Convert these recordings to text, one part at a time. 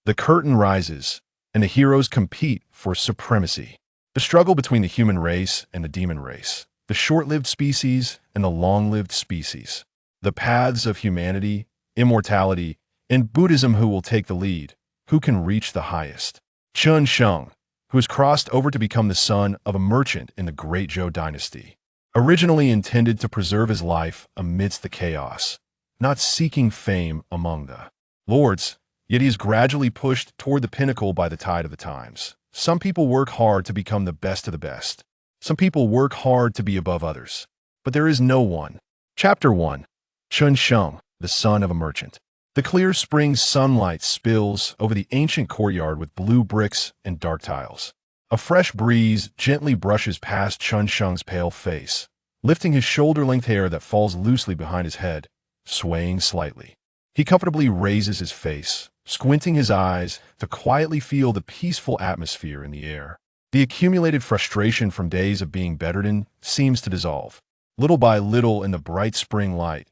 The curtain rises, and the heroes compete for supremacy. The struggle between the human race and the demon race, the short-lived species and the long-lived species, the paths of humanity, immortality, and Buddhism. Who will take the lead? Who can reach the highest? Xianxia, who has crossed over to become the son of a merchant in the Great Zhou dynasty, originally intended to preserve his life amidst the chaos, not seeking fame among the lords, yet he is gradually pushed toward the pinnacle by the tide of the times. Some people work hard to become the best of the best. Some people work hard to be above others. But there is no one. Chapter 1. Xianxia, the son of a merchant. The clear spring sunlight spills over the ancient courtyard with blue bricks and dark tiles. A fresh breeze gently brushes past Xianxia's pale face, lifting his shoulder-length hair that falls loosely behind his head, swaying slightly. He comfortably raises his face, squinting his eyes to quietly feel the peaceful atmosphere in the air. The accumulated frustration from days of being bedridden seems to dissolve. Little by little in the bright spring light,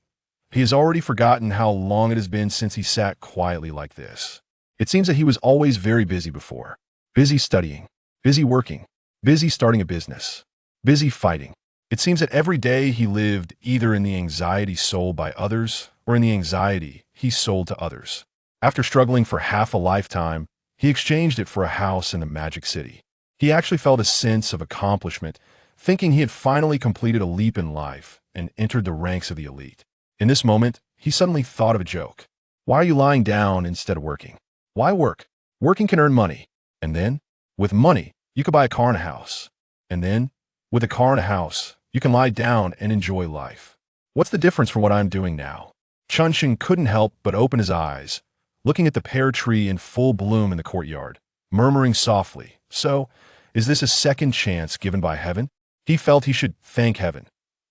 he has already forgotten how long it has been since he sat quietly like this. It seems that he was always very busy before. Busy studying, busy working, busy starting a business, busy fighting. It seems that every day he lived either in the anxiety sold by others or in the anxiety he sold to others. After struggling for half a lifetime, he exchanged it for a house in the Magic City. He actually felt a sense of accomplishment, thinking he had finally completed a leap in life and entered the ranks of the elite. In this moment, he suddenly thought of a joke. Why are you lying down instead of working? Why work? Working can earn money. And then, with money, you could buy a car and a house. And then, with a car and a house, you can lie down and enjoy life. What's the difference from what I'm doing now? Xianxia couldn't help but open his eyes, looking at the pear tree in full bloom in the courtyard, murmuring softly, "So, is this a second chance given by heaven?" He felt he should thank heaven.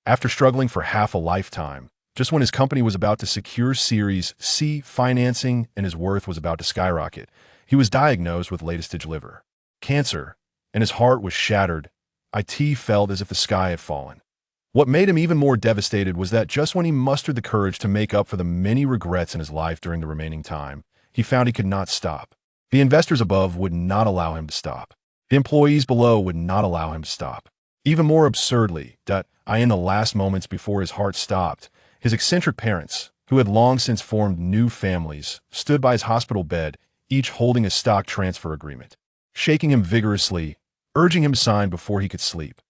After struggling for half a lifetime, just when his company was about to secure Series C financing and his worth was about to skyrocket, he was diagnosed with late-stage liver cancer, and his heart was shattered. It felt as if the sky had fallen. What made him even more devastated was that just when he mustered the courage to make up for the many regrets in his life during the remaining time, he found he could not stop. The investors above would not allow him to stop. The employees below would not allow him to stop. Even more absurdly, in the last moments before his heart stopped, his eccentric parents, who had long since formed new families, stood by his hospital bed, each holding a stock transfer agreement, shaking him vigorously, urging him to sign before he could sleep.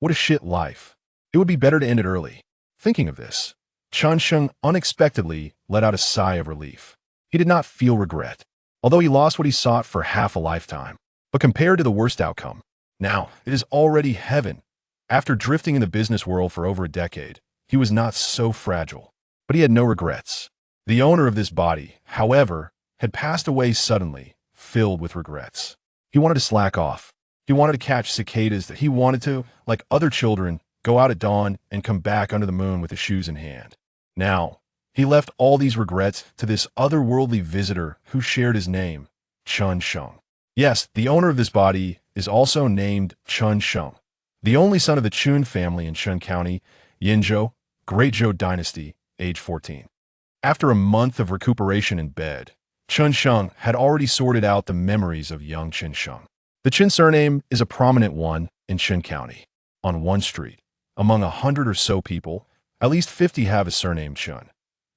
What a shit life. It would be better to end it early. Thinking of this, Xianxia unexpectedly let out a sigh of relief. He did not feel regret, although he lost what he sought for half a lifetime. But compared to the worst outcome, now it is already heaven. After drifting in the business world for over a decade, he was not so fragile, but he had no regrets. The owner of this body, however, had passed away suddenly, filled with regrets. He wanted to slack off. He wanted to catch cicadas. That he wanted to, like other children, go out at dawn and come back under the moon with his shoes in hand. Now, he left all these regrets to this otherworldly visitor who shared his name, Xianxia. Yes, the owner of this body is also named Xianxia, the only son of the Chun family in Chun County, Yinzhou, Great Zhou dynasty, age 14. After a month of recuperation in bed, Xianxia had already sorted out the memories of young Xianxia. The Chun surname is a prominent one in Chun County. On one street, among 100 or so people, at least 50 have a surname Chun.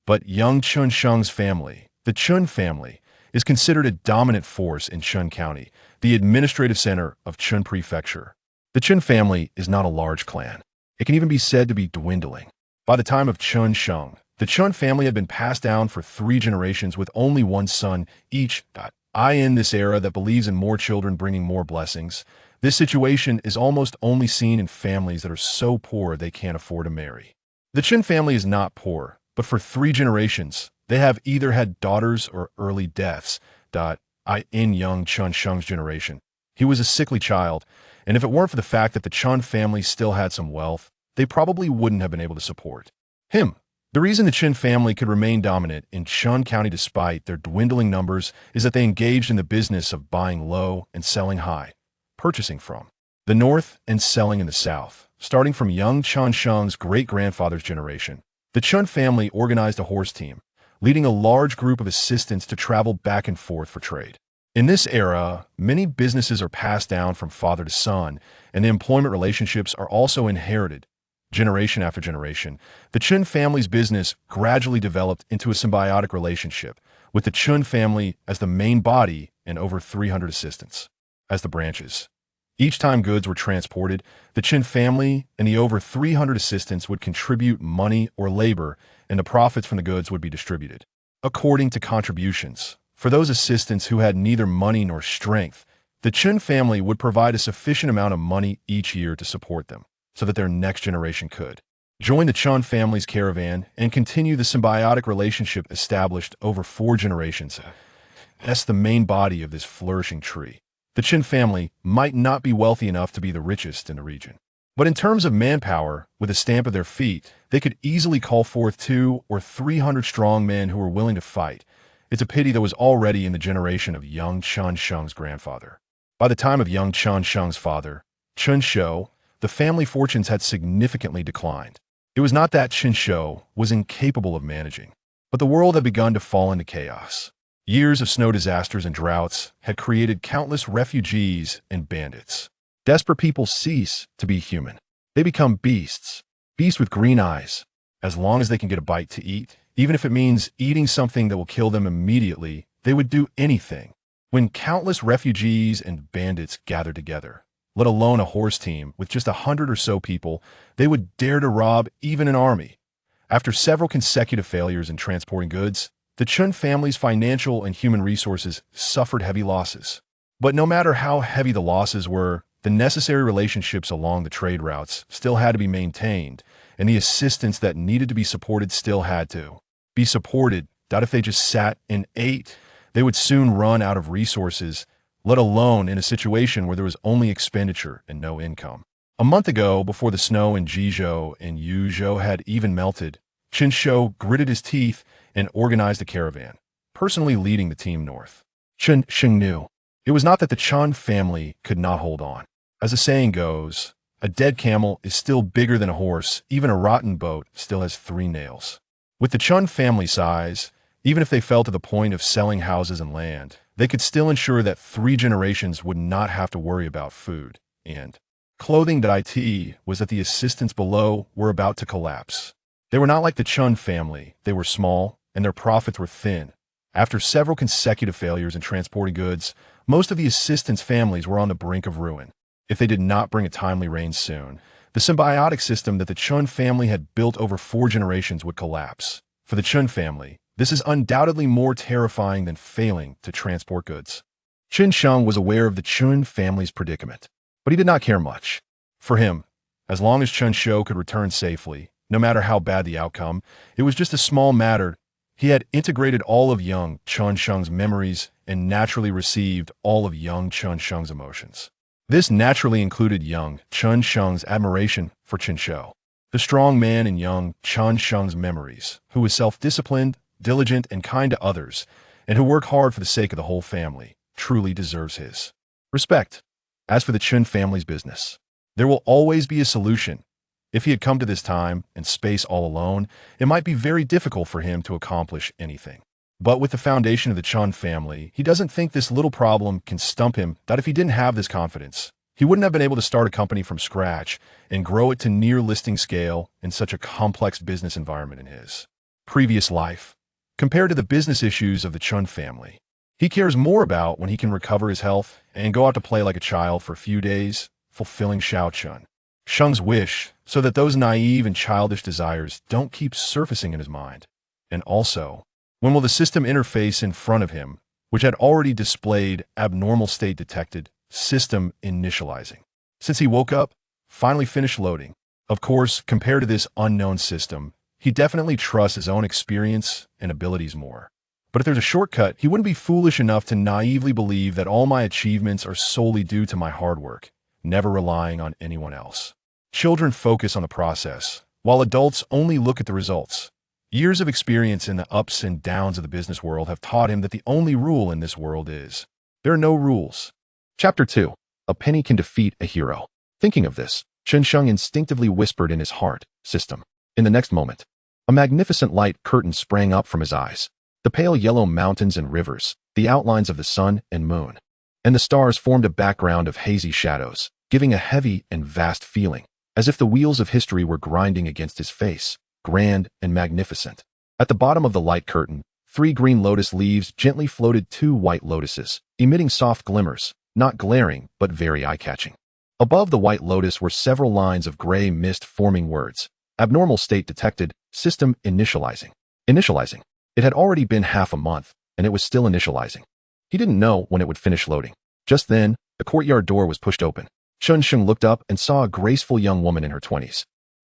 But young Xianxia's family, the Chun family, is considered a dominant force in Chun County, the administrative center of Chun Prefecture. The Chun family is not a large clan. It can even be said to be dwindling. By the time of Xianxia, the Chun family had been passed down for 3 generations with only one son each. In this era that believes in more children bringing more blessings, this situation is almost only seen in families that are so poor they can't afford to marry. The Chun family is not poor, but for 3 generations, they have either had daughters or early deaths. In young Xianxia's generation, he was a sickly child, and if it weren't for the fact that the Chun family still had some wealth, they probably wouldn't have been able to support him. The reason the Chun family could remain dominant in Chun County despite their dwindling numbers is that they engaged in the business of buying low and selling high, purchasing from the north and selling in the south. Starting from young Xianxia's great-grandfather's generation, the Chun family organized a horse team, leading a large group of assistants to travel back and forth for trade. In this era, many businesses are passed down from father to son, and the employment relationships are also inherited. Generation after generation, the Chun family's business gradually developed into a symbiotic relationship, with the Chun family as the main body and over 300 assistants as the branches. Each time goods were transported, the Chun family and the over 300 assistants would contribute money or labor, and the profits from the goods would be distributed according to contributions. For those assistants who had neither money nor strength, the Chun family would provide a sufficient amount of money each year to support them, so that their next generation could join the Chun family's caravan and continue the symbiotic relationship established over 4 generations. That's the main body of this flourishing tree. The Chun family might not be wealthy enough to be the richest in the region, but in terms of manpower, with a stamp of their feet, they could easily call forth 200 or 300 strong men who were willing to fight. It's a pity that was already in the generation of young Chun Sheng's grandfather. By the time of young Chun Sheng's father, Chun Shou, the family fortunes had significantly declined. It was not that Chun Shou was incapable of managing, but the world had begun to fall into chaos. Years of snow disasters and droughts had created countless refugees and bandits. Desperate people cease to be human. They become beasts, beasts with green eyes. As long as they can get a bite to eat, even if it means eating something that will kill them immediately, they would do anything. When countless refugees and bandits gathered together, let alone a horse team with just 100 or so people, they would dare to rob even an army. After several consecutive failures in transporting goods, the Chun family's financial and human resources suffered heavy losses. But no matter how heavy the losses were, the necessary relationships along the trade routes still had to be maintained, and the assistance that needed to be supported still had to be supported. That if they just sat and ate, they would soon run out of resources, let alone in a situation where there was only expenditure and no income. A month ago, before the snow in Jizhou and Yuzhou had even melted, Chun Shou gritted his teeth and organized a caravan, personally leading the team north. Chun Sheng knew it was not that the Chun family could not hold on. As the saying goes, a dead camel is still bigger than a horse. Even a rotten boat still has 3 nails. With the Chun family size, even if they fell to the point of selling houses and land, they could still ensure that 3 generations would not have to worry about food and clothing. It was that the assistants below were about to collapse. They were not like the Chun family. They were small, and their profits were thin. After several consecutive failures in transporting goods, most of the assistants' families were on the brink of ruin. If they did not bring a timely rain soon, the symbiotic system that the Chun family had built over 4 generations would collapse. For the Chun family, this is undoubtedly more terrifying than failing to transport goods. Chun Sheng was aware of the Chun family's predicament, but he did not care much. For him, as long as Chun Shou could return safely, no matter how bad the outcome, it was just a small matter. He had integrated all of young Chun Sheng's memories and naturally received all of young Chun Sheng's emotions. This naturally included young Chun Sheng's admiration for Chun Shou, the strong man in young Chun Sheng's memories, who was self-disciplined, diligent, and kind to others, and who worked hard for the sake of the whole family, truly deserves his respect. As for the Chun family's business, there will always be a solution. If he had come to this time and space all alone, it might be very difficult for him to accomplish anything. But with the foundation of the Chun family, he doesn't think this little problem can stump him. That if he didn't have this confidence, he wouldn't have been able to start a company from scratch and grow it to near listing scale in such a complex business environment in his previous life. Compared to the business issues of the Chun family, he cares more about when he can recover his health and go out to play like a child for a few days, fulfilling Xiao Chun Sheng's wish, so that those naive and childish desires don't keep surfacing in his mind. And also, when will the system interface in front of him, which had already displayed abnormal state detected, system initializing? Since he woke up, finally finished loading. Of course, compared to this unknown system, he definitely trusts his own experience and abilities more. But if there's a shortcut, he wouldn't be foolish enough to naively believe that all my achievements are solely due to my hard work, never relying on anyone else. Children focus on the process, while adults only look at the results. Years of experience in the ups and downs of the business world have taught him that the only rule in this world is, there are no rules. Chapter 2. A penny can defeat a hero. Thinking of this, Chun Sheng instinctively whispered in his heart, system. In the next moment, A magnificent light curtain sprang up from his eyes. The pale yellow mountains and rivers, the outlines of the sun and moon, and the stars formed a background of hazy shadows, giving a heavy and vast feeling, as if the wheels of history were grinding against his face, grand and magnificent. At the bottom of the light curtain, 3 green lotus leaves gently floated 2 white lotuses, emitting soft glimmers, not glaring but very eye-catching. Above the white lotus were several lines of gray mist forming words. Abnormal state detected, system initializing. Initializing. It had already been half a month, and it was still initializing. He didn't know when it would finish loading. Just then, the courtyard door was pushed open. Xianxia looked up and saw a graceful young woman in her 20s,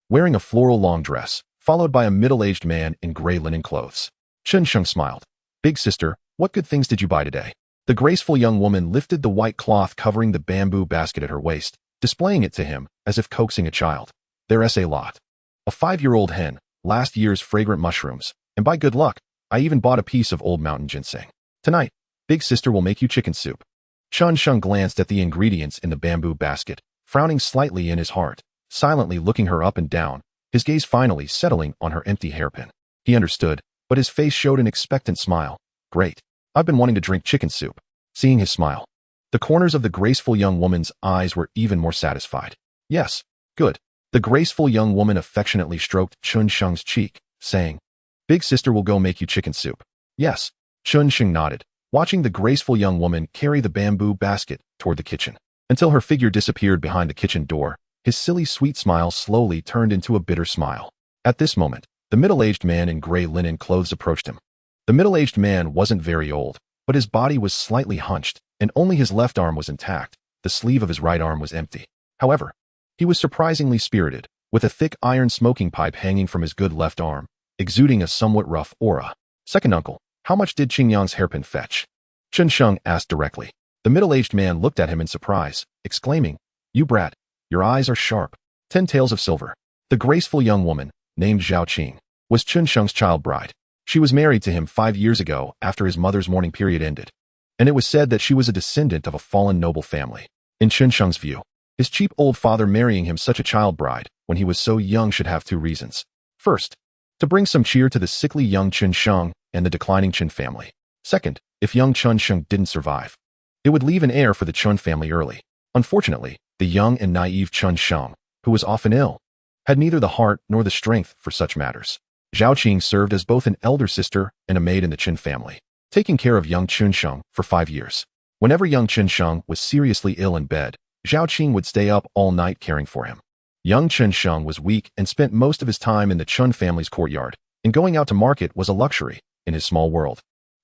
wearing a floral long dress, followed by a middle-aged man in gray linen clothes. Xianxia smiled. "Big sister, what good things did you buy today?" The graceful young woman lifted the white cloth covering the bamboo basket at her waist, displaying it to him as if coaxing a child. "There's a lot. A 5-year-old hen, last year's fragrant mushrooms, and by good luck, I even bought a piece of old mountain ginseng. Tonight, big sister will make you chicken soup." Xianxia glanced at the ingredients in the bamboo basket, frowning slightly in his heart, silently looking her up and down, his gaze finally settling on her empty hairpin. He understood, but his face showed an expectant smile. "Great. I've been wanting to drink chicken soup." Seeing his smile, the corners of the graceful young woman's eyes were even more satisfied. "Yes, good." The graceful young woman affectionately stroked Xianxia's cheek, saying, "Big sister will go make you chicken soup." "Yes." Xianxia nodded, watching the graceful young woman carry the bamboo basket toward the kitchen, until her figure disappeared behind the kitchen door. His silly sweet smile slowly turned into a bitter smile. At this moment, the middle-aged man in gray linen clothes approached him. The middle-aged man wasn't very old, but his body was slightly hunched, and only his left arm was intact. The sleeve of his right arm was empty. However, he was surprisingly spirited, with a thick iron smoking pipe hanging from his good left arm, exuding a somewhat rough aura. "Second uncle, how much did Qingyang's hairpin fetch?" Xianxia asked directly. The middle-aged man looked at him in surprise, exclaiming, "You brat, your eyes are sharp." 10 taels of silver. The graceful young woman, named Zhao Qing, was Xianxia's child bride. She was married to him 5 years ago after his mother's mourning period ended, and it was said that she was a descendant of a fallen noble family. In Xianxia's view, his cheap old father marrying him such a child bride when he was so young should have 2 reasons. First, to bring some cheer to the sickly young Xianxia and the declining Qin family. Second, if young Xianxia didn't survive, it would leave an heir for the Qin family early. Unfortunately, the young and naive Xianxia, who was often ill, had neither the heart nor the strength for such matters. Zhao Qing served as both an elder sister and a maid in the Qin family, taking care of young Xianxia for 5 years. Whenever young Xianxia was seriously ill in bed, Zhao Qing would stay up all night caring for him. Young Xianxia was weak and spent most of his time in the Qin family's courtyard, and going out to market was a luxury in his small world.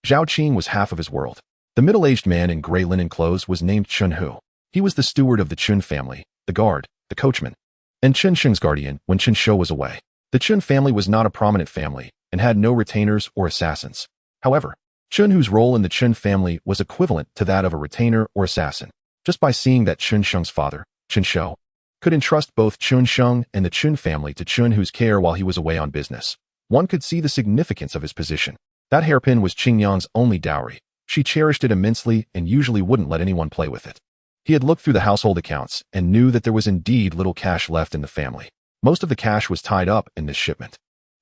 Zhao Qing was half of his world. The middle-aged man in gray linen clothes was named Qianhu. He was the steward of the Qin family, the guard, the coachman, and Qianxia's guardian when Qianxiu was away. The Qin family was not a prominent family and had no retainers or assassins. However, Qianhu's role in the Qin family was equivalent to that of a retainer or assassin. Just by seeing that Qianxia's father, Qianxiu, could entrust both Qianxia and the Qin family to Qianhu's care while he was away on business, one could see the significance of his position. That hairpin was Qingyang's only dowry. She cherished it immensely and usually wouldn't let anyone play with it. He had looked through the household accounts and knew that there was indeed little cash left in the family. Most of the cash was tied up in this shipment.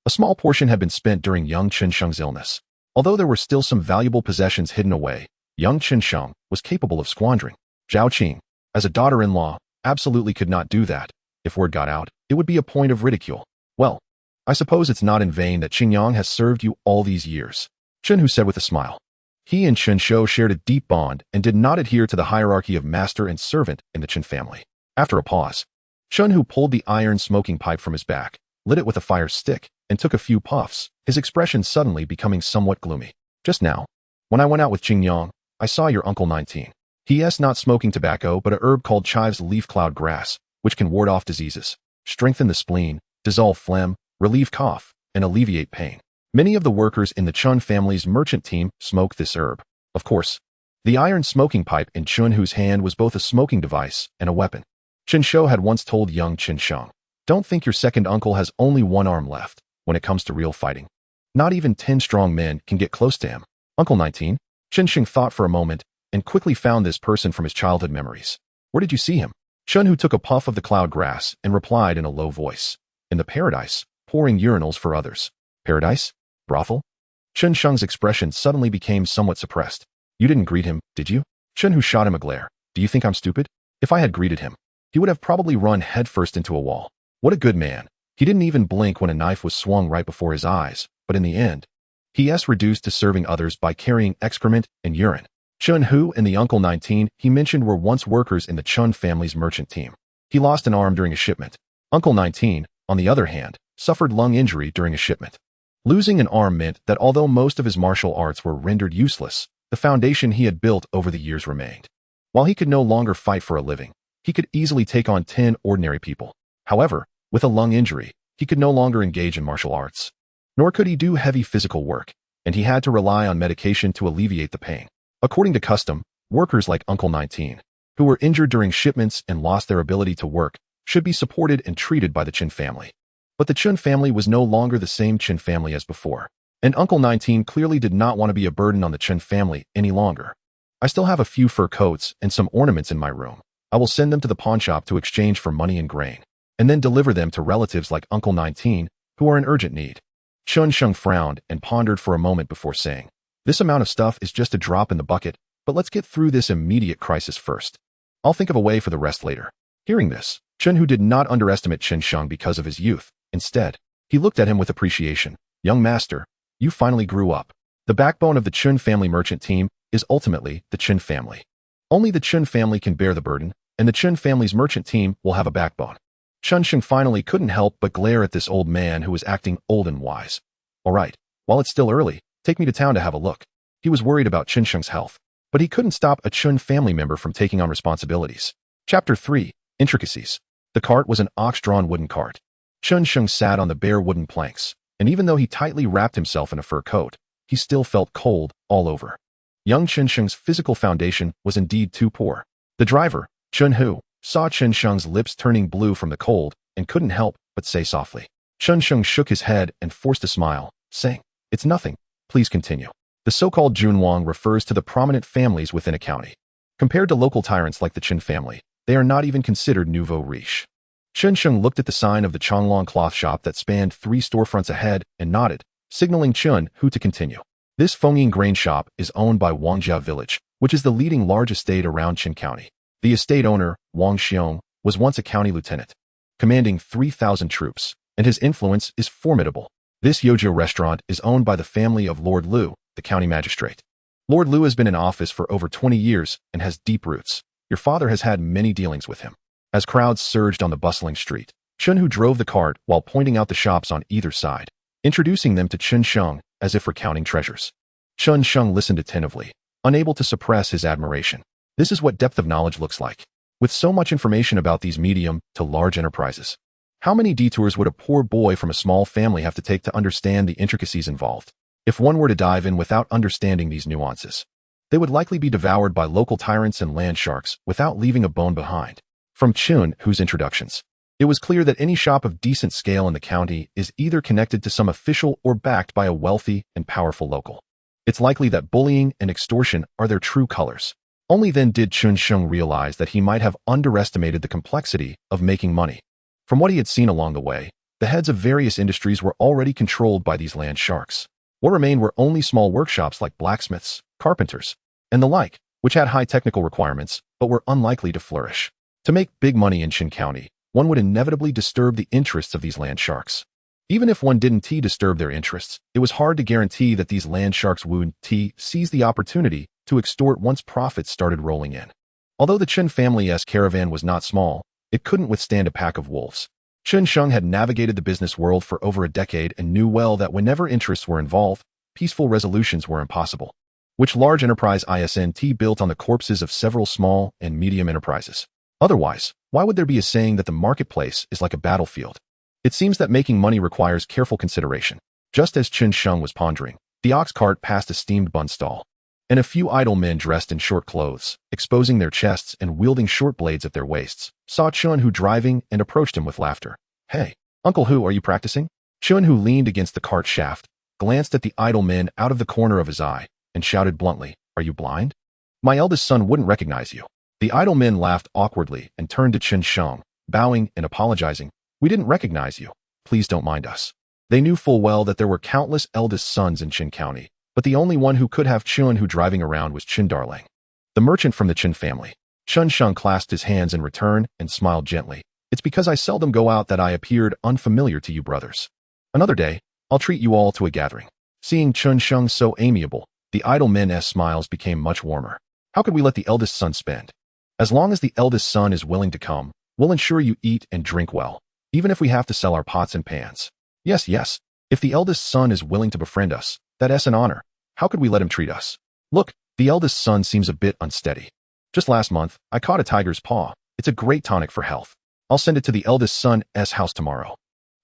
A small portion had been spent during young Qianxia's illness. Although there were still some valuable possessions hidden away, young Qianxia was capable of squandering. Zhao Qing, as a daughter-in-law, absolutely could not do that. If word got out, it would be a point of ridicule. "Well, I suppose it's not in vain that Qingyang has served you all these years," Qianhu said with a smile. He and Qianxiu shared a deep bond and did not adhere to the hierarchy of master and servant in the Qin family. After a pause, Qianhu pulled the iron smoking pipe from his back, lit it with a fire stick, and took a few puffs, his expression suddenly becoming somewhat gloomy. "Just now, when I went out with Qingyang, I saw your uncle 19. He's not smoking tobacco but a herb called chive's leaf cloud grass, which can ward off diseases, strengthen the spleen, dissolve phlegm, relieve cough, and alleviate pain. Many of the workers in the Qin family's merchant team smoke this herb. Of course, the iron smoking pipe in Qianhu's hand was both a smoking device and a weapon. Qianxiu had once told young Qianxiang, "Don't think your second uncle has only one arm left when it comes to real fighting. Not even 10 strong men can get close to him." Uncle 19? Qianxiang thought for a moment and quickly found this person from his childhood memories. "Where did you see him?" Qianhu took a puff of the cloud grass and replied in a low voice, "In the paradise, pouring urinals for others." Paradise? Brothel? Chen Sheng's expression suddenly became somewhat suppressed. You didn't greet him, did you? Chen Hu shot him a glare. Do you think I'm stupid? If I had greeted him, he would have probably run headfirst into a wall. What a good man. He didn't even blink when a knife was swung right before his eyes, but in the end, he reduced to serving others by carrying excrement and urine. Chen Hu and the Uncle 19 he mentioned were once workers in the Chun family's merchant team. He lost an arm during a shipment. Uncle 19, on the other hand, suffered lung injury during a shipment. Losing an arm meant that although most of his martial arts were rendered useless, the foundation he had built over the years remained. While he could no longer fight for a living, he could easily take on 10 ordinary people. However, with a lung injury, he could no longer engage in martial arts. Nor could he do heavy physical work, and he had to rely on medication to alleviate the pain. According to custom, workers like Uncle 19, who were injured during shipments and lost their ability to work, should be supported and treated by the Chen family. But the Chen family was no longer the same Chen family as before, and Uncle 19 clearly did not want to be a burden on the Chen family any longer. I still have a few fur coats and some ornaments in my room. I will send them to the pawn shop to exchange for money and grain, and then deliver them to relatives like Uncle 19 who are in urgent need. Chen Sheng frowned and pondered for a moment before saying, this amount of stuff is just a drop in the bucket, but let's get through this immediate crisis first. I'll think of a way for the rest later. Hearing this, Chen Hu did not underestimate Chen Sheng because of his youth. Instead, he looked at him with appreciation. Young master, you finally grew up. The backbone of the Chen family merchant team is ultimately the Chen family. Only the Chen family can bear the burden, and the Chen family's merchant team will have a backbone. Chen Sheng finally couldn't help but glare at this old man who was acting old and wise. All right, while it's still early, take me to town to have a look. He was worried about Chen Sheng's health, but he couldn't stop a Chen family member from taking on responsibilities. Chapter 3. Intricacies. The cart was an ox-drawn wooden cart. Chen Sheng sat on the bare wooden planks, and even though he tightly wrapped himself in a fur coat, he still felt cold all over. Young Chen Sheng's physical foundation was indeed too poor. The driver, Chen Hu, saw Chen Sheng's lips turning blue from the cold and couldn't help but say softly. Chen Sheng shook his head and forced a smile, saying, it's nothing, please continue. The so-called Junwang refers to the prominent families within a county. Compared to local tyrants like the Chen family, they are not even considered nouveau riche. Chen Sheng looked at the sign of the Changlong cloth shop that spanned 3 storefronts ahead and nodded, signaling Chen Hu to continue. This Fengying grain shop is owned by Wangjia Village, which is the leading large estate around Qin County. The estate owner, Wang Xiong, was once a county lieutenant, commanding 3,000 troops, and his influence is formidable. This Yojiu restaurant is owned by the family of Lord Liu, the county magistrate. Lord Liu has been in office for over 20 years and has deep roots. Your father has had many dealings with him. As crowds surged on the bustling street, Chen Hu drove the cart while pointing out the shops on either side, introducing them to Chen Sheng as if recounting treasures. Chen Sheng listened attentively, unable to suppress his admiration. This is what depth of knowledge looks like. With so much information about these medium to large enterprises, how many detours would a poor boy from a small family have to take to understand the intricacies involved? If one were to dive in without understanding these nuances, they would likely be devoured by local tyrants and land sharks without leaving a bone behind. From Chen Hu's introductions, it was clear that any shop of decent scale in the county is either connected to some official or backed by a wealthy and powerful local. It's likely that bullying and extortion are their true colors. Only then did Chen Sheng realize that he might have underestimated the complexity of making money. From what he had seen along the way, the heads of various industries were already controlled by these land sharks. What remained were only small workshops like blacksmiths, carpenters, and the like, which had high technical requirements, but were unlikely to flourish. To make big money in Qin County, one would inevitably disturb the interests of these land sharks. Even if one didn't disturb their interests, it was hard to guarantee that these land sharks would seize the opportunity to extort once profits started rolling in. Although the Chen family's caravan was not small, it couldn't withstand a pack of wolves. Chen Sheng had navigated the business world for over a decade and knew well that whenever interests were involved, peaceful resolutions were impossible. Which large enterprise isn't built on the corpses of several small and medium enterprises? Otherwise, why would there be a saying that the marketplace is like a battlefield? It seems that making money requires careful consideration. Just as Chen Sheng was pondering, the ox cart passed a steamed bun stall, and a few idle men dressed in short clothes, exposing their chests and wielding short blades at their waists, saw Chen Hu driving and approached him with laughter. Hey, Uncle Hu, are you practicing? Chen Hu leaned against the cart shaft, glanced at the idle men out of the corner of his eye, and shouted bluntly, are you blind? My eldest son wouldn't recognize you. The idle men laughed awkwardly and turned to Chen Sheng, bowing and apologizing. We didn't recognize you. Please don't mind us. They knew full well that there were countless eldest sons in Qin County, but the only one who could have Chun who driving around was Qin Darling, the merchant from the Qin family. Chun Sheng clasped his hands in return and smiled gently. It's because I seldom go out that I appeared unfamiliar to you brothers. Another day, I'll treat you all to a gathering. Seeing Chun Sheng so amiable, the idle men's smiles became much warmer. How could we let the eldest son spend? As long as the eldest son is willing to come, we'll ensure you eat and drink well, even if we have to sell our pots and pans. Yes, yes. If the eldest son is willing to befriend us, that's an honor. How could we let him treat us? Look, the eldest son seems a bit unsteady. Just last month, I caught a tiger's paw. It's a great tonic for health. I'll send it to the eldest son's house tomorrow.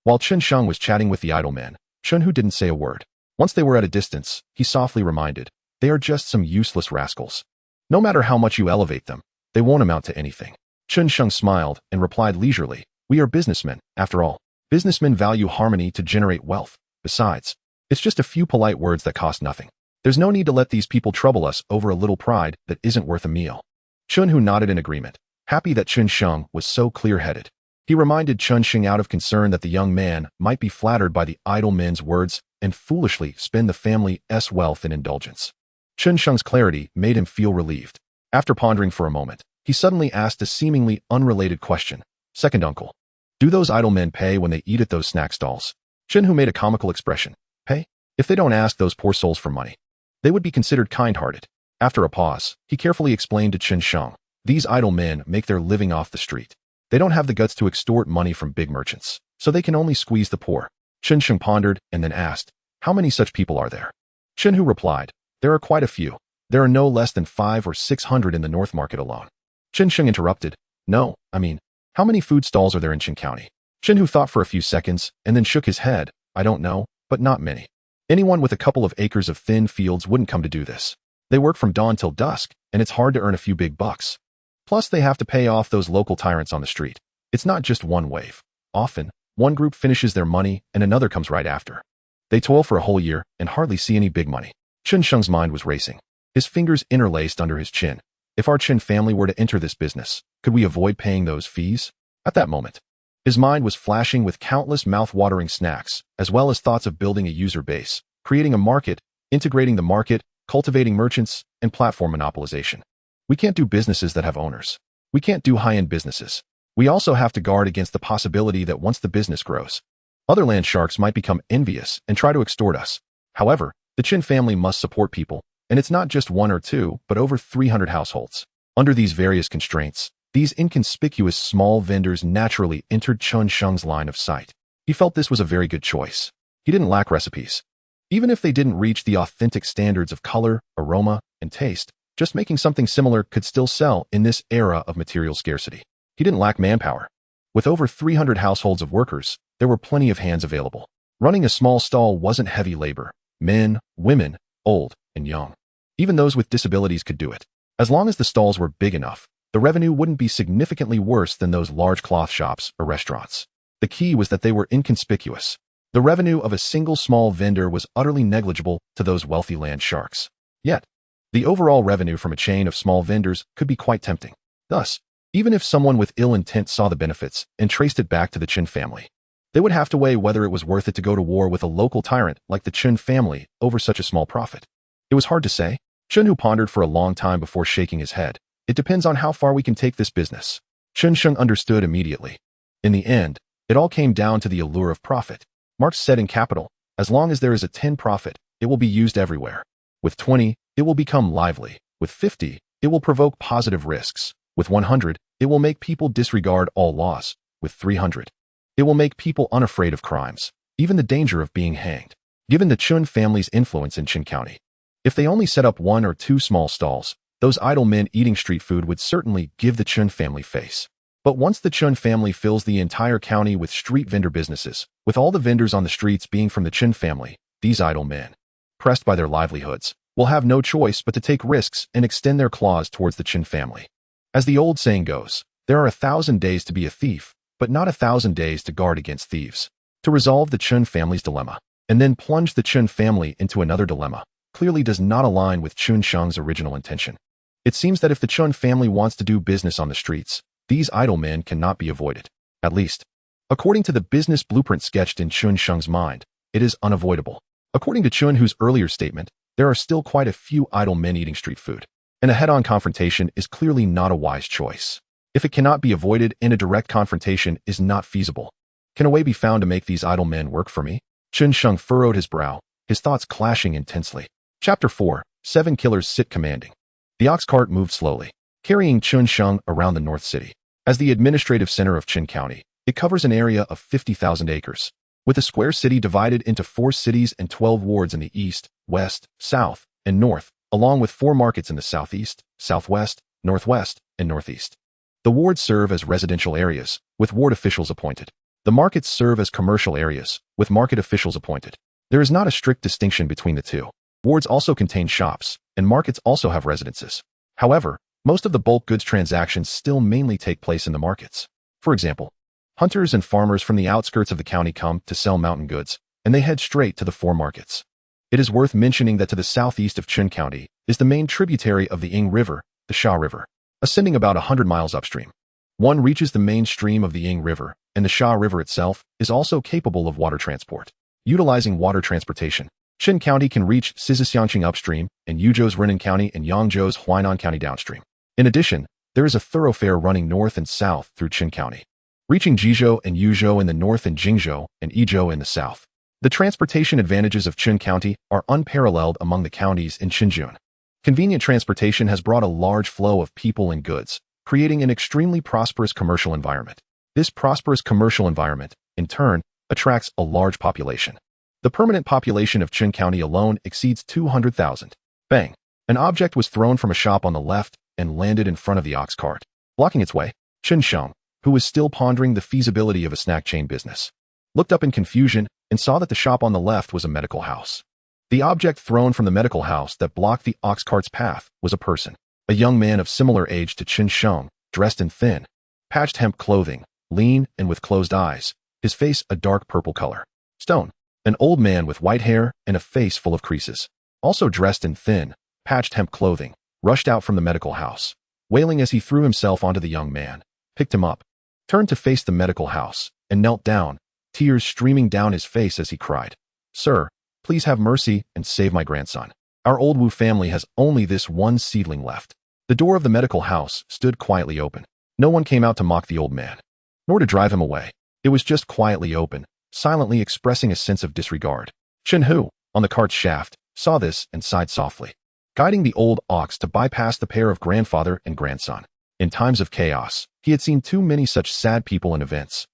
While Chun Sheng was chatting with the idle men, Chun Hu didn't say a word. Once they were at a distance, he softly reminded, they are just some useless rascals. No matter how much you elevate them, they won't amount to anything. Chun Sheng smiled and replied leisurely, we are businessmen, after all. Businessmen value harmony to generate wealth. Besides, it's just a few polite words that cost nothing. There's no need to let these people trouble us over a little pride that isn't worth a meal. Chun Hu nodded in agreement, happy that Chun Sheng was so clear-headed. He reminded Chun Sheng out of concern that the young man might be flattered by the idle men's words and foolishly spend the family's wealth in indulgence. Chun Sheng's clarity made him feel relieved. After pondering for a moment, he suddenly asked a seemingly unrelated question. Second uncle, do those idle men pay when they eat at those snack stalls? Chun Hu made a comical expression. Pay? If they don't ask those poor souls for money, they would be considered kind-hearted. After a pause, he carefully explained to Chun Sheng, these idle men make their living off the street. They don't have the guts to extort money from big merchants, so they can only squeeze the poor. Chun Sheng pondered and then asked, how many such people are there? Chun Hu replied, there are quite a few. There are no less than 500 or 600 in the North Market alone. Chun Sheng interrupted, no, I mean, how many food stalls are there in Qin County? Chun Hu thought for a few seconds and then shook his head, I don't know, but not many. Anyone with a couple of acres of thin fields wouldn't come to do this. They work from dawn till dusk, and it's hard to earn a few big bucks. Plus, they have to pay off those local tyrants on the street. It's not just one wave. Often, one group finishes their money and another comes right after. They toil for a whole year and hardly see any big money. Chun Sheng's mind was racing. His fingers interlaced under his chin. If our Qin family were to enter this business, could we avoid paying those fees? At that moment, his mind was flashing with countless mouth-watering snacks, as well as thoughts of building a user base, creating a market, integrating the market, cultivating merchants, and platform monopolization. We can't do businesses that have owners. We can't do high-end businesses. We also have to guard against the possibility that once the business grows, other land sharks might become envious and try to extort us. However, the Qin family must support people, and it's not just one or two, but over 300 households. Under these various constraints, these inconspicuous small vendors naturally entered Chun Sheng's line of sight. He felt this was a very good choice. He didn't lack recipes. Even if they didn't reach the authentic standards of color, aroma, and taste, just making something similar could still sell in this era of material scarcity. He didn't lack manpower. With over 300 households of workers, there were plenty of hands available. Running a small stall wasn't heavy labor. Men, women, old, and young. Even those with disabilities could do it. As long as the stalls were big enough, the revenue wouldn't be significantly worse than those large cloth shops or restaurants. The key was that they were inconspicuous. The revenue of a single small vendor was utterly negligible to those wealthy land sharks. Yet, the overall revenue from a chain of small vendors could be quite tempting. Thus, even if someone with ill intent saw the benefits and traced it back to the Qin family, they would have to weigh whether it was worth it to go to war with a local tyrant like the Qin family over such a small profit. It was hard to say. Chun Hu pondered for a long time before shaking his head. It depends on how far we can take this business. Chun Sheng understood immediately. In the end, it all came down to the allure of profit. Marx said in Capital, as long as there is a 10 profit, it will be used everywhere. With 20, it will become lively. With 50, it will provoke positive risks. With 100, it will make people disregard all laws. With 300, it will make people unafraid of crimes, even the danger of being hanged. Given the Chun family's influence in Qin County, if they only set up 1 or 2 small stalls, those idle men eating street food would certainly give the Chun family face. But once the Chun family fills the entire county with street vendor businesses, with all the vendors on the streets being from the Qin family, these idle men, pressed by their livelihoods, will have no choice but to take risks and extend their claws towards the Qin family. As the old saying goes, there are 1,000 days to be a thief, but not 1,000 days to guard against thieves. To resolve the Chun family's dilemma, and then plunge the Chun family into another dilemma, clearly does not align with Chun Sheng's original intention. It seems that if the Chun family wants to do business on the streets, these idle men cannot be avoided. At least, according to the business blueprint sketched in Chun Sheng's mind, it is unavoidable. According to Chun Hu's earlier statement, there are still quite a few idle men eating street food, and a head-on confrontation is clearly not a wise choice. If it cannot be avoided and a direct confrontation is not feasible, can a way be found to make these idle men work for me? Chun Sheng furrowed his brow, his thoughts clashing intensely. Chapter 4. 7 Killers Sit Commanding. The ox cart moved slowly, carrying Chun Sheng around the North City. As the administrative center of Qin County, it covers an area of 50,000 acres, with the square city divided into 4 cities and 12 wards in the east, west, south, and north, along with 4 markets in the southeast, southwest, northwest, and northeast. The wards serve as residential areas, with ward officials appointed. The markets serve as commercial areas, with market officials appointed. There is not a strict distinction between the two. Wards also contain shops, and markets also have residences. However, most of the bulk goods transactions still mainly take place in the markets. For example, hunters and farmers from the outskirts of the county come to sell mountain goods, and they head straight to the 4 markets. It is worth mentioning that to the southeast of Qin County is the main tributary of the Ying River, the Xia River, ascending about 100 miles upstream. One reaches the main stream of the Ying River, and the Xia River itself is also capable of water transport. Utilizing water transportation, Qin County can reach Xianxiaaudiobooks upstream and Yuzhou's Renan County and Yangzhou's Huainan County downstream. In addition, there is a thoroughfare running north and south through Qin County, reaching Jizhou and Yuzhou in the north and Jingzhou and Yizhou in the south. The transportation advantages of Qin County are unparalleled among the counties in Qinjun. Convenient transportation has brought a large flow of people and goods, creating an extremely prosperous commercial environment. This prosperous commercial environment, in turn, attracts a large population. The permanent population of Qin County alone exceeds 200,000. Bang! An object was thrown from a shop on the left and landed in front of the ox cart. Blocking its way, Chun Sheng, who was still pondering the feasibility of a snack chain business, looked up in confusion and saw that the shop on the left was a medical house. The object thrown from the medical house that blocked the ox cart's path was a person, a young man of similar age to Chun Sheng, dressed in thin, patched hemp clothing, lean and with closed eyes, his face a dark purple color. Stone, an old man with white hair and a face full of creases, also dressed in thin, patched hemp clothing, rushed out from the medical house, wailing as he threw himself onto the young man, picked him up, turned to face the medical house, and knelt down, tears streaming down his face as he cried, "Sir, please have mercy and save my grandson. Our old Wu family has only this one seedling left." The door of the medical house stood quietly open. No one came out to mock the old man, nor to drive him away. It was just quietly open, silently expressing a sense of disregard. Chun Hu, on the cart's shaft, saw this and sighed softly, guiding the old ox to bypass the pair of grandfather and grandson. In times of chaos, he had seen too many such sad people and events,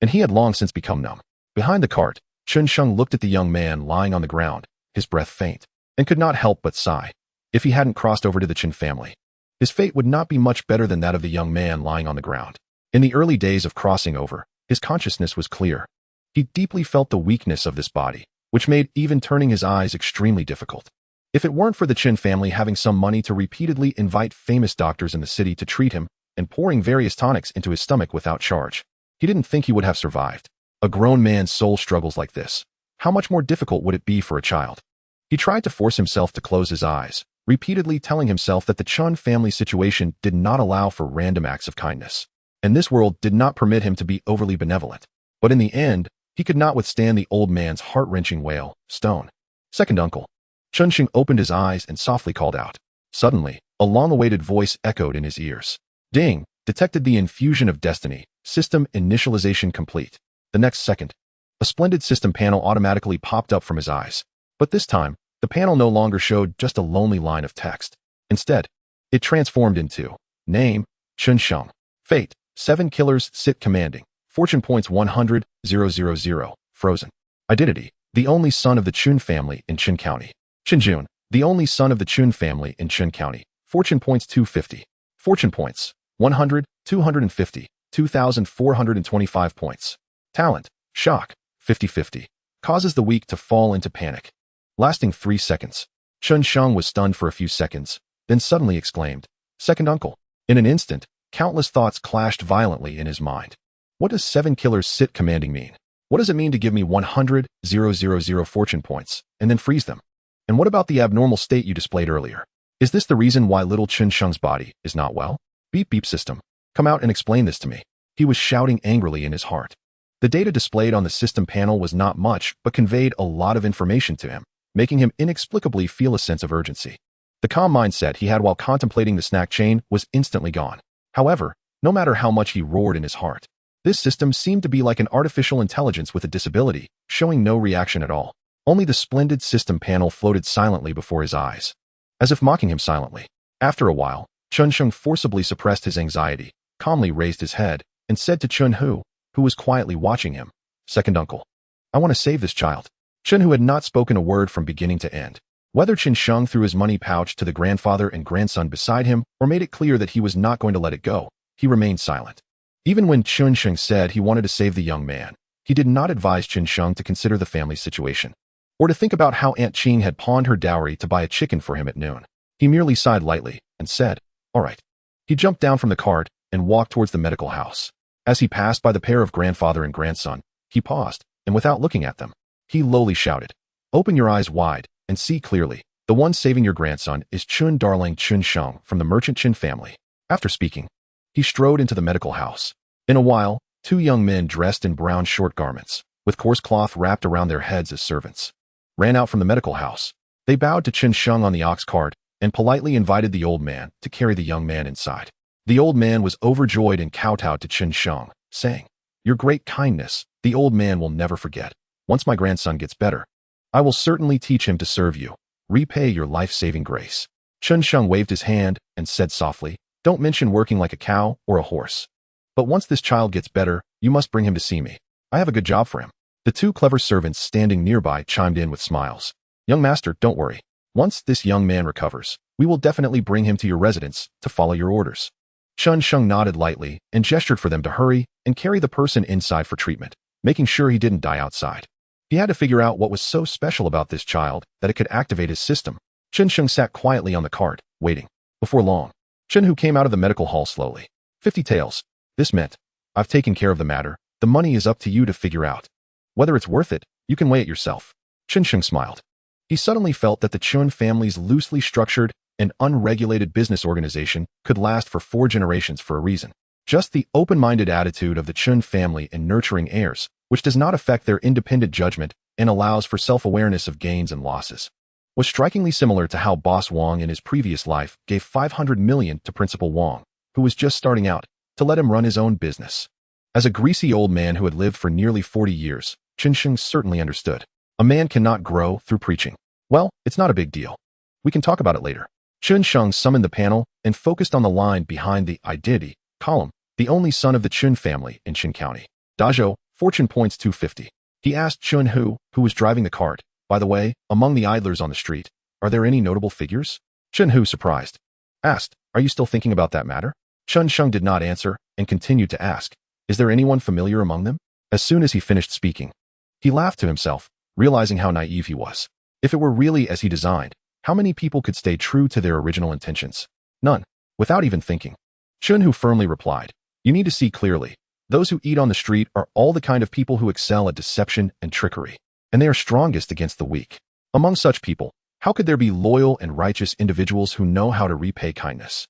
and he had long since become numb. Behind the cart, Chun Sheng looked at the young man lying on the ground, his breath faint, and could not help but sigh. If he hadn't crossed over to the Qin family, his fate would not be much better than that of the young man lying on the ground. In the early days of crossing over, his consciousness was clear. He deeply felt the weakness of this body, which made even turning his eyes extremely difficult. If it weren't for the Qin family having some money to repeatedly invite famous doctors in the city to treat him and pouring various tonics into his stomach without charge, he didn't think he would have survived. A grown man's soul struggles like this. How much more difficult would it be for a child? He tried to force himself to close his eyes, repeatedly telling himself that the Chun family situation did not allow for random acts of kindness, and this world did not permit him to be overly benevolent. But in the end, he could not withstand the old man's heart-wrenching wail, "Stone. Second uncle." Chun Sheng opened his eyes and softly called out. Suddenly, a long-awaited voice echoed in his ears. "Ding! Detected the infusion of destiny. System initialization complete." The next second, a splendid system panel automatically popped up from his eyes. But this time, the panel no longer showed just a lonely line of text. Instead, it transformed into Name, Chun Sheng. Fate, 7 Killers Sit Commanding. Fortune points 100,000. Frozen. Identity, the only son of the Chun family in Qin County. Qinjun, the only son of the Chun family in Qin County. Fortune points 250. Fortune points 100, 250, 2,425 points. Talent, shock, 50-50. Causes the weak to fall into panic. Lasting 3 seconds. Chun Sheng was stunned for a few seconds, then suddenly exclaimed, "Second uncle." In an instant, countless thoughts clashed violently in his mind. What does 7 Killers Sit Commanding mean? What does it mean to give me 100,000 fortune points and then freeze them? And what about the abnormal state you displayed earlier? Is this the reason why little Chun Sheng's body is not well? Beep beep system. Come out and explain this to me. He was shouting angrily in his heart. The data displayed on the system panel was not much, but conveyed a lot of information to him, making him inexplicably feel a sense of urgency. The calm mindset he had while contemplating the snack chain was instantly gone. However, no matter how much he roared in his heart, this system seemed to be like an artificial intelligence with a disability, showing no reaction at all. Only the splendid system panel floated silently before his eyes, as if mocking him silently. After a while, Chunsheng forcibly suppressed his anxiety, calmly raised his head, and said to Chunhu, who was quietly watching him, "Second uncle, I want to save this child." Chunhu had not spoken a word from beginning to end. Whether Chunsheng threw his money pouch to the grandfather and grandson beside him or made it clear that he was not going to let it go, he remained silent. Even when Chunsheng said he wanted to save the young man, he did not advise Chunsheng to consider the family's situation, or to think about how Aunt Qing had pawned her dowry to buy a chicken for him at noon. He merely sighed lightly and said, "All right." He jumped down from the cart and walked towards the medical house. As he passed by the pair of grandfather and grandson, he paused, and without looking at them, he lowly shouted, "Open your eyes wide and see clearly. The one saving your grandson is Chun Darling Chunsheng from the merchant Qin family." After speaking, he strode into the medical house. In a while, two young men dressed in brown short garments, with coarse cloth wrapped around their heads as servants, ran out from the medical house. They bowed to Chunsheng on the ox cart and politely invited the old man to carry the young man inside. The old man was overjoyed and kowtowed to Chunsheng, saying, "Your great kindness, the old man will never forget. Once my grandson gets better, I will certainly teach him to serve you. Repay your life-saving grace." Chunsheng waved his hand and said softly, "Don't mention working like a cow or a horse. But once this child gets better, you must bring him to see me. I have a good job for him." The two clever servants standing nearby chimed in with smiles. "Young master, don't worry. Once this young man recovers, we will definitely bring him to your residence to follow your orders." Chunsheng nodded lightly and gestured for them to hurry and carry the person inside for treatment, making sure he didn't die outside. He had to figure out what was so special about this child that it could activate his system. Chunsheng sat quietly on the cart, waiting. Before long, Chunhu came out of the medical hall slowly. 50 taels. This meant, "I've taken care of the matter. The money is up to you to figure out. Whether it's worth it, you can weigh it yourself." Chunsheng smiled. He suddenly felt that the Chun family's loosely structured and unregulated business organization could last for 4 generations for a reason. Just the open-minded attitude of the Chun family in nurturing heirs, which does not affect their independent judgment and allows for self-awareness of gains and losses, was strikingly similar to how Boss Wang in his previous life gave 500 million to Principal Wang, who was just starting out, to let him run his own business. As a greasy old man who had lived for nearly 40 years, Chunsheng certainly understood. A man cannot grow through preaching. "Well, it's not a big deal. We can talk about it later." Chunsheng summoned the panel and focused on the line behind the identity column, the only son of the Chun family in Qin County. "Dazhou, fortune points 250. He asked Chunhu, who was driving the cart, "By the way, among the idlers on the street, are there any notable figures?" Chunhu, surprised, asked, "Are you still thinking about that matter?" Chunsheng did not answer and continued to ask, "Is there anyone familiar among them?" As soon as he finished speaking, he laughed to himself, realizing how naive he was. If it were really as he designed, how many people could stay true to their original intentions? None. Without even thinking, Chunhu firmly replied, "You need to see clearly. Those who eat on the street are all the kind of people who excel at deception and trickery, and they are strongest against the weak. Among such people, how could there be loyal and righteous individuals who know how to repay kindness?"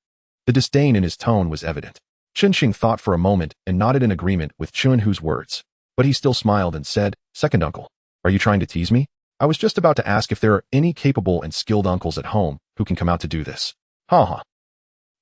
The disdain in his tone was evident. Chunsheng thought for a moment and nodded in agreement with Chunhu's words, but he still smiled and said, "Second uncle, are you trying to tease me? I was just about to ask if there are any capable and skilled uncles at home who can come out to do this." "Ha ha."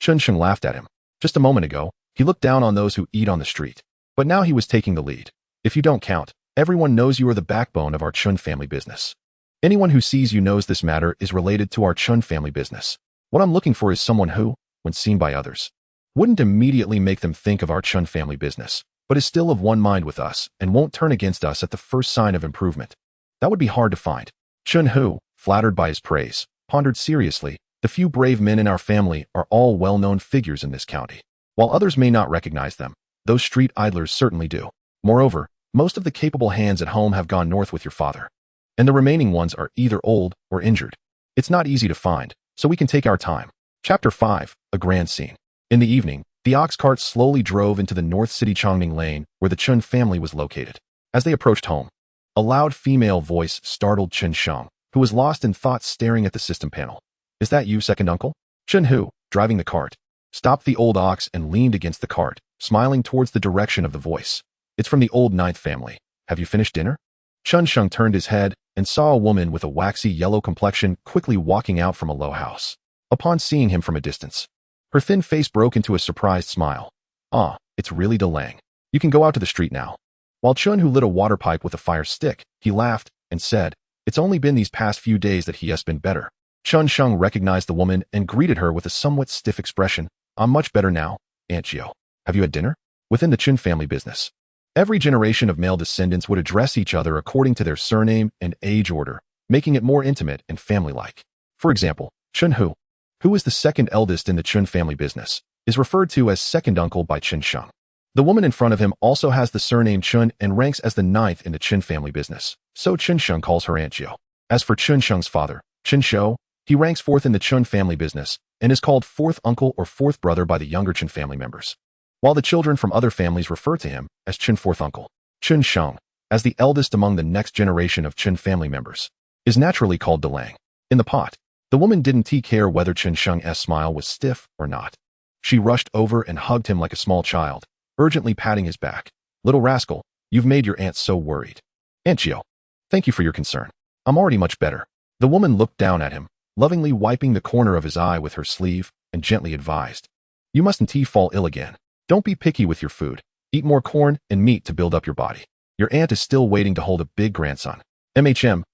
Chunsheng laughed at him. Just a moment ago, he looked down on those who eat on the street, but now he was taking the lead. "If you don't count, everyone knows you are the backbone of our Chun family business. Anyone who sees you knows this matter is related to our Chun family business. What I'm looking for is someone who, when seen by others, wouldn't immediately make them think of our Chun family business, but is still of one mind with us and won't turn against us at the first sign of improvement. That would be hard to find." Chunhu, flattered by his praise, pondered seriously, "The few brave men in our family are all well-known figures in this county. While others may not recognize them, those street idlers certainly do. Moreover, most of the capable hands at home have gone north with your father, and the remaining ones are either old or injured. It's not easy to find, so we can take our time." Chapter 5, A Grand Scene. In the evening, the ox cart slowly drove into the North City Chongming Lane where the Chun family was located. As they approached home, a loud female voice startled Chunsheng, who was lost in thought staring at the system panel. "Is that you, second uncle?" Chunhu, driving the cart, stopped the old ox and leaned against the cart, smiling towards the direction of the voice. It's from the old ninth family. Have you finished dinner? Chun Sheng turned his head and saw a woman with a waxy yellow complexion quickly walking out from a low house. Upon seeing him from a distance, her thin face broke into a surprised smile. Ah, it's really Delang. You can go out to the street now. While Chun Hu lit a water pipe with a fire stick, he laughed and said, it's only been these past few days that he has been better. Chun Sheng recognized the woman and greeted her with a somewhat stiff expression. I'm much better now, Aunt Gio. Have you had dinner? Within the Chun family business, every generation of male descendants would address each other according to their surname and age order, making it more intimate and family-like. For example, Chun Hu, who is the second eldest in the Chun family business, is referred to as second uncle by Chun Sheng. The woman in front of him also has the surname Chun and ranks as the ninth in the Chun family business, so Chun Sheng calls her Aunt Gio. As for Chun Sheng's father, Chun Shou, he ranks fourth in the Chun family business and is called fourth uncle or fourth brother by the younger Chun family members, while the children from other families refer to him as Chun fourth uncle. Chun Sheng, as the eldest among the next generation of Chun family members, is naturally called Delang. In the pot, the woman didn't care whether Chun Sheng's smile was stiff or not. She rushed over and hugged him like a small child, urgently patting his back. Little rascal, you've made your aunt so worried. Aunt Gio, thank you for your concern. I'm already much better. The woman looked down at him, lovingly wiping the corner of his eye with her sleeve, and gently advised, you mustn't fall ill again. Don't be picky with your food. Eat more corn and meat to build up your body. Your aunt is still waiting to hold a big grandson. MHM.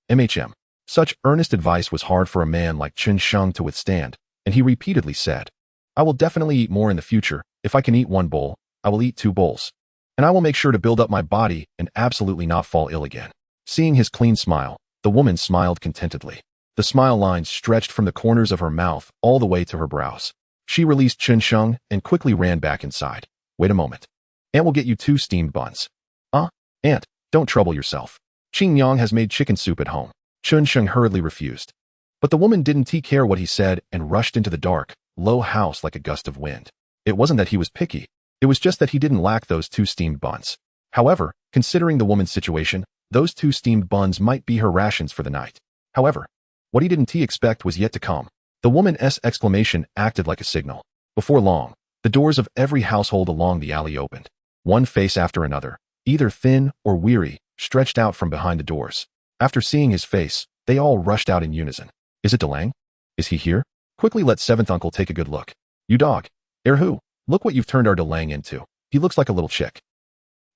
Such earnest advice was hard for a man like Chun Sheng to withstand, and he repeatedly said, I will definitely eat more in the future. If I can eat 1 bowl, I will eat 2 bowls. And I will make sure to build up my body and absolutely not fall ill again. Seeing his clean smile, the woman smiled contentedly. The smile lines stretched from the corners of her mouth all the way to her brows. She released Chun Sheng and quickly ran back inside. Wait a moment. Aunt will get you 2 steamed buns. Aunt, don't trouble yourself. Qing Yang has made chicken soup at home. Chun Sheng hurriedly refused. But the woman didn't care what he said and rushed into the dark, low house like a gust of wind. It wasn't that he was picky. It was just that he didn't lack those 2 steamed buns. However, considering the woman's situation, those 2 steamed buns might be her rations for the night. However, what he didn't expect was yet to come. The woman's exclamation acted like a signal. Before long, the doors of every household along the alley opened. One face after another, either thin or weary, stretched out from behind the doors. After seeing his face, they all rushed out in unison. Is it Delang? Is he here? Quickly let 7th uncle take a good look. You dog. Hu, look what you've turned our Delang into. He looks like a little chick.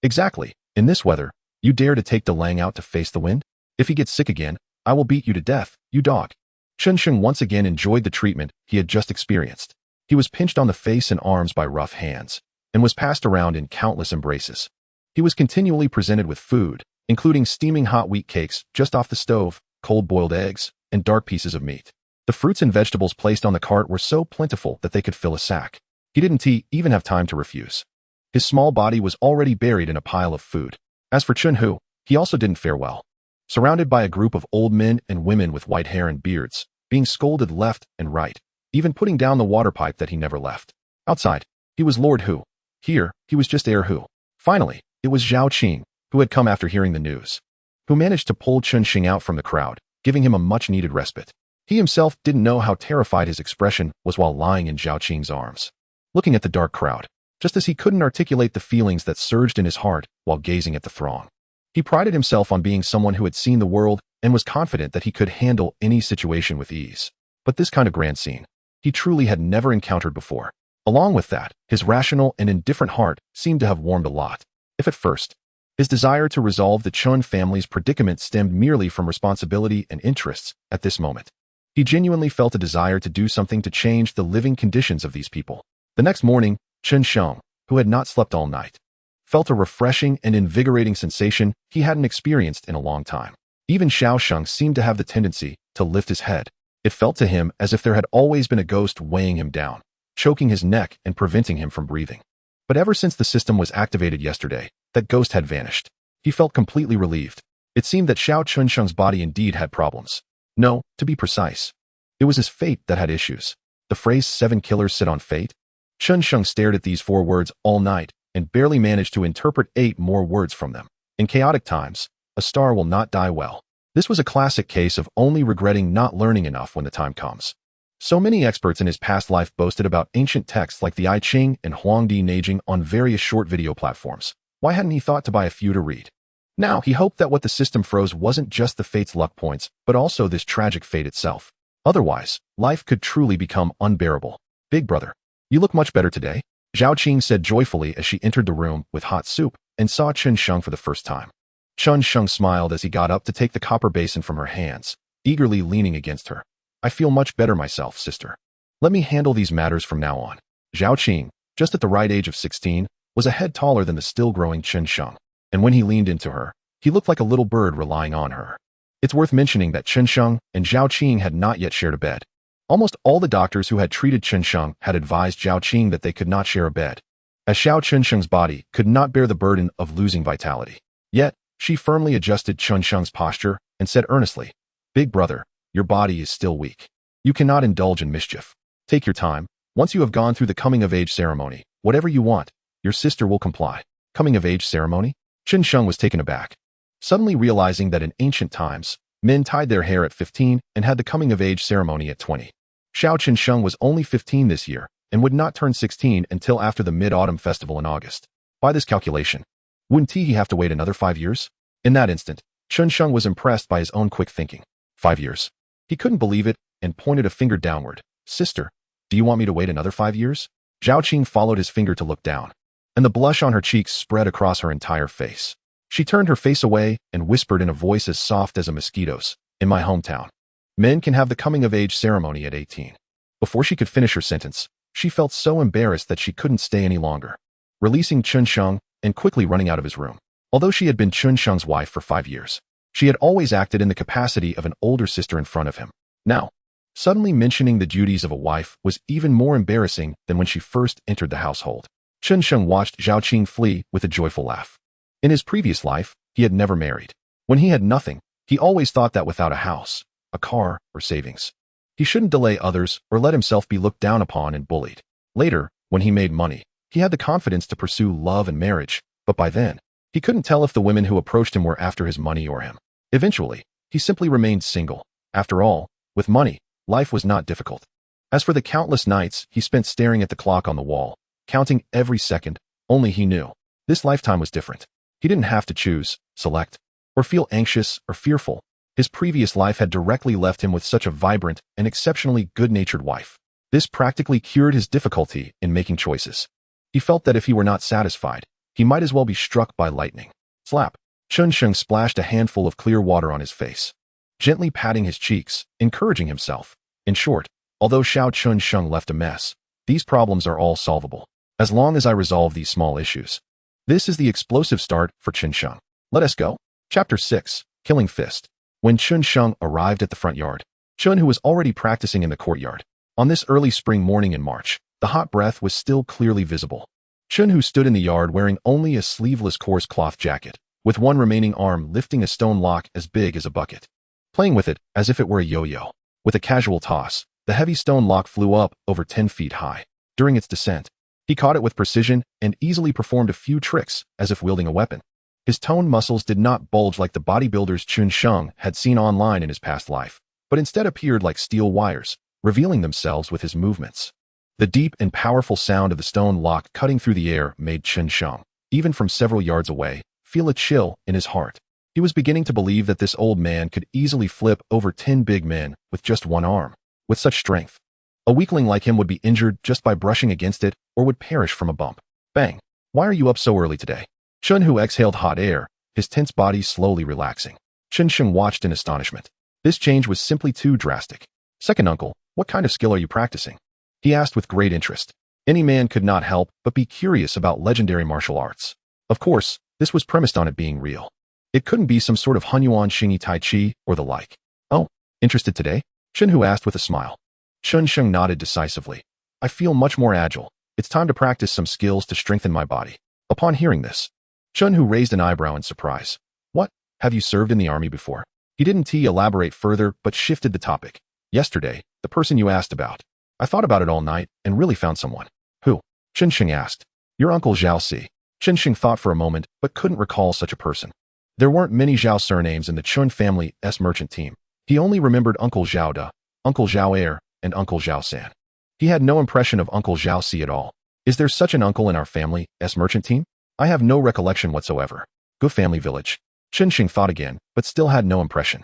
Exactly. In this weather, you dare to take Delang out to face the wind? If he gets sick again, I will beat you to death, you dog. Chun Sheng once again enjoyed the treatment he had just experienced. He was pinched on the face and arms by rough hands, and was passed around in countless embraces. He was continually presented with food, including steaming hot wheat cakes just off the stove, cold boiled eggs, and dark pieces of meat. The fruits and vegetables placed on the cart were so plentiful that they could fill a sack. He didn't even have time to refuse. His small body was already buried in a pile of food. As for Chun Hu, he also didn't fare well. Surrounded by a group of old men and women with white hair and beards, being scolded left and right, even putting down the water pipe that he never left. Outside, he was Lord Hu. Here, he was just Heir Hu. Finally, it was Zhao Qing, who had come after hearing the news, who managed to pull Chun Sheng out from the crowd, giving him a much-needed respite. He himself didn't know how terrified his expression was while lying in Zhao Qing's arms, looking at the dark crowd, just as he couldn't articulate the feelings that surged in his heart while gazing at the throng. He prided himself on being someone who had seen the world and was confident that he could handle any situation with ease. But this kind of grand scene, he truly had never encountered before. Along with that, his rational and indifferent heart seemed to have warmed a lot. If at first, his desire to resolve the Chun family's predicament stemmed merely from responsibility and interests, at this moment, he genuinely felt a desire to do something to change the living conditions of these people. The next morning, Chun Sheng, who had not slept all night, felt a refreshing and invigorating sensation he hadn't experienced in a long time. Even Xiao Sheng seemed to have the tendency to lift his head. It felt to him as if there had always been a ghost weighing him down, choking his neck and preventing him from breathing. But ever since the system was activated yesterday, that ghost had vanished. He felt completely relieved. It seemed that Xiao Chun Sheng's body indeed had problems. No, to be precise, it was his fate that had issues. The phrase 7 killers sit on fate? Chun Sheng stared at these 4 words all night and barely managed to interpret 8 more words from them. In chaotic times, a star will not die well. This was a classic case of only regretting not learning enough when the time comes. So many experts in his past life boasted about ancient texts like the I Ching and Huangdi Neijing on various short video platforms. Why hadn't he thought to buy a few to read? Now, he hoped that what the system froze wasn't just the fate's luck points, but also this tragic fate itself. Otherwise, life could truly become unbearable. Big brother, you look much better today, Zhao Qing said joyfully as she entered the room with hot soup and saw Chen Sheng for the first time. Chen Sheng smiled as he got up to take the copper basin from her hands, eagerly leaning against her. I feel much better myself, sister. Let me handle these matters from now on. Zhao Qing, just at the right age of 16, was a head taller than the still-growing Chen Sheng, and when he leaned into her, he looked like a little bird relying on her. It's worth mentioning that Chen Sheng and Zhao Qing had not yet shared a bed. Almost all the doctors who had treated Chen Sheng had advised Zhao Qing that they could not share a bed, as Chen Sheng's body could not bear the burden of losing vitality. Yet, she firmly adjusted Chen Sheng's posture and said earnestly, Big brother, your body is still weak. You cannot indulge in mischief. Take your time. Once you have gone through the coming-of-age ceremony, whatever you want, your sister will comply. Coming-of-age ceremony? Chen Sheng was taken aback, suddenly realizing that in ancient times, men tied their hair at 15 and had the coming-of-age ceremony at 20. Chen Sheng was only 15 this year and would not turn 16 until after the Mid-Autumn Festival in August. By this calculation, wouldn't he have to wait another 5 years? In that instant, Chen Sheng was impressed by his own quick thinking. 5 years. He couldn't believe it and pointed a finger downward. Sister, do you want me to wait another 5 years? Zhao Qing followed his finger to look down, and the blush on her cheeks spread across her entire face. She turned her face away and whispered in a voice as soft as a mosquito's, In my hometown, men can have the coming-of-age ceremony at 18. Before she could finish her sentence, she felt so embarrassed that she couldn't stay any longer, releasing Chen Sheng and quickly running out of his room. Although she had been Chen Sheng's wife for 5 years, she had always acted in the capacity of an older sister in front of him. Now, suddenly mentioning the duties of a wife was even more embarrassing than when she first entered the household. Chen Sheng watched Zhao Qing flee with a joyful laugh. In his previous life, he had never married. When he had nothing, he always thought that without a house, a car, or savings, he shouldn't delay others or let himself be looked down upon and bullied. Later, when he made money, he had the confidence to pursue love and marriage, but by then, he couldn't tell if the women who approached him were after his money or him. Eventually, he simply remained single. After all, with money, life was not difficult. As for the countless nights he spent staring at the clock on the wall, counting every second, only he knew. This lifetime was different. He didn't have to choose, select, or feel anxious or fearful. His previous life had directly left him with such a vibrant and exceptionally good-natured wife. This practically cured his difficulty in making choices. He felt that if he were not satisfied, he might as well be struck by lightning. Slap. Chen Sheng splashed a handful of clear water on his face, gently patting his cheeks, encouraging himself. In short, although Chen Sheng left a mess, these problems are all solvable, as long as I resolve these small issues. This is the explosive start for Chen Sheng. Let us go. Chapter 6. Killing Fist. When Chen Sheng arrived at the front yard, Chen, who was already practicing in the courtyard, on this early spring morning in March, the hot breath was still clearly visible. Chen, who stood in the yard wearing only a sleeveless coarse cloth jacket, with one remaining arm lifting a stone lock as big as a bucket, playing with it as if it were a yo-yo. With a casual toss, the heavy stone lock flew up over 10 feet high. During its descent, he caught it with precision and easily performed a few tricks as if wielding a weapon. His toned muscles did not bulge like the bodybuilders Chen Sheng had seen online in his past life, but instead appeared like steel wires, revealing themselves with his movements. The deep and powerful sound of the stone lock cutting through the air made Chen Sheng, even from several yards away, feel a chill in his heart. He was beginning to believe that this old man could easily flip over 10 big men with just one arm. With such strength, a weakling like him would be injured just by brushing against it or would perish from a bump. Bang! Why are you up so early today? Chen, who exhaled hot air, his tense body slowly relaxing. Chen Sheng watched in astonishment. This change was simply too drastic. Second uncle, what kind of skill are you practicing? He asked with great interest. Any man could not help but be curious about legendary martial arts. Of course, this was premised on it being real. It couldn't be some sort of Hunyuan Xingyi Tai Chi or the like. Oh, interested today? Chen Hu asked with a smile. Chen Sheng nodded decisively. I feel much more agile. It's time to practice some skills to strengthen my body. Upon hearing this, Chen Hu raised an eyebrow in surprise. What? Have you served in the army before? He didn't elaborate further but shifted the topic. Yesterday, the person you asked about. I thought about it all night and really found someone. Who? Chen Sheng asked. Your uncle Zhao Si. Chen Sheng thought for a moment but couldn't recall such a person. There weren't many Zhao surnames in the Chun family's merchant team. He only remembered Uncle Zhao Da, Uncle Zhao Er, and Uncle Zhao San. He had no impression of Uncle Zhao Si at all. Is there such an uncle in our family's merchant team? I have no recollection whatsoever. Good family village. Chen Xing thought again, but still had no impression.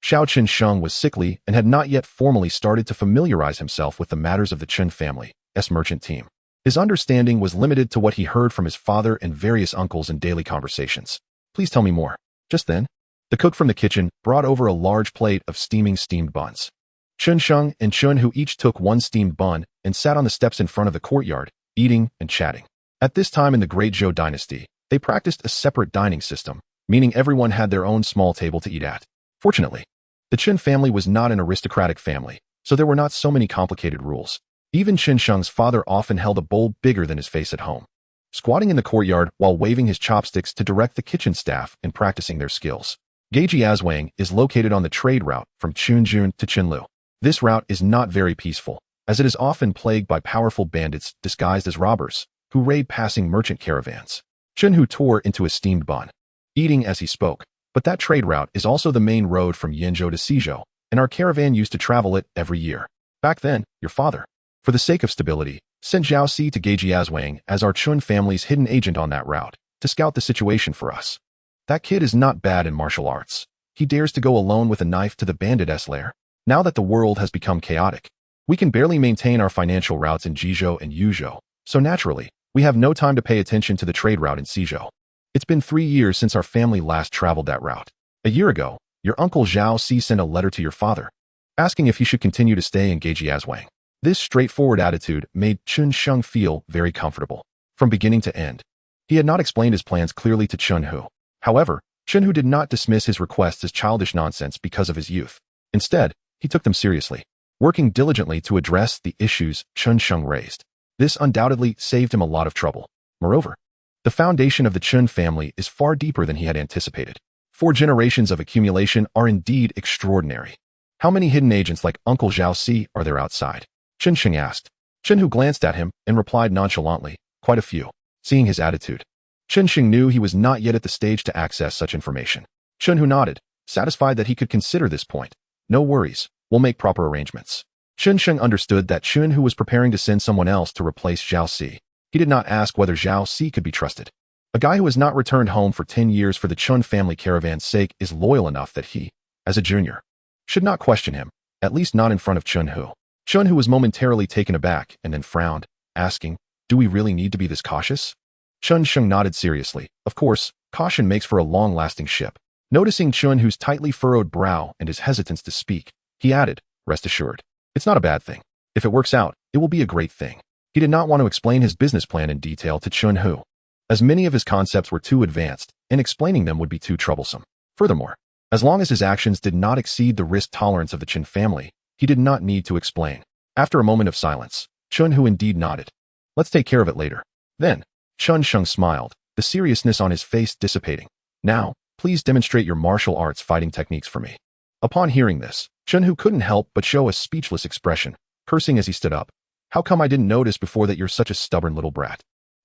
Xiao Qiansheng was sickly and had not yet formally started to familiarize himself with the matters of the Chen family's merchant team. His understanding was limited to what he heard from his father and various uncles in daily conversations. Please tell me more. Just then, the cook from the kitchen brought over a large plate of steamed buns. Chen Sheng and Chun Hu each took one steamed bun and sat on the steps in front of the courtyard, eating and chatting. At this time in the Great Zhou dynasty, they practiced a separate dining system, meaning everyone had their own small table to eat at. Fortunately, the Chen family was not an aristocratic family, so there were not so many complicated rules. Even Chen Sheng's father often held a bowl bigger than his face at home, squatting in the courtyard while waving his chopsticks to direct the kitchen staff in practicing their skills. Geijiazwang is located on the trade route from Chunjun to Qinlu. This route is not very peaceful, as it is often plagued by powerful bandits disguised as robbers, who raid passing merchant caravans. Chunhu tore into a steamed bun, eating as he spoke, but that trade route is also the main road from Yenzhou to Xizhou, and our caravan used to travel it every year. Back then, your father, for the sake of stability, sent Zhao Si to Geijiazwang as our Chun family's hidden agent on that route, to scout the situation for us. That kid is not bad in martial arts. He dares to go alone with a knife to the bandit's lair. Now that the world has become chaotic, we can barely maintain our financial routes in Jizhou and Yuzhou, so naturally, we have no time to pay attention to the trade route in Xizhou. It's been 3 years since our family last traveled that route. A year ago, your uncle Zhao Si sent a letter to your father, asking if he should continue to stay in Geijiazwang. This straightforward attitude made Chun Sheng feel very comfortable, from beginning to end. He had not explained his plans clearly to Chun Hu. However, Chun Hu did not dismiss his requests as childish nonsense because of his youth. Instead, he took them seriously, working diligently to address the issues Chun Sheng raised. This undoubtedly saved him a lot of trouble. Moreover, the foundation of the Chun family is far deeper than he had anticipated. 4 generations of accumulation are indeed extraordinary. How many hidden agents like Uncle Zhao Si are there outside? Chen Sheng asked. Chen Hu glanced at him and replied nonchalantly, quite a few. Seeing his attitude, Chen Sheng knew he was not yet at the stage to access such information. Chen Hu nodded, satisfied that he could consider this point. No worries, we'll make proper arrangements. Chen Sheng understood that Chen Hu was preparing to send someone else to replace Zhao Si. He did not ask whether Zhao Si could be trusted. A guy who has not returned home for 10 years for the Chun family caravan's sake is loyal enough that he, as a junior, should not question him, at least not in front of Chen Hu. Chen Hu was momentarily taken aback and then frowned, asking, do we really need to be this cautious? Chen Sheng nodded seriously. Of course, caution makes for a long-lasting ship. Noticing Chen Hu's tightly furrowed brow and his hesitance to speak, he added, rest assured, it's not a bad thing. If it works out, it will be a great thing. He did not want to explain his business plan in detail to Chen Hu, as many of his concepts were too advanced, and explaining them would be too troublesome. Furthermore, as long as his actions did not exceed the risk tolerance of the Chen family, he did not need to explain. After a moment of silence, Chen Hu indeed nodded. Let's take care of it later. Then, Chen Sheng smiled, the seriousness on his face dissipating. Now, please demonstrate your martial arts fighting techniques for me. Upon hearing this, Chen Hu couldn't help but show a speechless expression, cursing as he stood up. How come I didn't notice before that you're such a stubborn little brat?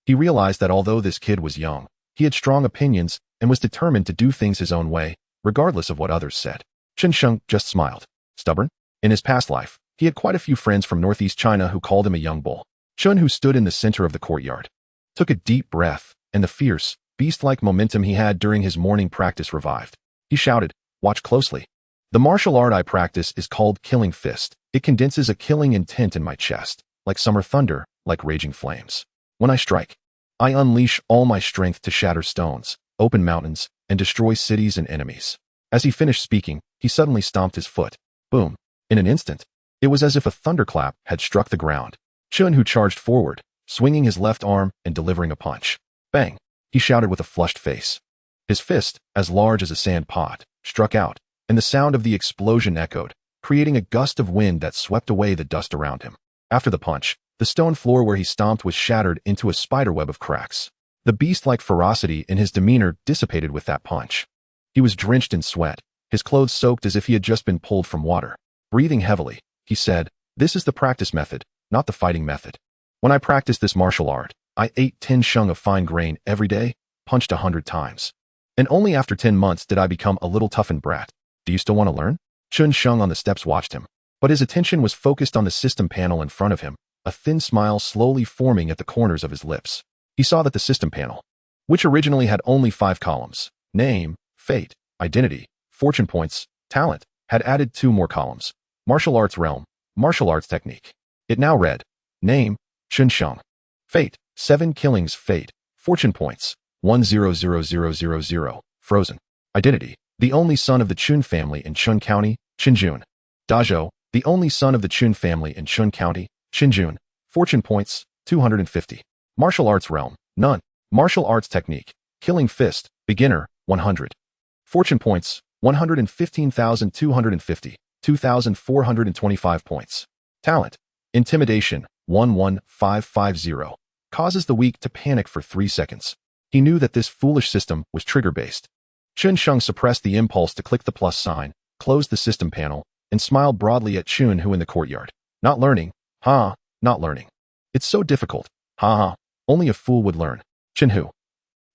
He realized that although this kid was young, he had strong opinions and was determined to do things his own way, regardless of what others said. Chen Sheng just smiled. Stubborn? In his past life, he had quite a few friends from northeast China who called him a young bull. Chen Hu stood in the center of the courtyard, took a deep breath, and the fierce, beast-like momentum he had during his morning practice revived. He shouted, watch closely. The martial art I practice is called Killing Fist. It condenses a killing intent in my chest, like summer thunder, like raging flames. When I strike, I unleash all my strength to shatter stones, open mountains, and destroy cities and enemies. As he finished speaking, he suddenly stomped his foot. Boom. In an instant, it was as if a thunderclap had struck the ground. Chen Hu charged forward, swinging his left arm and delivering a punch. Bang! He shouted with a flushed face. His fist, as large as a sand pot, struck out, and the sound of the explosion echoed, creating a gust of wind that swept away the dust around him. After the punch, the stone floor where he stomped was shattered into a spiderweb of cracks. The beast-like ferocity in his demeanor dissipated with that punch. He was drenched in sweat, his clothes soaked as if he had just been pulled from water. Breathing heavily, he said, this is the practice method, not the fighting method. When I practiced this martial art, I ate 10 sheng of fine grain every day, punched 100 times. And only after 10 months did I become a little toughened brat. Do you still want to learn? Chen Sheng on the steps watched him, but his attention was focused on the system panel in front of him, a thin smile slowly forming at the corners of his lips. He saw that the system panel, which originally had only 5 columns. Name, fate, identity, fortune points, talent, had added 2 more columns. Martial arts realm, martial arts technique. It now read, name, xianxiang. Fate, 7 killings fate, fortune points, 100000. Frozen. Identity, the only son of the Chun family in Chun County, Qinjun. Dazhou, the only son of the Chun family in Chun County, Qinjun. Fortune points, 250. Martial arts realm, none. Martial arts technique, killing fist, beginner, 100. Fortune points, 115,250, 2,425 points. Talent, intimidation, 11550. Causes the weak to panic for 3 seconds. He knew that this foolish system was trigger-based. Xianxiang suppressed the impulse to click the plus sign, closed the system panel, and smiled broadly at Chun Hu in the courtyard. Not learning, ha, not learning. It's so difficult, ha ha, only a fool would learn. Chun Hu.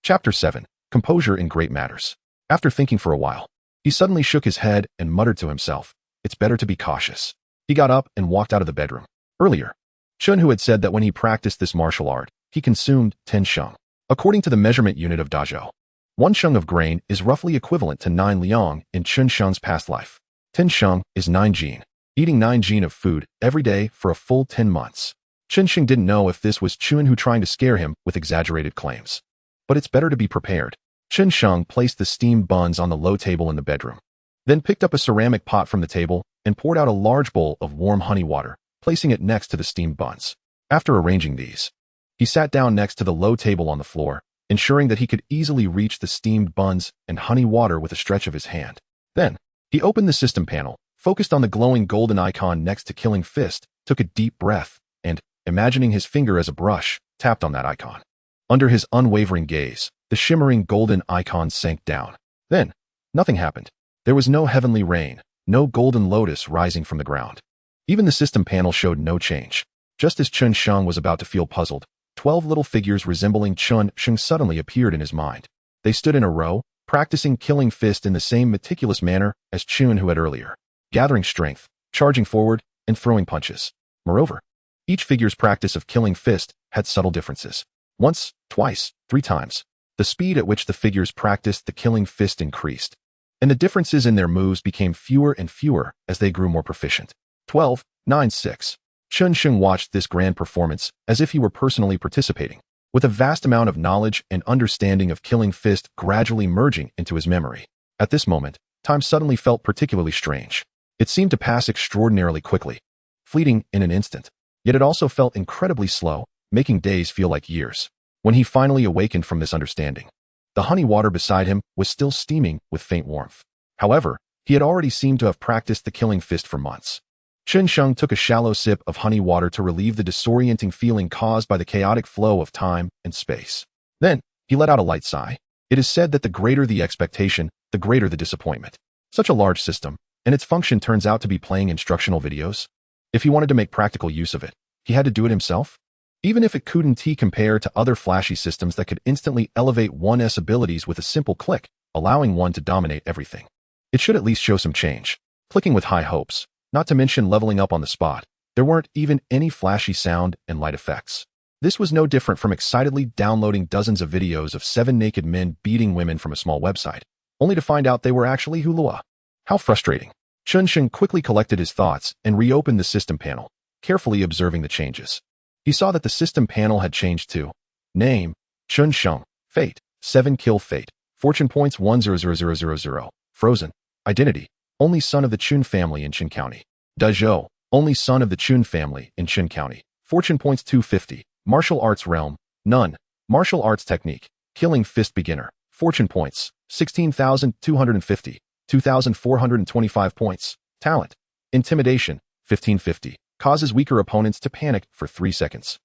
Chapter 7. Composure in Great Matters. After thinking for a while, he suddenly shook his head and muttered to himself, it's better to be cautious. He got up and walked out of the bedroom. Earlier, Chun Hu had said that when he practiced this martial art, he consumed 10 sheng. According to the measurement unit of Dazhou, 1 sheng of grain is roughly equivalent to 9 liang in Chun Sheng's past life. 10 sheng is 9 jin. Eating 9 jin of food every day for a full 10 months. Xianxiang didn't know if this was Chun Hu trying to scare him with exaggerated claims. But it's better to be prepared. Xianxiang placed the steamed buns on the low table in the bedroom, then picked up a ceramic pot from the table and poured out a large bowl of warm honey water, placing it next to the steamed buns. After arranging these, he sat down next to the low table on the floor, ensuring that he could easily reach the steamed buns and honey water with a stretch of his hand. Then, he opened the system panel, focused on the glowing golden icon next to Killing Fist, took a deep breath, and, imagining his finger as a brush, tapped on that icon. Under his unwavering gaze, the shimmering golden icon sank down. Then, nothing happened. There was no heavenly rain, no golden lotus rising from the ground. Even the system panel showed no change. Just as Xianxiang was about to feel puzzled, 12 little figures resembling Xianxiang suddenly appeared in his mind. They stood in a row, practicing Killing Fist in the same meticulous manner as Chun Hu had earlier, gathering strength, charging forward, and throwing punches. Moreover, each figure's practice of Killing Fist had subtle differences. Once, twice, 3 times. The speed at which the figures practiced the Killing Fist increased, and the differences in their moves became fewer and fewer as they grew more proficient. 12, 9, 6. Xianxiang watched this grand performance as if he were personally participating, with a vast amount of knowledge and understanding of Killing Fist gradually merging into his memory. At this moment, time suddenly felt particularly strange. It seemed to pass extraordinarily quickly, fleeting in an instant. Yet it also felt incredibly slow, making days feel like years. When he finally awakened from this understanding, the honey water beside him was still steaming with faint warmth. However, he had already seemed to have practiced the Killing Fist for months. Xianxiang took a shallow sip of honey water to relieve the disorienting feeling caused by the chaotic flow of time and space. Then, he let out a light sigh. It is said that the greater the expectation, the greater the disappointment. Such a large system, and its function turns out to be playing instructional videos. If he wanted to make practical use of it, he had to do it himself? Even if it couldn't compare to other flashy systems that could instantly elevate one's abilities with a simple click, allowing one to dominate everything. It should at least show some change. Clicking with high hopes, not to mention leveling up on the spot, there weren't even any flashy sound and light effects. This was no different from excitedly downloading dozens of videos of 7 naked men beating women from a small website, only to find out they were actually Hulua. How frustrating. Xianxiang quickly collected his thoughts and reopened the system panel, carefully observing the changes. He saw that the system panel had changed to name, Xianxiang, fate, 7 kill fate, fortune points 100000, frozen, identity, only son of the Chun family in Qin County, Dazhou, only son of the Chun family in Qin County, fortune points 250, martial arts realm, none, martial arts technique, Killing Fist beginner, fortune points, 16,250, 2,425 points, talent, intimidation, 1550. Causes weaker opponents to panic for 3 seconds.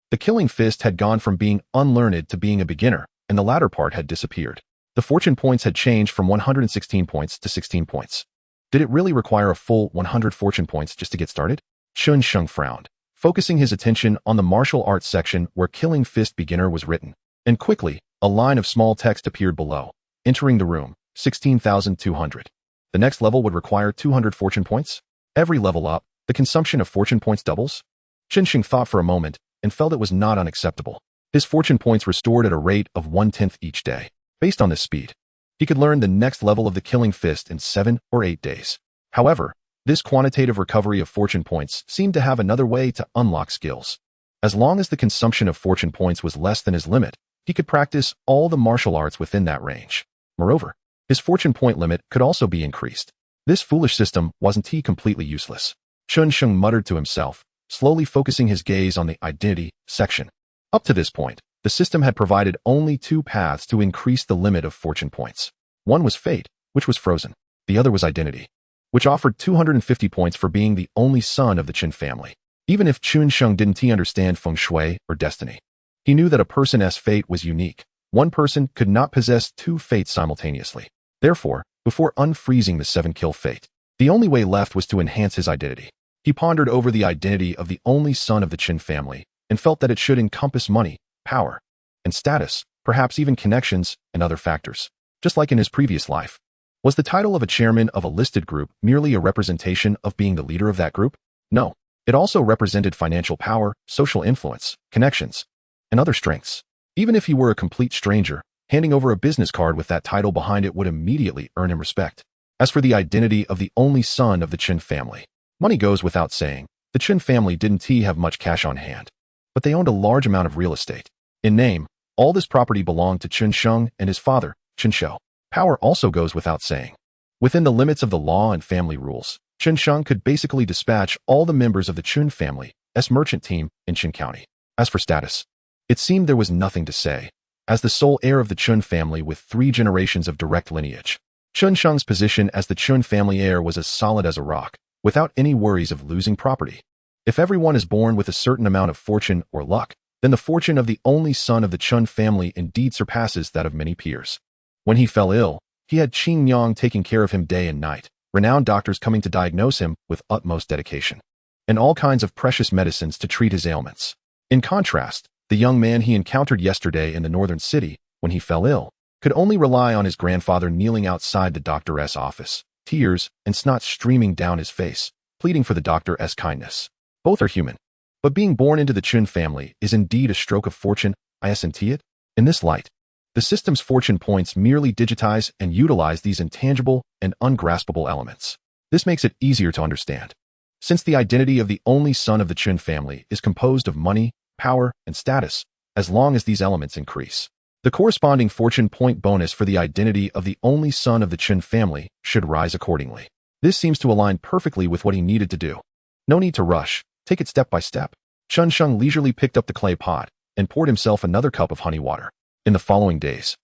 The Killing Fist had gone from being unlearned to being a beginner, and the latter part had disappeared. The fortune points had changed from 116 points to 16 points. Did it really require a full 100 fortune points just to get started? Xianxiang frowned, focusing his attention on the martial arts section where Killing Fist beginner was written. And quickly, a line of small text appeared below. Entering the room, 16,200. The next level would require 200 fortune points. Every level up, the consumption of fortune points doubles? Xianxiang thought for a moment and felt it was not unacceptable. His fortune points restored at a rate of 1/10 each day. Based on this speed, he could learn the next level of the killing fist in 7 or 8 days. However, this quantitative recovery of fortune points seemed to have another way to unlock skills. As long as the consumption of fortune points was less than his limit, he could practice all the martial arts within that range. Moreover, his fortune point limit could also be increased. This foolish system wasn't completely useless. Xianxiang muttered to himself, slowly focusing his gaze on the identity section. Up to this point, the system had provided only 2 paths to increase the limit of fortune points. One was fate, which was frozen. The other was identity, which offered 250 points for being the only son of the Qin family. Even if Xianxiang didn't understand feng shui or destiny, he knew that a person's fate was unique. One person could not possess 2 fates simultaneously. Therefore, before unfreezing the 7-kill fate, the only way left was to enhance his identity. He pondered over the identity of the only son of the Qin family and felt that it should encompass money, power, and status, perhaps even connections and other factors. Just like in his previous life, was the title of a chairman of a listed group merely a representation of being the leader of that group? No. It also represented financial power, social influence, connections, and other strengths. Even if he were a complete stranger, handing over a business card with that title behind it would immediately earn him respect. As for the identity of the only son of the Qin family, money goes without saying. The Qin family didn't have much cash on hand, but they owned a large amount of real estate. In name, all this property belonged to Xianxiang and his father, Xianxiao. Power also goes without saying. Within the limits of the law and family rules, Xianxiang could basically dispatch all the members of the Qin family's merchant team in Qin County. As for status, it seemed there was nothing to say. As the sole heir of the Qin family with 3 generations of direct lineage, Xianxiang's position as the Qin family heir was as solid as a rock, without any worries of losing property. If everyone is born with a certain amount of fortune or luck, then the fortune of the only son of the Qin family indeed surpasses that of many peers. When he fell ill, he had Qing Yang taking care of him day and night, renowned doctors coming to diagnose him with utmost dedication, and all kinds of precious medicines to treat his ailments. In contrast, the young man he encountered yesterday in the northern city, when he fell ill, could only rely on his grandfather kneeling outside the doctor's office, tears and snot streaming down his face, pleading for the doctor's kindness. Both are human, but being born into the Qin family is indeed a stroke of fortune, isn't it? In this light, the system's fortune points merely digitize and utilize these intangible and ungraspable elements. This makes it easier to understand. Since the identity of the only son of the Qin family is composed of money, power, and status, as long as these elements increase, the corresponding fortune point bonus for the identity of the only son of the Qin family should rise accordingly. This seems to align perfectly with what he needed to do. No need to rush, take it step by step. Xianxiang leisurely picked up the clay pot and poured himself another cup of honey water. In the following days,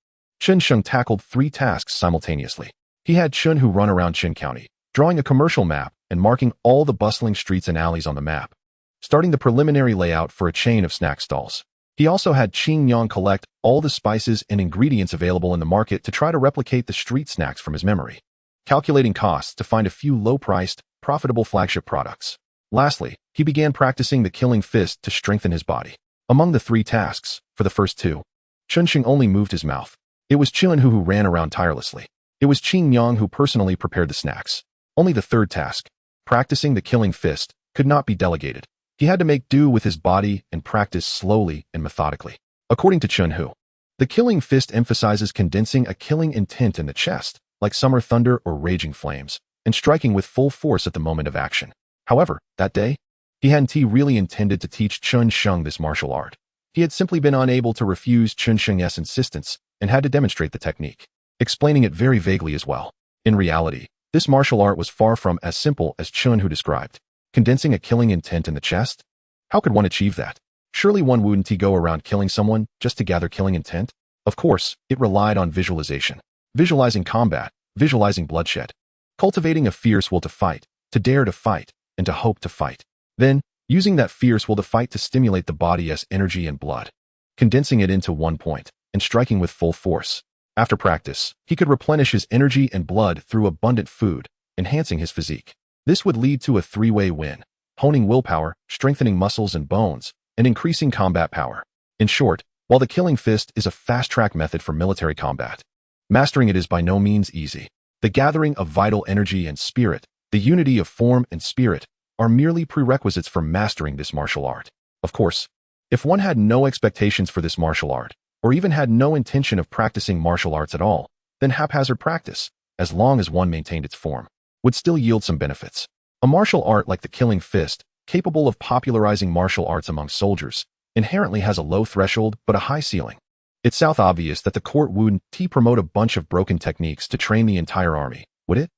Xianxiang tackled 3 tasks simultaneously. He had Xianhu run around Qin County, drawing a commercial map and marking all the bustling streets and alleys on the map, starting the preliminary layout for a chain of snack stalls. He also had Qing Yang collect all the spices and ingredients available in the market to try to replicate the street snacks from his memory, calculating costs to find a few low-priced, profitable flagship products. Lastly, he began practicing the killing fist to strengthen his body. Among the 3 tasks, for the first 2, Xianxiang only moved his mouth. It was Qianhu who ran around tirelessly. It was Qing Yang who personally prepared the snacks. Only the 3rd task, practicing the killing fist, could not be delegated. He had to make do with his body and practice slowly and methodically. According to Qianhu, the killing fist emphasizes condensing a killing intent in the chest, like summer thunder or raging flames, and striking with full force at the moment of action. However, that day, he hadn't really intended to teach Xianxiang this martial art. He had simply been unable to refuse Xianxiang's insistence and had to demonstrate the technique, explaining it very vaguely as well. In reality, this martial art was far from as simple as Qianhu described. Condensing a killing intent in the chest? How could one achieve that? Surely one wouldn't go around killing someone just to gather killing intent? Of course, it relied on visualization. Visualizing combat, visualizing bloodshed, cultivating a fierce will to fight, to dare to fight, and to hope to fight. Then, using that fierce will to fight to stimulate the body's energy and blood, condensing it into one point, and striking with full force. After practice, he could replenish his energy and blood through abundant food, enhancing his physique. This would lead to a 3-way win, honing willpower, strengthening muscles and bones, and increasing combat power. In short, while the killing fist is a fast-track method for military combat, mastering it is by no means easy. The gathering of vital energy and spirit, the unity of form and spirit, are merely prerequisites for mastering this martial art. Of course, If one had no expectations for this martial art, or even had no intention of practicing martial arts at all, then haphazard practice, as long as one maintained its form, would still yield some benefits. A martial art like the killing fist, capable of popularizing martial arts among soldiers, inherently has a low threshold but a high ceiling. It's obvious that the court wouldn't promote a bunch of broken techniques to train the entire army, would it?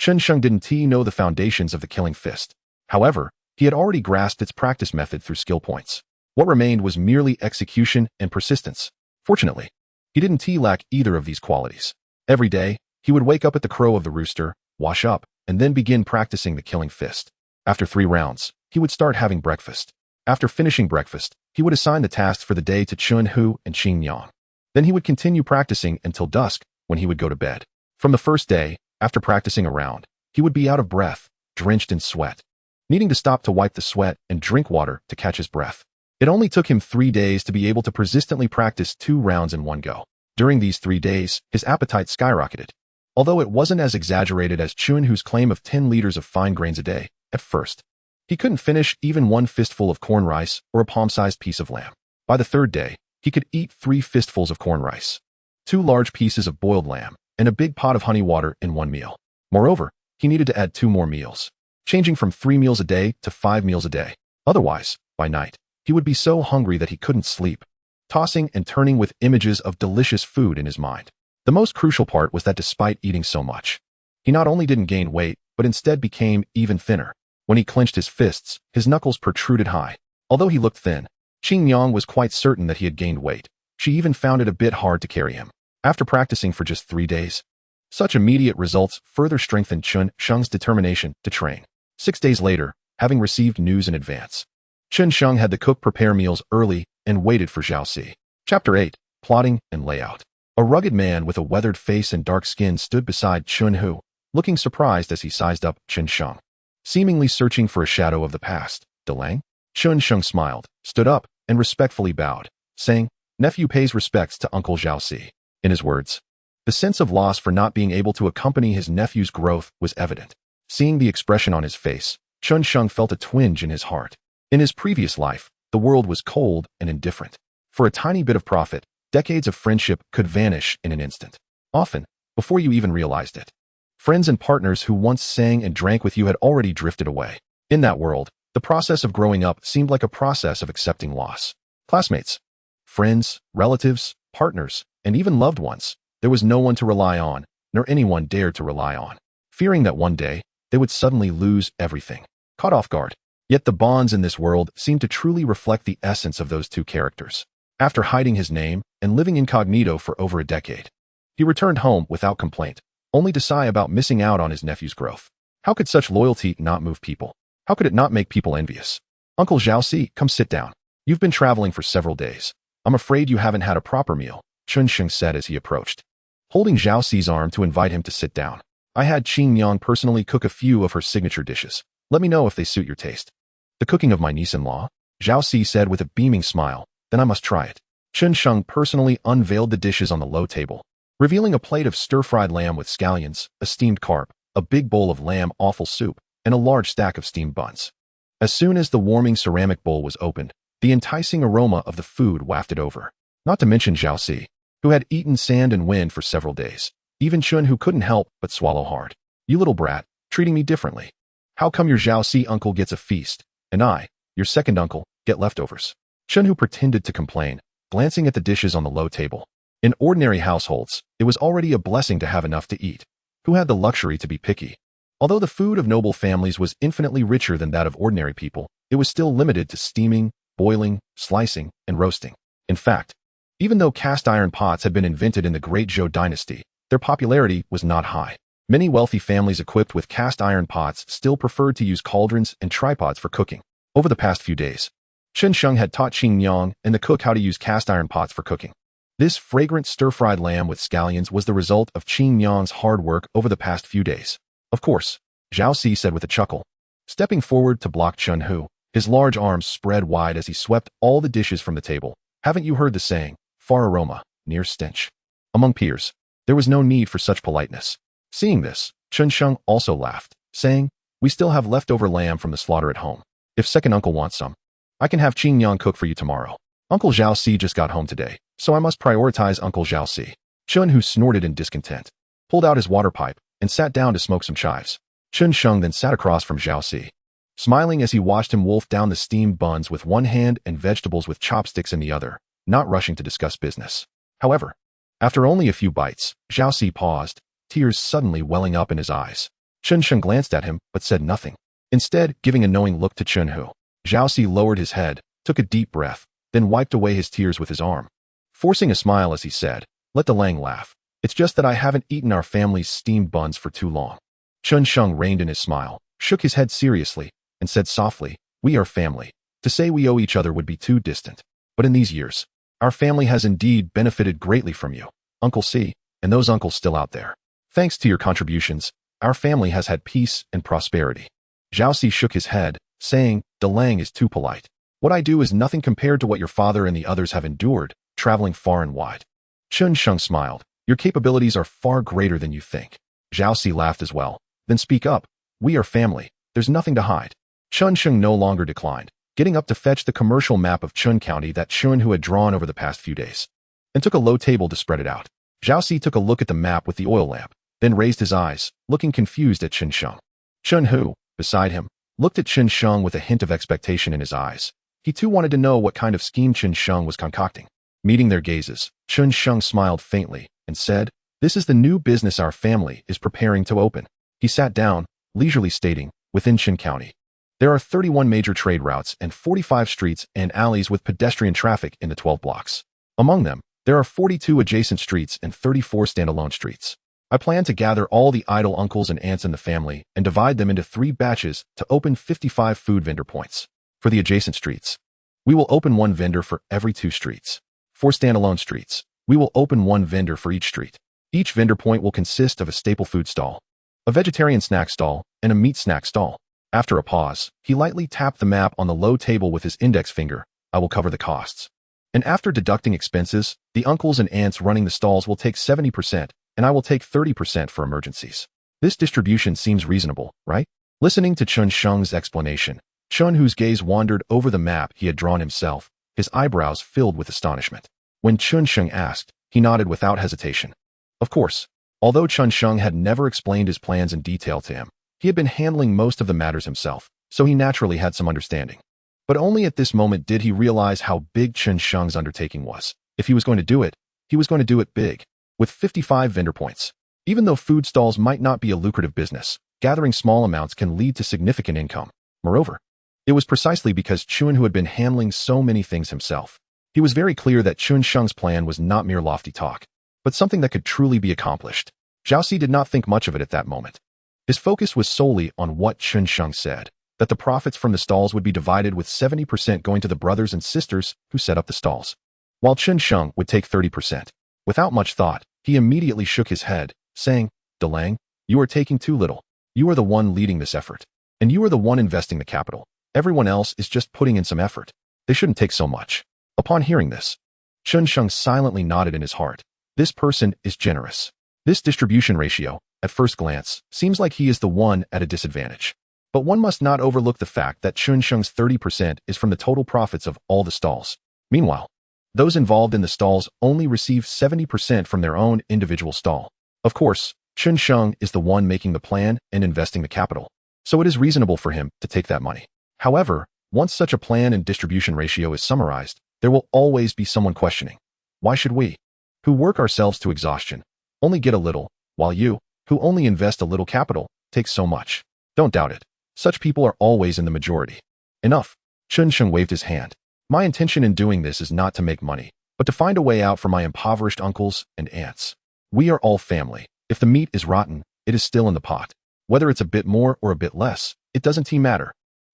Xianxiang didn't know the foundations of the killing fist. However, he had already grasped its practice method through skill points. What remained was merely execution and persistence. Fortunately, he didn't lack either of these qualities. Every day, he would wake up at the crow of the rooster, wash up, and then begin practicing the killing fist. After 3 rounds, he would start having breakfast. After finishing breakfast, he would assign the tasks for the day to Chun-Hu and Xing-Yang. Then he would continue practicing until dusk, when he would go to bed. From the first day, after practicing a round, he would be out of breath, drenched in sweat, needing to stop to wipe the sweat and drink water to catch his breath. It only took him 3 days to be able to persistently practice 2 rounds in one go. During these 3 days, his appetite skyrocketed. Although it wasn't as exaggerated as Chun-Hu's claim of 10 liters of fine grains a day, at first, he couldn't finish even 1 fistful of corn rice or a palm-sized piece of lamb. By the 3rd day, he could eat 3 fistfuls of corn rice, 2 large pieces of boiled lamb, and a big pot of honey water in one meal. Moreover, he needed to add 2 more meals, changing from 3 meals a day to 5 meals a day. Otherwise, by night, he would be so hungry that he couldn't sleep, tossing and turning with images of delicious food in his mind. The most crucial part was that despite eating so much, he not only didn't gain weight, but instead became even thinner. When he clenched his fists, his knuckles protruded high. Although he looked thin, Xing-Yang was quite certain that he had gained weight. She even found it a bit hard to carry him. After practicing for just 3 days, such immediate results further strengthened Xianxia's determination to train. 6 days later, having received news in advance, Xianxia had the cook prepare meals early and waited for Xiaoxi. Chapter 8. Plotting and Layout. A rugged man with a weathered face and dark skin stood beside Chun-Hu, looking surprised as he sized up Xianxia, seemingly searching for a shadow of the past. Delang? Xianxia smiled, stood up, and respectfully bowed, saying, "Nephew pays respects to Uncle Xiaoxi." In his words, the sense of loss for not being able to accompany his nephew's growth was evident. Seeing the expression on his face, Xianxia felt a twinge in his heart. In his previous life, the world was cold and indifferent. For a tiny bit of profit, decades of friendship could vanish in an instant, often before you even realized it. Friends and partners who once sang and drank with you had already drifted away. In that world, the process of growing up seemed like a process of accepting loss. Classmates, friends, relatives, partners, and even loved ones, there was no one to rely on, nor anyone dared to rely on, fearing that one day they would suddenly lose everything. Caught off guard. Yet the bonds in this world seemed to truly reflect the essence of those 2 characters. After hiding his name and living incognito for over a decade, he returned home without complaint, only to sigh about missing out on his nephew's growth. How could such loyalty not move people? How could it not make people envious? "Uncle Xiaoxi, come sit down. You've been traveling for several days. I'm afraid you haven't had a proper meal," Chun-Xing said as he approached, holding Xiaoxi's arm to invite him to sit down. "I had Xing-Yang personally cook a few of her signature dishes. Let me know if they suit your taste." "The cooking of my niece-in-law?" Xiaoxi said with a beaming smile. "Then I must try it." Chun-Xing personally unveiled the dishes on the low table, revealing a plate of stir-fried lamb with scallions, a steamed carp, a big bowl of lamb offal soup, and a large stack of steamed buns. As soon as the warming ceramic bowl was opened, the enticing aroma of the food wafted over. Not to mention Xiaoxi, who had eaten sand and wind for several days. Even Chun-Hu couldn't help but swallow hard. "You little brat, treating me differently. How come your Xiaoxi uncle gets a feast, and I, your second uncle, get leftovers?" Chun-Hu pretended to complain, glancing at the dishes on the low table. In ordinary households, it was already a blessing to have enough to eat. Who had the luxury to be picky? Although the food of noble families was infinitely richer than that of ordinary people, it was still limited to steaming, boiling, slicing, and roasting. In fact, even though cast iron pots had been invented in the Great Zhou dynasty, their popularity was not high. Many wealthy families equipped with cast iron pots still preferred to use cauldrons and tripods for cooking. Over the past few days, Xianxiang had taught Xing-Yang and the cook how to use cast iron pots for cooking. This fragrant stir-fried lamb with scallions was the result of Xing-Yang's hard work over the past few days. "Of course," Xiaoxi said with a chuckle, stepping forward to block Chun-Hu, his large arms spread wide as he swept all the dishes from the table. "Haven't you heard the saying, far aroma, near stench?" Among peers, there was no need for such politeness. Seeing this, Chun-Xiang also laughed, saying, "We still have leftover lamb from the slaughter at home. If second uncle wants some." I can have Qingyang cook for you tomorrow. Uncle Xiaoxi just got home today, so I must prioritize Uncle Xiaoxi. Chun, who snorted in discontent, pulled out his water pipe and sat down to smoke some chives. Chun Sheng then sat across from Xiaoxi, smiling as he watched him wolf down the steamed buns with one hand and vegetables with chopsticks in the other, not rushing to discuss business. However, after only a few bites, Xiaoxi paused, tears suddenly welling up in his eyes. Chun Sheng glanced at him but said nothing, instead giving a knowing look to Chun Hu. Xiaoxi lowered his head, took a deep breath, then wiped away his tears with his arm, forcing a smile as he said, "Let the Lang laugh. It's just that I haven't eaten our family's steamed buns for too long." Chun Sheng reined in his smile, shook his head seriously, and said softly, "We are family. To say we owe each other would be too distant. But in these years, our family has indeed benefited greatly from you, Uncle C, and those uncles still out there. Thanks to your contributions, our family has had peace and prosperity." Xiaoxi shook his head, saying, "De Lang is too polite. What I do is nothing compared to what your father and the others have endured, traveling far and wide." Chun Sheng smiled. "Your capabilities are far greater than you think." Xiaoxi laughed as well. "Then speak up. We are family. There's nothing to hide." Chun Sheng no longer declined, getting up to fetch the commercial map of Chun County that Chun Hu had drawn over the past few days, and took a low table to spread it out. Xiaoxi took a look at the map with the oil lamp, then raised his eyes, looking confused at Chun Sheng. Chun Hu, beside him, looked at Chun Sheng with a hint of expectation in his eyes. He too wanted to know what kind of scheme Chun Sheng was concocting. Meeting their gazes, Chun Sheng smiled faintly and said, "This is the new business our family is preparing to open." He sat down, leisurely stating, "Within Qin County, there are 31 major trade routes and 45 streets and alleys with pedestrian traffic in the 12 blocks. Among them, there are 42 adjacent streets and 34 standalone streets. I plan to gather all the idle uncles and aunts in the family and divide them into 3 batches to open 55 food vendor points. For the adjacent streets, we will open 1 vendor for every 2 streets. For standalone streets, we will open 1 vendor for each street. Each vendor point will consist of a staple food stall, a vegetarian snack stall, and a meat snack stall." After a pause, he lightly tapped the map on the low table with his index finger. "I will cover the costs. And after deducting expenses, the uncles and aunts running the stalls will take 70%, and I will take 30% for emergencies. This distribution seems reasonable, right?" Listening to Chun Sheng's explanation, Chun Hu's gaze wandered over the map he had drawn himself, his eyebrows filled with astonishment. When Chun Sheng asked, he nodded without hesitation. Of course, although Chun Sheng had never explained his plans in detail to him, he had been handling most of the matters himself, so he naturally had some understanding. But only at this moment did he realize how big Chun Sheng's undertaking was. If he was going to do it, he was going to do it big, with 55 vendor points. Even though food stalls might not be a lucrative business, gathering small amounts can lead to significant income. Moreover, it was precisely because Chun Hu had been handling so many things himself. He was very clear that Chun Sheng's plan was not mere lofty talk, but something that could truly be accomplished. Xiaoxi did not think much of it at that moment. His focus was solely on what Chun Sheng said, that the profits from the stalls would be divided with 70% going to the brothers and sisters who set up the stalls, while Chun Sheng would take 30%. Without much thought, he immediately shook his head, saying, "De Lang, you are taking too little. You are the one leading this effort, and you are the one investing the capital. Everyone else is just putting in some effort. They shouldn't take so much." Upon hearing this, Chun Sheng silently nodded in his heart. This person is generous. This distribution ratio, at first glance, seems like he is the one at a disadvantage. But one must not overlook the fact that Chun Sheng's 30% is from the total profits of all the stalls. Meanwhile, those involved in the stalls only receive 70% from their own individual stall. Of course, Chun Sheng is the one making the plan and investing the capital, so it is reasonable for him to take that money. However, once such a plan and distribution ratio is summarized, there will always be someone questioning, "Why should we, who work ourselves to exhaustion, only get a little, while you, who only invest a little capital, take so much?" Don't doubt it. Such people are always in the majority. Enough. Chun Sheng waved his hand. "My intention in doing this is not to make money, but to find a way out for my impoverished uncles and aunts. We are all family. If the meat is rotten, it is still in the pot. Whether it's a bit more or a bit less, it doesn't matter."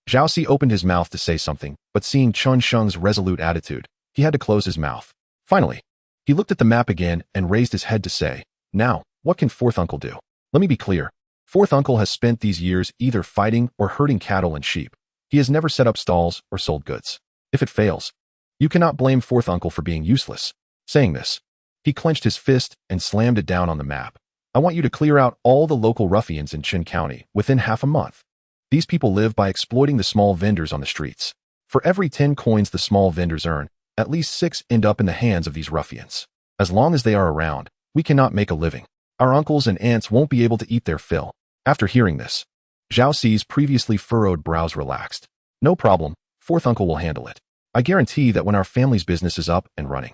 Xiaoxi opened his mouth to say something, but seeing Chun Sheng's resolute attitude, he had to close his mouth. Finally, he looked at the map again and raised his head to say, "Now, what can fourth uncle do? Let me be clear. Fourth uncle has spent these years either fighting or herding cattle and sheep. He has never set up stalls or sold goods. If it fails, you cannot blame fourth uncle for being useless." Saying this, he clenched his fist and slammed it down on the map. "I want you to clear out all the local ruffians in Qin County within half a month. These people live by exploiting the small vendors on the streets. For every 10 coins the small vendors earn, at least 6 end up in the hands of these ruffians. As long as they are around, we cannot make a living. Our uncles and aunts won't be able to eat their fill. After hearing this, Zhao Xi's previously furrowed brows relaxed. No problem, fourth uncle will handle it. I guarantee that when our family's business is up and running,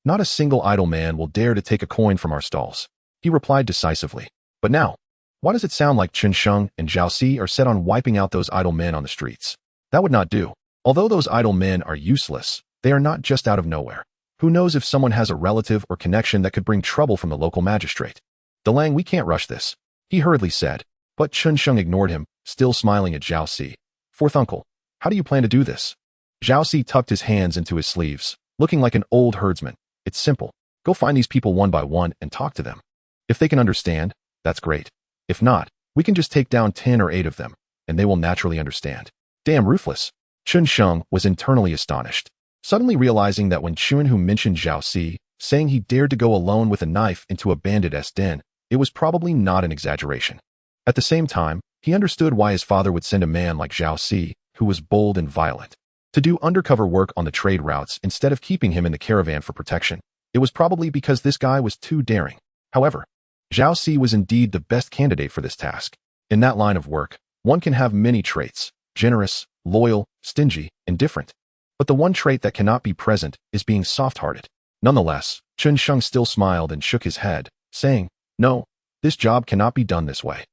not a single idle man will dare to take a coin from our stalls. He replied decisively. But now, why does it sound like Chen Sheng and Zhao Xi are set on wiping out those idle men on the streets? That would not do. Although those idle men are useless, they are not just out of nowhere. Who knows if someone has a relative or connection that could bring trouble from the local magistrate? Delang, we can't rush this, he hurriedly said. But Chen Sheng ignored him, still smiling at Zhao Xi. Fourth uncle, how do you plan to do this? Zhao Xi tucked his hands into his sleeves, looking like an old herdsman. It's simple. Go find these people one by one and talk to them. If they can understand, that's great. If not, we can just take down 10 or 8 of them, and they will naturally understand. Damn ruthless. Chen Sheng was internally astonished, suddenly realizing that when Chunhu mentioned Zhao Xi, saying he dared to go alone with a knife into a bandit's den, it was probably not an exaggeration. At the same time, he understood why his father would send a man like Zhao Xi, who was bold and violent, to do undercover work on the trade routes instead of keeping him in the caravan for protection. It was probably because this guy was too daring. However, Zhao Xi was indeed the best candidate for this task. In that line of work, one can have many traits: generous, loyal, stingy, indifferent. But the one trait that cannot be present is being soft-hearted. Nonetheless, Chen Sheng still smiled and shook his head, saying, "No, this job cannot be done this way."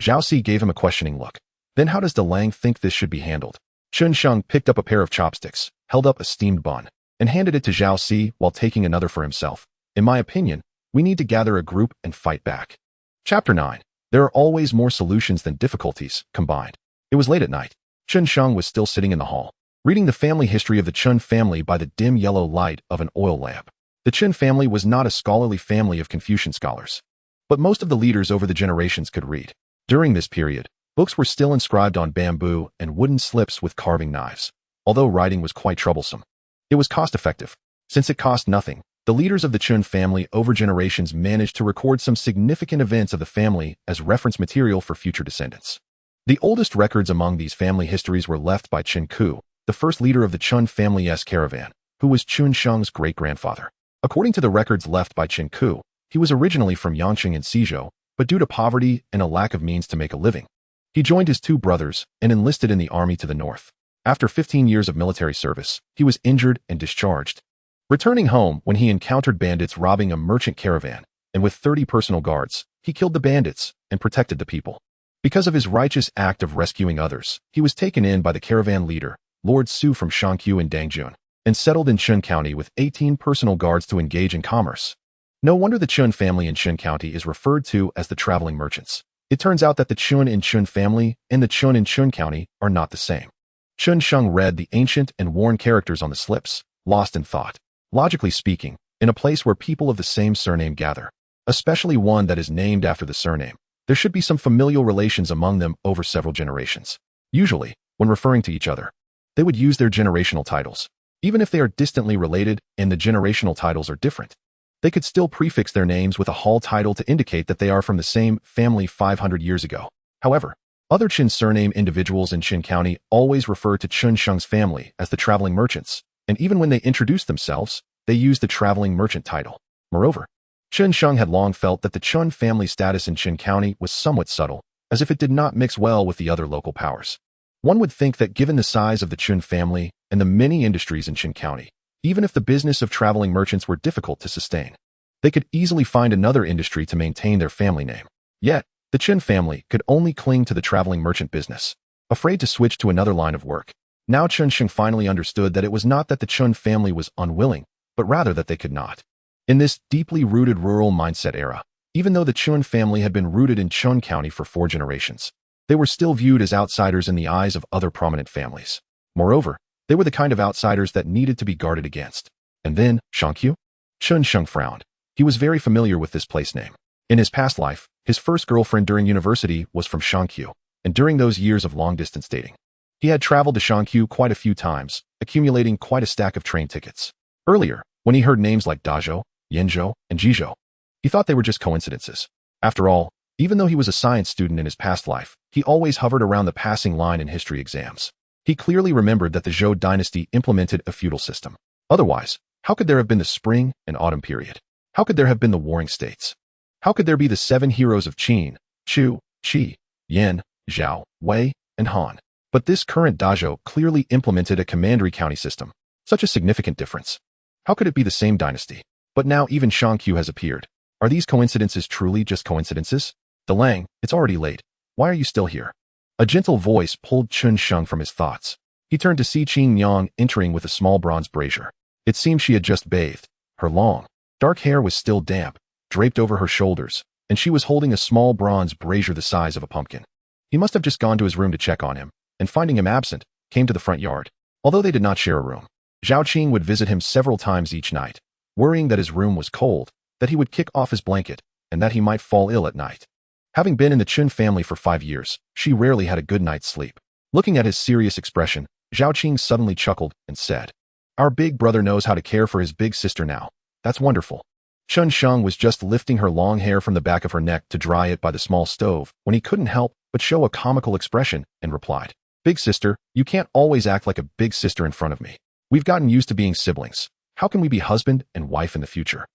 Zhao Xi gave him a questioning look. Then how does Delang think this should be handled? Chen Sheng picked up a pair of chopsticks, held up a steamed bun, and handed it to Zhao Xi while taking another for himself. In my opinion, we need to gather a group and fight back. Chapter 9. There are always more solutions than difficulties combined. It was late at night. Chen Sheng was still sitting in the hall, reading the family history of the Chen family by the dim yellow light of an oil lamp. The Chen family was not a scholarly family of Confucian scholars, but most of the leaders over the generations could read. During this period, books were still inscribed on bamboo and wooden slips with carving knives. Although writing was quite troublesome, it was cost-effective. Since it cost nothing, the leaders of the Chen family over generations managed to record some significant events of the family as reference material for future descendants. The oldest records among these family histories were left by Chen Ku, the first leader of the Chen family's caravan, who was Chen Sheng's great-grandfather. According to the records left by Chen Ku, he was originally from Yangqing in Xizhou, but due to poverty and a lack of means to make a living, he joined his 2 brothers and enlisted in the army to the north. After 15 years of military service, he was injured and discharged. Returning home when he encountered bandits robbing a merchant caravan, and with 30 personal guards, he killed the bandits and protected the people. Because of his righteous act of rescuing others, he was taken in by the caravan leader, Lord Su from Shangqiu in Dangjun, and settled in Chun County with 18 personal guards to engage in commerce. No wonder the Chun family in Chun County is referred to as the traveling merchants. It turns out that the Chun in Chun family and the Chun in Chun County are not the same. Chen Sheng read the ancient and worn characters on the slips, lost in thought. Logically speaking, in a place where people of the same surname gather, especially one that is named after the surname, there should be some familial relations among them over several generations. Usually, when referring to each other, they would use their generational titles. Even if they are distantly related and the generational titles are different, they could still prefix their names with a hall title to indicate that they are from the same family 500 years ago. However, other Chen surname individuals in Chen County always refer to Chen Sheng's family as the traveling merchants, and even when they introduce themselves, they use the traveling merchant title. Moreover, Chen Sheng had long felt that the Chun family status in Chen County was somewhat subtle, as if it did not mix well with the other local powers. One would think that given the size of the Chun family and the many industries in Chen County, even if the business of traveling merchants were difficult to sustain, they could easily find another industry to maintain their family name. Yet, the Chen family could only cling to the traveling merchant business, afraid to switch to another line of work. Now Chen Sheng finally understood that it was not that the Chun family was unwilling, but rather that they could not. In this deeply rooted rural mindset era, even though the Chun family had been rooted in Chun County for 4 generations, they were still viewed as outsiders in the eyes of other prominent families. Moreover, they were the kind of outsiders that needed to be guarded against. And then, Shangqiu? Chen Sheng frowned. He was very familiar with this place name. In his past life, his first girlfriend during university was from Shangqiu, and during those years of long-distance dating, he had traveled to Shangqiu quite a few times, accumulating quite a stack of train tickets. Earlier, when he heard names like Dazhou, Yenzhou, and Jizhou, he thought they were just coincidences. After all, even though he was a science student in his past life, he always hovered around the passing line in history exams. He clearly remembered that the Zhou dynasty implemented a feudal system. Otherwise, how could there have been the spring and autumn period? How could there have been the warring states? How could there be the 7 heroes of Qin, Chu, Qi, Yan, Zhao, Wei, and Han? But this current Dazhou clearly implemented a commandery county system. Such a significant difference. How could it be the same dynasty? But now even Xianxiu has appeared. Are these coincidences truly just coincidences? Delang, it's already late. Why are you still here? A gentle voice pulled Chun Sheng from his thoughts. He turned to see Qin Yang entering with a small bronze brazier. It seemed she had just bathed. Her long, dark hair was still damp, draped over her shoulders, and she was holding a small bronze brazier the size of a pumpkin. He must have just gone to his room to check on him, and finding him absent, came to the front yard. Although they did not share a room, Zhao Qing would visit him several times each night, worrying that his room was cold, that he would kick off his blanket, and that he might fall ill at night. Having been in the Chun family for 5 years, she rarely had a good night's sleep. Looking at his serious expression, Zhao Qing suddenly chuckled and said, "Our big brother knows how to care for his big sister now. That's wonderful." Chun Sheng was just lifting her long hair from the back of her neck to dry it by the small stove when he couldn't help but show a comical expression and replied, "Big sister, you can't always act like a big sister in front of me. We've gotten used to being siblings. How can we be husband and wife in the future?"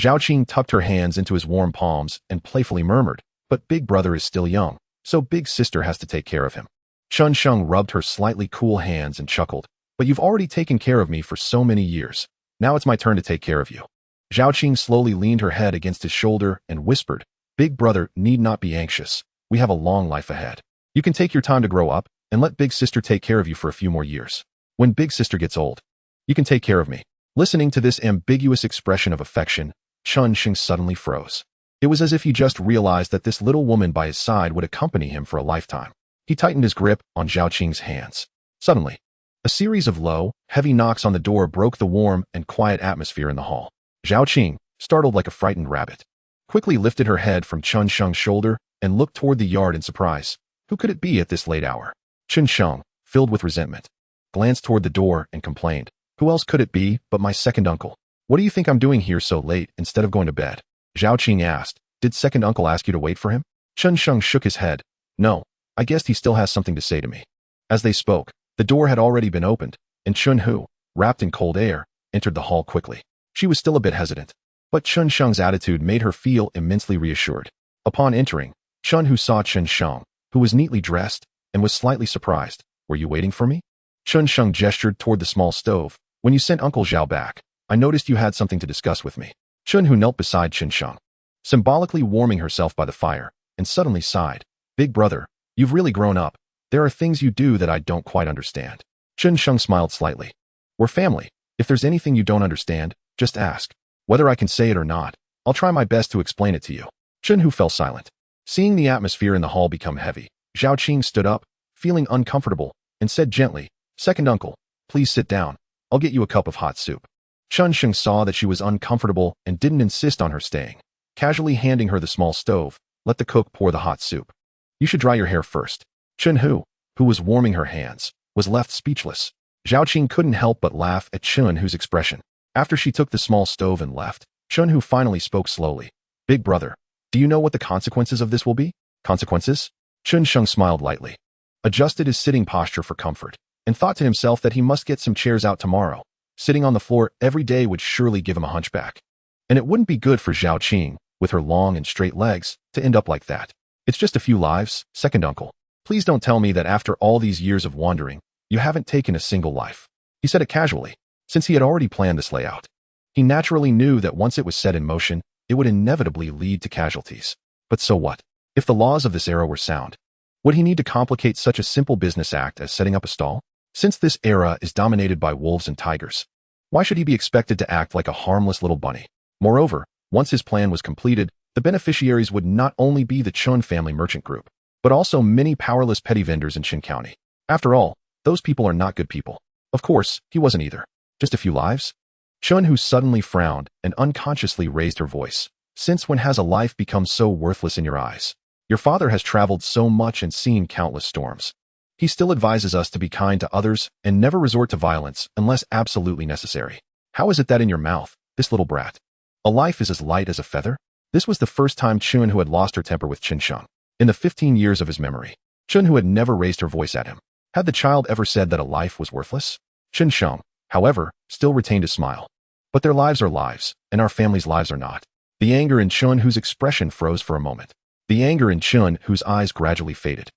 Zhao Qing tucked her hands into his warm palms and playfully murmured, "But big brother is still young, so big sister has to take care of him." Chun Sheng rubbed her slightly cool hands and chuckled, "But you've already taken care of me for so many years. Now it's my turn to take care of you." Zhao Qing slowly leaned her head against his shoulder and whispered, "Big brother need not be anxious. We have a long life ahead. You can take your time to grow up and let big sister take care of you for a few more years. When big sister gets old, you can take care of me." Listening to this ambiguous expression of affection, Chun Sheng suddenly froze. It was as if he just realized that this little woman by his side would accompany him for a lifetime. He tightened his grip on Zhao Qing's hands. Suddenly, a series of low, heavy knocks on the door broke the warm and quiet atmosphere in the hall. Zhao Qing, startled like a frightened rabbit, quickly lifted her head from Chun Sheng's shoulder and looked toward the yard in surprise. Who could it be at this late hour? Chun Sheng, filled with resentment, glanced toward the door and complained, "Who else could it be but my second uncle? What do you think I'm doing here so late instead of going to bed?" Zhao Qing asked, "Did second uncle ask you to wait for him?" Chun Sheng shook his head. "No, I guess he still has something to say to me." As they spoke, the door had already been opened, and Chun Hu, wrapped in cold air, entered the hall quickly. She was still a bit hesitant, but Chun Sheng's attitude made her feel immensely reassured. Upon entering, Chun Hu saw Chun Sheng, who was neatly dressed, and was slightly surprised. "Were you waiting for me?" Chun Sheng gestured toward the small stove. "When you sent Uncle Zhao back, I noticed you had something to discuss with me." Chun Hu knelt beside Chun Sheng, symbolically warming herself by the fire, and suddenly sighed, "Big brother, you've really grown up. There are things you do that I don't quite understand." Chun Sheng smiled slightly. "We're family. If there's anything you don't understand, just ask. Whether I can say it or not, I'll try my best to explain it to you." Chun Hu fell silent. Seeing the atmosphere in the hall become heavy, Zhao Qing stood up, feeling uncomfortable, and said gently, "Second uncle, please sit down. I'll get you a cup of hot soup." Chun Sheng saw that she was uncomfortable and didn't insist on her staying. Casually handing her the small stove, let the cook pour the hot soup. "You should dry your hair first." Chun Hu, who was warming her hands, was left speechless. Zhao Qing couldn't help but laugh at Chun Hu's expression. After she took the small stove and left, Chun Hu finally spoke slowly. "Big brother, do you know what the consequences of this will be?" "Consequences?" Chun Sheng smiled lightly, adjusted his sitting posture for comfort, and thought to himself that he must get some chairs out tomorrow. Sitting on the floor every day would surely give him a hunchback. And it wouldn't be good for Zhao Qing, with her long and straight legs, to end up like that. "It's just a few lives, second uncle. Please don't tell me that after all these years of wandering, you haven't taken a single life." He said it casually, since he had already planned this layout. He naturally knew that once it was set in motion, it would inevitably lead to casualties. But so what? If the laws of this era were sound, would he need to complicate such a simple business act as setting up a stall? Since this era is dominated by wolves and tigers, why should he be expected to act like a harmless little bunny? Moreover, once his plan was completed, the beneficiaries would not only be the Chun family merchant group, but also many powerless petty vendors in Qin County. After all, those people are not good people. Of course, he wasn't either. Just a few lives? Chun Hu suddenly frowned and unconsciously raised her voice. "Since when has a life become so worthless in your eyes? Your father has traveled so much and seen countless storms. He still advises us to be kind to others and never resort to violence unless absolutely necessary. How is it that in your mouth, this little brat, a life is as light as a feather?" This was the first time Chun Hu had lost her temper with Qin Sheng. In the 15 years of his memory, Chun Hu had never raised her voice at him. Had the child ever said that a life was worthless? Xianxiang, however, still retained a smile. But their lives are lives, and our family's lives are not. The anger in Chunhu's expression froze for a moment. The anger in Chunhu's eyes gradually faded,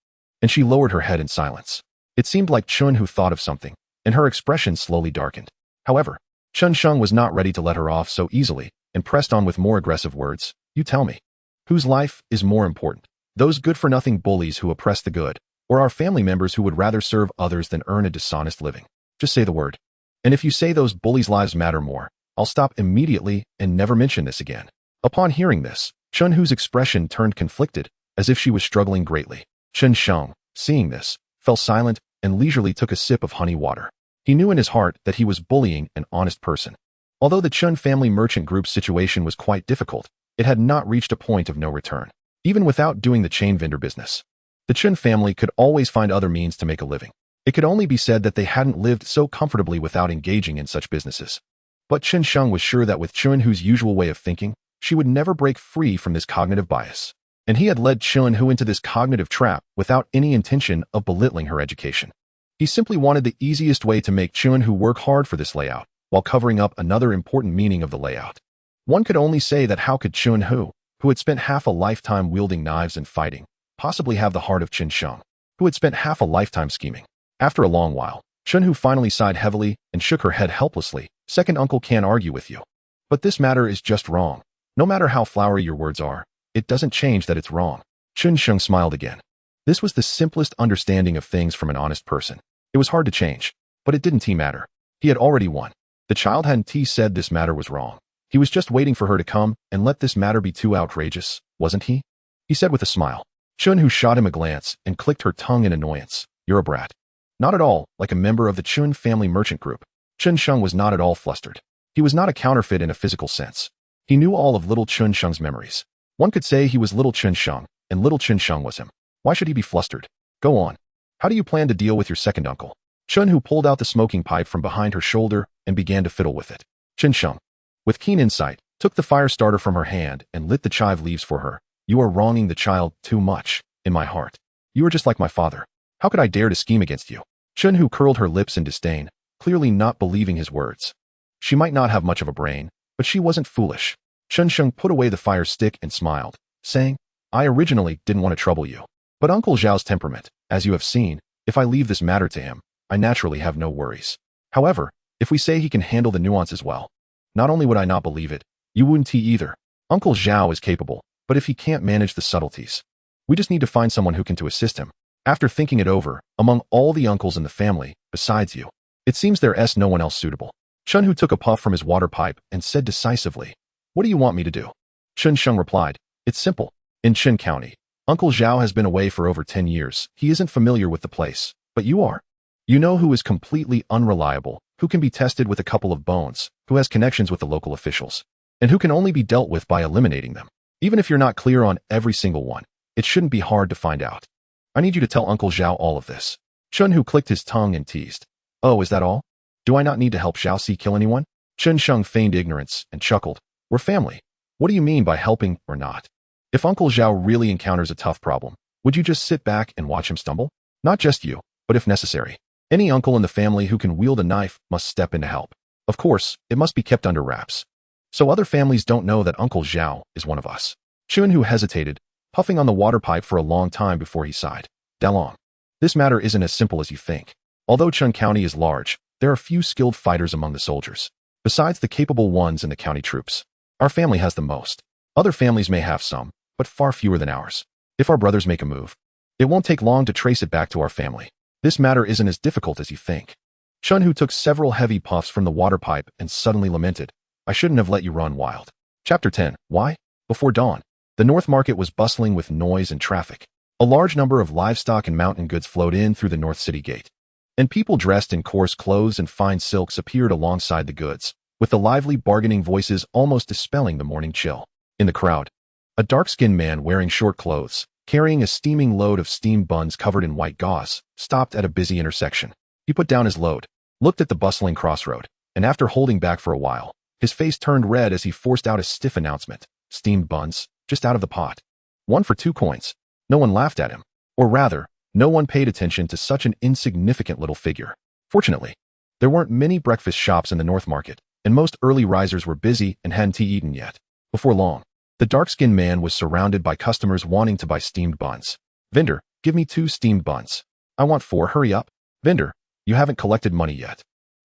and she lowered her head in silence. It seemed like Chunhu thought of something, and her expression slowly darkened. However, Xianxiang was not ready to let her off so easily, and pressed on with more aggressive words. You tell me, whose life is more important? Those good-for-nothing bullies who oppress the good, or our family members who would rather serve others than earn a dishonest living? Just say the word. And if you say those bullies' lives matter more, I'll stop immediately and never mention this again. Upon hearing this, Chunhu's expression turned conflicted, as if she was struggling greatly. Xianxiang, seeing this, fell silent and leisurely took a sip of honey water. He knew in his heart that he was bullying an honest person. Although the Chun family merchant group's situation was quite difficult, it had not reached a point of no return. Even without doing the chain vendor business, the Chun family could always find other means to make a living. It could only be said that they hadn't lived so comfortably without engaging in such businesses. But Xianxiang was sure that with Chunhu's usual way of thinking, she would never break free from this cognitive bias. And he had led Chunhu into this cognitive trap without any intention of belittling her education. He simply wanted the easiest way to make Chunhu work hard for this layout, while covering up another important meaning of the layout. One could only say that how could Chunhu, who had spent half a lifetime wielding knives and fighting, possibly have the heart of Xianxiang, who had spent half a lifetime scheming? After a long while, Chunhu finally sighed heavily and shook her head helplessly. Second uncle can't argue with you. But this matter is just wrong. No matter how flowery your words are, it doesn't change that it's wrong. Xianxiang smiled again. This was the simplest understanding of things from an honest person. It was hard to change, but it didn't matter. He had already won. The child hadn't said this matter was wrong. He was just waiting for her to come and let this matter be too outrageous, wasn't he? He said with a smile. Chunhu shot him a glance and clicked her tongue in annoyance. You're a brat. Not at all like a member of the Chun family merchant group. Xianxiang was not at all flustered. He was not a counterfeit in a physical sense. He knew all of little Xianxiang's memories. One could say he was little Xianxiang, and little Xianxiang was him. Why should he be flustered? Go on. How do you plan to deal with your second uncle? Chunhu pulled out the smoking pipe from behind her shoulder and began to fiddle with it. Xianxiang, with keen insight, took the fire starter from her hand and lit the chive leaves for her. You are wronging the child too much, in my heart. You are just like my father. How could I dare to scheme against you? Chunhu curled her lips in disdain, clearly not believing his words. She might not have much of a brain, but she wasn't foolish. Xianxiang put away the fire stick and smiled, saying, I originally didn't want to trouble you. But Uncle Zhao's temperament, as you have seen, if I leave this matter to him, I naturally have no worries. However, if we say he can handle the nuances well, not only would I not believe it, you wouldn't either. Uncle Zhao is capable, but if he can't manage the subtleties, we just need to find someone who can to assist him. After thinking it over, among all the uncles in the family, besides you, it seems there's no one else suitable. Chunhu took a puff from his water pipe and said decisively, What do you want me to do? Xianxiang replied, It's simple. In Qin County, Uncle Zhao has been away for over 10 years. He isn't familiar with the place, but you are. You know who is completely unreliable, who can be tested with a couple of bones, who has connections with the local officials, and who can only be dealt with by eliminating them. Even if you're not clear on every single one, it shouldn't be hard to find out. I need you to tell Uncle Zhao all of this. Chunhu clicked his tongue and teased. Oh, is that all? Do I not need to help Xiao Si kill anyone? Xianxiang feigned ignorance and chuckled. We're family. What do you mean by helping or not? If Uncle Zhao really encounters a tough problem, would you just sit back and watch him stumble? Not just you, but if necessary, any uncle in the family who can wield a knife must step in to help. Of course, it must be kept under wraps, so other families don't know that Uncle Zhao is one of us. Chunhu hesitated, puffing on the water pipe for a long time before he sighed. Dalong. This matter isn't as simple as you think. Although Chun County is large, there are few skilled fighters among the soldiers. Besides the capable ones in the county troops, our family has the most. Other families may have some, but far fewer than ours. If our brothers make a move, it won't take long to trace it back to our family. This matter isn't as difficult as you think. Chunhu took several heavy puffs from the water pipe and suddenly lamented, I shouldn't have let you run wild. Chapter 10. Why? Before dawn, the North Market was bustling with noise and traffic. A large number of livestock and mountain goods flowed in through the North City Gate, and people dressed in coarse clothes and fine silks appeared alongside the goods, with the lively bargaining voices almost dispelling the morning chill. In the crowd, a dark-skinned man wearing short clothes, carrying a steaming load of steamed buns covered in white gauze, stopped at a busy intersection. He put down his load, looked at the bustling crossroad, and after holding back for a while, his face turned red as he forced out a stiff announcement. Steamed buns, just out of the pot. 1 for 2 coins. No one laughed at him. Or rather, No one paid attention to such an insignificant little figure. Fortunately, there weren't many breakfast shops in the North Market, and most early risers were busy and hadn't eaten yet. Before long, the dark-skinned man was surrounded by customers wanting to buy steamed buns. "Vendor, give me 2 steamed buns." "I want 4, hurry up." "Vendor, you haven't collected money yet."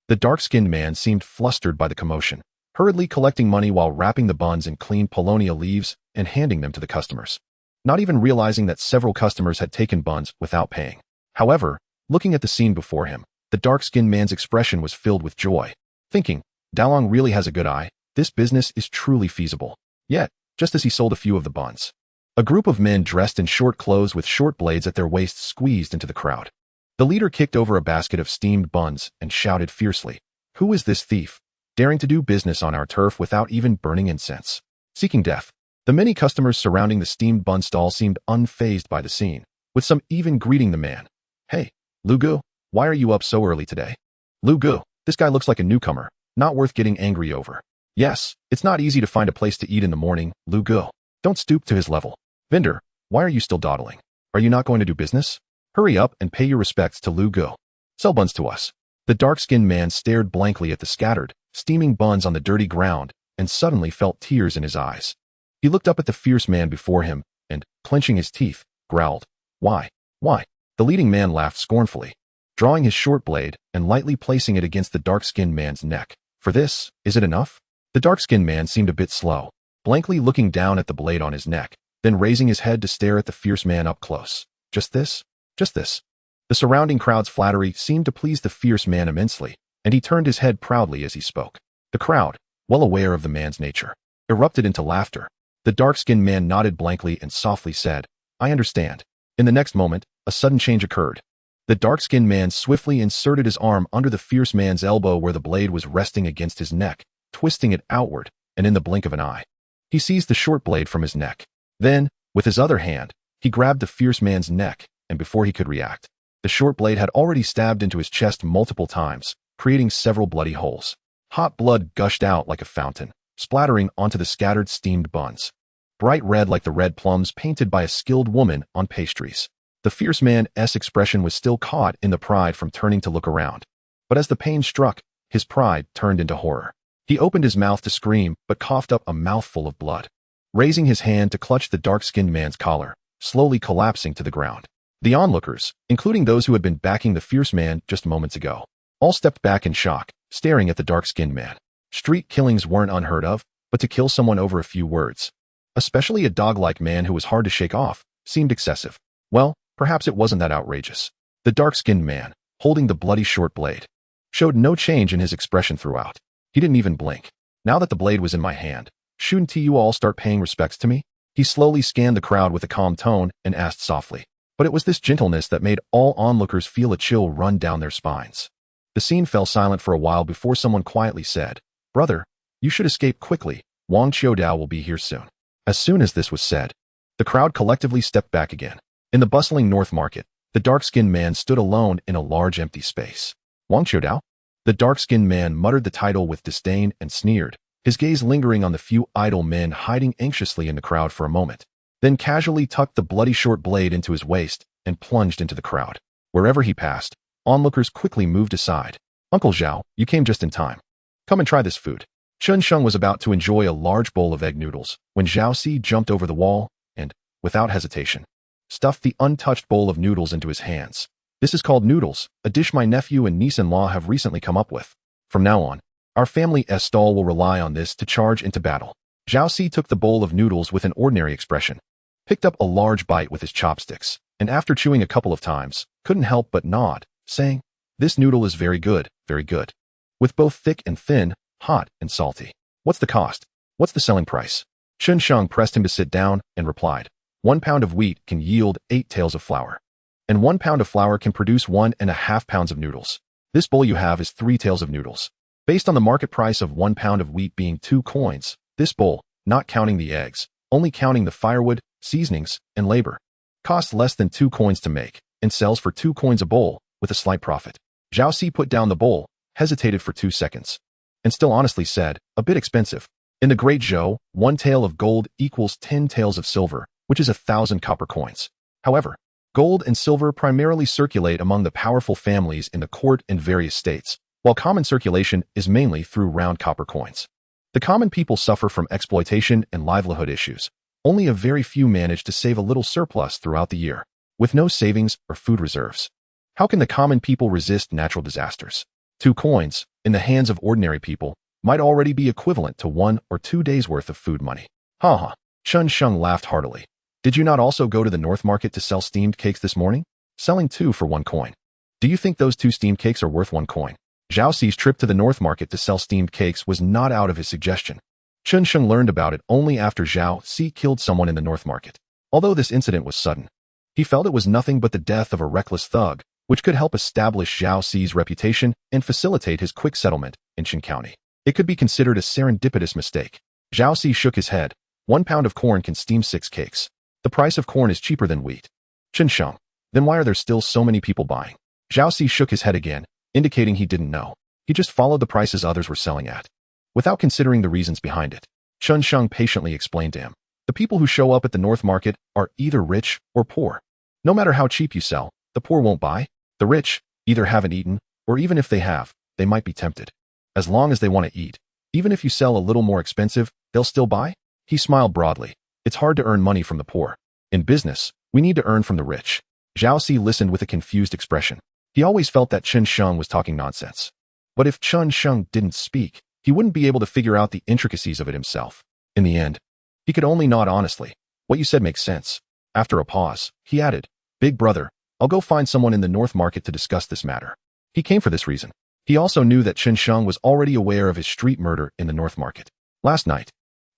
The dark-skinned man seemed flustered by the commotion, hurriedly collecting money while wrapping the buns in clean polonia leaves and handing them to the customers, not even realizing that several customers had taken buns without paying. However, looking at the scene before him, the dark-skinned man's expression was filled with joy, thinking, Dalong really has a good eye, this business is truly feasible. Yet, just as he sold a few of the buns, a group of men dressed in short clothes with short blades at their waists squeezed into the crowd. The leader kicked over a basket of steamed buns and shouted fiercely, "Who is this thief, daring to do business on our turf without even burning incense?" Seeking death. The many customers surrounding the steamed bun stall seemed unfazed by the scene, with some even greeting the man. "Hey, Lugu, why are you up so early today?" "Lugu, this guy looks like a newcomer, not worth getting angry over." "Yes, it's not easy to find a place to eat in the morning, Lugu. Don't stoop to his level." "Vendor, why are you still dawdling? Are you not going to do business? Hurry up and pay your respects to Lugu. Sell buns to us." The dark-skinned man stared blankly at the scattered, steaming buns on the dirty ground and suddenly felt tears in his eyes. He looked up at the fierce man before him and, clenching his teeth, growled, "Why? Why?" The leading man laughed scornfully, drawing his short blade and lightly placing it against the dark-skinned man's neck. "For this, is it enough?" The dark-skinned man seemed a bit slow, blankly looking down at the blade on his neck, then raising his head to stare at the fierce man up close. "Just this? Just this?" The surrounding crowd's flattery seemed to please the fierce man immensely, and he turned his head proudly as he spoke. The crowd, well aware of the man's nature, erupted into laughter. The dark-skinned man nodded blankly and softly said, "I understand." In the next moment, a sudden change occurred. The dark-skinned man swiftly inserted his arm under the fierce man's elbow where the blade was resting against his neck, twisting it outward, and in the blink of an eye, he seized the short blade from his neck. Then, with his other hand, he grabbed the fierce man's neck, and before he could react, the short blade had already stabbed into his chest multiple times, creating several bloody holes. Hot blood gushed out like a fountain, splattering onto the scattered steamed buns, bright red like the red plums painted by a skilled woman on pastries. The fierce man's expression was still caught in the pride from turning to look around. But as the pain struck, his pride turned into horror. He opened his mouth to scream, but coughed up a mouthful of blood, raising his hand to clutch the dark-skinned man's collar, slowly collapsing to the ground. The onlookers, including those who had been backing the fierce man just moments ago, all stepped back in shock, staring at the dark-skinned man. Street killings weren't unheard of, but to kill someone over a few words, especially a dog-like man who was hard to shake off, seemed excessive. Well, perhaps it wasn't that outrageous. The dark-skinned man, holding the bloody short blade, showed no change in his expression throughout. He didn't even blink. "Now that the blade was in my hand, shouldn't you all start paying respects to me?" He slowly scanned the crowd with a calm tone and asked softly. But it was this gentleness that made all onlookers feel a chill run down their spines. The scene fell silent for a while before someone quietly said, "Brother, you should escape quickly. Wang Qiudao will be here soon." As soon as this was said, the crowd collectively stepped back again. In the bustling North Market, the dark-skinned man stood alone in a large empty space. "Wang Qiudao?" The dark-skinned man muttered the title with disdain and sneered, his gaze lingering on the few idle men hiding anxiously in the crowd for a moment, then casually tucked the bloody short blade into his waist and plunged into the crowd. Wherever he passed, onlookers quickly moved aside. "Uncle Zhao, you came just in time. Come and try this food." Chen Sheng was about to enjoy a large bowl of egg noodles when Zhao Si jumped over the wall and, without hesitation, stuffed the untouched bowl of noodles into his hands. "This is called noodles, a dish my nephew and niece-in-law have recently come up with. From now on, our family stall will rely on this to charge into battle." Zhao Si took the bowl of noodles with an ordinary expression, picked up a large bite with his chopsticks, and after chewing a couple of times, couldn't help but nod, saying, "This noodle is very good, with both thick and thin, hot and salty." "What's the cost? What's the selling price?" Chen Sheng pressed him to sit down and replied, 1 pound of wheat can yield 8 taels of flour, and 1 pound of flour can produce 1.5 pounds of noodles. This bowl you have is 3 taels of noodles. Based on the market price of 1 pound of wheat being 2 coins, this bowl, not counting the eggs, only counting the firewood, seasonings, and labor, costs less than 2 coins to make, and sells for 2 coins a bowl, with a slight profit. Zhao Si put down the bowl, hesitated for 2 seconds, and still honestly said, "A bit expensive. In the Great Zhou, 1 tael of gold equals 10 taels of silver, which is 1,000 copper coins. However, Gold and silver primarily circulate among the powerful families in the court in various states, while common circulation is mainly through round copper coins. The common people suffer from exploitation and livelihood issues. Only a very few manage to save a little surplus throughout the year, with no savings or food reserves. How can the common people resist natural disasters? 2 coins, in the hands of ordinary people, might already be equivalent to 1 or 2 days' worth of food money. Ha ha. Xianxiang laughed heartily. Did you not also go to the North Market to sell steamed cakes this morning? Selling 2 for 1 coin. Do you think those 2 steamed cakes are worth 1 coin? Zhao Xi's trip to the North Market to sell steamed cakes was not out of his suggestion. Xianxiang learned about it only after Zhao Xi killed someone in the North Market. Although this incident was sudden, he felt it was nothing but the death of a reckless thug, which could help establish Zhao Xi's reputation and facilitate his quick settlement in Qin County. It could be considered a serendipitous mistake. Zhao Xi shook his head. 1 pound of corn can steam 6 cakes. The price of corn is cheaper than wheat. Xianxiang, then why are there still so many people buying? Zhao Xi shook his head again, indicating he didn't know. He just followed the prices others were selling at, without considering the reasons behind it. Xianxiang patiently explained to him. The people who show up at the North Market are either rich or poor. No matter how cheap you sell, the poor won't buy. The rich either haven't eaten, or even if they have, they might be tempted. As long as they want to eat, even if you sell a little more expensive, they'll still buy? He smiled broadly. It's hard to earn money from the poor. In business, we need to earn from the rich. Zhao Xi listened with a confused expression. He always felt that Xianxiang was talking nonsense. But if Xianxiang didn't speak, he wouldn't be able to figure out the intricacies of it himself. In the end, he could only nod honestly. What you said makes sense. After a pause, he added, Big brother, I'll go find someone in the North Market to discuss this matter. He came for this reason. He also knew that Xianxiang was already aware of his street murder in the North Market. Last night,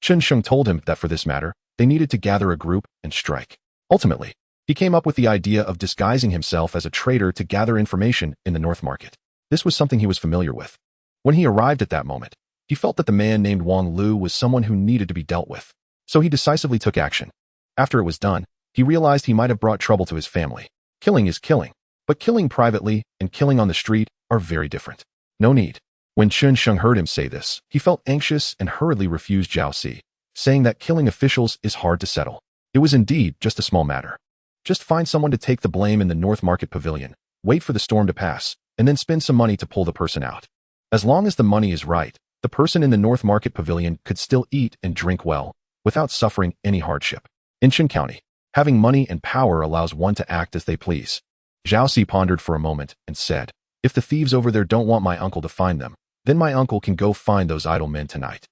Xianxiang told him that for this matter, they needed to gather a group and strike. Ultimately, he came up with the idea of disguising himself as a traitor to gather information in the North Market. This was something he was familiar with. When he arrived at that moment, he felt that the man named Wang Lu was someone who needed to be dealt with. So he decisively took action. After it was done, he realized he might have brought trouble to his family. Killing is killing, but killing privately and killing on the street are very different. No need. When Xianxiang heard him say this, he felt anxious and hurriedly refused Zhao Xi, saying that killing officials is hard to settle. It was indeed just a small matter. Just find someone to take the blame in the North Market Pavilion, wait for the storm to pass, and then spend some money to pull the person out. As long as the money is right, the person in the North Market Pavilion could still eat and drink well, without suffering any hardship. In Qin County, having money and power allows one to act as they please. Zhao Xi pondered for a moment and said, If the thieves over there don't want my uncle to find them, then my uncle can go find those idle men tonight.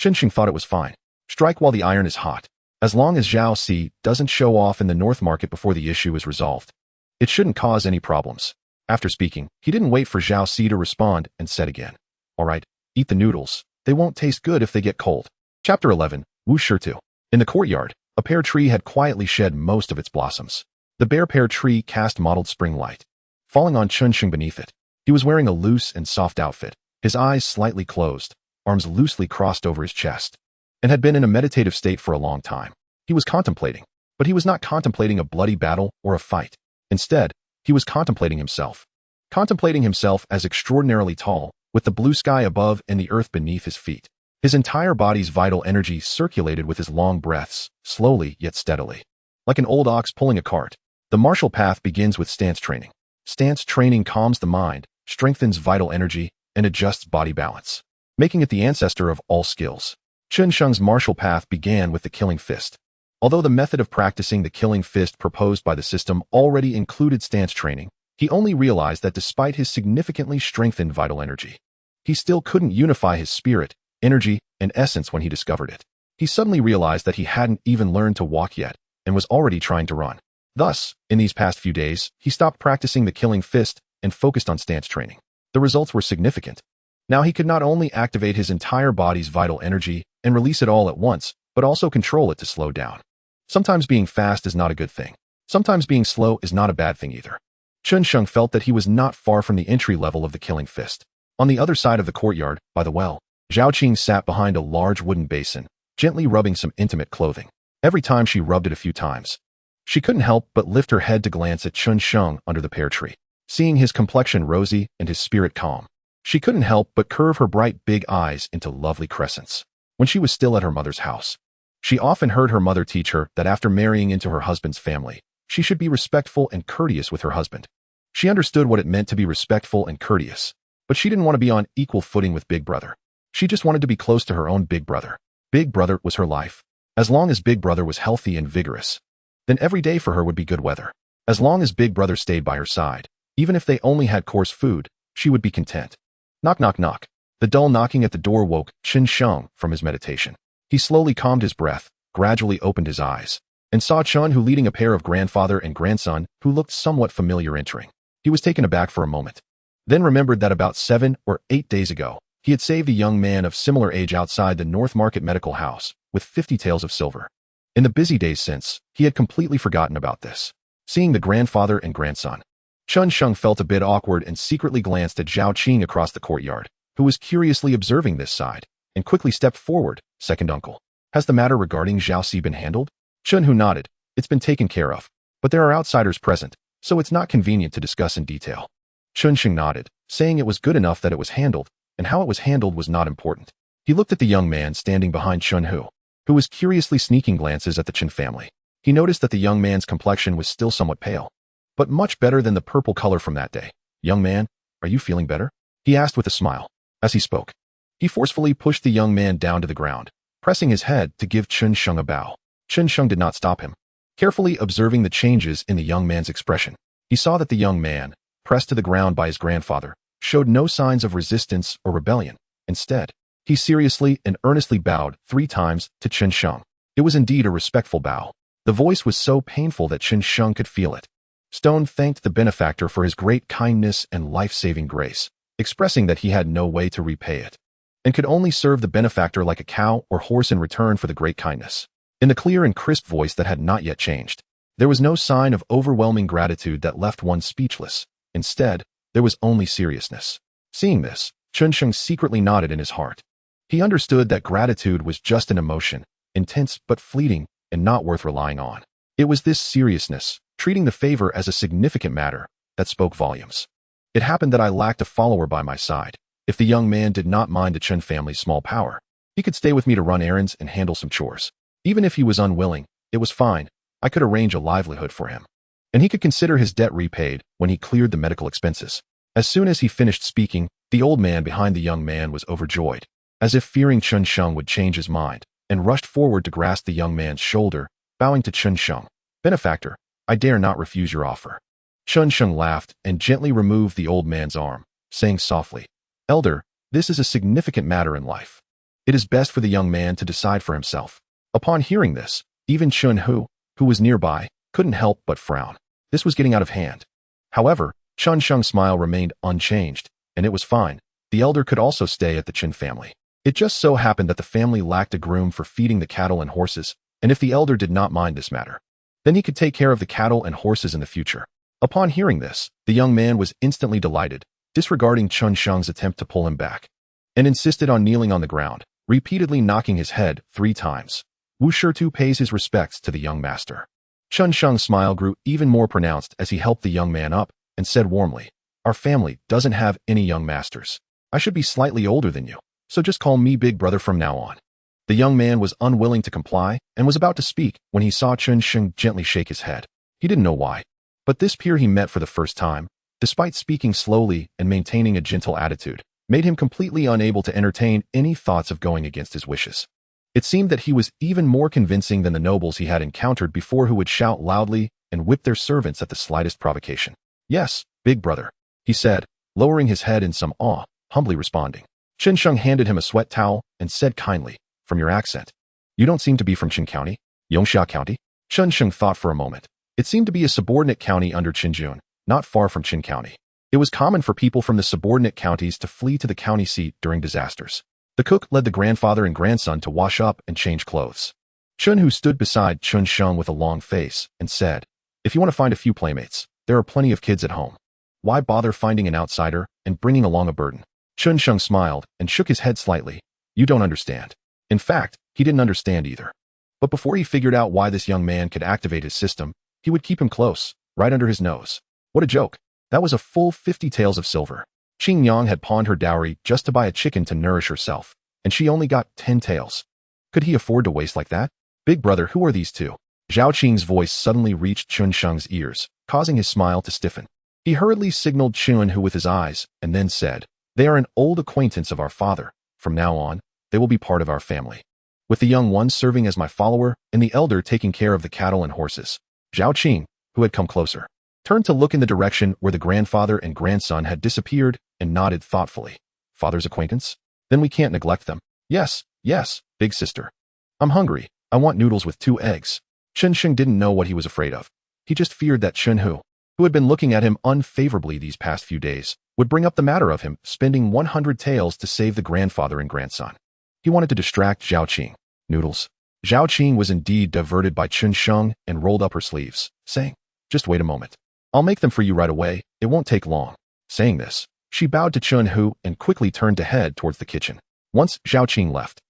Xianxiang thought it was fine. Strike while the iron is hot. As long as Zhao Xi doesn't show off in the North Market before the issue is resolved, it shouldn't cause any problems. After speaking, he didn't wait for Zhao Xi to respond and said again, All right, eat the noodles. They won't taste good if they get cold. Chapter 11, Wu Shi. In the courtyard, a pear tree had quietly shed most of its blossoms. The bare pear tree cast mottled spring light, falling on Xianxiang beneath it. He was wearing a loose and soft outfit, his eyes slightly closed, arms loosely crossed over his chest, and had been in a meditative state for a long time. He was contemplating, but he was not contemplating a bloody battle or a fight. Instead, he was contemplating himself as extraordinarily tall, with the blue sky above and the earth beneath his feet. His entire body's vital energy circulated with his long breaths, slowly yet steadily. Like an old ox pulling a cart, the martial path begins with stance training. Stance training calms the mind, strengthens vital energy, and adjusts body balance, making it the ancestor of all skills. Xianxiang's martial path began with the killing fist. Although the method of practicing the killing fist proposed by the system already included stance training, he only realized that despite his significantly strengthened vital energy, he still couldn't unify his spirit, energy, and essence when he discovered it. He suddenly realized that he hadn't even learned to walk yet, and was already trying to run. Thus, in these past few days, he stopped practicing the killing fist and focused on stance training. The results were significant. Now he could not only activate his entire body's vital energy and release it all at once, but also control it to slow down. Sometimes being fast is not a good thing. Sometimes being slow is not a bad thing either. Xianxiang felt that he was not far from the entry level of the killing fist. On the other side of the courtyard, by the well, Zhao Qing sat behind a large wooden basin, gently rubbing some intimate clothing. Every time she rubbed it a few times, she couldn't help but lift her head to glance at Xianxiang under the pear tree. Seeing his complexion rosy and his spirit calm, she couldn't help but curve her bright big eyes into lovely crescents. When she was still at her mother's house, she often heard her mother teach her that after marrying into her husband's family, She should be respectful and courteous with her husband. She understood what it meant to be respectful and courteous, but she didn't want to be on equal footing with Big Brother. She just wanted to be close to her own Big Brother. Big Brother was her life. As long as Big Brother was healthy and vigorous, then every day for her would be good weather. As long as Big Brother stayed by her side, even if they only had coarse food, she would be content. Knock, knock, knock. The dull knocking at the door woke Xianxiang from his meditation. He slowly calmed his breath, gradually opened his eyes, and saw Chun Hu leading a pair of grandfather and grandson who looked somewhat familiar entering. He was taken aback for a moment, then remembered that about 7 or 8 days ago, he had saved a young man of similar age outside the North Market Medical House with 50 taels of silver. In the busy days since, he had completely forgotten about this. Seeing the grandfather and grandson, Xianxiang felt a bit awkward and secretly glanced at Zhao Qing across the courtyard, who was curiously observing this side, and quickly stepped forward. Second uncle, has the matter regarding Zhao Si been handled? Chun Hu nodded. It's been taken care of, but there are outsiders present, so it's not convenient to discuss in detail. Xianxiang nodded, saying it was good enough that it was handled, and how it was handled was not important. He looked at the young man standing behind Chun Hu, who was curiously sneaking glances at the Chen family. He noticed that the young man's complexion was still somewhat pale, but much better than the purple color from that day. Young man, are you feeling better? He asked with a smile. As he spoke, he forcefully pushed the young man down to the ground, pressing his head to give Xianxiang a bow. Xianxiang did not stop him. Carefully observing the changes in the young man's expression, he saw that the young man, pressed to the ground by his grandfather, showed no signs of resistance or rebellion. Instead, he seriously and earnestly bowed 3 times to Xianxiang. It was indeed a respectful bow. The voice was so painful that Xianxiang could feel it. Stone thanked the benefactor for his great kindness and life-saving grace, expressing that he had no way to repay it, and could only serve the benefactor like a cow or horse in return for the great kindness. In the clear and crisp voice that had not yet changed, there was no sign of overwhelming gratitude that left one speechless. Instead, there was only seriousness. Seeing this, Xianxiang secretly nodded in his heart. He understood that gratitude was just an emotion, intense but fleeting, and not worth relying on. It was this seriousness, treating the favor as a significant matter, that spoke volumes. It happened that I lacked a follower by my side. If the young man did not mind the Chen family's small power, he could stay with me to run errands and handle some chores. Even if he was unwilling, it was fine. I could arrange a livelihood for him, and he could consider his debt repaid when he cleared the medical expenses. As soon as he finished speaking, the old man behind the young man was overjoyed, as if fearing Xianxiang would change his mind, and rushed forward to grasp the young man's shoulder, bowing to Xianxiang. Benefactor, I dare not refuse your offer. Xianxiang laughed and gently removed the old man's arm, saying softly, Elder, this is a significant matter in life. It is best for the young man to decide for himself. Upon hearing this, even Chun Hu, who was nearby, couldn't help but frown. This was getting out of hand. However, Xianxiang's smile remained unchanged, and it was fine. The elder could also stay at the Chen family. It just so happened that the family lacked a groom for feeding the cattle and horses, and if the elder did not mind this matter, then he could take care of the cattle and horses in the future. Upon hearing this, the young man was instantly delighted, disregarding Xianxiang's attempt to pull him back, and insisted on kneeling on the ground, repeatedly knocking his head 3 times. Wu Shitu pays his respects to the young master. Xianxiang's smile grew even more pronounced as he helped the young man up, and said warmly, Our family doesn't have any young masters. I should be slightly older than you, so just call me Big Brother from now on. The young man was unwilling to comply, and was about to speak when he saw Xianxiang gently shake his head. He didn't know why, but this peer he met for the first time, despite speaking slowly and maintaining a gentle attitude, made him completely unable to entertain any thoughts of going against his wishes. It seemed that he was even more convincing than the nobles he had encountered before, who would shout loudly and whip their servants at the slightest provocation. Yes, Big Brother, he said, lowering his head in some awe, humbly responding. Xianxiang handed him a sweat towel and said kindly, From your accent, you don't seem to be from Qin County, Yongxia County? Xianxiang thought for a moment. It seemed to be a subordinate county under Qinjun, not far from Qin County. It was common for people from the subordinate counties to flee to the county seat during disasters. The cook led the grandfather and grandson to wash up and change clothes. Chun Hu stood beside Xianxiang with a long face and said, If you want to find a few playmates, there are plenty of kids at home. Why bother finding an outsider and bringing along a burden? Xianxiang smiled and shook his head slightly. You don't understand. In fact, he didn't understand either. But before he figured out why this young man could activate his system, he would keep him close, right under his nose. What a joke. That was a full 50 taels of silver. Qing Yang had pawned her dowry just to buy a chicken to nourish herself, and she only got 10 taels. Could he afford to waste like that? Big Brother, who are these two? Zhao Qing's voice suddenly reached Chun Sheng's ears, causing his smile to stiffen. He hurriedly signaled Chun Hu with his eyes, and then said, "They are an old acquaintance of our father. From now on, they will be part of our family, with the young one serving as my follower and the elder taking care of the cattle and horses." Zhao Qing, who had come closer, turned to look in the direction where the grandfather and grandson had disappeared and nodded thoughtfully. "Father's acquaintance? Then we can't neglect them." "Yes, yes, big sister. I'm hungry. I want noodles with 2 eggs. Chun Sheng didn't know what he was afraid of. He just feared that Chun Hu, who had been looking at him unfavorably these past few days, would bring up the matter of him spending 100 taels to save the grandfather and grandson. He wanted to distract Zhao Qing. Noodles. Zhao Qing was indeed diverted by Chun Sheng and rolled up her sleeves, saying, "Just wait a moment. I'll make them for you right away. It won't take long." Saying this, she bowed to Chun Hu and quickly turned to head towards the kitchen. Once Zhao Qing left,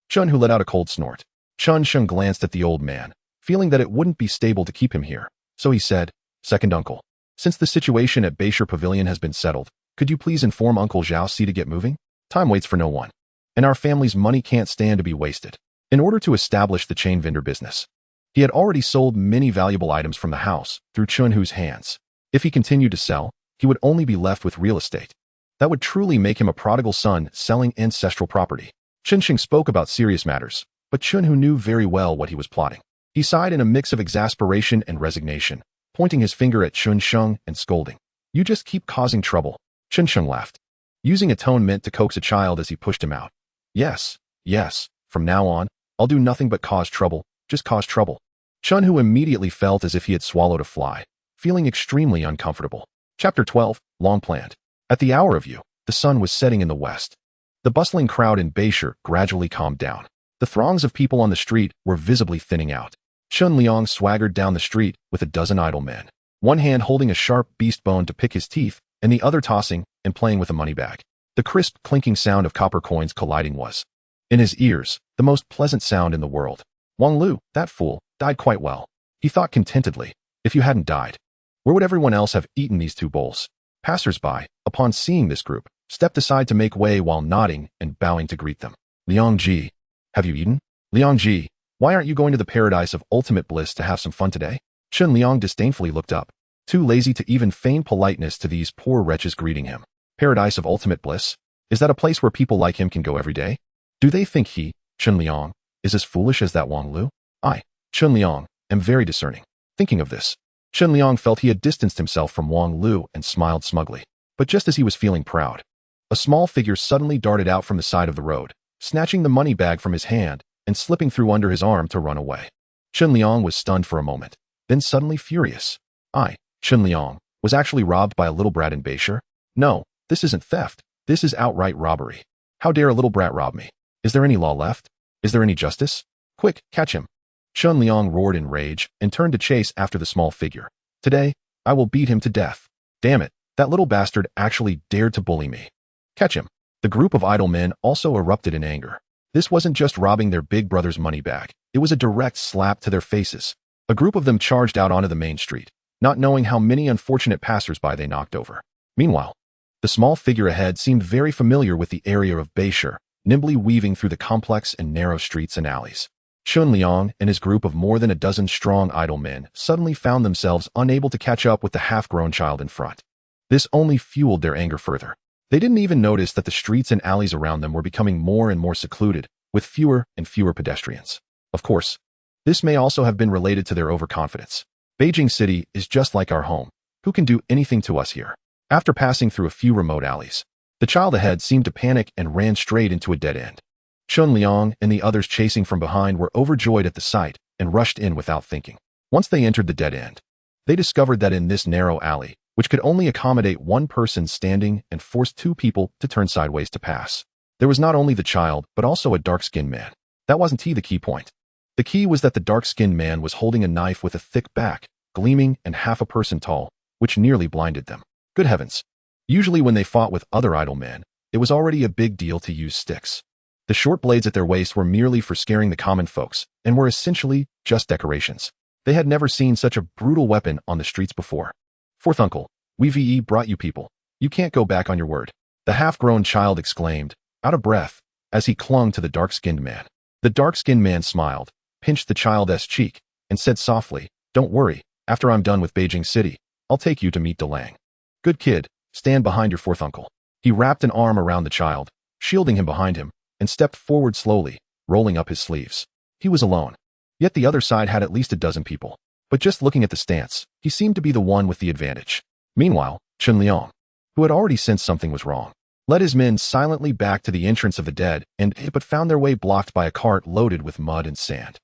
Chun Hu let out a cold snort. Chun Sheng glanced at the old man, feeling that it wouldn't be stable to keep him here, so he said, "Second uncle, since the situation at Beishir Pavilion has been settled, could you please inform Uncle Zhao Si to get moving? Time waits for no one, and our family's money can't stand to be wasted." In order to establish the chain vendor business, he had already sold many valuable items from the house through Chun Hu's hands. If he continued to sell, he would only be left with real estate. That would truly make him a prodigal son selling ancestral property. Chun Sheng spoke about serious matters, but Chun Hu knew very well what he was plotting. He sighed in a mix of exasperation and resignation, pointing his finger at Chun Sheng and scolding. "You just keep causing trouble." Chun Sheng laughed, using a tone meant to coax a child as he pushed him out. "Yes, yes, from now on, I'll do nothing but cause trouble, just cause trouble." Chun Hu immediately felt as if he had swallowed a fly, feeling extremely uncomfortable. Chapter 12, Long Planned. At the hour of you, the sun was setting in the west. The bustling crowd in Beishir gradually calmed down. The throngs of people on the street were visibly thinning out. Chun Liang swaggered down the street with a dozen idle men, one hand holding a sharp beast bone to pick his teeth, and the other tossing and playing with a money bag. The crisp clinking sound of copper coins colliding was, in his ears, the most pleasant sound in the world. Wang Lu, that fool, died quite well. He thought contentedly, if you hadn't died, where would everyone else have eaten these 2 bowls? Passers-by, upon seeing this group, stepped aside to make way while nodding and bowing to greet them. "Liang Ji, have you eaten? Liang Ji, why aren't you going to the paradise of ultimate bliss to have some fun today?" Chun Liang disdainfully looked up, too lazy to even feign politeness to these poor wretches greeting him. Paradise of ultimate bliss? Is that a place where people like him can go every day? Do they think he, Chun Liang, is as foolish as that Wang Lu? I, Chun Liang, am very discerning. Thinking of this, Chun Liang felt he had distanced himself from Wang Lu and smiled smugly. But just as he was feeling proud, a small figure suddenly darted out from the side of the road, snatching the money bag from his hand and slipping through under his arm to run away. Chun Liang was stunned for a moment, then suddenly furious. I, Chun Liang, was actually robbed by a little brat in Beishir? No, this isn't theft. This is outright robbery. How dare a little brat rob me? Is there any law left? Is there any justice? Quick, catch him. Chun Liang roared in rage and turned to chase after the small figure. Today, I will beat him to death. Damn it, that little bastard actually dared to bully me. Catch him. The group of idle men also erupted in anger. This wasn't just robbing their big brother's money bag. It was a direct slap to their faces. A group of them charged out onto the main street, not knowing how many unfortunate passers-by they knocked over. Meanwhile, the small figure ahead seemed very familiar with the area of Beishir, nimbly weaving through the complex and narrow streets and alleys. Chun Liang and his group of more than a dozen strong idle men suddenly found themselves unable to catch up with the half-grown child in front. This only fueled their anger further. They didn't even notice that the streets and alleys around them were becoming more and more secluded, with fewer and fewer pedestrians. Of course, this may also have been related to their overconfidence. Beijing City is just like our home. Who can do anything to us here? After passing through a few remote alleys, the child ahead seemed to panic and ran straight into a dead end. Chun Liang and the others chasing from behind were overjoyed at the sight and rushed in without thinking. Once they entered the dead end, they discovered that in this narrow alley, which could only accommodate one person standing and forced 2 people to turn sideways to pass, there was not only the child but also a dark-skinned man. That wasn't the key point. The key was that the dark-skinned man was holding a knife with a thick back, gleaming and half a person tall, which nearly blinded them. Good heavens. Usually when they fought with other idle men, it was already a big deal to use sticks. The short blades at their waist were merely for scaring the common folks and were essentially just decorations. They had never seen such a brutal weapon on the streets before. Fourth uncle, we brought you people. You can't go back on your word. The half-grown child exclaimed, out of breath, as he clung to the dark-skinned man. The dark-skinned man smiled, pinched the child's cheek, and said softly, "Don't worry, after I'm done with Beijing City, I'll take you to meet Delang. Good kid, stand behind your fourth uncle." He wrapped an arm around the child, shielding him behind him, and stepped forward slowly, rolling up his sleeves. He was alone. Yet the other side had at least a dozen people. But just looking at the stance, he seemed to be the one with the advantage. Meanwhile, Chen Liang, who had already sensed something was wrong, led his men silently back to the entrance of the dead but found their way blocked by a cart loaded with mud and sand.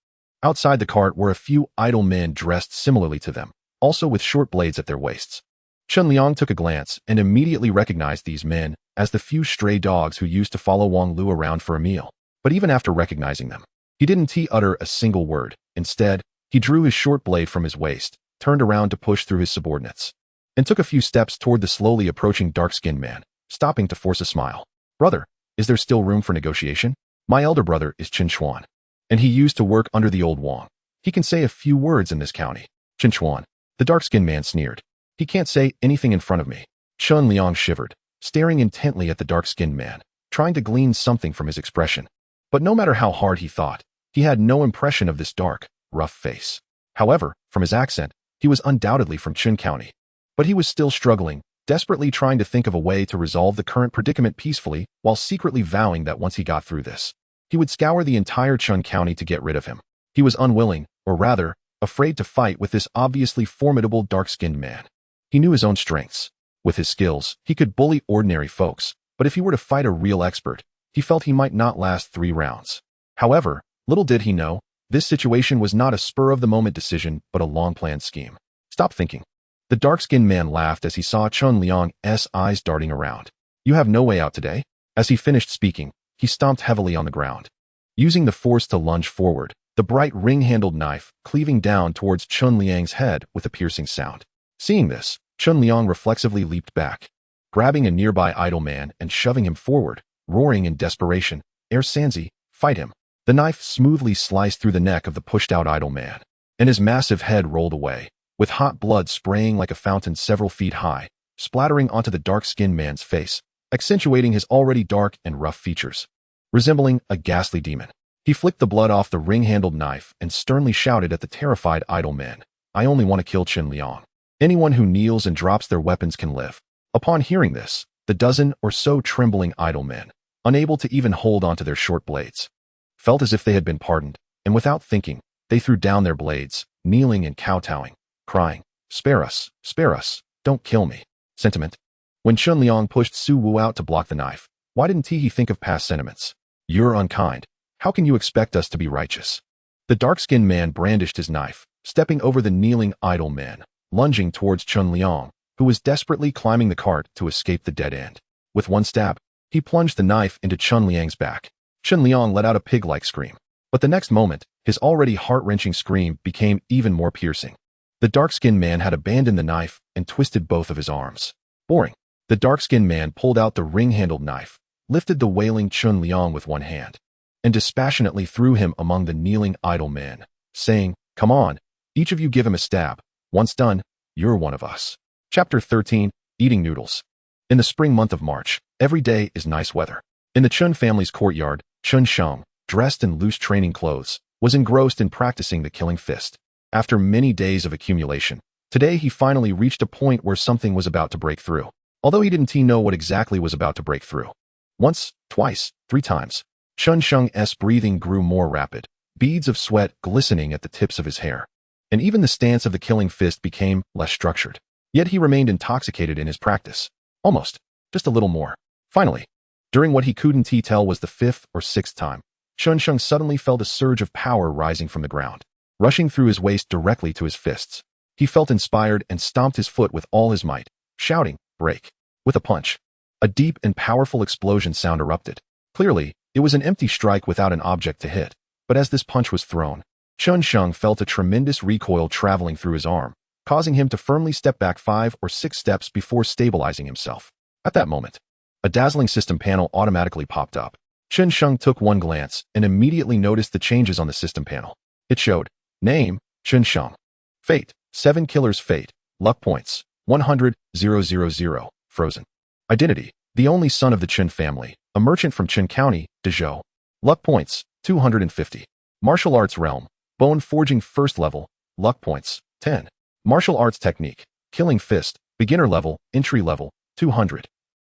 Outside the cart were a few idle men dressed similarly to them, also with short blades at their waists. Chen Liang took a glance and immediately recognized these men as the few stray dogs who used to follow Wang Lu around for a meal. But even after recognizing them, he didn't utter a single word. Instead, he drew his short blade from his waist, turned around to push through his subordinates, and took a few steps toward the slowly approaching dark-skinned man, stopping to force a smile. "Brother, is there still room for negotiation? My elder brother is Chen Chuan, and he used to work under the old Wang. He can say a few words in this county." "Chen Chuan," the dark-skinned man sneered. "He can't say anything in front of me." Chen Liang shivered, staring intently at the dark-skinned man, trying to glean something from his expression. But no matter how hard he thought, he had no impression of this dark, rough face. However, from his accent, he was undoubtedly from Chun County. But he was still struggling, desperately trying to think of a way to resolve the current predicament peacefully, while secretly vowing that once he got through this, he would scour the entire Chun County to get rid of him. He was unwilling, or rather, afraid to fight with this obviously formidable dark-skinned man. He knew his own strengths. With his skills, he could bully ordinary folks, but if he were to fight a real expert, he felt he might not last 3 rounds. However, little did he know, this situation was not a spur-of-the-moment decision, but a long-planned scheme. "Stop thinking." The dark-skinned man laughed as he saw Chen Liang's eyes darting around. "You have no way out today?" As he finished speaking, he stomped heavily on the ground, using the force to lunge forward, the bright ring-handled knife cleaving down towards Chen Liang's head with a piercing sound. Seeing this, Chen Liang reflexively leaped back, grabbing a nearby idle man and shoving him forward, roaring in desperation, "Sanzi, fight him." The knife smoothly sliced through the neck of the pushed-out idle man, and his massive head rolled away, with hot blood spraying like a fountain several feet high, splattering onto the dark-skinned man's face, accentuating his already dark and rough features. Resembling a ghastly demon, he flicked the blood off the ring-handled knife and sternly shouted at the terrified idle men, "I only want to kill Chen Liang. Anyone who kneels and drops their weapons can live." Upon hearing this, the dozen or so trembling idle men, unable to even hold onto their short blades, felt as if they had been pardoned, and without thinking, they threw down their blades, kneeling and kowtowing, crying, spare us, don't kill me." Sentiment. When Chen Liang pushed Su Wu out to block the knife, why didn't he think of past sentiments? "You're unkind. How can you expect us to be righteous?" The dark-skinned man brandished his knife, stepping over the kneeling idle men, lunging towards Chen Liang, who was desperately climbing the cart to escape the dead end. With one stab, he plunged the knife into Chen Liang's back. Chen Liang let out a pig-like scream, but the next moment, his already heart-wrenching scream became even more piercing. The dark-skinned man had abandoned the knife and twisted both of his arms. Boring. The dark-skinned man pulled out the ring-handled knife, lifted the wailing Chen Liang with one hand, and dispassionately threw him among the kneeling idle men, saying, "Come on, each of you give him a stab. Once done, you're one of us." Chapter 13, Eating Noodles. In the spring month of March, every day is nice weather. In the Chun family's courtyard, Chun Sheng, dressed in loose training clothes, was engrossed in practicing the killing fist. After many days of accumulation, today he finally reached a point where something was about to break through, although he didn't know what exactly was about to break through. Once, twice, 3 times, Chun Sheng's breathing grew more rapid, beads of sweat glistening at the tips of his hair, and even the stance of the killing fist became less structured. Yet he remained intoxicated in his practice. Almost. Just a little more. Finally, during what he couldn't tell was the 5th or 6th time, Chun Sheng suddenly felt a surge of power rising from the ground, rushing through his waist directly to his fists. He felt inspired and stomped his foot with all his might, shouting, "Break!" With a punch, a deep and powerful explosion sound erupted. Clearly, it was an empty strike without an object to hit, but as this punch was thrown, Chun Sheng felt a tremendous recoil traveling through his arm, causing him to firmly step back 5 or 6 steps before stabilizing himself. At that moment, a dazzling system panel automatically popped up. Chun Sheng took one glance and immediately noticed the changes on the system panel. It showed, name, Chun Sheng. Fate, 7 Killers Fate. Luck points, 100,000. Frozen. Identity, the only son of the Chun family, a merchant from Chun County, Dezhou. Luck points, 250. Martial arts realm, bone forging 1st level, Luck points, 10. Martial arts technique, killing fist, beginner level, entry level, 200.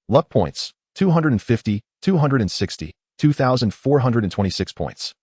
Luck points, 250, 260, 2,426 points.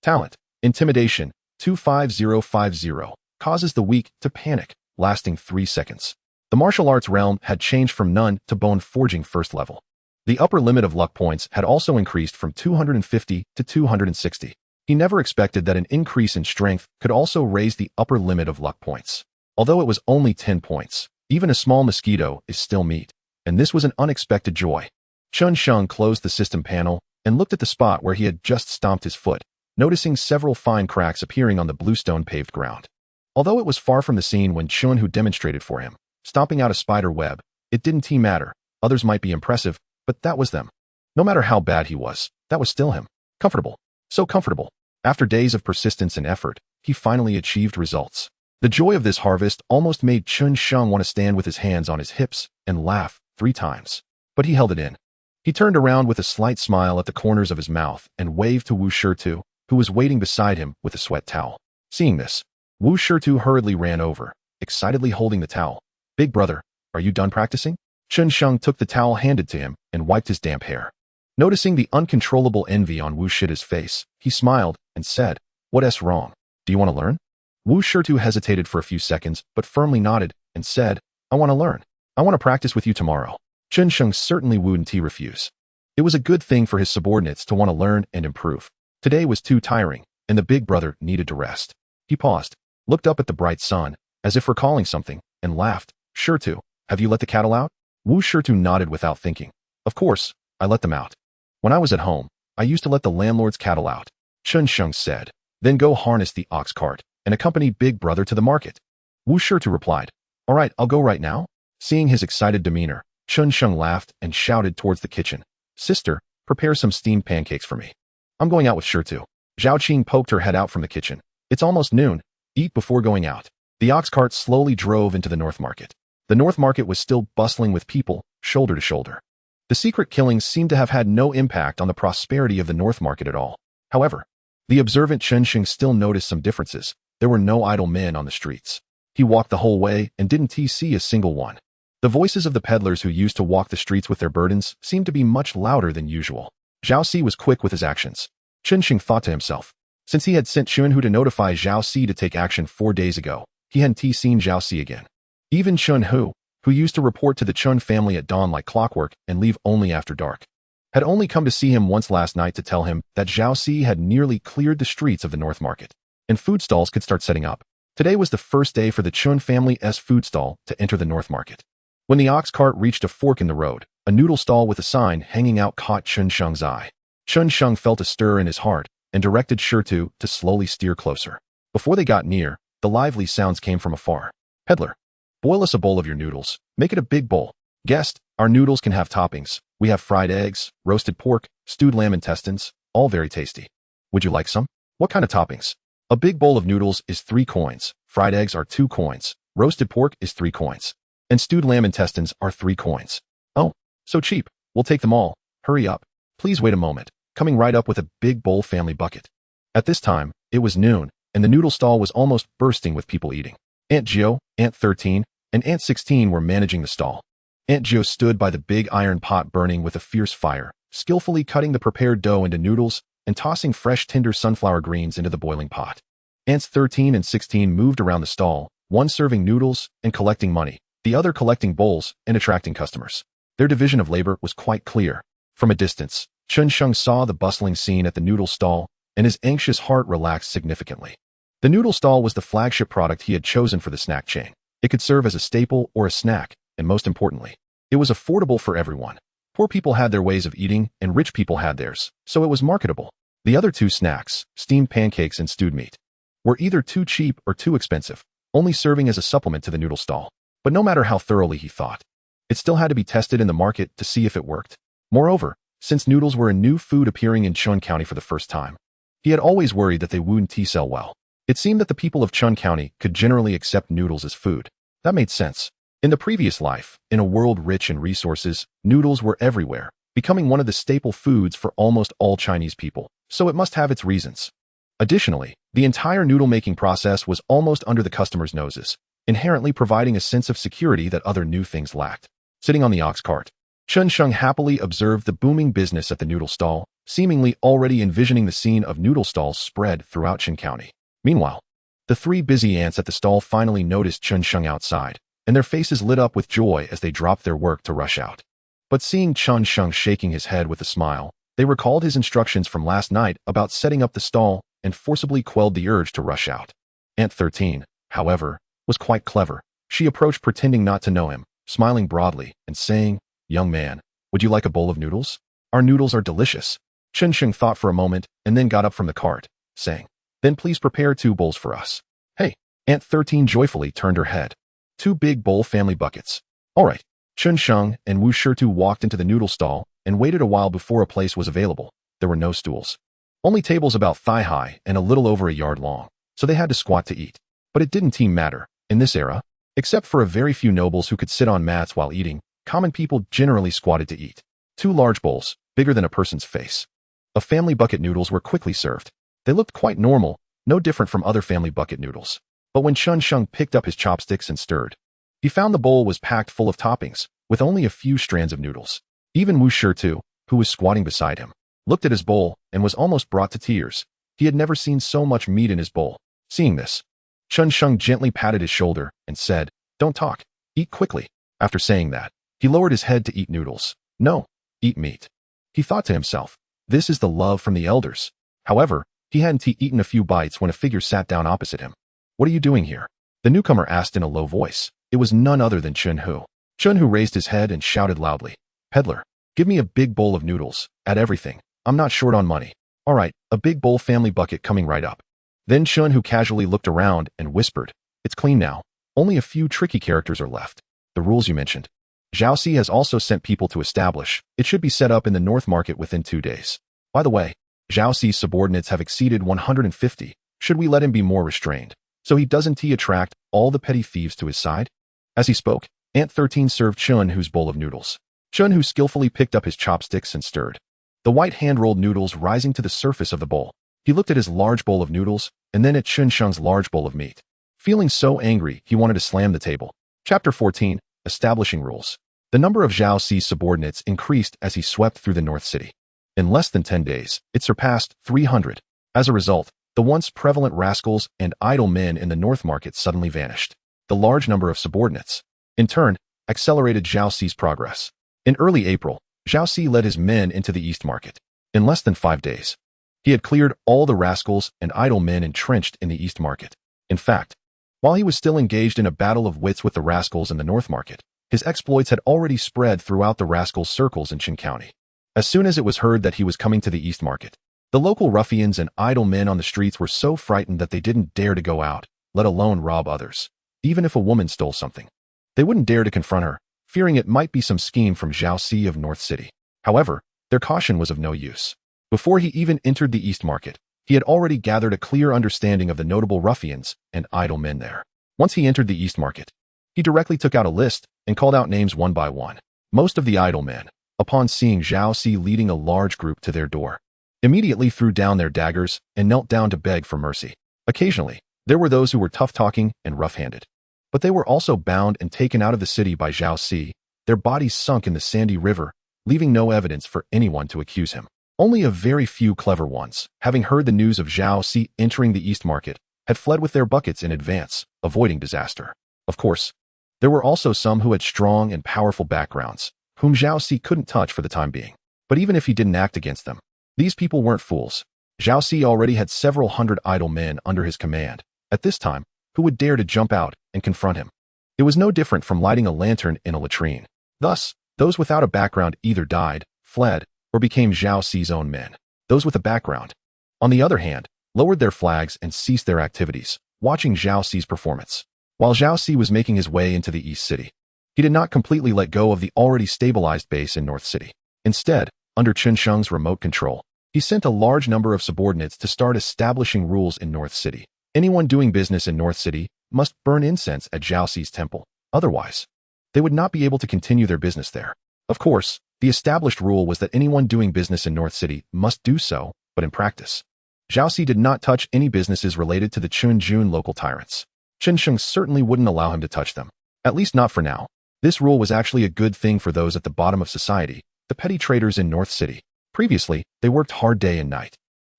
Talent, intimidation, 25050, causes the weak to panic, lasting 3 seconds. The martial arts realm had changed from none to bone forging first level. The upper limit of luck points had also increased from 250 to 260. He never expected that an increase in strength could also raise the upper limit of luck points. Although it was only 10 points, even a small mosquito is still meat, and this was an unexpected joy. Xianxiang closed the system panel and looked at the spot where he had just stomped his foot, noticing several fine cracks appearing on the bluestone paved ground. Although it was far from the scene when Chun-Hu demonstrated for him, stomping out a spider web, it didn't matter. Others might be impressive, but that was them. No matter how bad he was, that was still him. Comfortable. So comfortable. After days of persistence and effort, he finally achieved results. The joy of this harvest almost made Xianxiang want to stand with his hands on his hips and laugh 3 times. But he held it in. He turned around with a slight smile at the corners of his mouth and waved to Wu Shitu, who was waiting beside him with a sweat towel. Seeing this, Wu Shitu hurriedly ran over, excitedly holding the towel. Big brother, are you done practicing? Xianxiang took the towel handed to him and wiped his damp hair. Noticing the uncontrollable envy on Wu Shitu's face, he smiled and said, "What's wrong? Do you want to learn?" Wu Shitu hesitated for a few seconds, but firmly nodded and said, "I want to learn. I want to practice with you tomorrow." Xianxiang certainly wouldn't refuse. It was a good thing for his subordinates to want to learn and improve. Today was too tiring, and the big brother needed to rest. He paused, looked up at the bright sun, as if recalling something, and laughed. "Shitu, have you let the cattle out?" Wu Shitu nodded without thinking. "Of course, I let them out. When I was at home, I used to let the landlord's cattle out," Xianxiang said. "Then go harness the ox cart and accompany big brother to the market." Wu Shitu replied, "All right, I'll go right now." Seeing his excited demeanor, Xianxiang laughed and shouted towards the kitchen, "Sister, prepare some steamed pancakes for me. I'm going out with Shitu." Zhao Qing poked her head out from the kitchen. "It's almost noon. Eat before going out." The ox cart slowly drove into the North Market. The North Market was still bustling with people, shoulder to shoulder. The secret killings seemed to have had no impact on the prosperity of the North Market at all. However, the observant Xianxiang still noticed some differences. There were no idle men on the streets. He walked the whole way and didn't see a single one. The voices of the peddlers who used to walk the streets with their burdens seemed to be much louder than usual. Zhao Si was quick with his actions. Xianxiang thought to himself. Since he had sent Chun-Hu to notify Zhao Si to take action 4 days ago, he hadn't seen Zhao Si again. Even Chun-Hu, who used to report to the Chun family at dawn like clockwork and leave only after dark, had only come to see him once last night to tell him that Zhao Si had nearly cleared the streets of the North Market, and food stalls could start setting up. Today was the first day for the Chun family's food stall to enter the North Market. When the ox cart reached a fork in the road, a noodle stall with a sign hanging out caught Xianxiang's eye. Xianxiang felt a stir in his heart and directed Shitu to slowly steer closer. Before they got near, the lively sounds came from afar. "Peddler, boil us a bowl of your noodles. Make it a big bowl. Guest, our noodles can have toppings. We have fried eggs, roasted pork, stewed lamb intestines, all very tasty. Would you like some? What kind of toppings?" A big bowl of noodles is 3 coins, fried eggs are 2 coins, roasted pork is 3 coins, and stewed lamb intestines are 3 coins. "Oh, so cheap. We'll take them all. Hurry up. Please wait a moment." Coming right up with a big bowl family bucket. At this time, it was noon, and the noodle stall was almost bursting with people eating. Aunt Gio, Aunt 13, and Aunt 16 were managing the stall. Aunt Gio stood by the big iron pot burning with a fierce fire, skillfully cutting the prepared dough into noodles and tossing fresh tender sunflower greens into the boiling pot. Aunts 13 and 16 moved around the stall, one serving noodles and collecting money, the other collecting bowls and attracting customers. Their division of labor was quite clear. From a distance, Xianxiang saw the bustling scene at the noodle stall, and his anxious heart relaxed significantly. The noodle stall was the flagship product he had chosen for the snack chain. It could serve as a staple or a snack, and most importantly, it was affordable for everyone. Poor people had their ways of eating, and rich people had theirs, so it was marketable. The other 2 snacks, steamed pancakes and stewed meat, were either too cheap or too expensive, only serving as a supplement to the noodle stall. But no matter how thoroughly he thought, it still had to be tested in the market to see if it worked. Moreover, since noodles were a new food appearing in Chun County for the first time, he had always worried that they wouldn't sell well. It seemed that the people of Chun County could generally accept noodles as food. That made sense. In the previous life, in a world rich in resources, noodles were everywhere, becoming one of the staple foods for almost all Chinese people, so it must have its reasons. Additionally, the entire noodle-making process was almost under the customers' noses, inherently providing a sense of security that other new things lacked. Sitting on the ox cart, Xianxiang happily observed the booming business at the noodle stall, seemingly already envisioning the scene of noodle stalls spread throughout Qin County. Meanwhile, the three busy ants at the stall finally noticed Xianxiang outside, and their faces lit up with joy as they dropped their work to rush out. But seeing Xianxiang shaking his head with a smile, they recalled his instructions from last night about setting up the stall and forcibly quelled the urge to rush out. Ant 13, however, was quite clever. She approached pretending not to know him, smiling broadly and saying, "Young man, would you like a bowl of noodles? Our noodles are delicious." Xianxiang thought for a moment and then got up from the cart, saying, "Then please prepare 2 bowls for us." "Hey!" Ant 13 joyfully turned her head. 2 big bowl family buckets. "All right." Xianxiang and Wu Shirtu walked into the noodle stall and waited a while before a place was available. There were no stools. Only tables about thigh-high and a little over a yard long, so they had to squat to eat. But it didn't matter. In this era, except for a very few nobles who could sit on mats while eating, common people generally squatted to eat. 2 large bowls, bigger than a person's face, of family bucket noodles were quickly served. They looked quite normal, no different from other family bucket noodles. But when Xianxiang picked up his chopsticks and stirred, he found the bowl was packed full of toppings, with only a few strands of noodles. Even Wu Shirtu, who was squatting beside him, looked at his bowl and was almost brought to tears. He had never seen so much meat in his bowl. Seeing this, Xianxiang gently patted his shoulder and said, "Don't talk. Eat quickly." After saying that, he lowered his head to eat noodles. "No, eat meat." He thought to himself, this is the love from the elders. However, he hadn't eaten a few bites when a figure sat down opposite him. "What are you doing here?" the newcomer asked in a low voice. It was none other than Chunhu. Chunhu raised his head and shouted loudly, "Peddler, give me a big bowl of noodles. Add everything. I'm not short on money." "All right, a big bowl family bucket coming right up." Then Chunhu casually looked around and whispered, "It's clean now. Only a few tricky characters are left. The rules you mentioned. Xiaoxi has also sent people to establish. It should be set up in the North Market within 2 days. By the way, Xiaoxi's subordinates have exceeded 150. Should we let him be more restrained, so he doesn't attract all the petty thieves to his side?" As he spoke, Ant 13 served Chunhu's bowl of noodles. Chunhu skillfully picked up his chopsticks and stirred the white hand-rolled noodles rising to the surface of the bowl. He looked at his large bowl of noodles and then at Xianxiang's large bowl of meat. Feeling so angry, he wanted to slam the table. Chapter 14, Establishing Rules. The number of Xiaoxi's subordinates increased as he swept through the North City. In less than 10 days, it surpassed 300. As a result, the once prevalent rascals and idle men in the North Market suddenly vanished. The large number of subordinates, in turn, accelerated Xiaoxi's progress. In early April, Xiaoxi led his men into the East Market. In less than 5 days, he had cleared all the rascals and idle men entrenched in the East Market. In fact, while he was still engaged in a battle of wits with the rascals in the North Market, his exploits had already spread throughout the rascals' circles in Qin County. As soon as it was heard that he was coming to the East Market, the local ruffians and idle men on the streets were so frightened that they didn't dare to go out, let alone rob others. Even if a woman stole something, they wouldn't dare to confront her, fearing it might be some scheme from Xiaoxi of North City. However, their caution was of no use. Before he even entered the East Market, he had already gathered a clear understanding of the notable ruffians and idle men there. Once he entered the East Market, he directly took out a list and called out names one by one. Most of the idle men, upon seeing Xiaoxi leading a large group to their door, immediately threw down their daggers and knelt down to beg for mercy. Occasionally, there were those who were tough-talking and rough-handed, but they were also bound and taken out of the city by Xiaoxi, their bodies sunk in the sandy river, leaving no evidence for anyone to accuse him. Only a very few clever ones, having heard the news of Xiaoxi entering the East Market, had fled with their buckets in advance, avoiding disaster. Of course, there were also some who had strong and powerful backgrounds, whom Xiaoxi couldn't touch for the time being. But even if he didn't act against them, these people weren't fools. Xiaoxi already had several hundred idle men under his command. At this time, who would dare to jump out and confront him? It was no different from lighting a lantern in a latrine. Thus, those without a background either died, fled, or became Xiaoxi's own men. Those with a background, on the other hand, lowered their flags and ceased their activities, watching Xiaoxi's performance. While Xiaoxi was making his way into the East City, he did not completely let go of the already stabilized base in North City. Instead, under Xianxiang's remote control, he sent a large number of subordinates to start establishing rules in North City. Anyone doing business in North City must burn incense at Xiaoxi's temple. Otherwise, they would not be able to continue their business there. Of course, the established rule was that anyone doing business in North City must do so, but in practice, Zhao Si did not touch any businesses related to the Chunjun local tyrants. Chen Sheng certainly wouldn't allow him to touch them. At least not for now. This rule was actually a good thing for those at the bottom of society, the petty traders in North City. Previously, they worked hard day and night,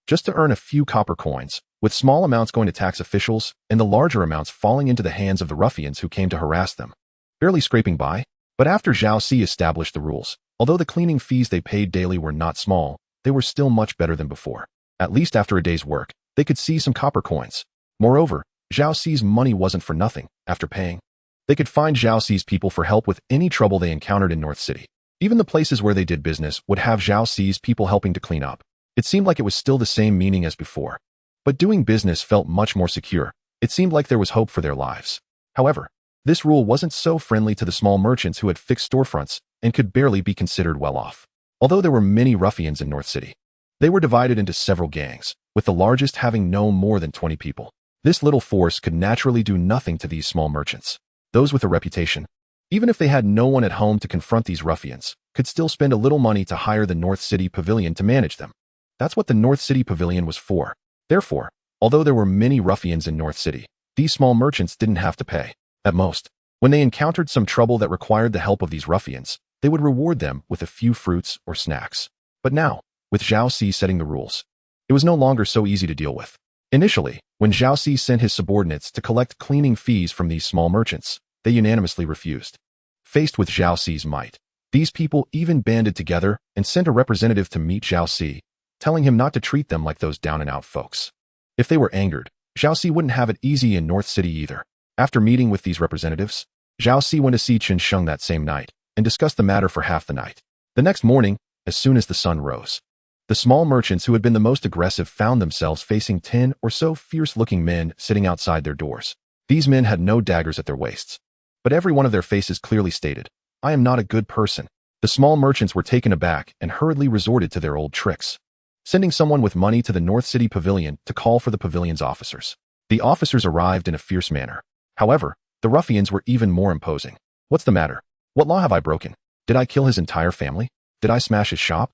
just to earn a few copper coins, with small amounts going to tax officials and the larger amounts falling into the hands of the ruffians who came to harass them, barely scraping by. But after Zhao Si established the rules, although the cleaning fees they paid daily were not small, they were still much better than before. At least after a day's work, they could see some copper coins. Moreover, Zhao Si's money wasn't for nothing. After paying, they could find Zhao Si's people for help with any trouble they encountered in North City. Even the places where they did business would have Zhao Si's people helping to clean up. It seemed like it was still the same meaning as before. But doing business felt much more secure. It seemed like there was hope for their lives. However, this rule wasn't so friendly to the small merchants who had fixed storefronts and could barely be considered well off. Although there were many ruffians in North City, they were divided into several gangs, with the largest having no more than 20 people. This little force could naturally do nothing to these small merchants. Those with a reputation, even if they had no one at home to confront these ruffians, could still spend a little money to hire the North City Pavilion to manage them. That's what the North City Pavilion was for. Therefore, although there were many ruffians in North City, these small merchants didn't have to pay. At most, when they encountered some trouble that required the help of these ruffians, they would reward them with a few fruits or snacks. But now, with Zhao Si setting the rules, it was no longer so easy to deal with. Initially, when Zhao Si sent his subordinates to collect cleaning fees from these small merchants, they unanimously refused. Faced with Zhao Si's might, these people even banded together and sent a representative to meet Zhao Si, telling him not to treat them like those down-and-out folks. If they were angered, Zhao Si wouldn't have it easy in North City either. After meeting with these representatives, Zhao Si went to see Chen Sheng that same night and discussed the matter for half the night. The next morning, as soon as the sun rose, the small merchants who had been the most aggressive found themselves facing 10 or so fierce-looking men sitting outside their doors. These men had no daggers at their waists, but every one of their faces clearly stated, "I am not a good person." The small merchants were taken aback and hurriedly resorted to their old tricks, sending someone with money to the North City Pavilion to call for the pavilion's officers. The officers arrived in a fierce manner. However, the ruffians were even more imposing. "What's the matter? What law have I broken? Did I kill his entire family? Did I smash his shop?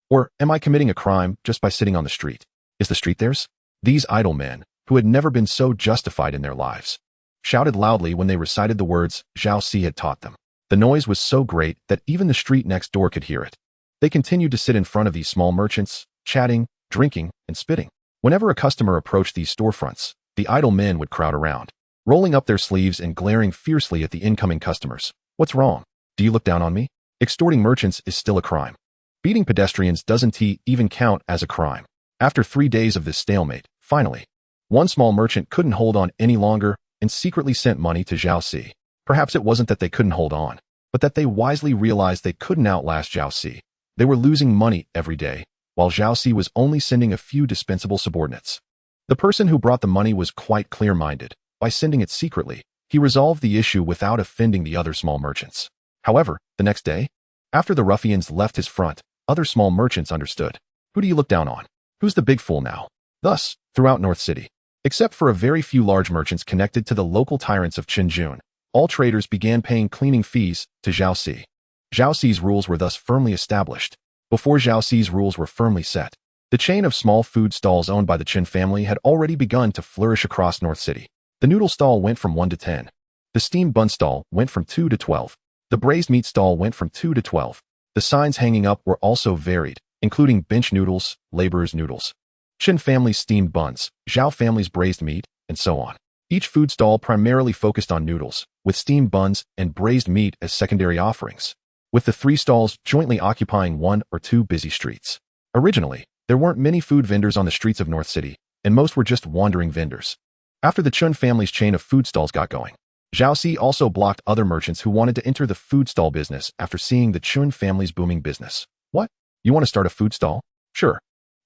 Or am I committing a crime just by sitting on the street? Is the street theirs?" These idle men, who had never been so justified in their lives, shouted loudly when they recited the words Zhao Si had taught them. The noise was so great that even the street next door could hear it. They continued to sit in front of these small merchants, chatting, drinking, and spitting. Whenever a customer approached these storefronts, the idle men would crowd around, rolling up their sleeves and glaring fiercely at the incoming customers. "What's wrong? Do you look down on me? Extorting merchants is still a crime. Beating pedestrians doesn't even count as a crime." After 3 days of this stalemate, finally, one small merchant couldn't hold on any longer and secretly sent money to Zhao Si. Perhaps it wasn't that they couldn't hold on, but that they wisely realized they couldn't outlast Zhao Si. They were losing money every day, while Zhao Si was only sending a few dispensable subordinates. The person who brought the money was quite clear-minded. By sending it secretly, he resolved the issue without offending the other small merchants. However, the next day, after the ruffians left his front, other small merchants understood. Who do you look down on? Who's the big fool now? Thus, throughout North City, except for a very few large merchants connected to the local tyrants of Chenjun, all traders began paying cleaning fees to Zhao Si. Zhao Si's rules were thus firmly established. Before Zhao Si's rules were firmly set, the chain of small food stalls owned by the Chen family had already begun to flourish across North City. The noodle stall went from 1 to 10. The steamed bun stall went from 2 to 12. The braised meat stall went from 2 to 12. The signs hanging up were also varied, including bench noodles, laborers' noodles, Chen family's steamed buns, Zhao family's braised meat, and so on. Each food stall primarily focused on noodles, with steamed buns and braised meat as secondary offerings, with the 3 stalls jointly occupying 1 or 2 busy streets. Originally, there weren't many food vendors on the streets of North City, and most were just wandering vendors. After the Chen family's chain of food stalls got going, Zhao Si also blocked other merchants who wanted to enter the food stall business after seeing the Chen family's booming business. "What? You want to start a food stall? Sure.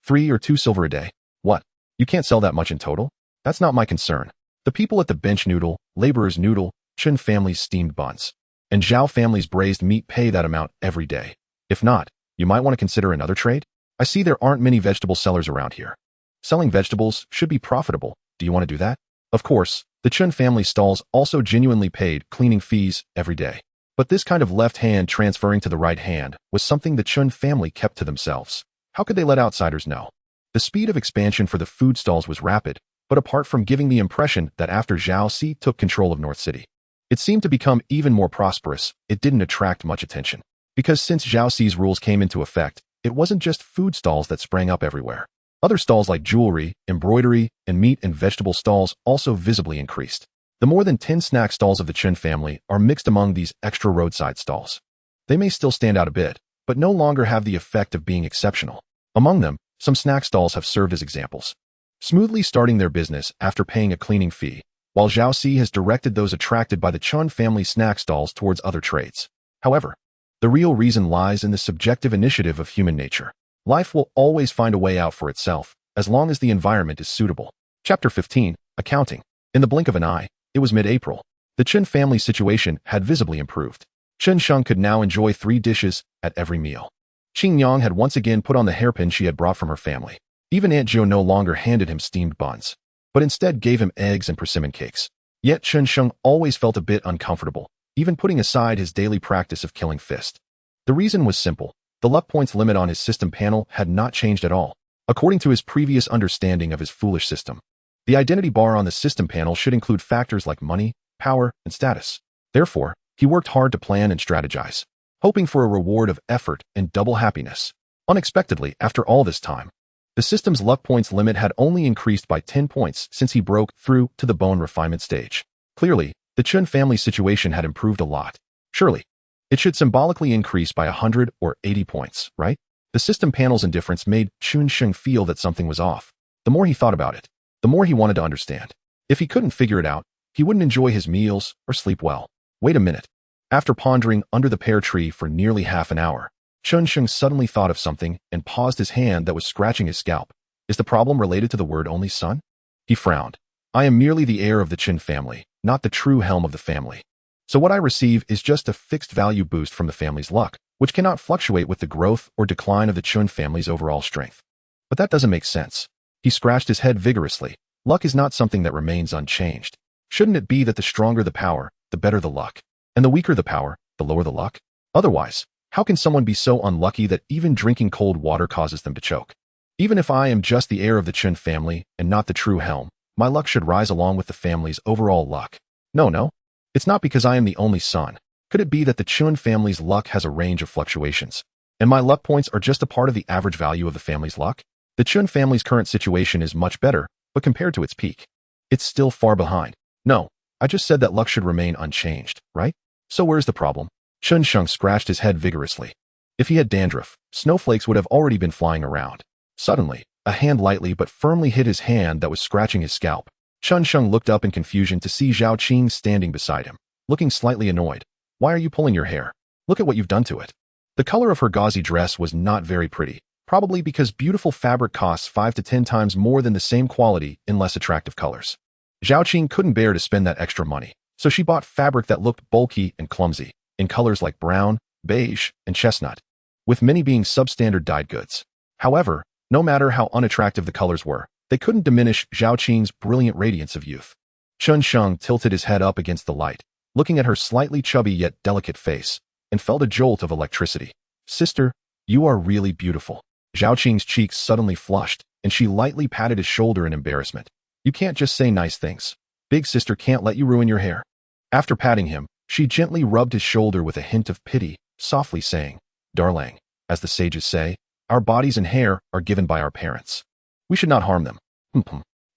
3 or 2 silver a day. What? You can't sell that much in total? That's not my concern. The people at the bench noodle, laborer's noodle, Chen family's steamed buns, and Zhao family's braised meat pay that amount every day. If not, you might want to consider another trade. I see there aren't many vegetable sellers around here. Selling vegetables should be profitable. Do you want to do that?" Of course, the Chen family stalls also genuinely paid cleaning fees every day. But this kind of left hand transferring to the right hand was something the Chen family kept to themselves. How could they let outsiders know? The speed of expansion for the food stalls was rapid, but apart from giving the impression that after Xiaoxi took control of North City, it seemed to become even more prosperous, it didn't attract much attention. Because since Xiaoxi's rules came into effect, it wasn't just food stalls that sprang up everywhere. Other stalls like jewelry, embroidery, and meat and vegetable stalls also visibly increased. The more than 10 snack stalls of the Chen family are mixed among these extra roadside stalls. They may still stand out a bit, but no longer have the effect of being exceptional. Among them, some snack stalls have served as examples, smoothly starting their business after paying a cleaning fee, while Xiaoxi has directed those attracted by the Chen family snack stalls towards other trades. However, the real reason lies in the subjective initiative of human nature. Life will always find a way out for itself, as long as the environment is suitable. Chapter 15, Accounting. In the blink of an eye, it was mid-April. The Chen family situation had visibly improved. Chen Sheng could now enjoy 3 dishes at every meal. Qing Yang had once again put on the hairpin she had brought from her family. Even Aunt Zhou no longer handed him steamed buns, but instead gave him eggs and persimmon cakes. Yet Chen Sheng always felt a bit uncomfortable, even putting aside his daily practice of killing fist. The reason was simple. The luck points limit on his system panel had not changed at all, according to his previous understanding of his foolish system. The identity bar on the system panel should include factors like money, power, and status. Therefore, he worked hard to plan and strategize, hoping for a reward of effort and double happiness. Unexpectedly, after all this time, the system's luck points limit had only increased by 10 points since he broke through to the bone refinement stage. Clearly, the Chen family situation had improved a lot. Surely, it should symbolically increase by 100 or 80 points, right? The system panel's indifference made Chen Sheng feel that something was off. The more he thought about it, the more he wanted to understand. If he couldn't figure it out, he wouldn't enjoy his meals or sleep well. Wait a minute. After pondering under the pear tree for nearly half an hour, Chen Sheng suddenly thought of something and paused his hand that was scratching his scalp. Is the problem related to the word only son? He frowned. I am merely the heir of the Chen family, not the true helm of the family. So what I receive is just a fixed value boost from the family's luck, which cannot fluctuate with the growth or decline of the Chen family's overall strength. But that doesn't make sense. He scratched his head vigorously. Luck is not something that remains unchanged. Shouldn't it be that the stronger the power, the better the luck, and the weaker the power, the lower the luck? Otherwise, how can someone be so unlucky that even drinking cold water causes them to choke? Even if I am just the heir of the Chen family and not the true helm, my luck should rise along with the family's overall luck. No. It's not because I am the only son. Could it be that the Chen family's luck has a range of fluctuations, and my luck points are just a part of the average value of the family's luck? The Chen family's current situation is much better, but compared to its peak, it's still far behind. No, I just said that luck should remain unchanged, right? So where's the problem? Chen Sheng scratched his head vigorously. If he had dandruff, snowflakes would have already been flying around. Suddenly, a hand lightly but firmly hit his hand that was scratching his scalp. Chen Sheng looked up in confusion to see Zhao Qing standing beside him, looking slightly annoyed. Why are you pulling your hair? Look at what you've done to it. The color of her gauzy dress was not very pretty, probably because beautiful fabric costs 5 to 10 times more than the same quality in less attractive colors. Zhao Qing couldn't bear to spend that extra money, so she bought fabric that looked bulky and clumsy, in colors like brown, beige, and chestnut, with many being substandard dyed goods. However, no matter how unattractive the colors were, they couldn't diminish Zhao Qing's brilliant radiance of youth. Chen Sheng tilted his head up against the light, looking at her slightly chubby yet delicate face, and felt a jolt of electricity. Sister, you are really beautiful. Zhao Qing's cheeks suddenly flushed, and she lightly patted his shoulder in embarrassment. You can't just say nice things. Big sister can't let you ruin your hair. After patting him, she gently rubbed his shoulder with a hint of pity, softly saying, Darling, as the sages say, our bodies and hair are given by our parents. We should not harm them.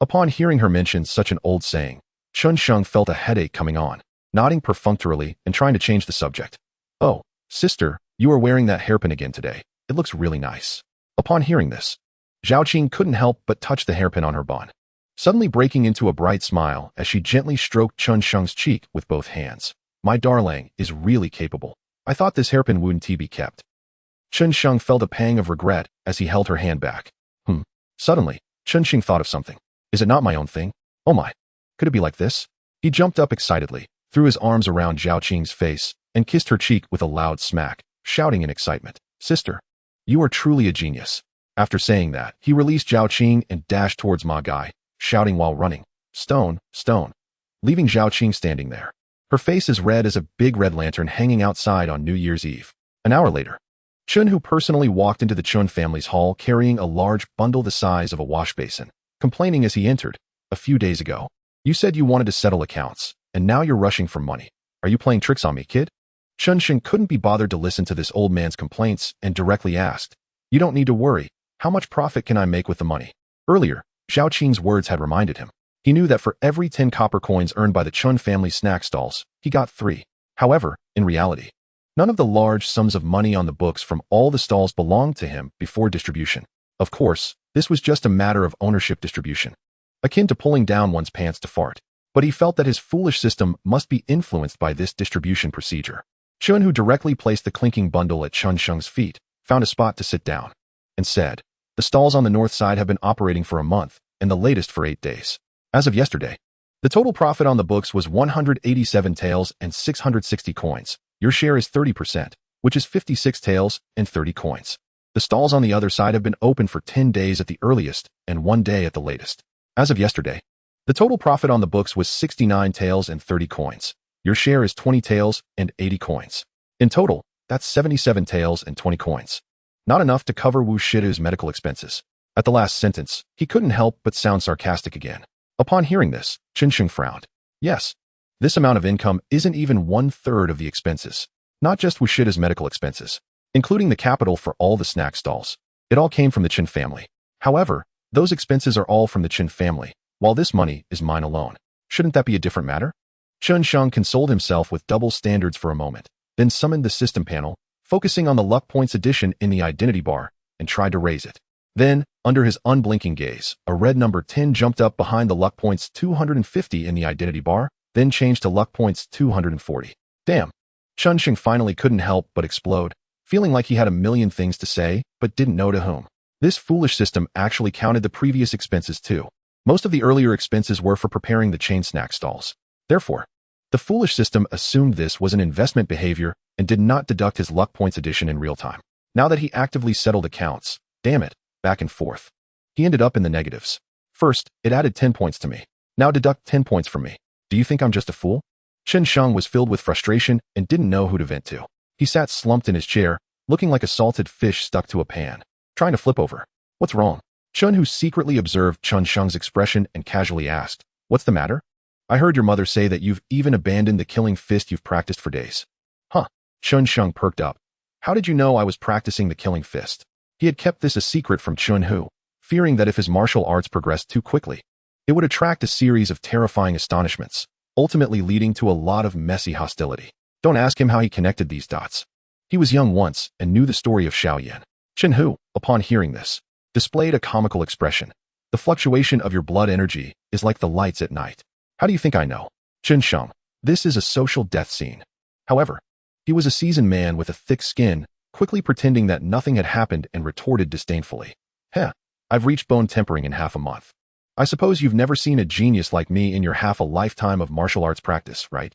Upon hearing her mention such an old saying, Chen Sheng felt a headache coming on, nodding perfunctorily and trying to change the subject. Oh, sister, you are wearing that hairpin again today. It looks really nice. Upon hearing this, Zhao Qing couldn't help but touch the hairpin on her bun, suddenly breaking into a bright smile as she gently stroked Chen Sheng's cheek with both hands. My darling is really capable. I thought this hairpin wouldn't be kept. Chen Sheng felt a pang of regret as he held her hand back. Suddenly, Chen Sheng thought of something. Is it not my own thing? Oh my. Could it be like this? He jumped up excitedly, threw his arms around Zhao Qing's face, and kissed her cheek with a loud smack, shouting in excitement. Sister, you are truly a genius. After saying that, he released Zhao Qing and dashed towards Ma Gai, shouting while running, Stone, stone, leaving Zhao Qing standing there. Her face as red as a big red lantern hanging outside on New Year's Eve. An hour later, Chun, who personally walked into the Chun family's hall carrying a large bundle the size of a wash basin, complaining as he entered, "A few days ago, you said you wanted to settle accounts, and now you're rushing for money. Are you playing tricks on me, kid?" Chun Sheng couldn't be bothered to listen to this old man's complaints and directly asked, "You don't need to worry. How much profit can I make with the money?" Earlier, Xiao Qing's words had reminded him. He knew that for every 10 copper coins earned by the Chun family snack stalls, he got 3. However, in reality, none of the large sums of money on the books from all the stalls belonged to him before distribution. Of course, this was just a matter of ownership distribution, akin to pulling down one's pants to fart. But he felt that his foolish system must be influenced by this distribution procedure. Chun, who directly placed the clinking bundle at Chun Sheng's feet, found a spot to sit down, and said, "The stalls on the north side have been operating for a month, and the latest for 8 days. As of yesterday, the total profit on the books was 187 taels and 660 coins. Your share is 30%, which is 56 taels and 30 coins. The stalls on the other side have been open for 10 days at the earliest and 1 day at the latest. As of yesterday, the total profit on the books was 69 taels and 30 coins. Your share is 20 taels and 80 coins. In total, that's 77 taels and 20 coins. Not enough to cover Wu Shidu's medical expenses." At the last sentence, he couldn't help but sound sarcastic again. Upon hearing this, Chun Sheng frowned. Yes, this amount of income isn't even 1/3 of the expenses. Not just Wu Shidu's medical expenses, including the capital for all the snack stalls. It all came from the Qin family. However, those expenses are all from the Qin family, while this money is mine alone. Shouldn't that be a different matter? Chun Sheng consoled himself with double standards for a moment, then summoned the system panel, focusing on the luck points addition in the identity bar, and tried to raise it. Then, under his unblinking gaze, a red number 10 jumped up behind the luck points 250 in the identity bar, then changed to luck points 240. Damn. Chun Sheng finally couldn't help but explode, feeling like he had a million things to say, but didn't know to whom. This foolish system actually counted the previous expenses too. Most of the earlier expenses were for preparing the chain snack stalls. Therefore, the foolish system assumed this was an investment behavior and did not deduct his luck points addition in real time. Now that he actively settled accounts, damn it, back and forth, he ended up in the negatives. First, it added 10 points to me. Now deduct 10 points from me. Do you think I'm just a fool? Chun Sheng was filled with frustration and didn't know who to vent to. He sat slumped in his chair, looking like a salted fish stuck to a pan, trying to flip over. What's wrong? Chun, who secretly observed Chun Sheng's expression and casually asked, "What's the matter? I heard your mother say that you've even abandoned the killing fist you've practiced for days." Huh. Chun Sheng perked up. How did you know I was practicing the killing fist? He had kept this a secret from Chun Hu, fearing that if his martial arts progressed too quickly, it would attract a series of terrifying astonishments, ultimately leading to a lot of messy hostility. Don't ask him how he connected these dots. He was young once and knew the story of Xiaoyan. Chun Hu, upon hearing this, displayed a comical expression. The fluctuation of your blood energy is like the lights at night. How do you think I know? Chun Sheng, this is a social death scene. However, he was a seasoned man with a thick skin, quickly pretending that nothing had happened and retorted disdainfully. Heh, I've reached bone tempering in half a month. I suppose you've never seen a genius like me in your half a lifetime of martial arts practice, right?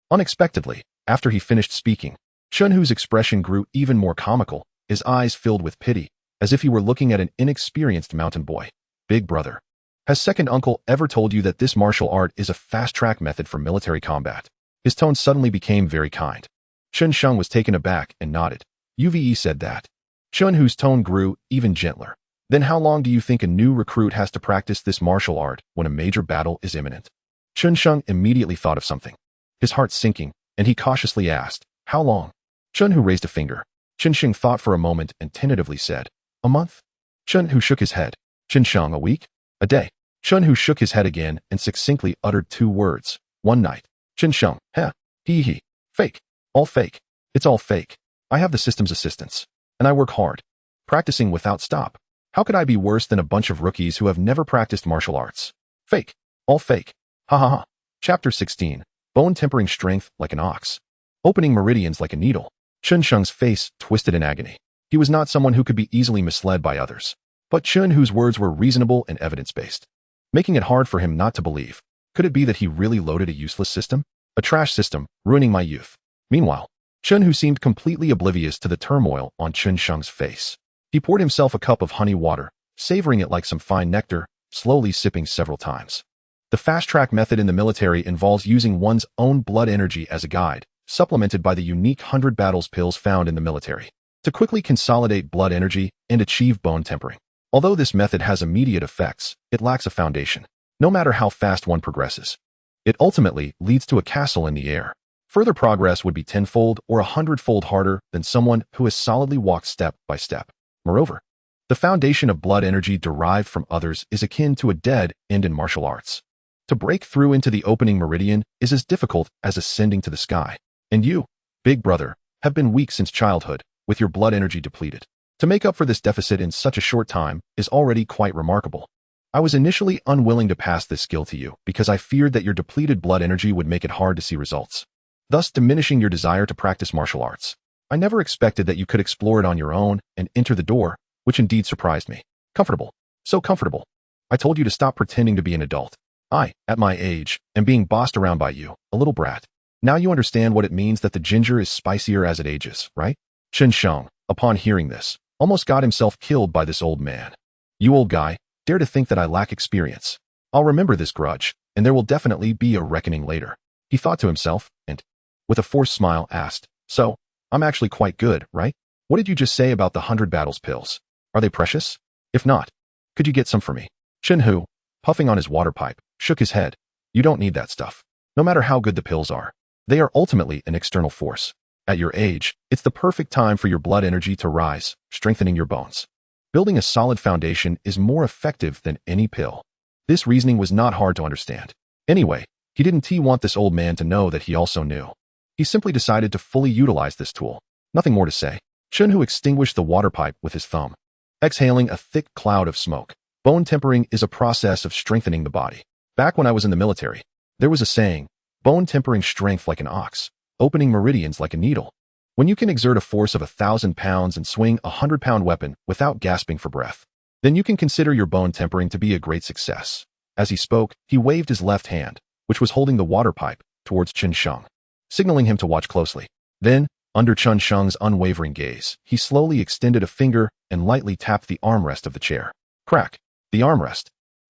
Unexpectedly, after he finished speaking, Chun Hu's expression grew even more comical, his eyes filled with pity, as if he were looking at an inexperienced mountain boy. Big brother, has second uncle ever told you that this martial art is a fast-track method for military combat? His tone suddenly became very kind. Chun Sheng was taken aback and nodded. UVE said that. Chun Hu's tone grew even gentler. Then how long do you think a new recruit has to practice this martial art when a major battle is imminent? Chun Sheng immediately thought of something, his heart sinking, and he cautiously asked, how long? Chun Hu raised a finger. Chun Sheng thought for a moment and tentatively said, a month? Chun Hu shook his head. Chun Sheng, a week? A day? Chun Hu shook his head again and succinctly uttered 2 words. One night. Chun Sheng, heh, he. Fake. All fake. It's all fake. I have the system's assistance. And I work hard. Practicing without stop. How could I be worse than a bunch of rookies who have never practiced martial arts? Fake. All fake. Ha ha ha. Chapter 16. Bone tempering strength like an ox. Opening meridians like a needle. Chun Sheng's face twisted in agony. He was not someone who could be easily misled by others. But Chun Hu's words were reasonable and evidence-based, making it hard for him not to believe. Could it be that he really loaded a useless system? A trash system, ruining my youth. Meanwhile, Chun Hu seemed completely oblivious to the turmoil on Chun Sheng's face. He poured himself a cup of honey water, savoring it like some fine nectar, slowly sipping several times. The fast-track method in the military involves using one's own blood energy as a guide, supplemented by the unique 100 battles pills found in the military. to quickly consolidate blood energy and achieve bone tempering. Although this method has immediate effects, it lacks a foundation. No matter how fast one progresses, it ultimately leads to a castle in the air. Further progress would be tenfold or 100-fold harder than someone who has solidly walked step by step. Moreover, the foundation of blood energy derived from others is akin to a dead end in martial arts. To break through into the opening meridian is as difficult as ascending to the sky. And you, big brother, have been weak since childhood, with your blood energy depleted. To make up for this deficit in such a short time is already quite remarkable. I was initially unwilling to pass this skill to you because I feared that your depleted blood energy would make it hard to see results, thus diminishing your desire to practice martial arts. I never expected that you could explore it on your own and enter the door, which indeed surprised me. Comfortable. So comfortable. I told you to stop pretending to be an adult. I, at my age, am being bossed around by you, a little brat. Now you understand what it means that the ginger is spicier as it ages, right? Xianxiang, upon hearing this, almost got himself killed by this old man. You old guy, dare to think that I lack experience. I'll remember this grudge, and there will definitely be a reckoning later. He thought to himself, and, with a forced smile, asked, So, I'm actually quite good, right? What did you just say about the 100 battles pills? Are they precious? If not, could you get some for me? Chen Hu, puffing on his water pipe, shook his head. You don't need that stuff. No matter how good the pills are, they are ultimately an external force. At your age, it's the perfect time for your blood energy to rise, strengthening your bones. Building a solid foundation is more effective than any pill. This reasoning was not hard to understand. Anyway, he didn't want this old man to know that he also knew. He simply decided to fully utilize this tool. Nothing more to say. Chen Hu extinguished the water pipe with his thumb, exhaling a thick cloud of smoke. Bone tempering is a process of strengthening the body. Back when I was in the military, there was a saying, bone tempering strength like an ox, opening meridians like a needle. When you can exert a force of 1,000 pounds and swing a 100-pound weapon without gasping for breath, then you can consider your bone tempering to be a great success. As he spoke, he waved his left hand, which was holding the water pipe, towards Xianxiang, signaling him to watch closely. Then, under Xianxiang's unwavering gaze, he slowly extended a finger and lightly tapped the armrest of the chair. Crack. The armrest,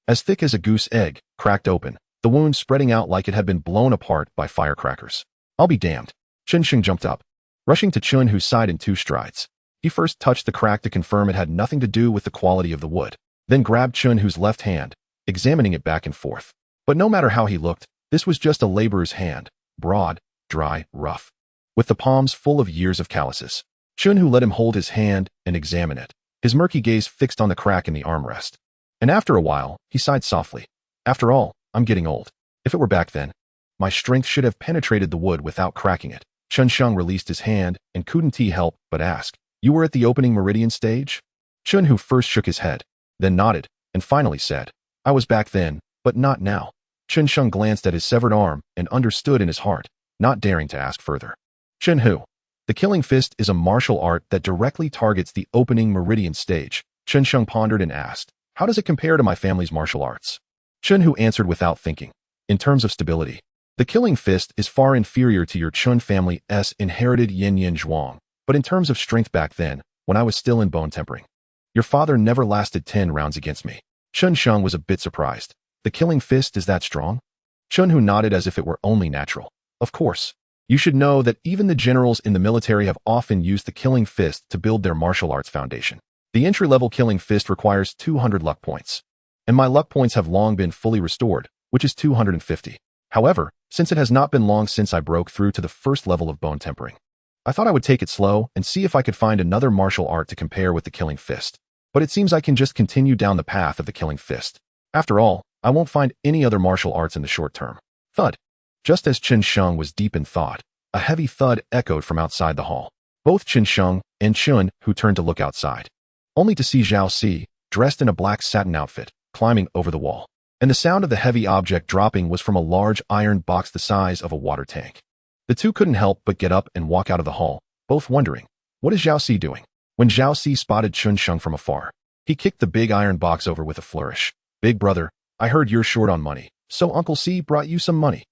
as thick as a goose egg, cracked open, the wound spreading out like it had been blown apart by firecrackers. I'll be damned. Xianxiang jumped up, rushing to Chen Hu's side in 2 strides. He first touched the crack to confirm it had nothing to do with the quality of the wood, then grabbed Chen Hu's left hand, examining it back and forth. But no matter how he looked, this was just a laborer's hand, broad, dry, rough, with the palms full of years of calluses. Chen Hu let him hold his hand and examine it, his murky gaze fixed on the crack in the armrest. And after a while, he sighed softly. After all, I'm getting old. If it were back then, my strength should have penetrated the wood without cracking it. Xianxiang released his hand and couldn't help but ask, You were at the opening meridian stage? Chen Hu first shook his head, then nodded, and finally said, I was back then, but not now. Xianxiang glanced at his severed arm and understood in his heart, not daring to ask further. Chen Hu, the killing fist is a martial art that directly targets the opening meridian stage. Xianxiang pondered and asked, How does it compare to my family's martial arts? Chen Hu answered without thinking. In terms of stability, the killing fist is far inferior to your Chun family's inherited yin yin zhuang, but in terms of strength back then, when I was still in bone tempering, your father never lasted 10 rounds against me. Xianxiang was a bit surprised. The killing fist is that strong? Chen Hu nodded as if it were only natural. Of course. You should know that even the generals in the military have often used the killing fist to build their martial arts foundation. The entry-level killing fist requires 200 luck points, and my luck points have long been fully restored, which is 250. However, since it has not been long since I broke through to the first level of bone tempering, I thought I would take it slow and see if I could find another martial art to compare with the killing fist. But it seems I can just continue down the path of the killing fist. After all, I won't find any other martial arts in the short term. Thud. Just as Xianxiang was deep in thought, a heavy thud echoed from outside the hall. Both Xianxiang and Chen Hu turned to look outside, only to see Zhao Si, dressed in a black satin outfit, climbing over the wall. And the sound of the heavy object dropping was from a large iron box the size of a water tank. The two couldn't help but get up and walk out of the hall, both wondering, what is Zhao Si doing? When Zhao Si spotted Xianxiang from afar, he kicked the big iron box over with a flourish. Big brother, I heard you're short on money, so Uncle Si brought you some money.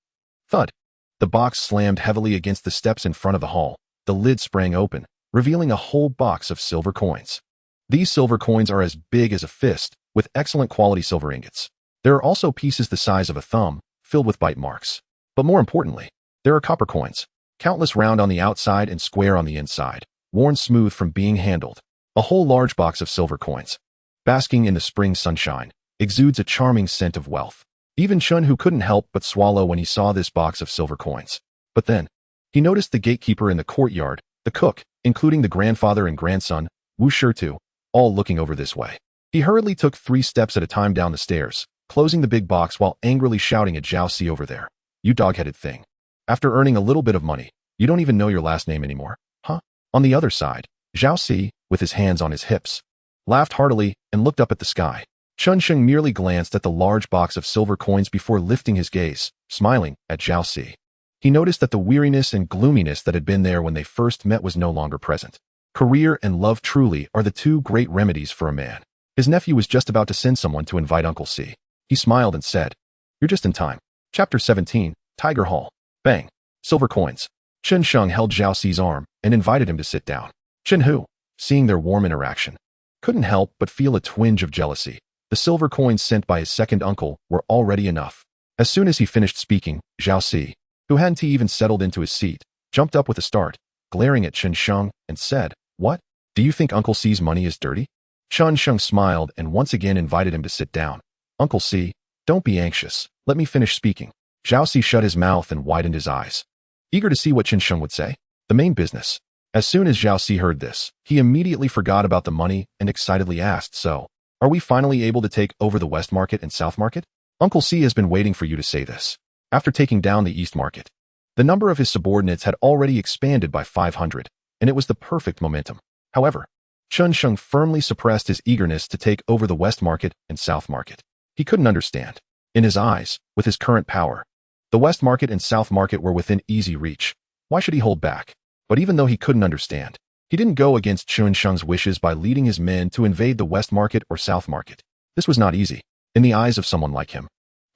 Thud. The box slammed heavily against the steps in front of the hall. The lid sprang open, revealing a whole box of silver coins. These silver coins are as big as a fist, with excellent quality silver ingots. There are also pieces the size of a thumb, filled with bite marks. But more importantly, there are copper coins, countless round on the outside and square on the inside. worn smooth from being handled. A whole large box of silver coins, basking in the spring sunshine, exudes a charming scent of wealth. Even Chun, who couldn't help but swallow when he saw this box of silver coins. But then, he noticed the gatekeeper in the courtyard, the cook, including the grandfather and grandson, Wu Shirtu, all looking over this way. He hurriedly took 3 steps at a time down the stairs, closing the big box while angrily shouting at Zhao Si over there. You dog-headed thing. After earning a little bit of money, you don't even know your last name anymore, huh? On the other side, Zhao Si, with his hands on his hips, laughed heartily and looked up at the sky. Chun Sheng merely glanced at the large box of silver coins before lifting his gaze, smiling at Zhao Si. He noticed that the weariness and gloominess that had been there when they first met was no longer present. Career and love truly are the 2 great remedies for a man. His nephew was just about to send someone to invite Uncle Si. He smiled and said, "You're just in time." Chapter 17, Tiger Hall. Bang. Silver coins. Chun Sheng held Zhao Si's arm and invited him to sit down. Chen Hu, seeing their warm interaction, couldn't help but feel a twinge of jealousy. The silver coins sent by his second uncle were already enough. As soon as he finished speaking, Zhao Si, who hadn't even settled into his seat, jumped up with a start, glaring at Chun Sheng, and said, "What? Do you think Uncle Si's money is dirty?" Chun Sheng smiled and once again invited him to sit down. "Uncle Si, don't be anxious. Let me finish speaking." Zhao Si shut his mouth and widened his eyes, eager to see what Chun Sheng would say. The main business. As soon as Zhao Si heard this, he immediately forgot about the money and excitedly asked, "So, are we finally able to take over the West Market and South Market?" Uncle Si has been waiting for you to say this. After taking down the East Market, the number of his subordinates had already expanded by 500, and it was the perfect momentum. However, Chun Sheng firmly suppressed his eagerness to take over the West Market and South Market. He couldn't understand. In his eyes, with his current power, the West Market and South Market were within easy reach. Why should he hold back? But even though he couldn't understand, he didn't go against Chun Sheng's wishes by leading his men to invade the West Market or South Market. This was not easy. In the eyes of someone like him,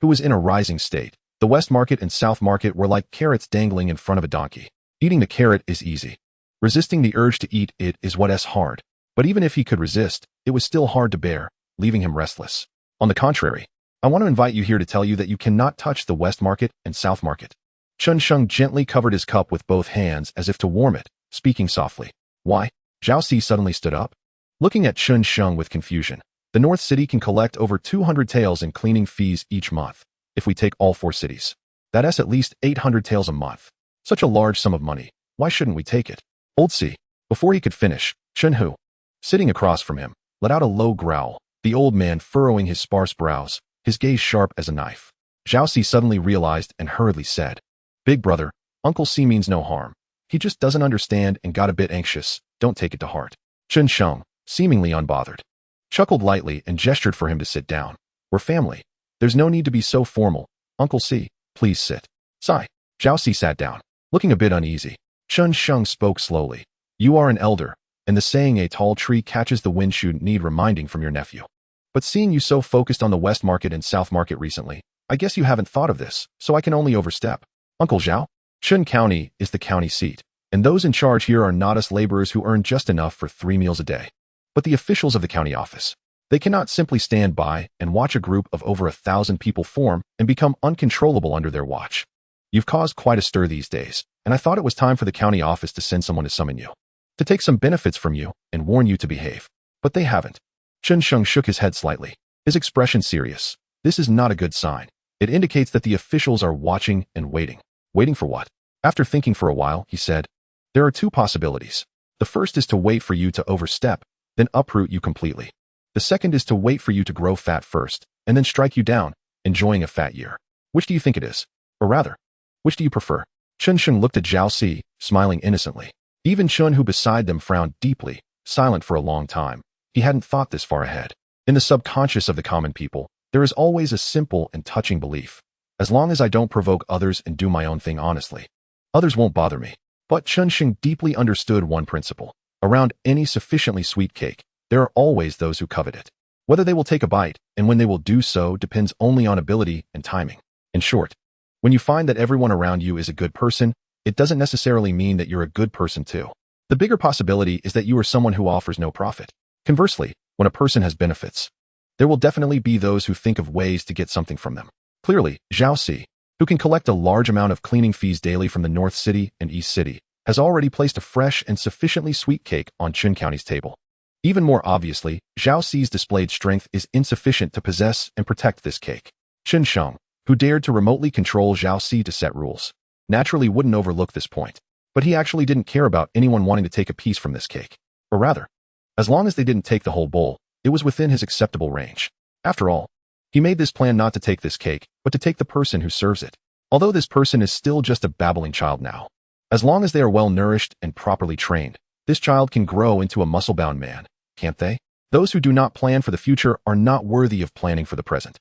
who was in a rising state, the West Market and South Market were like carrots dangling in front of a donkey. Eating the carrot is easy. Resisting the urge to eat it is what is hard. But even if he could resist, it was still hard to bear, leaving him restless. On the contrary, I want to invite you here to tell you that you cannot touch the West Market and South Market. Chun Sheng gently covered his cup with both hands as if to warm it, speaking softly. Why? Zhao Si suddenly stood up, looking at Chun Sheng with confusion. The North City can collect over 200 taels in cleaning fees each month. If we take all 4 cities, that is at least 800 taels a month. Such a large sum of money. Why shouldn't we take it? Old Si. Before he could finish, Chun Hu, sitting across from him, let out a low growl, the old man furrowing his sparse brows, his gaze sharp as a knife. Zhao Si suddenly realized and hurriedly said, "Big brother, Uncle Si means no harm. He just doesn't understand and got a bit anxious. Don't take it to heart." Chun Sheng, seemingly unbothered, chuckled lightly and gestured for him to sit down. "We're family. There's no need to be so formal. Uncle Si, please sit." Sigh. Zhao Si sat down, looking a bit uneasy. Chun Sheng spoke slowly. "You are an elder, and the saying a tall tree catches the wind shouldn't need reminding from your nephew. But seeing you so focused on the West Market and South Market recently, I guess you haven't thought of this, so I can only overstep. Uncle Zhao, Chun County is the county seat, and those in charge here are not us laborers who earn just enough for 3 meals a day, but the officials of the county office. They cannot simply stand by and watch a group of over 1,000 people form and become uncontrollable under their watch. You've caused quite a stir these days, and I thought it was time for the county office to send someone to summon you, to take some benefits from you and warn you to behave. But they haven't." Chun Sheng shook his head slightly, his expression serious. This is not a good sign. It indicates that the officials are watching and waiting. Waiting for what? After thinking for a while, he said, "There are 2 possibilities. The first is to wait for you to overstep, then uproot you completely. The second is to wait for you to grow fat first, and then strike you down, enjoying a fat year. Which do you think it is? Or rather, which do you prefer?" Chun Sheng looked at Zhao Si, smiling innocently. Even Chun, who beside them, frowned deeply, silent for a long time. He hadn't thought this far ahead. In the subconscious of the common people, there is always a simple and touching belief. As long as I don't provoke others and do my own thing honestly, others won't bother me. But Chun Sheng deeply understood one principle. Around any sufficiently sweet cake, there are always those who covet it. Whether they will take a bite, and when they will do so, depends only on ability and timing. In short, when you find that everyone around you is a good person, it doesn't necessarily mean that you're a good person too. The bigger possibility is that you are someone who offers no profit. Conversely, when a person has benefits, there will definitely be those who think of ways to get something from them. Clearly, Zhao Si, who can collect a large amount of cleaning fees daily from the North City and East City, has already placed a fresh and sufficiently sweet cake on Qin County's table. Even more obviously, Zhao Xi's displayed strength is insufficient to possess and protect this cake. Qin Sheng, who dared to remotely control Zhao Xi to set rules, naturally wouldn't overlook this point. But he actually didn't care about anyone wanting to take a piece from this cake. Or rather, as long as they didn't take the whole bowl, it was within his acceptable range. After all, he made this plan not to take this cake, but to take the person who serves it. Although this person is still just a babbling child now. As long as they are well nourished and properly trained, this child can grow into a muscle-bound man, can't they? Those who do not plan for the future are not worthy of planning for the present.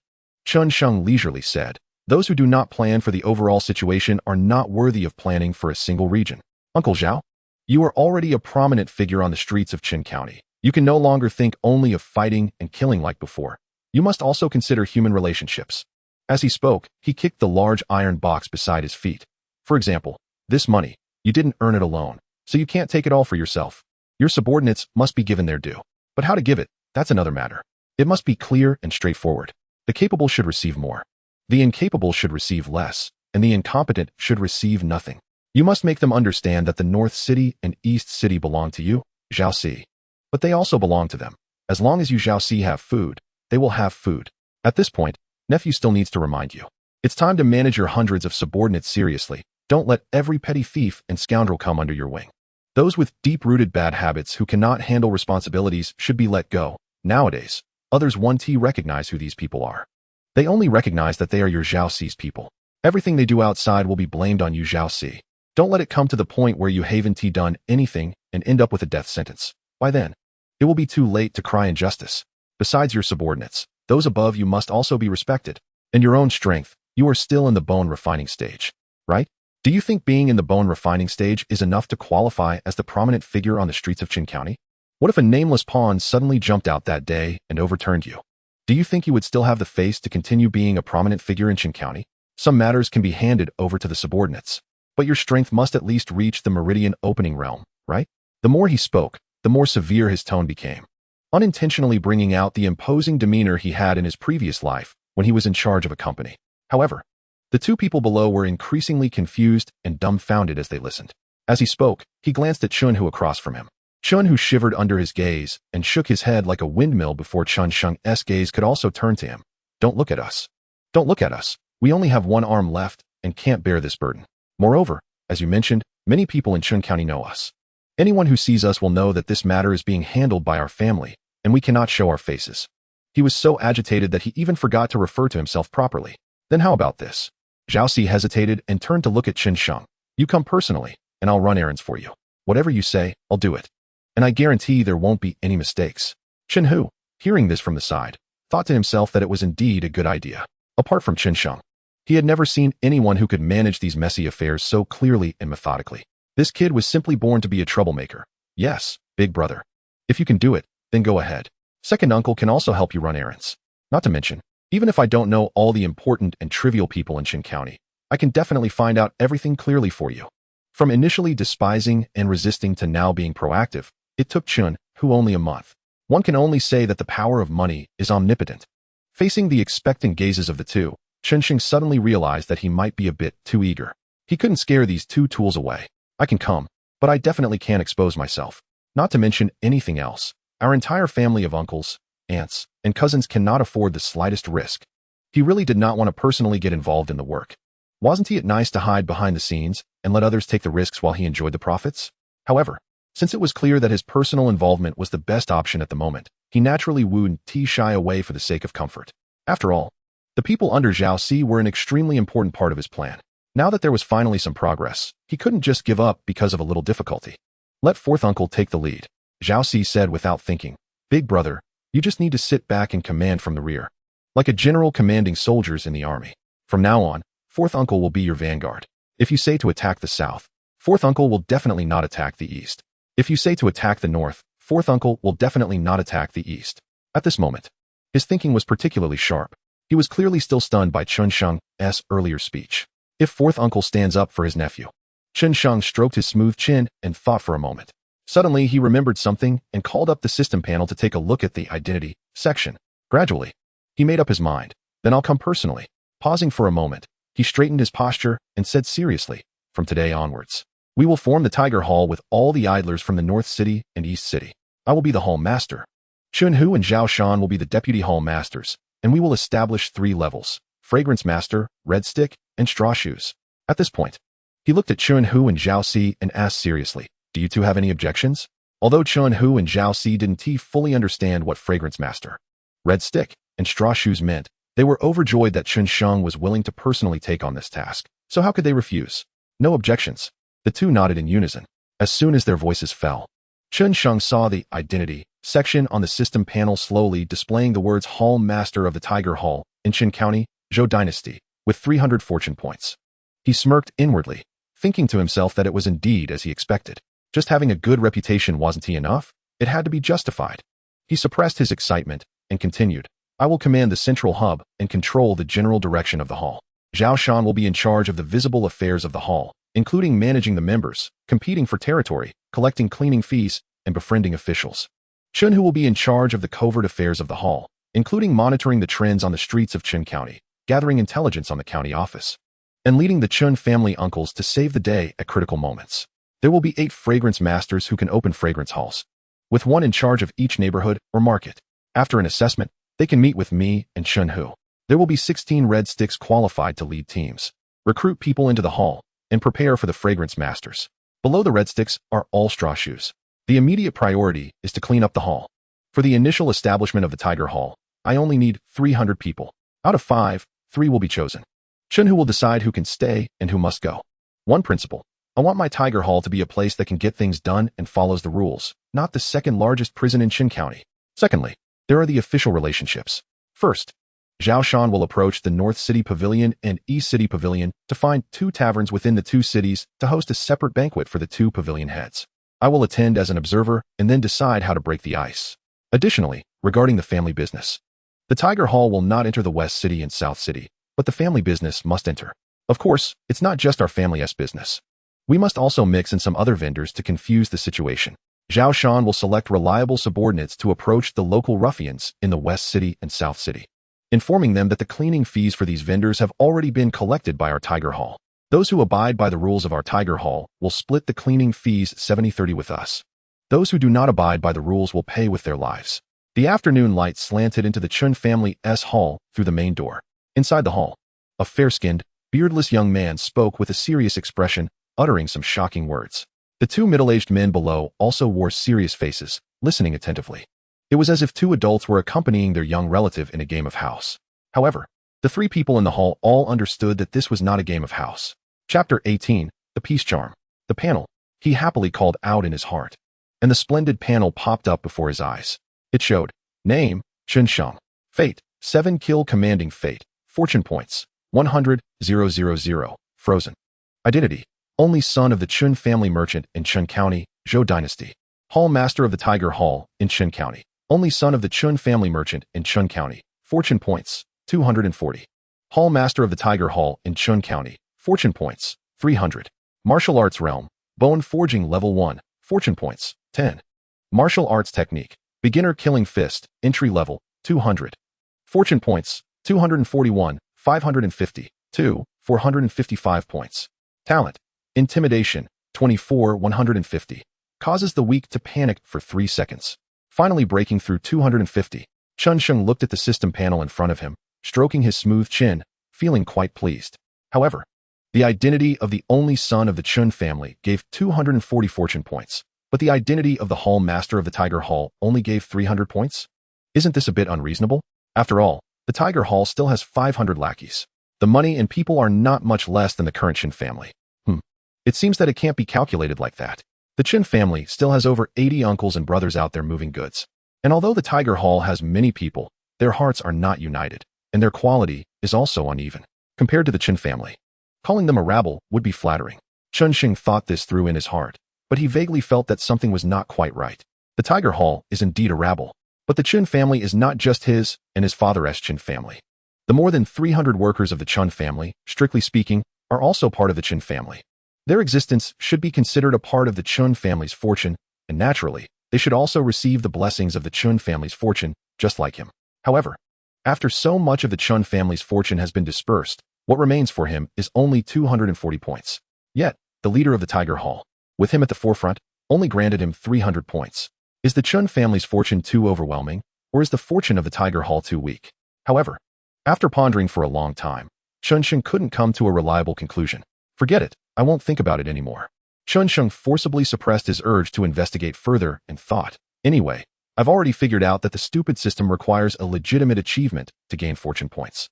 Qin Sheng leisurely said, those who do not plan for the overall situation are not worthy of planning for a single region. Uncle Zhao, you are already a prominent figure on the streets of Qin County. You can no longer think only of fighting and killing like before. You must also consider human relationships. As he spoke, he kicked the large iron box beside his feet. For example, this money, you didn't earn it alone, so you can't take it all for yourself. Your subordinates must be given their due. But how to give it, that's another matter. It must be clear and straightforward. The capable should receive more. The incapable should receive less, and the incompetent should receive nothing. You must make them understand that the North City and East City belong to you, Zhao Xi. But they also belong to them. As long as you Zhao Xi have food, they will have food. At this point, nephew still needs to remind you. It's time to manage your hundreds of subordinates seriously. Don't let every petty thief and scoundrel come under your wing. Those with deep-rooted bad habits who cannot handle responsibilities should be let go. Nowadays, others won't recognize who these people are. They only recognize that they are your Zhao Xi's people. Everything they do outside will be blamed on you Zhao Xi. Don't let it come to the point where you haven't done anything and end up with a death sentence. By then, it will be too late to cry injustice. Besides your subordinates, those above you must also be respected. In your own strength, you are still in the bone refining stage, right? Do you think being in the bone refining stage is enough to qualify as the prominent figure on the streets of Qin County? What if a nameless pawn suddenly jumped out that day and overturned you? Do you think you would still have the face to continue being a prominent figure in Qin County? Some matters can be handed over to the subordinates, but your strength must at least reach the meridian opening realm, right? The more he spoke, the more severe his tone became, unintentionally bringing out the imposing demeanor he had in his previous life when he was in charge of a company. However, the two people below were increasingly confused and dumbfounded as they listened. As he spoke, he glanced at Chun Hu across from him. Chun Hu shivered under his gaze and shook his head like a windmill before Chun Sheng's gaze could also turn to him. Don't look at us. Don't look at us. We only have one arm left and can't bear this burden. Moreover, as you mentioned, many people in Qin County know us. Anyone who sees us will know that this matter is being handled by our family, and we cannot show our faces. He was so agitated that he even forgot to refer to himself properly. Then how about this? Zhao Xi hesitated and turned to look at Qin Sheng. You come personally, and I'll run errands for you. Whatever you say, I'll do it. And I guarantee there won't be any mistakes. Qin Hu, hearing this from the side, thought to himself that it was indeed a good idea. Apart from Qin Sheng, he had never seen anyone who could manage these messy affairs so clearly and methodically. This kid was simply born to be a troublemaker. Yes, big brother. If you can do it, then go ahead. Second uncle can also help you run errands. Not to mention, even if I don't know all the important and trivial people in Qin County, I can definitely find out everything clearly for you. From initially despising and resisting to now being proactive, it took Qin Hu only a month. One can only say that the power of money is omnipotent. Facing the expectant gazes of the two, Qin Sheng suddenly realized that he might be a bit too eager. He couldn't scare these two tools away. I can come, but I definitely can't expose myself. Not to mention anything else. Our entire family of uncles, aunts, and cousins cannot afford the slightest risk. He really did not want to personally get involved in the work. Wasn't it nice to hide behind the scenes and let others take the risks while he enjoyed the profits? However, since it was clear that his personal involvement was the best option at the moment, he naturally wouldn't shy away for the sake of comfort. After all, the people under Zhao Xi were an extremely important part of his plan. Now that there was finally some progress, he couldn't just give up because of a little difficulty. Let fourth uncle take the lead, Zhao Xi said without thinking. Big brother, you just need to sit back and command from the rear. Like a general commanding soldiers in the army. From now on, fourth uncle will be your vanguard. If you say to attack the south, fourth uncle will definitely not attack the east. If you say to attack the north, fourth uncle will definitely not attack the east. At this moment, his thinking was particularly sharp. He was clearly still stunned by Qin Sheng's earlier speech. If fourth uncle stands up for his nephew. Qin Sheng stroked his smooth chin and thought for a moment. Suddenly, he remembered something and called up the system panel to take a look at the identity section. Gradually, he made up his mind. Then I'll come personally. Pausing for a moment, he straightened his posture and said seriously, from today onwards, We will form the Tiger Hall with all the idlers from the North City and East City. I will be the Hall Master. Chunhu and Zhao Shan will be the Deputy Hall Masters, and we will establish 3 levels: Fragrance Master, Red Stick, and Straw Shoes. At this point, he looked at Chunhu and Zhao Si and asked seriously, "Do you two have any objections?" Although Chunhu and Zhao Si didn't fully understand what Fragrance Master, Red Stick, and Straw Shoes meant, they were overjoyed that Chun Sheng was willing to personally take on this task. So how could they refuse? No objections. The two nodded in unison. As soon as their voices fell, Chun Sheng saw the Identity section on the system panel slowly displaying the words Hall Master of the Tiger Hall in Qin County, Zhou Dynasty, with 300 fortune points. He smirked inwardly, thinking to himself that it was indeed as he expected. Just having a good reputation wasn't enough, it had to be justified. He suppressed his excitement and continued, "I will command the central hub and control the general direction of the hall. Zhao Shan will be in charge of the visible affairs of the hall, including managing the members, competing for territory, collecting cleaning fees, and befriending officials. Chunhu will be in charge of the covert affairs of the hall, including monitoring the trends on the streets of Qin County, gathering intelligence on the county office, and leading the Chun family uncles to save the day at critical moments. There will be 8 fragrance masters who can open fragrance halls, with 1 in charge of each neighborhood or market. After an assessment, they can meet with me and Chunhu. There will be 16 red sticks qualified to lead teams, recruit people into the hall, and prepare for the fragrance masters. Below the red sticks are all straw shoes. The immediate priority is to clean up the hall. For the initial establishment of the Tiger Hall, I only need 300 people. Out of 5, 3 will be chosen. Chunhu will decide who can stay and who must go. One principle: I want my Tiger Hall to be a place that can get things done and follows the rules, not the second largest prison in Qin County. Secondly, there are the official relationships. First, Zhao Shan will approach the North City Pavilion and East City Pavilion to find 2 taverns within the 2 cities to host a separate banquet for the 2 pavilion heads. I will attend as an observer and then decide how to break the ice. Additionally, regarding the family business, the Tiger Hall will not enter the West City and South City, but the family business must enter. Of course, it's not just our family's business. We must also mix in some other vendors to confuse the situation. Zhao Shan will select reliable subordinates to approach the local ruffians in the West City and South City, informing them that the cleaning fees for these vendors have already been collected by our Tiger Hall. Those who abide by the rules of our Tiger Hall will split the cleaning fees 70-30 with us. Those who do not abide by the rules will pay with their lives. The afternoon light slanted into the Chun family's hall through the main door. Inside the hall, a fair-skinned, beardless young man spoke with a serious expression, uttering some shocking words. The 2 middle-aged men below also wore serious faces, listening attentively. It was as if 2 adults were accompanying their young relative in a game of house. However, the 3 people in the hall all understood that this was not a game of house. Chapter 18, The Peace Charm. The panel, he happily called out in his heart, and the splendid panel popped up before his eyes. It showed, name, Chun Sheng. Fate, 7 kill commanding fate. Fortune points, 100,000. Frozen. Identity, only son of the Chun family merchant in Qin County, Zhou Dynasty. Hall Master of the Tiger Hall in Qin County, only son of the Chun family merchant in Qin County. Fortune points, 240. Hall Master of the Tiger Hall in Qin County. Fortune points, 300. Martial Arts Realm, Bone Forging Level 1. Fortune points, 10. Martial Arts Technique, Beginner Killing Fist, Entry Level, 200. Fortune points, 241, 550. 2, 455 points. Talent, Intimidation, 24, 150. Causes the weak to panic for 3 seconds. Finally breaking through 250. Chun Sheng looked at the system panel in front of him, stroking his smooth chin, feeling quite pleased. However, the identity of the only son of the Chun family gave 240 fortune points, but the identity of the Hall Master of the Tiger Hall only gave 300 points? Isn't this a bit unreasonable? After all, the Tiger Hall still has 500 lackeys. The money and people are not much less than the current Qin family. It seems that it can't be calculated like that. The Qin family still has over 80 uncles and brothers out there moving goods. And although the Tiger Hall has many people, their hearts are not united, and their quality is also uneven, compared to the Qin family. Calling them a rabble would be flattering. Chun Sheng thought this through in his heart, but he vaguely felt that something was not quite right. The Tiger Hall is indeed a rabble, but the Qin family is not just his and his father's Qin family. The more than 300 workers of the Chun family, strictly speaking, are also part of the Qin family. Their existence should be considered a part of the Chun family's fortune, and naturally, they should also receive the blessings of the Chun family's fortune, just like him. However, after so much of the Chun family's fortune has been dispersed, what remains for him is only 240 points. Yet, the leader of the Tiger Hall, with him at the forefront, only granted him 300 points. Is the Chun family's fortune too overwhelming, or is the fortune of the Tiger Hall too weak? However, after pondering for a long time, Chun Sheng couldn't come to a reliable conclusion. Forget it, I won't think about it anymore. Chun Sheng forcibly suppressed his urge to investigate further and thought, anyway, I've already figured out that the stupid system requires a legitimate achievement to gain fortune points.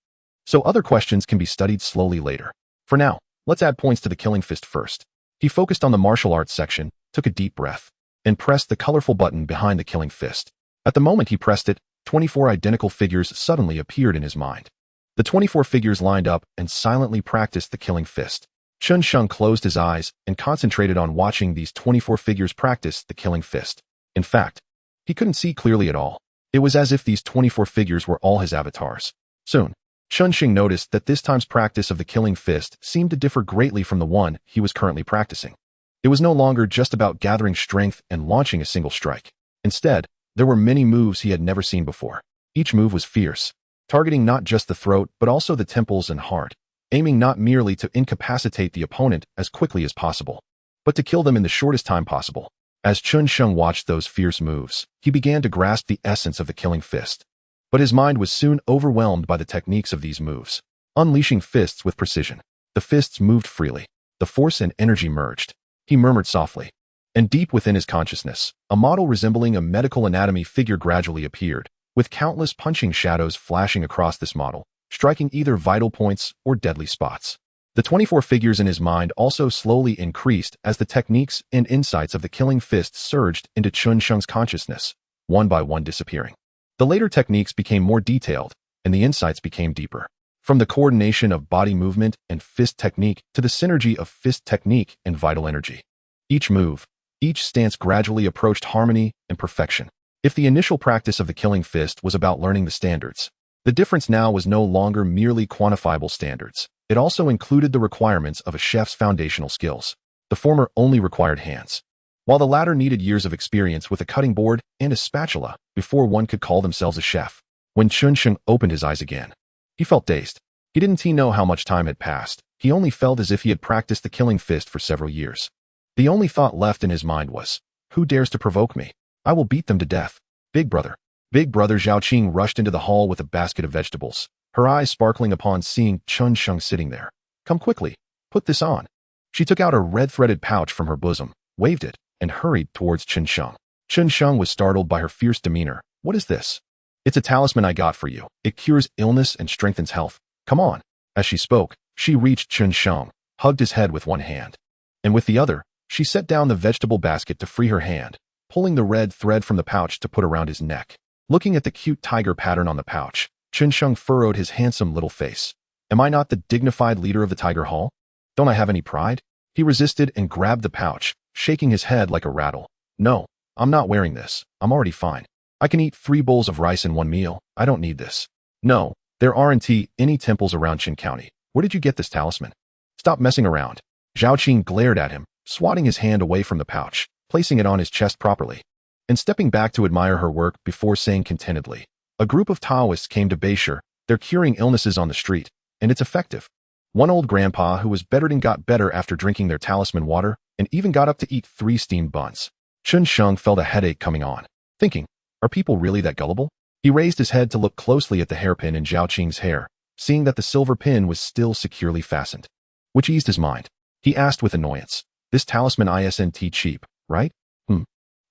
So other questions can be studied slowly later. For now, let's add points to the killing fist first. He focused on the martial arts section, took a deep breath, and pressed the colorful button behind the killing fist. At the moment he pressed it, 24 identical figures suddenly appeared in his mind. The 24 figures lined up and silently practiced the killing fist. Chun Sheng closed his eyes and concentrated on watching these 24 figures practice the killing fist. In fact, he couldn't see clearly at all. It was as if these 24 figures were all his avatars. Soon, Chun Sheng noticed that this time's practice of the killing fist seemed to differ greatly from the one he was currently practicing. It was no longer just about gathering strength and launching a single strike. Instead, there were many moves he had never seen before. Each move was fierce, targeting not just the throat but also the temples and heart, aiming not merely to incapacitate the opponent as quickly as possible, but to kill them in the shortest time possible. As Chun Sheng watched those fierce moves, he began to grasp the essence of the killing fist. But his mind was soon overwhelmed by the techniques of these moves. Unleashing fists with precision, the fists moved freely. The force and energy merged. He murmured softly. And deep within his consciousness, a model resembling a medical anatomy figure gradually appeared, with countless punching shadows flashing across this model, striking either vital points or deadly spots. The 24 figures in his mind also slowly increased as the techniques and insights of the killing fist surged into Chun Sheng's consciousness, one by one disappearing. The later techniques became more detailed, and the insights became deeper. From the coordination of body movement and fist technique to the synergy of fist technique and vital energy. Each move, each stance gradually approached harmony and perfection. If the initial practice of the killing fist was about learning the standards, the difference now was no longer merely quantifiable standards. It also included the requirements of a chef's foundational skills. The former only required hands, while the latter needed years of experience with a cutting board and a spatula before one could call themselves a chef. When Chun Sheng opened his eyes again, he felt dazed. He didn't know how much time had passed. He only felt as if he had practiced the killing fist for several years. The only thought left in his mind was, who dares to provoke me? I will beat them to death. Big brother. Big brother Xiaoqing rushed into the hall with a basket of vegetables, her eyes sparkling upon seeing Chun Sheng sitting there. Come quickly, put this on. She took out a red-threaded pouch from her bosom, waved it, and hurried towards Chun Sheng. Chun Sheng was startled by her fierce demeanor. What is this? It's a talisman I got for you. It cures illness and strengthens health. Come on. As she spoke, she reached Chun Sheng, hugged his head with one hand, and with the other, she set down the vegetable basket to free her hand, pulling the red thread from the pouch to put around his neck. Looking at the cute tiger pattern on the pouch, Chun Sheng furrowed his handsome little face. Am I not the dignified leader of the Tiger Hall? Don't I have any pride? He resisted and grabbed the pouch, shaking his head like a rattle. No, I'm not wearing this. I'm already fine. I can eat 3 bowls of rice in one meal. I don't need this. No, there aren't any temples around Qin County. Where did you get this talisman? Stop messing around. Xiaoqing glared at him, swatting his hand away from the pouch, placing it on his chest properly, and stepping back to admire her work before saying contentedly, a group of Taoists came to Beishir. They're curing illnesses on the street, and it's effective. One old grandpa who was bedridden got better after drinking their talisman water and even got up to eat 3 steamed buns. Chun Sheng felt a headache coming on, thinking, are people really that gullible? He raised his head to look closely at the hairpin in Xiaoqing's hair, seeing that the silver pin was still securely fastened, which eased his mind. He asked with annoyance, this talisman isn't cheap, right?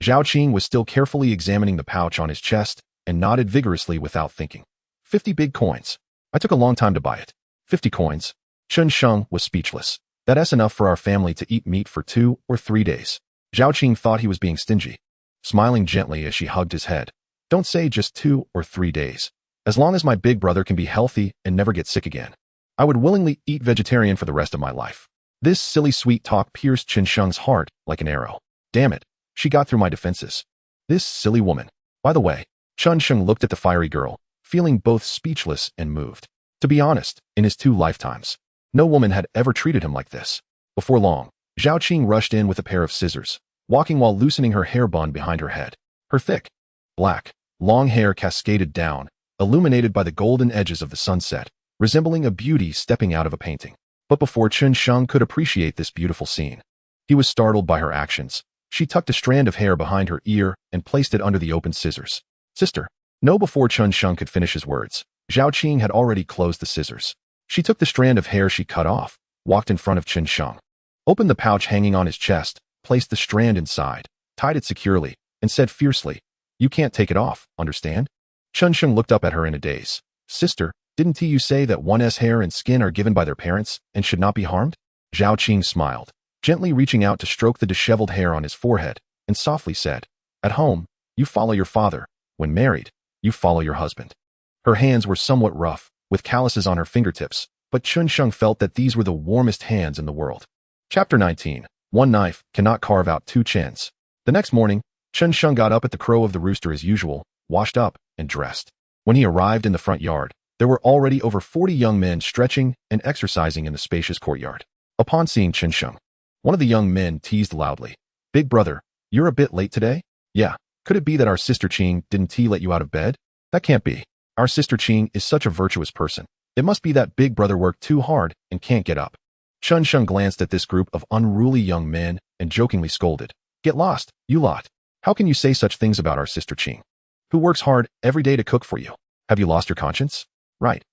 Xiaoqing was still carefully examining the pouch on his chest and nodded vigorously without thinking. 50 big coins. I took a long time to buy it. 50 coins. Chun Sheng was speechless. That's enough for our family to eat meat for 2 or 3 days. Xiaoqing thought he was being stingy, smiling gently as she hugged his head. Don't say just 2 or 3 days. As long as my big brother can be healthy and never get sick again, I would willingly eat vegetarian for the rest of my life. This silly sweet talk pierced Chun Sheng's heart like an arrow. Damn it. She got through my defenses. This silly woman. By the way, Chun Sheng looked at the fiery girl, feeling both speechless and moved. To be honest, in his 2 lifetimes, no woman had ever treated him like this. Before long, Xiaoqing rushed in with a pair of scissors, walking while loosening her hair bun behind her head. Her thick, black, long hair cascaded down, illuminated by the golden edges of the sunset, resembling a beauty stepping out of a painting. But before Chun Sheng could appreciate this beautiful scene, He was startled by her actions. She tucked a strand of hair behind her ear and placed it under the open scissors. Sister. No, before Chun Sheng could finish his words, Zhao Qing had already closed the scissors. She took the strand of hair she cut off, walked in front of Chun Sheng, opened the pouch hanging on his chest, placed the strand inside, tied it securely, and said fiercely, "You can't take it off, understand?" Chun Sheng looked up at her in a daze. Sister, didn't you say that one's hair and skin are given by their parents and should not be harmed? Zhao Qing smiled, gently reaching out to stroke the disheveled hair on his forehead, and softly said, "At home, you follow your father. When married, you follow your husband." Her hands were somewhat rough, with calluses on her fingertips, but Chun Sheng felt that these were the warmest hands in the world. Chapter 19. One knife cannot carve out two chins. The next morning, Chun Sheng got up at the crow of the rooster as usual, washed up, and dressed. When he arrived in the front yard, there were already over 40 young men stretching and exercising in the spacious courtyard. Upon seeing Chun Sheng, one of the young men teased loudly, "Big brother, you're a bit late today?" "Yeah. Could it be that our sister Qing didn't let you out of bed?" "That can't be. Our sister Qing is such a virtuous person. It must be that big brother worked too hard and can't get up." Chun Sheng glanced at this group of unruly young men and jokingly scolded, "Get lost, you lot. How can you say such things about our sister Qing, who works hard every day to cook for you? Have you lost your conscience?" Right,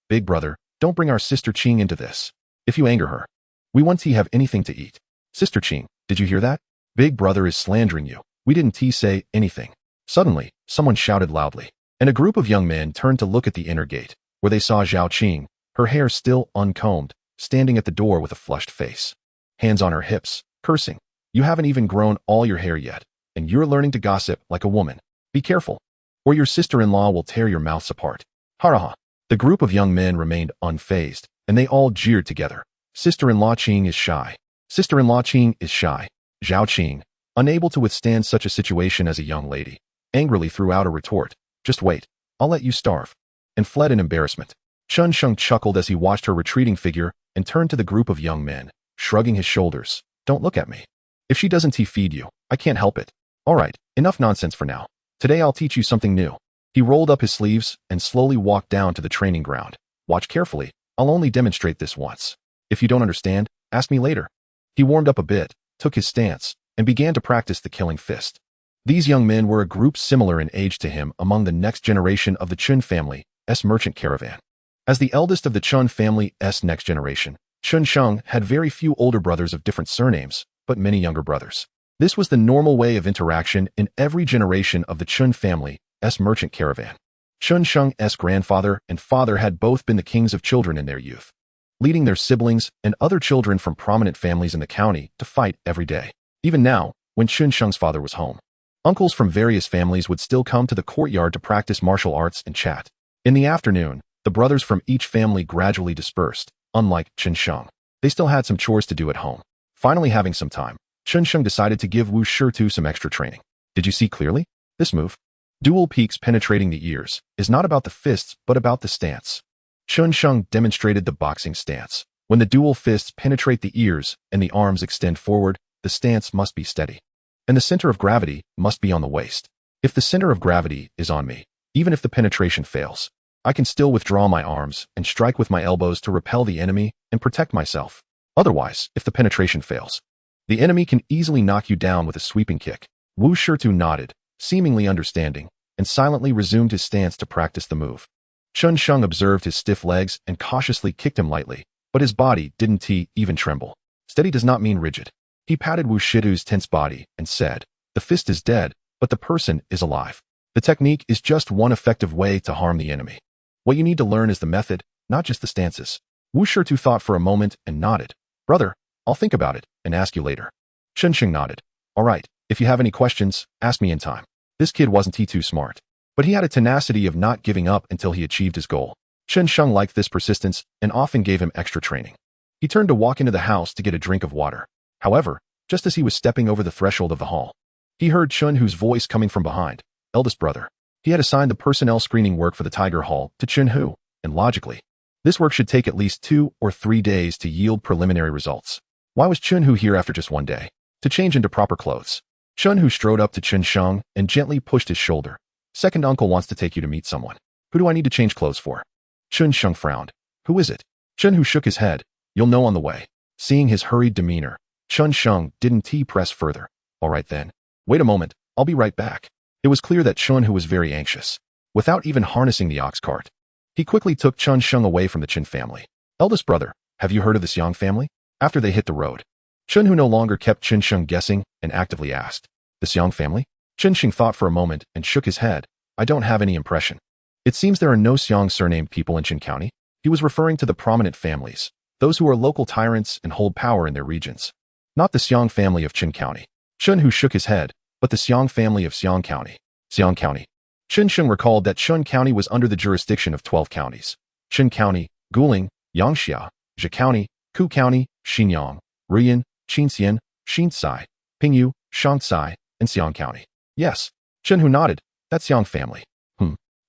big brother, don't bring our sister Qing into this. If you anger her, we won't have anything to eat." "Sister Qing, did you hear that? Big brother is slandering you. We didn't say anything." Suddenly, someone shouted loudly, and a group of young men turned to look at the inner gate, where they saw Zhao Qing, her hair still uncombed, standing at the door with a flushed face, hands on her hips, cursing, "You haven't even grown all your hair yet, and you're learning to gossip like a woman. Be careful, or your sister-in-law will tear your mouths apart." Ha. The group of young men remained unfazed, and they all jeered together. "Sister-in-law Qing is shy. Sister-in-law Qing is shy." Zhao Qing, unable to withstand such a situation as a young lady, angrily threw out a retort, "Just wait, I'll let you starve," and fled in embarrassment. Chun Sheng chuckled as he watched her retreating figure and turned to the group of young men, shrugging his shoulders. "Don't look at me. If she doesn't feed you, I can't help it. All right, enough nonsense for now. Today I'll teach you something new." He rolled up his sleeves and slowly walked down to the training ground. "Watch carefully. I'll only demonstrate this once. If you don't understand, ask me later." He warmed up a bit, took his stance, and began to practice the killing fist. These young men were a group similar in age to him among the next generation of the Chun family's merchant caravan. As the eldest of the Chun family's next generation, Chun Sheng had very few older brothers of different surnames, but many younger brothers. This was the normal way of interaction in every generation of the Chun family's merchant caravan. Chun Sheng's grandfather and father had both been the kings of children in their youth, leading their siblings and other children from prominent families in the county to fight every day. Even now, when Chun Sheng's father was home, uncles from various families would still come to the courtyard to practice martial arts and chat. In the afternoon, the brothers from each family gradually dispersed. Unlike Chun Sheng, they still had some chores to do at home. Finally having some time, Chun Sheng decided to give Wu Shitu some extra training. "Did you see clearly? This move, dual peaks penetrating the ears, is not about the fists but about the stance." Chun Sheng demonstrated the boxing stance. When the dual fists penetrate the ears and the arms extend forward, the stance must be steady, and the center of gravity must be on the waist. If the center of gravity is on me, even if the penetration fails, I can still withdraw my arms and strike with my elbows to repel the enemy and protect myself. Otherwise, if the penetration fails, the enemy can easily knock you down with a sweeping kick. Wu Shitu nodded, seemingly understanding, and silently resumed his stance to practice the move. Chun Sheng observed his stiff legs and cautiously kicked him lightly, but his body didn't even tremble. Steady does not mean rigid. He patted Wu Shitu's tense body and said, "The fist is dead, but the person is alive. The technique is just one effective way to harm the enemy. What you need to learn is the method, not just the stances." Wu Shitu thought for a moment and nodded. "Brother, I'll think about it and ask you later." Chun Sheng nodded. "All right, if you have any questions, ask me in time." This kid wasn't too smart, but he had a tenacity of not giving up until he achieved his goal. Chun Sheng liked this persistence and often gave him extra training. He turned to walk into the house to get a drink of water. However, just as he was stepping over the threshold of the hall, he heard Chun Hu's voice coming from behind. Eldest brother. He had assigned the personnel screening work for the Tiger Hall to Chun Hu, and logically, this work should take at least 2 or 3 days to yield preliminary results. Why was Chun Hu here after just one day? To change into proper clothes. Chun Hu strode up to Chun Sheng and gently pushed his shoulder. "Second uncle wants to take you to meet someone. Who do I need to change clothes for?" Chun Sheng frowned. "Who is it?" Chun Hu shook his head. "You'll know on the way." Seeing his hurried demeanor, Chun Sheng didn't press further. All right then. Wait a moment, I'll be right back. It was clear that Chun Hu was very anxious. Without even harnessing the ox cart, he quickly took Chun Sheng away from the Qin family. Eldest brother, have you heard of the Xiang family? After they hit the road, Chun Hu no longer kept Qin Sheng guessing and actively asked, the Xiang family? Qin Sheng thought for a moment and shook his head. I don't have any impression. It seems there are no Xiang surnamed people in Qin County. He was referring to the prominent families, those who are local tyrants and hold power in their regions. Not the Xiang family of Qin County. Chun Hu shook his head, but the Xiang family of Xiang County. Xiang County. Qin Sheng recalled that Chun County was under the jurisdiction of 12 counties. Qin County, Guling, Yangxia, Zhe County, Ku County, Xinyang, Ruyan, Qinxian, Xianxia, Pingyu, Shanxi, and Xiang County. Yes. Chun Hu nodded. That's Xiang family.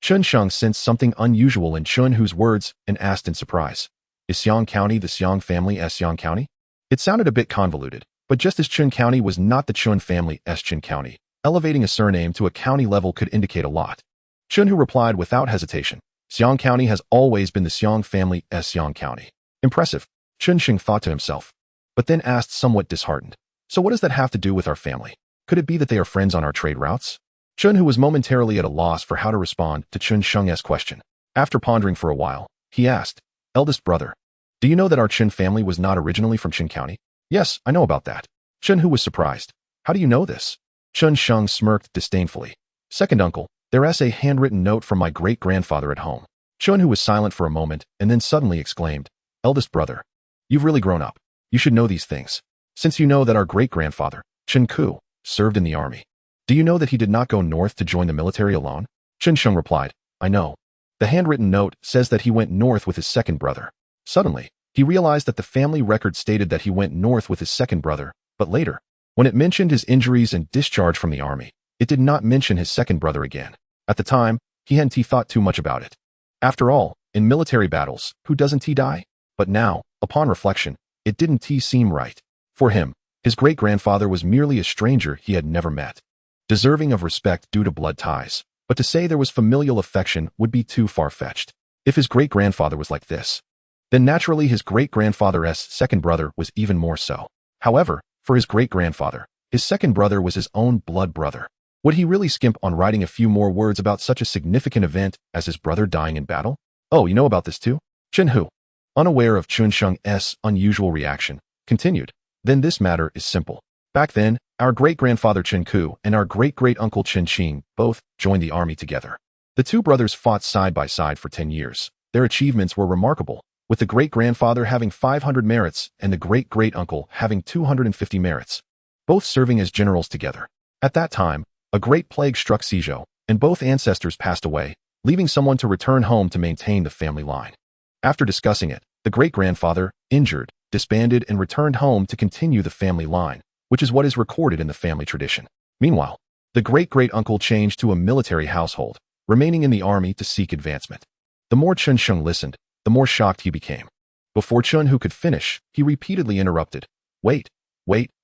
Chun Sheng sensed something unusual in Chun Hu's words and asked in surprise. Is Xiang County the Xiang family's Xiang County? It sounded a bit convoluted, but just as Chun County was not the Chun family's Qin County, elevating a surname to a county level could indicate a lot. Chun Hu replied without hesitation. Xiang County has always been the Xiang family's Xiang County. Impressive, Chun Sheng thought to himself, but then asked somewhat disheartened. So what does that have to do with our family? Could it be that they are friends on our trade routes? Chun Hu was momentarily at a loss for how to respond to Chun Sheng's question. After pondering for a while, he asked, Eldest brother, do you know that our Qin family was not originally from Qin County? Yes, I know about that. Chun Hu was surprised. How do you know this? Chun Sheng smirked disdainfully. Second uncle, there's a handwritten note from my great-grandfather at home. Chun Hu was silent for a moment and then suddenly exclaimed, Eldest brother, you've really grown up. You should know these things. Since you know that our great-grandfather, Chen Ku, served in the army. Do you know that he did not go north to join the military alone? Chun Sheng replied, I know. The handwritten note says that he went north with his second brother. Suddenly, he realized that the family record stated that he went north with his second brother, but later, when it mentioned his injuries and discharge from the army, it did not mention his second brother again. At the time, he hadn't thought too much about it. After all, in military battles, who doesn't die? But now, upon reflection, it didn't seem right. For him, his great-grandfather was merely a stranger he had never met, deserving of respect due to blood ties, but to say there was familial affection would be too far-fetched. If his great-grandfather was like this, then naturally his great-grandfather's second brother was even more so. However, for his great-grandfather, his second brother was his own blood brother. Would he really skimp on writing a few more words about such a significant event as his brother dying in battle? Oh, you know about this too? Chen Hu, unaware of Chun Sheng's unusual reaction, continued. Then this matter is simple. Back then, our great-grandfather Chen Ku and our great-great-uncle Chen Qing both joined the army together. The two brothers fought side by side for 10 years. Their achievements were remarkable, with the great-grandfather having 500 merits and the great-great-uncle having 250 merits, both serving as generals together. At that time, a great plague struck Suzhou, and both ancestors passed away, leaving someone to return home to maintain the family line. After discussing it, the great-grandfather, injured, disbanded and returned home to continue the family line, which is what is recorded in the family tradition. Meanwhile, the great-great-uncle changed to a military household, remaining in the army to seek advancement. The more Chun Sheng listened, the more shocked he became. Before Chun Hu could finish, he repeatedly interrupted. Wait,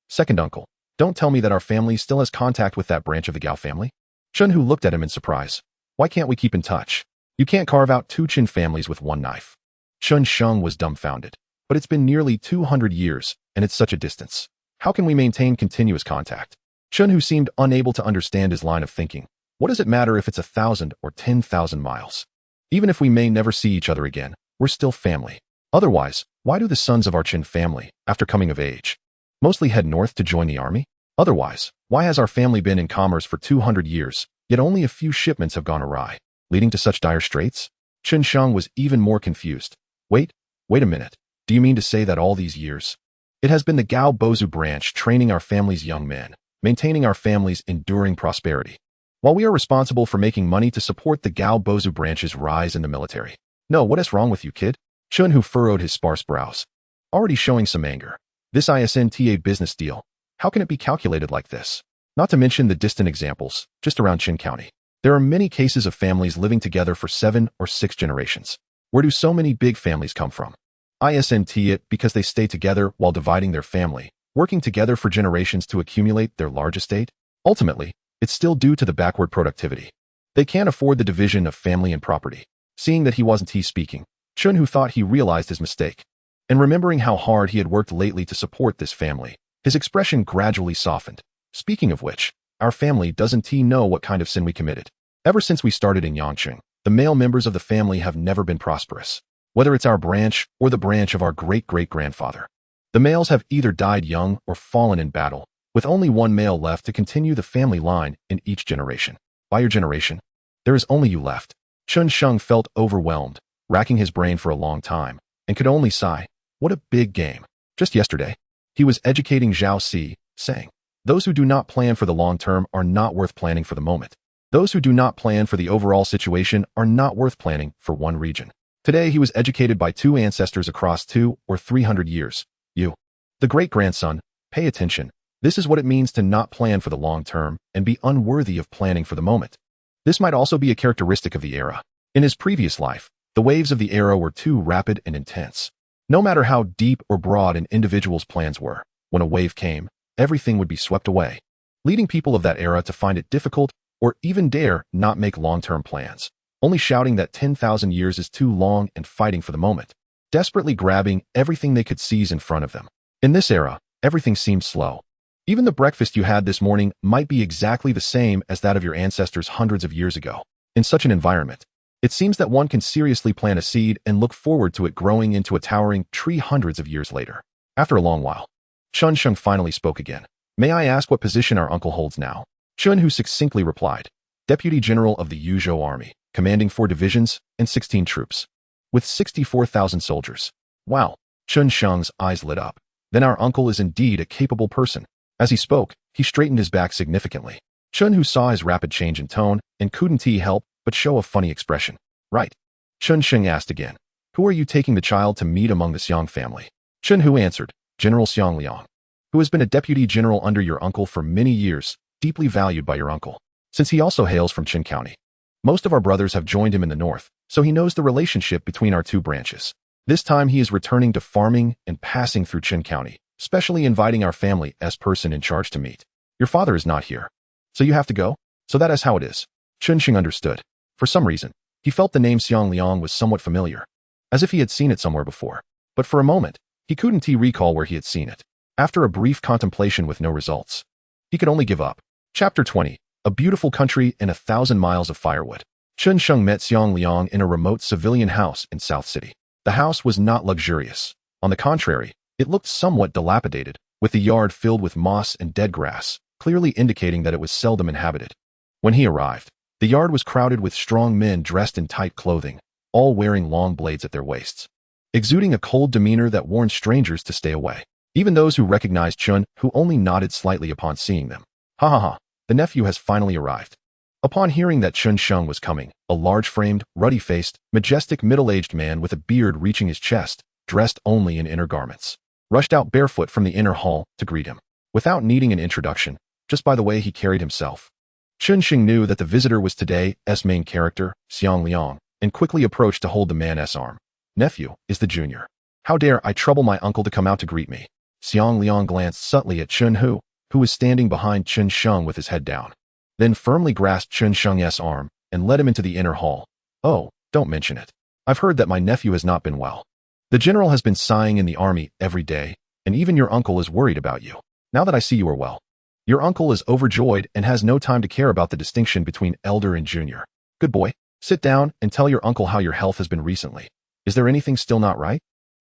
second uncle. Don't tell me that our family still has contact with that branch of the Gao family? Chun Hu looked at him in surprise. Why can't we keep in touch? You can't carve out two Qin families with one knife. Chun Sheng was dumbfounded. But it's been nearly 200 years, and it's such a distance. How can we maintain continuous contact? Chun Hu seemed unable to understand his line of thinking. What does it matter if it's 1,000 or 10,000 miles? Even if we may never see each other again, we're still family. Otherwise, why do the sons of our Qin family, after coming of age, mostly head north to join the army? Otherwise, why has our family been in commerce for 200 years, yet only a few shipments have gone awry, leading to such dire straits? Chun Sheng was even more confused. Wait a minute. Do you mean to say that all these years, it has been the Gao Bozu branch training our family's young men, maintaining our family's enduring prosperity, while we are responsible for making money to support the Gao Bozu branch's rise in the military? No, what is wrong with you, kid? Chun Hu furrowed his sparse brows, already showing some anger. This isn't a business deal. How can it be calculated like this? Not to mention the distant examples, just around Qin County. There are many cases of families living together for 7 or 6 generations. Where do so many big families come from? Isn't it because they stay together while dividing their family, working together for generations to accumulate their large estate? Ultimately, it's still due to the backward productivity. They can't afford the division of family and property. Seeing that he wasn't speaking, Chun Hu thought he realized his mistake. And remembering how hard he had worked lately to support this family, His expression gradually softened. Speaking of which, our family doesn't know what kind of sin we committed. Ever since we started in Yangqing, the male members of the family have never been prosperous. Whether it's our branch or the branch of our great-great-grandfather. The males have either died young or fallen in battle, with only one male left to continue the family line in each generation. By your generation, there is only you left. Chen Sheng felt overwhelmed, racking his brain for a long time, and could only sigh. What a big game. Just yesterday, he was educating Zhao Si, saying, "Those who do not plan for the long term are not worth planning for the moment. Those who do not plan for the overall situation are not worth planning for one region." Today he was educated by two ancestors across 200 or 300 years. You, the great-grandson, pay attention. This is what it means to not plan for the long term and be unworthy of planning for the moment. This might also be a characteristic of the era. In his previous life, the waves of the era were too rapid and intense. No matter how deep or broad an individual's plans were, when a wave came, everything would be swept away, leading people of that era to find it difficult or even dare not make long-term plans, only shouting that 10,000 years is too long and fighting for the moment, desperately grabbing everything they could seize in front of them. In this era, everything seemed slow. Even the breakfast you had this morning might be exactly the same as that of your ancestors hundreds of years ago. In such an environment, it seems that one can seriously plant a seed and look forward to it growing into a towering tree hundreds of years later. After a long while, Chen Sheng finally spoke again. "May I ask what position our uncle holds now?" Chen Hu succinctly replied, "Deputy General of the Yuzhou Army, commanding 4 divisions and 16 troops, with 64,000 soldiers." Wow, Chen Sheng's eyes lit up. Then our uncle is indeed a capable person. As he spoke, he straightened his back significantly. Chen Hu saw his rapid change in tone and couldn't help but show a funny expression. "Right." Chen Sheng asked again, "Who are you taking the child to meet among the Xiang family?" Chen Hu answered, "General Xiang Liang, who has been a deputy general under your uncle for many years, deeply valued by your uncle, since he also hails from Qin County. Most of our brothers have joined him in the north, so he knows the relationship between our 2 branches. This time he is returning to farming and passing through Qin County, specially inviting our family as person in charge to meet. Your father is not here, so you have to go? So that is how it is." Chen Xing understood. For some reason, he felt the name Xiang Liang was somewhat familiar, as if he had seen it somewhere before. But for a moment, he couldn't recall where he had seen it. After a brief contemplation with no results, he could only give up. Chapter 20. A beautiful country and 1,000 miles of firewood. Chen Sheng met Xiang Liang in a remote civilian house in South City. The house was not luxurious. On the contrary, it looked somewhat dilapidated, with the yard filled with moss and dead grass, clearly indicating that it was seldom inhabited. When he arrived, the yard was crowded with strong men dressed in tight clothing, all wearing long blades at their waists, exuding a cold demeanor that warned strangers to stay away. Even those who recognized Chen, who only nodded slightly upon seeing them. "Ha ha ha, the nephew has finally arrived." Upon hearing that Chen Sheng was coming, a large-framed, ruddy-faced, majestic middle-aged man with a beard reaching his chest, dressed only in inner garments, rushed out barefoot from the inner hall to greet him. Without needing an introduction, just by the way he carried himself, Chen Sheng knew that the visitor was today's main character, Xiang Liang, and quickly approached to hold the man's arm. "Nephew, is the junior. How dare I trouble my uncle to come out to greet me?" Xiang Liang glanced subtly at Chen Hu, who was standing behind Chen Sheng with his head down, then firmly grasped Chen Sheng's arm and led him into the inner hall. "Oh, don't mention it. I've heard that my nephew has not been well. The general has been sighing in the army every day, and even your uncle is worried about you. Now that I see you are well." Your uncle is overjoyed and has no time to care about the distinction between elder and junior. "Good boy, sit down and tell your uncle how your health has been recently. Is there anything still not right?"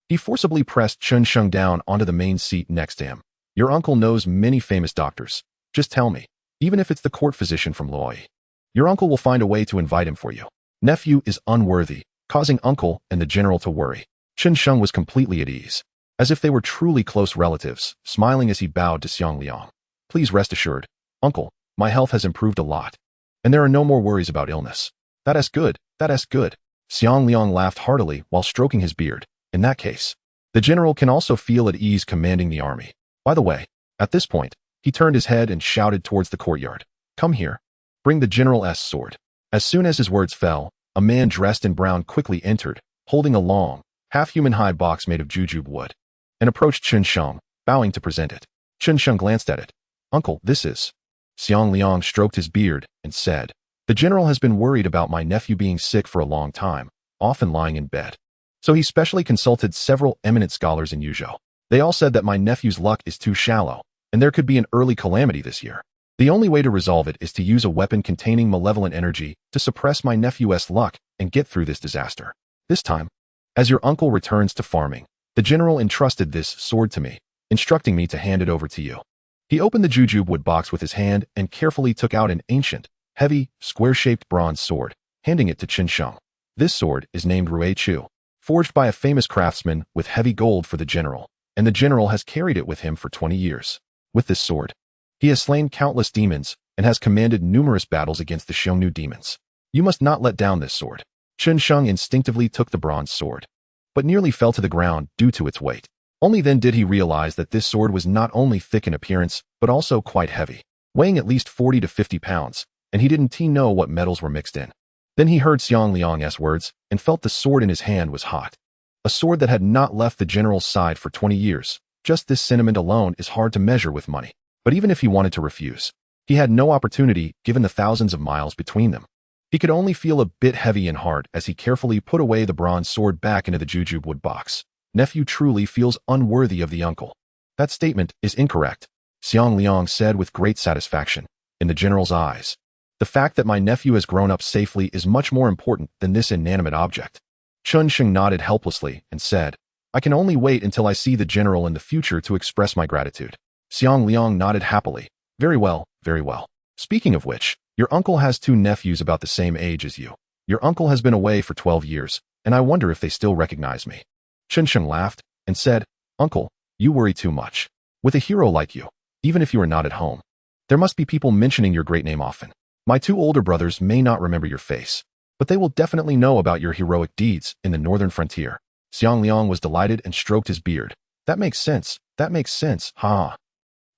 He forcibly pressed Chen Sheng down onto the main seat next to him. "Your uncle knows many famous doctors. Just tell me, even if it's the court physician from Luoyi. Your uncle will find a way to invite him for you. Nephew is unworthy," causing uncle and the general to worry. Chen Sheng was completely at ease, as if they were truly close relatives, smiling as he bowed to Xiang Liang. "Please rest assured, uncle, my health has improved a lot, and there are no more worries about illness." That is good. Xiang Liang laughed heartily while stroking his beard. "In that case, the general can also feel at ease commanding the army. By the way," at this point, he turned his head and shouted towards the courtyard, "Come here. Bring the general's sword." As soon as his words fell, a man dressed in brown quickly entered, holding a long, half-human high box made of jujube wood, and approached Chen Sheng, bowing to present it. Chen Sheng glanced at it. "Uncle, this is..." Xiang Liang stroked his beard and said, "The general has been worried about my nephew being sick for a long time, often lying in bed. So he specially consulted several eminent scholars in Yuzhou. They all said that my nephew's luck is too shallow, and there could be an early calamity this year. The only way to resolve it is to use a weapon containing malevolent energy to suppress my nephew's luck and get through this disaster. This time, as your uncle returns to farming, the general entrusted this sword to me, instructing me to hand it over to you. He opened the jujube box with his hand and carefully took out an ancient, heavy, square-shaped bronze sword, handing it to Xianxiang. This sword is named Rui Chu, forged by a famous craftsman with heavy gold for the general, and the general has carried it with him for 20 years. With this sword, he has slain countless demons and has commanded numerous battles against the Xiongnu demons. You must not let down this sword. Xianxiang instinctively took the bronze sword, but nearly fell to the ground due to its weight. Only then did he realize that this sword was not only thick in appearance, but also quite heavy, weighing at least 40 to 50 pounds, and he didn't know what metals were mixed in. Then he heard Xiang Liang's words and felt the sword in his hand was hot. A sword that had not left the general's side for 20 years. Just this sentiment alone is hard to measure with money. But even if he wanted to refuse, he had no opportunity given the thousands of miles between them. He could only feel a bit heavy in heart as he carefully put away the bronze sword back into the jujube box. Nephew truly feels unworthy of the uncle. That statement is incorrect, Xiang Liang said with great satisfaction. In the general's eyes, the fact that my nephew has grown up safely is much more important than this inanimate object. Xianxiang nodded helplessly and said, I can only wait until I see the general in the future to express my gratitude. Xiang Liang nodded happily. Very well, very well. Speaking of which, your uncle has 2 nephews about the same age as you. Your uncle has been away for 12 years, and I wonder if they still recognize me. Xianxiang laughed and said, Uncle, you worry too much. With a hero like you, even if you are not at home, there must be people mentioning your great name often. My 2 older brothers may not remember your face, but they will definitely know about your heroic deeds in the northern frontier. Xiang Liang was delighted and stroked his beard. That makes sense, ha.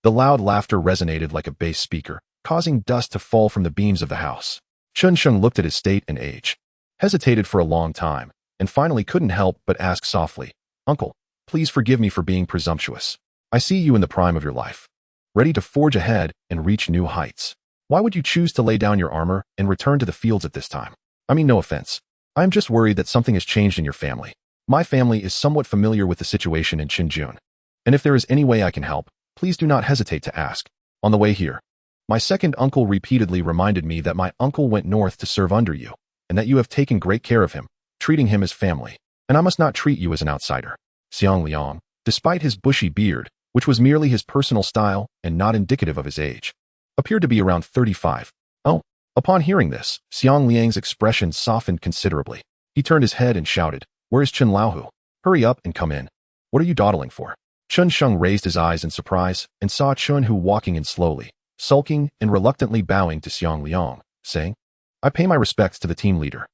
The loud laughter resonated like a bass speaker, causing dust to fall from the beams of the house. Xianxiang looked at his state and age, hesitated for a long time, and finally couldn't help but ask softly, Uncle, please forgive me for being presumptuous. I see you in the prime of your life, ready to forge ahead and reach new heights. Why would you choose to lay down your armor and return to the fields at this time? I mean, no offense. I am just worried that something has changed in your family. My family is somewhat familiar with the situation in Qinjun, and if there is any way I can help, please do not hesitate to ask. On the way here, my second uncle repeatedly reminded me that my uncle went north to serve under you, and that you have taken great care of him, treating him as family, and I must not treat you as an outsider. Xiang Liang, despite his bushy beard, which was merely his personal style and not indicative of his age, appeared to be around 35. Oh, upon hearing this, Xiang Liang's expression softened considerably. He turned his head and shouted, Where is Chen Laohu? Hurry up and come in. What are you dawdling for? Xianxiang raised his eyes in surprise and saw Chunhu walking in slowly, sulking and reluctantly bowing to Xiang Liang, saying, I pay my respects to the team leader.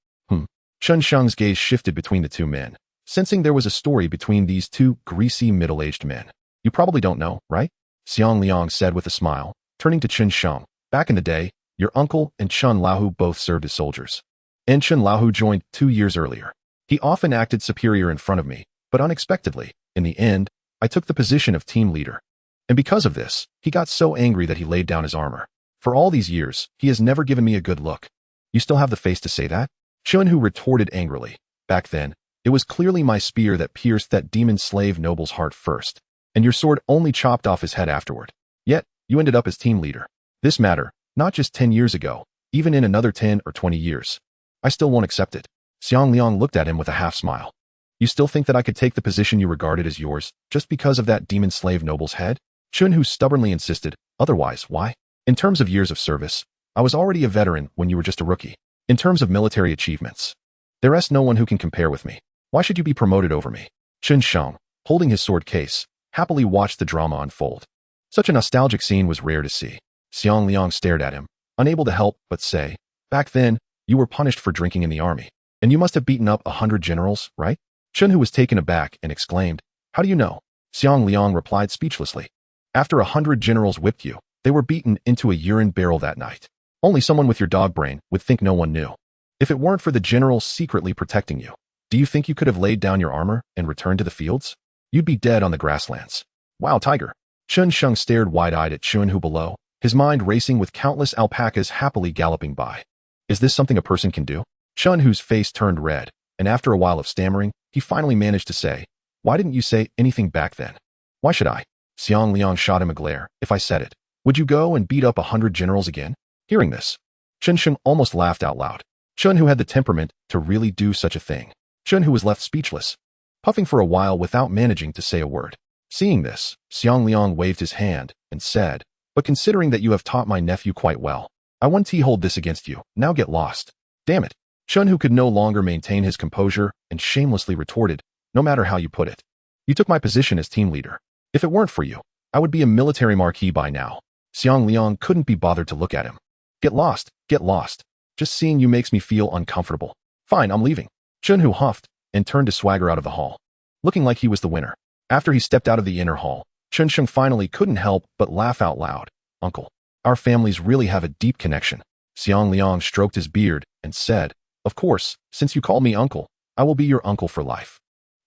Xianxiang's gaze shifted between the 2 men, sensing there was a story between these 2 greasy middle-aged men. You probably don't know, right? Xiang Liang said with a smile, turning to Xianxiang. Back in the day, your uncle and Chen Laohu both served as soldiers. And Chen Laohu joined 2 years earlier. He often acted superior in front of me, but unexpectedly, in the end, I took the position of team leader. And because of this, he got so angry that he laid down his armor. For all these years, he has never given me a good look. You still have the face to say that? Chunhu retorted angrily. Back then, it was clearly my spear that pierced that demon slave noble's heart first, and your sword only chopped off his head afterward. Yet, you ended up as team leader. This matter, not just 10 years ago, even in another 10 or 20 years. I still won't accept it. Xiang Liang looked at him with a half-smile. You still think that I could take the position you regarded as yours, just because of that demon slave noble's head? Chunhu stubbornly insisted, otherwise, why? In terms of years of service, I was already a veteran when you were just a rookie. In terms of military achievements, there is no one who can compare with me. Why should you be promoted over me? Xianxiang, holding his sword case, happily watched the drama unfold. Such a nostalgic scene was rare to see. Xiang Liang stared at him, unable to help but say, Back then, you were punished for drinking in the army, and you must have beaten up 100 generals, right? Chunhu was taken aback and exclaimed, How do you know? Xiang Liang replied speechlessly. After 100 generals whipped you, they were beaten into a urine barrel that night. Only someone with your dog brain would think no one knew. If it weren't for the generals secretly protecting you, do you think you could have laid down your armor and returned to the fields? You'd be dead on the grasslands. Wow, tiger. Xianxiang stared wide-eyed at Chunhu below, his mind racing with countless alpacas happily galloping by. Is this something a person can do? Chunhu's face turned red, and after a while of stammering, he finally managed to say, Why didn't you say anything back then? Why should I? Xiang Liang shot him a glare. If I said it, would you go and beat up 100 generals again? Hearing this, Chen Sheng almost laughed out loud. Chen, who had the temperament to really do such a thing. Chen, who was left speechless, puffing for a while without managing to say a word. Seeing this, Xiang Liang waved his hand and said, but considering that you have taught my nephew quite well, I won't hold this against you. Now get lost. Damn it. Chen, who could no longer maintain his composure and shamelessly retorted, no matter how you put it. You took my position as team leader. If it weren't for you, I would be a military marquis by now. Xiang Liang couldn't be bothered to look at him. Get lost, get lost. Just seeing you makes me feel uncomfortable. Fine, I'm leaving. Chen, who huffed and turned to swagger out of the hall, looking like he was the winner. After he stepped out of the inner hall, Chen Sheng finally couldn't help but laugh out loud. Uncle, our families really have a deep connection. Xiang Liang stroked his beard and said, of course, since you call me uncle, I will be your uncle for life.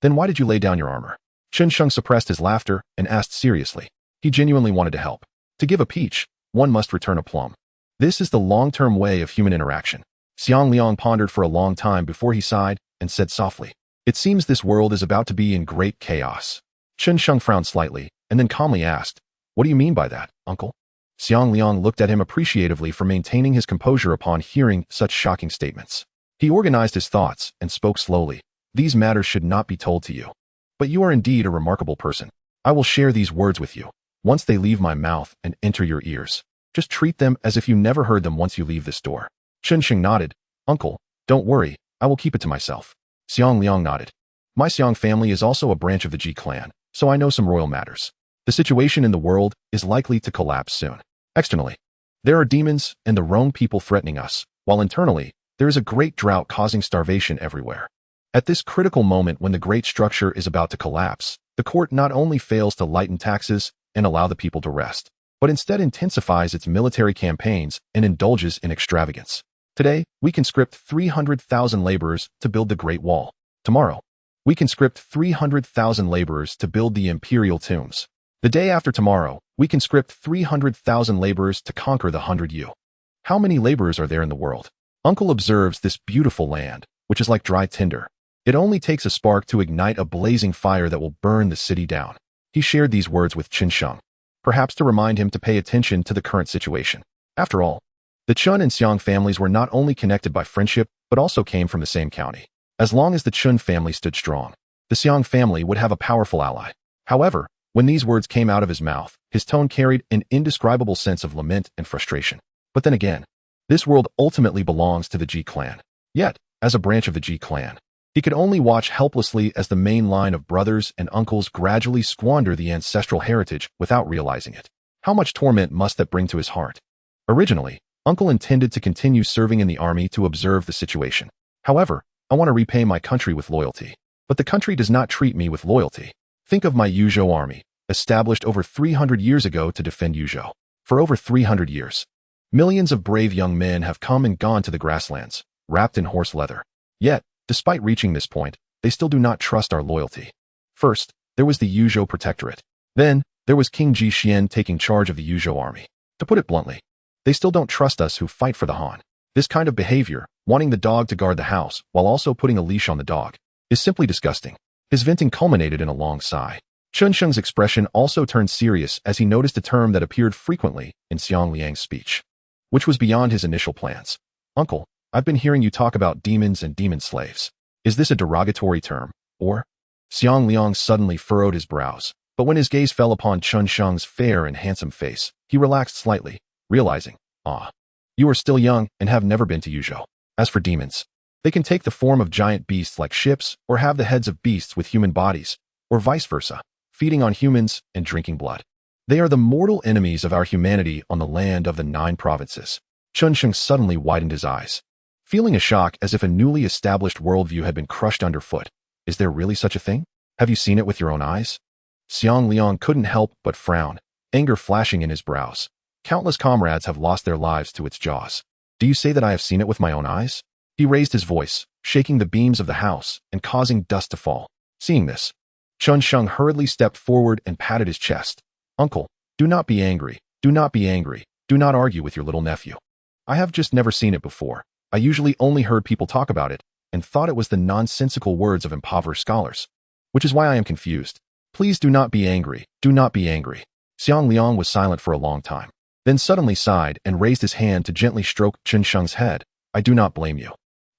Then why did you lay down your armor? Chen Sheng suppressed his laughter and asked seriously. He genuinely wanted to help. To give a peach, one must return a plum. This is the long-term way of human interaction. Xiang Liang pondered for a long time before he sighed and said softly, it seems this world is about to be in great chaos. Chen Sheng frowned slightly and then calmly asked, what do you mean by that, uncle? Xiang Liang looked at him appreciatively for maintaining his composure upon hearing such shocking statements. He organized his thoughts and spoke slowly. These matters should not be told to you. But you are indeed a remarkable person. I will share these words with you. Once they leave my mouth and enter your ears, just treat them as if you never heard them once you leave this door. Chen Sheng nodded. Uncle, don't worry, I will keep it to myself. Xiang Liang nodded. My Xiang family is also a branch of the Ji clan, so I know some royal matters. The situation in the world is likely to collapse soon. Externally, there are demons and the wrong people threatening us, while internally, there is a great drought causing starvation everywhere. At this critical moment when the great structure is about to collapse, the court not only fails to lighten taxes and allow the people to rest, but instead intensifies its military campaigns and indulges in extravagance. Today, we conscript 300,000 laborers to build the Great Wall. Tomorrow, we conscript 300,000 laborers to build the imperial tombs. The day after tomorrow, we conscript 300,000 laborers to conquer the 100 How many laborers are there in the world? Uncle observes this beautiful land, which is like dry tinder. It only takes a spark to ignite a blazing fire that will burn the city down. He shared these words with Chen Sheng, perhaps to remind him to pay attention to the current situation. After all, the Chun and Xiang families were not only connected by friendship, but also came from the same county. As long as the Chun family stood strong, the Xiang family would have a powerful ally. However, when these words came out of his mouth, his tone carried an indescribable sense of lament and frustration. But then again, this world ultimately belongs to the Ji clan. Yet, as a branch of the Ji clan, he could only watch helplessly as the main line of brothers and uncles gradually squander the ancestral heritage without realizing it. How much torment must that bring to his heart? Originally, Uncle intended to continue serving in the army to observe the situation. However, I want to repay my country with loyalty. But the country does not treat me with loyalty. Think of my Yuzhou army, established over 300 years ago to defend Yuzhou. For over 300 years, millions of brave young men have come and gone to the grasslands, wrapped in horse leather. Yet, despite reaching this point, they still do not trust our loyalty. First, there was the Yuzhou Protectorate. Then, there was King Ji Xian taking charge of the Yuzhou army. To put it bluntly, they still don't trust us who fight for the Han. This kind of behavior, wanting the dog to guard the house while also putting a leash on the dog, is simply disgusting. His venting culminated in a long sigh. Chen Sheng's expression also turned serious as he noticed a term that appeared frequently in Xiang Liang's speech, which was beyond his initial plans. Uncle, I've been hearing you talk about demons and demon slaves. Is this a derogatory term, or? Xiang Liang suddenly furrowed his brows, but when his gaze fell upon Chen Sheng's fair and handsome face, he relaxed slightly, realizing, you are still young and have never been to Yuzhou. As for demons, they can take the form of giant beasts like ships or have the heads of beasts with human bodies, or vice versa, feeding on humans and drinking blood. They are the mortal enemies of our humanity on the land of the 9 provinces. Chen Sheng suddenly widened his eyes, feeling a shock as if a newly established worldview had been crushed underfoot. Is there really such a thing? Have you seen it with your own eyes? Xiang Liang couldn't help but frown, anger flashing in his brows. Countless comrades have lost their lives to its jaws. Do you say that I have seen it with my own eyes? He raised his voice, shaking the beams of the house and causing dust to fall. Seeing this, Chen Sheng hurriedly stepped forward and patted his chest. Uncle, do not be angry. Do not be angry. Do not argue with your little nephew. I have just never seen it before. I usually only heard people talk about it and thought it was the nonsensical words of impoverished scholars, which is why I am confused. Please do not be angry. Do not be angry. Xiang Liang was silent for a long time, then suddenly sighed and raised his hand to gently stroke Chen Sheng's head. I do not blame you.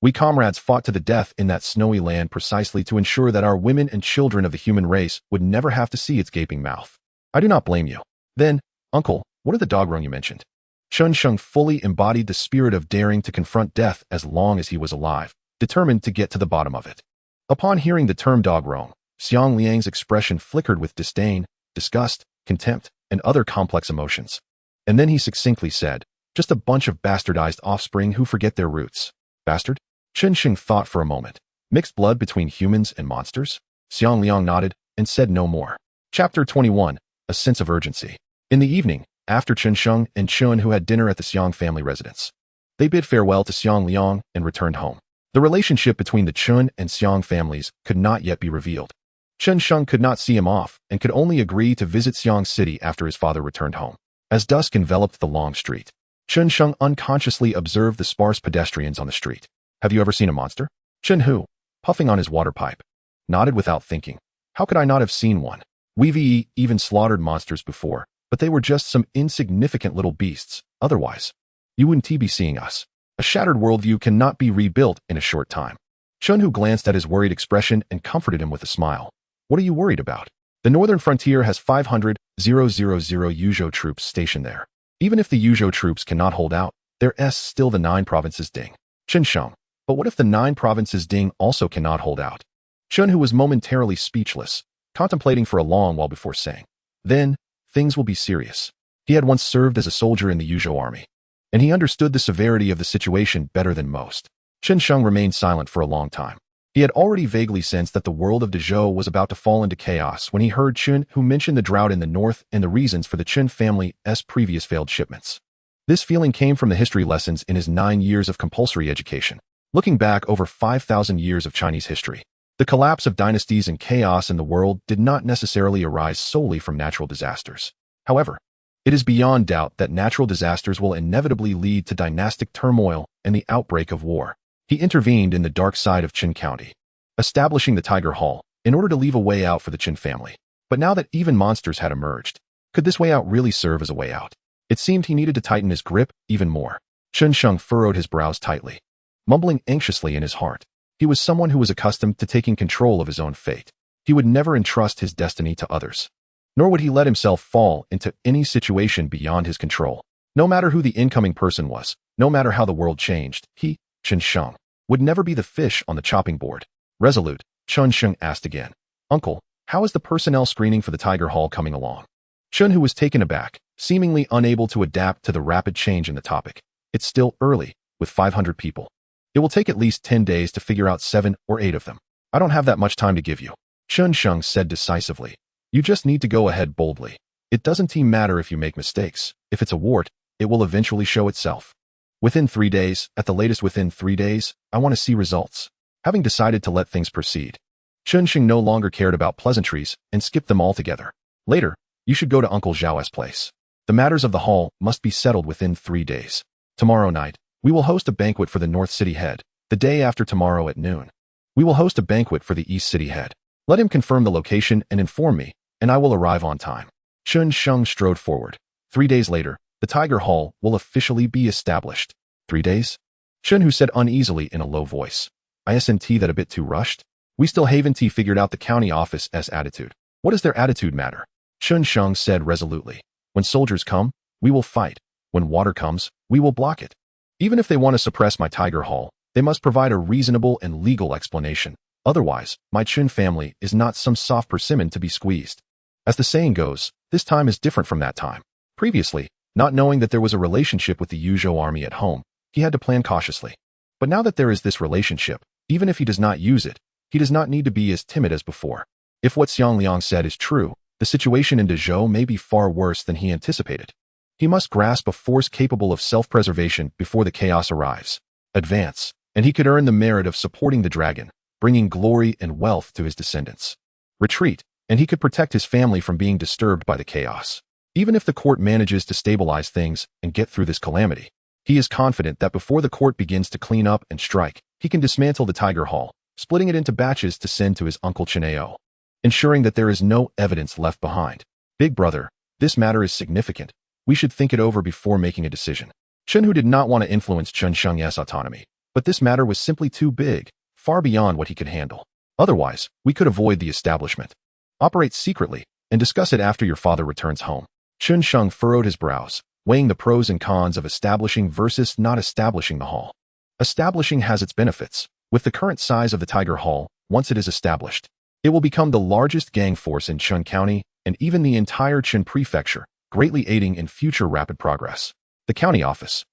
We comrades fought to the death in that snowy land precisely to ensure that our women and children of the human race would never have to see its gaping mouth. I do not blame you. Then, uncle, what are the dogrong you mentioned? Chen Sheng fully embodied the spirit of daring to confront death as long as he was alive, determined to get to the bottom of it. Upon hearing the term dogrong, Xiang Liang's expression flickered with disdain, disgust, contempt, and other complex emotions. And then he succinctly said, just a bunch of bastardized offspring who forget their roots. Bastard? Chen Sheng thought for a moment. Mixed blood between humans and monsters? Xiang Liang nodded and said no more. Chapter 21. A sense of urgency. In the evening, after Chen Sheng and Chun, who had dinner at the Xiang family residence, they bid farewell to Xiang Liang and returned home. The relationship between the Chun and Xiang families could not yet be revealed. Chen Sheng could not see him off and could only agree to visit Xiang City after his father returned home. As dusk enveloped the long street, Chen Sheng unconsciously observed the sparse pedestrians on the street. Have you ever seen a monster? Chen Hu, puffing on his water pipe, nodded without thinking. How could I not have seen one? We've even slaughtered monsters before, but they were just some insignificant little beasts. Otherwise, you wouldn't be seeing us. A shattered worldview cannot be rebuilt in a short time. Chen Hu glanced at his worried expression and comforted him with a smile. What are you worried about? The northern frontier has 500,000 Yuzhou troops stationed there. Even if the Yuzhou troops cannot hold out, there's still the 9 provinces Ding. Chen Sheng. But what if the 9 provinces Ding also cannot hold out? Chen Hu was momentarily speechless, contemplating for a long while before saying, then, things will be serious. He had once served as a soldier in the Yuzhou army, and he understood the severity of the situation better than most. Chen Sheng remained silent for a long time. He had already vaguely sensed that the world of Dezhou was about to fall into chaos when he heard Chen Hu mention the drought in the north and the reasons for the Chen family's previous failed shipments. This feeling came from the history lessons in his 9 years of compulsory education. Looking back over 5,000 years of Chinese history, the collapse of dynasties and chaos in the world did not necessarily arise solely from natural disasters. However, it is beyond doubt that natural disasters will inevitably lead to dynastic turmoil and the outbreak of war. He intervened in the dark side of Qin County, establishing the Tiger Hall in order to leave a way out for the Qin family. But now that even monsters had emerged, could this way out really serve as a way out? It seemed he needed to tighten his grip even more. Chen Sheng furrowed his brows tightly, mumbling anxiously in his heart. He was someone who was accustomed to taking control of his own fate. He would never entrust his destiny to others, nor would he let himself fall into any situation beyond his control. No matter who the incoming person was, no matter how the world changed, he, Chen Sheng, would never be the fish on the chopping board. Resolute, Chen Sheng asked again, Uncle, how is the personnel screening for the Tiger Hall coming along? Chen, who was taken aback, seemingly unable to adapt to the rapid change in the topic. It's still early, with 500 people. It will take at least 10 days to figure out 7 or 8 of them. I don't have that much time to give you, Chen Sheng said decisively. You just need to go ahead boldly. It doesn't matter if you make mistakes. If it's a wart, it will eventually show itself. Within 3 days, at the latest within 3 days, I want to see results. Having decided to let things proceed, Chen Sheng no longer cared about pleasantries and skipped them altogether. Later, you should go to Uncle Zhao's place. The matters of the hall must be settled within 3 days. Tomorrow night, we will host a banquet for the North City head. The day after tomorrow at noon, we will host a banquet for the East City head. Let him confirm the location and inform me, and I will arrive on time. Chen Sheng strode forward. 3 days later, the Tiger Hall will officially be established. 3 days? Chen Hu said uneasily in a low voice. Isn't that a bit too rushed? We still haven't figured out the county office's attitude. What does their attitude matter? Chen Sheng said resolutely. When soldiers come, we will fight. When water comes, we will block it. Even if they want to suppress my Tiger Hall, they must provide a reasonable and legal explanation. Otherwise, my Qin family is not some soft persimmon to be squeezed. As the saying goes, this time is different from that time. Previously, not knowing that there was a relationship with the Yuzhou army at home, he had to plan cautiously. But now that there is this relationship, even if he does not use it, he does not need to be as timid as before. If what Xiang Liang said is true, the situation in Dezhou may be far worse than he anticipated. He must grasp a force capable of self-preservation before the chaos arrives. Advance, and he could earn the merit of supporting the dragon, bringing glory and wealth to his descendants. Retreat, and he could protect his family from being disturbed by the chaos. Even if the court manages to stabilize things and get through this calamity, he is confident that before the court begins to clean up and strike, he can dismantle the Tiger Hall, splitting it into batches to send to his uncle Chenao. ensuring that there is no evidence left behind. Big brother, this matter is significant. We should think it over before making a decision. Chen did not want to influence Xianxia's autonomy, but this matter was simply too big, far beyond what he could handle. Otherwise, we could avoid the establishment. Operate secretly, and discuss it after your father returns home. Chen Sheng furrowed his brows, weighing the pros and cons of establishing versus not establishing the hall. Establishing has its benefits. With the current size of the Tiger Hall, once it is established, it will become the largest gang force in Chun County and even the entire Chun Prefecture, greatly aiding in future rapid progress. The county office.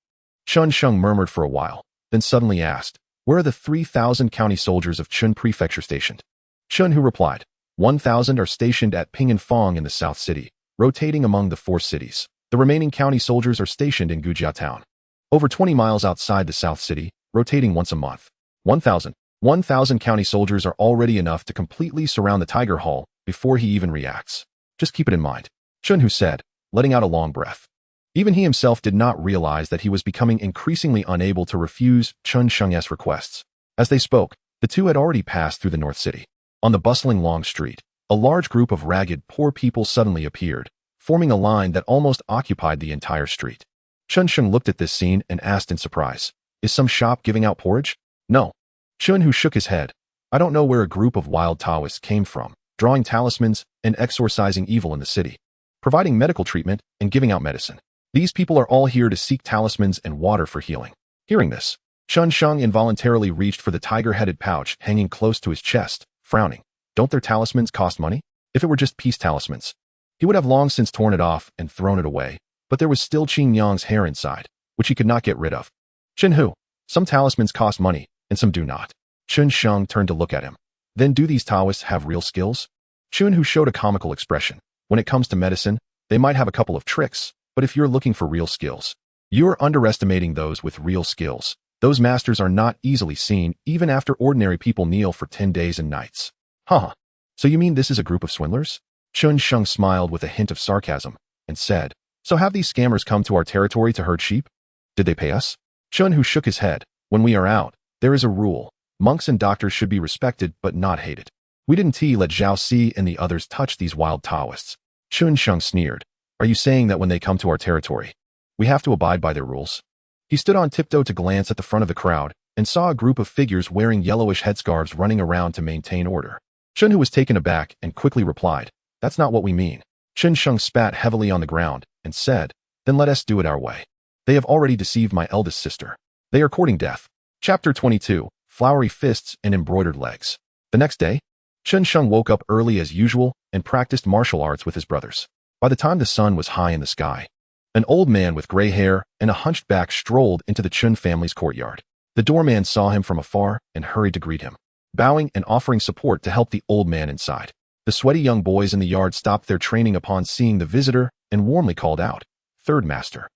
Chen Sheng murmured for a while, then suddenly asked, "Where are the 3,000 county soldiers of Chun Prefecture stationed?" Chen Hu replied, 1,000 are stationed at Ping and Fong in the South City, rotating among the 4 cities. The remaining county soldiers are stationed in Gujiao Town, over 20 miles outside the South City, rotating once a month. 1,000 county soldiers are already enough to completely surround the Tiger Hall before he even reacts. Just keep it in mind, Chen Hu said, letting out a long breath. Even he himself did not realize that he was becoming increasingly unable to refuse Chen Sheng's requests. As they spoke, the two had already passed through the North City. On the bustling long street, a large group of ragged, poor people suddenly appeared, forming a line that almost occupied the entire street. Chen Sheng looked at this scene and asked in surprise, "Is some shop giving out porridge?" "No." Chen Hu shook his head. "I don't know where a group of wild Taoists came from, drawing talismans and exorcising evil in the city, providing medical treatment and giving out medicine. These people are all here to seek talismans and water for healing." Hearing this, Chen Sheng involuntarily reached for the tiger-headed pouch hanging close to his chest, frowning. Don't their talismans cost money? If it were just peace talismans, he would have long since torn it off and thrown it away, but there was still Qing Yang's hair inside, which he could not get rid of. "Chen Hu, some talismans cost money, and some do not." Chen Sheng turned to look at him. "Then do these Taoists have real skills?" Chen Hu showed a comical expression. "When it comes to medicine, they might have a couple of tricks, but if you're looking for real skills, you're underestimating those with real skills. Those masters are not easily seen even after ordinary people kneel for 10 days and nights." "Huh. So you mean this is a group of swindlers?" Chen Sheng smiled with a hint of sarcasm and said, "So have these scammers come to our territory to herd sheep? Did they pay us?" Chen Hu shook his head. "When we are out, there is a rule. Monks and doctors should be respected but not hated. We didn't let Zhao Si and the others touch these wild Taoists." Chen Sheng sneered. "Are you saying that when they come to our territory, we have to abide by their rules?" He stood on tiptoe to glance at the front of the crowd and saw a group of figures wearing yellowish headscarves running around to maintain order. Chen Hu was taken aback and quickly replied, "That's not what we mean." Chen Sheng spat heavily on the ground and said, "Then let us do it our way. They have already deceived my eldest sister. They are courting death." Chapter 22, Flowery Fists and Embroidered Legs. The next day, Chen Sheng woke up early as usual and practiced martial arts with his brothers. By the time the sun was high in the sky, an old man with gray hair and a hunched back strolled into the Chen family's courtyard. The doorman saw him from afar and hurried to greet him, bowing and offering support to help the old man inside. The sweaty young boys in the yard stopped their training upon seeing the visitor and warmly called out, "Third master,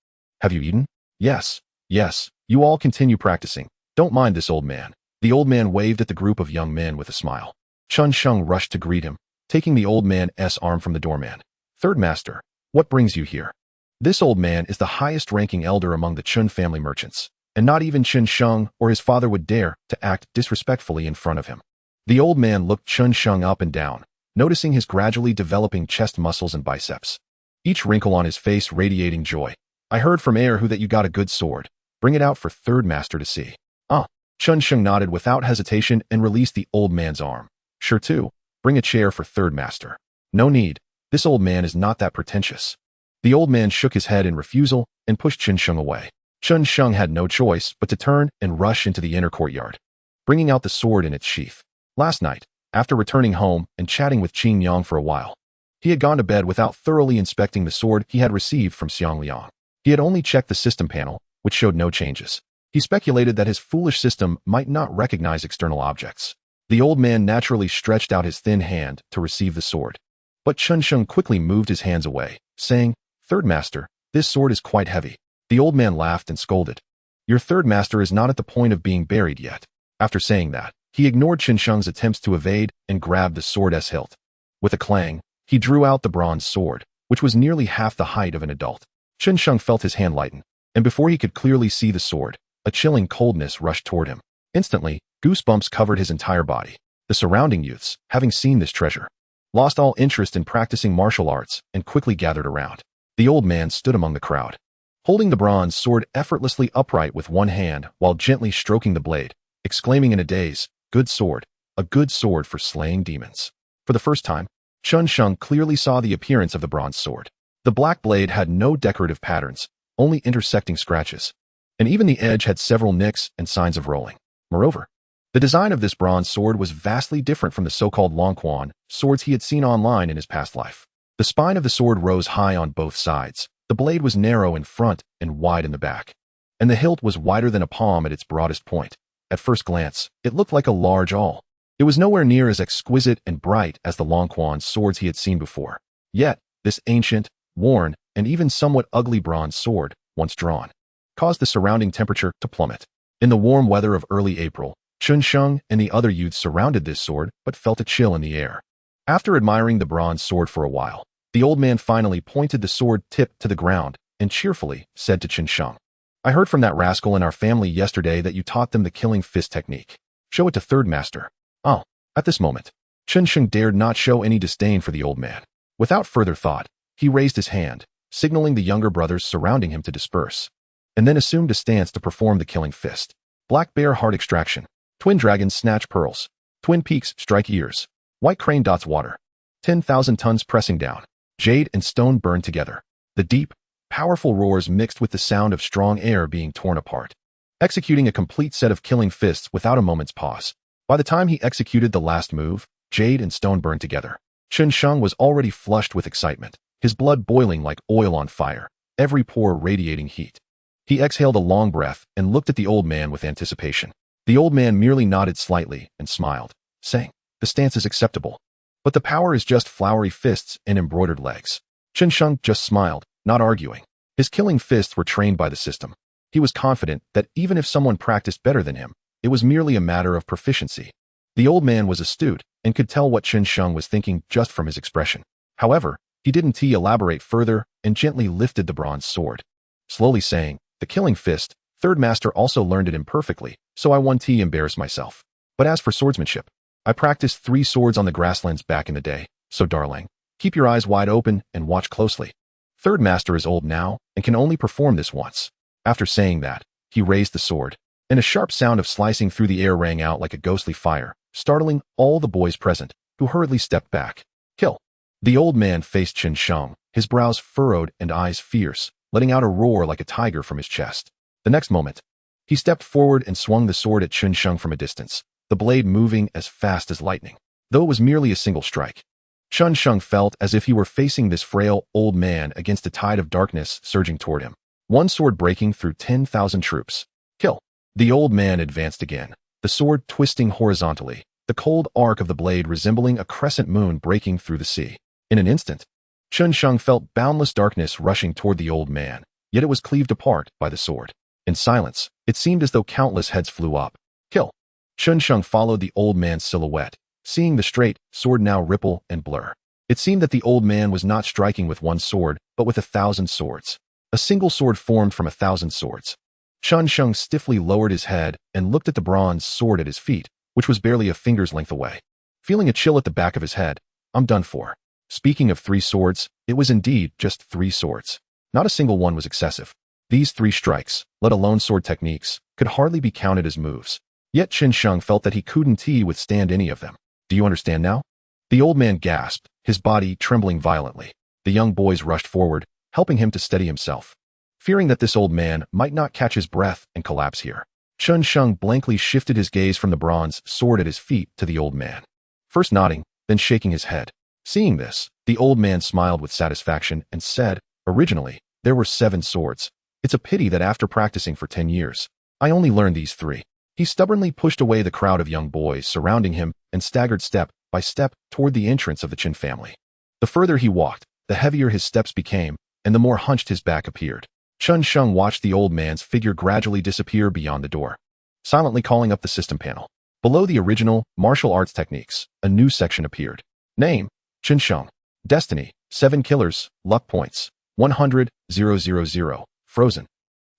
have you eaten?" "Yes, yes, you all continue practicing. Don't mind this old man." The old man waved at the group of young men with a smile. Chen Sheng rushed to greet him, taking the old man's arm from the doorman. "Third master, what brings you here?" This old man is the highest-ranking elder among the Chen family merchants, and not even Chen Sheng or his father would dare to act disrespectfully in front of him. The old man looked Chen Sheng up and down, noticing his gradually developing chest muscles and biceps, each wrinkle on his face radiating joy. "I heard from Erhu that you got a good sword. Bring it out for third master to see." "Ah." Chen Sheng nodded without hesitation and released the old man's arm. "Sure too. Bring a chair for third master." "No need. This old man is not that pretentious." The old man shook his head in refusal and pushed Chen Sheng away. Chen Sheng had no choice but to turn and rush into the inner courtyard, bringing out the sword in its sheath. Last night, after returning home and chatting with Qing Yang for a while, he had gone to bed without thoroughly inspecting the sword he had received from Xiang Liang. He had only checked the system panel, which showed no changes. He speculated that his foolish system might not recognize external objects. The old man naturally stretched out his thin hand to receive the sword, but Chen Sheng quickly moved his hands away, saying, "Third master, this sword is quite heavy." The old man laughed and scolded. "Your third master is not at the point of being buried yet." After saying that, he ignored Chen Sheng's attempts to evade and grabbed the sword's hilt. With a clang, he drew out the bronze sword, which was nearly half the height of an adult. Chen Sheng felt his hand lighten, and before he could clearly see the sword, a chilling coldness rushed toward him. Instantly, goosebumps covered his entire body. The surrounding youths, having seen this treasure, lost all interest in practicing martial arts and quickly gathered around. The old man stood among the crowd, holding the bronze sword effortlessly upright with one hand while gently stroking the blade, exclaiming in a daze, "Good sword, a good sword for slaying demons." For the first time, Xianxiang clearly saw the appearance of the bronze sword. The black blade had no decorative patterns, only intersecting scratches, and even the edge had several nicks and signs of rolling. Moreover, the design of this bronze sword was vastly different from the so-called Longquan swords he had seen online in his past life. The spine of the sword rose high on both sides, the blade was narrow in front and wide in the back, and the hilt was wider than a palm at its broadest point. At first glance, it looked like a large awl. It was nowhere near as exquisite and bright as the Longquan swords he had seen before. Yet, this ancient, worn, and even somewhat ugly bronze sword, once drawn, caused the surrounding temperature to plummet. In the warm weather of early April, Xianxiang and the other youths surrounded this sword but felt a chill in the air. After admiring the bronze sword for a while, the old man finally pointed the sword tip to the ground and cheerfully said to Xianxiang, "I heard from that rascal in our family yesterday that you taught them the killing fist technique. Show it to third master." Oh, at this moment, Xianxiang dared not show any disdain for the old man. Without further thought, he raised his hand, signaling the younger brothers surrounding him to disperse, and then assumed a stance to perform the killing fist. Black bear heart extraction, twin dragons snatch pearls, twin peaks strike ears, white crane dots water, 10,000 tons pressing down, jade and stone burned together. The deep, powerful roars mixed with the sound of strong air being torn apart, executing a complete set of killing fists without a moment's pause. By the time he executed the last move, jade and stone burned together. Xianxiang was already flushed with excitement, his blood boiling like oil on fire, every pore radiating heat. He exhaled a long breath and looked at the old man with anticipation. The old man merely nodded slightly and smiled, saying, "The stance is acceptable, but the power is just flowery fists and embroidered legs." Xianxiang just smiled, not arguing. His killing fists were trained by the system. He was confident that even if someone practiced better than him, it was merely a matter of proficiency. The old man was astute and could tell what Xianxiang was thinking just from his expression. However, he didn't elaborate further and gently lifted the bronze sword, slowly saying, "The killing fist, third master also learned it imperfectly, so I won't embarrass myself. But as for swordsmanship, I practiced 3 swords on the grasslands back in the day, so darling, keep your eyes wide open and watch closely. Third master is old now and can only perform this once." After saying that, he raised the sword, and a sharp sound of slicing through the air rang out like a ghostly fire, startling all the boys present, who hurriedly stepped back. "Kill!" The old man faced Xianxiang, his brows furrowed and eyes fierce, letting out a roar like a tiger from his chest. The next moment, he stepped forward and swung the sword at Xianxiang from a distance, the blade moving as fast as lightning. Though it was merely a single strike, Xianxiang felt as if he were facing this frail, old man against a tide of darkness surging toward him. One sword breaking through 10,000 troops. "Kill!" The old man advanced again, the sword twisting horizontally, the cold arc of the blade resembling a crescent moon breaking through the sea. In an instant, Xianxiang felt boundless darkness rushing toward the old man, yet it was cleaved apart by the sword. In silence, it seemed as though countless heads flew up. "Kill!" Xianxiang followed the old man's silhouette, seeing the straight sword now ripple and blur. It seemed that the old man was not striking with one sword, but with 1,000 swords. A single sword formed from 1,000 swords. Xianxiang stiffly lowered his head and looked at the bronze sword at his feet, which was barely a finger's length away. Feeling a chill at the back of his head, "I'm done for." Speaking of 3 swords, it was indeed just 3 swords. Not a single one was excessive. These 3 strikes, let alone sword techniques, could hardly be counted as moves. Yet Xianxiang felt that he couldn't withstand any of them. "Do you understand now?" The old man gasped, his body trembling violently. The young boys rushed forward, helping him to steady himself, fearing that this old man might not catch his breath and collapse here. Xianxiang blankly shifted his gaze from the bronze sword at his feet to the old man, first nodding, then shaking his head. Seeing this, the old man smiled with satisfaction and said, "Originally, there were 7 swords. It's a pity that after practicing for 10 years, I only learned these 3. He stubbornly pushed away the crowd of young boys surrounding him and staggered step by step toward the entrance of the Qin family. The further he walked, the heavier his steps became, and the more hunched his back appeared. Xianxiang watched the old man's figure gradually disappear beyond the door, silently calling up the system panel. Below the original martial arts techniques, a new section appeared. Name, Xianxiang. Destiny, 7 killers, luck points, 100,000, frozen.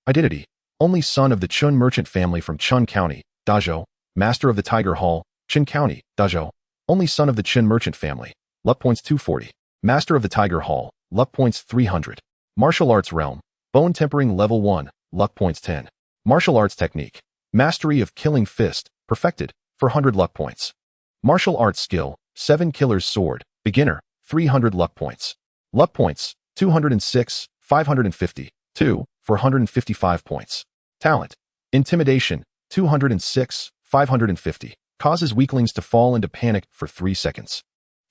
Identity, only son of the Chun merchant family from Chun County, Dazhou, master of the Tiger Hall, Qin County, Dazhou, only son of the Qin merchant family, luck points 240. Master of the Tiger Hall, luck points 300. Martial Arts Realm, Bone Tempering Level 1, luck points 10. Martial Arts Technique, Mastery of Killing Fist, perfected, for 100 luck points. Martial Arts Skill, 7 Killer's Sword, beginner, 300 luck points. Luck points, 206, 550, 2, for 155 points. Talent, Intimidation, 206, 550, causes weaklings to fall into panic for 3 seconds.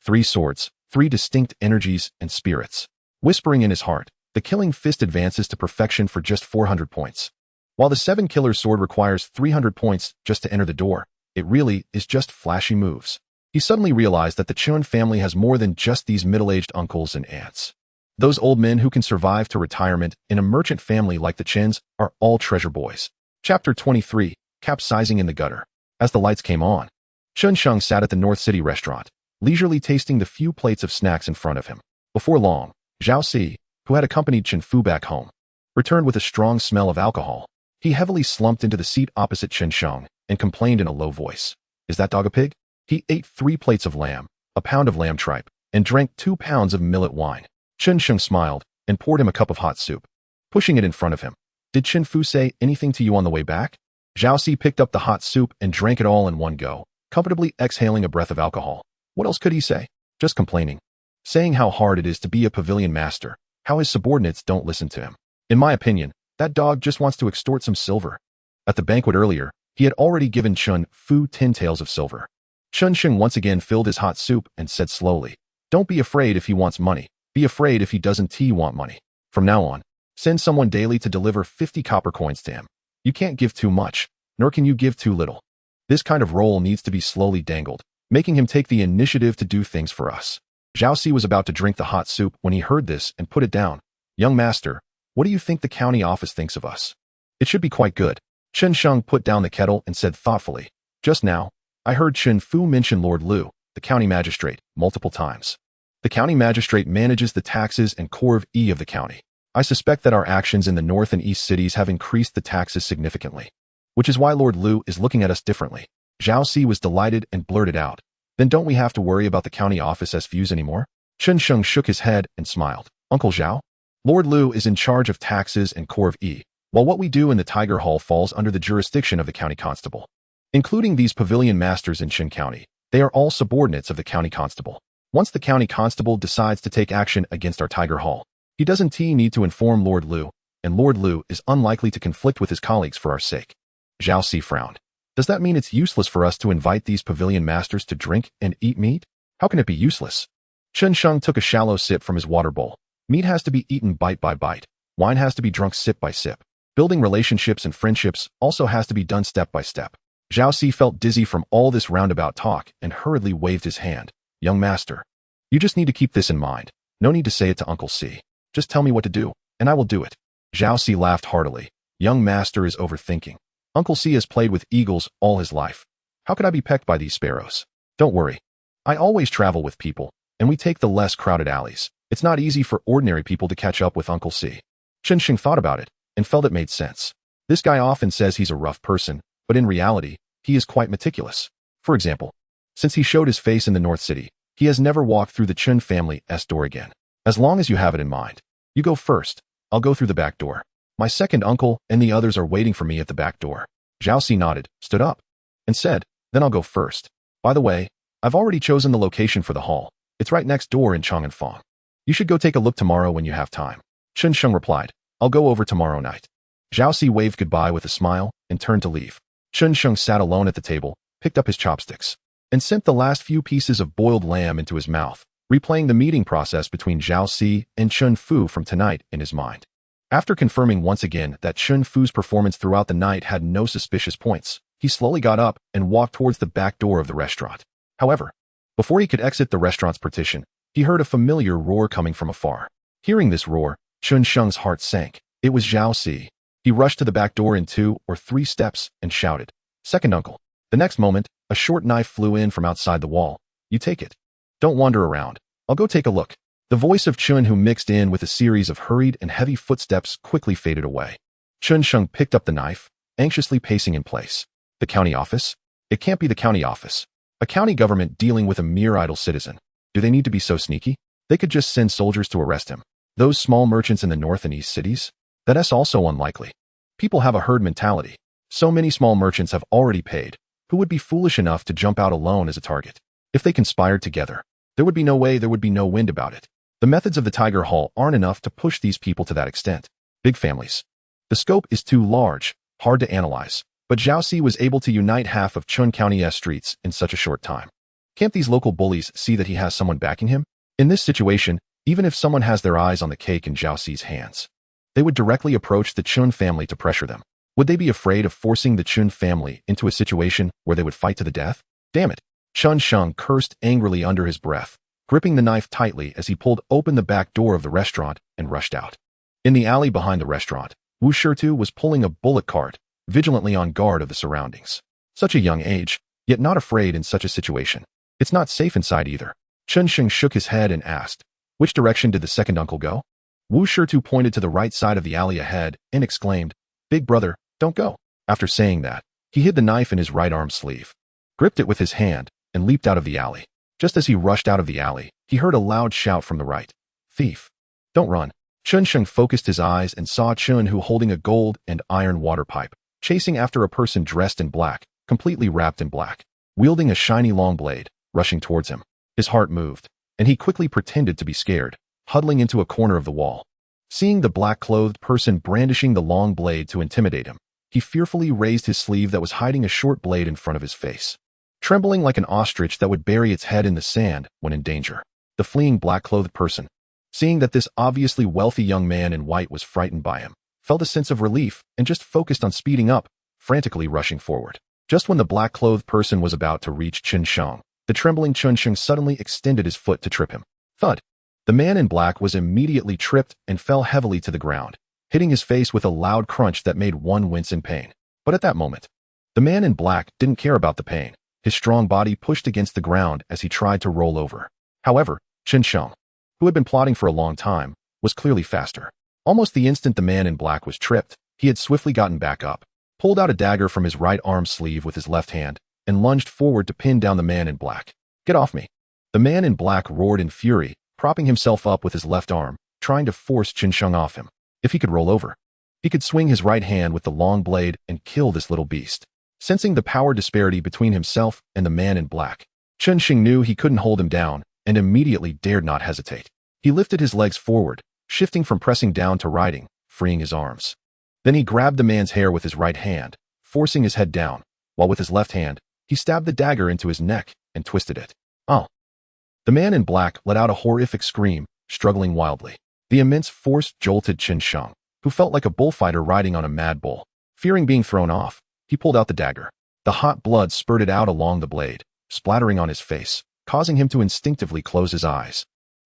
3 swords, 3 distinct energies and spirits. Whispering in his heart, the Killing Fist advances to perfection for just 400 points. While the 7 Killer's Sword requires 300 points just to enter the door, it really is just flashy moves. He suddenly realized that the Chun family has more than just these middle-aged uncles and aunts. Those old men who can survive to retirement in a merchant family like the Chins are all treasure boys. Chapter 23, Capsizing in the Gutter. As the lights came on, Chun Sheng sat at the North City restaurant, leisurely tasting the few plates of snacks in front of him. Before long, Zhao Si, who had accompanied Chen Fu back home, returned with a strong smell of alcohol. He heavily slumped into the seat opposite Chen Sheng and complained in a low voice. Is that dog a pig? He ate 3 plates of lamb, a pound of lamb tripe, and drank 2 pounds of millet wine. Chen Sheng smiled and poured him a cup of hot soup, pushing it in front of him. Did Chen Fu say anything to you on the way back? Zhao Si picked up the hot soup and drank it all in one go, comfortably exhaling a breath of alcohol. What else could he say? Just complaining. Saying how hard it is to be a pavilion master, how his subordinates don't listen to him. In my opinion, that dog just wants to extort some silver. At the banquet earlier, he had already given Chen Fu 10 taels of silver. Chen Sheng once again filled his hot soup and said slowly, "Don't be afraid if he wants money. Be afraid if he doesn't want money. From now on, send someone daily to deliver 50 copper coins to him. You can't give too much, nor can you give too little. This kind of role needs to be slowly dangled, making him take the initiative to do things for us." Zhao Si was about to drink the hot soup when he heard this and put it down. "Young master, what do you think the county office thinks of us?" "It should be quite good." Chen Sheng put down the kettle and said thoughtfully, "Just now, I heard Chen Fu mention Lord Lu, the county magistrate, multiple times. The county magistrate manages the taxes and Corps of the county. I suspect that our actions in the north and east cities have increased the taxes significantly, which is why Lord Lu is looking at us differently." Zhao Si was delighted and blurted out, "Then don't we have to worry about the county office's views anymore?" Chen Sheng shook his head and smiled. "Uncle Zhao, Lord Lu is in charge of taxes and Corps of while what we do in the Tiger Hall falls under the jurisdiction of the county constable. Including these pavilion masters in Qin County, they are all subordinates of the county constable. Once the county constable decides to take action against our Tiger Hall, he doesn't need to inform Lord Lu, and Lord Lu is unlikely to conflict with his colleagues for our sake." Zhao Si frowned. "Does that mean it's useless for us to invite these pavilion masters to drink and eat meat? How can it be useless?" Chen Sheng took a shallow sip from his water bowl. "Meat has to be eaten bite by bite. Wine has to be drunk sip by sip. Building relationships and friendships also has to be done step by step." Zhao Si felt dizzy from all this roundabout talk and hurriedly waved his hand. "Young master, you just need to keep this in mind. No need to say it to Uncle Si. Just tell me what to do, and I will do it." Zhao Si laughed heartily. "Young master is overthinking. Uncle Si has played with eagles all his life. How could I be pecked by these sparrows? Don't worry. I always travel with people, and we take the less crowded alleys. It's not easy for ordinary people to catch up with Uncle Si." Chen Sheng thought about it and felt it made sense. This guy often says he's a rough person, but in reality, he is quite meticulous. For example, since he showed his face in the North City, he has never walked through the Chen family's door again. As long as you have it in mind. You go first. I'll go through the back door. My second uncle and the others are waiting for me at the back door. Zhao Si nodded, stood up, and said, "Then I'll go first. By the way, I've already chosen the location for the hall. It's right next door in Chang'anfang. You should go take a look tomorrow when you have time." Chen Sheng replied, "I'll go over tomorrow night." Zhao Si waved goodbye with a smile and turned to leave. Chen Sheng sat alone at the table, picked up his chopsticks, and sent the last few pieces of boiled lamb into his mouth, replaying the meeting process between Zhao Si and Chen Fu from tonight in his mind. After confirming once again that Chen Fu's performance throughout the night had no suspicious points, he slowly got up and walked towards the back door of the restaurant. However, before he could exit the restaurant's partition, he heard a familiar roar coming from afar. Hearing this roar, Chen Sheng's heart sank. It was Zhao Si. He rushed to the back door in 2 or 3 steps and shouted, "Second uncle." The next moment, a short knife flew in from outside the wall. "You take it. Don't wander around. I'll go take a look." The voice of Chun, who mixed in with a series of hurried and heavy footsteps, quickly faded away. Chen Sheng picked up the knife, anxiously pacing in place. The county office? It can't be the county office. A county government dealing with a mere idle citizen. Do they need to be so sneaky? They could just send soldiers to arrest him. Those small merchants in the north and east cities? That's also unlikely. People have a herd mentality. So many small merchants have already paid. Who would be foolish enough to jump out alone as a target? If they conspired together, there would be no way there would be no wind about it. The methods of the Tiger Hall aren't enough to push these people to that extent. Big families. The scope is too large, hard to analyze. But Xiaoxi was able to unite half of Chun County's streets in such a short time. Can't these local bullies see that he has someone backing him? In this situation, even if someone has their eyes on the cake in Xiaoxi's hands, they would directly approach the Chun family to pressure them. Would they be afraid of forcing the Chun family into a situation where they would fight to the death? Damn it! Chun Sheng cursed angrily under his breath, gripping the knife tightly as he pulled open the back door of the restaurant and rushed out. In the alley behind the restaurant, Wu Shitu was pulling a bullet cart, vigilantly on guard of the surroundings. Such a young age, yet not afraid in such a situation. It's not safe inside either. Chun Sheng shook his head and asked, "Which direction did the second uncle go?" Wu Shitu pointed to the right side of the alley ahead and exclaimed, "Big brother, don't go." After saying that, he hid the knife in his right arm sleeve, gripped it with his hand, and leaped out of the alley. Just as he rushed out of the alley, he heard a loud shout from the right. "Thief! Don't run." Chun Sheng focused his eyes and saw Chun Hu holding a gold and iron water pipe, chasing after a person dressed in black, completely wrapped in black, wielding a shiny long blade, rushing towards him. His heart moved, and he quickly pretended to be scared, huddling into a corner of the wall. Seeing the black-clothed person brandishing the long blade to intimidate him, he fearfully raised his sleeve that was hiding a short blade in front of his face. Trembling like an ostrich that would bury its head in the sand when in danger, the fleeing black-clothed person, seeing that this obviously wealthy young man in white was frightened by him, felt a sense of relief and just focused on speeding up, frantically rushing forward. Just when the black-clothed person was about to reach Chun Sheng, the trembling Chun Sheng suddenly extended his foot to trip him. Thud! The man in black was immediately tripped and fell heavily to the ground, hitting his face with a loud crunch that made one wince in pain. But at that moment, the man in black didn't care about the pain. His strong body pushed against the ground as he tried to roll over. However, Chun Sheng, who had been plotting for a long time, was clearly faster. Almost the instant the man in black was tripped, he had swiftly gotten back up, pulled out a dagger from his right arm sleeve with his left hand, and lunged forward to pin down the man in black. "Get off me!" The man in black roared in fury, propping himself up with his left arm, trying to force Chun Sheng off him. If he could roll over, he could swing his right hand with the long blade and kill this little beast. Sensing the power disparity between himself and the man in black, Chun Sheng knew he couldn't hold him down and immediately dared not hesitate. He lifted his legs forward, shifting from pressing down to riding, freeing his arms. Then he grabbed the man's hair with his right hand, forcing his head down, while with his left hand, he stabbed the dagger into his neck and twisted it. "Oh!" The man in black let out a horrific scream, struggling wildly. The immense force jolted Chun Sheng, who felt like a bullfighter riding on a mad bull. Fearing being thrown off, he pulled out the dagger. The hot blood spurted out along the blade, splattering on his face, causing him to instinctively close his eyes.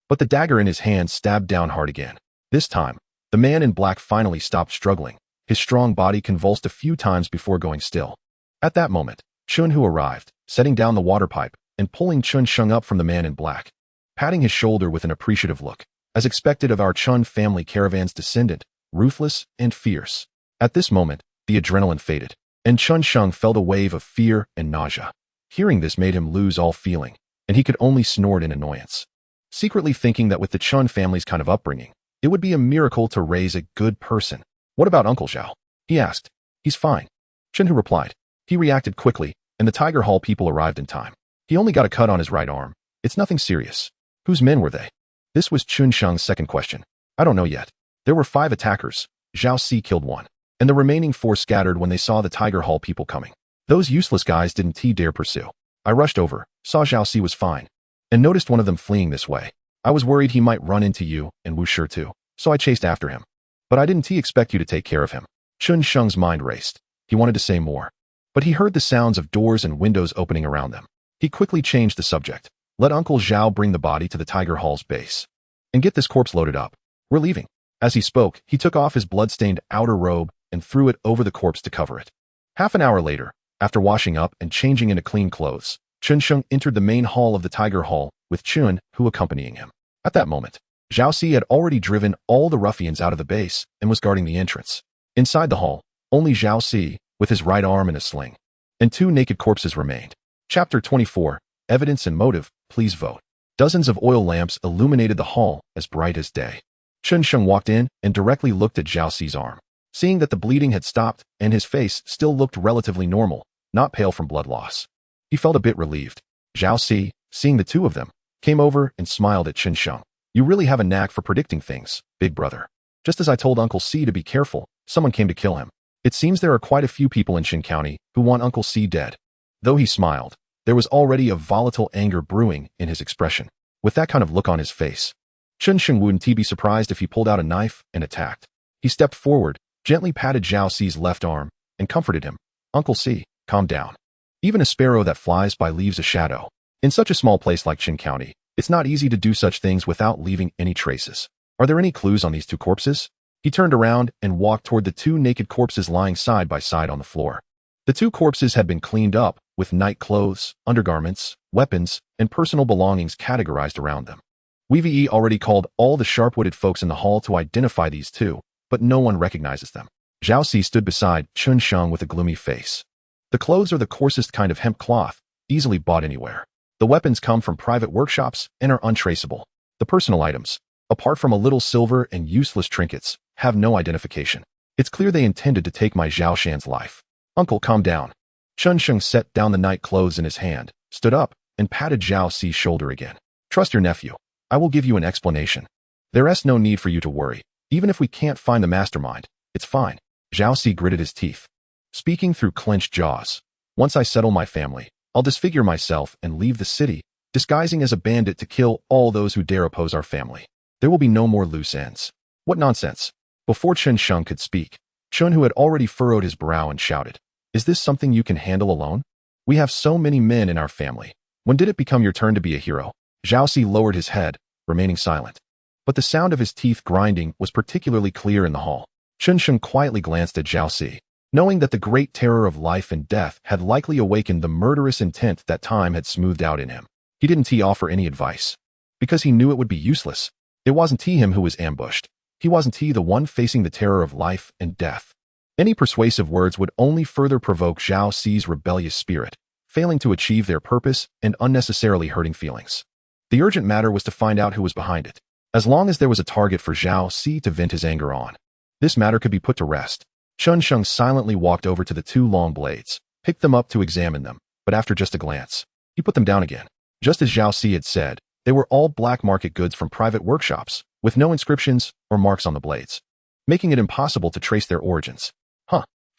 But the dagger in his hand stabbed down hard again. This time, the man in black finally stopped struggling. His strong body convulsed a few times before going still. At that moment, Chun Hu arrived, setting down the water pipe and pulling Chun Sheng up from the man in black, patting his shoulder with an appreciative look, as expected of our Chun family caravan's descendant, ruthless and fierce. At this moment, the adrenaline faded, and Chun Sheng felt a wave of fear and nausea. Hearing this made him lose all feeling, and he could only snort in annoyance, secretly thinking that with the Chun family's kind of upbringing, it would be a miracle to raise a good person. "What about Uncle Zhao?" he asked. "He's fine," Chun Hu replied. He reacted quickly, and the Tiger Hall people arrived in time. He only got a cut on his right arm. It's nothing serious. Whose men were they? This was Chun Sheng's second question. "I don't know yet. There were 5 attackers. Xiaoxi killed 1, and the remaining 4 scattered when they saw the Tiger Hall people coming. Those useless guys didn't dare pursue. I rushed over, saw Xiaoxi was fine, and noticed one of them fleeing this way. I was worried he might run into you and Wu Shitu, so I chased after him. But I didn't expect you to take care of him." Chun Sheng's mind raced. He wanted to say more, but he heard the sounds of doors and windows opening around them. He quickly changed the subject. "Let Uncle Zhao bring the body to the Tiger Hall's base. And get this corpse loaded up. We're leaving." As he spoke, he took off his blood-stained outer robe and threw it over the corpse to cover it. Half an hour later, after washing up and changing into clean clothes, Chun Sheng entered the main hall of the Tiger Hall, with Chun Hu accompanying him. At that moment, Xiaoxi had already driven all the ruffians out of the base and was guarding the entrance. Inside the hall, only Xiaoxi, with his right arm in a sling, and 2 naked corpses remained. Chapter 24, Evidence and Motive, please vote. Dozens of oil lamps illuminated the hall as bright as day. Xianxiang walked in and directly looked at Zhao Ci's arm. Seeing that the bleeding had stopped and his face still looked relatively normal, not pale from blood loss, he felt a bit relieved. Zhao Ci, seeing the two of them, came over and smiled at Xianxiang. You really have a knack for predicting things, big brother. Just as I told Uncle C to be careful, someone came to kill him. It seems there are quite a few people in Xin County who want Uncle C dead. Though he smiled, there was already a volatile anger brewing in his expression. With that kind of look on his face, Xianxiang wouldn't be surprised if he pulled out a knife and attacked. He stepped forward, gently patted Zhao Ci's left arm, and comforted him. Uncle C, calm down. Even a sparrow that flies by leaves a shadow. In such a small place like Xin County, it's not easy to do such things without leaving any traces. Are there any clues on these two corpses? He turned around and walked toward the two naked corpses lying side by side on the floor. The two corpses had been cleaned up, with night clothes, undergarments, weapons, and personal belongings categorized around them. We've already called all the sharp-witted folks in the hall to identify these two, but no one recognizes them. Zhao Ci stood beside Xianxiang with a gloomy face. The clothes are the coarsest kind of hemp cloth, easily bought anywhere. The weapons come from private workshops and are untraceable. The personal items, apart from a little silver and useless trinkets, have no identification. It's clear they intended to take my Zhao Shan's life. Uncle, calm down. Xianxiang set down the night clothes in his hand, stood up, and patted Zhao Ci's shoulder again. Trust your nephew. I will give you an explanation. There's no need for you to worry. Even if we can't find the mastermind, it's fine. Zhao Ci gritted his teeth, speaking through clenched jaws. Once I settle my family, I'll disfigure myself and leave the city, disguising as a bandit to kill all those who dare oppose our family. There will be no more loose ends. What nonsense. Before Xianxiang could speak, Chun, who had already furrowed his brow, and shouted, Is this something you can handle alone? We have so many men in our family. When did it become your turn to be a hero? Zhao Ci lowered his head, remaining silent. But the sound of his teeth grinding was particularly clear in the hall. Xianxiang quietly glanced at Zhao Ci, knowing that the great terror of life and death had likely awakened the murderous intent that time had smoothed out in him. He didn't offer any advice, because he knew it would be useless. It wasn't him who was ambushed. He wasn't the one facing the terror of life and death. Any persuasive words would only further provoke Zhao Ci's rebellious spirit, failing to achieve their purpose and unnecessarily hurting feelings. The urgent matter was to find out who was behind it. As long as there was a target for Zhao Ci to vent his anger on, this matter could be put to rest. Xianxiang silently walked over to the two long blades, picked them up to examine them, but after just a glance, he put them down again. Just as Zhao Ci had said, they were all black market goods from private workshops, with no inscriptions or marks on the blades, making it impossible to trace their origins.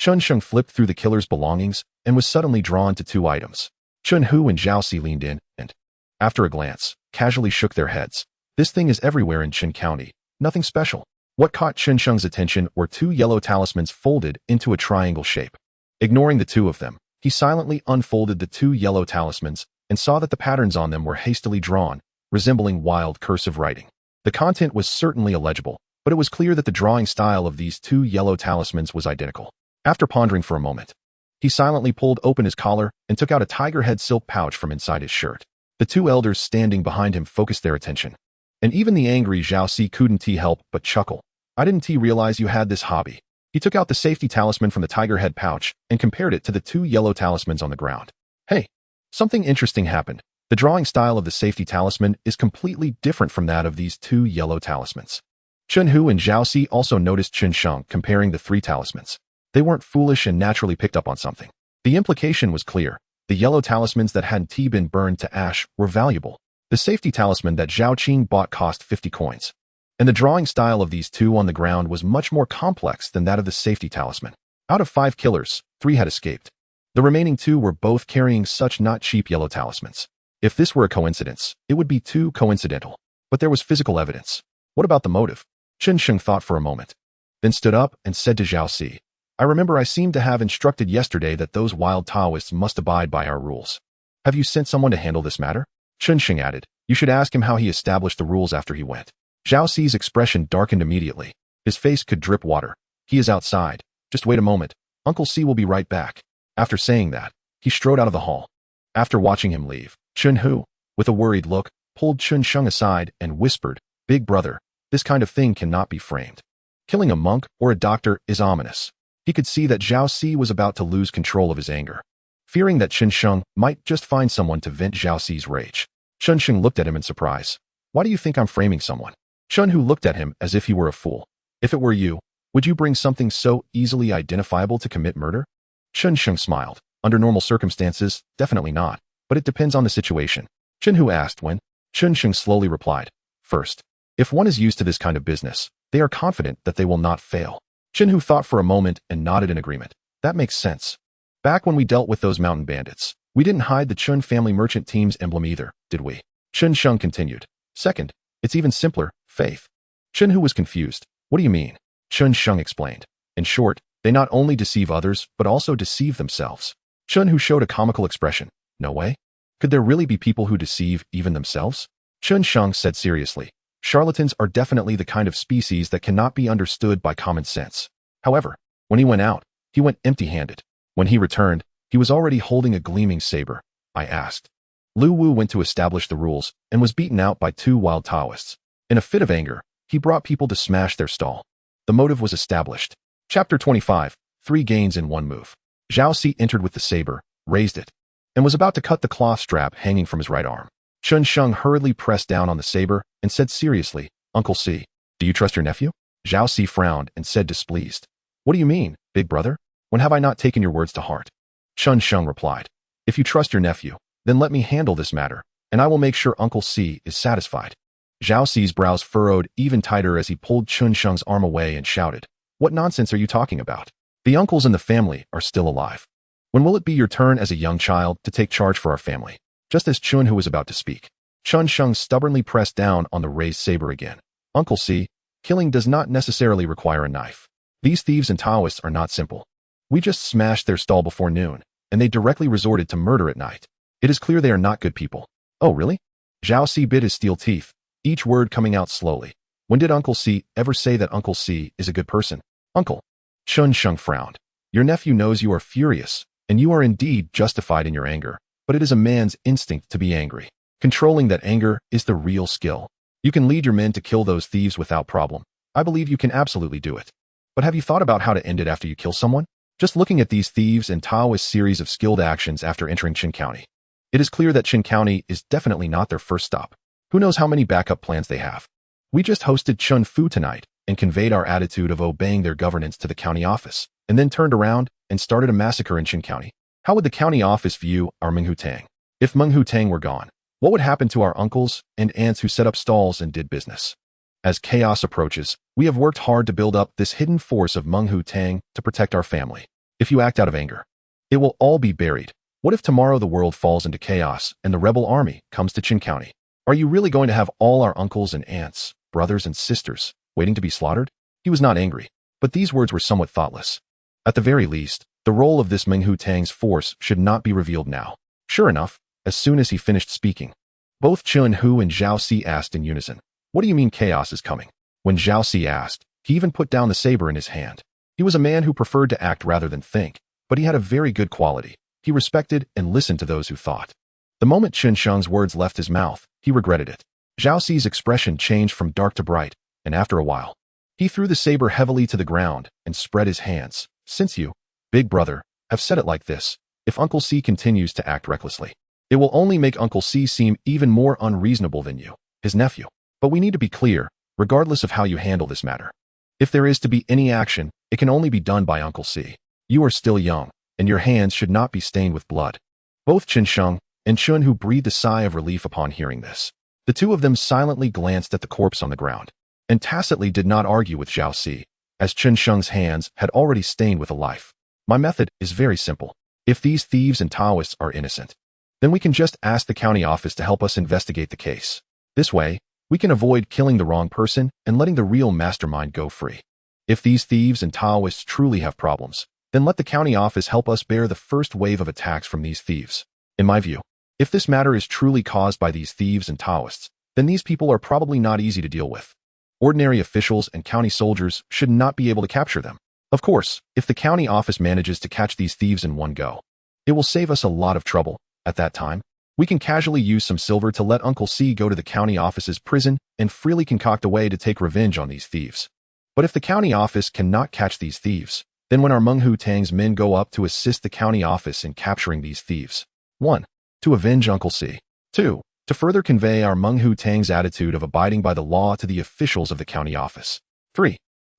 Xianxiang flipped through the killer's belongings and was suddenly drawn to two items. Chun-Hu and Zhao Ci leaned in and, after a glance, casually shook their heads. This thing is everywhere in Xin County. Nothing special. What caught Xianxiang's attention were two yellow talismans folded into a triangle shape. Ignoring the two of them, he silently unfolded the two yellow talismans and saw that the patterns on them were hastily drawn, resembling wild cursive writing. The content was certainly illegible, but it was clear that the drawing style of these two yellow talismans was identical. After pondering for a moment, he silently pulled open his collar and took out a tiger head silk pouch from inside his shirt. The two elders standing behind him focused their attention, and even the angry Zhao Ci couldn't help but chuckle. I didn't realize you had this hobby. He took out the safety talisman from the tiger head pouch and compared it to the two yellow talismans on the ground. Hey, something interesting happened. The drawing style of the safety talisman is completely different from that of these two yellow talismans. Chun-Hu and Zhao Ci also noticed Xianxiang comparing the three talismans. They weren't foolish and naturally picked up on something. The implication was clear. The yellow talismans that hadn't been burned to ash were valuable. The safety talisman that Zhao Qing bought cost 50 coins. And the drawing style of these two on the ground was much more complex than that of the safety talisman. Out of 5 killers, 3 had escaped. The remaining 2 were both carrying such not cheap yellow talismans. If this were a coincidence, it would be too coincidental. But there was physical evidence. What about the motive? Xianxiang thought for a moment, then stood up and said to Zhao Ci, I remember I seemed to have instructed yesterday that those wild Taoists must abide by our rules. Have you sent someone to handle this matter? Xianxiang added, you should ask him how he established the rules after he went. Zhao Ci's expression darkened immediately. His face could drip water. He is outside. Just wait a moment. Uncle C will be right back. After saying that, he strode out of the hall. After watching him leave, Chun-Hu, with a worried look, pulled Xianxiang aside and whispered, Big brother, this kind of thing cannot be framed. Killing a monk or a doctor is ominous. He could see that Zhao Ci was about to lose control of his anger. Fearing that Xianxiang might just find someone to vent Zhao Ci's rage, Chun Sheng looked at him in surprise. Why do you think I'm framing someone? Chun Hu looked at him as if he were a fool. If it were you, would you bring something so easily identifiable to commit murder? Chun Sheng smiled. Under normal circumstances, definitely not, but it depends on the situation. Chun Hu asked when. Chun Sheng slowly replied. First, if one is used to this kind of business, they are confident that they will not fail. Chun Hu thought for a moment and nodded in agreement. That makes sense. Back when we dealt with those mountain bandits, we didn't hide the Chun family merchant team's emblem either, did we? Chun Sheng continued. Second, it's even simpler, faith. Chun Hu was confused. What do you mean? Chun Sheng explained. In short, they not only deceive others, but also deceive themselves. Chun Hu showed a comical expression. No way? Could there really be people who deceive even themselves? Chun Sheng said seriously. Charlatans are definitely the kind of species that cannot be understood by common sense. However, when he went out, he went empty-handed. When he returned, he was already holding a gleaming saber. I asked. Lu Wu went to establish the rules and was beaten out by 2 wild Taoists. In a fit of anger, he brought people to smash their stall. The motive was established. Chapter 25, 3 gains in 1 move. Zhao Si entered with the saber, raised it, and was about to cut the cloth strap hanging from his right arm. Chun Sheng hurriedly pressed down on the saber and said seriously, Uncle Si, do you trust your nephew? Zhao Si frowned and said displeased. What do you mean, big brother? When have I not taken your words to heart? Chun Sheng replied. If you trust your nephew, then let me handle this matter, and I will make sure Uncle Si is satisfied. Zhao Si's brows furrowed even tighter as he pulled Chun Sheng's arm away and shouted, What nonsense are you talking about? The uncles in the family are still alive. When will it be your turn as a young child to take charge for our family? Just as Chun Hu was about to speak, Chun Sheng stubbornly pressed down on the raised saber again. Uncle Si, killing does not necessarily require a knife. These thieves and Taoists are not simple. We just smashed their stall before noon, and they directly resorted to murder at night. It is clear they are not good people. Oh, really? Zhao Si bit his steel teeth, each word coming out slowly. When did Uncle Si ever say that Uncle Si is a good person? Uncle. Chun Sheng frowned. Your nephew knows you are furious, and you are indeed justified in your anger, but it is a man's instinct to be angry. Controlling that anger is the real skill. You can lead your men to kill those thieves without problem. I believe you can absolutely do it. But have you thought about how to end it after you kill someone? Just looking at these thieves and Taoist series of skilled actions after entering Qin County, it is clear that Qin County is definitely not their first stop. Who knows how many backup plans they have? We just hosted Chun Fu tonight and conveyed our attitude of obeying their governance to the county office, and then turned around and started a massacre in Qin County. How would the county office view our Menghu Tang? If Menghu Tang were gone, what would happen to our uncles and aunts who set up stalls and did business? As chaos approaches, we have worked hard to build up this hidden force of Menghu Tang to protect our family. If you act out of anger, it will all be buried. What if tomorrow the world falls into chaos and the rebel army comes to Qin County? Are you really going to have all our uncles and aunts, brothers and sisters, waiting to be slaughtered? He was not angry, but these words were somewhat thoughtless. At the very least, the role of this Menghu Tang's force should not be revealed now. Sure enough, as soon as he finished speaking, both Chun Hu and Zhao Si asked in unison, What do you mean chaos is coming? When Zhao Si asked, he even put down the saber in his hand. He was a man who preferred to act rather than think, but he had a very good quality. He respected and listened to those who thought. The moment Chun Sheng's words left his mouth, he regretted it. Zhao Si's expression changed from dark to bright, and after a while, he threw the saber heavily to the ground and spread his hands. Since you, big brother, have said it like this, if Uncle Si continues to act recklessly, it will only make Uncle Si seem even more unreasonable than you, his nephew. But we need to be clear, regardless of how you handle this matter. If there is to be any action, it can only be done by Uncle Si. You are still young, and your hands should not be stained with blood. Both Chun Sheng and Chun Hu breathed a sigh of relief upon hearing this. The two of them silently glanced at the corpse on the ground, and tacitly did not argue with Zhao Si, as Chun Sheng's hands had already stained with a life. My method is very simple. If these thieves and Taoists are innocent, then we can just ask the county office to help us investigate the case. This way, we can avoid killing the wrong person and letting the real mastermind go free. If these thieves and Taoists truly have problems, then let the county office help us bear the first wave of attacks from these thieves. In my view, if this matter is truly caused by these thieves and Taoists, then these people are probably not easy to deal with. Ordinary officials and county soldiers should not be able to capture them. Of course, if the county office manages to catch these thieves in one go, it will save us a lot of trouble. At that time, we can casually use some silver to let Uncle Si go to the county office's prison and freely concoct a way to take revenge on these thieves. But if the county office cannot catch these thieves, then when our Menghu Tang's men go up to assist the county office in capturing these thieves, 1. To avenge Uncle Si. 2. to further convey our Menghu Tang's attitude of abiding by the law to the officials of the county office. 3.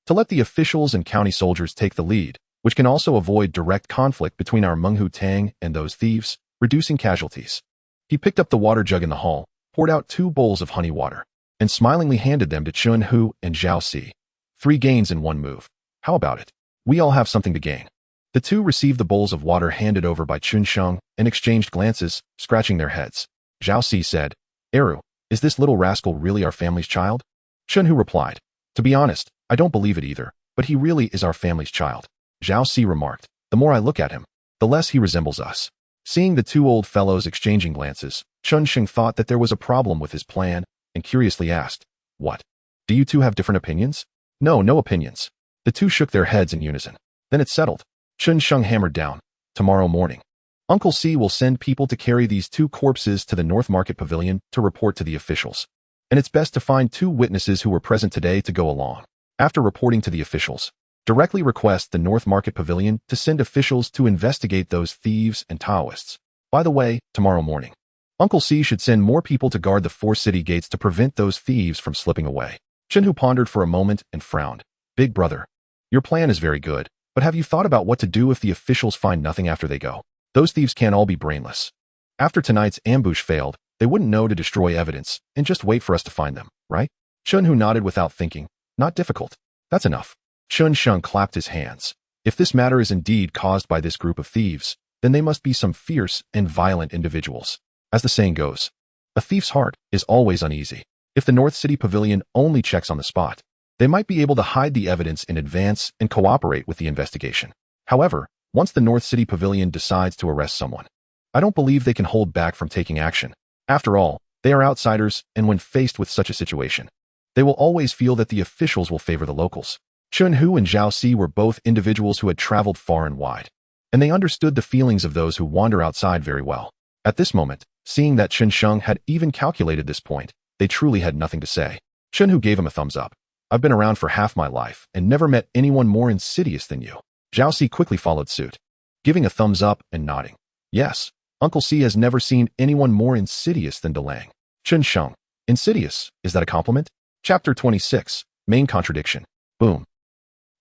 To let the officials and county soldiers take the lead, which can also avoid direct conflict between our Menghu Tang and those thieves, reducing casualties. He picked up the water jug in the hall, poured out 2 bowls of honey water, and smilingly handed them to Chun Hu and Zhao Si. 3 gains in 1 move. How about it? We all have something to gain. The 2 received the bowls of water handed over by Chun Sheng and exchanged glances, scratching their heads. Zhao Si said, Eru, is this little rascal really our family's child? Chun Hu replied, to be honest, I don't believe it either, but he really is our family's child. Zhao Si remarked, the more I look at him, the less he resembles us. Seeing the 2 old fellows exchanging glances, Chun Sheng thought that there was a problem with his plan and curiously asked, what? Do you 2 have different opinions? No opinions. The 2 shook their heads in unison. Then it settled. Chun Sheng hammered down. Tomorrow morning, Uncle C will send people to carry these 2 corpses to the North Market Pavilion to report to the officials. And it's best to find 2 witnesses who were present today to go along. After reporting to the officials, directly request the North Market Pavilion to send officials to investigate those thieves and Taoists. By the way, tomorrow morning, Uncle C should send more people to guard the 4 city gates to prevent those thieves from slipping away. Chun Hu pondered for a moment and frowned. Big brother, your plan is very good, but have you thought about what to do if the officials find nothing after they go? Those thieves can't all be brainless. After tonight's ambush failed, they wouldn't know to destroy evidence and just wait for us to find them, right? Chun Hu nodded without thinking. Not difficult. That's enough. Chun Sheng clapped his hands. If this matter is indeed caused by this group of thieves, then they must be some fierce and violent individuals. As the saying goes, a thief's heart is always uneasy. If the North City Pavilion only checks on the spot, they might be able to hide the evidence in advance and cooperate with the investigation. However, once the North City Pavilion decides to arrest someone, I don't believe they can hold back from taking action. After all, they are outsiders, and when faced with such a situation, they will always feel that the officials will favor the locals. Chun Hu and Zhao Si were both individuals who had traveled far and wide, and they understood the feelings of those who wander outside very well. At this moment, seeing that Chun Sheng had even calculated this point, they truly had nothing to say. Chun Hu gave him a thumbs up. I've been around for half my life and never met anyone more insidious than you. Zhao Si quickly followed suit, giving a thumbs up and nodding. Yes, Uncle C has never seen anyone more insidious than Delang. Chun Sheng, insidious, is that a compliment? Chapter 26, Main Contradiction. Boom.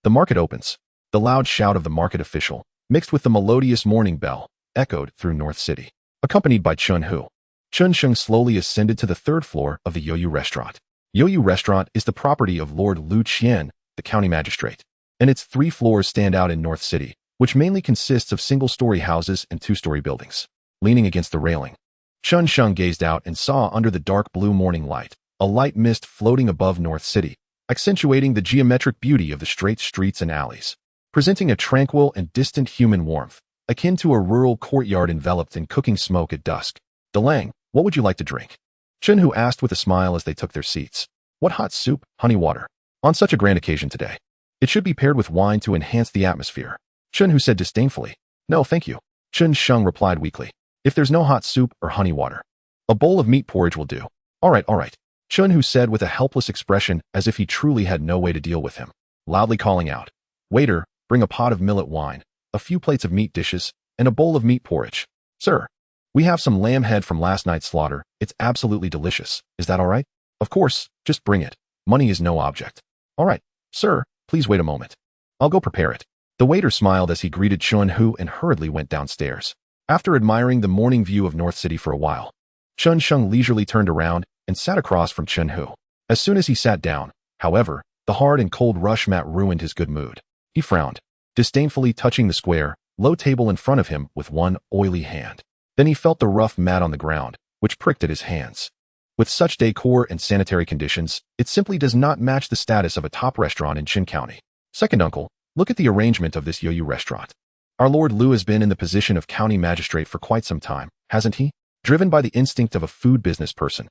The market opens. The loud shout of the market official, mixed with the melodious morning bell, echoed through North City. Accompanied by Chun Hu, Chun Sheng slowly ascended to the 3rd floor of the Youyu restaurant. Youyu restaurant is the property of Lord Lu Qian, the county magistrate, and its 3 floors stand out in North City, which mainly consists of single-story houses and 2-story buildings. Leaning against the railing, Chun Sheng gazed out and saw under the dark blue morning light, a light mist floating above North City, accentuating the geometric beauty of the straight streets and alleys, presenting a tranquil and distant human warmth, akin to a rural courtyard enveloped in cooking smoke at dusk. Delang, what would you like to drink? Chun Hu asked with a smile as they took their seats. What hot soup, honey water? On such a grand occasion today, it should be paired with wine to enhance the atmosphere. Chun Hu said disdainfully. No, thank you. Chun Sheng replied weakly. If there's no hot soup or honey water, a bowl of meat porridge will do. All right. Chun Hu said with a helpless expression as if he truly had no way to deal with him, loudly calling out, Waiter, bring a pot of millet wine, a few plates of meat dishes, and a bowl of meat porridge. Sir, we have some lamb head from last night's slaughter. It's absolutely delicious. Is that all right? Of course, just bring it. Money is no object. All right, sir, please wait a moment. I'll go prepare it. The waiter smiled as he greeted Chun Hu and hurriedly went downstairs. After admiring the morning view of North City for a while, Chun Sheng leisurely turned around and sat across from Chun Hu. As soon as he sat down, however, the hard and cold rush mat ruined his good mood. He frowned, disdainfully touching the square, low table in front of him with one oily hand. Then he felt the rough mat on the ground, which pricked at his hands. With such decor and sanitary conditions, it simply does not match the status of a top restaurant in Qin County. Second uncle, look at the arrangement of this Youyu restaurant. Our Lord Lu has been in the position of county magistrate for quite some time, hasn't he? Driven by the instinct of a food business person,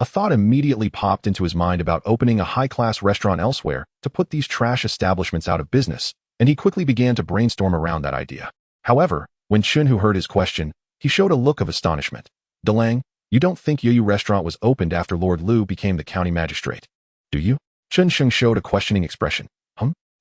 a thought immediately popped into his mind about opening a high-class restaurant elsewhere to put these trash establishments out of business, and he quickly began to brainstorm around that idea. However, when Chun Hu heard his question, he showed a look of astonishment. Delang, you don't think Youyu restaurant was opened after Lord Lu became the county magistrate, do you? Chun Sheng showed a questioning expression.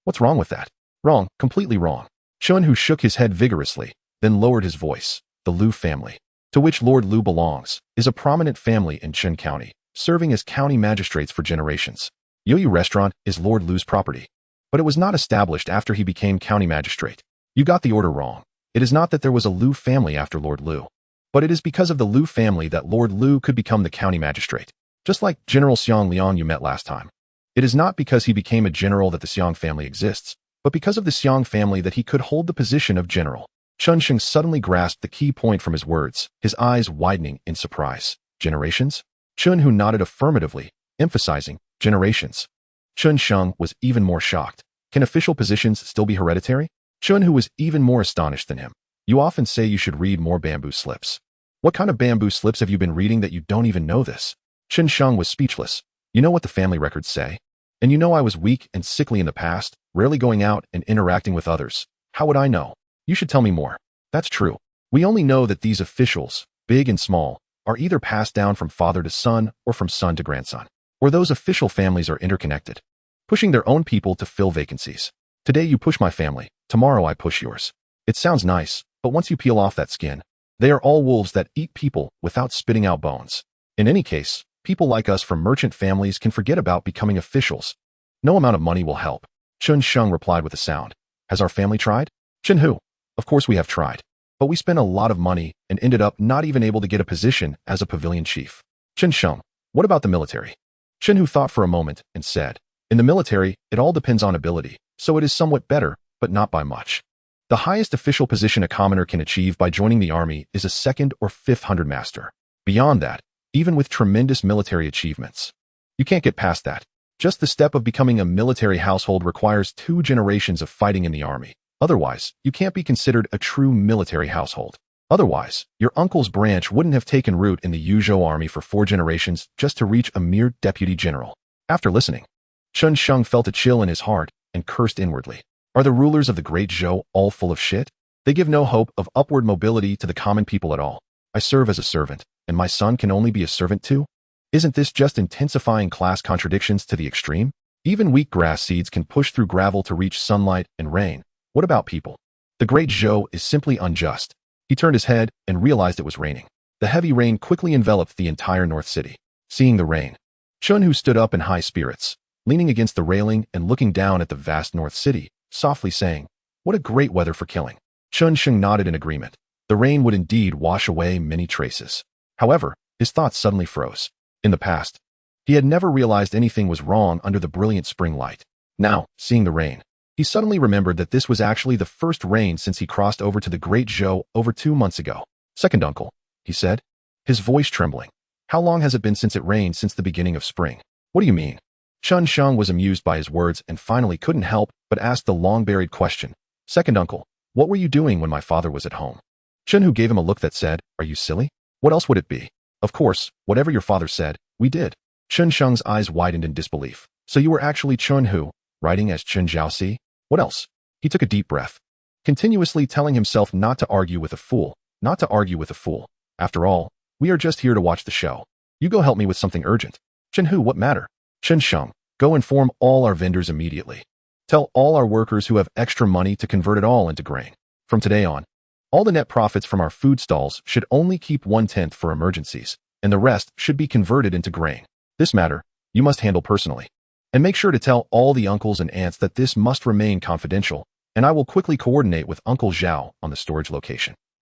What's wrong with that? Wrong, completely wrong. Chun Hu shook his head vigorously, then lowered his voice. The Lu family to which Lord Lu belongs, is a prominent family in Chen County, serving as county magistrates for generations. Yoyu Restaurant is Lord Lu's property, but it was not established after he became county magistrate. You got the order wrong. It is not that there was a Lu family after Lord Lu, but it is because of the Lu family that Lord Lu could become the county magistrate. Just like General Xiang Liang you met last time. It is not because he became a general that the Xiang family exists, but because of the Xiang family that he could hold the position of general. Chen Sheng suddenly grasped the key point from his words, his eyes widening in surprise. Generations? Chen Hu nodded affirmatively, emphasizing, generations. Chen Sheng was even more shocked. Can official positions still be hereditary? Chen Hu was even more astonished than him. You often say you should read more bamboo slips. What kind of bamboo slips have you been reading that you don't even know this? Chen Sheng was speechless. You know what the family records say? And you know I was weak and sickly in the past, rarely going out and interacting with others. How would I know? You should tell me more. That's true. We only know that these officials, big and small, are either passed down from father to son or from son to grandson. Or those official families are interconnected, pushing their own people to fill vacancies. Today you push my family, tomorrow I push yours. It sounds nice, but once you peel off that skin, they are all wolves that eat people without spitting out bones. In any case, people like us from merchant families can forget about becoming officials. No amount of money will help. Chen Sheng replied with a sound. Has our family tried? Chen Hu. Of course we have tried. But we spent a lot of money and ended up not even able to get a position as a pavilion chief. Chen Sheng. What about the military? Chen Hu thought for a moment and said, in the military, it all depends on ability, so it is somewhat better, but not by much. The highest official position a commoner can achieve by joining the army is a 2nd or 5th hundred master. Beyond that, even with tremendous military achievements, you can't get past that. Just the step of becoming a military household requires 2 generations of fighting in the army. Otherwise, you can't be considered a true military household. Otherwise, your uncle's branch wouldn't have taken root in the Yuzhou army for 4 generations just to reach a mere deputy general. After listening, Chen Sheng felt a chill in his heart and cursed inwardly. Are the rulers of the Great Zhou all full of shit? They give no hope of upward mobility to the common people at all. I serve as a servant, and my son can only be a servant too? Isn't this just intensifying class contradictions to the extreme? Even weak grass seeds can push through gravel to reach sunlight and rain. What about people? The Great Zhou is simply unjust. He turned his head and realized it was raining. The heavy rain quickly enveloped the entire North City. Seeing the rain, Chen Hu stood up in high spirits, leaning against the railing and looking down at the vast North City, softly saying, what a great weather for killing. Chen Sheng nodded in agreement. The rain would indeed wash away many traces. However, his thoughts suddenly froze. In the past, he had never realized anything was wrong under the brilliant spring light. Now, seeing the rain, he suddenly remembered that this was actually the first rain since he crossed over to the Great Zhou over 2 months ago. Second uncle, he said, his voice trembling. How long has it been since it rained since the beginning of spring? What do you mean? Chen Sheng was amused by his words and finally couldn't help but ask the long-buried question. Second uncle, what were you doing when my father was at home? Chen Hu gave him a look that said, are you silly? What else would it be? Of course, whatever your father said, we did. Chen Sheng's eyes widened in disbelief. So you were actually Chen Hu, writing as Chen Jiaoxi? What else? He took a deep breath, continuously telling himself not to argue with a fool, not to argue with a fool. After all, we are just here to watch the show. You go help me with something urgent. Chen Hu, what matter? Chen Sheng, go inform all our vendors immediately. Tell all our workers who have extra money to convert it all into grain. From today on, all the net profits from our food stalls should only keep 1/10 for emergencies, and the rest should be converted into grain. This matter, you must handle personally. And make sure to tell all the uncles and aunts that this must remain confidential, and I will quickly coordinate with Uncle Zhao on the storage location.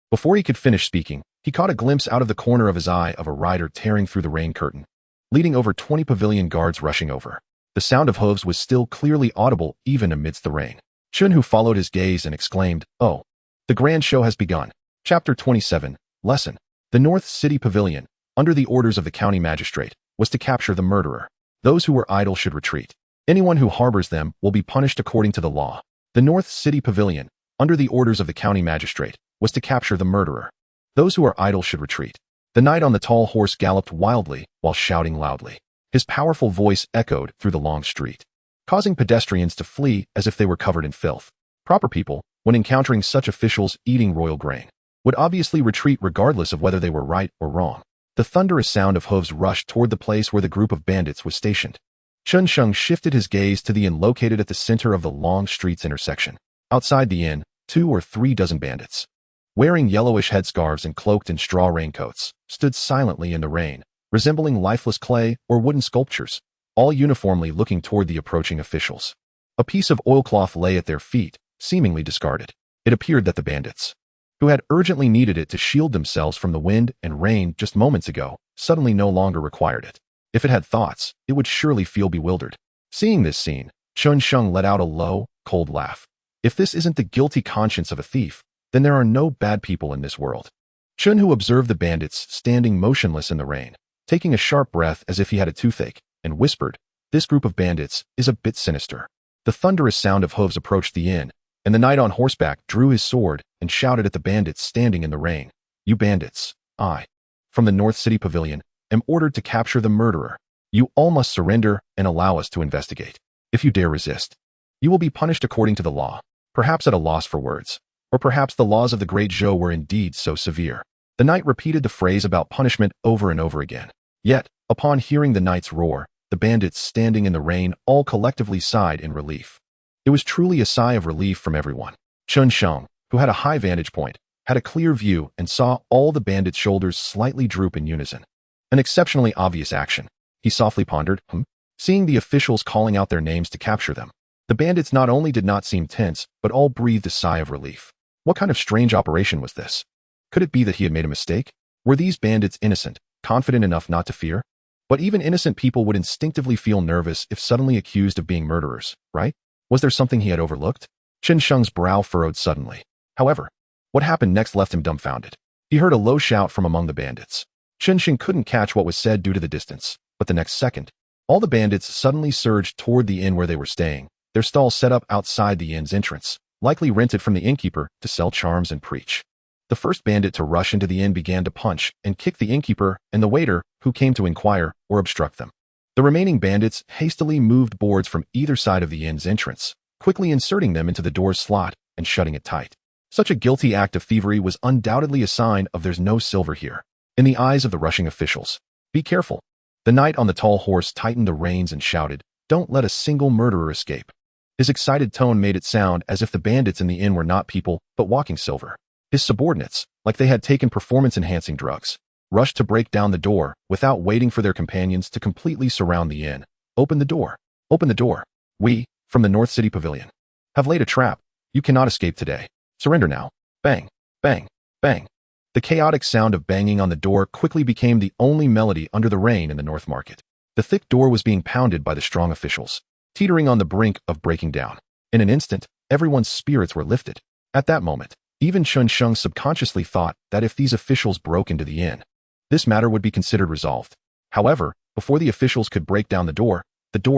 Before he could finish speaking, he caught a glimpse out of the corner of his eye of a rider tearing through the rain curtain, leading over 20 pavilion guards rushing over. The sound of hooves was still clearly audible even amidst the rain. Chen Hu followed his gaze and exclaimed, oh, the grand show has begun. Chapter 27, Lesson. The North City Pavilion, under the orders of the county magistrate, was to capture the murderer. Those who were idle should retreat. Anyone who harbors them will be punished according to the law. The North City Pavilion, under the orders of the county magistrate, was to capture the murderer. Those who are idle should retreat. The knight on the tall horse galloped wildly while shouting loudly. His powerful voice echoed through the long street, causing pedestrians to flee as if they were covered in filth. Proper people, when encountering such officials eating royal grain, would obviously retreat regardless of whether they were right or wrong. The thunderous sound of hooves rushed toward the place where the group of bandits was stationed. Chen Sheng shifted his gaze to the inn located at the center of the long street's intersection. Outside the inn, 2 or 3 dozen bandits, wearing yellowish headscarves and cloaked in straw raincoats, stood silently in the rain, resembling lifeless clay or wooden sculptures, all uniformly looking toward the approaching officials. A piece of oilcloth lay at their feet, seemingly discarded. It appeared that the bandits, who had urgently needed it to shield themselves from the wind and rain just moments ago, suddenly no longer required it. If it had thoughts, it would surely feel bewildered. Seeing this scene, Xianxiang let out a low, cold laugh. If this isn't the guilty conscience of a thief, then there are no bad people in this world. Chunhu observed the bandits standing motionless in the rain, taking a sharp breath as if he had a toothache, and whispered, "This group of bandits is a bit sinister." The thunderous sound of hooves approached the inn, and the knight on horseback drew his sword and shouted at the bandits standing in the rain. "You bandits, I, from the North City Pavilion, am ordered to capture the murderer. You all must surrender and allow us to investigate. If you dare resist, you will be punished according to the law." Perhaps at a loss for words, or perhaps the laws of the Great Zhou were indeed so severe. The knight repeated the phrase about punishment over and over again. Yet, upon hearing the knight's roar, the bandits standing in the rain all collectively sighed in relief. It was truly a sigh of relief from everyone. Xianxiang, who had a high vantage point, had a clear view and saw all the bandits' shoulders slightly droop in unison. An exceptionally obvious action. He softly pondered, seeing the officials calling out their names to capture them. The bandits not only did not seem tense, but all breathed a sigh of relief. What kind of strange operation was this? Could it be that he had made a mistake? Were these bandits innocent, confident enough not to fear? But even innocent people would instinctively feel nervous if suddenly accused of being murderers, right? Was there something he had overlooked? Xianxiang's brow furrowed suddenly. However, what happened next left him dumbfounded. He heard a low shout from among the bandits. Xianxiang couldn't catch what was said due to the distance, but the next second, all the bandits suddenly surged toward the inn where they were staying, their stall set up outside the inn's entrance, likely rented from the innkeeper to sell charms and preach. The first bandit to rush into the inn began to punch and kick the innkeeper and the waiter who came to inquire or obstruct them. The remaining bandits hastily moved boards from either side of the inn's entrance, quickly inserting them into the door's slot and shutting it tight. Such a guilty act of thievery was undoubtedly a sign of "there's no silver here" in the eyes of the rushing officials. "Be careful." The knight on the tall horse tightened the reins and shouted, "Don't let a single murderer escape." His excited tone made it sound as if the bandits in the inn were not people, but walking silver. His subordinates, like they had taken performance-enhancing drugs, rushed to break down the door without waiting for their companions to completely surround the inn. "Open the door! Open the door! We, from the North City Pavilion, have laid a trap. You cannot escape today. Surrender now." Bang! Bang! Bang! The chaotic sound of banging on the door quickly became the only melody under the rain in the North Market. The thick door was being pounded by the strong officials, teetering on the brink of breaking down. In an instant, everyone's spirits were lifted. At that moment, even Xianxiang subconsciously thought that if these officials broke into the inn, this matter would be considered resolved. However, before the officials could break down the door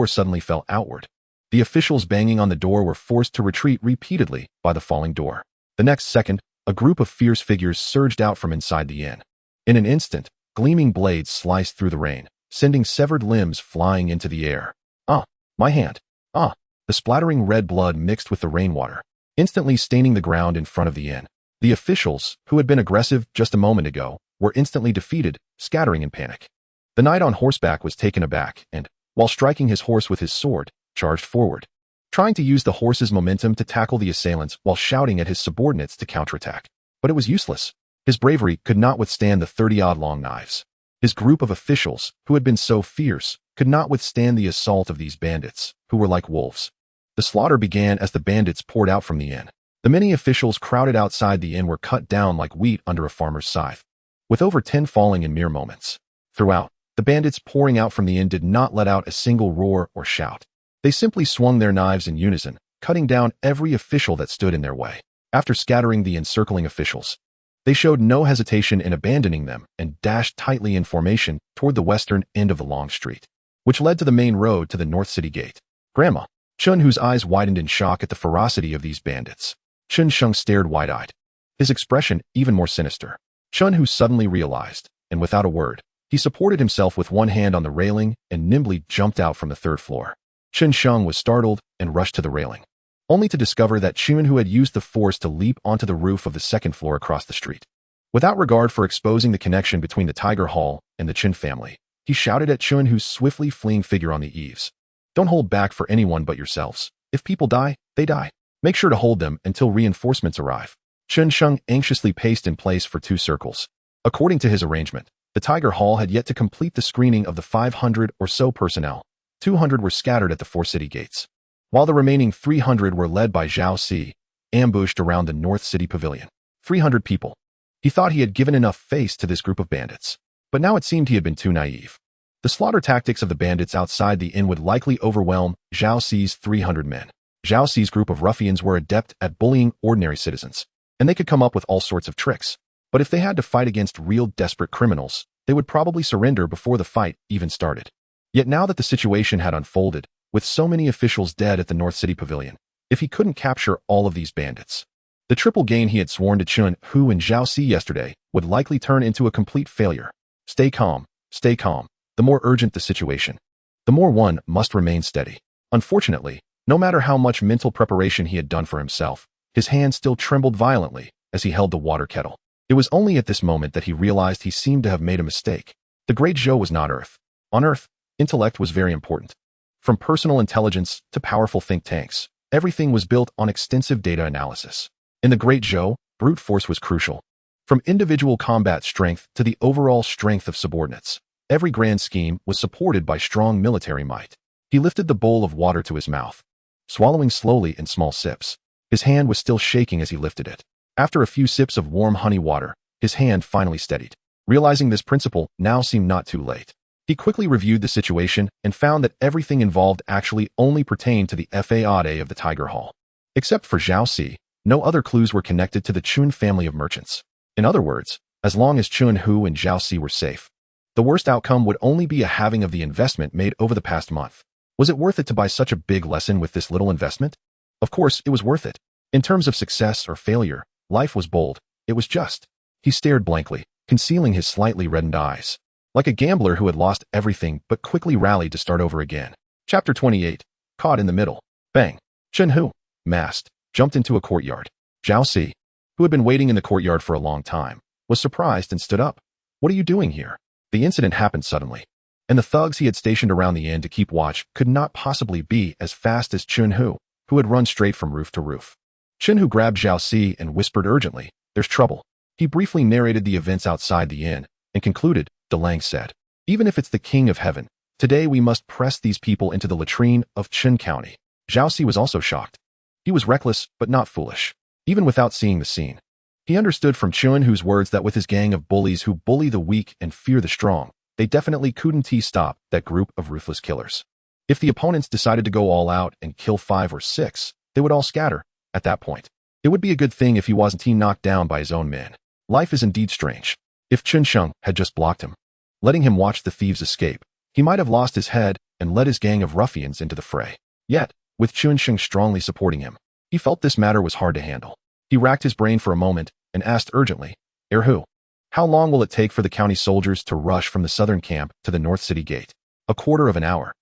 suddenly fell outward. The officials banging on the door were forced to retreat repeatedly by the falling door. The next second, a group of fierce figures surged out from inside the inn. In an instant, gleaming blades sliced through the rain, sending severed limbs flying into the air. "Ah, my hand! Ah!" The splattering red blood mixed with the rainwater, instantly staining the ground in front of the inn. The officials, who had been aggressive just a moment ago, were instantly defeated, scattering in panic. The knight on horseback was taken aback and, while striking his horse with his sword, charged forward, trying to use the horse's momentum to tackle the assailants while shouting at his subordinates to counterattack. But it was useless. His bravery could not withstand the 30-odd long knives. His group of officials, who had been so fierce, could not withstand the assault of these bandits, who were like wolves. The slaughter began as the bandits poured out from the inn. The many officials crowded outside the inn were cut down like wheat under a farmer's scythe, with over 10 falling in mere moments. Throughout, the bandits pouring out from the inn did not let out a single roar or shout. They simply swung their knives in unison, cutting down every official that stood in their way. After scattering the encircling officials, they showed no hesitation in abandoning them and dashed tightly in formation toward the western end of the long street, which led to the main road to the North City Gate. "Grandma!" Chunhu's eyes widened in shock at the ferocity of these bandits. Xianxiang stared wide-eyed, his expression even more sinister. Chunhu suddenly realized, and without a word, he supported himself with one hand on the railing and nimbly jumped out from the third floor. Xianxiang was startled and rushed to the railing, only to discover that Chunhu had used the force to leap onto the roof of the second floor across the street. Without regard for exposing the connection between the Tiger Hall and the Qin family, he shouted at Chunhu's swiftly fleeing figure on the eaves. "Don't hold back for anyone but yourselves. If people die, they die. Make sure to hold them until reinforcements arrive." Chen Sheng anxiously paced in place for 2 circles. According to his arrangement, the Tiger Hall had yet to complete the screening of the 500 or so personnel. 200 were scattered at the 4 city gates, while the remaining 300 were led by Zhao Si, ambushed around the North City Pavilion. 300 people. He thought he had given enough face to this group of bandits, but now it seemed he had been too naive. The slaughter tactics of the bandits outside the inn would likely overwhelm Zhao Si's 300 men. Zhao Si's group of ruffians were adept at bullying ordinary citizens, and they could come up with all sorts of tricks. But if they had to fight against real desperate criminals, they would probably surrender before the fight even started. Yet now that the situation had unfolded, with so many officials dead at the North City Pavilion, if he couldn't capture all of these bandits, the triple gain he had sworn to Chun Hu and Zhao Si yesterday would likely turn into a complete failure. Stay calm, stay calm. The more urgent the situation, the more one must remain steady. Unfortunately, no matter how much mental preparation he had done for himself, his hand still trembled violently as he held the water kettle. It was only at this moment that he realized he seemed to have made a mistake. The Great Zhou was not Earth. On Earth, intellect was very important. From personal intelligence to powerful think tanks, everything was built on extensive data analysis. In the Great Zhou, brute force was crucial. From individual combat strength to the overall strength of subordinates, every grand scheme was supported by strong military might. He lifted the bowl of water to his mouth, swallowing slowly in small sips. His hand was still shaking as he lifted it. After a few sips of warm honey water, his hand finally steadied. Realizing this principle now seemed not too late. He quickly reviewed the situation and found that everything involved actually only pertained to the faade of the Tiger Hall. Except for Zhao Si, no other clues were connected to the Chun family of merchants. In other words, as long as Chun Hu and Zhao Si were safe, the worst outcome would only be a halving of the investment made over the past month. Was it worth it to buy such a big lesson with this little investment? Of course, it was worth it. In terms of success or failure, life was bold. It was just. He stared blankly, concealing his slightly reddened eyes, like a gambler who had lost everything but quickly rallied to start over again. Chapter 28. Caught in the middle. Bang. Chen Hu, masked, jumped into a courtyard. Zhao Si, who had been waiting in the courtyard for a long time, was surprised and stood up. What are you doing here? The incident happened suddenly, and the thugs he had stationed around the inn to keep watch could not possibly be as fast as Chun Hu, who had run straight from roof to roof. Chen Hu grabbed Zhao Si and whispered urgently, "There's trouble." He briefly narrated the events outside the inn and concluded, DeLang said, "Even if it's the king of heaven, today we must press these people into the latrine of Chen County." Zhao Si was also shocked. He was reckless but not foolish. Even without seeing the scene, he understood from Chun Hu's words that with his gang of bullies who bully the weak and fear the strong, they definitely couldn't stop that group of ruthless killers. If the opponents decided to go all out and kill 5 or 6, they would all scatter. At that point, it would be a good thing if he wasn't knocked down by his own men. Life is indeed strange. If Chen Sheng had just blocked him, letting him watch the thieves escape, he might have lost his head and led his gang of ruffians into the fray. Yet, with Chen Sheng strongly supporting him, he felt this matter was hard to handle. He racked his brain for a moment and asked urgently, Hu, how long will it take for the county soldiers to rush from the southern camp to the North City gate? A quarter of an hour.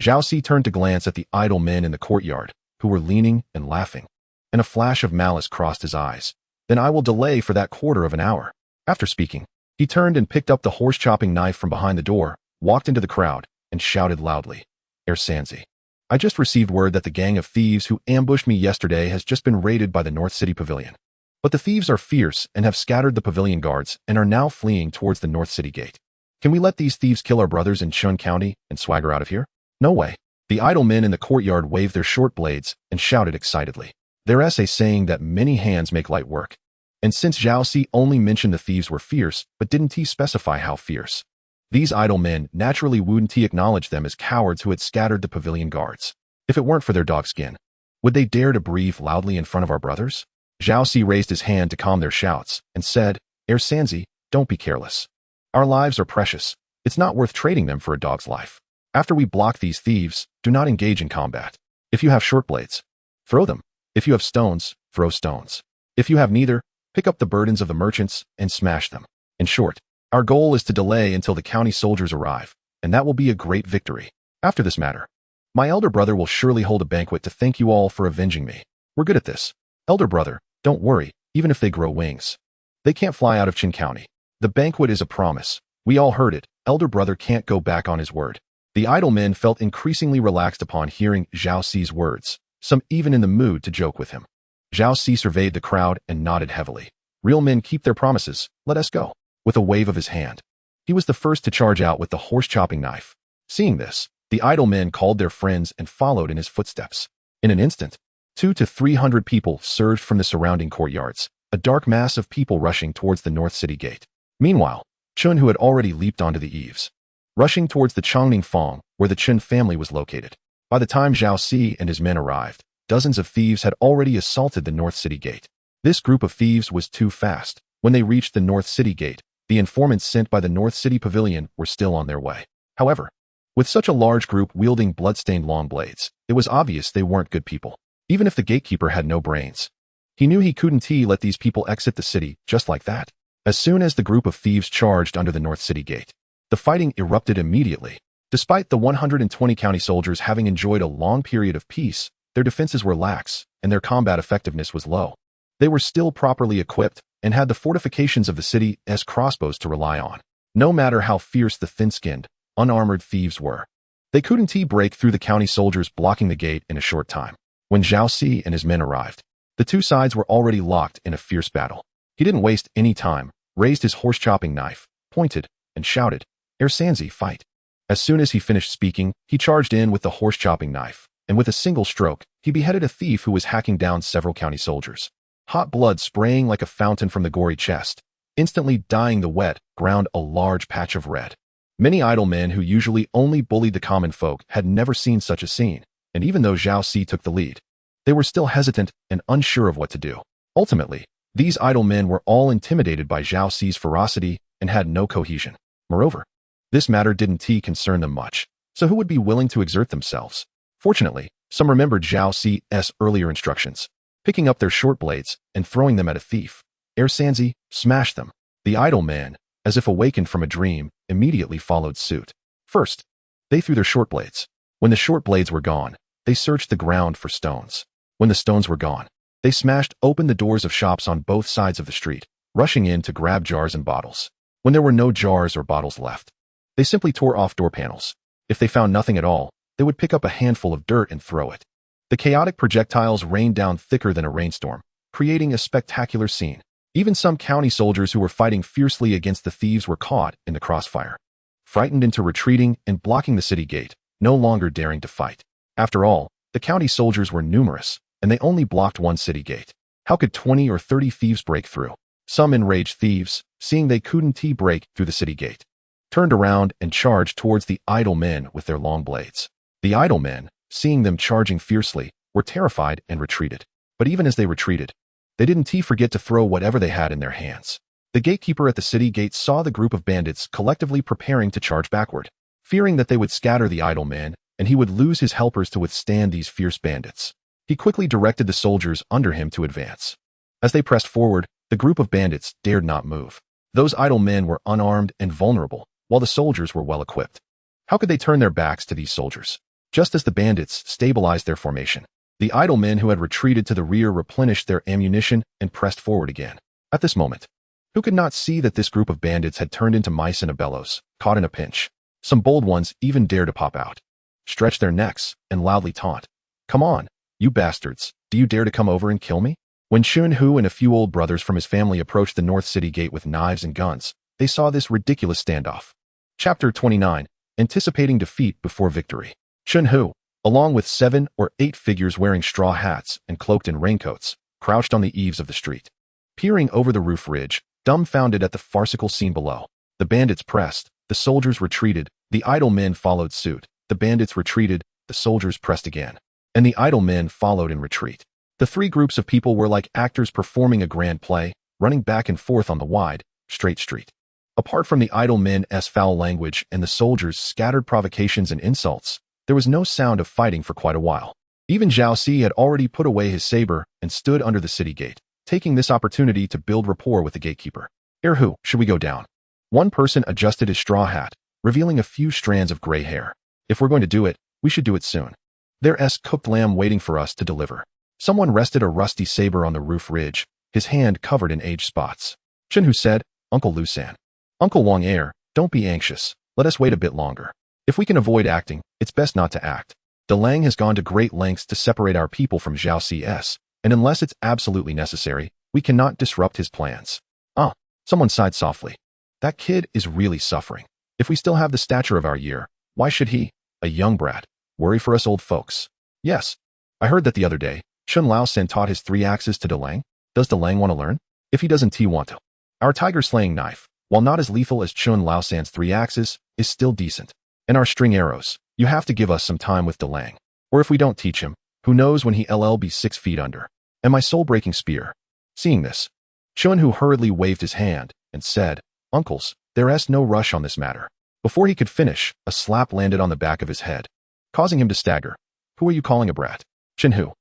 Zhao Si turned to glance at the idle men in the courtyard, who were leaning and laughing, and a flash of malice crossed his eyes. Then I will delay for that quarter of an hour. After speaking, he turned and picked up the horse-chopping knife from behind the door, walked into the crowd, and shouted loudly, Sanzi, I just received word that the gang of thieves who ambushed me yesterday has just been raided by the North City Pavilion. But the thieves are fierce and have scattered the pavilion guards and are now fleeing towards the North City gate. Can we let these thieves kill our brothers in Chun County and swagger out of here? No way. The idle men in the courtyard waved their short blades and shouted excitedly. Their essay saying that many hands make light work. And since Zhao Si only mentioned the thieves were fierce, but didn't specify how fierce, these idle men naturally wouldn't acknowledge them as cowards who had scattered the pavilion guards. If it weren't for their dog skin, would they dare to breathe loudly in front of our brothers? Zhao Si raised his hand to calm their shouts and said, Sanzi, don't be careless. Our lives are precious. It's not worth trading them for a dog's life. After we block these thieves, do not engage in combat. If you have short blades, throw them. If you have stones, throw stones. If you have neither, pick up the burdens of the merchants and smash them. In short, our goal is to delay until the county soldiers arrive, and that will be a great victory. After this matter, my elder brother will surely hold a banquet to thank you all for avenging me. We're good at this. Elder brother, don't worry, even if they grow wings. They can't fly out of Chin County. The banquet is a promise. We all heard it. Elder brother can't go back on his word. The idle men felt increasingly relaxed upon hearing Zhao Si's words, some even in the mood to joke with him. Zhao Si surveyed the crowd and nodded heavily. Real men keep their promises, let us go. With a wave of his hand. He was the first to charge out with the horse-chopping knife. Seeing this, the idle men called their friends and followed in his footsteps. In an instant, 200 to 300 people surged from the surrounding courtyards, a dark mass of people rushing towards the North City Gate. Meanwhile, Chun, who had already leaped onto the eaves, rushing towards the Chongning Fong, where the Chun family was located. By the time Zhao Si and his men arrived, dozens of thieves had already assaulted the North City Gate. This group of thieves was too fast. When they reached the North City Gate, the informants sent by the North City Pavilion were still on their way. However, with such a large group wielding blood-stained long blades, it was obvious they weren't good people. Even if the gatekeeper had no brains, he knew he couldn't let these people exit the city just like that. As soon as the group of thieves charged under the North City Gate, the fighting erupted immediately. Despite the 120 county soldiers having enjoyed a long period of peace, their defenses were lax, and their combat effectiveness was low. They were still properly equipped and had the fortifications of the city as crossbows to rely on. No matter how fierce the thin-skinned, unarmored thieves were, they couldn't break through the county soldiers blocking the gate in a short time. When Zhao Si and his men arrived, the two sides were already locked in a fierce battle. He didn't waste any time, raised his horse-chopping knife, pointed, and shouted, "Xianxia, fight." As soon as he finished speaking, he charged in with the horse-chopping knife, and with a single stroke, he beheaded a thief who was hacking down several county soldiers. Hot blood spraying like a fountain from the gory chest, instantly dyeing the wet ground a large patch of red. Many idle men who usually only bullied the common folk had never seen such a scene, and even though Zhao Si took the lead, they were still hesitant and unsure of what to do. Ultimately, these idle men were all intimidated by Zhao Si's ferocity and had no cohesion. Moreover, this matter didn't concern them much, so who would be willing to exert themselves? Fortunately, some remembered Zhao Si's earlier instructions, picking up their short blades and throwing them at a thief. Xianxia smashed them. The idle men, as if awakened from a dream, immediately followed suit. First, they threw their short blades. When the short blades were gone, they searched the ground for stones. When the stones were gone, they smashed open the doors of shops on both sides of the street, rushing in to grab jars and bottles. When there were no jars or bottles left, they simply tore off door panels. If they found nothing at all, they would pick up a handful of dirt and throw it. The chaotic projectiles rained down thicker than a rainstorm, creating a spectacular scene. Even some county soldiers who were fighting fiercely against the thieves were caught in the crossfire, frightened into retreating and blocking the city gate, no longer daring to fight. After all, the county soldiers were numerous, and they only blocked one city gate. How could 20 or 30 thieves break through? Some enraged thieves, seeing they couldn't break through the city gate, turned around and charged towards the idle men with their long blades. The idle men, seeing them charging fiercely, were terrified and retreated. But even as they retreated, they didn't forget to throw whatever they had in their hands. The gatekeeper at the city gate saw the group of bandits collectively preparing to charge backward, fearing that they would scatter the idle men and he would lose his helpers to withstand these fierce bandits. He quickly directed the soldiers under him to advance. As they pressed forward, the group of bandits dared not move. Those idle men were unarmed and vulnerable, while the soldiers were well equipped. How could they turn their backs to these soldiers? Just as the bandits stabilized their formation, the idle men who had retreated to the rear replenished their ammunition and pressed forward again. At this moment, who could not see that this group of bandits had turned into mice in a bellows, caught in a pinch? Some bold ones even dared to pop out, stretch their necks, and loudly taunt. "Come on, you bastards, do you dare to come over and kill me?" When Chun Hu and a few old brothers from his family approached the North City Gate with knives and guns, they saw this ridiculous standoff. Chapter 29, Anticipating Defeat Before Victory. Chun Hu, along with 7 or 8 figures wearing straw hats and cloaked in raincoats, crouched on the eaves of the street, peering over the roof ridge, dumbfounded at the farcical scene below. The bandits pressed, the soldiers retreated, the idle men followed suit. The bandits retreated, the soldiers pressed again, and the idle men followed in retreat. The three groups of people were like actors performing a grand play, running back and forth on the wide, straight street. Apart from the idle men's foul language and the soldiers' scattered provocations and insults, there was no sound of fighting for quite a while. Even Zhao Si had already put away his saber and stood under the city gate, taking this opportunity to build rapport with the gatekeeper. "Who, should we go down?" One person adjusted his straw hat, revealing a few strands of gray hair. "If we're going to do it, we should do it soon. There's cooked lamb waiting for us to deliver." Someone rested a rusty saber on the roof ridge, his hand covered in age spots. Chun Hu said, "Uncle Lusan. Uncle Wang don't be anxious. Let us wait a bit longer. If we can avoid acting, it's best not to act. De Lang has gone to great lengths to separate our people from Zhao Cs, and unless it's absolutely necessary, we cannot disrupt his plans. Ah, someone sighed softly. That kid is really suffering. If we still have the stature of our year, why should he, a young brat, worry for us old folks? Yes, I heard that the other day. Chun Lao-san taught his 3 axes to Delang. Does Delang want to learn? If he doesn't, he want to. Our tiger-slaying knife, while not as lethal as Chun Lao-san's 3 axes, is still decent. And our string arrows, you have to give us some time with Delang. Or if we don't teach him, who knows when he'll be 6 feet under. And my soul-breaking spear. Seeing this, Chun Hu hurriedly waved his hand and said, Uncles, there's no rush on this matter. Before he could finish, a slap landed on the back of his head, causing him to stagger. Who are you calling a brat? Chun Hu.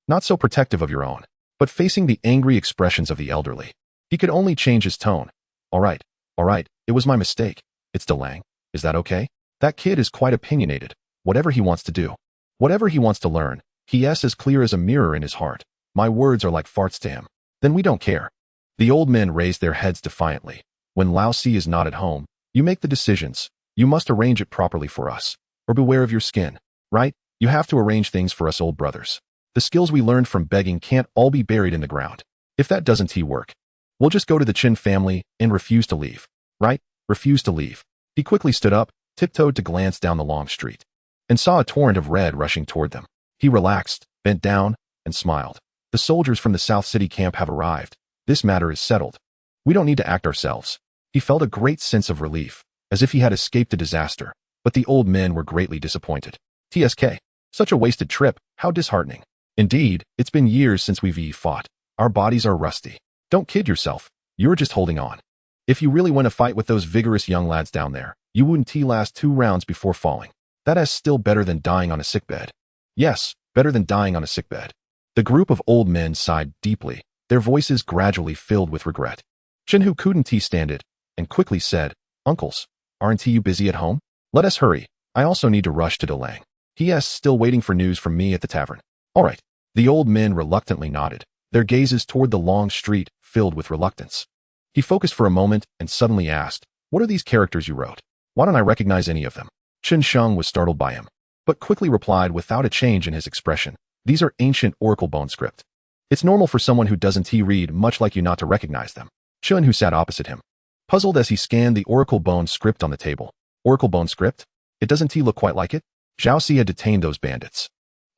Not so protective of your own, but facing the angry expressions of the elderly, he could only change his tone. All right, it was my mistake. It's Delang. Is that okay? That kid is quite opinionated. Whatever he wants to do, whatever he wants to learn, he's as clear as a mirror in his heart. My words are like farts to him. Then we don't care. The old men raised their heads defiantly. When Lao Si is not at home, you make the decisions. You must arrange it properly for us, or beware of your skin, right? You have to arrange things for us old brothers. The skills we learned from begging can't all be buried in the ground. If that doesn't work, we'll just go to the Chin family and refuse to leave. Right? Refuse to leave. He quickly stood up, tiptoed to glance down the long street, and saw a torrent of red rushing toward them. He relaxed, bent down, and smiled. The soldiers from the South City camp have arrived. This matter is settled. We don't need to act ourselves. He felt a great sense of relief, as if he had escaped a disaster, but the old men were greatly disappointed. TSK. Such a wasted trip, how disheartening. Indeed, it's been years since we've fought. Our bodies are rusty. Don't kid yourself. You're just holding on. If you really want to fight with those vigorous young lads down there, you wouldn't last 2 rounds before falling. That is still better than dying on a sickbed. Yes, better than dying on a sickbed. The group of old men sighed deeply, their voices gradually filled with regret. Chin Hu couldn't stand it, and quickly said, Uncles, aren't you busy at home? Let us hurry. I also need to rush to Delang. He is still waiting for news from me at the tavern. All right. The old men reluctantly nodded, their gazes toward the long street filled with reluctance. He focused for a moment and suddenly asked, What are these characters you wrote? Why don't I recognize any of them? Chen Sheng was startled by him, but quickly replied without a change in his expression, These are ancient oracle bone script. It's normal for someone who doesn't read much like you not to recognize them. Chun, who sat opposite him, puzzled as he scanned the oracle bone script on the table. Oracle bone script? It doesn't look quite like it? Zhao Si had detained those bandits,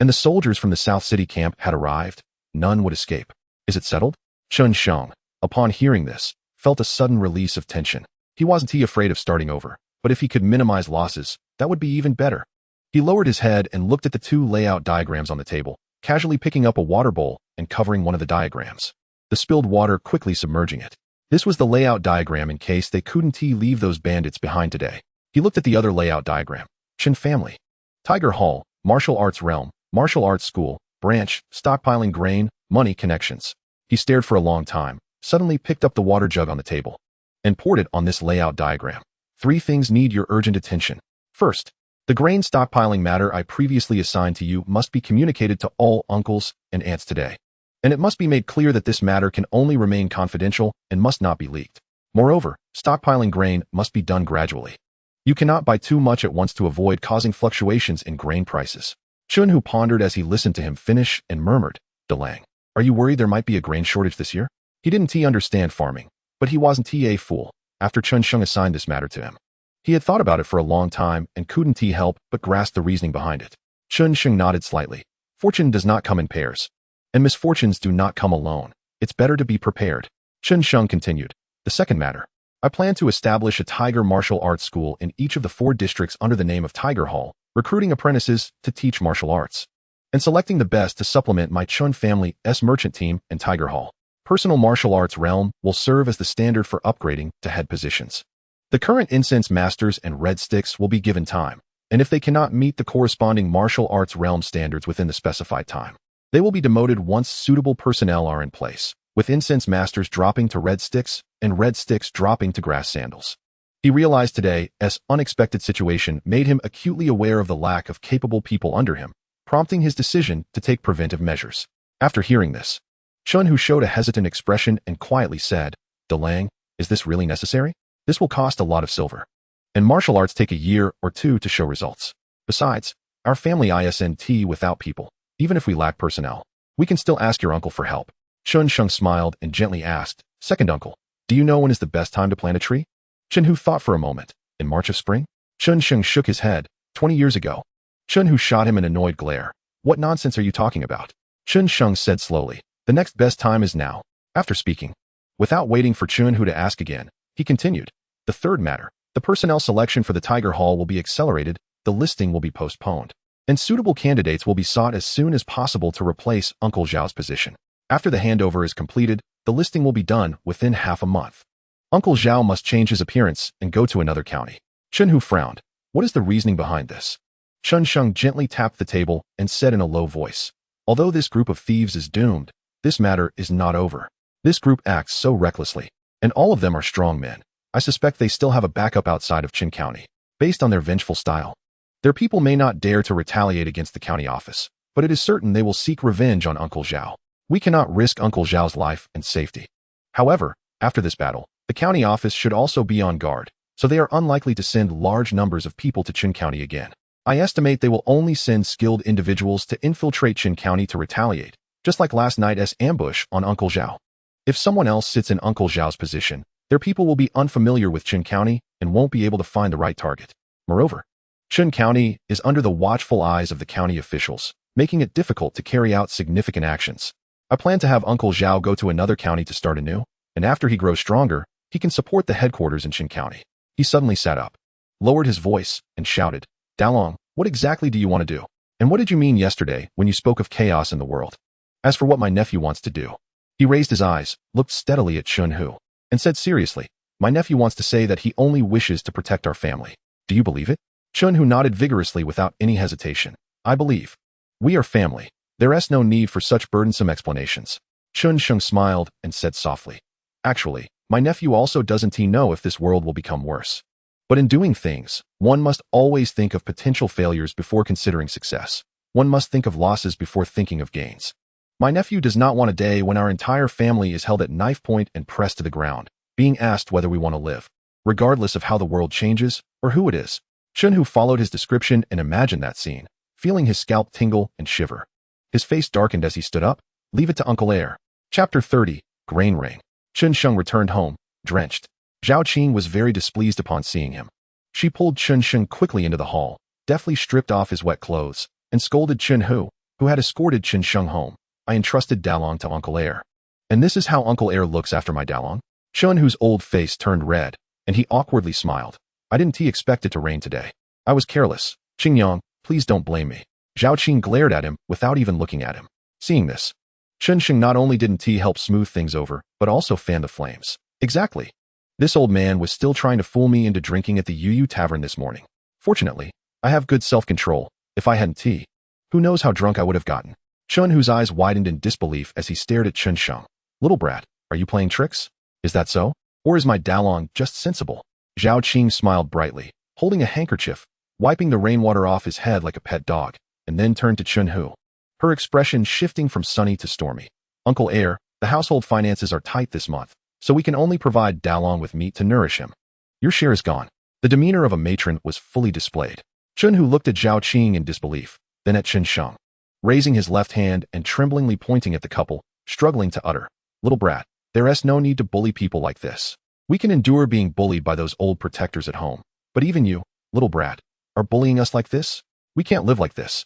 and the soldiers from the South City camp had arrived. None would escape. Is it settled? Chun Sheng, upon hearing this, felt a sudden release of tension. He wasn't afraid of starting over, but if he could minimize losses, that would be even better. He lowered his head and looked at the 2 layout diagrams on the table, casually picking up a water bowl and covering one of the diagrams, the spilled water quickly submerging it. This was the layout diagram in case they couldn't leave those bandits behind today. He looked at the other layout diagram. Chin family. Tiger Hall, martial arts realm, martial arts school, branch, stockpiling grain, money connections. He stared for a long time, suddenly picked up the water jug on the table, and poured it on this layout diagram. 3 things need your urgent attention. First, the grain stockpiling matter I previously assigned to you must be communicated to all uncles and aunts today. And it must be made clear that this matter can only remain confidential and must not be leaked. Moreover, stockpiling grain must be done gradually. You cannot buy too much at once to avoid causing fluctuations in grain prices. Chun, who pondered as he listened to him finish, and murmured, Delang, are you worried there might be a grain shortage this year? He didn't understand farming, but he wasn't a fool. After Chun Sheng assigned this matter to him, he had thought about it for a long time and couldn't help but grasp the reasoning behind it. Chun Sheng nodded slightly. Fortune does not come in pairs, and misfortunes do not come alone. It's better to be prepared. Chun Sheng continued. The second matter. I plan to establish a Tiger martial arts school in each of the 4 districts under the name of Tiger Hall, recruiting apprentices to teach martial arts, and selecting the best to supplement my Chun family's merchant team and Tiger Hall. Personal martial arts realm will serve as the standard for upgrading to head positions. The current incense masters and red sticks will be given time, and if they cannot meet the corresponding martial arts realm standards within the specified time, they will be demoted once suitable personnel are in place, with incense masters dropping to red sticks and red sticks dropping to grass sandals. He realized today's unexpected situation made him acutely aware of the lack of capable people under him, prompting his decision to take preventive measures. After hearing this, Chun, who showed a hesitant expression and quietly said, Delang, is this really necessary? This will cost a lot of silver. And martial arts take a year or 2 to show results. Besides, our family isn't without people, even if we lack personnel. We can still ask your uncle for help. Xianxiang smiled and gently asked, "Second uncle, do you know when is the best time to plant a tree?" Qianhu thought for a moment. In March of spring? Xianxiang shook his head. 20 years ago. Qianhu shot him an annoyed glare. What nonsense are you talking about? Xianxiang said slowly. The next best time is now. After speaking, without waiting for Qianhu to ask again, he continued. The third matter. The personnel selection for the Tiger Hall will be accelerated, the listing will be postponed, and suitable candidates will be sought as soon as possible to replace Uncle Zhao's position. After the handover is completed, the listing will be done within half a month. Uncle Zhao must change his appearance and go to another county. Qianhu frowned. What is the reasoning behind this? Xianxiang gently tapped the table and said in a low voice, although this group of thieves is doomed, this matter is not over. This group acts so recklessly, and all of them are strong men. I suspect they still have a backup outside of Qin County, based on their vengeful style. Their people may not dare to retaliate against the county office, but it is certain they will seek revenge on Uncle Zhao. We cannot risk Uncle Zhao's life and safety. However, after this battle, the county office should also be on guard, so they are unlikely to send large numbers of people to Qin County again. I estimate they will only send skilled individuals to infiltrate Qin County to retaliate, just like last night's ambush on Uncle Zhao. If someone else sits in Uncle Zhao's position, their people will be unfamiliar with Qin County and won't be able to find the right target. Moreover, Qin County is under the watchful eyes of the county officials, making it difficult to carry out significant actions. I plan to have Uncle Zhao go to another county to start anew, and after he grows stronger, he can support the headquarters in Qin County. He suddenly sat up, lowered his voice, and shouted, Dalong, what exactly do you want to do? And what did you mean yesterday when you spoke of chaos in the world? As for what my nephew wants to do, he raised his eyes, looked steadily at Qianhu, and said seriously, my nephew wants to say that he only wishes to protect our family. Do you believe it? Qianhu nodded vigorously without any hesitation. I believe. We are family. There is no need for such burdensome explanations. Xianxiang smiled and said softly, actually, my nephew also doesn't know if this world will become worse. But in doing things, one must always think of potential failures before considering success. One must think of losses before thinking of gains. My nephew does not want a day when our entire family is held at knife point and pressed to the ground, being asked whether we want to live, regardless of how the world changes or who it is. Qianhu followed his description and imagined that scene, feeling his scalp tingle and shiver. His face darkened as he stood up. Leave it to Uncle Air. Chapter 30, Grain Ring. Qianxiang returned home, drenched. Zhao Qing was very displeased upon seeing him. She pulled Qianxiang quickly into the hall, deftly stripped off his wet clothes, and scolded Qianhu, who had escorted Qianxiang home. I entrusted Dalong to Uncle Air. And this is how Uncle Air looks after my Dalong? Qianhu's old face turned red, and he awkwardly smiled. I didn't expect it to rain today. I was careless. Qingyang, please don't blame me. Zhao Qing glared at him without even looking at him. Seeing this, Qianxiang not only didn't help smooth things over, but also fan the flames. Exactly. This old man was still trying to fool me into drinking at the Yu Tavern this morning. Fortunately, I have good self-control. If I hadn't who knows how drunk I would have gotten. Qianhu's eyes widened in disbelief as he stared at Qianxiang. Little brat, are you playing tricks? Is that so? Or is my Dalong just sensible? Zhao Qing smiled brightly, holding a handkerchief, wiping the rainwater off his head like a pet dog, and then turned to Qianhu, her expression shifting from sunny to stormy. Uncle Air, the household finances are tight this month, so we can only provide Dalong with meat to nourish him. Your share is gone. The demeanor of a matron was fully displayed. Qianhu looked at Zhao Qing in disbelief, then at Qianxiang, raising his left hand and tremblingly pointing at the couple, struggling to utter, little brat, there is no need to bully people like this. We can endure being bullied by those old protectors at home, but even you, little brat, are bullying us like this? We can't live like this.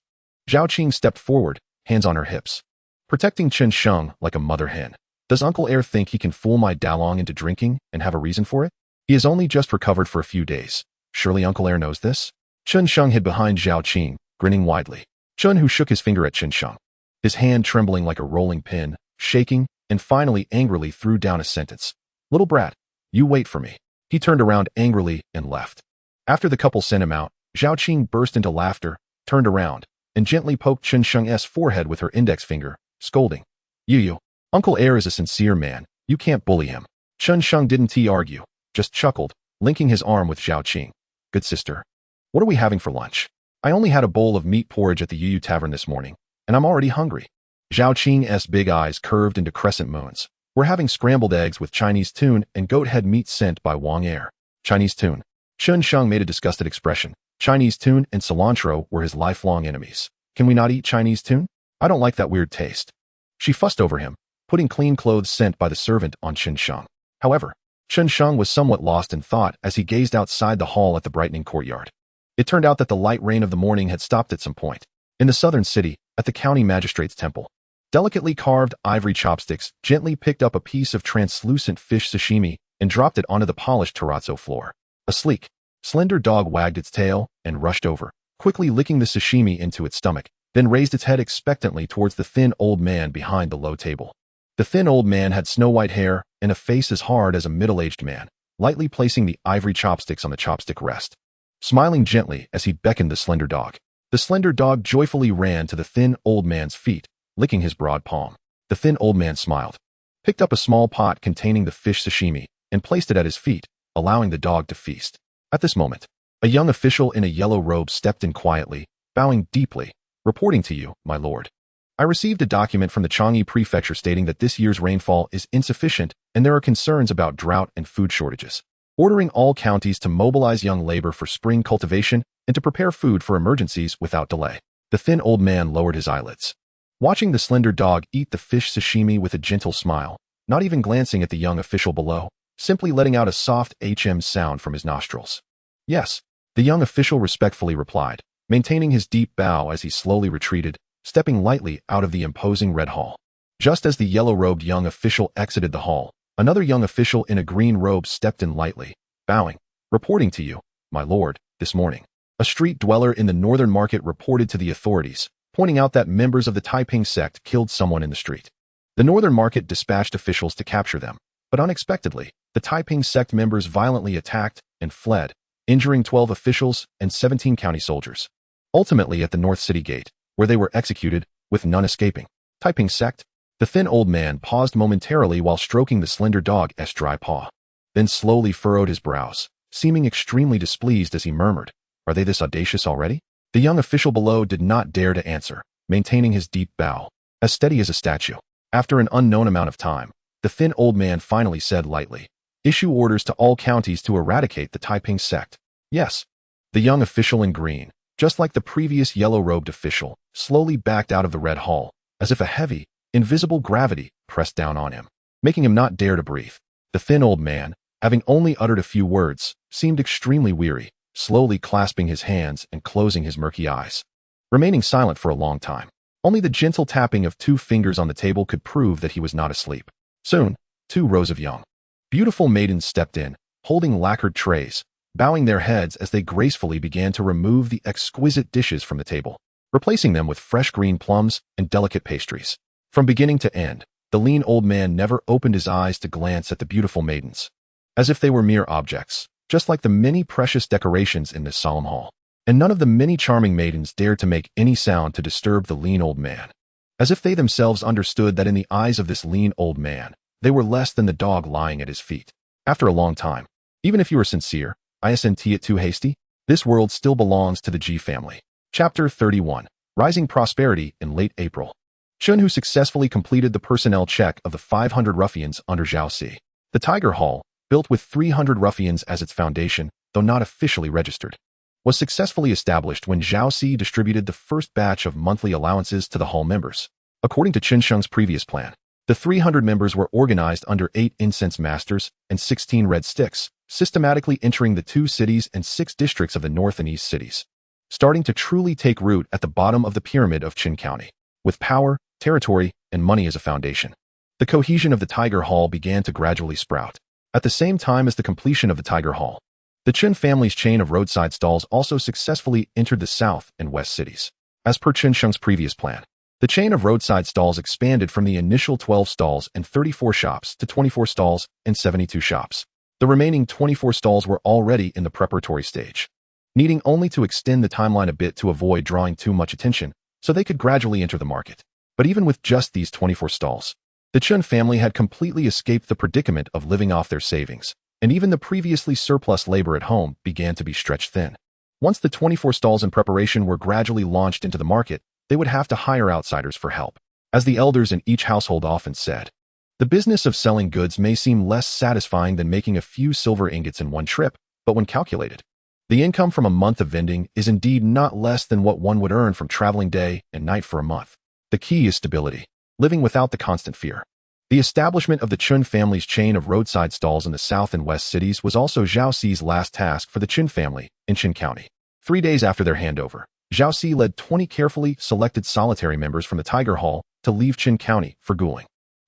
Zhao Qing stepped forward, hands on her hips, protecting Qianxiang like a mother hen. Does Uncle Air think he can fool my Dalong into drinking and have a reason for it? He has only just recovered for a few days. Surely Uncle Air knows this? Qianxiang hid behind Zhao Qing, grinning widely. Qianhu shook his finger at Qianxiang, his hand trembling like a rolling pin, shaking, and finally angrily threw down a sentence. Little brat, you wait for me. He turned around angrily and left. After the couple sent him out, Zhao Qing burst into laughter, turned around, and gently poked Qianxiang's forehead with her index finger, scolding. You, Uncle Air is a sincere man. You can't bully him. Qianxiang didn't argue, just chuckled, linking his arm with Zhao Qing. Good sister. What are we having for lunch? I only had a bowl of meat porridge at the Yu Tavern this morning, and I'm already hungry. Zhao Qing's big eyes curved into crescent moons. We're having scrambled eggs with Chinese tune and goat head meat sent by Wang Air. Chinese tune. Qianxiang made a disgusted expression. Chinese tune and cilantro were his lifelong enemies. Can we not eat Chinese tune? I don't like that weird taste. She fussed over him, putting clean clothes sent by the servant on Xianxiang. However, Xianxiang was somewhat lost in thought as he gazed outside the hall at the brightening courtyard. It turned out that the light rain of the morning had stopped at some point. In the southern city, at the county magistrate's temple, delicately carved ivory chopsticks gently picked up a piece of translucent fish sashimi and dropped it onto the polished terrazzo floor. A sleek, slender dog wagged its tail and rushed over, quickly licking the sashimi into its stomach, then raised its head expectantly towards the thin old man behind the low table. The thin old man had snow-white hair and a face as hard as a middle-aged man, lightly placing the ivory chopsticks on the chopstick rest, smiling gently as he beckoned the slender dog. The slender dog joyfully ran to the thin old man's feet, licking his broad palm. The thin old man smiled, picked up a small pot containing the fish sashimi, and placed it at his feet, allowing the dog to feast. At this moment, a young official in a yellow robe stepped in quietly, bowing deeply. "Reporting to you, my lord. I received a document from the Chang'e prefecture stating that this year's rainfall is insufficient and there are concerns about drought and food shortages, ordering all counties to mobilize young labor for spring cultivation and to prepare food for emergencies without delay." The thin old man lowered his eyelids, watching the slender dog eat the fish sashimi with a gentle smile, not even glancing at the young official below, simply letting out a soft sound from his nostrils. "Yes," the young official respectfully replied, maintaining his deep bow as he slowly retreated, stepping lightly out of the imposing red hall. Just as the yellow-robed young official exited the hall, another young official in a green robe stepped in lightly, bowing. "Reporting to you, my lord, this morning. A street dweller in the northern market reported to the authorities, pointing out that members of the Taiping sect killed someone in the street. The northern market dispatched officials to capture them, but unexpectedly, the Taiping sect members violently attacked and fled, injuring 12 officials and 17 county soldiers. Ultimately at the North City Gate, where they were executed, with none escaping." Taiping sect? The thin old man paused momentarily while stroking the slender dog's dry paw, then slowly furrowed his brows, seeming extremely displeased as he murmured, "Are they this audacious already?" The young official below did not dare to answer, maintaining his deep bow, as steady as a statue. After an unknown amount of time, the thin old man finally said lightly, "Issue orders to all counties to eradicate the Taiping sect." "Yes." The young official in green, just like the previous yellow-robed official, slowly backed out of the red hall, as if a heavy, invisible gravity pressed down on him, making him not dare to breathe. The thin old man, having only uttered a few words, seemed extremely weary, slowly clasping his hands and closing his murky eyes, remaining silent for a long time. Only the gentle tapping of 2 fingers on the table could prove that he was not asleep. Soon, 2 rows of young, beautiful maidens stepped in, holding lacquered trays, bowing their heads as they gracefully began to remove the exquisite dishes from the table, replacing them with fresh green plums and delicate pastries. From beginning to end, the lean old man never opened his eyes to glance at the beautiful maidens, as if they were mere objects, just like the many precious decorations in this solemn hall. And none of the many charming maidens dared to make any sound to disturb the lean old man, as if they themselves understood that in the eyes of this lean old man, they were less than the dog lying at his feet. After a long time, even if you are sincere, isn't it too hasty? This world still belongs to the G family. Chapter 31. Rising Prosperity in late April. Chun, who successfully completed the personnel check of the 500 ruffians under Zhao Si. The Tiger Hall, built with 300 ruffians as its foundation, though not officially registered, was successfully established when Zhao Si distributed the first batch of monthly allowances to the hall members. According to Xianxiang's previous plan, the 300 members were organized under 8 incense masters and 16 red sticks, systematically entering the 2 cities and 6 districts of the north and east cities, starting to truly take root at the bottom of the pyramid of Qin County, with power, territory, and money as a foundation. The cohesion of the Tiger Hall began to gradually sprout. At the same time as the completion of the Tiger Hall, the Qin family's chain of roadside stalls also successfully entered the south and west cities. As per Xianxiang's previous plan, the chain of roadside stalls expanded from the initial 12 stalls and 34 shops to 24 stalls and 72 shops. The remaining 24 stalls were already in the preparatory stage, needing only to extend the timeline a bit to avoid drawing too much attention, so they could gradually enter the market. But even with just these 24 stalls, the Chun family had completely escaped the predicament of living off their savings, and even the previously surplus labor at home began to be stretched thin. Once the 24 stalls in preparation were gradually launched into the market, they would have to hire outsiders for help. As the elders in each household often said, the business of selling goods may seem less satisfying than making a few silver ingots in one trip, but when calculated, the income from a month of vending is indeed not less than what one would earn from traveling day and night for a month. The key is stability. living without the constant fear. The establishment of the Chun family's chain of roadside stalls in the south and west cities was also Zhao Ci's last task for the Chun family in Qin County. 3 days after their handover, Zhao Ci led 20 carefully selected solitary members from the Tiger Hall to leave Qin County for Guling.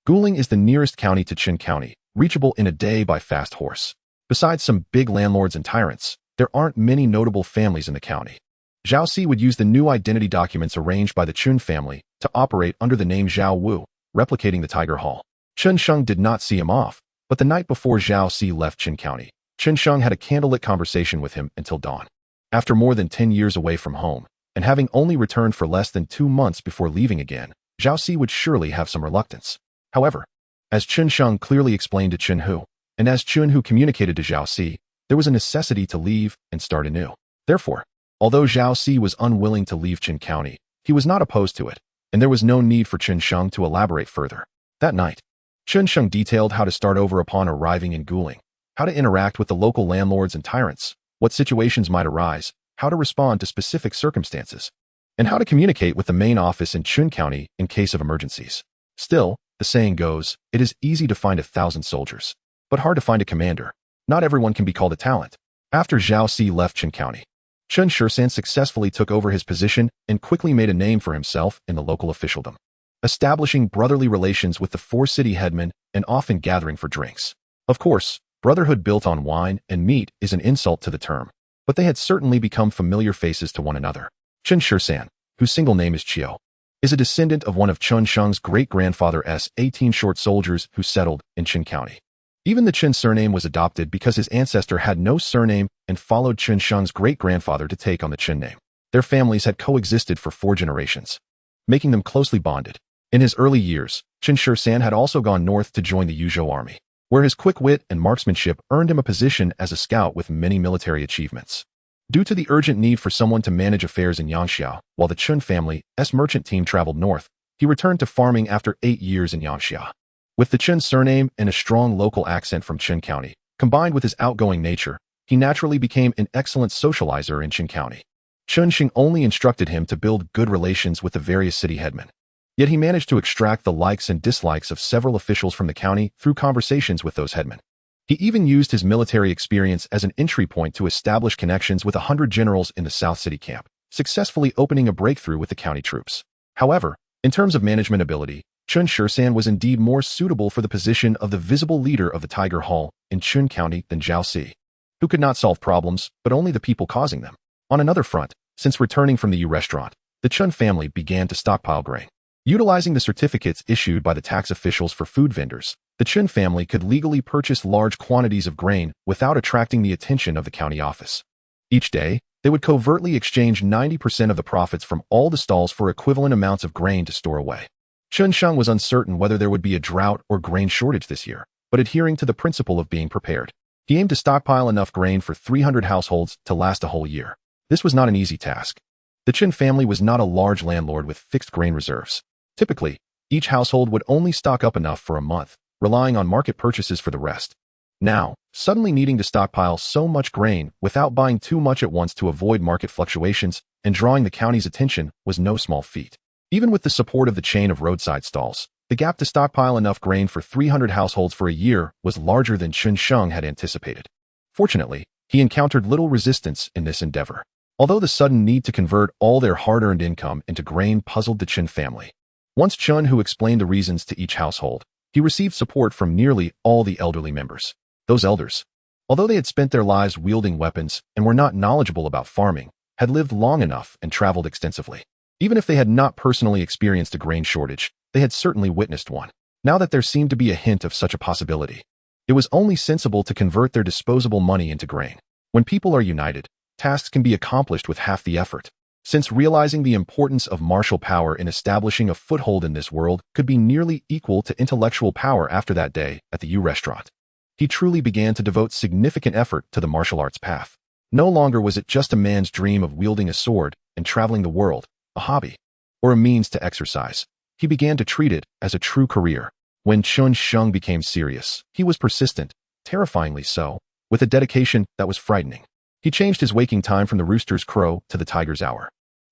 Guling is the nearest county to Qin County, reachable in a day by fast horse. Besides some big landlords and tyrants, there aren't many notable families in the county. Zhao Ci would use the new identity documents arranged by the Chun family to operate under the name Zhao Wu, replicating the Tiger Hall. Chen Sheng did not see him off, but the night before Zhao Ci left Qin County, Chen Sheng had a candlelit conversation with him until dawn. After more than 10 years away from home, and having only returned for less than 2 months before leaving again, Zhao Ci would surely have some reluctance. However, as Chen Sheng clearly explained to Chen Hu, and as Chen Hu communicated to Zhao Ci, there was a necessity to leave and start anew. Therefore, although Zhao Ci was unwilling to leave Qin County, he was not opposed to it, and there was no need for Chen Sheng to elaborate further. That night, Chen Sheng detailed how to start over upon arriving in Guling, how to interact with the local landlords and tyrants, what situations might arise, how to respond to specific circumstances, and how to communicate with the main office in Qin County in case of emergencies. Still, the saying goes, it is easy to find 1,000 soldiers, but hard to find a commander. Not everyone can be called a talent. After Zhao Ci left Qin County, Chen Shisan successfully took over his position and quickly made a name for himself in the local officialdom, establishing brotherly relations with the 4 city headmen and often gathering for drinks. Of course, brotherhood built on wine and meat is an insult to the term, but they had certainly become familiar faces to one another. Chen Shisan, whose single name is Qiu, is a descendant of one of Chen Sheng's great-grandfather's 18 short soldiers who settled in Qin County. Even the Chen surname was adopted because his ancestor had no surname and followed Chen Sheng's great-grandfather to take on the Chen name. Their families had coexisted for 4 generations, making them closely bonded. In his early years, Chen Shisan had also gone north to join the Yuzhou army, where his quick wit and marksmanship earned him a position as a scout with many military achievements. Due to the urgent need for someone to manage affairs in Xianxia, while the Chun family's merchant team traveled north, he returned to farming after 8 years in Xianxia. With the Chen surname and a strong local accent from Qin County, combined with his outgoing nature, he naturally became an excellent socializer in Qin County. Chen Xing only instructed him to build good relations with the various city headmen. Yet he managed to extract the likes and dislikes of several officials from the county through conversations with those headmen. He even used his military experience as an entry point to establish connections with 100 generals in the South City camp, successfully opening a breakthrough with the county troops. However, in terms of management ability, Chen Shisan was indeed more suitable for the position of the visible leader of the Tiger Hall in Qin County than Zhao Ci, who could not solve problems, but only the people causing them. On another front, since returning from the U restaurant, the Chen family began to stockpile grain. Utilizing the certificates issued by the tax officials for food vendors, the Chen family could legally purchase large quantities of grain without attracting the attention of the county office. Each day, they would covertly exchange 90% of the profits from all the stalls for equivalent amounts of grain to store away. Chen Sheng was uncertain whether there would be a drought or grain shortage this year, but adhering to the principle of being prepared, he aimed to stockpile enough grain for 300 households to last a whole year. This was not an easy task. The Chen family was not a large landlord with fixed grain reserves. Typically, each household would only stock up enough for a month, relying on market purchases for the rest. Now, suddenly needing to stockpile so much grain without buying too much at once to avoid market fluctuations and drawing the county's attention was no small feat. Even with the support of the chain of roadside stalls, the gap to stockpile enough grain for 300 households for a year was larger than Chen Sheng had anticipated. Fortunately, he encountered little resistance in this endeavor. Although the sudden need to convert all their hard-earned income into grain puzzled the Chen family. Once Chen Hu explained the reasons to each household, he received support from nearly all the elderly members. Those elders, although they had spent their lives wielding weapons and were not knowledgeable about farming, had lived long enough and traveled extensively. Even if they had not personally experienced a grain shortage, they had certainly witnessed one. Now that there seemed to be a hint of such a possibility, it was only sensible to convert their disposable money into grain. When people are united, tasks can be accomplished with half the effort. Since realizing the importance of martial power in establishing a foothold in this world could be nearly equal to intellectual power after that day at the U restaurant, he truly began to devote significant effort to the martial arts path. No longer was it just a man's dream of wielding a sword and traveling the world, a hobby, or a means to exercise. He began to treat it as a true career. When Chen Sheng became serious, he was persistent, terrifyingly so, with a dedication that was frightening. He changed his waking time from the rooster's crow to the tiger's hour.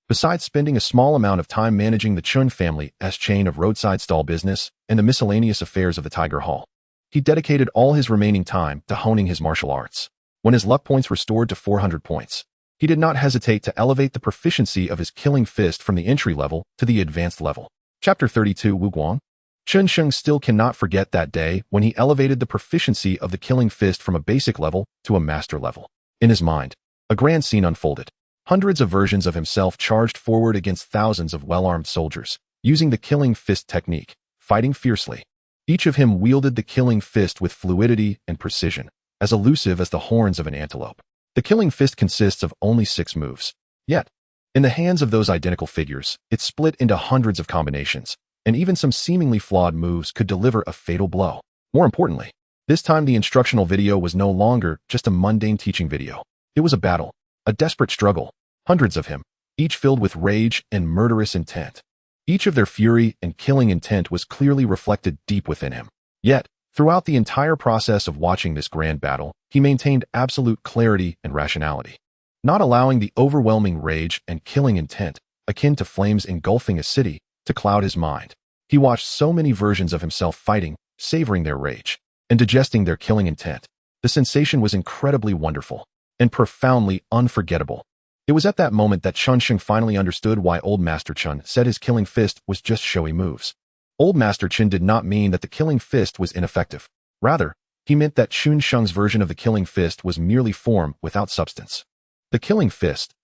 Besides spending a small amount of time managing the Chun family's chain of roadside stall business and the miscellaneous affairs of the Tiger Hall, he dedicated all his remaining time to honing his martial arts. When his luck points restored to 400 points, he did not hesitate to elevate the proficiency of his killing fist from the entry level to the advanced level. Chapter 32 Wuguang. Chen Sheng still cannot forget that day when he elevated the proficiency of the killing fist from a basic level to a master level. In his mind, a grand scene unfolded. Hundreds of versions of himself charged forward against thousands of well-armed soldiers, using the killing fist technique, fighting fiercely. Each of him wielded the killing fist with fluidity and precision, as elusive as the horns of an antelope. The killing fist consists of only 6 moves. Yet, in the hands of those identical figures, it split into hundreds of combinations, and even some seemingly flawed moves could deliver a fatal blow. More importantly, this time the instructional video was no longer just a mundane teaching video. It was a battle, a desperate struggle. Hundreds of him, each filled with rage and murderous intent. Each of their fury and killing intent was clearly reflected deep within him. Yet, throughout the entire process of watching this grand battle, he maintained absolute clarity and rationality, not allowing the overwhelming rage and killing intent, akin to flames engulfing a city, to cloud his mind. He watched so many versions of himself fighting, savoring their rage, and digesting their killing intent. The sensation was incredibly wonderful and profoundly unforgettable. It was at that moment that Chen Sheng finally understood why Old Master Chen said his killing fist was just showy moves. Old Master Chen did not mean that the killing fist was ineffective. Rather, he meant that Chen Sheng's version of the killing fist was merely form without substance. The killing fist,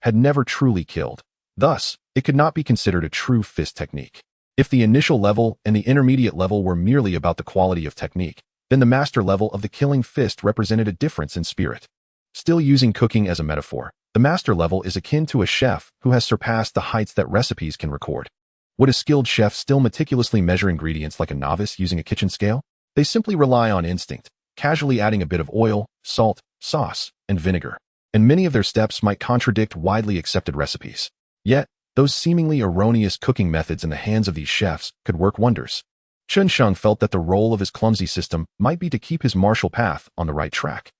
had never truly killed. Thus, it could not be considered a true fist technique. If the initial level and the intermediate level were merely about the quality of technique, then the master level of the killing fist represented a difference in spirit. Still using cooking as a metaphor, the master level is akin to a chef who has surpassed the heights that recipes can record. Would a skilled chef still meticulously measure ingredients like a novice using a kitchen scale? They simply rely on instinct, casually adding a bit of oil, salt, sauce, and vinegar. And many of their steps might contradict widely accepted recipes. Yet, those seemingly erroneous cooking methods in the hands of these chefs could work wonders. Chen Sheng felt that the role of his clumsy system might be to keep his martial path on the right track.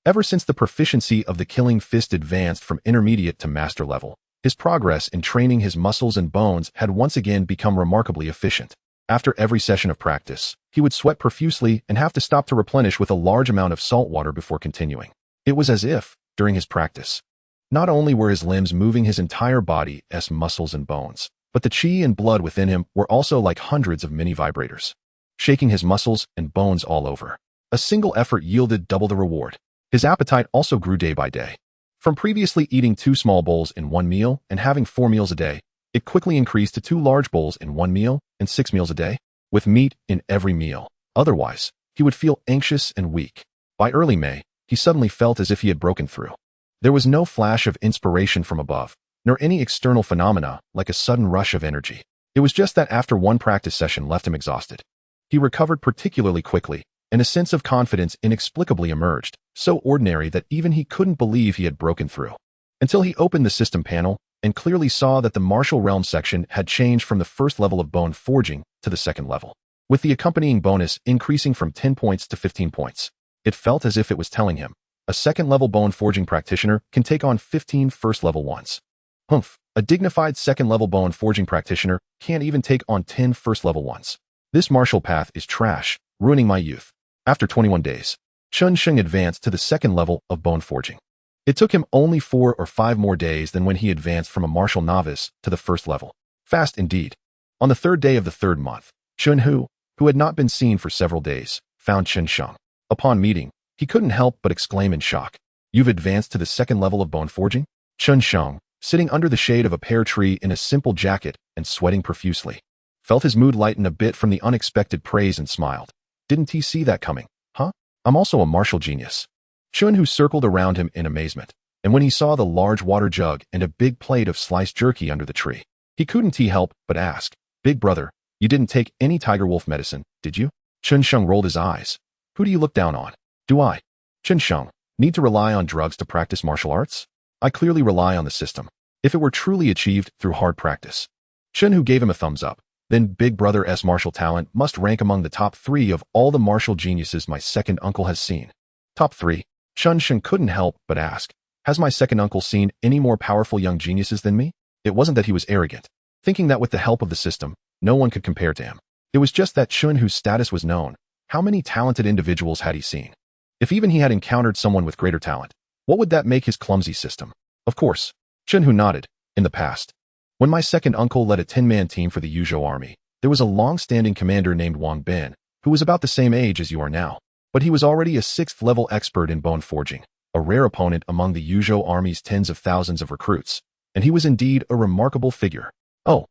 Ever since the proficiency of the killing fist advanced from intermediate to master level, his progress in training his muscles and bones had once again become remarkably efficient. After every session of practice, he would sweat profusely and have to stop to replenish with a large amount of salt water before continuing. It was as if, during his practice, not only were his limbs moving his entire body's muscles and bones, but the chi and blood within him were also like hundreds of mini vibrators, shaking his muscles and bones all over. A single effort yielded double the reward. His appetite also grew day by day. From previously eating 2 small bowls in one meal and having 4 meals a day, it quickly increased to 2 large bowls in one meal and 6 meals a day, with meat in every meal. Otherwise, he would feel anxious and weak. By early May, he suddenly felt as if he had broken through. There was no flash of inspiration from above, nor any external phenomena like a sudden rush of energy. It was just that after one practice session left him exhausted. He recovered particularly quickly, and a sense of confidence inexplicably emerged, so ordinary that even he couldn't believe he had broken through. Until he opened the system panel and clearly saw that the martial realm section had changed from the first level of bone forging to the second level, with the accompanying bonus increasing from 10 points to 15 points. It felt as if it was telling him, a second-level bone forging practitioner can take on 15 first-level ones. Humph, a dignified second-level bone forging practitioner can't even take on 10 first-level ones. This martial path is trash, ruining my youth. After 21 days, Chen Sheng advanced to the second level of bone forging. It took him only 4 or 5 more days than when he advanced from a martial novice to the first level. Fast indeed. On the 3rd day of the 3rd month, Chun Hu, who had not been seen for several days, found Chen Sheng. Upon meeting, he couldn't help but exclaim in shock. "You've advanced to the second level of bone forging?" Chen Sheng, sitting under the shade of a pear tree in a simple jacket and sweating profusely, felt his mood lighten a bit from the unexpected praise and smiled. Didn't he see that coming? Huh? I'm also a martial genius. Chun Hu circled around him in amazement, and when he saw the large water jug and a big plate of sliced jerky under the tree, he couldn't help but ask, "Big brother, you didn't take any tiger wolf medicine, did you?" Chen Sheng rolled his eyes. "Who do you look down on? Do I, Chen Sheng, need to rely on drugs to practice martial arts? I clearly rely on the system, if it were truly achieved through hard practice." Chen Hu gave him a thumbs up. "Then Big Brother's martial talent must rank among the top 3 of all the martial geniuses my second uncle has seen." Top 3? Chen Sheng couldn't help but ask, Has my second uncle seen any more powerful young geniuses than me? It wasn't that he was arrogant, thinking that with the help of the system, no one could compare to him. It was just that Chun, whose status was known, how many talented individuals had he seen? If even he had encountered someone with greater talent, what would that make his clumsy system? Of course, Chun Hu nodded. In the past, when my second uncle led a 10-man team for the Yuzhou army, there was a long-standing commander named Wang Bin, who was about the same age as you are now. But he was already a 6th-level expert in bone forging, a rare opponent among the Yuzhou army's tens of thousands of recruits, and he was indeed a remarkable figure. Oh!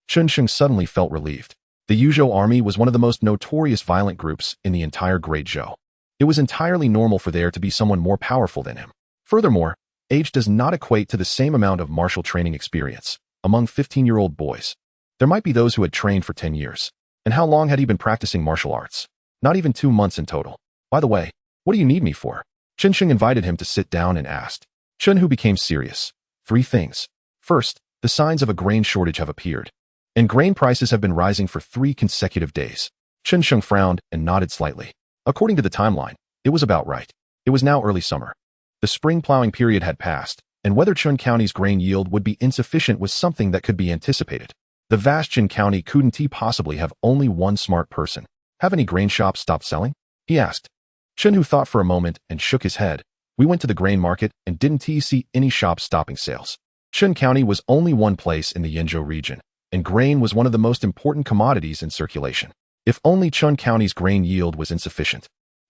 Chun Sheng suddenly felt relieved. The Yuzhou army was one of the most notorious violent groups in the entire Great Zhou. It was entirely normal for there to be someone more powerful than him. Furthermore, age does not equate to the same amount of martial training experience among 15-year-old boys. There might be those who had trained for 10 years. And how long had he been practicing martial arts? Not even 2 months in total. By the way, what do you need me for? Chun Sheng invited him to sit down and asked. Chun Hu became serious. 3 things. First, the signs of a grain shortage have appeared, and grain prices have been rising for 3 consecutive days. Chun Sheng frowned and nodded slightly. According to the timeline, it was about right. It was now early summer. The spring plowing period had passed, and whether Chun County's grain yield would be insufficient was something that could be anticipated. The vast Chun County couldn't possibly have only one smart person. Have any grain shops stopped selling? He asked. Chun Hu thought for a moment and shook his head. We went to the grain market and didn't see any shops stopping sales. Chun County was only one place in the Yenzhou region, and grain was one of the most important commodities in circulation. If only Chun County's grain yield was insufficient,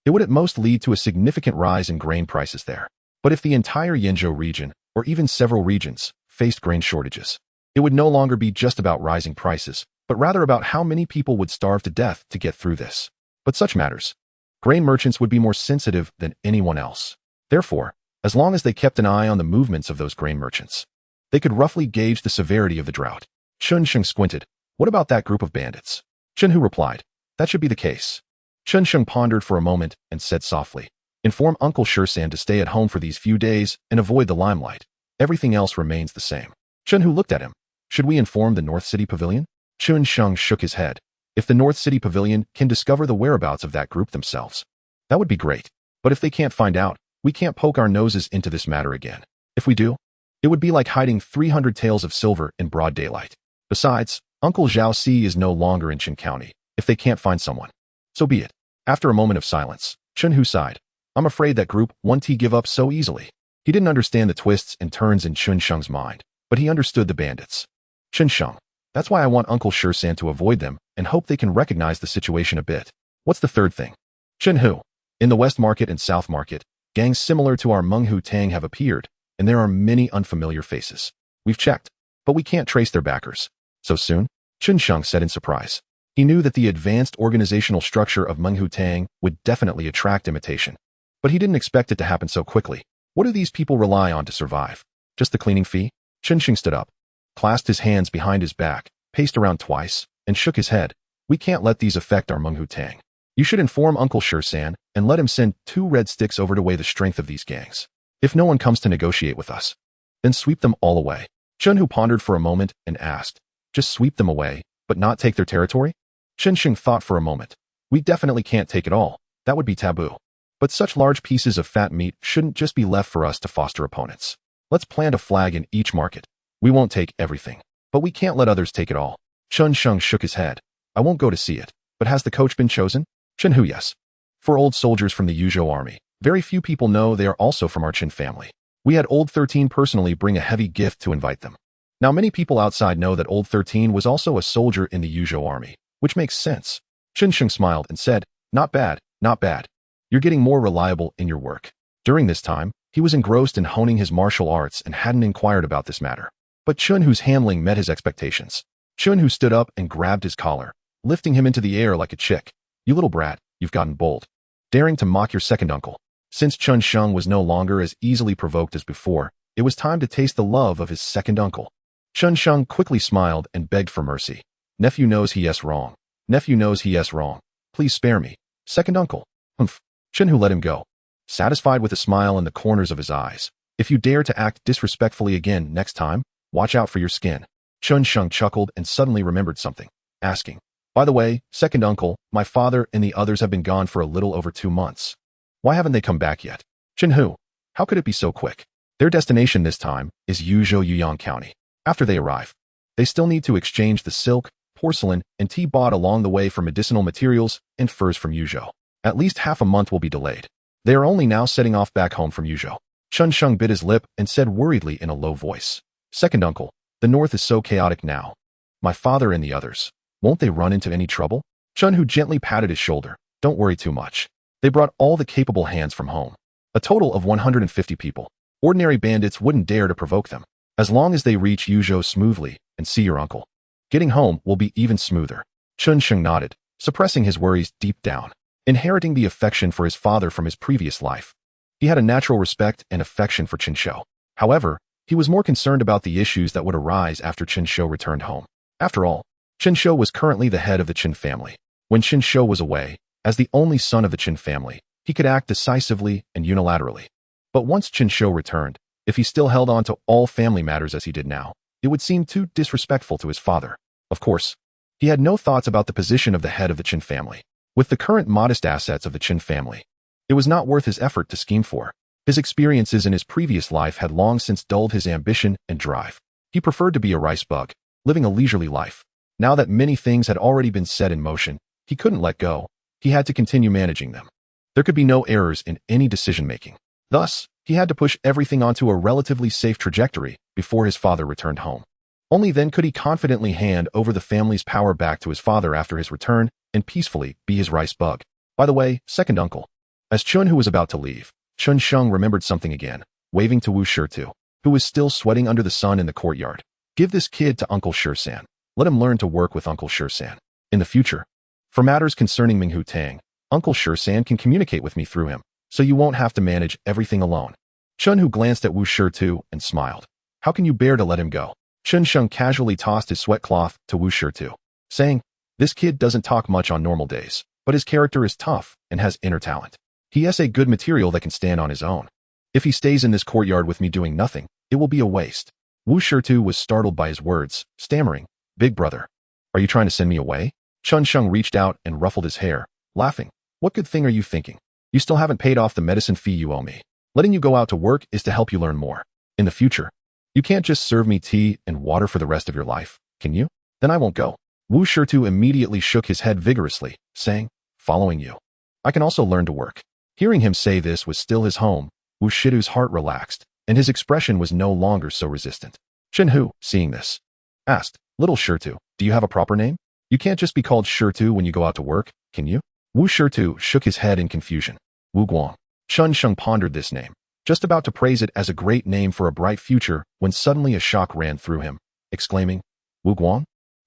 it would at most lead to a significant rise in grain prices there. But if the entire Yenzhou region, or even several regions, faced grain shortages, it would no longer be just about rising prices, but rather about how many people would starve to death to get through this. But such matters, grain merchants would be more sensitive than anyone else. Therefore, as long as they kept an eye on the movements of those grain merchants, they could roughly gauge the severity of the drought. Chun Sheng squinted. What about that group of bandits? Chun Hu replied. That should be the case. Chun Sheng pondered for a moment and said softly, inform Uncle Shursan to stay at home for these few days and avoid the limelight. Everything else remains the same. Chun Hu looked at him. Should we inform the North City Pavilion? Chun Sheng shook his head. If the North City Pavilion can discover the whereabouts of that group themselves, that would be great. But if they can't find out, we can't poke our noses into this matter again. If we do, it would be like hiding 300 taels of silver in broad daylight. Besides, Uncle Zhao Si is no longer in Qin County. If they can't find someone, so be it. After a moment of silence, Chun Hu sighed. I'm afraid that group won't give up so easily. He didn't understand the twists and turns in Chun Sheng's mind, but he understood the bandits. Chun Sheng, that's why I want Uncle Shursan to avoid them and hope they can recognize the situation a bit. What's the third thing? Chun Hu. In the West Market and South Market, gangs similar to our Menghu Tang have appeared, and there are many unfamiliar faces. We've checked, but we can't trace their backers. So soon? Chun Sheng said in surprise. He knew that the advanced organizational structure of Menghu Tang would definitely attract imitation. But he didn't expect it to happen so quickly. What do these people rely on to survive? Just the cleaning fee? Chun Sheng stood up, clasped his hands behind his back, paced around twice, and shook his head. We can't let these affect our Menghu Tang. You should inform Uncle Shursan and let him send 2 red sticks over to weigh the strength of these gangs. If no one comes to negotiate with us, then sweep them all away. Chun Hu pondered for a moment and asked, just sweep them away, but not take their territory? Chun Sheng thought for a moment. We definitely can't take it all. That would be taboo. But such large pieces of fat meat shouldn't just be left for us to foster opponents. Let's plant a flag in each market. We won't take everything, but we can't let others take it all. Chun Sheng shook his head. I won't go to see it. But has the coach been chosen? Chun Hu, yes. 4 old soldiers from the Yuzhou army. Very few people know they are also from our Qin family. We had Old 13 personally bring a heavy gift to invite them. Now many people outside know that Old 13 was also a soldier in the Yuzhou army, which makes sense. Chun Sheng smiled and said, not bad, not bad. You're getting more reliable in your work. During this time, he was engrossed in honing his martial arts and hadn't inquired about this matter. But Chun Hu's handling met his expectations. Chun Hu stood up and grabbed his collar, lifting him into the air like a chick. You little brat, you've gotten bold. Daring to mock your second uncle. Since Chun Sheng was no longer as easily provoked as before, it was time to taste the love of his second uncle. Chun Sheng quickly smiled and begged for mercy. Nephew knows he is wrong. Nephew knows he is wrong. Please spare me. Second uncle. Humph. Chun Hu let him go, satisfied with a smile in the corners of his eyes. If you dare to act disrespectfully again next time, watch out for your skin. Chun Sheng chuckled and suddenly remembered something, asking, by the way, second uncle, my father and the others have been gone for a little over 2 months. Why haven't they come back yet? Chun Hu, how could it be so quick? Their destination this time is Yuzhou Yuyang County. After they arrive, they still need to exchange the silk, porcelain, and tea bought along the way for medicinal materials and furs from Yuzhou. At least half a month will be delayed. They are only now setting off back home from Yuzhou. Chun Sheng bit his lip and said worriedly in a low voice, "Second uncle, the north is so chaotic now. My father and the others, won't they run into any trouble?" Chun Hu gently patted his shoulder. "Don't worry too much. They brought all the capable hands from home. A total of 150 people. Ordinary bandits wouldn't dare to provoke them. As long as they reach Yuzhou smoothly and see your uncle, getting home will be even smoother." Chun Sheng nodded, suppressing his worries deep down. Inheriting the affection for his father from his previous life, he had a natural respect and affection for Qin Shou. However, he was more concerned about the issues that would arise after Qin Shou returned home. After all, Qin Shou was currently the head of the Qin family. When Qin Shou was away, as the only son of the Qin family, he could act decisively and unilaterally. But once Qin Shou returned, if he still held on to all family matters as he did now, it would seem too disrespectful to his father. Of course, he had no thoughts about the position of the head of the Qin family. With the current modest assets of the Qin family, it was not worth his effort to scheme for. His experiences in his previous life had long since dulled his ambition and drive. He preferred to be a rice bug, living a leisurely life. Now that many things had already been set in motion, he couldn't let go. He had to continue managing them. There could be no errors in any decision-making. Thus, he had to push everything onto a relatively safe trajectory before his father returned home. Only then could he confidently hand over the family's power back to his father after his return and peacefully be his rice bug. By the way, second uncle. As Chun Hu was about to leave, Chun Sheng remembered something again, waving to Wu Shitu, who was still sweating under the sun in the courtyard. "Give this kid to Uncle Shisan. Let him learn to work with Uncle Shisan. In the future, for matters concerning Minghu Tang, Uncle Shisan can communicate with me through him, so you won't have to manage everything alone." Chun Hu glanced at Wu Shitu and smiled. "How can you bear to let him go?" Chun Sheng casually tossed his sweat cloth to Wu Shitu, saying, "This kid doesn't talk much on normal days, but his character is tough and has inner talent. He has a good material that can stand on his own. If he stays in this courtyard with me doing nothing, it will be a waste." Wu Shitu was startled by his words, stammering, "Big brother, are you trying to send me away?" Chun Sheng reached out and ruffled his hair, laughing. "What good thing are you thinking? You still haven't paid off the medicine fee you owe me. Letting you go out to work is to help you learn more. In the future, you can't just serve me tea and water for the rest of your life, can you? Then I won't go." Wu Shitu immediately shook his head vigorously, saying, "Following you. I can also learn to work." Hearing him say this was still his home, Wu Shitu's heart relaxed, and his expression was no longer so resistant. Chen Hu, seeing this, asked, "Little Shitu, do you have a proper name? You can't just be called Shitu when you go out to work, can you?" Wu Shitu shook his head in confusion. Wu Guang. Chun Sheng pondered this name, just about to praise it as a great name for a bright future when suddenly a shock ran through him, exclaiming, "Wu Guang?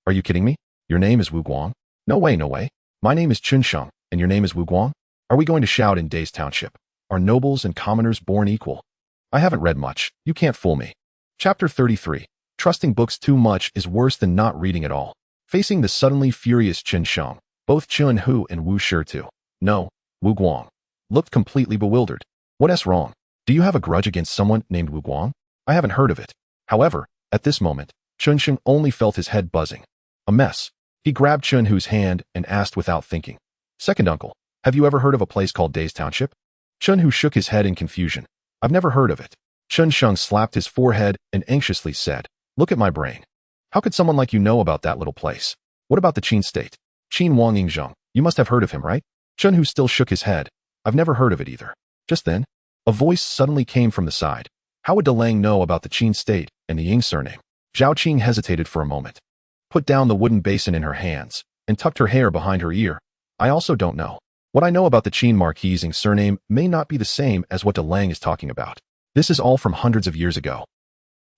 Are you kidding me? Your name is Wu Guang? No way, no way. My name is Chun Sheng, and your name is Wu Guang? Are we going to shout in Days Township? Are nobles and commoners born equal? I haven't read much. You can't fool me." Chapter 33. Trusting books too much is worse than not reading at all. Facing the suddenly furious Qin Sheng, both Chun Hu and Wu Shitu, no, Wu Guang, looked completely bewildered. "What's wrong? Do you have a grudge against someone named Wu Guang? I haven't heard of it." However, at this moment, Chun Sheng only felt his head buzzing. A mess. He grabbed Chun Hu's hand and asked without thinking, "Second uncle, have you ever heard of a place called Days Township?" Chun Hu shook his head in confusion. "I've never heard of it." Chun Sheng slapped his forehead and anxiously said, "Look at my brain. How could someone like you know about that little place? What about the Qin state? Qin Wang Yingzheng, you must have heard of him, right?" Chun Hu still shook his head. "I've never heard of it either." Just then, a voice suddenly came from the side. How would DeLang know about the Qin state and the Ying surname? Zhao Qing hesitated for a moment, put down the wooden basin in her hands, and tucked her hair behind her ear. "I also don't know. What I know about the Qin Marquis Ying surname may not be the same as what DeLang is talking about. This is all from hundreds of years ago."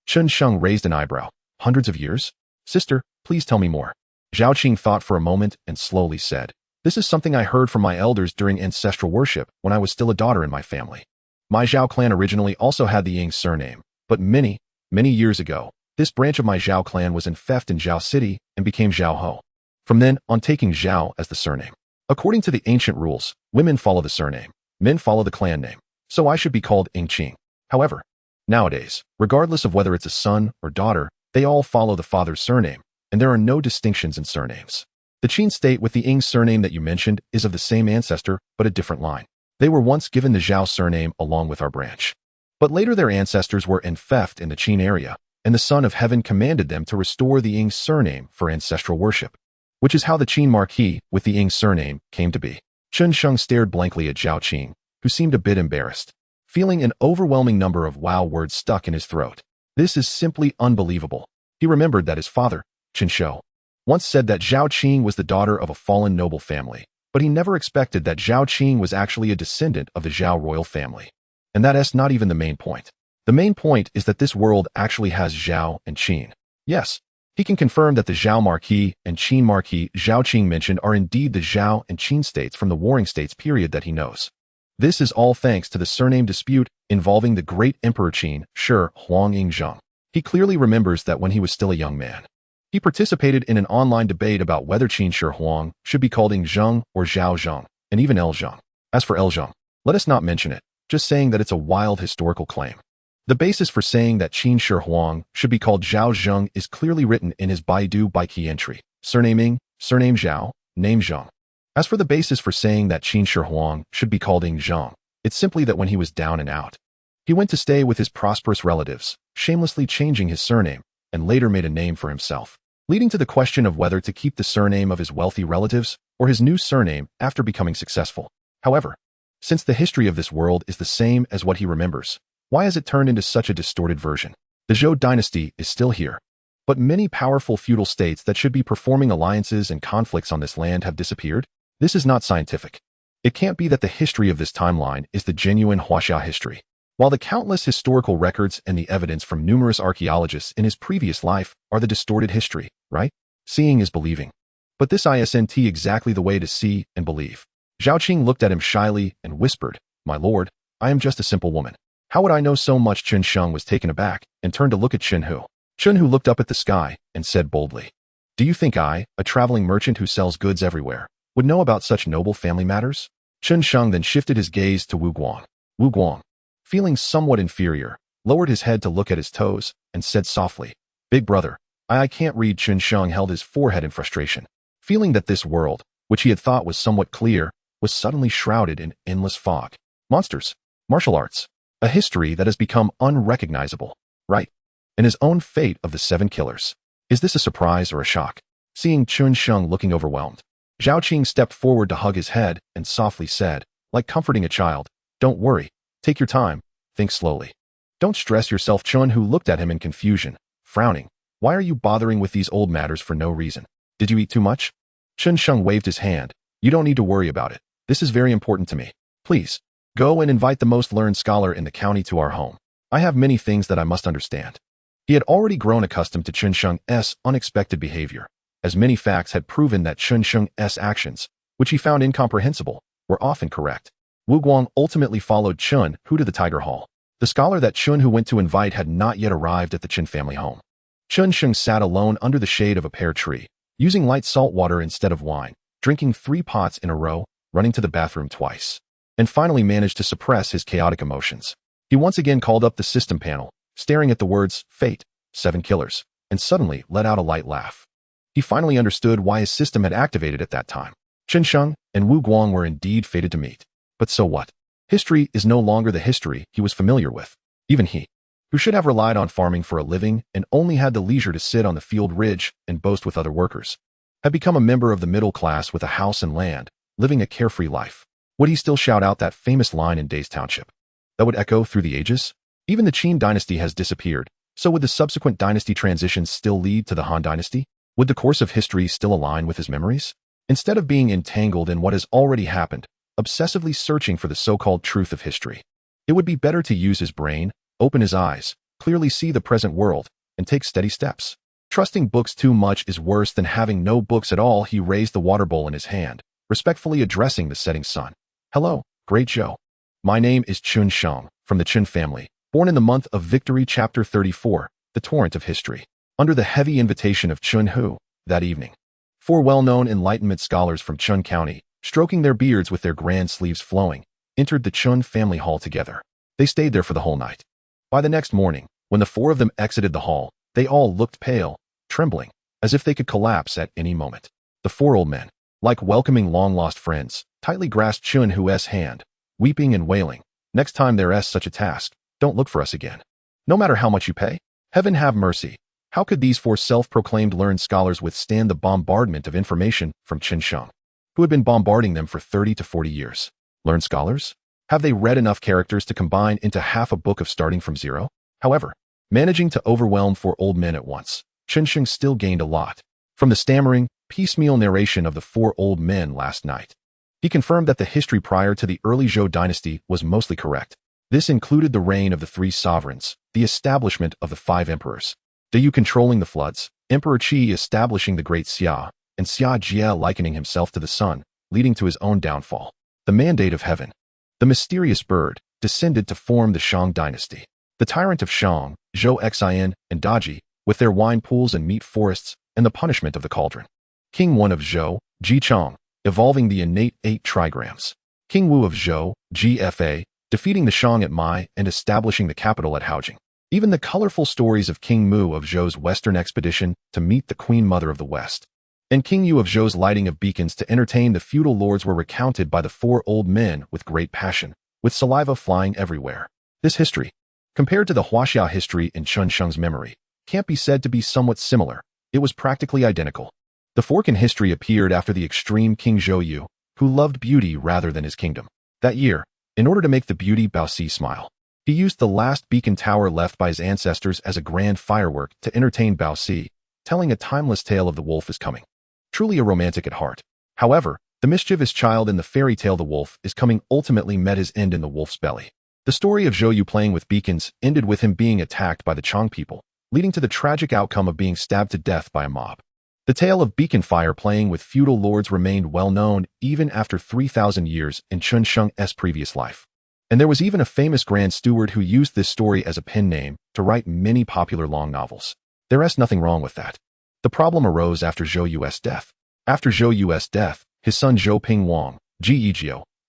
Chun Sheng raised an eyebrow. "Hundreds of years? Sister, please tell me more." Zhao Qing thought for a moment and slowly said, "This is something I heard from my elders during ancestral worship when I was still a daughter in my family. My Zhao clan originally also had the Ying surname, but many, many years ago, this branch of my Zhao clan was infected in Zhao City and became Zhao Ho. From then on, taking Zhao as the surname. According to the ancient rules, women follow the surname, men follow the clan name, so I should be called Ying Qing. However, nowadays, regardless of whether it's a son or daughter, they all follow the father's surname, and there are no distinctions in surnames. The Qin state with the Ying surname that you mentioned is of the same ancestor, but a different line. They were once given the Zhao surname along with our branch. But later their ancestors were enfeoffed in the Qin area, and the Son of Heaven commanded them to restore the Ying surname for ancestral worship, which is how the Qin marquis with the Ying surname came to be. Chen Sheng stared blankly at Zhao Qing, who seemed a bit embarrassed, feeling an overwhelming number of wow words stuck in his throat. This is simply unbelievable. He remembered that his father, Qin Shou, once said that Zhao Qing was the daughter of a fallen noble family, but he never expected that Zhao Qing was actually a descendant of the Zhao royal family. And that's not even the main point. The main point is that this world actually has Zhao and Qin. Yes, he can confirm that the Zhao marquis and Qin marquis Zhao Qing mentioned are indeed the Zhao and Qin states from the Warring States period that he knows. This is all thanks to the surname dispute involving the great Emperor Qin, Shi Huang Zheng. He clearly remembers that when he was still a young man, he participated in an online debate about whether Qin Shi Huang should be called Zheng or Zhao Zheng, and even El Zheng. As for El Zheng, let us not mention it, just saying that it's a wild historical claim. The basis for saying that Qin Shi Huang should be called Zhao Zheng is clearly written in his Baidu Baiki entry. Surname Ying, surname Zhao, name Zheng. As for the basis for saying that Qin Shi Huang should be called Ying Zheng, it's simply that when he was down and out, he went to stay with his prosperous relatives, shamelessly changing his surname, and later made a name for himself, leading to the question of whether to keep the surname of his wealthy relatives or his new surname after becoming successful. However, since the history of this world is the same as what he remembers, why has it turned into such a distorted version? The Zhou dynasty is still here, but many powerful feudal states that should be performing alliances and conflicts on this land have disappeared. This is not scientific. It can't be that the history of this timeline is the genuine Huaxia history, while the countless historical records and the evidence from numerous archaeologists in his previous life are the distorted history, right? Seeing is believing. But this isn't exactly the way to see and believe. Zhao Qing looked at him shyly and whispered, "My lord, I am just a simple woman. How would I know so much?" Chen Sheng was taken aback and turned to look at Chen Hu. Chen Hu looked up at the sky and said boldly, "Do you think I, a traveling merchant who sells goods everywhere, would know about such noble family matters?" Chen Sheng then shifted his gaze to Wu Guang. Wu Guang, feeling somewhat inferior, lowered his head to look at his toes and said softly, "Big brother, I can't read." Chen Sheng held his forehead in frustration, feeling that this world, which he had thought was somewhat clear, was suddenly shrouded in endless fog. Monsters, martial arts, a history that has become unrecognizable, right? And his own fate of the 7 killers. Is this a surprise or a shock? Seeing Chen Sheng looking overwhelmed, Zhao Qing stepped forward to hug his head and softly said, like comforting a child, "Don't worry, take your time, think slowly. Don't stress yourself." Chen Hu looked at him in confusion, frowning. "Why are you bothering with these old matters for no reason? Did you eat too much?" Chen Sheng waved his hand. "You don't need to worry about it. This is very important to me. Please, go and invite the most learned scholar in the county to our home. I have many things that I must understand." He had already grown accustomed to Chen Sheng's unexpected behavior, as many facts had proven that Chen Sheng's actions, which he found incomprehensible, were often correct. Wu Guang ultimately followed Chen Hu to the Tiger Hall. The scholar that Chen Hu went to invite had not yet arrived at the Chen family home. Chen Sheng sat alone under the shade of a pear tree, using light salt water instead of wine, drinking 3 pots in a row, running to the bathroom twice, and finally managed to suppress his chaotic emotions. He once again called up the system panel, staring at the words, "Fate, 7 killers," and suddenly let out a light laugh. He finally understood why his system had activated at that time. Chen Sheng and Wu Guang were indeed fated to meet. But so what? History is no longer the history he was familiar with. Even he, who should have relied on farming for a living and only had the leisure to sit on the field ridge and boast with other workers, had become a member of the middle class with a house and land, living a carefree life. Would he still shout out that famous line in Days Township that would echo through the ages? Even the Qin dynasty has disappeared, so would the subsequent dynasty transitions still lead to the Han dynasty? Would the course of history still align with his memories? Instead of being entangled in what has already happened, obsessively searching for the so-called truth of history, it would be better to use his brain, open his eyes, clearly see the present world, and take steady steps. Trusting books too much is worse than having no books at all. He raised the water bowl in his hand, respectfully addressing the setting sun. "Hello, great Zhou. My name is Chen Sheng, from the Chen family, born in the month of Victory." Chapter 34, The Torrent of History. Under the heavy invitation of Chen Hu, that evening, 4 well-known Enlightenment scholars from Chun County, stroking their beards with their grand sleeves flowing, entered the Chun family hall together. They stayed there for the whole night. By the next morning, when the 4 of them exited the hall, they all looked pale, trembling, as if they could collapse at any moment. The 4 old men, like welcoming long-lost friends, tightly grasped Chen Hu's hand, weeping and wailing. Next time there's such a task, Don't look for us again. No matter how much you pay, heaven have mercy. How could these four self-proclaimed learned scholars withstand the bombardment of information from Xianxiang, who had been bombarding them for 30 to 40 years? Learned scholars? Have they read enough characters to combine into half a book of starting from zero? However, managing to overwhelm four old men at once, Xianxiang still gained a lot. From the stammering, piecemeal narration of the four old men last night, he confirmed that the history prior to the early Zhou dynasty was mostly correct. This included the reign of the three sovereigns, the establishment of the five emperors, De Yu controlling the floods, Emperor Qi establishing the great Xia, and Xia Jie likening himself to the sun, leading to his own downfall. The mandate of heaven. The mysterious bird descended to form the Shang dynasty. The tyrant of Shang, Zhou Xian, and Daji, with their wine pools and meat forests, and the punishment of the cauldron. King Wen of Zhou, Ji Chang, evolving the innate 8 trigrams. King Wu of Zhou, GFA, defeating the Shang at Mai and establishing the capital at Haojing. Even the colorful stories of King Mu of Zhou's western expedition to meet the Queen Mother of the West, and King Yu of Zhou's lighting of beacons to entertain the feudal lords were recounted by the four old men with great passion, with saliva flying everywhere. This history, compared to the Huaxia history in Xianxiang's memory, can't be said to be somewhat similar. It was practically identical. The fork in history appeared after the extreme King Zhou Yu, who loved beauty rather than his kingdom. That year, in order to make the beauty Baoxi smile, he used the last beacon tower left by his ancestors as a grand firework to entertain Baoxi, telling a timeless tale of the wolf is coming. Truly a romantic at heart. However, the mischievous child in the fairy tale The Wolf is Coming ultimately met his end in the wolf's belly. The story of Zhou Yu playing with beacons ended with him being attacked by the Chang people, leading to the tragic outcome of being stabbed to death by a mob. The tale of beacon fire playing with feudal lords remained well known even after 3,000 years in Xianxiang's previous life. And there was even a famous Grand Steward who used this story as a pen name to write many popular long novels. There's nothing wrong with that. The problem arose after Zhou Yu's death. After Zhou Yu's death, his son Zhou Pingwang, Ji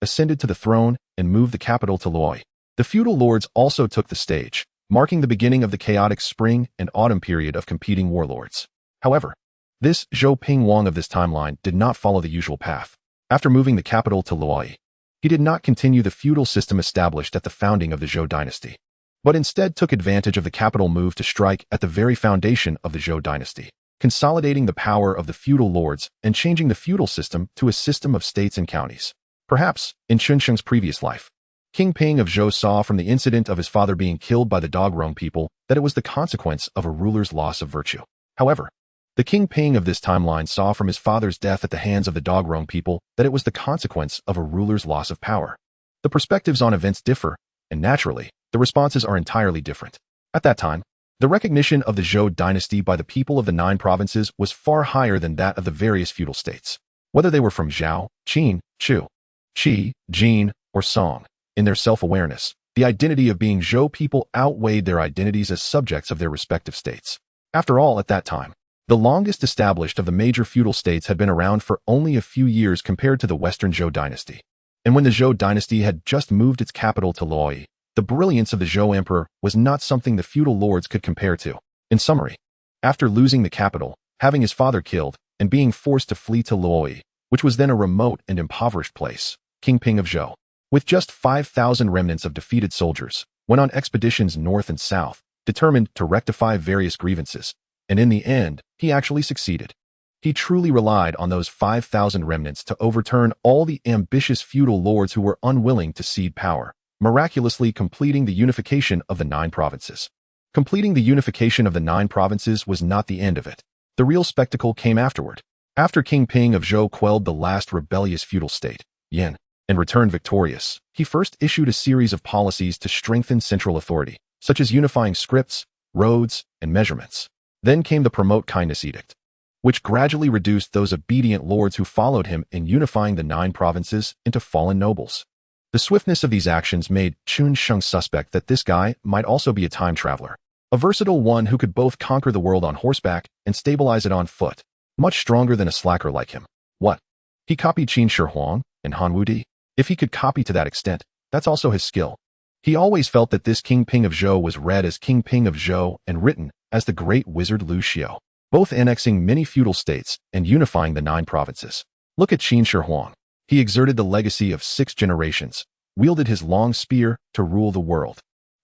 ascended to the throne and moved the capital to Luoyi. The feudal lords also took the stage, marking the beginning of the chaotic spring and autumn period of competing warlords. However, this Zhou Pingwang of this timeline did not follow the usual path. After moving the capital to Luoyi, he did not continue the feudal system established at the founding of the Zhou dynasty, but instead took advantage of the capital move to strike at the very foundation of the Zhou dynasty, consolidating the power of the feudal lords and changing the feudal system to a system of states and counties. Perhaps, in Xianxiang's previous life, King Ping of Zhou saw from the incident of his father being killed by the Dogrong people that it was the consequence of a ruler's loss of virtue. However, the King Ping of this timeline saw from his father's death at the hands of the Dogrong people that it was the consequence of a ruler's loss of power. The perspectives on events differ, and naturally, the responses are entirely different. At that time, the recognition of the Zhou dynasty by the people of the 9 provinces was far higher than that of the various feudal states, whether they were from Zhao, Qin, Chu, Qi, Jin, or Song. In their self-awareness, the identity of being Zhou people outweighed their identities as subjects of their respective states. After all, at that time, the longest established of the major feudal states had been around for only a few years compared to the Western Zhou dynasty. And when the Zhou dynasty had just moved its capital to Luoyi, the brilliance of the Zhou emperor was not something the feudal lords could compare to. In summary, after losing the capital, having his father killed, and being forced to flee to Luoyi, which was then a remote and impoverished place, King Ping of Zhou, with just 5,000 remnants of defeated soldiers, went on expeditions north and south, determined to rectify various grievances, and in the end, he actually succeeded. He truly relied on those 5,000 remnants to overturn all the ambitious feudal lords who were unwilling to cede power, miraculously completing the unification of the 9 provinces. Completing the unification of the 9 provinces was not the end of it. The real spectacle came afterward. After King Ping of Zhou quelled the last rebellious feudal state, Yan, and returned victorious, he first issued a series of policies to strengthen central authority, such as unifying scripts, roads, and measurements. Then came the Promote Kindness Edict, which gradually reduced those obedient lords who followed him in unifying the 9 provinces into fallen nobles. The swiftness of these actions made Xianxiang suspect that this guy might also be a time traveler, a versatile one who could both conquer the world on horseback and stabilize it on foot, much stronger than a slacker like him. What? He copied Qin Shi Huang and Han Wudi? If he could copy to that extent, that's also his skill. He always felt that this King Ping of Zhou was read as King Ping of Zhou and written as the great wizard Lu Xiao, both annexing many feudal states and unifying the 9 provinces. Look at Qin Shi Huang. He exerted the legacy of 6 generations, wielded his long spear to rule the world.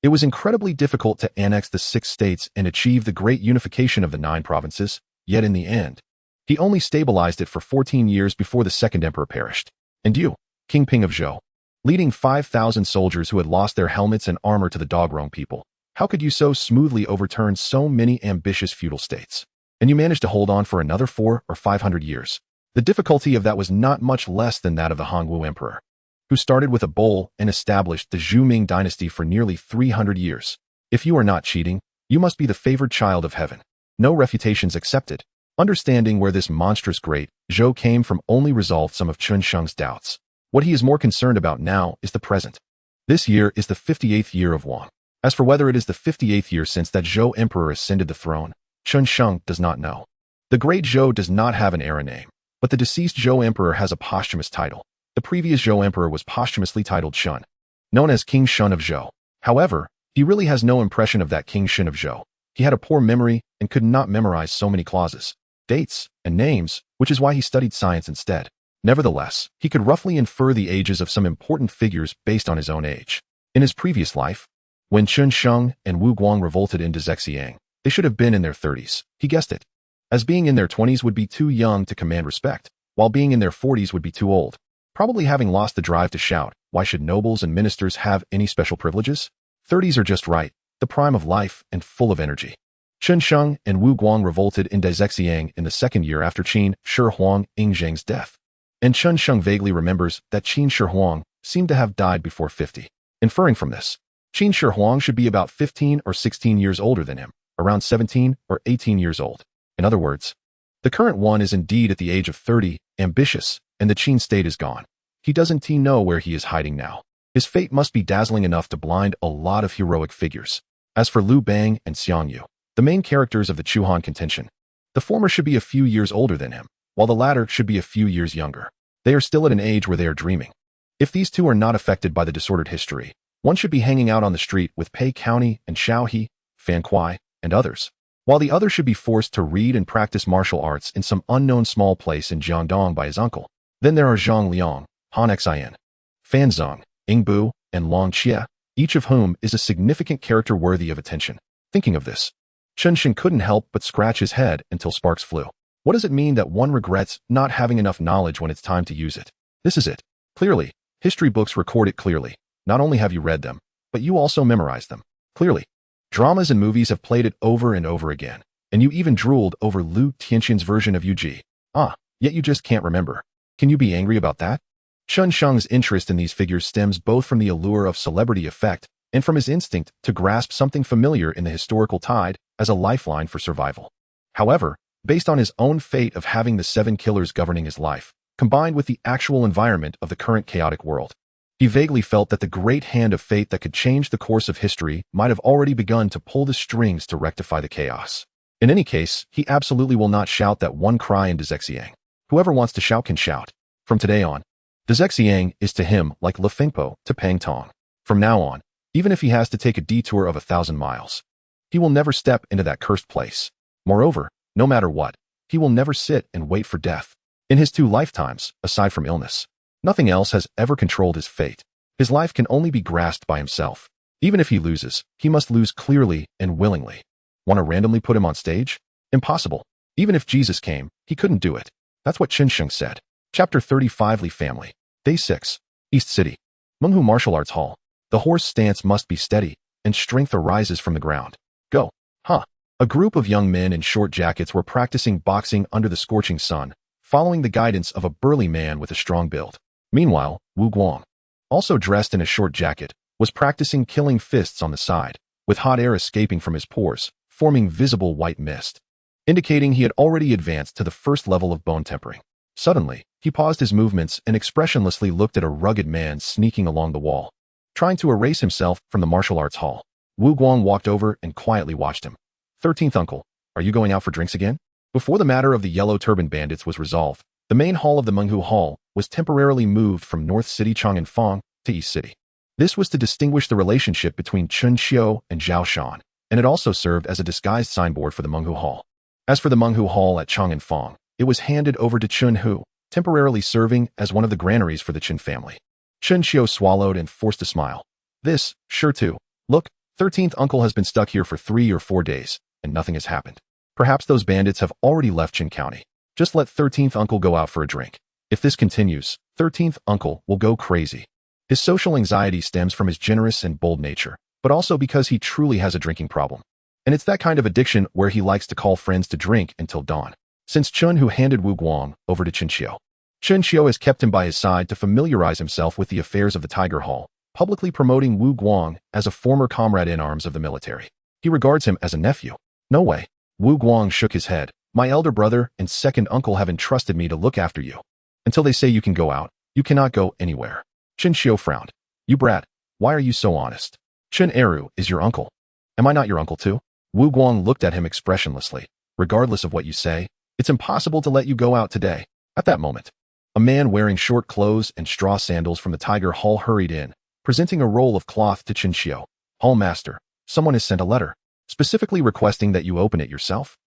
It was incredibly difficult to annex the 6 states and achieve the great unification of the 9 provinces, yet in the end, he only stabilized it for 14 years before the second emperor perished. And you, King Ping of Zhou, leading 5,000 soldiers who had lost their helmets and armor to the Dogrong people, how could you so smoothly overturn so many ambitious feudal states? And you managed to hold on for another 400 or 500 years. The difficulty of that was not much less than that of the Hongwu emperor, who started with a bowl and established the Zhou Ming dynasty for nearly 300 years. If you are not cheating, you must be the favored child of heaven. No refutations accepted. Understanding where this monstrous great Zhou came from only resolved some of Chen Sheng's doubts. What he is more concerned about now is the present. This year is the 58th year of Wang. As for whether it is the 58th year since that Zhou emperor ascended the throne, Chen Sheng does not know. The great Zhou does not have an era name, but the deceased Zhou emperor has a posthumous title. The previous Zhou emperor was posthumously titled Shun, known as King Shun of Zhou. However, he really has no impression of that King Shun of Zhou. He had a poor memory and could not memorize so many clauses, dates, and names, which is why he studied science instead. Nevertheless, he could roughly infer the ages of some important figures based on his own age. In his previous life, when Chen Sheng and Wu Guang revolted into Zhexiang, they should have been in their 30s. He guessed it. As being in their 20s would be too young to command respect, while being in their 40s would be too old. Probably having lost the drive to shout, why should nobles and ministers have any special privileges? 30s are just right, the prime of life and full of energy. Chen Sheng and Wu Guang revolted into Zhexiang in the second year after Qin Shi Huang Yingzheng's death. And Chen Sheng vaguely remembers that Qin Shi Huang seemed to have died before 50. Inferring from this, Qin Shi Huang should be about 15 or 16 years older than him, around 17 or 18 years old. In other words, the current one is indeed at the age of 30, ambitious, and the Qin state is gone. He doesn't know where he is hiding now. His fate must be dazzling enough to blind a lot of heroic figures. As for Liu Bang and Xiang Yu, the main characters of the Chuhan contention, the former should be a few years older than him, while the latter should be a few years younger. They are still at an age where they are dreaming. If these two are not affected by the disordered history, one should be hanging out on the street with Pei County and Shaohe, Fan Kuai, and others, while the other should be forced to read and practice martial arts in some unknown small place in Jiangdong by his uncle. Then there are Zhang Liang, Han Xian, Fan Zhang, Yingbu, and Long Xie, each of whom is a significant character worthy of attention. Thinking of this, Chen Sheng couldn't help but scratch his head until sparks flew. What does it mean that one regrets not having enough knowledge when it's time to use it? This is it. Clearly, history books record it clearly. Not only have you read them, but you also memorized them. Clearly, dramas and movies have played it over and over again, and you even drooled over Liu Tianxin's version of Yu-Ji. Yet you just can't remember. Can you be angry about that? Chen Sheng's interest in these figures stems both from the allure of celebrity effect and from his instinct to grasp something familiar in the historical tide as a lifeline for survival. However, based on his own fate of having the 7 killers governing his life, combined with the actual environment of the current chaotic world, he vaguely felt that the great hand of fate that could change the course of history might have already begun to pull the strings to rectify the chaos. In any case, he absolutely will not shout that one cry in Zhexiang. Whoever wants to shout can shout. From today on, Zhexiang is to him like Le Fengpo to Pang Tong. From now on, even if he has to take a detour of 1,000 miles, he will never step into that cursed place. Moreover, no matter what, he will never sit and wait for death. In his 2 lifetimes, aside from illness, nothing else has ever controlled his fate. His life can only be grasped by himself. Even if he loses, he must lose clearly and willingly. Want to randomly put him on stage? Impossible. Even if Jesus came, he couldn't do it. That's what Qin Sheng said. Chapter 35 Li Family. Day 6. East City. Menghu Martial Arts Hall. The horse stance must be steady, and strength arises from the ground. Go. A group of young men in short jackets were practicing boxing under the scorching sun, following the guidance of a burly man with a strong build. Meanwhile, Wu Guang, also dressed in a short jacket, was practicing killing fists on the side, with hot air escaping from his pores, forming visible white mist, indicating he had already advanced to the first level of bone tempering. Suddenly, he paused his movements and expressionlessly looked at a rugged man sneaking along the wall, trying to erase himself from the martial arts hall. Wu Guang walked over and quietly watched him. 13th uncle, are you going out for drinks again? Before the matter of the yellow turban bandits was resolved, the main hall of the Menghu Hall was temporarily moved from North City Chang'an to East City. This was to distinguish the relationship between Chen Xiao and Zhao Shan, and it also served as a disguised signboard for the Menghu Hall. As for the Menghu Hall at Chang'an, it was handed over to Chen Hu, temporarily serving as one of the granaries for the Chen family. Chen Xiao swallowed and forced a smile. This, sure to, look, 13th uncle has been stuck here for 3 or 4 days, and nothing has happened. Perhaps those bandits have already left Qin County. Just let 13th uncle go out for a drink. If this continues, 13th uncle will go crazy. His social anxiety stems from his generous and bold nature, but also because he truly has a drinking problem. And it's that kind of addiction where he likes to call friends to drink until dawn. Since Chun Hu handed Wu Guang over to Xianxiao, Xianxiao has kept him by his side to familiarize himself with the affairs of the Tiger Hall, publicly promoting Wu Guang as a former comrade in arms of the military. He regards him as a nephew. No way. Wu Guang shook his head. My elder brother and second uncle have entrusted me to look after you. Until they say you can go out, you cannot go anywhere. Xianxiao frowned. You brat, why are you so honest? Chen Eru is your uncle. Am I not your uncle too? Wu Guang looked at him expressionlessly. Regardless of what you say, it's impossible to let you go out today. At that moment, a man wearing short clothes and straw sandals from the Tiger Hall hurried in, presenting a roll of cloth to Xianxiao. Hall master, someone has sent a letter, specifically requesting that you open it yourself.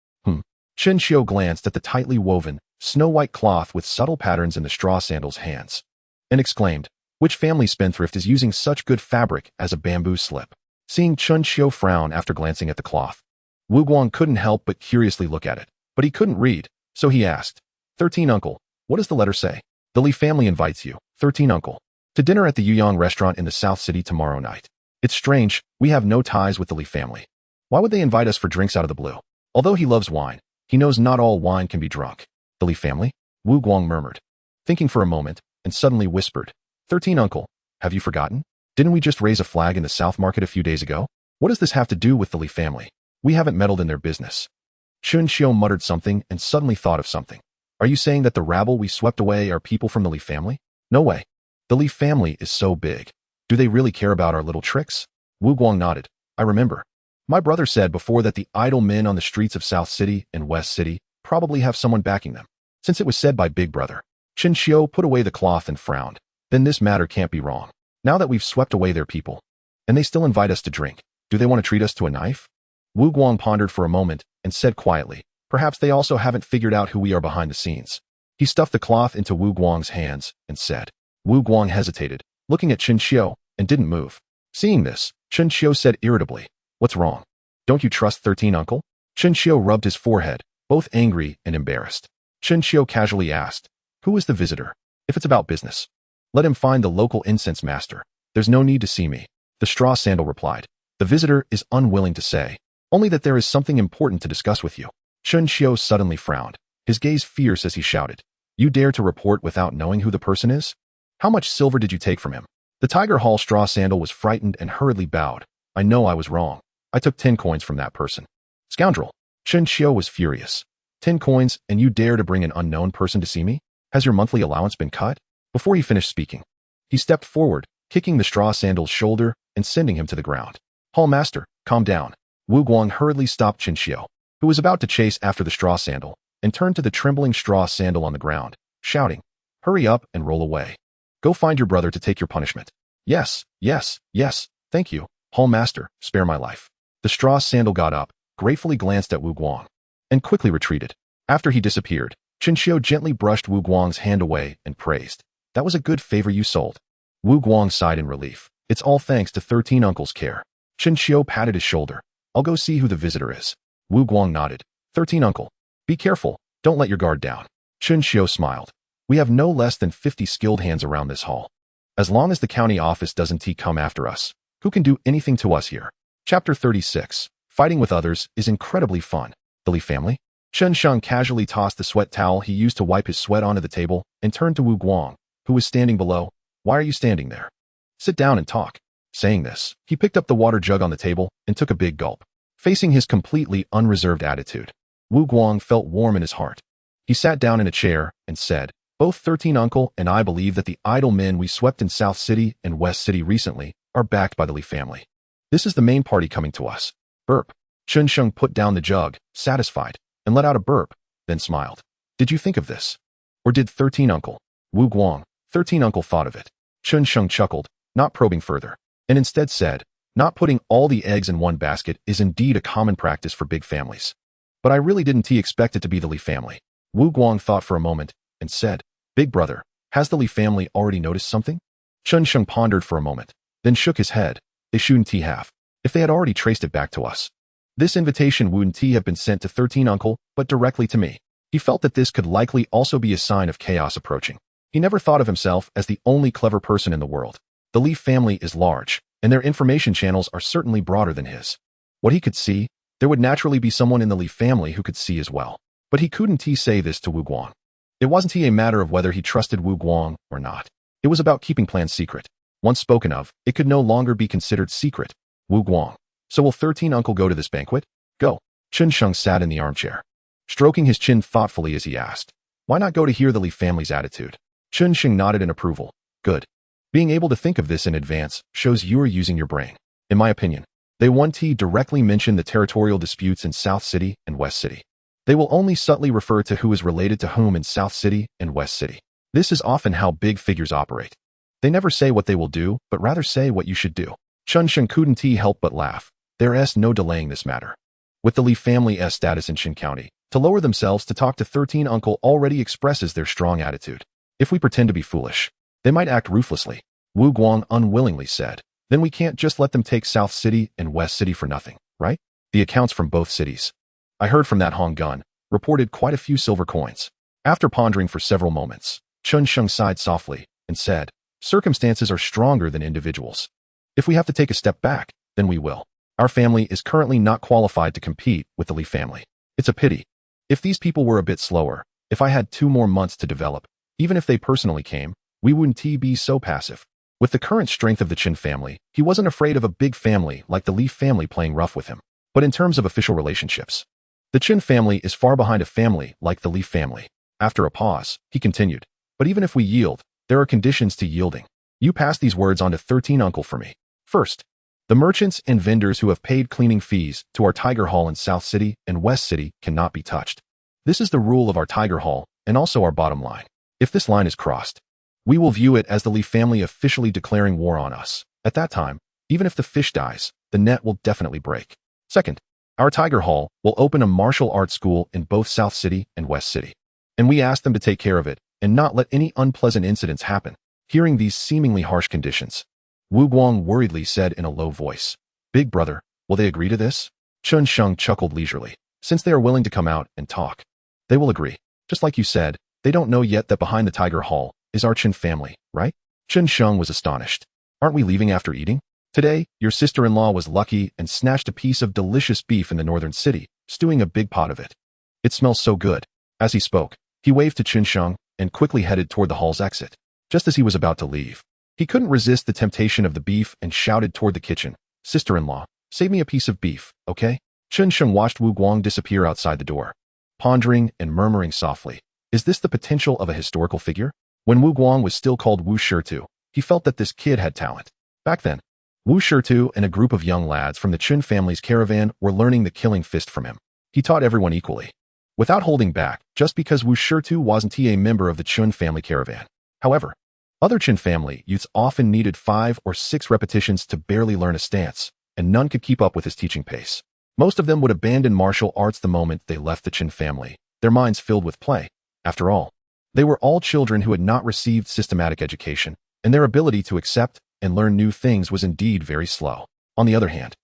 Xianxiao glanced at the tightly woven, snow-white cloth with subtle patterns in the straw sandals' hands, and exclaimed, which family spendthrift is using such good fabric as a bamboo slip? Seeing Xianxiao frown after glancing at the cloth, Wu Guang couldn't help but curiously look at it, but he couldn't read, so he asked, 13 uncle, what does the letter say? The Li family invites you, 13 uncle, to dinner at the Yuyang restaurant in the South City tomorrow night. It's strange, we have no ties with the Li family. Why would they invite us for drinks out of the blue? Although he loves wine, he knows not all wine can be drunk. The Li family? Wu Guang murmured, thinking for a moment, and suddenly whispered, 13 uncle, have you forgotten? Didn't we just raise a flag in the South Market a few days ago? What does this have to do with the Li family? We haven't meddled in their business. Xianxiao muttered something and suddenly thought of something. Are you saying that the rabble we swept away are people from the Li family? No way. The Li family is so big. Do they really care about our little tricks? Wu Guang nodded. I remember. My brother said before that the idle men on the streets of South City and West City probably have someone backing them. Since it was said by Big Brother, Xianxiao put away the cloth and frowned. Then this matter can't be wrong. Now that we've swept away their people, and they still invite us to drink, do they want to treat us to a knife? Wu Guang pondered for a moment and said quietly, perhaps they also haven't figured out who we are behind the scenes. He stuffed the cloth into Wu Guang's hands and said. Wu Guang hesitated, looking at Xianxiao, and didn't move. Seeing this, Xianxiao said irritably, what's wrong? Don't you trust 13 uncle? Xianxiao rubbed his forehead, both angry and embarrassed. Xianxiao casually asked, who is the visitor? If it's about business, let him find the local incense master. There's no need to see me. The straw sandal replied. The visitor is unwilling to say, only that there is something important to discuss with you. Xianxiao suddenly frowned, his gaze fierce as he shouted, you dare to report without knowing who the person is? How much silver did you take from him? The Tiger Hall straw sandal was frightened and hurriedly bowed. I know I was wrong. I took 10 coins from that person. Scoundrel. Xianxiao was furious. 10 coins, and you dare to bring an unknown person to see me? Has your monthly allowance been cut? Before he finished speaking, he stepped forward, kicking the straw sandal's shoulder and sending him to the ground. Hall master, calm down. Wu Guang hurriedly stopped Xianxiao, who was about to chase after the straw sandal, and turned to the trembling straw sandal on the ground, shouting, hurry up and roll away. Go find your brother to take your punishment. Yes, yes, yes, thank you, Hall master, spare my life. The straw sandal got up, gratefully glanced at Wu Guang, and quickly retreated. After he disappeared, Xianxiao gently brushed Wu Guang's hand away and praised. That was a good favor you sold. Wu Guang sighed in relief. It's all thanks to 13 uncle's care. Xianxiao patted his shoulder. I'll go see who the visitor is. Wu Guang nodded. 13 uncle. Be careful. Don't let your guard down. Xianxiao smiled. We have no less than 50 skilled hands around this hall. As long as the county office doesn't come after us, who can do anything to us here? Chapter 36. Fighting with others is incredibly fun. The Li family? Chen Sheng casually tossed the sweat towel he used to wipe his sweat onto the table and turned to Wu Guang, who was standing below. Why are you standing there? Sit down and talk. Saying this, he picked up the water jug on the table and took a big gulp. Facing his completely unreserved attitude, Wu Guang felt warm in his heart. He sat down in a chair and said, both 13 uncle and I believe that the idle men we swept in South City and West City recently are backed by the Li family. This is the main party coming to us. Burp. Chen Sheng put down the jug, satisfied, and let out a burp, then smiled. Did you think of this? Or did 13 uncle? Wu Guang, 13 uncle thought of it. Chen Sheng chuckled, not probing further, and instead said, not putting all the eggs in one basket is indeed a common practice for big families. But I really didn't expect it to be the Li family. Wu Guang thought for a moment and said, Big brother, has the Li family already noticed something? Chen Sheng pondered for a moment, then shook his head. They shouldn't have. if they had already traced it back to us. This invitation wouldn't have been sent to 13 Uncle, but directly to me. He felt that this could likely also be a sign of chaos approaching. He never thought of himself as the only clever person in the world. The Leaf family is large, and their information channels are certainly broader than his. What he could see, there would naturally be someone in the Leaf family who could see as well. But he couldn't say this to Wu Guang. It wasn't a matter of whether he trusted Wu Guang or not. It was about keeping plans secret. Once spoken of, it could no longer be considered secret. Wu Guang. So will 13 Uncle go to this banquet? Go. Chen Sheng sat in the armchair, stroking his chin thoughtfully as he asked, why not go to hear the Leaf family's attitude? Chen Sheng nodded in approval. Good. Being able to think of this in advance shows you are using your brain. In my opinion, they won't directly mention the territorial disputes in South City and West City. They will only subtly refer to who is related to whom in South City and West City. This is often how big figures operate. They never say what they will do, but rather say what you should do. Chen Sheng couldn't help but laugh. There's no delaying this matter. With the Leaf family's status in Qin County, to lower themselves to talk to 13 Uncle already expresses their strong attitude. If we pretend to be foolish, they might act ruthlessly. Wu Guang unwillingly said. Then we can't just let them take South City and West City for nothing, right? The accounts from both cities. I heard from that Hong Gun, reported quite a few silver coins. After pondering for several moments, Chen Sheng sighed softly and said, circumstances are stronger than individuals. If we have to take a step back, then we will. Our family is currently not qualified to compete with the Li family. It's a pity. If these people were a bit slower, if I had 2 more months to develop, even if they personally came, we wouldn't be so passive. With the current strength of the Qin family, he wasn't afraid of a big family like the Li family playing rough with him. But in terms of official relationships, the Qin family is far behind a family like the Li family. After a pause, he continued, but even if we yield, there are conditions to yielding. You pass these words on to 13 Uncle for me. First, the merchants and vendors who have paid cleaning fees to our Tiger Hall in South City and West City cannot be touched. This is the rule of our Tiger Hall and also our bottom line. If this line is crossed, we will view it as the Li family officially declaring war on us. At that time, even if the fish dies, the net will definitely break. Second, our Tiger Hall will open a martial arts school in both South City and West City. And we ask them to take care of it and not let any unpleasant incidents happen. Hearing these seemingly harsh conditions, Wu Guang worriedly said in a low voice, Big brother, will they agree to this? Chen Sheng chuckled leisurely. Since they are willing to come out and talk, they will agree. Just like you said, they don't know yet that behind the Tiger Hall is our Qin family, right? Chen Sheng was astonished. Aren't we leaving after eating? Today, your sister-in-law was lucky and snatched a piece of delicious beef in the northern city, stewing a big pot of it. It smells so good. As he spoke, he waved to Chen Sheng and quickly headed toward the hall's exit. Just as he was about to leave, he couldn't resist the temptation of the beef and shouted toward the kitchen, Sister-in-law, save me a piece of beef, okay? Chen Sheng watched Wu Guang disappear outside the door, pondering and murmuring softly, is this the potential of a historical figure? When Wu Guang was still called Wu Shitu, he felt that this kid had talent. Back then, Wu Shitu and a group of young lads from the Qin family's caravan were learning the killing fist from him. He taught everyone equally, without holding back, just because Wu Shitu wasn't a member of the Qin family caravan. However, other Qin family youths often needed 5 or 6 repetitions to barely learn a stance, and none could keep up with his teaching pace. Most of them would abandon martial arts the moment they left the Qin family, their minds filled with play. After all, they were all children who had not received systematic education, and their ability to accept and learn new things was indeed very slow. On the other hand,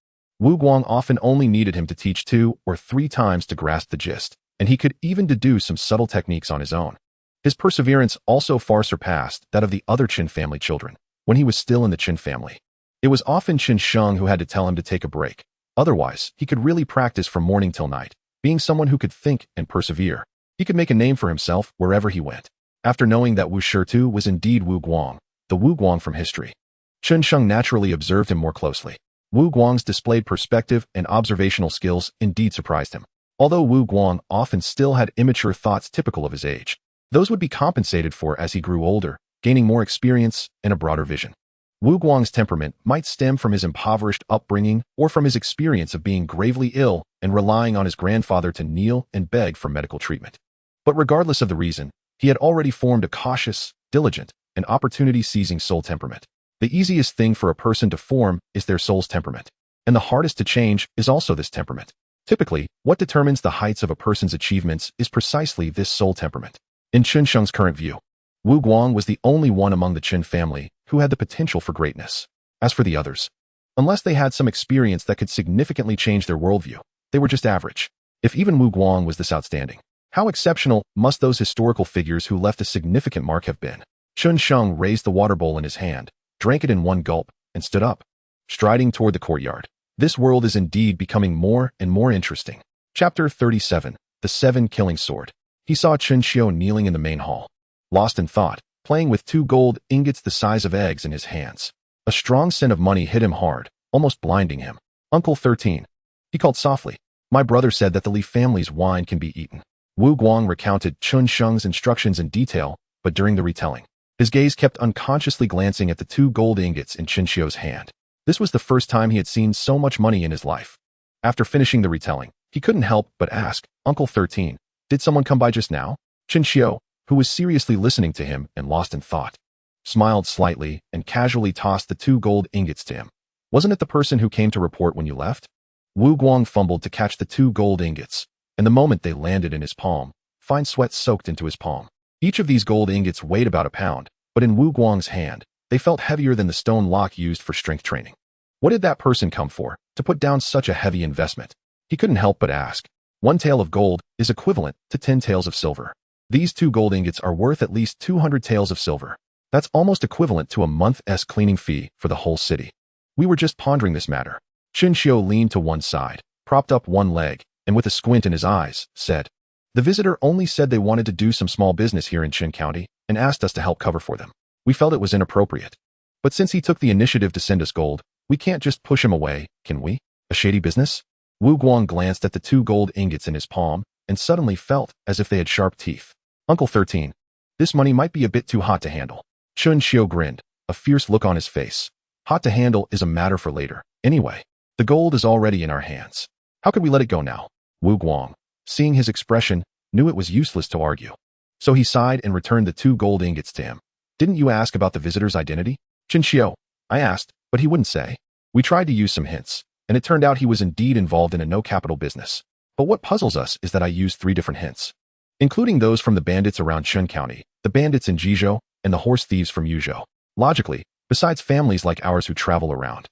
Wu Guang often only needed him to teach 2 or 3 times to grasp the gist, and he could even deduce some subtle techniques on his own. His perseverance also far surpassed that of the other Qin family children. When he was still in the Qin family, it was often Chen Sheng who had to tell him to take a break. Otherwise, he could really practice from morning till night. Being someone who could think and persevere, he could make a name for himself wherever he went. After knowing that Wu Shitu was indeed Wu Guang, the Wu Guang from history, Chen Sheng naturally observed him more closely. Wu Guang's displayed perspective and observational skills indeed surprised him. Although Wu Guang often still had immature thoughts typical of his age, those would be compensated for as he grew older, gaining more experience and a broader vision. Wu Guang's temperament might stem from his impoverished upbringing or from his experience of being gravely ill and relying on his grandfather to kneel and beg for medical treatment. But regardless of the reason, he had already formed a cautious, diligent, and opportunity-seizing soul temperament. The easiest thing for a person to form is their soul's temperament, and the hardest to change is also this temperament. Typically, what determines the heights of a person's achievements is precisely this soul temperament. In Chen Sheng's current view, Wu Guang was the only one among the Qin family who had the potential for greatness. As for the others, Unless they had some experience that could significantly change their worldview, they were just average. If even Wu Guang was this outstanding, how exceptional must those historical figures who left a significant mark have been? Chun Sheng raised the water bowl in his hand, drank it in one gulp, and stood up, striding toward the courtyard. This world is indeed becoming more and more interesting. Chapter 37. The Seven Killing Sword. He saw Chun Xiao kneeling in the main hall, lost in thought, playing with 2 gold ingots the size of eggs in his hands. A strong scent of money hit him hard, almost blinding him. Uncle 13. He called softly. My brother said that the Li family's wine can be eaten. Wu Guang recounted Chun Sheng's instructions in detail, but during the retelling, his gaze kept unconsciously glancing at the 2 gold ingots in Chun Xiao's hand. This was the first time he had seen so much money in his life. After finishing the retelling, he couldn't help but ask, Uncle 13, did someone come by just now? Chun Xiao, who was seriously listening to him and lost in thought, smiled slightly and casually tossed the 2 gold ingots to him. Wasn't it the person who came to report when you left? Wu Guang fumbled to catch the 2 gold ingots, and the moment they landed in his palm, fine sweat soaked into his palm. Each of these gold ingots weighed about a pound, but in Wu Guang's hand, they felt heavier than the stone lock used for strength training. What did that person come for, to put down such a heavy investment? He couldn't help but ask. 1 tael of gold is equivalent to 10 taels of silver. These 2 gold ingots are worth at least 200 taels of silver. That's almost equivalent to a month's cleaning fee for the whole city. We were just pondering this matter. Chun Xiao leaned to one side, propped up one leg, and with a squint in his eyes, said, the visitor only said they wanted to do some small business here in Qin County and asked us to help cover for them. We felt it was inappropriate. But since he took the initiative to send us gold, we can't just push him away, can we? A shady business? Wu Guang glanced at the 2 gold ingots in his palm and suddenly felt as if they had sharp teeth. Uncle 13. This money might be a bit too hot to handle. Chun Xiao grinned, a fierce look on his face. Hot to handle is a matter for later. Anyway, the gold is already in our hands. How could we let it go now? Wu Guang, seeing his expression, knew it was useless to argue. So he sighed and returned the 2 gold ingots to him. Didn't you ask about the visitor's identity? Chun Xiao. I asked, but he wouldn't say. We tried to use some hints, and it turned out he was indeed involved in a no-capital business. But what puzzles us is that I used 3 different hints, including those from the bandits around Qin County, the bandits in Jizhou, and the horse thieves from Yuzhou. Logically, besides families like ours who travel around,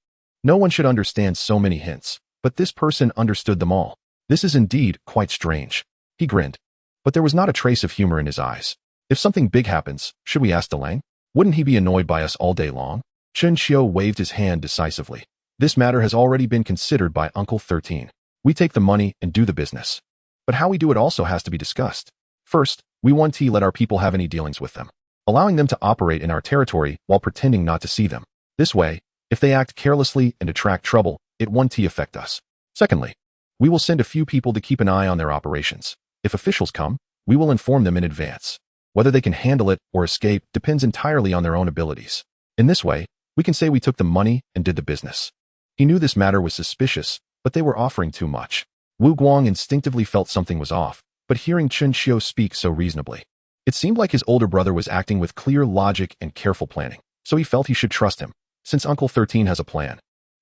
no one should understand so many hints, but this person understood them all. This is indeed quite strange. He grinned, but there was not a trace of humor in his eyes. If something big happens, should we ask Delang? Wouldn't he be annoyed by us all day long? Chun Xiao waved his hand decisively. This matter has already been considered by Uncle 13. We take the money and do the business. But how we do it also has to be discussed. First, we won't let our people have any dealings with them, allowing them to operate in our territory while pretending not to see them. This way, if they act carelessly and attract trouble, it won't affect us. Secondly, we will send a few people to keep an eye on their operations. If officials come, we will inform them in advance. Whether they can handle it or escape depends entirely on their own abilities. In this way, we can say we took the money and did the business. He knew this matter was suspicious, but they were offering too much. Wu Guang instinctively felt something was off, but hearing Chun Xiao speak so reasonably, it seemed like his older brother was acting with clear logic and careful planning, so he felt he should trust him, since Uncle 13 has a plan.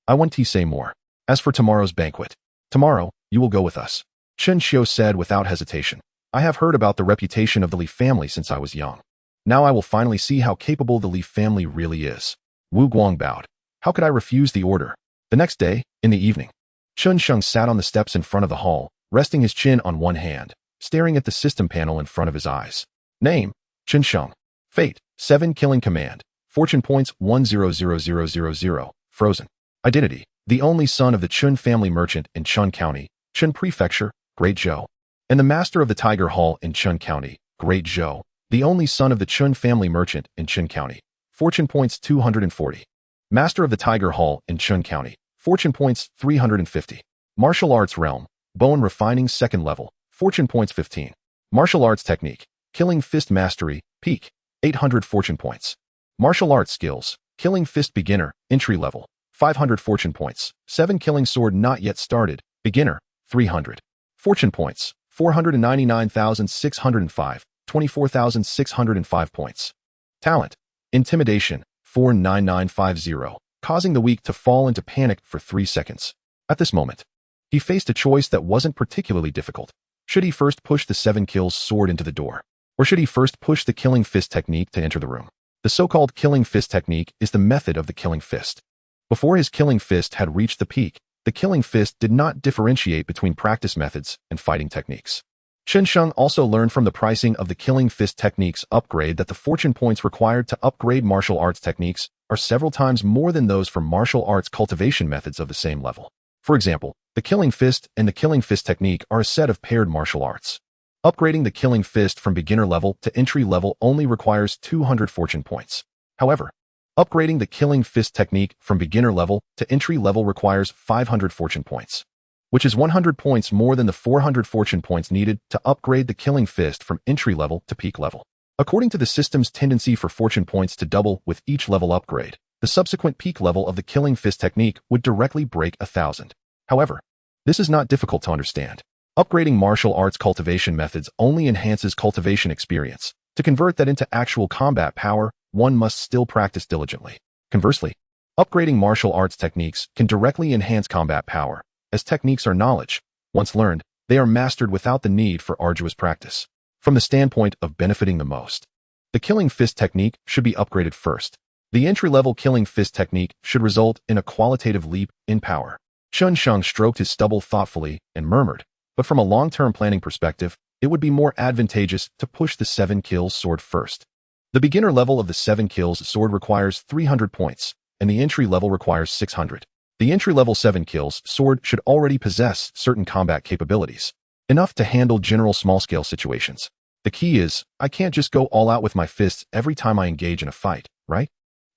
I want to say more. As for tomorrow's banquet, tomorrow, you will go with us. Chun Xiao said without hesitation. I have heard about the reputation of the Li family since I was young. Now I will finally see how capable the Li family really is. Wu Guang bowed. How could I refuse the order? The next day, in the evening, Chun Sheng sat on the steps in front of the hall, resting his chin on one hand, staring at the system panel in front of his eyes. Name, Chun Sheng. Fate, 7 killing command. Fortune points 100000. Frozen. Identity, the only son of the Chun family merchant in Chun County, Chun Prefecture, Great Zhou, and the master of the Tiger Hall in Chun County, Great Zhou, the only son of the Chun family merchant in Chun County. Fortune points 240. Master of the Tiger Hall in Chun County. Fortune points 350. Martial arts realm. Bone refining 2nd level. Fortune points 15. Martial arts technique. Killing fist mastery. Peak. 800 fortune points. Martial arts skills. Killing fist beginner. Entry level. 500 fortune points. 7 killing sword not yet started. Beginner. 300. Fortune points. 499,605. 24,605 points. Talent. Intimidation. 49950. Causing the weak to fall into panic for 3 seconds. At this moment, he faced a choice that wasn't particularly difficult. Should he first push the 7 kills sword into the door? Or should he first push the killing fist technique to enter the room? The so-called killing fist technique is the method of the killing fist. Before his killing fist had reached the peak, the killing fist did not differentiate between practice methods and fighting techniques. Xianxiang also learned from the pricing of the killing fist techniques upgrade that the fortune points required to upgrade martial arts techniques are several times more than those for martial arts cultivation methods of the same level. For example, the killing fist and the killing fist technique are a set of paired martial arts. Upgrading the killing fist from beginner level to entry level only requires 200 fortune points. However, upgrading the killing fist technique from beginner level to entry level requires 500 fortune points, which is 100 points more than the 400 fortune points needed to upgrade the killing fist from entry level to peak level. According to the system's tendency for fortune points to double with each level upgrade, the subsequent peak level of the killing fist technique would directly break 1,000. However, this is not difficult to understand. Upgrading martial arts cultivation methods only enhances cultivation experience. To convert that into actual combat power, one must still practice diligently. Conversely, upgrading martial arts techniques can directly enhance combat power, as techniques are knowledge. Once learned, they are mastered without the need for arduous practice. From the standpoint of benefiting the most, the killing fist technique should be upgraded first. The entry-level killing fist technique should result in a qualitative leap in power. Xianxiang stroked his stubble thoughtfully and murmured, but from a long-term planning perspective, it would be more advantageous to push the 7 kills sword first. The beginner level of the 7 kills sword requires 300 points, and the entry level requires 600. The entry-level 7 kills sword should already possess certain combat capabilities, enough to handle general small-scale situations. The key is, I can't just go all out with my fists every time I engage in a fight, right?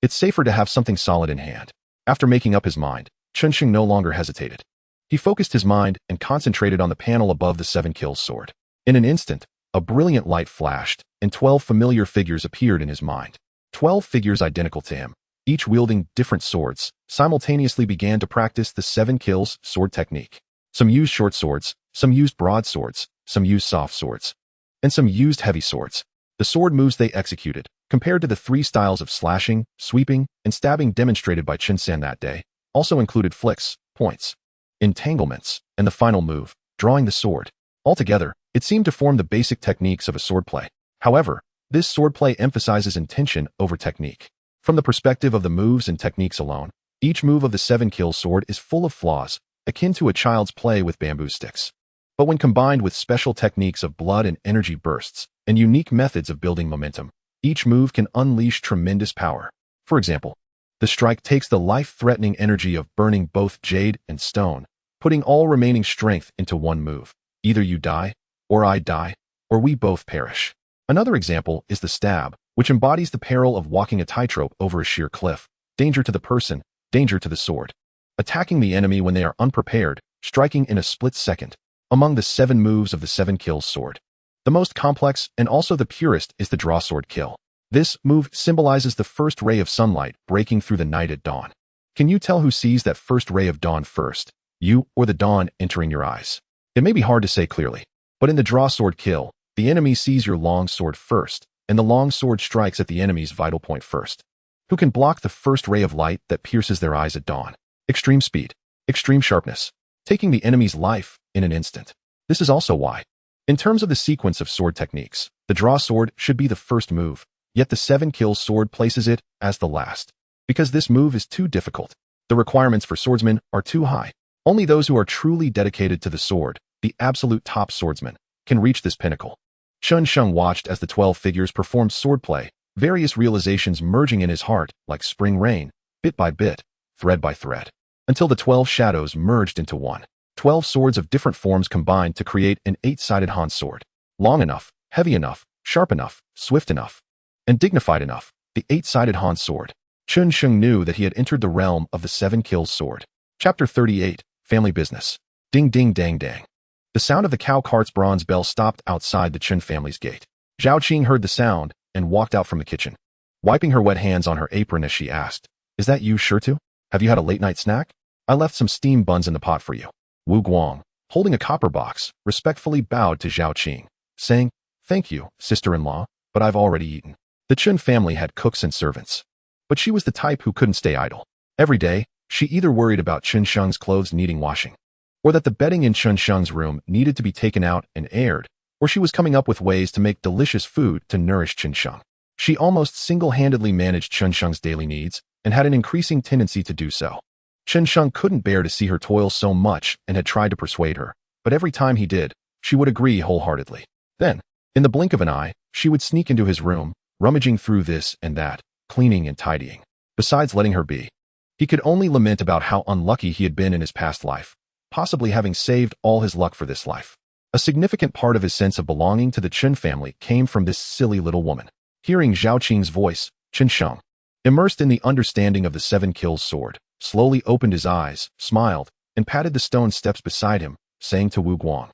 It's safer to have something solid in hand. After making up his mind, Xianxiang no longer hesitated. He focused his mind and concentrated on the panel above the 7 kills sword. In an instant, a brilliant light flashed, and 12 familiar figures appeared in his mind. 12 figures identical to him, each wielding different swords, simultaneously began to practice the 7 kills sword technique. Some used short swords, some used broadswords, some used soft swords, and some used heavy swords. The sword moves they executed, compared to the 3 styles of slashing, sweeping, and stabbing demonstrated by Xianxian that day, also included flicks, points, entanglements, and the final move, drawing the sword. Altogether, it seemed to form the basic techniques of a swordplay. However, this swordplay emphasizes intention over technique. From the perspective of the moves and techniques alone, each move of the 7 kills sword is full of flaws, akin to a child's play with bamboo sticks. But when combined with special techniques of blood and energy bursts, and unique methods of building momentum, each move can unleash tremendous power. For example, the strike takes the life-threatening energy of burning both jade and stone, putting all remaining strength into one move. Either you die, or I die, or we both perish. Another example is the stab, which embodies the peril of walking a tightrope over a sheer cliff. Danger to the person, danger to the sword. Attacking the enemy when they are unprepared, striking in a split second. Among the 7 moves of the 7 kills sword, the most complex and also the purest is the draw sword kill. This move symbolizes the first ray of sunlight breaking through the night at dawn. Can you tell who sees that first ray of dawn first, you or the dawn entering your eyes? It may be hard to say clearly, but in the draw sword kill, the enemy sees your long sword first, and the long sword strikes at the enemy's vital point first. Who can block the first ray of light that pierces their eyes at dawn? Extreme speed, extreme sharpness, taking the enemy's life in an instant. This is also why, in terms of the sequence of sword techniques, the draw sword should be the first move, yet the 7 kills sword places it as the last. Because this move is too difficult. The requirements for swordsmen are too high. Only those who are truly dedicated to the sword, the absolute top swordsman, can reach this pinnacle. Xianxiang watched as the 12 figures performed swordplay, various realizations merging in his heart like spring rain, bit by bit, thread by thread, until the 12 shadows merged into one. 12 swords of different forms combined to create an 8-sided Han sword. Long enough, heavy enough, sharp enough, swift enough, and dignified enough, the 8-sided Han sword. Xianxiang knew that he had entered the realm of the 7 kills sword. Chapter 38, Family Business. Ding ding dang dang. The sound of the cow cart's bronze bell stopped outside the Chen family's gate. Zhao Qing heard the sound and walked out from the kitchen. Wiping her wet hands on her apron as she asked, "Is that you, sure to? Have you had a late-night snack? I left some steamed buns in the pot for you." Wu Guang, holding a copper box, respectfully bowed to Zhao Qing, saying, "Thank you, sister-in-law, but I've already eaten." The Chen family had cooks and servants, but she was the type who couldn't stay idle. Every day, she either worried about Xianxiang's clothes needing washing, or that the bedding in Xianxiang's room needed to be taken out and aired, or she was coming up with ways to make delicious food to nourish Xianxiang. She almost single-handedly managed Xianxiang's daily needs, and had an increasing tendency to do so. Xianxiang couldn't bear to see her toil so much and had tried to persuade her, but every time he did, she would agree wholeheartedly. Then, in the blink of an eye, she would sneak into his room, rummaging through this and that, cleaning and tidying. Besides letting her be, he could only lament about how unlucky he had been in his past life, possibly having saved all his luck for this life. A significant part of his sense of belonging to the Chen family came from this silly little woman. Hearing Zhao Qing's voice, Xianxiang, immersed in the understanding of the 7 kills sword, slowly opened his eyes, smiled, and patted the stone steps beside him, saying to Wu Guang,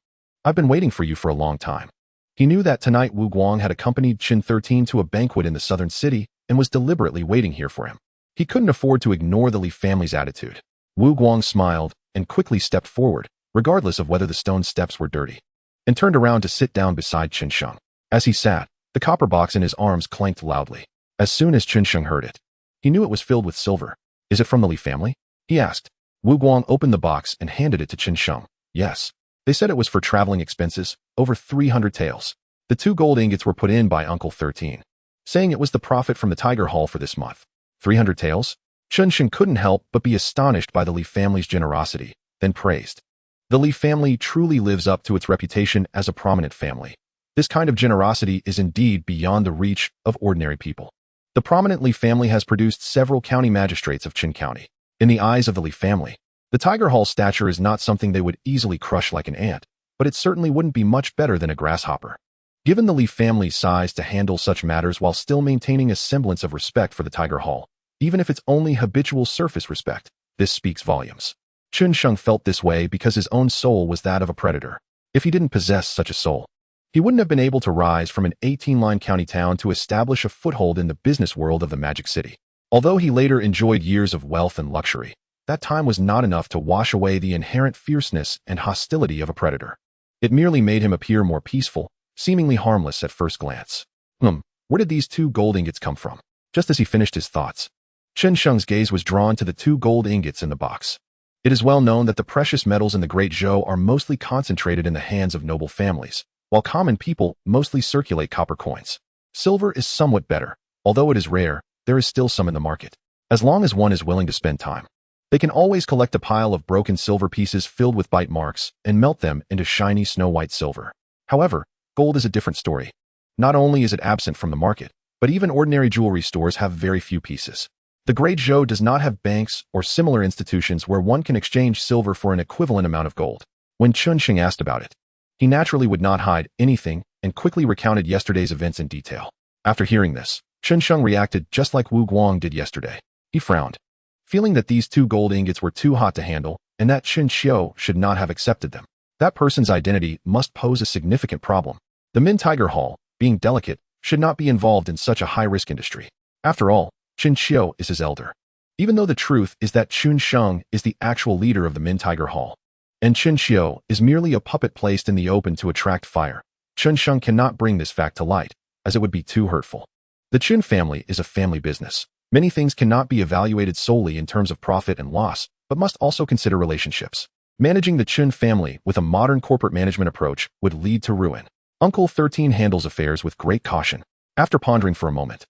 "I've been waiting for you for a long time." He knew that tonight Wu Guang had accompanied Qin 13 to a banquet in the southern city and was deliberately waiting here for him. He couldn't afford to ignore the Li family's attitude. Wu Guang smiled and quickly stepped forward, regardless of whether the stone steps were dirty, and turned around to sit down beside Xianxiang. As he sat, the copper box in his arms clanked loudly. As soon as Xianxiang heard it, he knew it was filled with silver. "Is it from the Li family?" he asked. Wu Guang opened the box and handed it to Xianxiang. "Yes. They said it was for traveling expenses, over 300 taels. The 2 gold ingots were put in by Uncle 13, saying it was the profit from the Tiger Hall for this month." 300 taels? Xianxiang couldn't help but be astonished by the Li family's generosity, then praised. The Li family truly lives up to its reputation as a prominent family. This kind of generosity is indeed beyond the reach of ordinary people. The prominent Li family has produced several county magistrates of Qin County. In the eyes of the Li family, the Tiger Hall stature is not something they would easily crush like an ant, but it certainly wouldn't be much better than a grasshopper. Given the Li family's size to handle such matters while still maintaining a semblance of respect for the Tiger Hall, even if it's only habitual surface respect, this speaks volumes. Xianxiang felt this way because his own soul was that of a predator. If he didn't possess such a soul, he wouldn't have been able to rise from an 18-line county town to establish a foothold in the business world of the Magic City. Although he later enjoyed years of wealth and luxury, that time was not enough to wash away the inherent fierceness and hostility of a predator. It merely made him appear more peaceful, seemingly harmless at first glance. Where did these 2 gold ingots come from? Just as he finished his thoughts, Xianxiang's gaze was drawn to the 2 gold ingots in the box. It is well known that the precious metals in the Great Zhou are mostly concentrated in the hands of noble families, while common people mostly circulate copper coins. Silver is somewhat better. Although it is rare, there is still some in the market. As long as one is willing to spend time, they can always collect a pile of broken silver pieces filled with bite marks and melt them into shiny snow-white silver. However, gold is a different story. Not only is it absent from the market, but even ordinary jewelry stores have very few pieces. The Great Zhou does not have banks or similar institutions where one can exchange silver for an equivalent amount of gold. When Xianxiang asked about it, he naturally would not hide anything and quickly recounted yesterday's events in detail. After hearing this, Xianxiang reacted just like Wu Guang did yesterday. He frowned, feeling that these 2 gold ingots were too hot to handle and that Xianxiao should not have accepted them. That person's identity must pose a significant problem. The Min Tiger Hall, being delicate, should not be involved in such a high-risk industry. After all, Xianxiao is his elder. Even though the truth is that Xianxiang is the actual leader of the Min Tiger Hall, and Xianxiao is merely a puppet placed in the open to attract fire, Xianxiang cannot bring this fact to light, as it would be too hurtful. The Qin family is a family business. Many things cannot be evaluated solely in terms of profit and loss, but must also consider relationships. Managing the Qin family with a modern corporate management approach would lead to ruin. Uncle 13 handles affairs with great caution. After pondering for a moment,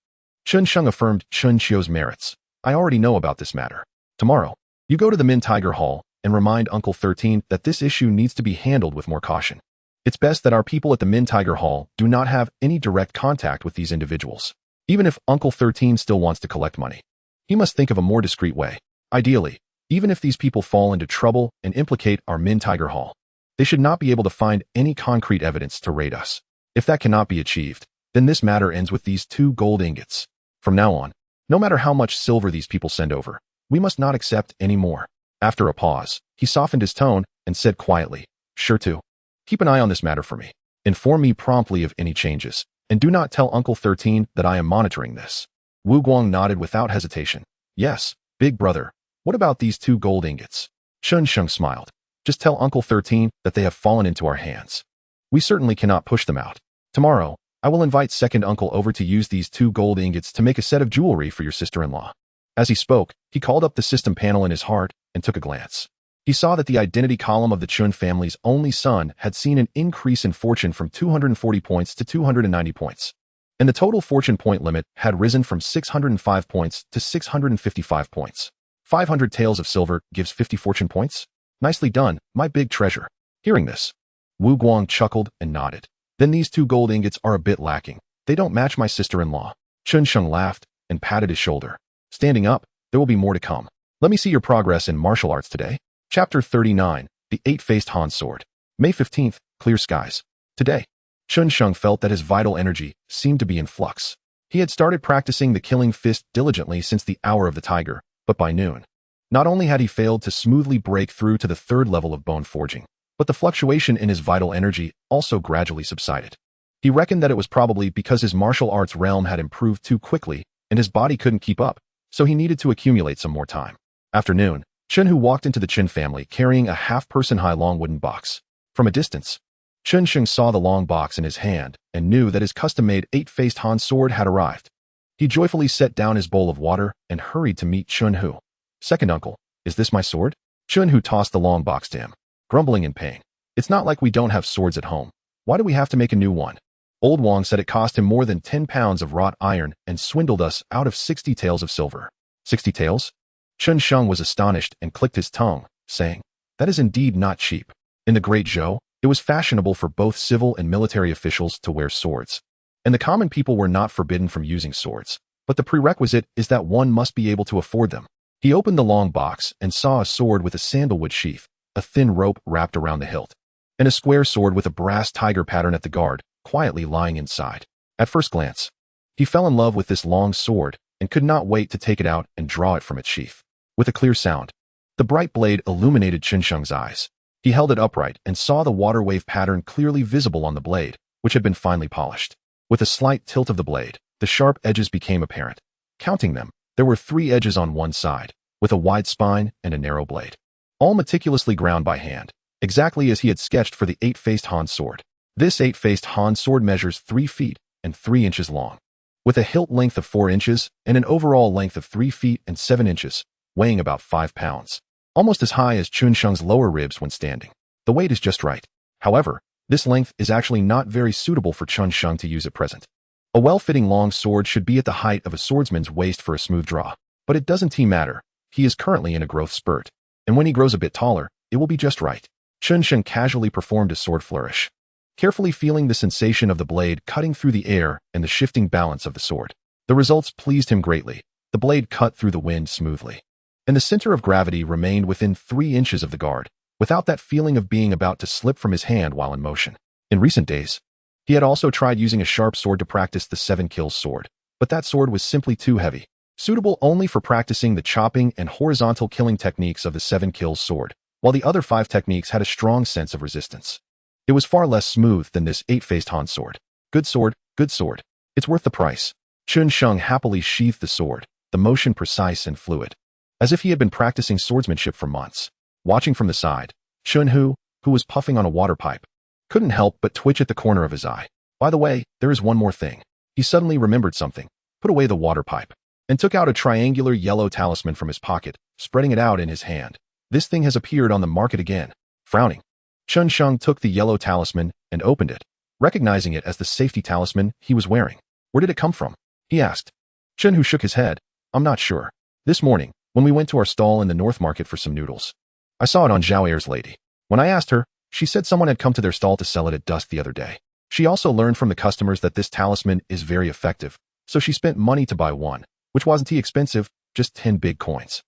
Xianxiang affirmed Xianxiao's merits. "I already know about this matter. Tomorrow, you go to the Min Tiger Hall and remind Uncle 13 that this issue needs to be handled with more caution. It's best that our people at the Min Tiger Hall do not have any direct contact with these individuals. Even if Uncle 13 still wants to collect money, he must think of a more discreet way. Ideally, even if these people fall into trouble and implicate our Min Tiger Hall, they should not be able to find any concrete evidence to raid us. If that cannot be achieved, then this matter ends with these 2 gold ingots. From now on, no matter how much silver these people send over, we must not accept any more." After a pause, he softened his tone and said quietly, "Sure to. Keep an eye on this matter for me. Inform me promptly of any changes, and do not tell Uncle 13 that I am monitoring this." Wu Guang nodded without hesitation. "Yes, big brother. What about these 2 gold ingots?" Xianxiang smiled. "Just tell Uncle 13 that they have fallen into our hands. We certainly cannot push them out. Tomorrow, I will invite second uncle over to use these 2 gold ingots to make a set of jewelry for your sister-in-law." As he spoke, he called up the system panel in his heart and took a glance. He saw that the identity column of the Chun family's only son had seen an increase in fortune from 240 points to 290 points. and the total fortune point limit had risen from 605 points to 655 points. 500 taels of silver gives 50 fortune points? Nicely done, my big treasure. Hearing this, Wu Guang chuckled and nodded. Then these 2 gold ingots are a bit lacking. They don't match my sister-in-law. Chun Sheng laughed and patted his shoulder. Standing up, there will be more to come. Let me see your progress in martial arts today. Chapter 39, The Eight-Faced Han Sword. May 15th, clear skies. Today, Chun Sheng felt that his vital energy seemed to be in flux. He had started practicing the killing fist diligently since the Hour of the Tiger, but by noon, not only had he failed to smoothly break through to the 3rd level of bone forging, but the fluctuation in his vital energy also gradually subsided. He reckoned that it was probably because his martial arts realm had improved too quickly and his body couldn't keep up, so he needed to accumulate some more time. After noon, Chen Hu walked into the Chen family carrying a half-person high long wooden box. From a distance, Chun Sheng saw the long box in his hand and knew that his custom-made 8-faced Han sword had arrived. He joyfully set down his bowl of water and hurried to meet Chun Hu. Second uncle, is this my sword? Chun Hu tossed the long box to him, grumbling in pain. It's not like we don't have swords at home. Why do we have to make a new one? Old Wang said it cost him more than 10 pounds of wrought iron and swindled us out of 60 taels of silver. 60 taels? Chun Sheng was astonished and clicked his tongue, saying, that is indeed not cheap. In the Great Zhou, it was fashionable for both civil and military officials to wear swords, and the common people were not forbidden from using swords, but the prerequisite is that one must be able to afford them. He opened the long box and saw a sword with a sandalwood sheath, a thin rope wrapped around the hilt, and a square sword with a brass tiger pattern at the guard, quietly lying inside. At first glance, he fell in love with this long sword and could not wait to take it out and draw it from its sheath. With a clear sound, the bright blade illuminated Chun Sheng's eyes. He held it upright and saw the water wave pattern clearly visible on the blade, which had been finely polished. With a slight tilt of the blade, the sharp edges became apparent. Counting them, there were 3 edges on one side, with a wide spine and a narrow blade, all meticulously ground by hand, exactly as he had sketched for the 8-faced Han sword. This 8-faced Han sword measures 3 feet and 3 inches long, with a hilt length of 4 inches and an overall length of 3 feet and 7 inches, weighing about 5 pounds. Almost as high as Chun Sheng's lower ribs when standing. The weight is just right. However, this length is actually not very suitable for Chun Sheng to use at present. A well-fitting long sword should be at the height of a swordsman's waist for a smooth draw, but it doesn't matter. He is currently in a growth spurt, and when he grows a bit taller, it will be just right. Chun Sheng casually performed a sword flourish, carefully feeling the sensation of the blade cutting through the air and the shifting balance of the sword. The results pleased him greatly. The blade cut through the wind smoothly, and the center of gravity remained within 3 inches of the guard, without that feeling of being about to slip from his hand while in motion. In recent days, he had also tried using a sharp sword to practice the 7 kills sword, but that sword was simply too heavy, suitable only for practicing the chopping and horizontal killing techniques of the 7 kills sword, while the other 5 techniques had a strong sense of resistance. It was far less smooth than this 8-faced Han sword. Good sword, good sword. It's worth the price. Chun Sheng happily sheathed the sword, the motion precise and fluid, as if he had been practicing swordsmanship for months. Watching from the side, Chun Hu, who was puffing on a water pipe, couldn't help but twitch at the corner of his eye. By the way, there is one more thing. He suddenly remembered something, put away the water pipe, and took out a triangular yellow talisman from his pocket, spreading it out in his hand. This thing has appeared on the market again. Frowning, Chun Sheng took the yellow talisman and opened it, recognizing it as the safety talisman he was wearing. Where did it come from? He asked. Chun Hu shook his head. I'm not sure. This morning, when we went to our stall in the North Market for some noodles, I saw it on Zhao Er's lady. When I asked her, she said someone had come to their stall to sell it at dusk the other day. She also learned from the customers that this talisman is very effective, so she spent money to buy one, which wasn't too expensive, just 10 big coins.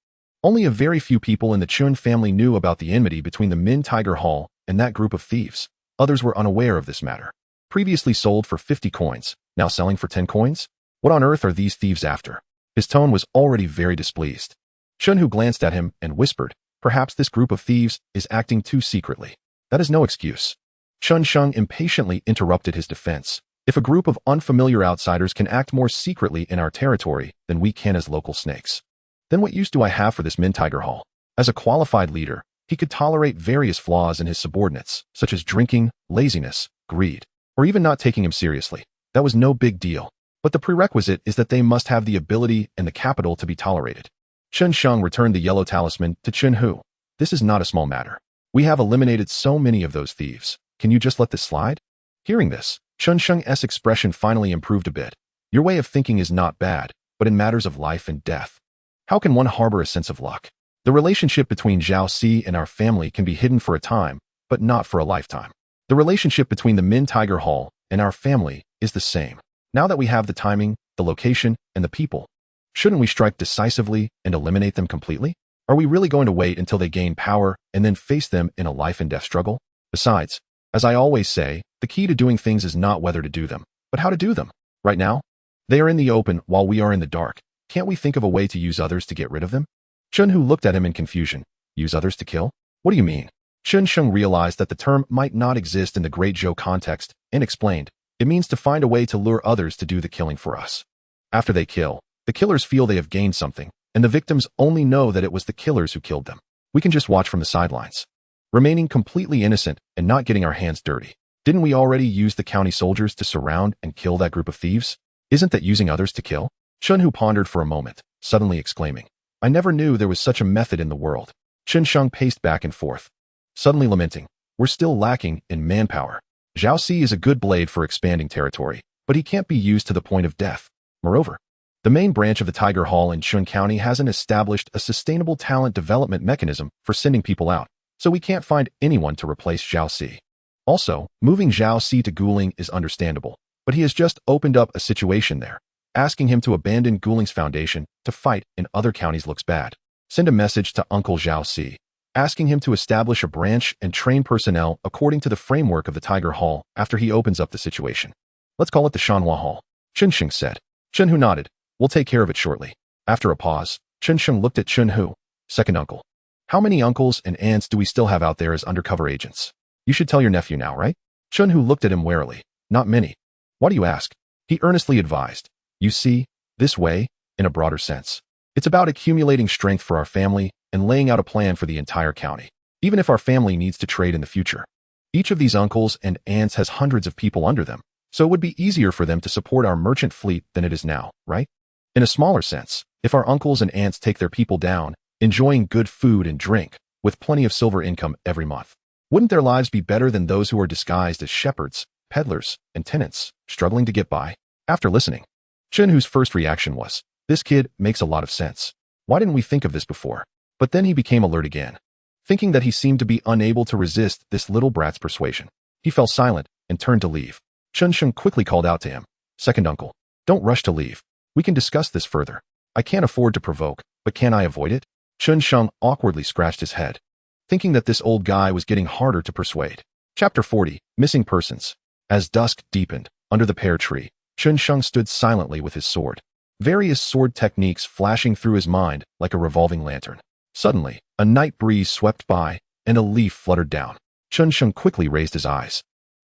Only a very few people in the Chun family knew about the enmity between the Min Tiger Hall and that group of thieves. Others were unaware of this matter. Previously sold for 50 coins, now selling for 10 coins? What on earth are these thieves after? His tone was already very displeased. Chun Hu glanced at him and whispered, perhaps this group of thieves is acting too secretly. That is no excuse. Chun Sheng impatiently interrupted his defense. If a group of unfamiliar outsiders can act more secretly in our territory than we can as local snakes, then what use do I have for this Min Tiger Hall? As a qualified leader, he could tolerate various flaws in his subordinates, such as drinking, laziness, greed, or even not taking him seriously. That was no big deal. But the prerequisite is that they must have the ability and the capital to be tolerated. Chun Sheng returned the yellow talisman to Chun Hu. This is not a small matter. We have eliminated so many of those thieves. Can you just let this slide? Hearing this, Chun Sheng's expression finally improved a bit, Your way of thinking is not bad, but in matters of life and death. How can one harbor a sense of luck? The relationship between Zhao Si and our family can be hidden for a time, but not for a lifetime. The relationship between the Min Tiger Hall and our family is the same. Now that we have the timing, the location, and the people, shouldn't we strike decisively and eliminate them completely? Are we really going to wait until they gain power and then face them in a life and death struggle? Besides, as I always say, the key to doing things is not whether to do them, but how to do them. Right now, they are in the open while we are in the dark. Can't we think of a way to use others to get rid of them? Chunhu looked at him in confusion. Use others to kill? What do you mean? Chun Sheng realized that the term might not exist in the Great Zhou context and explained, it means to find a way to lure others to do the killing for us. After they kill, the killers feel they have gained something, and the victims only know that it was the killers who killed them. We can just watch from the sidelines, remaining completely innocent and not getting our hands dirty. Didn't we already use the county soldiers to surround and kill that group of thieves? Isn't that using others to kill? Chunhu pondered for a moment, suddenly exclaiming, I never knew there was such a method in the world. Chun Sheng paced back and forth, suddenly lamenting, we're still lacking in manpower. Zhao Si is a good blade for expanding territory, but he can't be used to the point of death. Moreover, the main branch of the Tiger Hall in Chun County hasn't established a sustainable talent development mechanism for sending people out, so we can't find anyone to replace Zhao Si. Also, moving Zhao Si to Guling is understandable, but he has just opened up a situation there. Asking him to abandon Guling's foundation to fight in other counties looks bad. Send a message to Uncle Zhao Si, asking him to establish a branch and train personnel according to the framework of the Tiger Hall after he opens up the situation. Let's call it the Shanhua Hall, Chun Sheng said. Chunhu nodded. We'll take care of it shortly. After a pause, Chun Sheng looked at Chunhu, second uncle. How many uncles and aunts do we still have out there as undercover agents? You should tell your nephew now, right? Chunhu looked at him warily. Not many. Why do you ask? He earnestly advised. You see, this way, in a broader sense, it's about accumulating strength for our family and laying out a plan for the entire county, even if our family needs to trade in the future. Each of these uncles and aunts has hundreds of people under them, so it would be easier for them to support our merchant fleet than it is now, right? In a smaller sense, if our uncles and aunts take their people down, enjoying good food and drink, with plenty of silver income every month, wouldn't their lives be better than those who are disguised as shepherds, peddlers, and tenants, struggling to get by? After listening, Chunhu's first reaction was, this kid makes a lot of sense. Why didn't we think of this before? But then he became alert again, thinking that he seemed to be unable to resist this little brat's persuasion. He fell silent and turned to leave. Chun Sheng quickly called out to him, second uncle, don't rush to leave. We can discuss this further. I can't afford to provoke, but can I avoid it? Chun Sheng awkwardly scratched his head, thinking that this old guy was getting harder to persuade. Chapter 40, Missing Persons. As dusk deepened, under the pear tree, Chun Sheng stood silently with his sword, various sword techniques flashing through his mind like a revolving lantern. Suddenly, a night breeze swept by, and a leaf fluttered down. Chun Sheng quickly raised his eyes,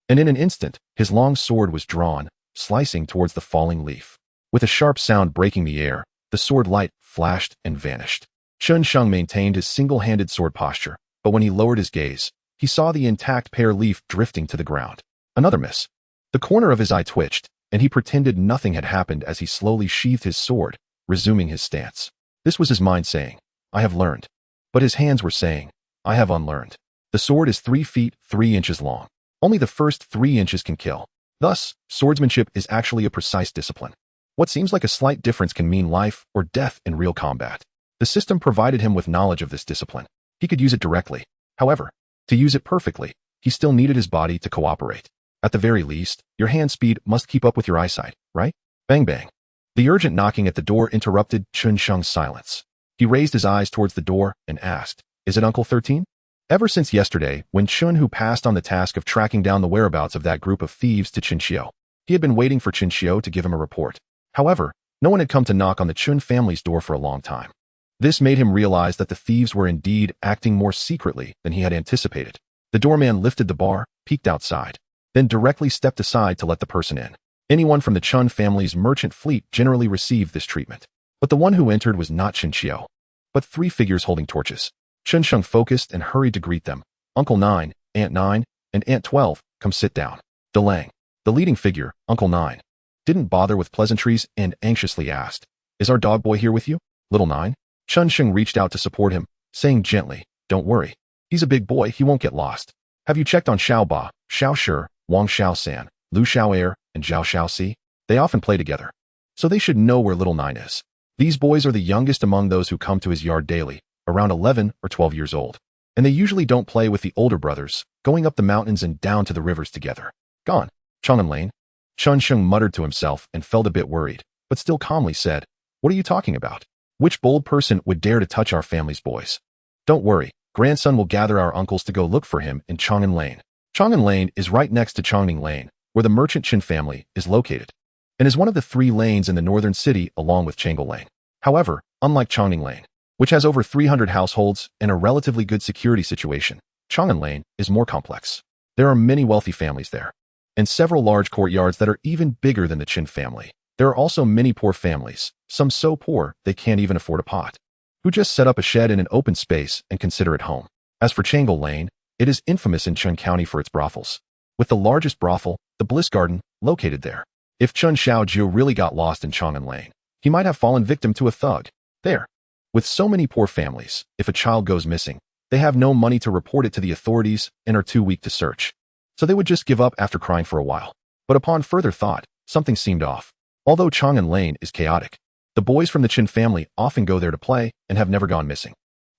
and in an instant, his long sword was drawn, slicing towards the falling leaf. With a sharp sound breaking the air, the sword light flashed and vanished. Chun Sheng maintained his single-handed sword posture, but when he lowered his gaze, he saw the intact pear leaf drifting to the ground. Another miss. The corner of his eye twitched, and he pretended nothing had happened as he slowly sheathed his sword, resuming his stance. This was his mind saying, I have learned. But his hands were saying, I have unlearned. The sword is 3 feet 3 inches long. Only the first 3 inches can kill. Thus, swordsmanship is actually a precise discipline. What seems like a slight difference can mean life or death in real combat. The system provided him with knowledge of this discipline. He could use it directly. However, to use it perfectly, he still needed his body to cooperate. At the very least, your hand speed must keep up with your eyesight, right? Bang bang. The urgent knocking at the door interrupted Chun Sheng's silence. He raised his eyes towards the door and asked, Is it Uncle 13? Ever since yesterday, when Chunhu passed on the task of tracking down the whereabouts of that group of thieves to Xianxiao, he had been waiting for Xianxiao to give him a report. However, no one had come to knock on the Chun family's door for a long time. This made him realize that the thieves were indeed acting more secretly than he had anticipated. The doorman lifted the bar, peeked outside, then directly stepped aside to let the person in. Anyone from the Chun family's merchant fleet generally received this treatment. But the one who entered was not Xianxiao, but 3 figures holding torches. Chun Sheng focused and hurried to greet them. Uncle 9, Aunt 9, and Aunt 12, come sit down. Delang, the leading figure, Uncle 9, didn't bother with pleasantries and anxiously asked, Is our dog boy here with you? Little 9? Chun Sheng reached out to support him, saying gently, Don't worry. He's a big boy, he won't get lost. Have you checked on Xiao Ba, Xiao Shi, Wang Xiao San, Lu Xiao Er, and Zhao Xiao Si? They often play together. so they should know where little Nine is. These boys are the youngest among those who come to his yard daily, around 11 or 12 years old. And they usually don't play with the older brothers, going up the mountains and down to the rivers together. Gone. Chang'an Lane. Chunsheng muttered to himself and felt a bit worried, but still calmly said, "What are you talking about? Which bold person would dare to touch our family's boys? Don't worry, grandson will gather our uncles to go look for him in Chang'an Lane." Chang'an Lane is right next to Chongning Lane, where the merchant Qin family is located, and is one of the 3 lanes in the northern city along with Chang'an Lane. However, unlike Chongning Lane, which has over 300 households and a relatively good security situation, Chang'an Lane is more complex. There are many wealthy families there, and several large courtyards that are even bigger than the Qin family. There are also many poor families, some so poor they can't even afford a pot, who just set up a shed in an open space and consider it home. As for Chang'an Lane, it is infamous in Chun County for its brothels, with the largest brothel, the Bliss Garden, located there. If Chun Xiaojiu really got lost in Chang'an Lane, he might have fallen victim to a thug. There. With so many poor families, if a child goes missing, they have no money to report it to the authorities and are too weak to search. So they would just give up after crying for a while. But upon further thought, something seemed off. Although Chang'an Lane is chaotic, the boys from the Qin family often go there to play and have never gone missing.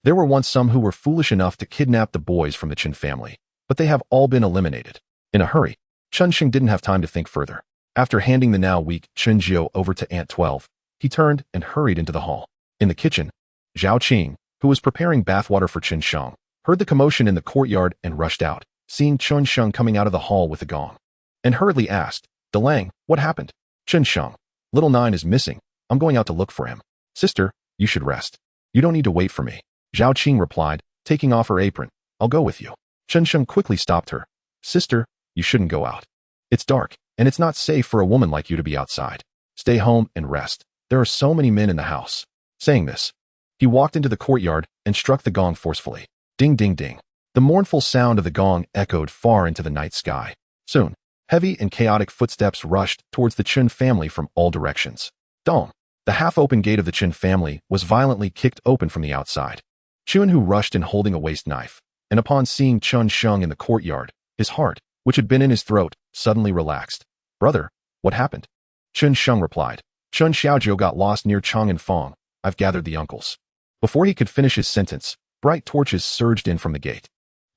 There were once some who were foolish enough to kidnap the boys from the Qin family, but they have all been eliminated. In a hurry, Chunsheng didn't have time to think further. After handing the now weak Chunjiu over to Aunt 12, he turned and hurried into the hall. In the kitchen, Zhao Qing, who was preparing bathwater for Qin Sheng, heard the commotion in the courtyard and rushed out, seeing Chun Sheng coming out of the hall with a gong, and hurriedly asked, "Delang, what happened?" "Qin Sheng, little Nine is missing. I'm going out to look for him." "Sister, you should rest. You don't need to wait for me," Zhao Qing replied, taking off her apron. "I'll go with you." Chun Sheng quickly stopped her. "Sister, you shouldn't go out. It's dark, and it's not safe for a woman like you to be outside. Stay home and rest. There are so many men in the house." Saying this, he walked into the courtyard and struck the gong forcefully. Ding, ding, ding. The mournful sound of the gong echoed far into the night sky. Soon, heavy and chaotic footsteps rushed towards the Qin family from all directions. Dong! The half-open gate of the Qin family was violently kicked open from the outside. Chun, who rushed in holding a waste knife, and upon seeing Chun Sheng in the courtyard, his heart, which had been in his throat, suddenly relaxed. "Brother, what happened?" Chun Sheng replied. "Chun Xiaojiu got lost near Chang'an Fong. I've gathered the uncles." Before he could finish his sentence, bright torches surged in from the gate.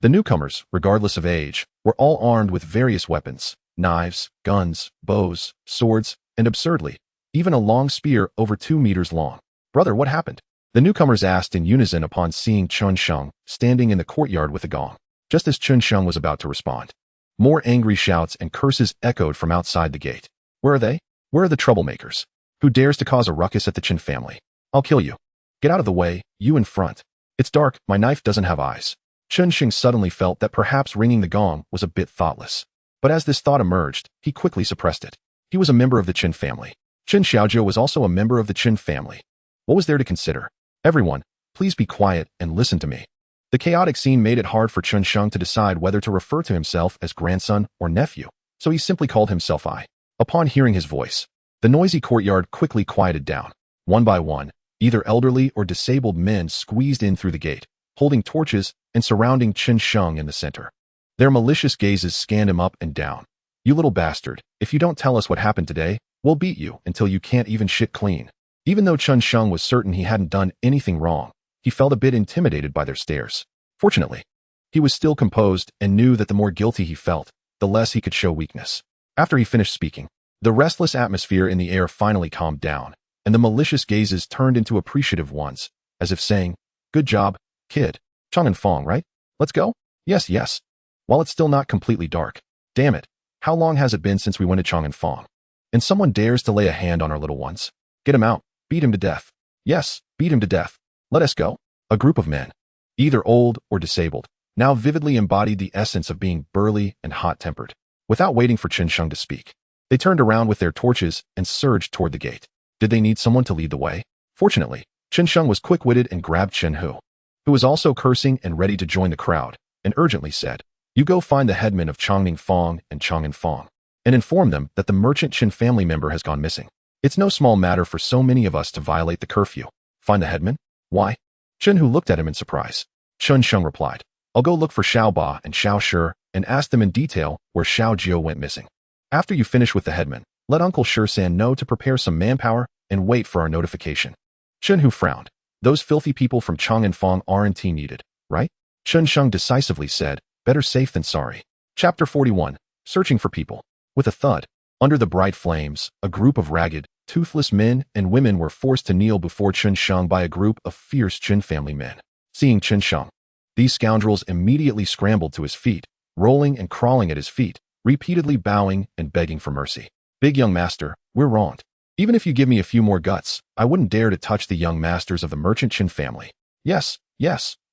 The newcomers, regardless of age, were all armed with various weapons, knives, guns, bows, swords, and absurdly, even a long spear over 2 meters long. "Brother, what happened?" the newcomers asked in unison upon seeing Chun Sheng standing in the courtyard with a gong. Just as Chun Sheng was about to respond, more angry shouts and curses echoed from outside the gate. "Where are they? Where are the troublemakers? Who dares to cause a ruckus at the Qin family? I'll kill you. Get out of the way, you in front. It's dark, my knife doesn't have eyes." Chun Sheng suddenly felt that perhaps ringing the gong was a bit thoughtless. But as this thought emerged, he quickly suppressed it. He was a member of the Qin family. Qin Xiaojiu was also a member of the Qin family. What was there to consider? "Everyone, please be quiet and listen to me." The chaotic scene made it hard for Chun Sheng to decide whether to refer to himself as grandson or nephew, so he simply called himself I. Upon hearing his voice, the noisy courtyard quickly quieted down. One by one, either elderly or disabled men squeezed in through the gate, holding torches and surrounding Qin Sheng in the center. Their malicious gazes scanned him up and down. "You little bastard, if you don't tell us what happened today, we'll beat you until you can't even shit clean." Even though Chun Sheng was certain he hadn't done anything wrong, he felt a bit intimidated by their stares. Fortunately, he was still composed and knew that the more guilty he felt, the less he could show weakness. After he finished speaking, the restless atmosphere in the air finally calmed down, and the malicious gazes turned into appreciative ones, as if saying, "Good job, kid. Chang'an Fong, right? Let's go?" "Yes, yes. While it's still not completely dark. Damn it, how long has it been since we went to Chang'an Fong? And someone dares to lay a hand on our little ones. Get him out. Beat him to death." "Yes, beat him to death. Let us go." A group of men, either old or disabled, now vividly embodied the essence of being burly and hot-tempered. Without waiting for Qin Sheng to speak, they turned around with their torches and surged toward the gate. Did they need someone to lead the way? Fortunately, Qin Sheng was quick-witted and grabbed Chen Hu, who was also cursing and ready to join the crowd, and urgently said, "You go find the headmen of Changning Fong and Chang'an Fong, and inform them that the merchant Qin family member has gone missing. It's no small matter for so many of us to violate the curfew." "Find the headman? Why?" Chen Hu looked at him in surprise. Chun Sheng replied, "I'll go look for Xiao Ba and Xiao Shi and ask them in detail where Xiao Jiu went missing. After you finish with the headman, Let Uncle Shersan know to prepare some manpower and wait for our notification. Chen Hu frowned. Those filthy people from Chang'anfang aren't needed, right? Chen Sheng decisively said, better safe than sorry. Chapter 41. Searching for people. With a thud, under the bright flames, a group of ragged, toothless men and women were forced to kneel before Chen Sheng by a group of fierce Chen family men. Seeing Chen Sheng, these scoundrels immediately scrambled to his feet, rolling and crawling at his feet, repeatedly bowing and begging for mercy. Big young master, we're wronged. Even if you give me a few more guts, I wouldn't dare to touch the young masters of the merchant Chen family. Yes,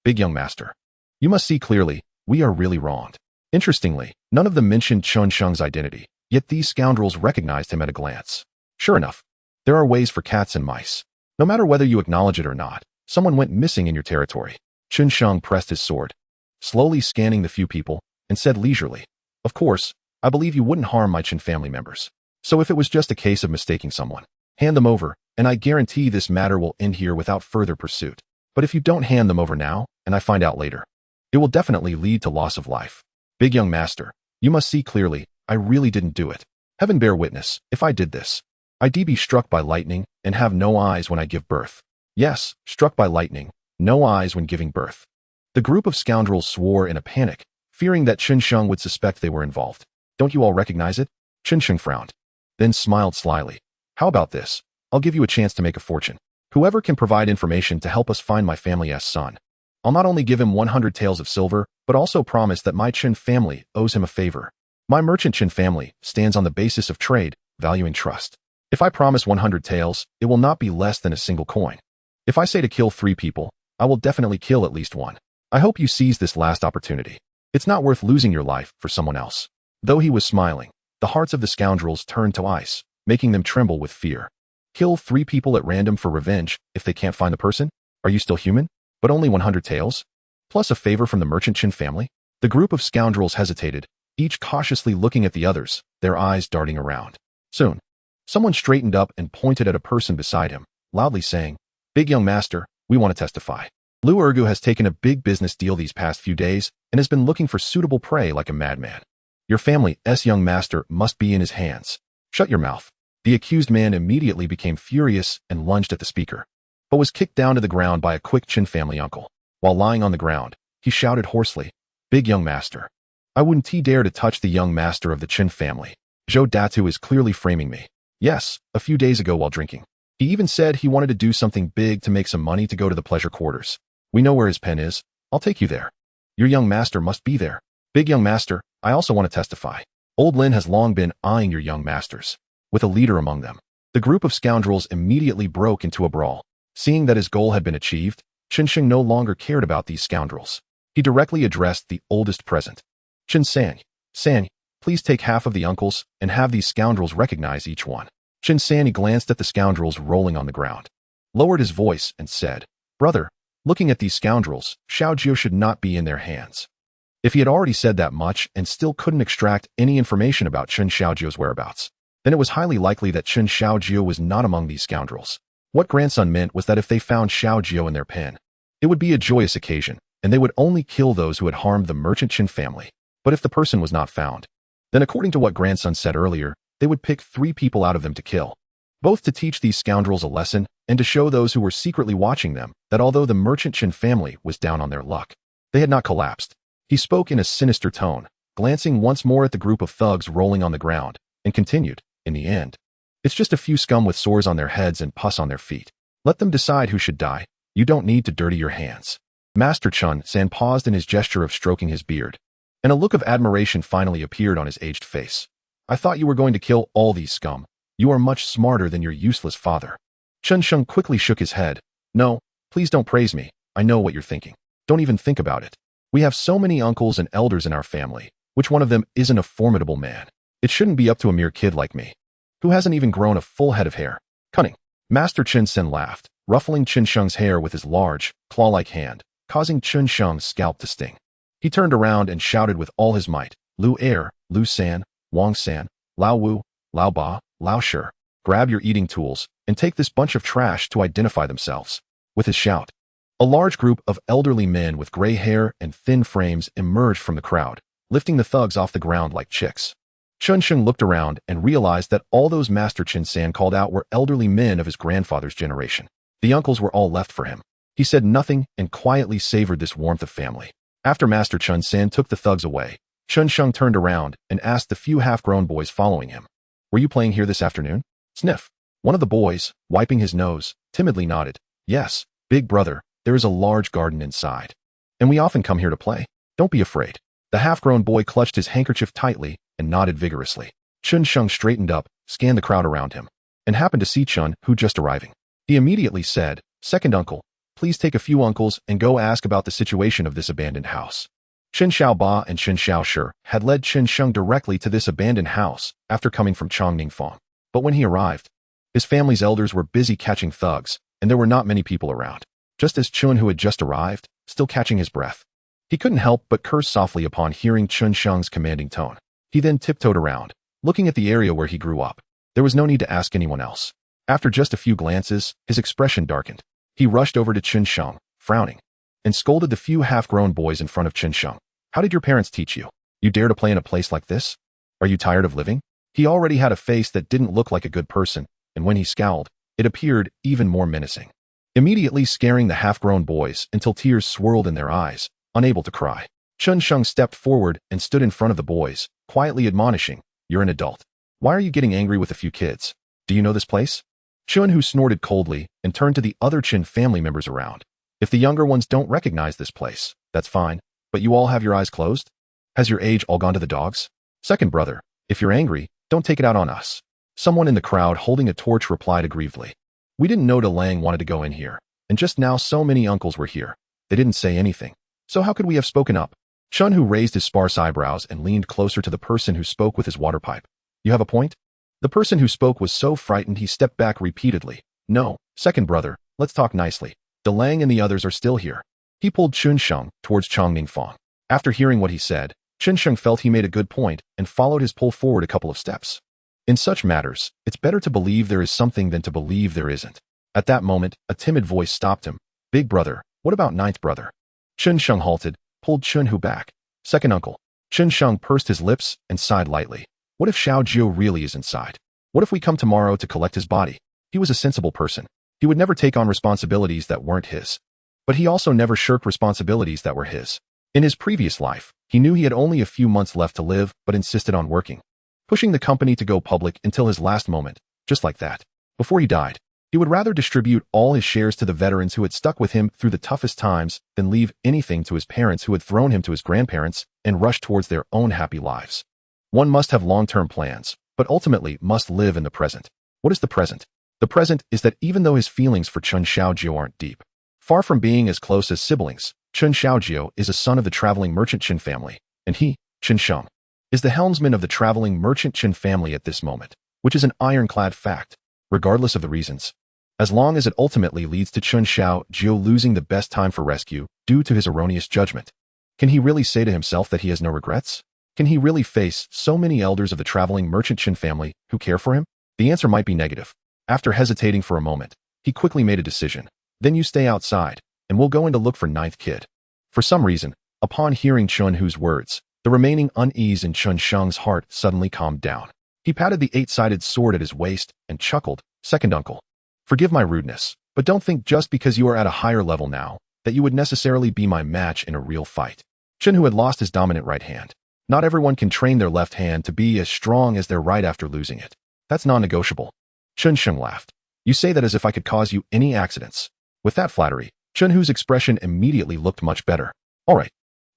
big young master. You must see clearly, we are really wronged. Interestingly, none of them mentioned Chen Sheng's identity, yet these scoundrels recognized him at a glance. Sure enough, there are ways for cats and mice. No matter whether you acknowledge it or not, someone went missing in your territory. Chen Sheng pressed his sword, slowly scanning the few people, and said leisurely, of course, I believe you wouldn't harm my Chen family members. So if it was just a case of mistaking someone, hand them over, and I guarantee this matter will end here without further pursuit. But if you don't hand them over now, and I find out later, it will definitely lead to loss of life. Big young master, you must see clearly, I really didn't do it. Heaven bear witness, if I did this, I'd be struck by lightning and have no eyes when I give birth. Yes, struck by lightning, no eyes when giving birth. The group of scoundrels swore in a panic, fearing that Chen Sheng would suspect they were involved. Don't you all recognize it? Chen Sheng frowned, then smiled slyly. How about this? I'll give you a chance to make a fortune. Whoever can provide information to help us find my family's son. I'll not only give him 100 taels of silver, but also promise that my Chen family owes him a favor. My merchant Chen family stands on the basis of trade, value and trust. If I promise 100 taels, it will not be less than a single coin. If I say to kill 3 people, I will definitely kill at least 1. I hope you seize this last opportunity. It's not worth losing your life for someone else. Though he was smiling, the hearts of the scoundrels turned to ice, making them tremble with fear. Kill 3 people at random for revenge if they can't find the person? Are you still human? But only 100 taels? Plus a favor from the merchant Chen family? The group of scoundrels hesitated, each cautiously looking at the others, their eyes darting around. Soon, someone straightened up and pointed at a person beside him, loudly saying, Big young master, we want to testify. Lu Ergu has taken a big business deal these past few days and has been looking for suitable prey like a madman. Your family's young master must be in his hands. Shut your mouth. The accused man immediately became furious and lunged at the speaker, but was kicked down to the ground by a quick Chen family uncle. While lying on the ground, he shouted hoarsely, Big young master. I wouldn't dare to touch the young master of the Chen family. Zhou Datu is clearly framing me. Yes, a few days ago while drinking. He even said he wanted to do something big to make some money to go to the pleasure quarters. We know where his pen is. I'll take you there. Your young master must be there. Big young master, I also want to testify. Old Lin has long been eyeing your young masters, with a leader among them. The group of scoundrels immediately broke into a brawl. Seeing that his goal had been achieved, Chen Sheng no longer cared about these scoundrels. He directly addressed the oldest present. Chen San, please take half of the uncles and have these scoundrels recognize each one. Chen San glanced at the scoundrels rolling on the ground, lowered his voice and said, Brother, looking at these scoundrels, Xiaojio should not be in their hands. If he had already said that much and still couldn't extract any information about Chen Xiaojio's whereabouts, then it was highly likely that Chen Xiaojio was not among these scoundrels. What grandson meant was that if they found Xiaojio in their pen, it would be a joyous occasion, and they would only kill those who had harmed the merchant Chen family. But if the person was not found, then according to what grandson said earlier, they would pick 3 people out of them to kill, both to teach these scoundrels a lesson and to show those who were secretly watching them that although the merchant Chen family was down on their luck, they had not collapsed. He spoke in a sinister tone, glancing once more at the group of thugs rolling on the ground, and continued, in the end, it's just a few scum with sores on their heads and pus on their feet. Let them decide who should die. You don't need to dirty your hands. Master Chen San paused in his gesture of stroking his beard, and a look of admiration finally appeared on his aged face. I thought you were going to kill all these scum. You are much smarter than your useless father. Chen Sheng quickly shook his head. No, please don't praise me. I know what you're thinking. Don't even think about it. We have so many uncles and elders in our family. Which one of them isn't a formidable man? It shouldn't be up to a mere kid like me, who hasn't even grown a full head of hair. Cunning. Master Chen Sen laughed, ruffling Chen Sheng's hair with his large, claw-like hand, causing Chen Sheng's scalp to sting. He turned around and shouted with all his might, Lu Er, Lu San, Wang San, Lao Wu, Lao Ba, Lao Shi, grab your eating tools and take this bunch of trash to identify themselves. With his shout, a large group of elderly men with gray hair and thin frames emerged from the crowd, lifting the thugs off the ground like chicks. Chun Sheng looked around and realized that all those Master Chen San called out were elderly men of his grandfather's generation. The uncles were all left for him. He said nothing and quietly savored this warmth of family. After Master Chun San took the thugs away, Chun Sheng turned around and asked the few half-grown boys following him, "Were you playing here this afternoon?" Sniff. One of the boys, wiping his nose, timidly nodded. "Yes, big brother, there is a large garden inside. And we often come here to play. Don't be afraid." The half-grown boy clutched his handkerchief tightly and nodded vigorously. Chun Sheng straightened up, scanned the crowd around him, and happened to see Chun, who just arriving. He immediately said, "Second uncle, please take a few uncles and go ask about the situation of this abandoned house." Chen Xiaoba and Chen Xiaoshi had led Chen Sheng directly to this abandoned house after coming from Chongningfang. But when he arrived, his family's elders were busy catching thugs, and there were not many people around. Just as Chun, who had just arrived, still catching his breath, he couldn't help but curse softly upon hearing Chun Sheng's commanding tone. He then tiptoed around, looking at the area where he grew up. There was no need to ask anyone else. After just a few glances, his expression darkened. He rushed over to Chun Sheng, frowning, and scolded the few half-grown boys in front of Chun Sheng. "How did your parents teach you? You dare to play in a place like this? Are you tired of living?" He already had a face that didn't look like a good person, and when he scowled, it appeared even more menacing, immediately scaring the half-grown boys until tears swirled in their eyes, unable to cry. Chun Sheng stepped forward and stood in front of the boys, quietly admonishing, "You're an adult. Why are you getting angry with a few kids? Do you know this place?" Chun, who snorted coldly and turned to the other Chen family members around. "If the younger ones don't recognize this place, that's fine, but you all have your eyes closed? Has your age all gone to the dogs? Second brother, if you're angry, don't take it out on us." Someone in the crowd holding a torch replied aggrievedly, "We didn't know De Lang wanted to go in here, and just now so many uncles were here. They didn't say anything. So how could we have spoken up?" Chun, who raised his sparse eyebrows and leaned closer to the person who spoke with his water pipe. "You have a point?" The person who spoke was so frightened he stepped back repeatedly. "No, second brother, let's talk nicely. De Lang and the others are still here." He pulled Chun Sheng towards Chongningfang. After hearing what he said, Chun Sheng felt he made a good point and followed his pull forward a couple of steps. In such matters, it's better to believe there is something than to believe there isn't. At that moment, a timid voice stopped him. "Big brother, what about ninth brother?" Chun Sheng halted, pulled Chun Hu back. "Second uncle." Chun Sheng pursed his lips and sighed lightly. "What if Xiao Jiu really is inside? What if we come tomorrow to collect his body?" He was a sensible person. He would never take on responsibilities that weren't his. But he also never shirked responsibilities that were his. In his previous life, he knew he had only a few months left to live but insisted on working, pushing the company to go public until his last moment, just like that. Before he died, he would rather distribute all his shares to the veterans who had stuck with him through the toughest times than leave anything to his parents who had thrown him to his grandparents and rushed towards their own happy lives. One must have long-term plans, but ultimately must live in the present. What is the present? The present is that even though his feelings for Chun Xiaojiu aren't deep, far from being as close as siblings, Chun Xiaojiu is a son of the traveling merchant Chen family, and he, Chun Sheng, is the helmsman of the traveling merchant Chen family at this moment, which is an ironclad fact, regardless of the reasons. As long as it ultimately leads to Chun Xiaojiu losing the best time for rescue due to his erroneous judgment, can he really say to himself that he has no regrets? Can he really face so many elders of the traveling merchant Chen family who care for him? The answer might be negative. After hesitating for a moment, he quickly made a decision. "Then you stay outside, and we'll go in to look for ninth kid." For some reason, upon hearing Chun Hu's words, the remaining unease in Chun Sheng's heart suddenly calmed down. He patted the eight-sided sword at his waist and chuckled, "Second uncle, forgive my rudeness, but don't think just because you are at a higher level now, that you would necessarily be my match in a real fight." Chun Hu had lost his dominant right hand. Not everyone can train their left hand to be as strong as their right after losing it. That's non-negotiable. Chun Sheng laughed. "You say that as if I could cause you any accidents." With that flattery, Chun Hu's expression immediately looked much better. "All right,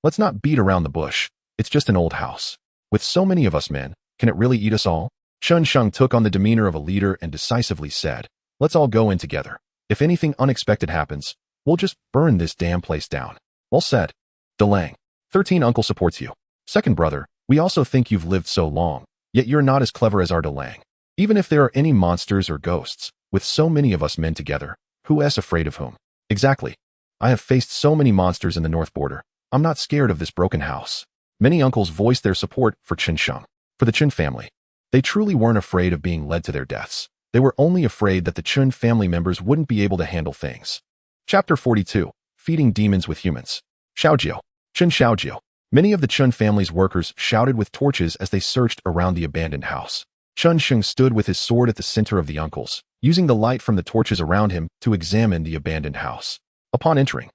let's not beat around the bush. It's just an old house. With so many of us men, can it really eat us all?" Chun Sheng took on the demeanor of a leader and decisively said, "Let's all go in together. If anything unexpected happens, we'll just burn this damn place down." "Well said. De Lang. 13 uncle supports you. Second brother, we also think you've lived so long, yet you're not as clever as our De Lang. Even if there are any monsters or ghosts, with so many of us men together, who is afraid of whom?" "Exactly. I have faced so many monsters in the north border. I'm not scared of this broken house." Many uncles voiced their support for Chen Sheng, for the Chen family. They truly weren't afraid of being led to their deaths. They were only afraid that the Chen family members wouldn't be able to handle things. Chapter 42. Feeding Demons with Humans. Xiaojiu. Chen Xiaojiu. Many of the Chun family's workers shouted with torches as they searched around the abandoned house. Chun Sheng stood with his sword at the center of the uncles, using the light from the torches around him to examine the abandoned house. Upon entering,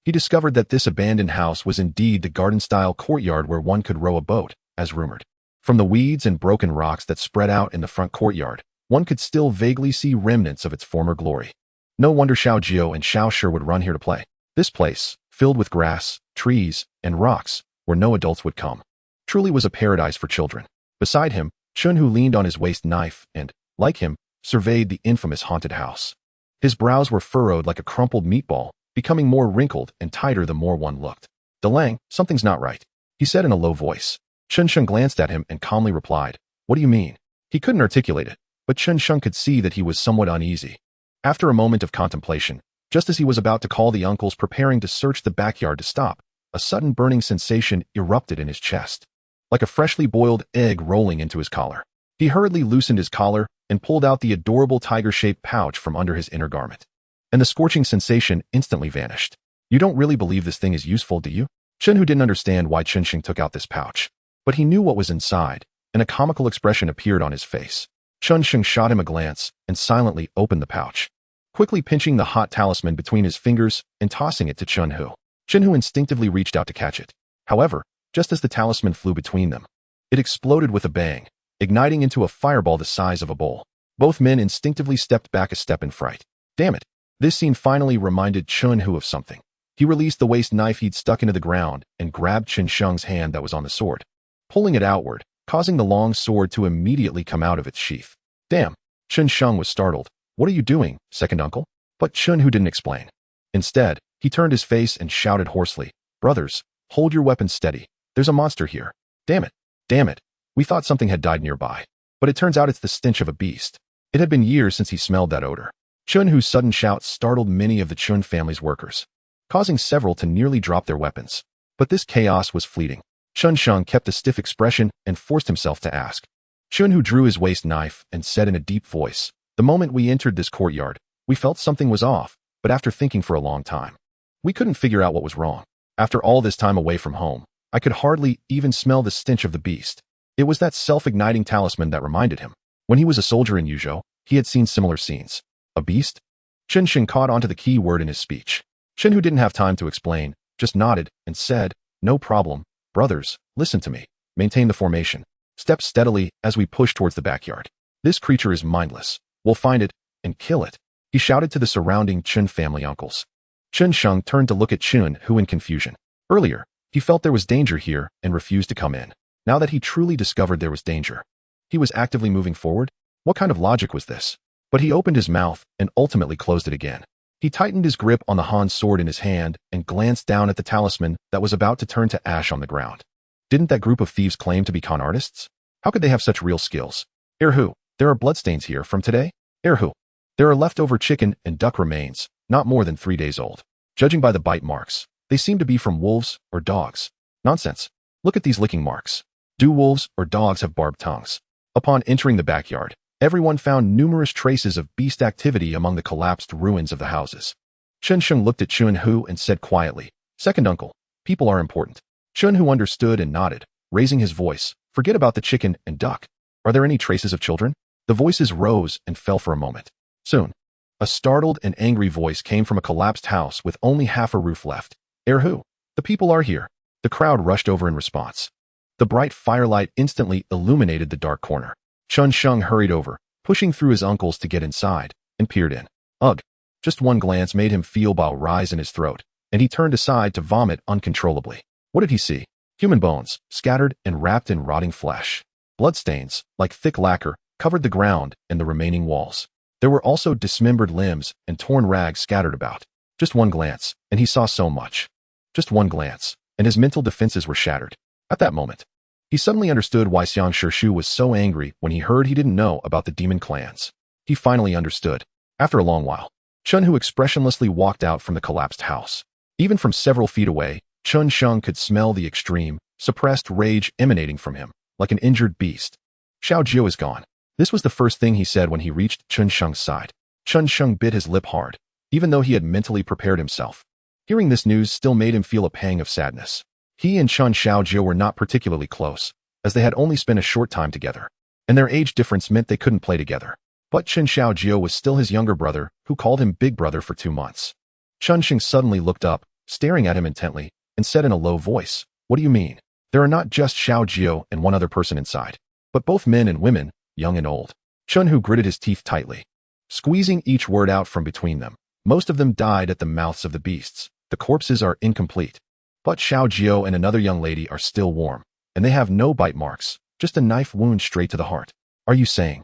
he discovered that this abandoned house was indeed the garden-style courtyard where one could row a boat, as rumored. From the weeds and broken rocks that spread out in the front courtyard, one could still vaguely see remnants of its former glory. No wonder Xiao Jiao and Xiao Shi would run here to play. This place, filled with grass, trees, and rocks, where no adults would come, truly was a paradise for children. Beside him, Chun Hu leaned on his waist knife and, like him, surveyed the infamous haunted house. His brows were furrowed like a crumpled meatball, becoming more wrinkled and tighter the more one looked. "Delang, something's not right," he said in a low voice. Chun Sheng glanced at him and calmly replied, "What do you mean?" He couldn't articulate it, but Chun Sheng could see that he was somewhat uneasy. After a moment of contemplation, just as he was about to call the uncles preparing to search the backyard to stop, a sudden burning sensation erupted in his chest, like a freshly boiled egg rolling into his collar. He hurriedly loosened his collar and pulled out the adorable tiger-shaped pouch from under his inner garment. And the scorching sensation instantly vanished. "You don't really believe this thing is useful, do you?" Chun Hu didn't understand why Chun Sheng took out this pouch, but he knew what was inside, and a comical expression appeared on his face. Chun Sheng shot him a glance and silently opened the pouch, quickly pinching the hot talisman between his fingers and tossing it to Chun Hu. Chun Hu instinctively reached out to catch it. However, just as the talisman flew between them, it exploded with a bang, igniting into a fireball the size of a bowl. Both men instinctively stepped back a step in fright. Damn it! This scene finally reminded Chun Hu of something. He released the waist knife he'd stuck into the ground and grabbed Chun Sheng's hand that was on the sword, pulling it outward, causing the long sword to immediately come out of its sheath. "Damn!" Chun Sheng was startled. "What are you doing, second uncle?" But Chun Hu didn't explain. Instead, he turned his face and shouted hoarsely, "Brothers, hold your weapons steady. There's a monster here. Damn it! Damn it! We thought something had died nearby, but it turns out it's the stench of a beast." It had been years since he smelled that odor. Chun Hu's sudden shout startled many of the Chun family's workers, causing several to nearly drop their weapons. But this chaos was fleeting. Chun Sheng kept a stiff expression and forced himself to ask. Chun Hu drew his waist knife and said in a deep voice, "The moment we entered this courtyard, we felt something was off, but after thinking for a long time, we couldn't figure out what was wrong. After all this time away from home, I could hardly even smell the stench of the beast." It was that self-igniting talisman that reminded him. When he was a soldier in Yuzhou, he had seen similar scenes. A beast? Chun Sheng caught onto the key word in his speech. Chun Hu didn't have time to explain, just nodded and said, "No problem. Brothers, listen to me. Maintain the formation. Step steadily as we push towards the backyard. This creature is mindless. We'll find it and kill it," he shouted to the surrounding Chun family uncles. Chun Sheng turned to look at Chun Hu in confusion. Earlier, he felt there was danger here and refused to come in. Now that he truly discovered there was danger, he was actively moving forward. What kind of logic was this? But he opened his mouth and ultimately closed it again. He tightened his grip on the Han sword in his hand and glanced down at the talisman that was about to turn to ash on the ground. Didn't that group of thieves claim to be con artists? How could they have such real skills? "Erhu, there are bloodstains here from today. Erhu, there are leftover chicken and duck remains, not more than 3 days old. Judging by the bite marks, they seem to be from wolves or dogs. Nonsense. Look at these licking marks. Do wolves or dogs have barbed tongues?" Upon entering the backyard, everyone found numerous traces of beast activity among the collapsed ruins of the houses. Chun Sheng looked at Chun Hu and said quietly, "Second uncle, people are important." Chun Hu understood and nodded, raising his voice. "Forget about the chicken and duck. Are there any traces of children?" The voices rose and fell for a moment. Soon, a startled and angry voice came from a collapsed house with only half a roof left. "Erhu, the people are here." The crowd rushed over in response. The bright firelight instantly illuminated the dark corner. Chun Sheng hurried over, pushing through his uncles to get inside, and peered in. Ugh! Just one glance made him feel bile rise in his throat, and he turned aside to vomit uncontrollably. What did he see? Human bones, scattered and wrapped in rotting flesh. Bloodstains, like thick lacquer, covered the ground and the remaining walls. There were also dismembered limbs and torn rags scattered about. Just one glance, and he saw so much. Just one glance, and his mental defenses were shattered. At that moment, he suddenly understood why Xianxiaaudiobooks was so angry when he heard he didn't know about the demon clans. He finally understood. After a long while, Chun Hu expressionlessly walked out from the collapsed house. Even from several feet away, Chun Sheng could smell the extreme, suppressed rage emanating from him, like an injured beast. "Xiao Jiao is gone." This was the first thing he said when he reached Chun Sheng's side. Chun Sheng bit his lip hard, even though he had mentally prepared himself. Hearing this news still made him feel a pang of sadness. He and Chen Xiaojio were not particularly close, as they had only spent a short time together, and their age difference meant they couldn't play together. But Chen Xiaojio was still his younger brother, who called him Big Brother for 2 months. Chen Xing suddenly looked up, staring at him intently, and said in a low voice, "What do you mean? There are not just Xiaojio and one other person inside, but both men and women, young and old." Chen Hu gritted his teeth tightly, squeezing each word out from between them. Most of them died at the mouths of the beasts. The corpses are incomplete. But Xiaojio and another young lady are still warm, and they have no bite marks, just a knife wound straight to the heart. Are you saying?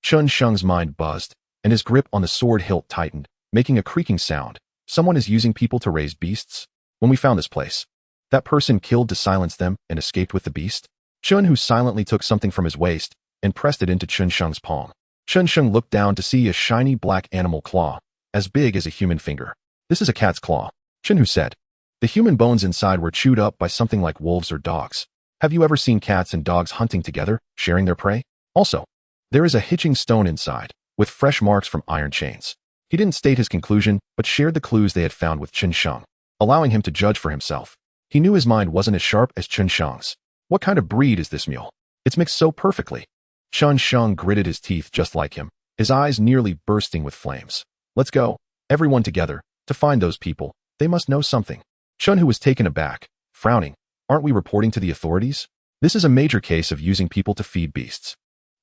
Chen Sheng's mind buzzed, and his grip on the sword hilt tightened, making a creaking sound. Someone is using people to raise beasts? When we found this place, that person killed to silence them and escaped with the beast? Chen Hu silently took something from his waist and pressed it into Chen Sheng's palm. Chen Sheng looked down to see a shiny black animal claw, as big as a human finger. "This is a cat's claw," Chen Hu said. The human bones inside were chewed up by something like wolves or dogs. Have you ever seen cats and dogs hunting together, sharing their prey? Also, there is a hitching stone inside, with fresh marks from iron chains. He didn't state his conclusion, but shared the clues they had found with Chen Sheng, allowing him to judge for himself. He knew his mind wasn't as sharp as Chen Sheng's. What kind of breed is this mule? It's mixed so perfectly. Chen Sheng gritted his teeth just like him, his eyes nearly bursting with flames. Let's go, everyone together, to find those people. They must know something. Chen Hu was taken aback, frowning. Aren't we reporting to the authorities? This is a major case of using people to feed beasts.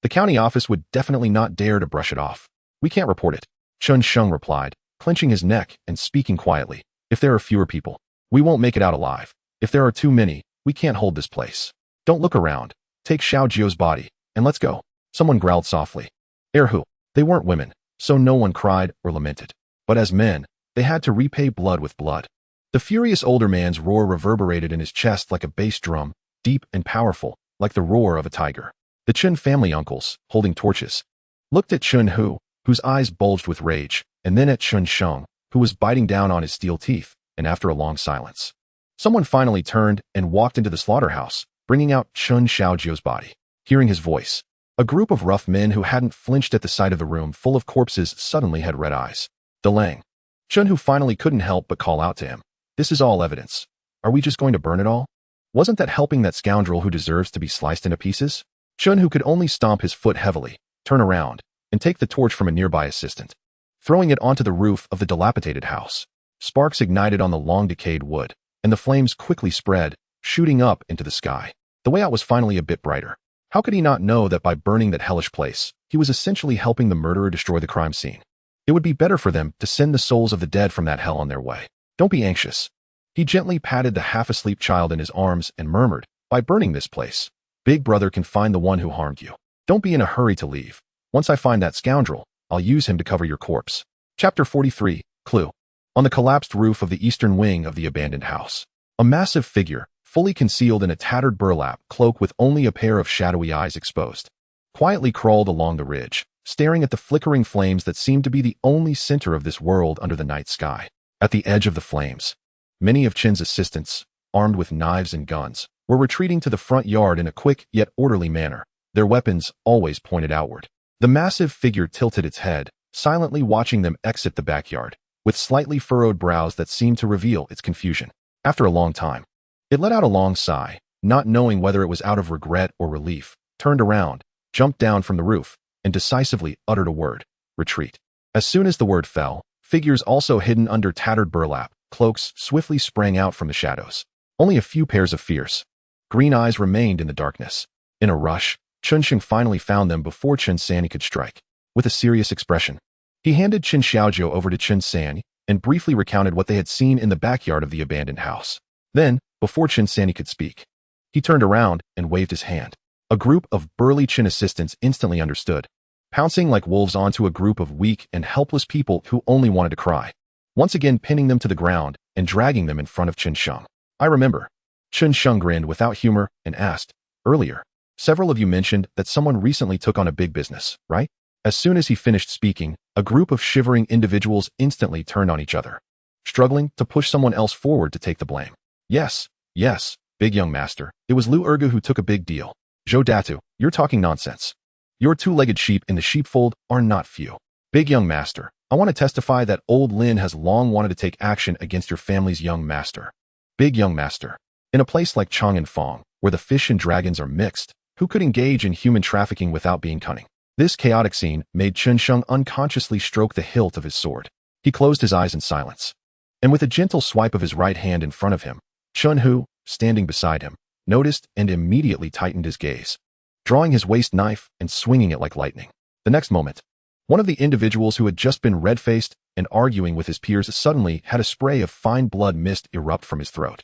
The county office would definitely not dare to brush it off. We can't report it, Chen Sheng replied, clenching his neck and speaking quietly. If there are fewer people, we won't make it out alive. If there are too many, we can't hold this place. Don't look around. Take Xiaojio's body, and let's go. Someone growled softly. Erhu. They weren't women, so no one cried or lamented. But as men, they had to repay blood with blood. The furious older man's roar reverberated in his chest like a bass drum, deep and powerful, like the roar of a tiger. The Chen family uncles, holding torches, looked at Chen Hu, whose eyes bulged with rage, and then at Chen Sheng, who was biting down on his steel teeth, and after a long silence, someone finally turned and walked into the slaughterhouse, bringing out Chen Xiaojio's body. Hearing his voice, a group of rough men who hadn't flinched at the sight of the room full of corpses suddenly had red eyes. Delang. Chen Hu finally couldn't help but call out to him. This is all evidence. Are we just going to burn it all? Wasn't that helping that scoundrel who deserves to be sliced into pieces? Chen Hu could only stomp his foot heavily, turn around, and take the torch from a nearby assistant, throwing it onto the roof of the dilapidated house. Sparks ignited on the long-decayed wood, and the flames quickly spread, shooting up into the sky. The way out was finally a bit brighter. How could he not know that by burning that hellish place, he was essentially helping the murderer destroy the crime scene? It would be better for them to send the souls of the dead from that hell on their way. Don't be anxious. He gently patted the half-asleep child in his arms and murmured, by burning this place, Big Brother can find the one who harmed you. Don't be in a hurry to leave. Once I find that scoundrel, I'll use him to cover your corpse. Chapter 43, Clue. On the collapsed roof of the eastern wing of the abandoned house, a massive figure, fully concealed in a tattered burlap cloak with only a pair of shadowy eyes exposed, quietly crawled along the ridge, staring at the flickering flames that seemed to be the only center of this world under the night sky. At the edge of the flames, many of Chen's assistants, armed with knives and guns, were retreating to the front yard in a quick yet orderly manner, their weapons always pointed outward. The massive figure tilted its head, silently watching them exit the backyard, with slightly furrowed brows that seemed to reveal its confusion. After a long time, it let out a long sigh, not knowing whether it was out of regret or relief, turned around, jumped down from the roof, and decisively uttered a word: retreat. As soon as the word fell, figures also hidden under tattered burlap cloaks swiftly sprang out from the shadows. Only a few pairs of fierce green eyes remained in the darkness. In a rush, Chen Xing finally found them before Chen Sanyi could strike. With a serious expression, he handed Chen Xiaojio over to Chen Sanyi and briefly recounted what they had seen in the backyard of the abandoned house. Then, before Chen Sanyi could speak, he turned around and waved his hand. A group of burly Chen assistants instantly understood, pouncing like wolves onto a group of weak and helpless people who only wanted to cry, once again pinning them to the ground and dragging them in front of Chen Sheng. I remember. Chen Sheng grinned without humor and asked, earlier, several of you mentioned that someone recently took on a big business, right? As soon as he finished speaking, a group of shivering individuals instantly turned on each other, struggling to push someone else forward to take the blame. Yes, big young master, it was Lu Ergu who took a big deal. Zhou Datu, you're talking nonsense. Your two-legged sheep in the sheepfold are not few. Big young master, I want to testify that old Lin has long wanted to take action against your family's young master. Big young master. In a place like Chang'anfang, where the fish and dragons are mixed, who could engage in human trafficking without being cunning? This chaotic scene made Chen unconsciously stroke the hilt of his sword. He closed his eyes in silence. And with a gentle swipe of his right hand in front of him, Chen, standing beside him, noticed and immediately tightened his gaze, drawing his waist knife and swinging it like lightning. The next moment, one of the individuals who had just been red-faced and arguing with his peers suddenly had a spray of fine blood mist erupt from his throat.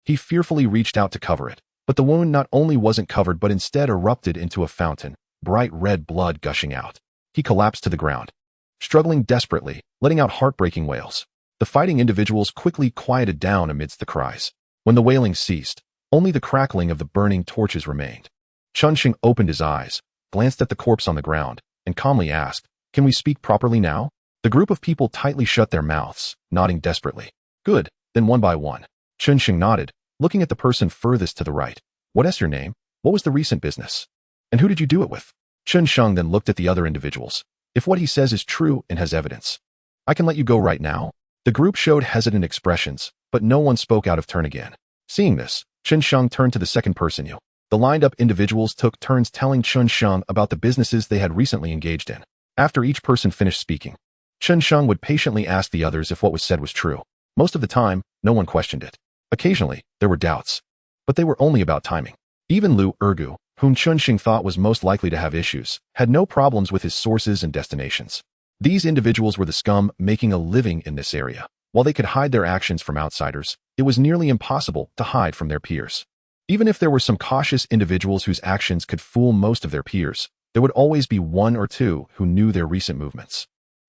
He fearfully reached out to cover it, but the wound not only wasn't covered but instead erupted into a fountain, bright red blood gushing out. He collapsed to the ground, struggling desperately, letting out heartbreaking wails. The fighting individuals quickly quieted down amidst the cries. When the wailing ceased, only the crackling of the burning torches remained. Chen opened his eyes, glanced at the corpse on the ground, and calmly asked, "Can we speak properly now?" The group of people tightly shut their mouths, nodding desperately. "Good." Then one by one, Chen nodded, looking at the person furthest to the right. "What is your name? What was the recent business? And who did you do it with?" Chen then looked at the other individuals. "If what he says is true and has evidence, I can let you go right now." The group showed hesitant expressions, but no one spoke out of turn again. Seeing this, Chen turned to the second person. The lined-up individuals took turns telling Chen about the businesses they had recently engaged in. After each person finished speaking, Chen would patiently ask the others if what was said was true. Most of the time, no one questioned it. Occasionally, there were doubts, but they were only about timing. Even Lu Ergu, whom Chen thought was most likely to have issues, had no problems with his sources and destinations. These individuals were the scum making a living in this area. While they could hide their actions from outsiders, it was nearly impossible to hide from their peers. Even if there were some cautious individuals whose actions could fool most of their peers, there would always be one or two who knew their recent movements.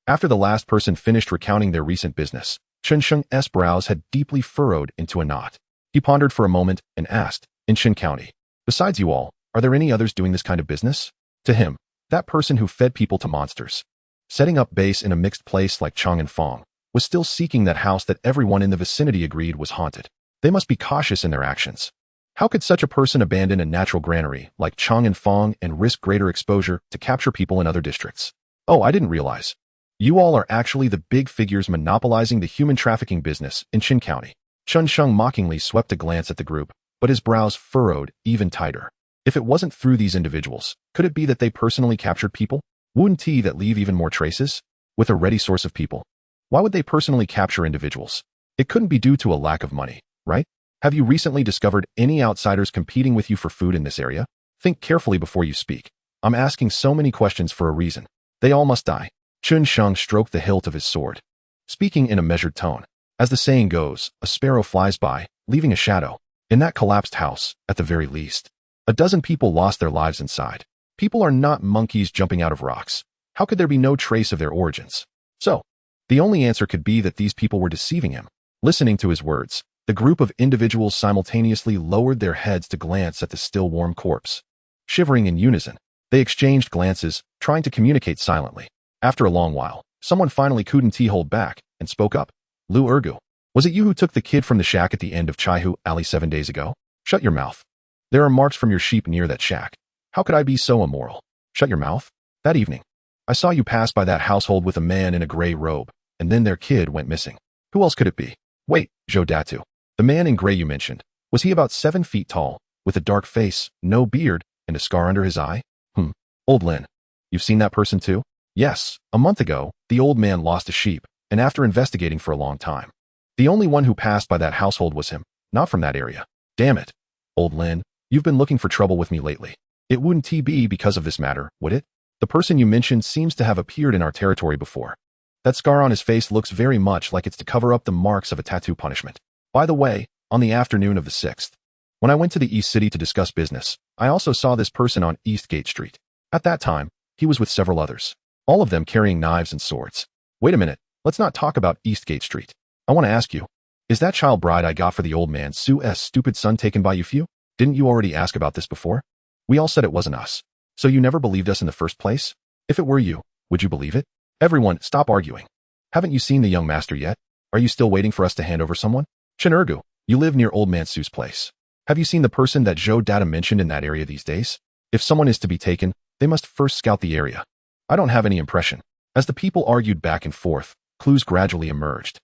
After the last person finished recounting their recent business, Chen brows had deeply furrowed into a knot. He pondered for a moment and asked, "In Xin County, besides you all, are there any others doing this kind of business?" To him, that person who fed people to monsters, setting up base in a mixed place like Chang'anfang, was still seeking that house that everyone in the vicinity agreed was haunted. They must be cautious in their actions. How could such a person abandon a natural granary like Chang'anfang and risk greater exposure to capture people in other districts? "Oh, I didn't realize. You all are actually the big figures monopolizing the human trafficking business in Xin County." Chen mockingly swept a glance at the group, but his brows furrowed even tighter. If it wasn't through these individuals, could it be that they personally captured people? Wouldn't that leave even more traces? With a ready source of people, why would they personally capture individuals? It couldn't be due to a lack of money, right? Have you recently discovered any outsiders competing with you for food in this area? Think carefully before you speak. I'm asking so many questions for a reason. They all must die. Chen stroked the hilt of his sword, speaking in a measured tone. As the saying goes, a sparrow flies by, leaving a shadow. In that collapsed house, at the very least, a dozen people lost their lives inside. People are not monkeys jumping out of rocks. How could there be no trace of their origins? So, the only answer could be that these people were deceiving him. Listening to his words, the group of individuals simultaneously lowered their heads to glance at the still warm corpse. Shivering in unison, they exchanged glances, trying to communicate silently. After a long while, someone finally couldn't hold back and spoke up. "Lu Ergu, was it you who took the kid from the shack at the end of Chaihu Alley 7 days ago?" "Shut your mouth. There are marks from your sheep near that shack. How could I be so immoral?" "Shut your mouth. That evening, I saw you pass by that household with a man in a gray robe, and then their kid went missing. Who else could it be?" "Wait, Zhou Datu. The man in gray you mentioned, was he about 7 feet tall, with a dark face, no beard, and a scar under his eye?" Old Lin. You've seen that person too?" "Yes, a month ago, the old man lost a sheep, and after investigating for a long time, the only one who passed by that household was him, not from that area." "Damn it. Old Lin, you've been looking for trouble with me lately. It wouldn't be because of this matter, would it? The person you mentioned seems to have appeared in our territory before. That scar on his face looks very much like it's to cover up the marks of a tattoo punishment. By the way, on the afternoon of the 6th, when I went to the East City to discuss business, I also saw this person on Eastgate Street. At that time, he was with several others, all of them carrying knives and swords." "Wait a minute, let's not talk about Eastgate Street. I want to ask you, is that child bride I got for the old man Sue's stupid son taken by you few? Didn't you already ask about this before? We all said it wasn't us. So you never believed us in the first place? If it were you, would you believe it? Everyone, stop arguing. Haven't you seen the young master yet? Are you still waiting for us to hand over someone? Chen Ergu, you live near old man Sue's place. Have you seen the person that Zhou Data mentioned in that area these days? If someone is to be taken, they must first scout the area." "I don't have any impression." As the people argued back and forth, clues gradually emerged.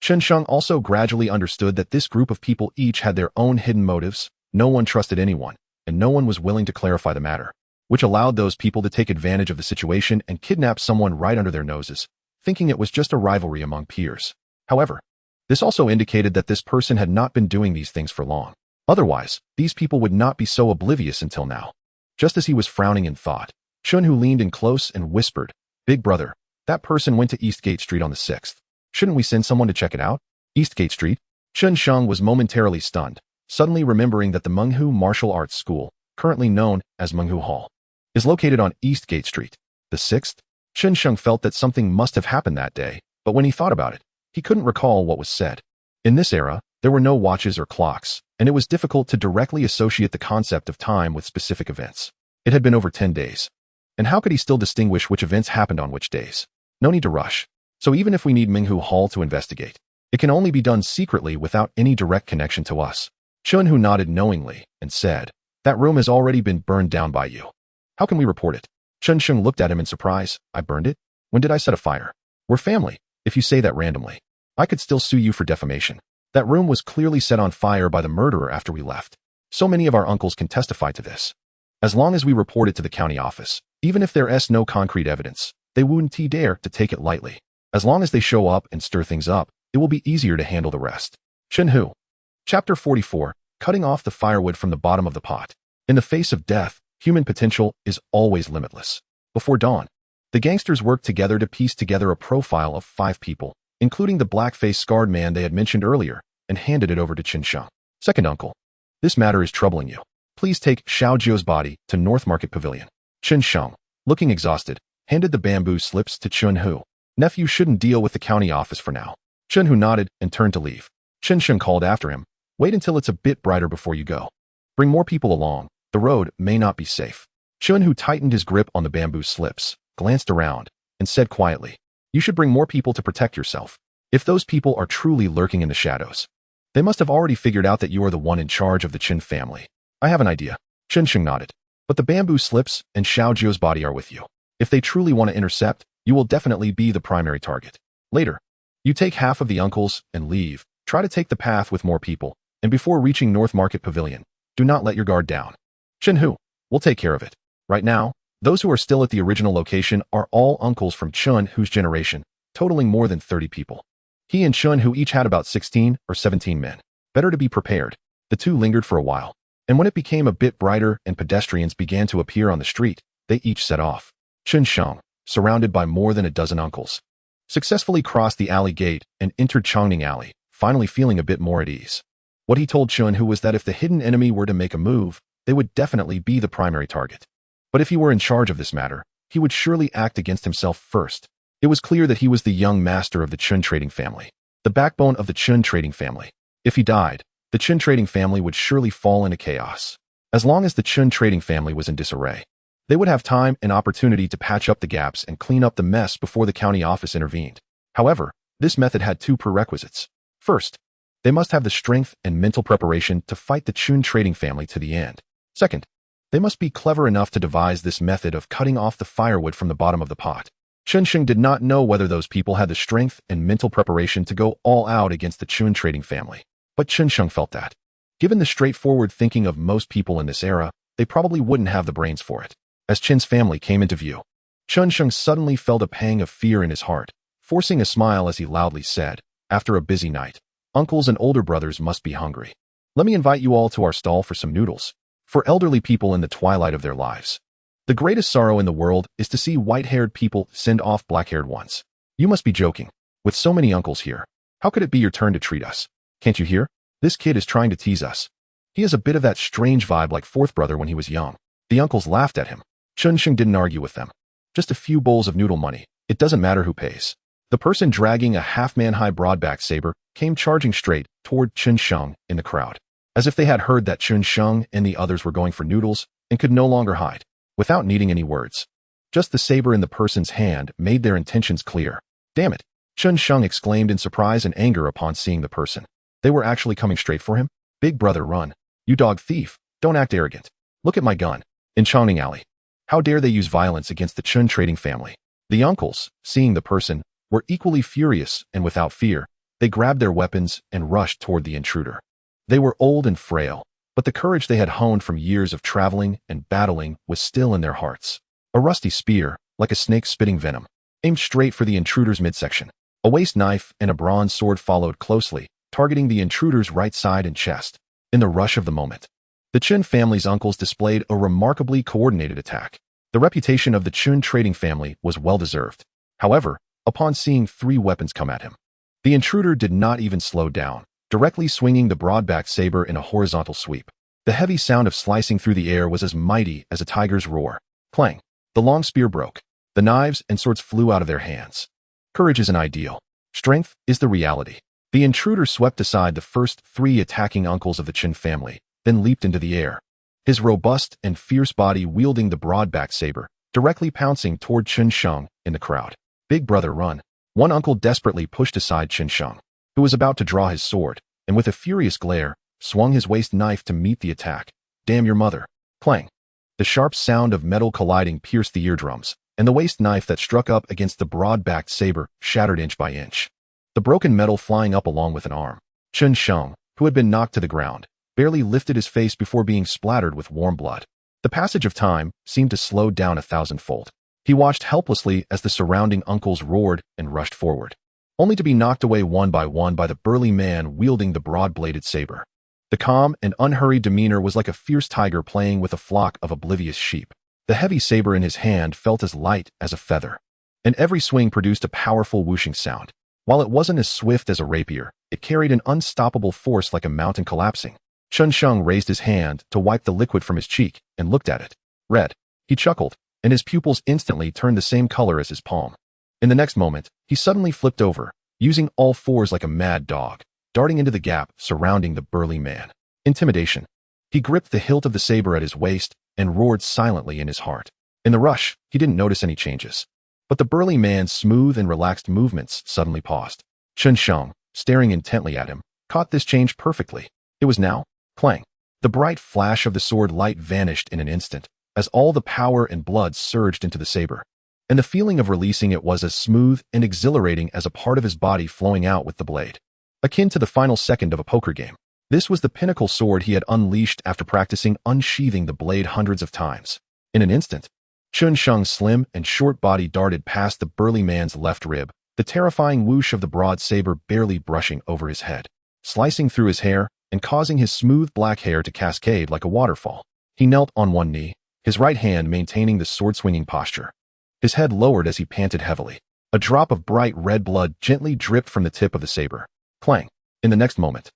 Xianxiang also gradually understood that this group of people each had their own hidden motives, no one trusted anyone, and no one was willing to clarify the matter, which allowed those people to take advantage of the situation and kidnap someone right under their noses, thinking it was just a rivalry among peers. However, this also indicated that this person had not been doing these things for long. Otherwise, these people would not be so oblivious until now. Just as he was frowning in thought, Chunhu leaned in close and whispered, "Big brother, that person went to Eastgate Street on the 6th. Shouldn't we send someone to check it out?" Eastgate Street? Xianxiang was momentarily stunned, suddenly remembering that the Menghu Martial Arts School, currently known as Menghu Hall, is located on Eastgate Street. The 6th? Xianxiang felt that something must have happened that day, but when he thought about it, he couldn't recall what was said. In this era, there were no watches or clocks, and it was difficult to directly associate the concept of time with specific events. It had been over 10 days. And how could he still distinguish which events happened on which days? No need to rush. So even if we need Menghu Hall to investigate, it can only be done secretly without any direct connection to us. Chunhu nodded knowingly and said, "That room has already been burned down by you. How can we report it?" Xianxiang looked at him in surprise. "I burned it? When did I set a fire? We're family. If you say that randomly, I could still sue you for defamation. That room was clearly set on fire by the murderer after we left. So many of our uncles can testify to this. As long as we report it to the county office, even if there's no concrete evidence, they wouldn't dare to take it lightly. As long as they show up and stir things up, it will be easier to handle the rest." Chunhu. Chapter 44, Cutting Off the Firewood from the Bottom of the Pot. In the face of death, human potential is always limitless. Before dawn, the gangsters worked together to piece together a profile of 5 people, including the black-faced scarred man they had mentioned earlier, and handed it over to Xianxiang. "Second uncle, this matter is troubling you. Please take Xiao Jiu's body to North Market Pavilion." Xianxiang, looking exhausted, handed the bamboo slips to Chunhu. "Nephew shouldn't deal with the county office for now." Chunhu nodded and turned to leave. Xianxiang called after him, "Wait until it's a bit brighter before you go. Bring more people along. The road may not be safe." Chunhu tightened his grip on the bamboo slips, glanced around, and said quietly, "You should bring more people to protect yourself. If those people are truly lurking in the shadows, they must have already figured out that you are the one in charge of the Qin family." "I have an idea." Xianxiang nodded. "But the bamboo slips and Xiao Jiu's body are with you. If they truly want to intercept, you will definitely be the primary target. Later, you take half of the uncles and leave. Try to take the path with more people, and before reaching North Market Pavilion, do not let your guard down." "Chunhu, we'll take care of it. Right now, those who are still at the original location are all uncles from Chunhu's generation, totaling more than 30 people. He and Chunhu each had about 16 or 17 men. Better to be prepared." The two lingered for a while, and when it became a bit brighter and pedestrians began to appear on the street, they each set off. Xianxiang, surrounded by more than a dozen uncles, successfully crossed the alley gate and entered Chongning Alley, finally feeling a bit more at ease. What he told Chunhu was that if the hidden enemy were to make a move, they would definitely be the primary target. But if he were in charge of this matter, he would surely act against himself first. It was clear that he was the young master of the Qin trading family, the backbone of the Qin trading family. If he died, the Qin trading family would surely fall into chaos. As long as the Qin trading family was in disarray, they would have time and opportunity to patch up the gaps and clean up the mess before the county office intervened. However, this method had 2 prerequisites. First, they must have the strength and mental preparation to fight the Qin trading family to the end. Second, they must be clever enough to devise this method of cutting off the firewood from the bottom of the pot. Xianxiang did not know whether those people had the strength and mental preparation to go all out against the Qin trading family, but Xianxiang felt that, given the straightforward thinking of most people in this era, they probably wouldn't have the brains for it. As Qin's family came into view, Xianxiang suddenly felt a pang of fear in his heart, forcing a smile as he loudly said, "After a busy night, uncles and older brothers must be hungry. Let me invite you all to our stall for some noodles." For elderly people in the twilight of their lives, the greatest sorrow in the world is to see white-haired people send off black-haired ones. "You must be joking. With so many uncles here, how could it be your turn to treat us? Can't you hear? This kid is trying to tease us. He has a bit of that strange vibe like fourth brother when he was young." The uncles laughed at him. Xianxiang didn't argue with them. "Just a few bowls of noodle money. It doesn't matter who pays." The person dragging a half-man-high broad-backed saber came charging straight toward Xianxiang in the crowd, as if they had heard that Xianxiang and the others were going for noodles and could no longer hide. Without needing any words, just the saber in the person's hand made their intentions clear. "Damn it!" Xianxiang exclaimed in surprise and anger upon seeing the person. They were actually coming straight for him. "Big brother, run. You dog thief, don't act arrogant. Look at my gun." In Chongning Alley, how dare they use violence against the Qin trading family? The uncles, seeing the person, were equally furious, and without fear, They grabbed their weapons and rushed toward the intruder. They were old and frail, but the courage they had honed from years of traveling and battling was still in their hearts. A rusty spear, like a snake spitting venom, aimed straight for the intruder's midsection. A waist knife and a bronze sword followed closely, targeting the intruder's right side and chest. In the rush of the moment, the Chun family's uncles displayed a remarkably coordinated attack. The reputation of the Chun trading family was well-deserved. However, upon seeing 3 weapons come at him, the intruder did not even slow down, directly swinging the broad-backed saber in a horizontal sweep. The heavy sound of slicing through the air was as mighty as a tiger's roar. Clang! The long spear broke. The knives and swords flew out of their hands. Courage is an ideal. Strength is the reality. The intruder swept aside the first 3 attacking uncles of the Chun family, then leaped into the air, his robust and fierce body wielding the broad-backed saber, directly pouncing toward Chun Sheng in the crowd. Big brother, run! One uncle desperately pushed aside Chun Sheng, who was about to draw his sword, and with a furious glare, swung his waist knife to meet the attack. Damn your mother! Clang! The sharp sound of metal colliding pierced the eardrums, and the waist knife that struck up against the broad-backed saber shattered inch by inch, the broken metal flying up along with an arm. Chun Sheng, who had been knocked to the ground, barely lifted his face before being splattered with warm blood. The passage of time seemed to slow down 1,000-fold. He watched helplessly as the surrounding uncles roared and rushed forward, only to be knocked away one by one by the burly man wielding the broad-bladed saber. The calm and unhurried demeanor was like a fierce tiger playing with a flock of oblivious sheep. The heavy saber in his hand felt as light as a feather, and every swing produced a powerful whooshing sound. While it wasn't as swift as a rapier, it carried an unstoppable force like a mountain collapsing. Chun Sheng raised his hand to wipe the liquid from his cheek and looked at it. Red. He chuckled, and his pupils instantly turned the same color as his palm. In the next moment, he suddenly flipped over, using all fours like a mad dog, darting into the gap surrounding the burly man. Intimidation. He gripped the hilt of the saber at his waist and roared silently in his heart. In the rush, he didn't notice any changes, but the burly man's smooth and relaxed movements suddenly paused. Chun Sheng, staring intently at him, caught this change perfectly. It was now. Clang! The bright flash of the sword light vanished in an instant, as all the power and blood surged into the saber, and the feeling of releasing it was as smooth and exhilarating as a part of his body flowing out with the blade. Akin to the final second of a poker game. This was the pinnacle sword he had unleashed after practicing unsheathing the blade hundreds of times. In an instant, Chun Sheng's slim and short body darted past the burly man's left rib, the terrifying whoosh of the broad saber barely brushing over his head, slicing through his hair and causing his smooth black hair to cascade like a waterfall. He knelt on one knee, his right hand maintaining the sword-swinging posture. His head lowered as he panted heavily. A drop of bright red blood gently dripped from the tip of the saber. Clang! In the next moment,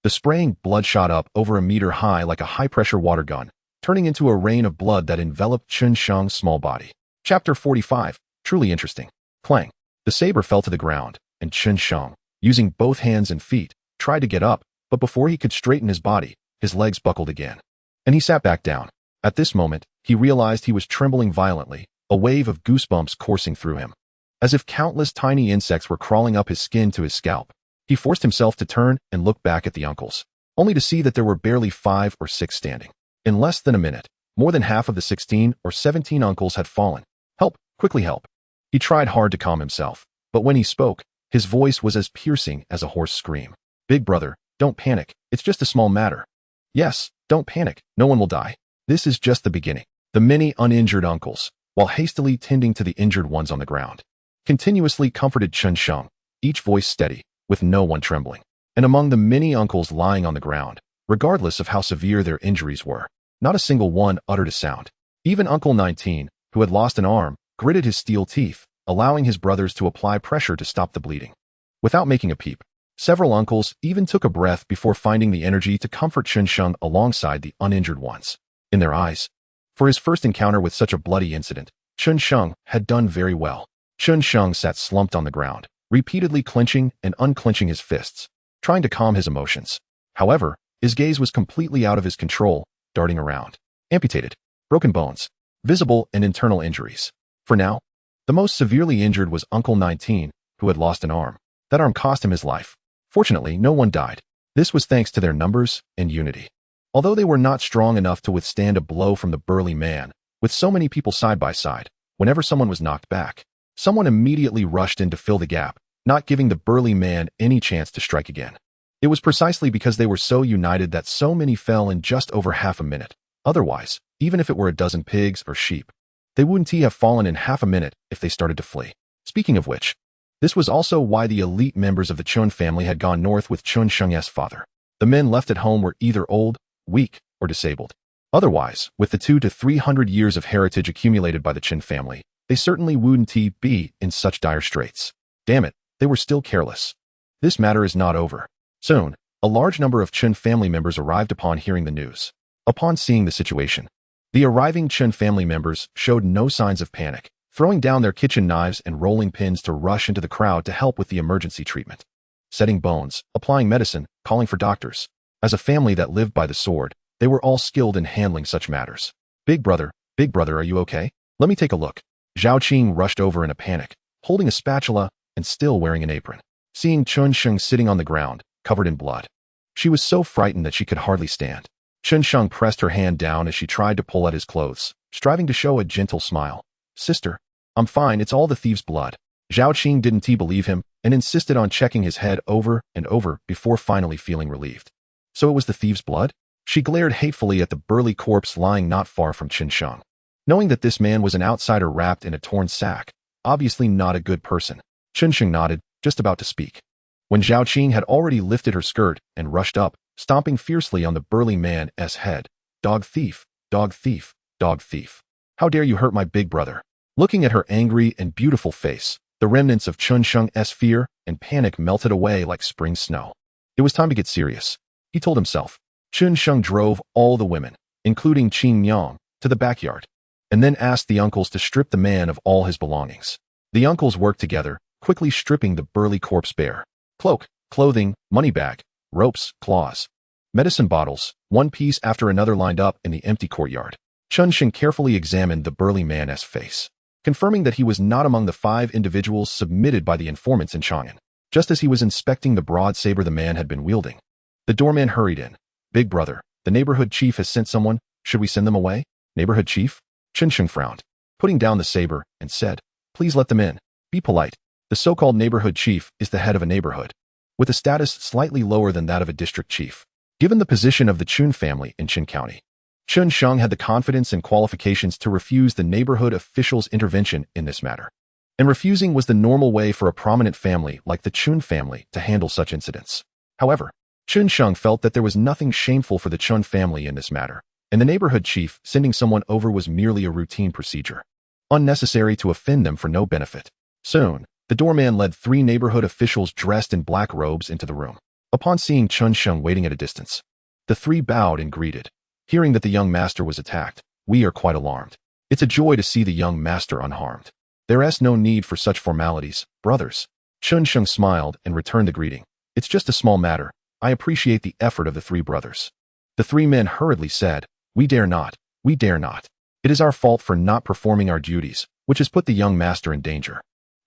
the spraying blood shot up over a meter high like a high-pressure water gun, turning into a rain of blood that enveloped Chun Sheng's small body. Chapter 45. Truly interesting. Clang! The saber fell to the ground, and Chun Sheng, using both hands and feet, tried to get up, but before he could straighten his body, his legs buckled again, and he sat back down. At this moment, he realized he was trembling violently, a wave of goosebumps coursing through him, as if countless tiny insects were crawling up his skin to his scalp. He forced himself to turn and look back at the uncles, only to see that there were barely 5 or 6 standing. In less than a minute, more than half of the 16 or 17 uncles had fallen. Help! Quickly help! He tried hard to calm himself, but when he spoke, his voice was as piercing as a hoarse scream. Big brother, don't panic, it's just a small matter. Yes, don't panic, no one will die. This is just the beginning. The many uninjured uncles, while hastily tending to the injured ones on the ground, continuously comforted Chun Sheng, each voice steady, with no one trembling. And among the many uncles lying on the ground, regardless of how severe their injuries were, not a single one uttered a sound. Even Uncle 19, who had lost an arm, gritted his steel teeth, allowing his brothers to apply pressure to stop the bleeding. Without making a peep, several uncles even took a breath before finding the energy to comfort Chun Sheng alongside the uninjured ones. In their eyes, for his first encounter with such a bloody incident, Chun Sheng had done very well. Chun Sheng sat slumped on the ground, repeatedly clenching and unclenching his fists, trying to calm his emotions. However, his gaze was completely out of his control, darting around. Amputated, broken bones, visible and internal injuries. For now, the most severely injured was Uncle 19, who had lost an arm. That arm cost him his life. Fortunately, no one died. This was thanks to their numbers and unity. Although they were not strong enough to withstand a blow from the burly man, with so many people side by side, whenever someone was knocked back, someone immediately rushed in to fill the gap, not giving the burly man any chance to strike again. It was precisely because they were so united that so many fell in just over half a minute. Otherwise, even if it were a dozen pigs or sheep, they wouldn't have fallen in half a minute if they started to flee. Speaking of which, this was also why the elite members of the Chun family had gone north with Chun Sheng's father. The men left at home were either old, weak, or disabled. Otherwise, with the 200 to 300 years of heritage accumulated by the Qin family, they certainly wouldn't be in such dire straits. Damn it, they were still careless. This matter is not over. Soon, a large number of Qin family members arrived upon hearing the news. Upon seeing the situation, the arriving Qin family members showed no signs of panic, throwing down their kitchen knives and rolling pins to rush into the crowd to help with the emergency treatment. Setting bones, applying medicine, calling for doctors. As a family that lived by the sword, they were all skilled in handling such matters. Big brother, are you okay? Let me take a look. Zhao Qing rushed over in a panic, holding a spatula and still wearing an apron. Seeing Chun Sheng sitting on the ground, covered in blood, she was so frightened that she could hardly stand. Chun Sheng pressed her hand down as she tried to pull at his clothes, striving to show a gentle smile. Sister, I'm fine, it's all the thief's blood. Zhao Qing didn't believe him and insisted on checking his head over and over before finally feeling relieved. So it was the thief's blood? She glared hatefully at the burly corpse lying not far from Qin Sheng. Knowing that this man was an outsider wrapped in a torn sack, obviously not a good person, Qin Sheng nodded, just about to speak, when Zhao Qing had already lifted her skirt and rushed up, stomping fiercely on the burly man's head. Dog thief, dog thief, dog thief. How dare you hurt my big brother? Looking at her angry and beautiful face, the remnants of Chun Sheng's fear and panic melted away like spring snow. It was time to get serious, he told himself. Chun Sheng drove all the women, including Qing Yang, to the backyard, and then asked the uncles to strip the man of all his belongings. The uncles worked together, quickly stripping the burly corpse bare. Cloak, clothing, money bag, ropes, claws, medicine bottles, one piece after another lined up in the empty courtyard. Chun Sheng carefully examined the burly man's face, confirming that he was not among the 5 individuals submitted by the informants in Chang'an. Just as he was inspecting the broad saber the man had been wielding, the doorman hurried in. Big brother, the neighborhood chief has sent someone. Should we send them away? Neighborhood chief? Chun Sheng frowned, putting down the saber, and said, please let them in. Be polite. The so-called neighborhood chief is the head of a neighborhood, with a status slightly lower than that of a district chief. Given the position of the Chun family in Qin County, Chun Sheng had the confidence and qualifications to refuse the neighborhood officials' intervention in this matter. And refusing was the normal way for a prominent family like the Chun family to handle such incidents. However, Chun Sheng felt that there was nothing shameful for the Chun family in this matter, and the neighborhood chief sending someone over was merely a routine procedure, unnecessary to offend them for no benefit. Soon, the doorman led 3 neighborhood officials dressed in black robes into the room. Upon seeing Chun Sheng waiting at a distance, the 3 bowed and greeted. Hearing that the young master was attacked, we are quite alarmed. It's a joy to see the young master unharmed. There's no need for such formalities, brothers. Chun Sheng smiled and returned the greeting. It's just a small matter. I appreciate the effort of the 3 brothers. The 3 men hurriedly said, we dare not. We dare not. It is our fault for not performing our duties, which has put the young master in danger.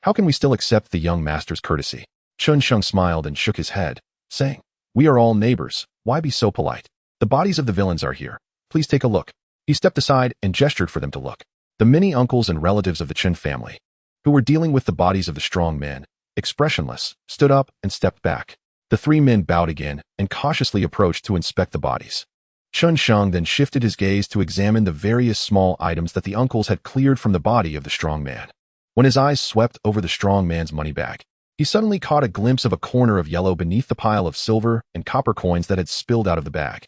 How can we still accept the young master's courtesy? Chun Sheng smiled and shook his head, saying, we are all neighbors. Why be so polite? The bodies of the villains are here. Please take a look. He stepped aside and gestured for them to look. The many uncles and relatives of the Qin family, who were dealing with the bodies of the strong men, expressionless, stood up and stepped back. The 3 men bowed again and cautiously approached to inspect the bodies. Chun Sheng then shifted his gaze to examine the various small items that the uncles had cleared from the body of the strong man. When his eyes swept over the strong man's money bag, he suddenly caught a glimpse of a corner of yellow beneath the pile of silver and copper coins that had spilled out of the bag.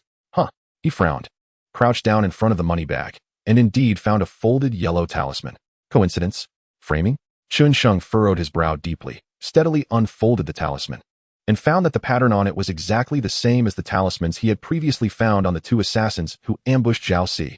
He frowned, crouched down in front of the money bag, and indeed found a folded yellow talisman. Coincidence? Framing? Chun Sheng furrowed his brow deeply, steadily unfolded the talisman, and found that the pattern on it was exactly the same as the talismans he had previously found on the 2 assassins who ambushed Zhao Si.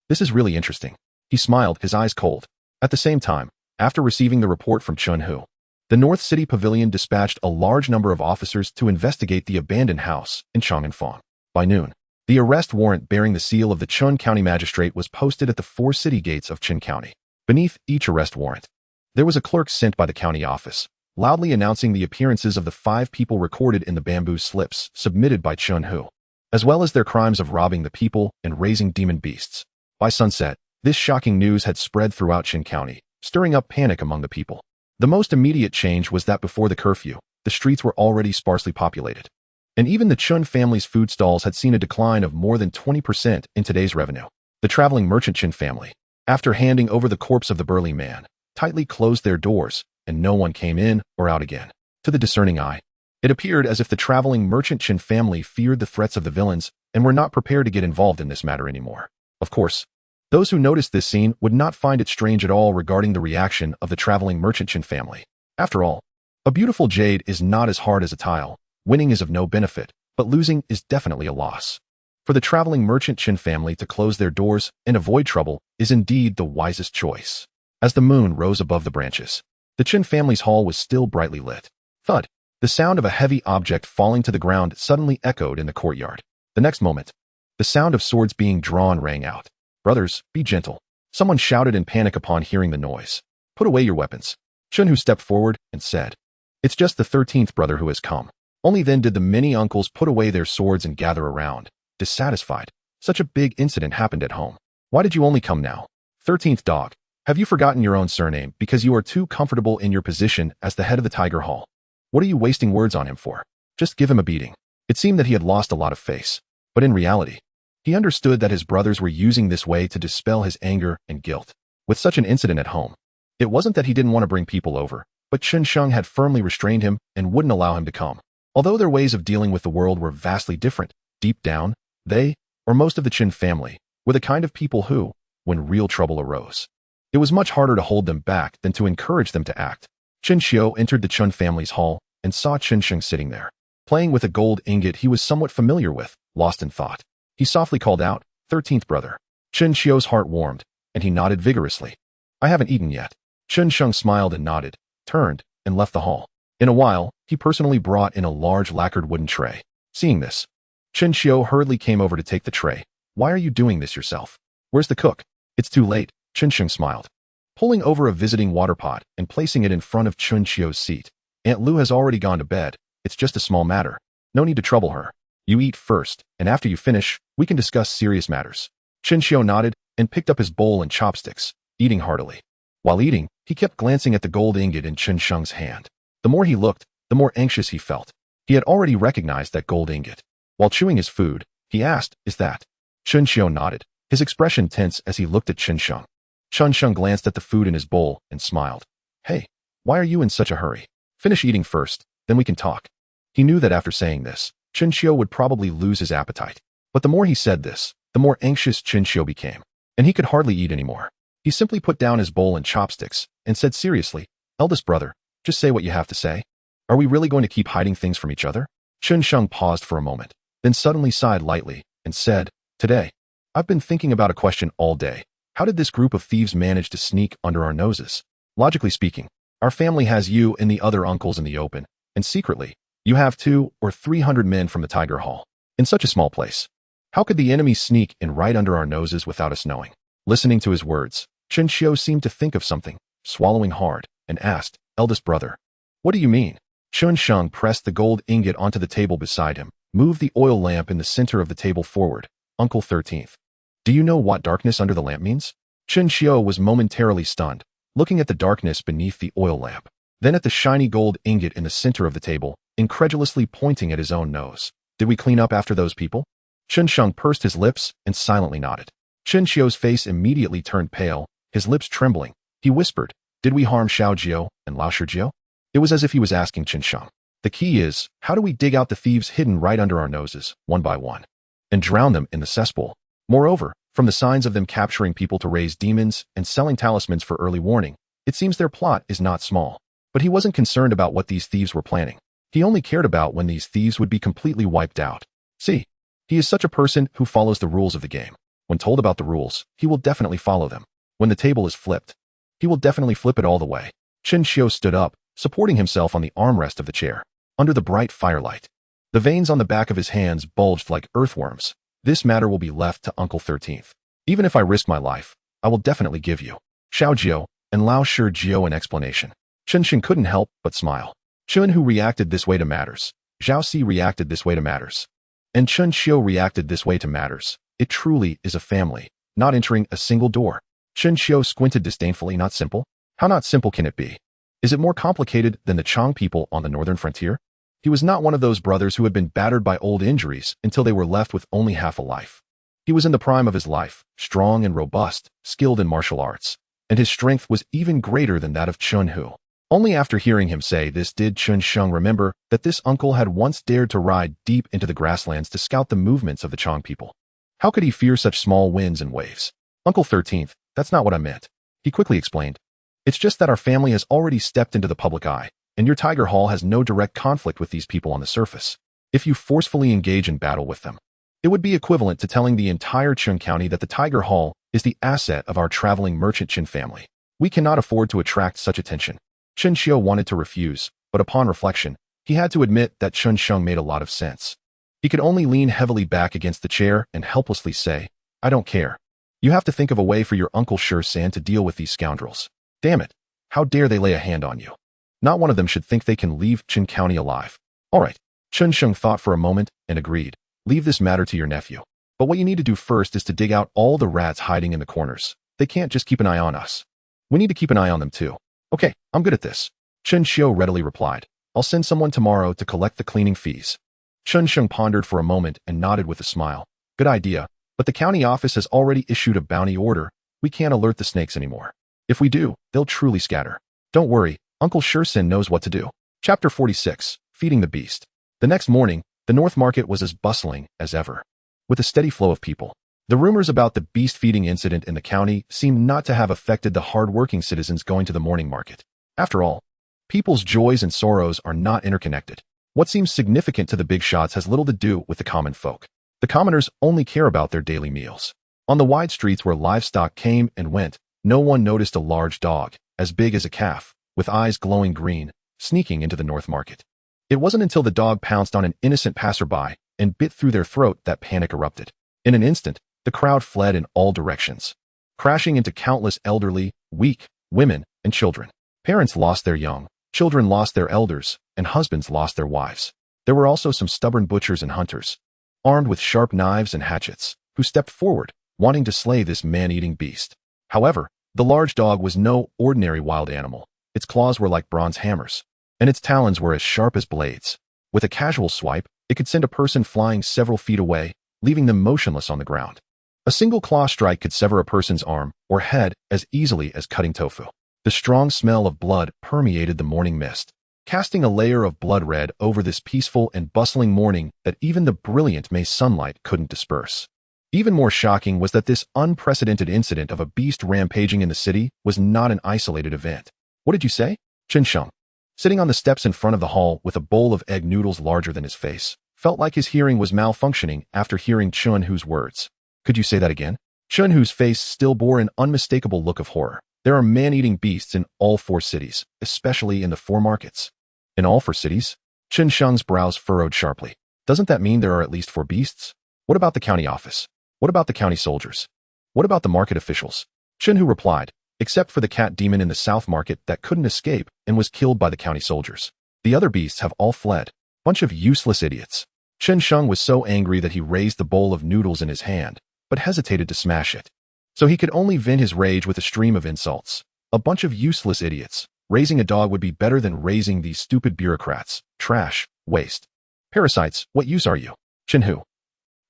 This is really interesting. He smiled, his eyes cold. At the same time, after receiving the report from Chun Hu, the North City Pavilion dispatched a large number of officers to investigate the abandoned house in Chang'an. By noon, the arrest warrant bearing the seal of the Chun County Magistrate was posted at the 4 city gates of Qin County. Beneath each arrest warrant, there was a clerk sent by the county office, loudly announcing the appearances of the 5 people recorded in the bamboo slips submitted by Chun Hu, as well as their crimes of robbing the people and raising demon beasts. By sunset, this shocking news had spread throughout Qin County, stirring up panic among the people. The most immediate change was that before the curfew, the streets were already sparsely populated. And even the Chun family's food stalls had seen a decline of more than 20% in today's revenue. The traveling merchant Chun family, after handing over the corpse of the burly man, tightly closed their doors, and no one came in or out again. To the discerning eye, it appeared as if the traveling merchant Chun family feared the threats of the villains and were not prepared to get involved in this matter anymore. Of course, those who noticed this scene would not find it strange at all regarding the reaction of the traveling merchant Chun family. After all, a beautiful jade is not as hard as a tile. Winning is of no benefit, but losing is definitely a loss. For the traveling merchant Chun family to close their doors and avoid trouble is indeed the wisest choice. As the moon rose above the branches, the Chun family's hall was still brightly lit. Thud! The sound of a heavy object falling to the ground suddenly echoed in the courtyard. The next moment, the sound of swords being drawn rang out. "Brothers, be gentle," someone shouted in panic upon hearing the noise. "Put away your weapons." Chun stepped forward and said, "It's just the 13th brother who has come." Only then did the many uncles put away their swords and gather around, dissatisfied. Such a big incident happened at home. "Why did you only come now? 13th dog, have you forgotten your own surname because you are too comfortable in your position as the head of the Tiger Hall? What are you wasting words on him for? Just give him a beating." It seemed that he had lost a lot of face, but in reality, he understood that his brothers were using this way to dispel his anger and guilt. With such an incident at home, it wasn't that he didn't want to bring people over, but Chun Sheng had firmly restrained him and wouldn't allow him to come. Although their ways of dealing with the world were vastly different, deep down, they, or most of the Chun family, were the kind of people who, when real trouble arose, it was much harder to hold them back than to encourage them to act. Chun Xiao entered the Chun family's hall and saw Chun Sheng sitting there, playing with a gold ingot he was somewhat familiar with, lost in thought. He softly called out, "13th brother." Chun Xiao's heart warmed, and he nodded vigorously. "I haven't eaten yet." Chun Sheng smiled and nodded, turned, and left the hall. In a while, he personally brought in a large lacquered wooden tray. Seeing this, Chun Xiao hurriedly came over to take the tray. "Why are you doing this yourself? Where's the cook?" "It's too late," Chun Sheng smiled, pulling over a visiting water pot and placing it in front of Chun Xiao's seat. "Aunt Lu has already gone to bed. It's just a small matter. No need to trouble her. You eat first, and after you finish, we can discuss serious matters." Chun Xiao nodded and picked up his bowl and chopsticks, eating heartily. While eating, he kept glancing at the gold ingot in Chun Sheng's hand. The more he looked, the more anxious he felt. He had already recognized that gold ingot. While chewing his food, he asked, "Is that?" Chun Xiao nodded, his expression tense as he looked at Chun Sheng. Chun Sheng glanced at the food in his bowl and smiled. "Hey, why are you in such a hurry? Finish eating first, then we can talk." He knew that after saying this, Chun Xiao would probably lose his appetite. But the more he said this, the more anxious Chun Xiao became, and he could hardly eat anymore. He simply put down his bowl and chopsticks and said seriously, "Eldest brother, just say what you have to say. Are we really going to keep hiding things from each other?" Chun Sheng paused for a moment, then suddenly sighed lightly and said, "Today, I've been thinking about a question all day. How did this group of thieves manage to sneak under our noses? Logically speaking, our family has you and the other uncles in the open, and secretly, you have 200 or 300 men from the Tiger Hall. In such a small place, how could the enemy sneak in right under our noses without us knowing?" Listening to his words, Chun Xiao seemed to think of something, swallowing hard, and asked, "Eldest brother, what do you mean?" Chun Sheng pressed the gold ingot onto the table beside him, moved the oil lamp in the center of the table forward. "Uncle 13th, do you know what darkness under the lamp means?" Chun Xiao was momentarily stunned, looking at the darkness beneath the oil lamp, then at the shiny gold ingot in the center of the table, incredulously pointing at his own nose. "Did we clean up after those people?" Chun Sheng pursed his lips and silently nodded. Chun Xiao's face immediately turned pale, his lips trembling. He whispered, "Did we harm Xiao Jiao and Lao Shijiao?" It was as if he was asking Chun Sheng. "The key is, how do we dig out the thieves hidden right under our noses, one by one, and drown them in the cesspool? Moreover, from the signs of them capturing people to raise demons and selling talismans for early warning, it seems their plot is not small." But he wasn't concerned about what these thieves were planning. He only cared about when these thieves would be completely wiped out. See, he is such a person who follows the rules of the game. When told about the rules, he will definitely follow them. When the table is flipped, he will definitely flip it all the way. Chun Xiao stood up, supporting himself on the armrest of the chair. Under the bright firelight, the veins on the back of his hands bulged like earthworms. "This matter will be left to Uncle 13th. Even if I risk my life, I will definitely give you, Xiao Jiao and Lao Shijiao, an explanation." Chun Sheng couldn't help but smile. Chun Hu reacted this way to matters. Zhao Si reacted this way to matters. And Chun Xiao reacted this way to matters. It truly is a family, not entering a single door. Chun Xiao squinted disdainfully. "Not simple? How not simple can it be? Is it more complicated than the Chang people on the northern frontier? He was not one of those brothers who had been battered by old injuries until they were left with only half a life. He was in the prime of his life, strong and robust, skilled in martial arts, and his strength was even greater than that of Chun Hu. Only after hearing him say this did Chun Sheng remember that this uncle had once dared to ride deep into the grasslands to scout the movements of the Chang people. How could he fear such small winds and waves? Uncle 13th, that's not what I meant. He quickly explained. It's just that our family has already stepped into the public eye, and your Tiger Hall has no direct conflict with these people on the surface. If you forcefully engage in battle with them, it would be equivalent to telling the entire Chun County that the Tiger Hall is the asset of our traveling merchant Chin family. We cannot afford to attract such attention. Chen Xiao wanted to refuse, but upon reflection, he had to admit that Chun Sheng made a lot of sense. He could only lean heavily back against the chair and helplessly say, I don't care. You have to think of a way for your Uncle San to deal with these scoundrels. Damn it, how dare they lay a hand on you? Not one of them should think they can leave Chin County alive. All right, Chun Sheng thought for a moment and agreed. Leave this matter to your nephew. But what you need to do first is to dig out all the rats hiding in the corners. They can't just keep an eye on us. We need to keep an eye on them too. Okay, I'm good at this. Chen Xiao readily replied. I'll send someone tomorrow to collect the cleaning fees. Chun Sheng pondered for a moment and nodded with a smile. Good idea, but the county office has already issued a bounty order. We can't alert the snakes anymore. If we do, they'll truly scatter. Don't worry, Uncle Shursin knows what to do. Chapter 46, Feeding the Beast. The next morning, the North Market was as bustling as ever, with a steady flow of people. The rumors about the beast feeding incident in the county seemed not to have affected the hard-working citizens going to the morning market. After all, people's joys and sorrows are not interconnected. What seems significant to the big shots has little to do with the common folk. The commoners only care about their daily meals. On the wide streets where livestock came and went, no one noticed a large dog, as big as a calf, with eyes glowing green, sneaking into the North Market. It wasn't until the dog pounced on an innocent passerby and bit through their throat that panic erupted. In an instant, the crowd fled in all directions, crashing into countless elderly, weak, women, and children. Parents lost their young, children lost their elders, and husbands lost their wives. There were also some stubborn butchers and hunters, armed with sharp knives and hatchets, who stepped forward, wanting to slay this man-eating beast. However, the large dog was no ordinary wild animal. Its claws were like bronze hammers, and its talons were as sharp as blades. With a casual swipe, it could send a person flying several feet away, leaving them motionless on the ground. A single claw strike could sever a person's arm or head as easily as cutting tofu. The strong smell of blood permeated the morning mist, casting a layer of blood red over this peaceful and bustling morning that even the brilliant May sunlight couldn't disperse. Even more shocking was that this unprecedented incident of a beast rampaging in the city was not an isolated event. What did you say? Chen Sheng, sitting on the steps in front of the hall with a bowl of egg noodles larger than his face, felt like his hearing was malfunctioning after hearing Chun Hu's words. Could you say that again? Chun Hu's face still bore an unmistakable look of horror. There are man-eating beasts in all 4 cities, especially in the 4 markets. In all 4 cities? Chen Sheng's brows furrowed sharply. Doesn't that mean there are at least 4 beasts? What about the county office? What about the county soldiers? What about the market officials? Chen Hu replied, except for the cat demon in the south market that couldn't escape and was killed by the county soldiers. The other beasts have all fled. Bunch of useless idiots. Chen Sheng was so angry that he raised the bowl of noodles in his hand, but hesitated to smash it. So he could only vent his rage with a stream of insults. A bunch of useless idiots. Raising a dog would be better than raising these stupid bureaucrats. Trash. Waste. Parasites, what use are you? Chen Hu.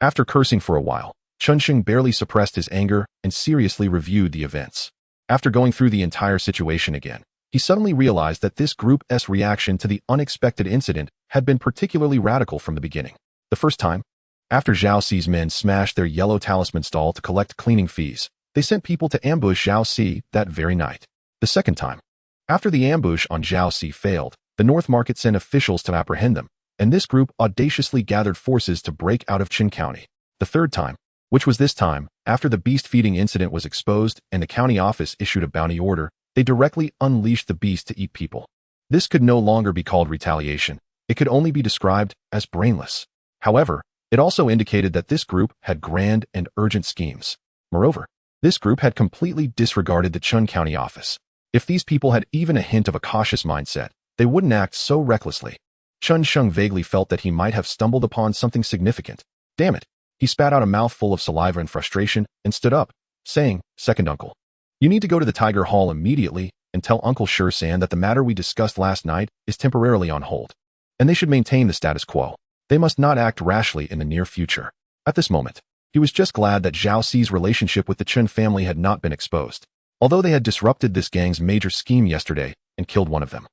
After cursing for a while, Chun Sheng barely suppressed his anger and seriously reviewed the events. After going through the entire situation again, he suddenly realized that this group's reaction to the unexpected incident had been particularly radical from the beginning. The first time, after Zhao Xi's men smashed their yellow talisman stall to collect cleaning fees, they sent people to ambush Zhao Xi that very night. The second time, after the ambush on Zhao Xi failed, the North Market sent officials to apprehend them, and this group audaciously gathered forces to break out of Qin County. The third time, which was this time, after the beast-feeding incident was exposed and the county office issued a bounty order, they directly unleashed the beast to eat people. This could no longer be called retaliation. It could only be described as brainless. However, it also indicated that this group had grand and urgent schemes. Moreover, this group had completely disregarded the Chun County office. If these people had even a hint of a cautious mindset, they wouldn't act so recklessly. Chun Sheng vaguely felt that he might have stumbled upon something significant. Damn it. He spat out a mouthful of saliva in frustration and stood up, saying, Second uncle, you need to go to the Tiger Hall immediately and tell Uncle San that the matter we discussed last night is temporarily on hold, and they should maintain the status quo. They must not act rashly in the near future. At this moment, he was just glad that Zhao Xi's relationship with the Chen family had not been exposed, although they had disrupted this gang's major scheme yesterday and killed one of them.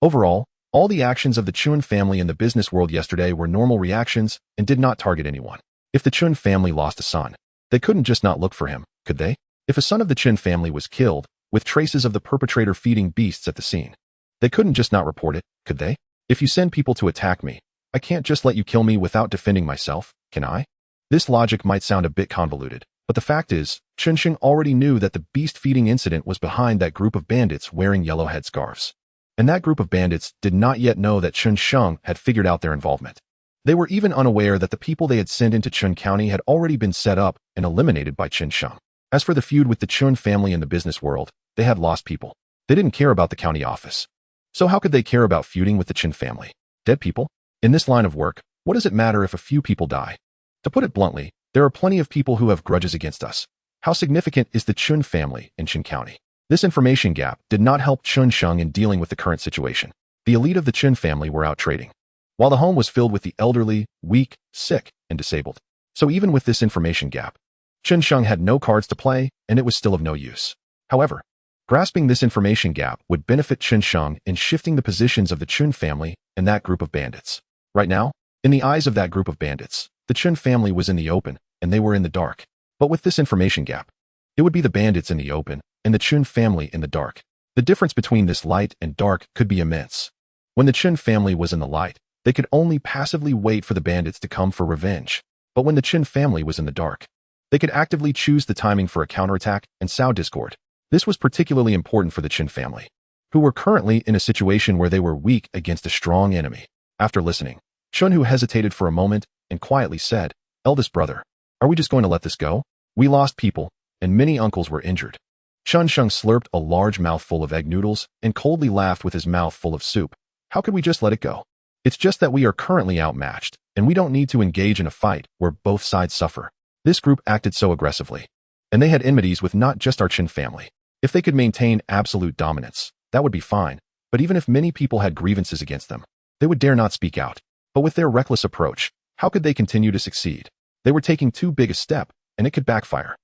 Overall, all the actions of the Chun family in the business world yesterday were normal reactions and did not target anyone. If the Chun family lost a son, they couldn't just not look for him, could they? If a son of the Chen family was killed, with traces of the perpetrator feeding beasts at the scene, they couldn't just not report it, could they? If you send people to attack me, I can't just let you kill me without defending myself, can I? This logic might sound a bit convoluted, but the fact is, Chen Sheng already knew that the beast-feeding incident was behind that group of bandits wearing yellow headscarves. And that group of bandits did not yet know that Chen Sheng had figured out their involvement. They were even unaware that the people they had sent into Chun County had already been set up and eliminated by Chen Sheng. As for the feud with the Chun family in the business world, they had lost people. They didn't care about the county office. So how could they care about feuding with the Chen family? Dead people? In this line of work, what does it matter if a few people die? To put it bluntly, there are plenty of people who have grudges against us. How significant is the Chun family in Chen County? This information gap did not help Chen Sheng in dealing with the current situation. The elite of the Chen family were out trading, while the home was filled with the elderly, weak, sick, and disabled. So even with this information gap, Chen Sheng had no cards to play, and it was still of no use. However, grasping this information gap would benefit Chen Sheng in shifting the positions of the Chun family and that group of bandits. Right now, in the eyes of that group of bandits, the Chen family was in the open, and they were in the dark. But with this information gap, it would be the bandits in the open, and the Chun family in the dark. The difference between this light and dark could be immense. When the Chen family was in the light, they could only passively wait for the bandits to come for revenge. But when the Chen family was in the dark, they could actively choose the timing for a counterattack and sow discord. This was particularly important for the Chen family, who were currently in a situation where they were weak against a strong enemy. After listening, Chun Hu hesitated for a moment and quietly said, "Eldest brother, are we just going to let this go? We lost people, and many uncles were injured." Chen Sheng slurped a large mouthful of egg noodles and coldly laughed with his mouth full of soup. "How could we just let it go? It's just that we are currently outmatched, and we don't need to engage in a fight where both sides suffer." This group acted so aggressively, and they had enmities with not just our Chen family. If they could maintain absolute dominance, that would be fine, but even if many people had grievances against them, they would dare not speak out. But with their reckless approach, how could they continue to succeed? They were taking too big a step, and it could backfire.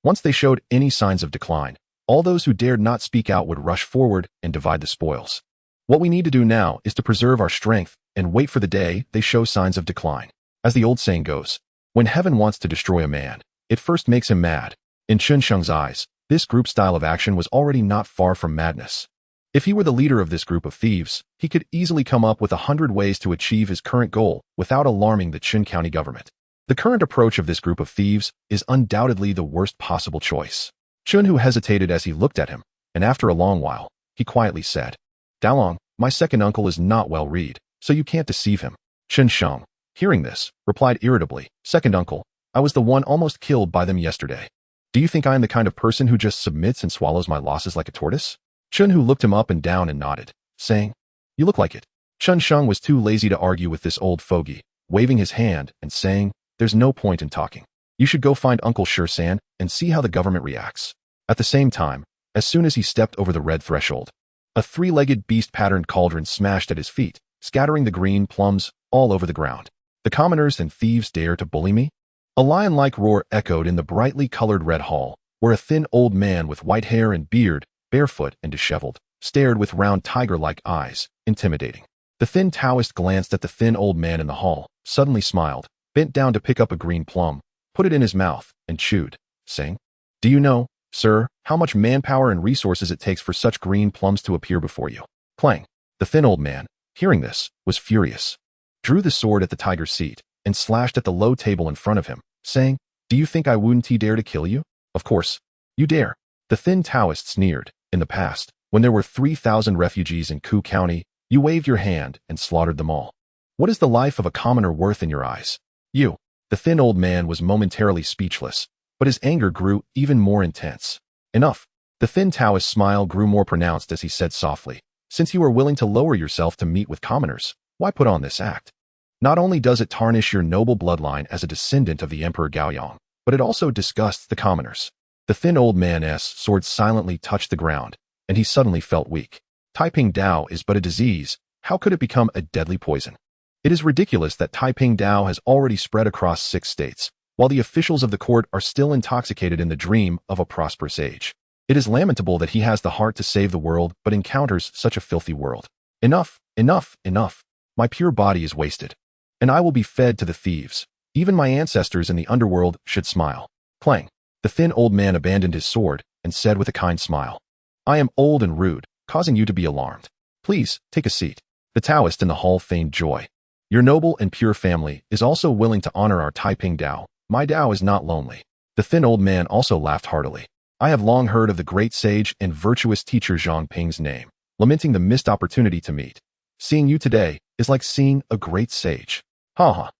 Once they showed any signs of decline, all those who dared not speak out would rush forward and divide the spoils. What we need to do now is to preserve our strength and wait for the day they show signs of decline. As the old saying goes, when heaven wants to destroy a man, it first makes him mad. In Chen Sheng's eyes, this group style of action was already not far from madness. If he were the leader of this group of thieves, he could easily come up with 100 ways to achieve his current goal without alarming the Chen County government. The current approach of this group of thieves is undoubtedly the worst possible choice. Chun Hu hesitated as he looked at him, and after a long while, he quietly said, "Dalong, my second uncle is not well read, so you can't deceive him." Chen Sheng, hearing this, replied irritably, "Second uncle, I was the one almost killed by them yesterday. Do you think I am the kind of person who just submits and swallows my losses like a tortoise?" Chun Hu looked him up and down and nodded, saying, "You look like it." Chen Sheng was too lazy to argue with this old fogey, waving his hand and saying, "There's no point in talking. You should go find Uncle San and see how the government reacts." At the same time, as soon as he stepped over the red threshold, a three-legged beast-patterned cauldron smashed at his feet, scattering the green plums all over the ground. "The commoners and thieves dare to bully me?" A lion-like roar echoed in the brightly colored red hall, where a thin old man with white hair and beard, barefoot and disheveled, stared with round tiger-like eyes, intimidating. The thin Taoist glanced at the thin old man in the hall, suddenly smiled, bent down to pick up a green plum, put it in his mouth, and chewed, saying, "Do you know, sir, how much manpower and resources it takes for such green plums to appear before you?" Clang. The thin old man, hearing this, was furious, drew the sword at the tiger's seat, and slashed at the low table in front of him, saying, "Do you think I wouldn't dare to kill you? Of course, you dare." The thin Taoist sneered. "In the past, when there were 3,000 refugees in Ku County, you waved your hand and slaughtered them all. What is the life of a commoner worth in your eyes? You." The thin old man was momentarily speechless, but his anger grew even more intense. "Enough." The thin Taoist's smile grew more pronounced as he said softly, "Since you are willing to lower yourself to meet with commoners, why put on this act? Not only does it tarnish your noble bloodline as a descendant of the Emperor Gaoyong, but it also disgusts the commoners." The thin old man's sword silently touched the ground, and he suddenly felt weak. Taiping Dao is but a disease. How could it become a deadly poison? It is ridiculous that Taiping Dao has already spread across 6 states, while the officials of the court are still intoxicated in the dream of a prosperous age. It is lamentable that he has the heart to save the world but encounters such a filthy world. Enough, enough, enough. My pure body is wasted, and I will be fed to the thieves. Even my ancestors in the underworld should smile. Clang. The thin old man abandoned his sword and said with a kind smile, I am old and rude, causing you to be alarmed. Please, take a seat. The Taoist in the hall feigned joy. Your noble and pure family is also willing to honor our Taiping Dao. My Dao is not lonely. The thin old man also laughed heartily. I have long heard of the great sage and virtuous teacher Zhang Ping's name, lamenting the missed opportunity to meet. Seeing you today is like seeing a great sage. Ha ha.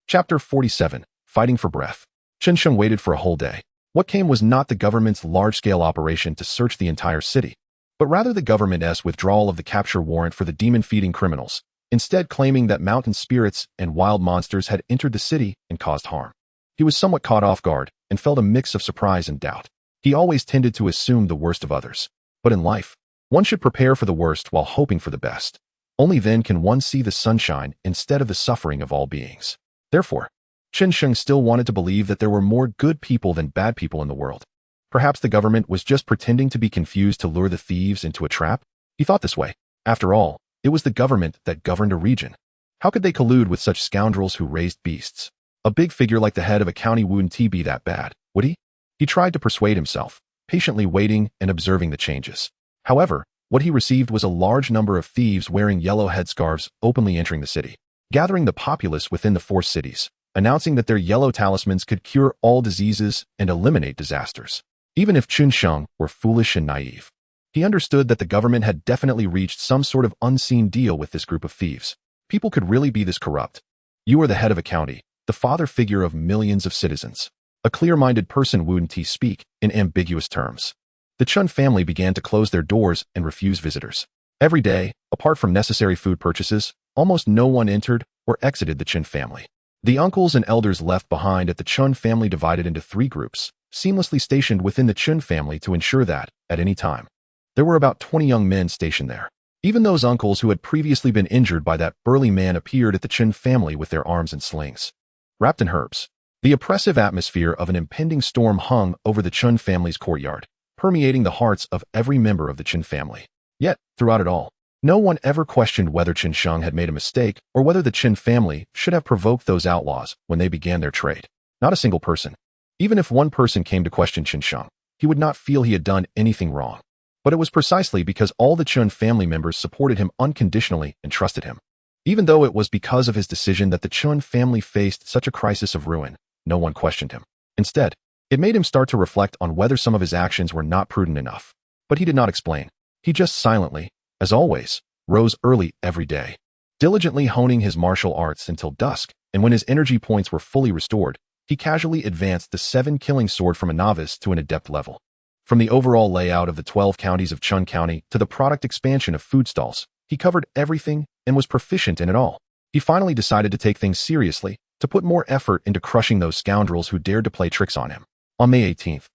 Chapter 47. Fighting for Breath. Xianxiang waited for a whole day. What came was not the government's large-scale operation to search the entire city, but rather the government's withdrawal of the capture warrant for the demon-feeding criminals, instead claiming that mountain spirits and wild monsters had entered the city and caused harm. He was somewhat caught off guard and felt a mix of surprise and doubt. He always tended to assume the worst of others. But in life, one should prepare for the worst while hoping for the best. Only then can one see the sunshine instead of the suffering of all beings. Therefore, Xianxiang still wanted to believe that there were more good people than bad people in the world. Perhaps the government was just pretending to be confused to lure the thieves into a trap? He thought this way. After all, it was the government that governed a region. How could they collude with such scoundrels who raised beasts? A big figure like the head of a county wouldn't be that bad, would he? He tried to persuade himself, patiently waiting and observing the changes. However, what he received was a large number of thieves wearing yellow headscarves openly entering the city, gathering the populace within the 4 cities, announcing that their yellow talismans could cure all diseases and eliminate disasters. Even if Xianxiang were foolish and naive, he understood that the government had definitely reached some sort of unseen deal with this group of thieves. People could really be this corrupt. You are the head of a county, the father figure of millions of citizens. A clear-minded person wouldn't speak in ambiguous terms. The Chun family began to close their doors and refuse visitors. Every day, apart from necessary food purchases, almost no one entered or exited the Chun family. The uncles and elders left behind at the Chun family divided into 3 groups, seamlessly stationed within the Chun family to ensure that, at any time, there were about 20 young men stationed there. Even those uncles who had previously been injured by that burly man appeared at the Chun family with their arms in slings, wrapped in herbs. The oppressive atmosphere of an impending storm hung over the Chun family's courtyard, permeating the hearts of every member of the Chun family. Yet, throughout it all, no one ever questioned whether Xianxiang had made a mistake or whether the Chun family should have provoked those outlaws when they began their trade. Not a single person. Even if one person came to question Xianxiang, he would not feel he had done anything wrong. But it was precisely because all the Chun family members supported him unconditionally and trusted him. Even though it was because of his decision that the Chun family faced such a crisis of ruin, no one questioned him. Instead, it made him start to reflect on whether some of his actions were not prudent enough. But he did not explain. He just silently, as always, rose early every day, diligently honing his martial arts until dusk, and when his energy points were fully restored, he casually advanced the 7-killing sword from a novice to an adept level. From the overall layout of the 12 counties of Chun County to the product expansion of food stalls, he covered everything and was proficient in it all. He finally decided to take things seriously, to put more effort into crushing those scoundrels who dared to play tricks on him. On May 18th,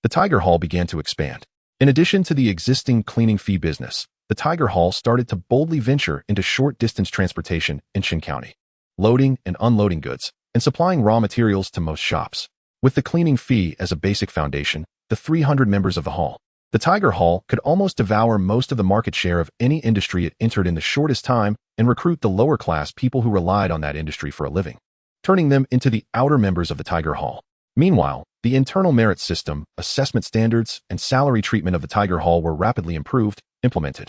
the Tiger Hall began to expand. In addition to the existing cleaning fee business, the Tiger Hall started to boldly venture into short-distance transportation in Qin County, loading and unloading goods, and supplying raw materials to most shops. With the cleaning fee as a basic foundation, the 300 members of the hall, the Tiger Hall could almost devour most of the market share of any industry it entered in the shortest time and recruit the lower-class people who relied on that industry for a living, turning them into the outer members of the Tiger Hall. Meanwhile, the internal merit system, assessment standards, and salary treatment of the Tiger Hall were rapidly improved, implemented,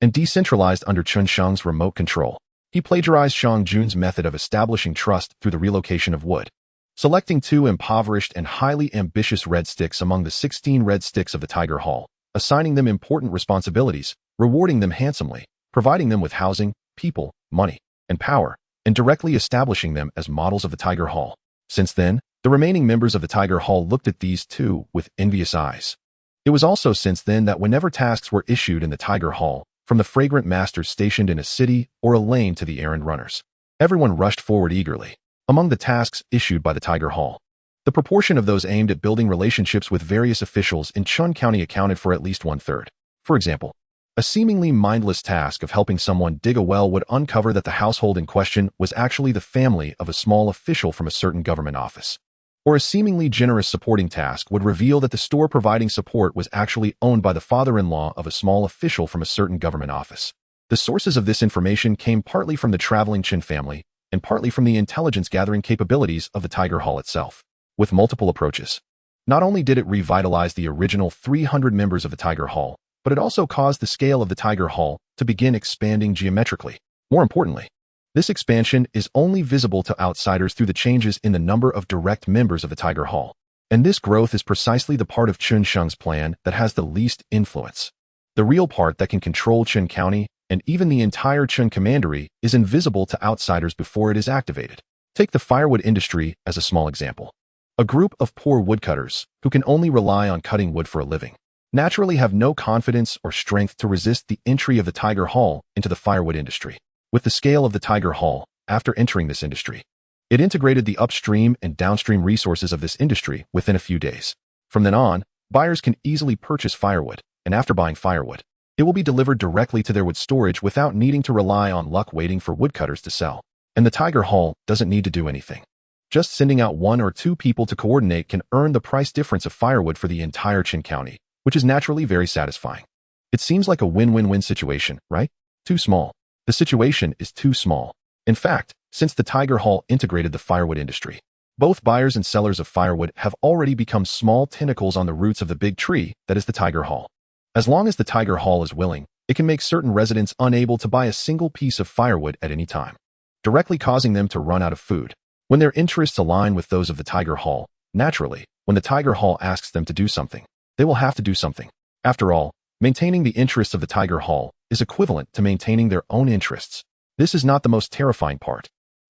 and decentralized under Xianxiang's remote control. He plagiarized Xiang Jun's method of establishing trust through the relocation of wood, selecting 2 impoverished and highly ambitious red sticks among the 16 red sticks of the Tiger Hall, assigning them important responsibilities, rewarding them handsomely, providing them with housing, people, money, and power, and directly establishing them as models of the Tiger Hall. Since then, the remaining members of the Tiger Hall looked at these 2 with envious eyes. It was also since then that whenever tasks were issued in the Tiger Hall, from the fragrant masters stationed in a city or a lane to the errand runners, everyone rushed forward eagerly. Among the tasks issued by the Tiger Hall, the proportion of those aimed at building relationships with various officials in Chun County accounted for at least 1/3. For example, a seemingly mindless task of helping someone dig a well would uncover that the household in question was actually the family of a small official from a certain government office. Or a seemingly generous supporting task would reveal that the store providing support was actually owned by the father-in-law of a small official from a certain government office. The sources of this information came partly from the traveling Qin family and partly from the intelligence-gathering capabilities of the Tiger Hall itself. With multiple approaches, not only did it revitalize the original 300 members of the Tiger Hall, but it also caused the scale of the Tiger Hall to begin expanding geometrically. More importantly, this expansion is only visible to outsiders through the changes in the number of direct members of the Tiger Hall. And this growth is precisely the part of Qin Sheng's plan that has the least influence. The real part that can control Qin County and even the entire Qin Commandery is invisible to outsiders before it is activated. Take the firewood industry as a small example. A group of poor woodcutters who can only rely on cutting wood for a living naturally have no confidence or strength to resist the entry of the Tiger Hall into the firewood industry. With the scale of the Tiger Hall, after entering this industry, it integrated the upstream and downstream resources of this industry within a few days. From then on, buyers can easily purchase firewood, and after buying firewood, it will be delivered directly to their wood storage without needing to rely on luck waiting for woodcutters to sell. And the Tiger Hall doesn't need to do anything. Just sending out 1 or 2 people to coordinate can earn the price difference of firewood for the entire Qin County, which is naturally very satisfying. It seems like a win-win-win situation, right? Too small. The situation is too small. In fact, since the Tiger Hall integrated the firewood industry, both buyers and sellers of firewood have already become small tentacles on the roots of the big tree that is the Tiger Hall. As long as the Tiger Hall is willing, it can make certain residents unable to buy a single piece of firewood at any time, directly causing them to run out of food. When their interests align with those of the Tiger Hall, naturally, when the Tiger Hall asks them to do something, they will have to do something. After all, maintaining the interests of the Tiger Hall is equivalent to maintaining their own interests. This is not the most terrifying part.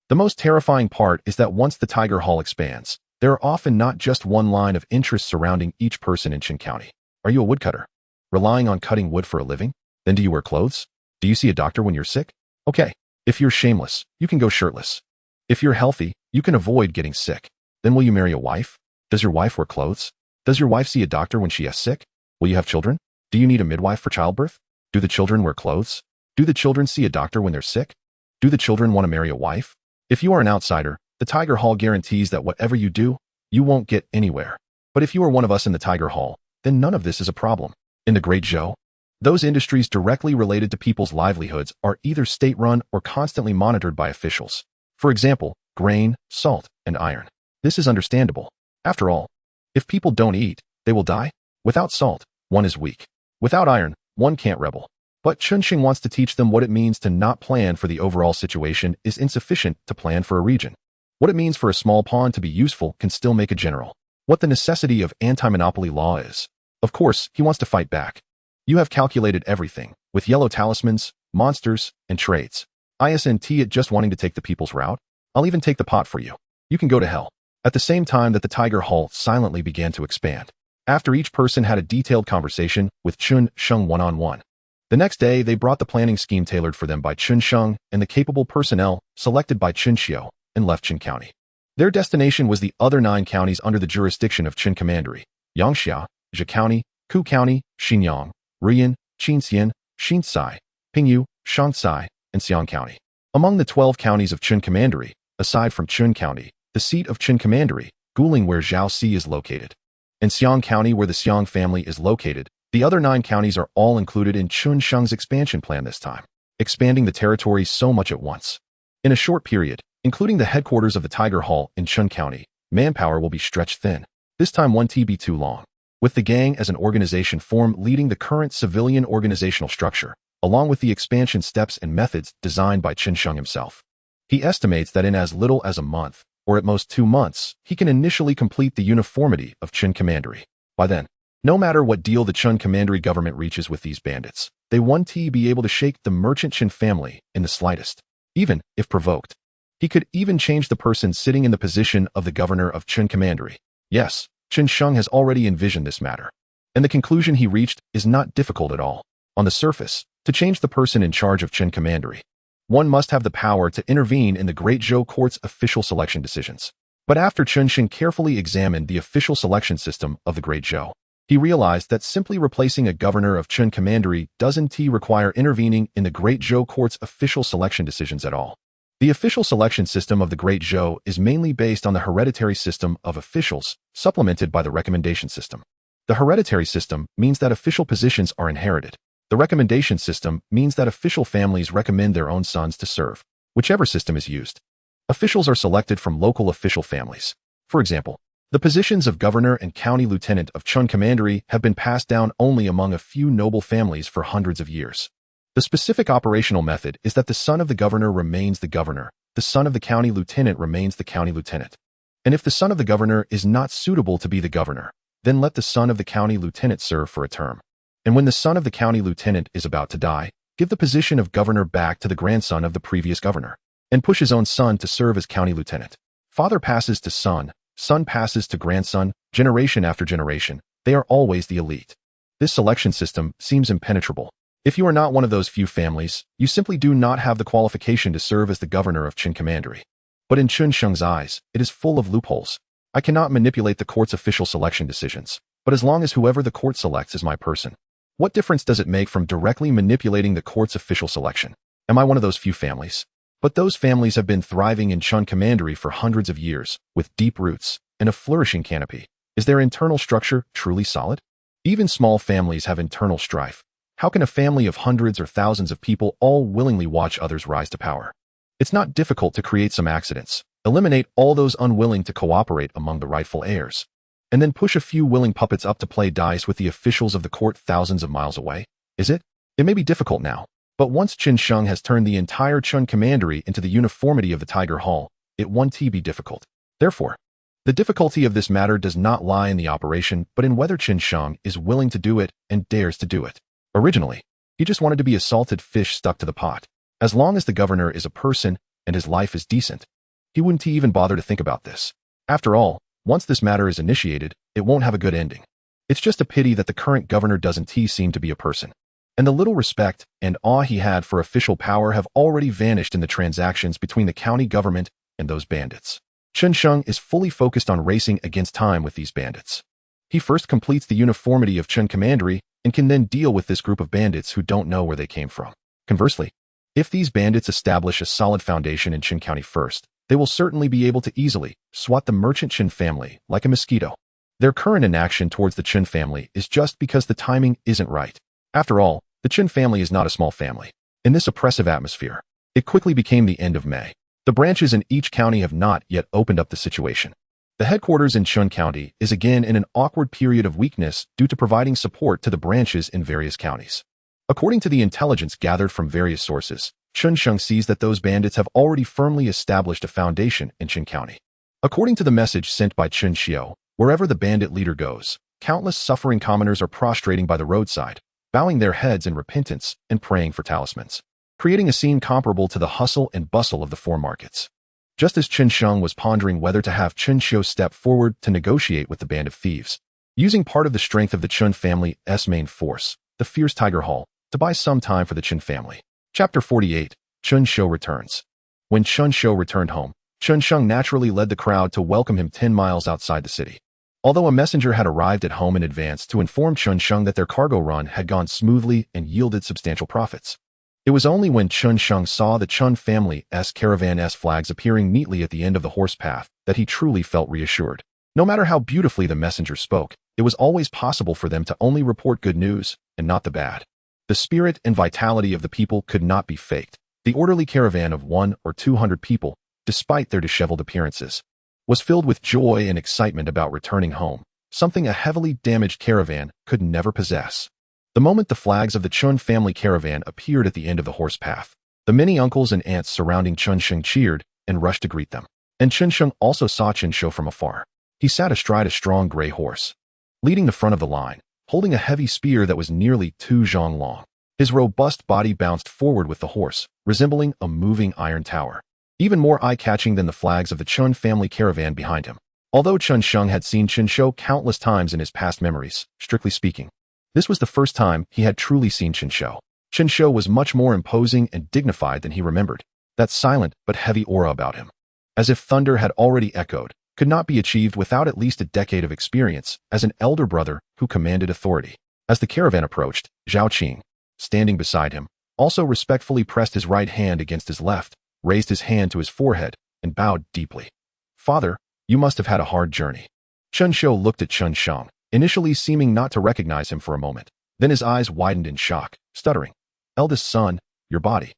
The most terrifying part is that once the Tiger Hall expands, there are often not just one line of interest surrounding each person in Qin County. Are you a woodcutter, relying on cutting wood for a living? Then do you wear clothes? Do you see a doctor when you're sick? Okay. If you're shameless, you can go shirtless. If you're healthy, you can avoid getting sick. Then will you marry a wife? Does your wife wear clothes? Does your wife see a doctor when she is sick? Will you have children? Do you need a midwife for childbirth? Do the children wear clothes? Do the children see a doctor when they're sick? Do the children want to marry a wife? If you are an outsider, the Tiger Hall guarantees that whatever you do, you won't get anywhere. But if you are one of us in the Tiger Hall, then none of this is a problem. In the Great Zhou, those industries directly related to people's livelihoods are either state-run or constantly monitored by officials. For example, grain, salt, and iron. This is understandable. After all, if people don't eat, they will die. Without salt, one is weak. Without iron, one can't rebel. But Qin Sheng wants to teach them what it means to not plan for the overall situation is insufficient to plan for a region. What it means for a small pawn to be useful can still make a general. What the necessity of anti-monopoly law is. Of course, he wants to fight back. You have calculated everything, with yellow talismans, monsters, and trades. ISNT at just wanting to take the people's route? I'll even take the pot for you. You can go to hell. At the same time that the Tiger Hall silently began to expand, after each person had a detailed conversation with Qin Sheng one-on-one. The next day, they brought the planning scheme tailored for them by Qin Sheng and the capable personnel selected by Qin Xiao and left Qin County. Their destination was the other 9 counties under the jurisdiction of Qin Commandery: Xianxia, Zhe County, Ku County, Xinyang, Rian, Qinxian, Xianxia, Pingyu, Shanxi, and Xiang County. Among the 12 counties of Qin Commandery, aside from Qin County, the seat of Qin Commandery, Guling where Zhaoxi is located, and Xiang County where the Xiang family is located, the other 9 counties are all included in Qin Sheng's expansion plan this time, expanding the territory so much at once. In a short period, including the headquarters of the Tiger Hall in Qin County, manpower will be stretched thin. This time won't be too long. With the gang as an organization form leading the current civilian organizational structure, along with the expansion steps and methods designed by Qin Sheng himself. He estimates that in as little as a month, or at most 2 months, he can initially complete the uniformity of Qin Commandery. By then, no matter what deal the Qin Commandery government reaches with these bandits, they won't be able to shake the merchant Qin family in the slightest, even if provoked. He could even change the person sitting in the position of the governor of Qin Commandery. Yes, Qin Sheng has already envisioned this matter, and the conclusion he reached is not difficult at all. On the surface, to change the person in charge of Qin Commandery, one must have the power to intervene in the Great Zhou Court's official selection decisions. But after Qin Sheng carefully examined the official selection system of the Great Zhou, He realized that simply replacing a governor of Chun commandery doesn't require intervening in the Great Zhou court's official selection decisions at all. The official selection system of the Great Zhou is mainly based on the hereditary system of officials, supplemented by the recommendation system. The hereditary system means that official positions are inherited. The recommendation system means that official families recommend their own sons to serve, whichever system is used. Officials are selected from local official families. For example, the positions of governor and county lieutenant of Chun commandery have been passed down only among a few noble families for hundreds of years. The specific operational method is that the son of the governor remains the governor, the son of the county lieutenant remains the county lieutenant. And if the son of the governor is not suitable to be the governor, then let the son of the county lieutenant serve for a term. And when the son of the county lieutenant is about to die, give the position of governor back to the grandson of the previous governor, and push his own son to serve as county lieutenant. Father passes to son passes to grandson, generation after generation. They are always the elite. This selection system seems impenetrable. If you are not one of those few families, you simply do not have the qualification to serve as the governor of Chun commandery. But in Chun Sheng's eyes, it is full of loopholes. I cannot manipulate the court's official selection decisions, but as long as whoever the court selects is my person, what difference does it make from directly manipulating the court's official selection? Am I one of those few families? But those families have been thriving in Chun commandery for hundreds of years, with deep roots and a flourishing canopy. Is their internal structure truly solid? Even small families have internal strife. How can a family of hundreds or thousands of people all willingly watch others rise to power? It's not difficult to create some accidents, eliminate all those unwilling to cooperate among the rightful heirs, and then push a few willing puppets up to play dice with the officials of the court thousands of miles away. Is it? It may be difficult now, but once Qin Sheng has turned the entire Chun commandery into the uniformity of the Tiger Hall, it won't be difficult. Therefore, the difficulty of this matter does not lie in the operation, but in whether Qin Sheng is willing to do it and dares to do it. Originally, he just wanted to be a salted fish stuck to the pot. As long as the governor is a person and his life is decent, he wouldn't even bother to think about this. After all, once this matter is initiated, it won't have a good ending. It's just a pity that the current governor doesn't seem to be a person. And the little respect and awe he had for official power have already vanished in the transactions between the county government and those bandits. Qin Sheng is fully focused on racing against time with these bandits. He first completes the uniformity of Chun commandery and can then deal with this group of bandits who don't know where they came from. Conversely, if these bandits establish a solid foundation in Qin County first, they will certainly be able to easily swat the merchant Qin family like a mosquito. Their current inaction towards the Qin family is just because the timing isn't right. After all, the Qin family is not a small family. In this oppressive atmosphere, it quickly became the end of May. The branches in each county have not yet opened up the situation. The headquarters in Chun County is again in an awkward period of weakness due to providing support to the branches in various counties. According to the intelligence gathered from various sources, Qin Sheng sees that those bandits have already firmly established a foundation in Qin County. According to the message sent by Qin Xiao, wherever the bandit leader goes, countless suffering commoners are prostrating by the roadside, bowing their heads in repentance and praying for talismans, creating a scene comparable to the hustle and bustle of the four markets. Just as Qin Sheng was pondering whether to have Qin Xiao step forward to negotiate with the band of thieves, using part of the strength of the Qin family's main force, the fierce Tiger Hall, to buy some time for the Qin family. Chapter 48, Qin Xiao returns. When Qin Xiao returned home, Qin Sheng naturally led the crowd to welcome him 10 miles outside the city. Although a messenger had arrived at home in advance to inform Qin Sheng that their cargo run had gone smoothly and yielded substantial profits, it was only when Qin Sheng saw the Qin family's caravan's flags appearing neatly at the end of the horse path that he truly felt reassured. No matter how beautifully the messenger spoke, it was always possible for them to only report good news and not the bad. The spirit and vitality of the people could not be faked. The orderly caravan of 100 or 200 people, despite their disheveled appearances, was filled with joy and excitement about returning home, something a heavily damaged caravan could never possess. The moment the flags of the Qin family caravan appeared at the end of the horse path, the many uncles and aunts surrounding Qin Sheng cheered and rushed to greet them. And Qin Sheng also saw Qin Xiao from afar. He sat astride a strong gray horse, leading the front of the line, holding a heavy spear that was nearly 2 zhang long. His robust body bounced forward with the horse, resembling a moving iron tower, even more eye-catching than the flags of the Qin family caravan behind him. Although Qin Sheng had seen Qin Xiao countless times in his past memories, strictly speaking, this was the first time he had truly seen Qin Xiao. Qin Xiao was much more imposing and dignified than he remembered, that silent but heavy aura about him. As if thunder had already echoed, could not be achieved without at least a decade of experience as an elder brother who commanded authority. As the caravan approached, Zhao Qing, standing beside him, also respectfully pressed his right hand against his left, raised his hand to his forehead, and bowed deeply. "Father, you must have had a hard journey." Chen Shou looked at Chen Sheng, initially seeming not to recognize him for a moment. Then his eyes widened in shock, stuttering, "Eldest son, your body."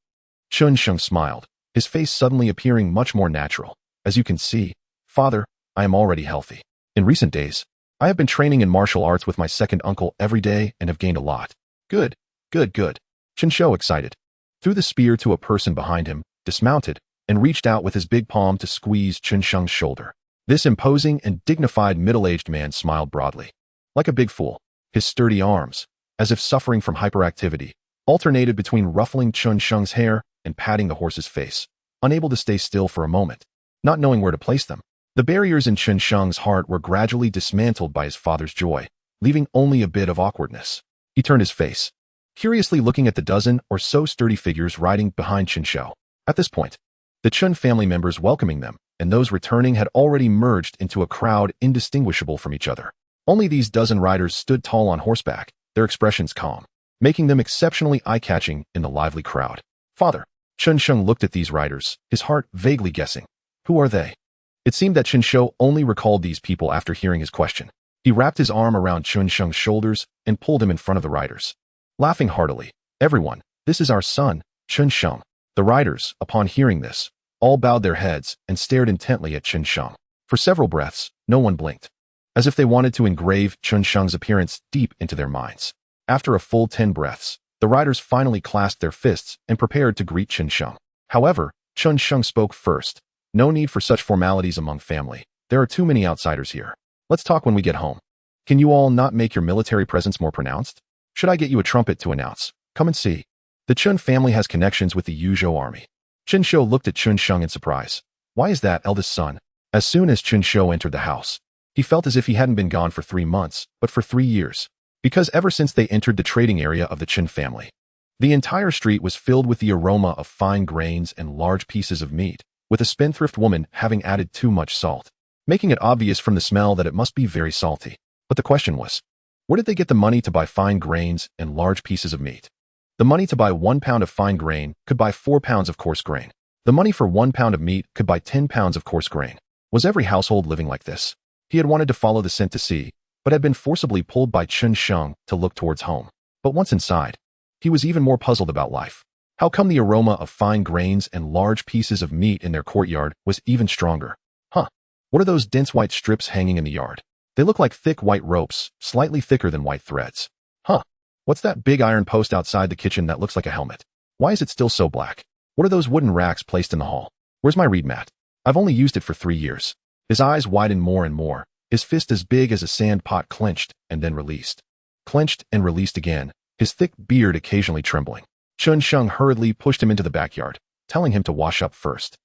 Chen Sheng smiled, his face suddenly appearing much more natural. "As you can see, Father, I am already healthy. In recent days, I have been training in martial arts with my second uncle every day and have gained a lot." "Good, good, good." Chen Shou, excited, threw the spear to a person behind him, dismounted, and reached out with his big palm to squeeze Chen Sheng's shoulder. This imposing and dignified middle-aged man smiled broadly. Like a big fool, his sturdy arms, as if suffering from hyperactivity, alternated between ruffling Chen Sheng's hair and patting the horse's face, unable to stay still for a moment, not knowing where to place them. The barriers in Chen Sheng's heart were gradually dismantled by his father's joy, leaving only a bit of awkwardness. He turned his face, curiously looking at the dozen or so sturdy figures riding behind Chen Shou. At this point, the Chen family members welcoming them and those returning had already merged into a crowd indistinguishable from each other. Only these dozen riders stood tall on horseback, their expressions calm, making them exceptionally eye-catching in the lively crowd. "Father." Chen Sheng looked at these riders, his heart vaguely guessing. Who are they? It seemed that Chen Shou only recalled these people after hearing his question. He wrapped his arm around Chen Sheng's shoulders and pulled him in front of the riders. Laughing heartily, "Everyone, this is our son, Chen Sheng." The riders, upon hearing this, all bowed their heads and stared intently at Chen Sheng. For several breaths, no one blinked, as if they wanted to engrave Chen Sheng's appearance deep into their minds. After a full 10 breaths, the riders finally clasped their fists and prepared to greet Chen Sheng. However, Chen Sheng spoke first. "No need for such formalities among family. There are too many outsiders here. Let's talk when we get home. Can you all not make your military presence more pronounced? Should I get you a trumpet to announce? Come and see. The Chen family has connections with the Yuzhou army." Chen Shou looked at Chen Sheng in surprise. "Why is that, eldest son?" As soon as Chen Shou entered the house, he felt as if he hadn't been gone for 3 months, but for 3 years. Because ever since they entered the trading area of the Chen family, the entire street was filled with the aroma of fine grains and large pieces of meat, with a spendthrift woman having added too much salt, making it obvious from the smell that it must be very salty. But the question was, where did they get the money to buy fine grains and large pieces of meat? The money to buy 1 pound of fine grain could buy 4 pounds of coarse grain. The money for 1 pound of meat could buy 10 pounds of coarse grain. Was every household living like this? He had wanted to follow the scent to see, but had been forcibly pulled by Chen Sheng to look towards home. But once inside, he was even more puzzled about life. How come the aroma of fine grains and large pieces of meat in their courtyard was even stronger? What are those dense white strips hanging in the yard? They look like thick white ropes, slightly thicker than white threads. What's that big iron post outside the kitchen that looks like a helmet? Why is it still so black? What are those wooden racks placed in the hall? Where's my reed mat? I've only used it for 3 years. His eyes widened more and more, his fist as big as a sand pot clenched and then released. Clenched and released again, his thick beard occasionally trembling. Chen Sheng hurriedly pushed him into the backyard, telling him to wash up first.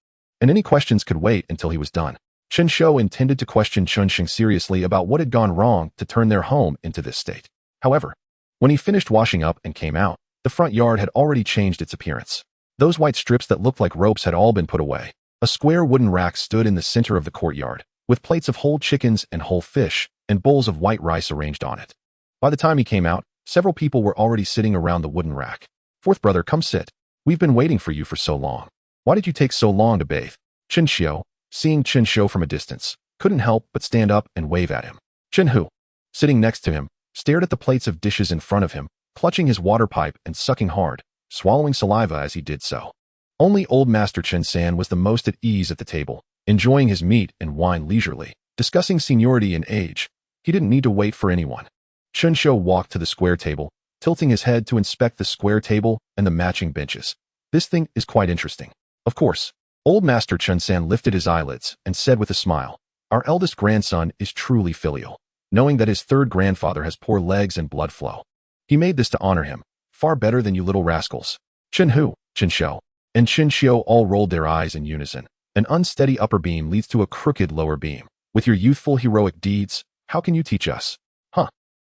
And any questions could wait until he was done. Chen Shou intended to question Chen Sheng seriously about what had gone wrong to turn their home into this state. However, when he finished washing up and came out, the front yard had already changed its appearance. Those white strips that looked like ropes had all been put away. A square wooden rack stood in the center of the courtyard, with plates of whole chickens and whole fish, and bowls of white rice arranged on it. By the time he came out, several people were already sitting around the wooden rack. "Fourth brother, come sit. We've been waiting for you for so long. Why did you take so long to bathe?" Chen Xiu, seeing Chen Shou from a distance, couldn't help but stand up and wave at him. Chen Hu, sitting next to him, stared at the plates of dishes in front of him, clutching his water pipe and sucking hard, swallowing saliva as he did so. Only old Master Chen San was the most at ease at the table, enjoying his meat and wine leisurely, discussing seniority and age. He didn't need to wait for anyone. Chen Shou walked to the square table, tilting his head to inspect the square table and the matching benches. "This thing is quite interesting." Of course, old Master Chen San lifted his eyelids and said with a smile, "Our eldest grandson is truly filial, knowing that his third grandfather has poor legs and blood flow. He made this to honor him, far better than you little rascals." Chen Hu, Chen Shou, and Chen Xiu all rolled their eyes in unison. An unsteady upper beam leads to a crooked lower beam. With your youthful heroic deeds, how can you teach us?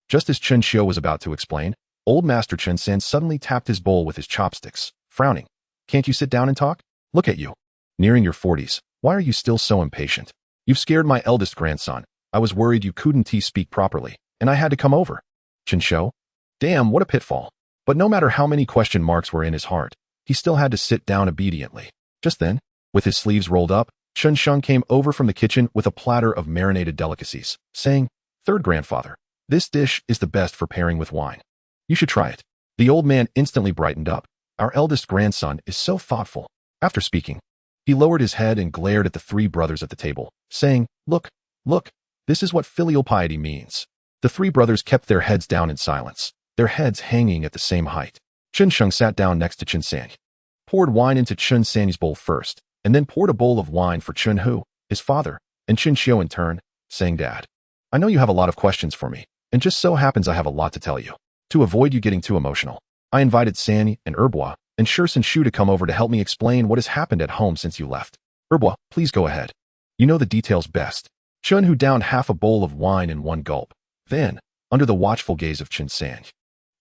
Just as Chen Xiu was about to explain, old Master Chen San suddenly tapped his bowl with his chopsticks, frowning. "Can't you sit down and talk? Look at you. Nearing your 40s, why are you still so impatient? You've scared my eldest grandson. I was worried you couldn't speak properly, and I had to come over. Xianxiao? Damn, what a pitfall. But no matter how many question marks were in his heart, he still had to sit down obediently. Just then, with his sleeves rolled up, Xianxiao came over from the kitchen with a platter of marinated delicacies, saying, "Third grandfather, this dish is the best for pairing with wine. You should try it." The old man instantly brightened up. Our eldest grandson is so thoughtful. After speaking, he lowered his head and glared at the three brothers at the table, saying, Look, this is what filial piety means." The three brothers kept their heads down in silence, their heads hanging at the same height. Xianxiao sat down next to Xianxia, poured wine into Xianxia's bowl first, and then poured a bowl of wine for Xianhu, his father, and Xianxiao in turn, saying, "Dad, I know you have a lot of questions for me, and just so happens I have a lot to tell you. To avoid you getting too emotional, I invited Sanny and Erbois and Shu to come over to help me explain what has happened at home since you left. Erbois, please go ahead. You know the details best." Xianhu downed half a bowl of wine in one gulp. Then, under the watchful gaze of Xianxiao,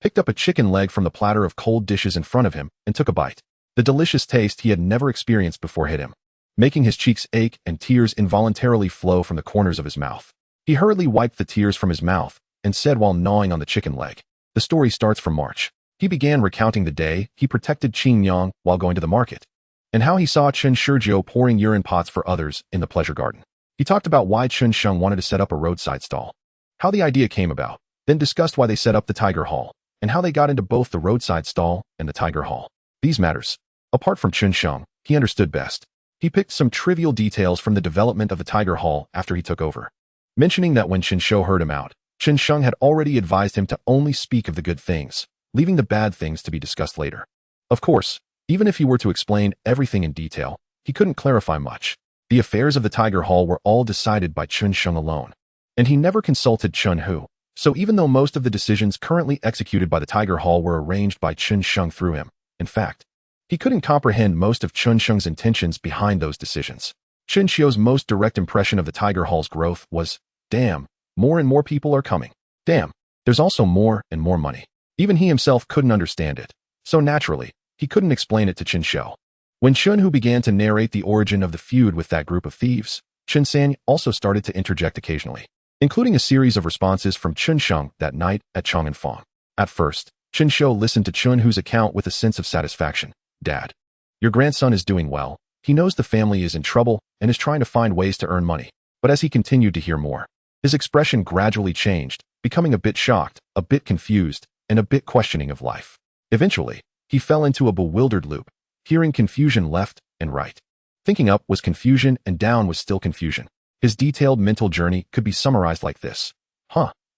picked up a chicken leg from the platter of cold dishes in front of him and took a bite. The delicious taste he had never experienced before hit him, making his cheeks ache and tears involuntarily flow from the corners of his mouth. He hurriedly wiped the tears from his mouth and said while gnawing on the chicken leg, "The story starts from March." He began recounting the day he protected Qingyang while going to the market, and how he saw Chen Shizhou pouring urine pots for others in the pleasure garden. He talked about why Xianxiao wanted to set up a roadside stall, how the idea came about, then discussed why they set up the Tiger Hall, and how they got into both the roadside stall and the Tiger Hall. These matters, apart from Xianxiao, he understood best. He picked some trivial details from the development of the Tiger Hall after he took over, mentioning that when Xianxiao heard him out, Xianxiao had already advised him to only speak of the good things, leaving the bad things to be discussed later. Of course, even if he were to explain everything in detail, he couldn't clarify much. The affairs of the Tiger Hall were all decided by Xianxiao alone, and he never consulted Xianhu. So even though most of the decisions currently executed by the Tiger Hall were arranged by Xianxiao through him, in fact, he couldn't comprehend most of Xianxiao's intentions behind those decisions. Xianxiao's most direct impression of the Tiger Hall's growth was, "Damn, more and more people are coming. Damn, there's also more and more money." Even he himself couldn't understand it, so naturally, he couldn't explain it to Xianxiao. When Xianhu began to narrate the origin of the feud with that group of thieves, Xianxiao also started to interject occasionally, including a series of responses from Xianxiao that night at Chang'anfang. At first, Xianxiao listened to Xianhu's account with a sense of satisfaction. "Dad, your grandson is doing well. He knows the family is in trouble and is trying to find ways to earn money." But as he continued to hear more, his expression gradually changed, becoming a bit shocked, a bit confused, and a bit questioning of life. Eventually, he fell into a bewildered loop, hearing confusion left and right. Thinking up was confusion and down was still confusion. His detailed mental journey could be summarized like this.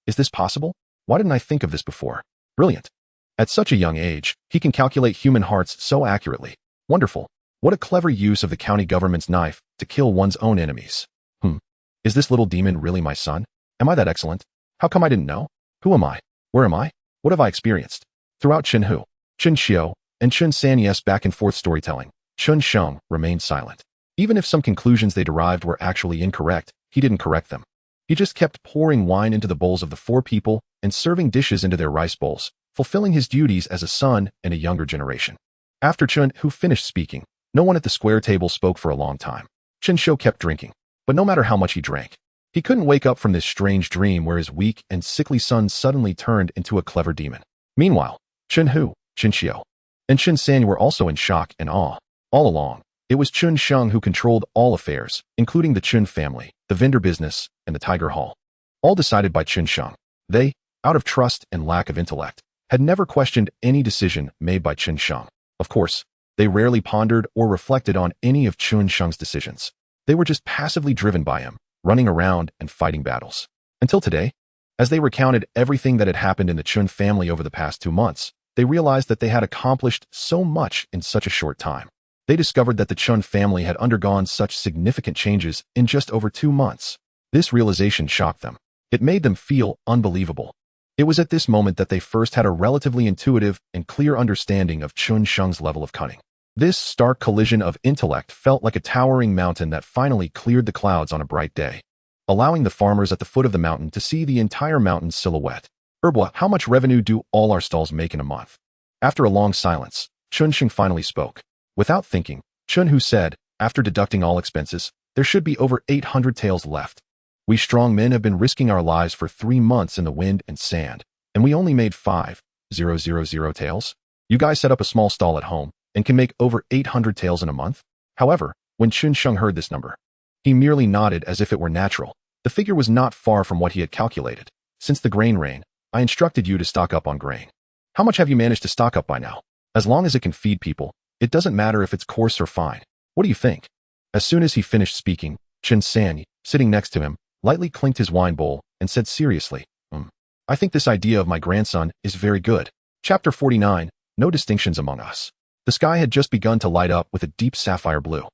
Is this possible? Why didn't I think of this before? Brilliant. At such a young age, he can calculate human hearts so accurately. Wonderful. What a clever use of the county government's knife to kill one's own enemies. Is this little demon really my son? Am I that excellent? How come I didn't know? Who am I? Where am I? What have I experienced? Throughout Xianhu, Xianxiao, and Xianxia's back-and-forth storytelling, Xianxiao remained silent. Even if some conclusions they derived were actually incorrect, he didn't correct them. He just kept pouring wine into the bowls of the four people and serving dishes into their rice bowls, fulfilling his duties as a son and a younger generation. After Xianhu finished speaking, no one at the square table spoke for a long time. Xianxiao kept drinking, but no matter how much he drank, he couldn't wake up from this strange dream where his weak and sickly son suddenly turned into a clever demon. Meanwhile, Xianhu, Xianxiao, and Xianxiao were also in shock and awe. All along, it was Xianxiao who controlled all affairs, including the Qin family, the vendor business, and the Tiger Hall. All decided by Xianxiao. They, out of trust and lack of intellect, had never questioned any decision made by Xianxiao. Of course, they rarely pondered or reflected on any of Xianxiao's decisions. They were just passively driven by him, running around and fighting battles. Until today, as they recounted everything that had happened in the Qin family over the past 2 months, they realized that they had accomplished so much in such a short time. They discovered that the Qin family had undergone such significant changes in just over 2 months. This realization shocked them. It made them feel unbelievable. It was at this moment that they first had a relatively intuitive and clear understanding of Xianxia's level of cunning. This stark collision of intellect felt like a towering mountain that finally cleared the clouds on a bright day, allowing the farmers at the foot of the mountain to see the entire mountain's silhouette. "Erbois, how much revenue do all our stalls make in a month?" After a long silence, Xianxiao finally spoke. Without thinking, Xianhu said, after deducting all expenses, There should be over 800 taels left. We strong men have been risking our lives for 3 months in the wind and sand, and we only made 5,000 taels. You guys set up a small stall at home and can make over 800 taels in a month. However, when Xianxiang heard this number, he merely nodded as if it were natural. The figure was not far from what he had calculated. Since the grain rain, I instructed you to stock up on grain. How much have you managed to stock up by now? As long as it can feed people, it doesn't matter if it's coarse or fine. What do you think? As soon as he finished speaking, Xianxiang, sitting next to him, lightly clinked his wine bowl and said seriously, I think this idea of my grandson is very good. Chapter 49, No Distinctions Among Us. The sky had just begun to light up with a deep sapphire blue.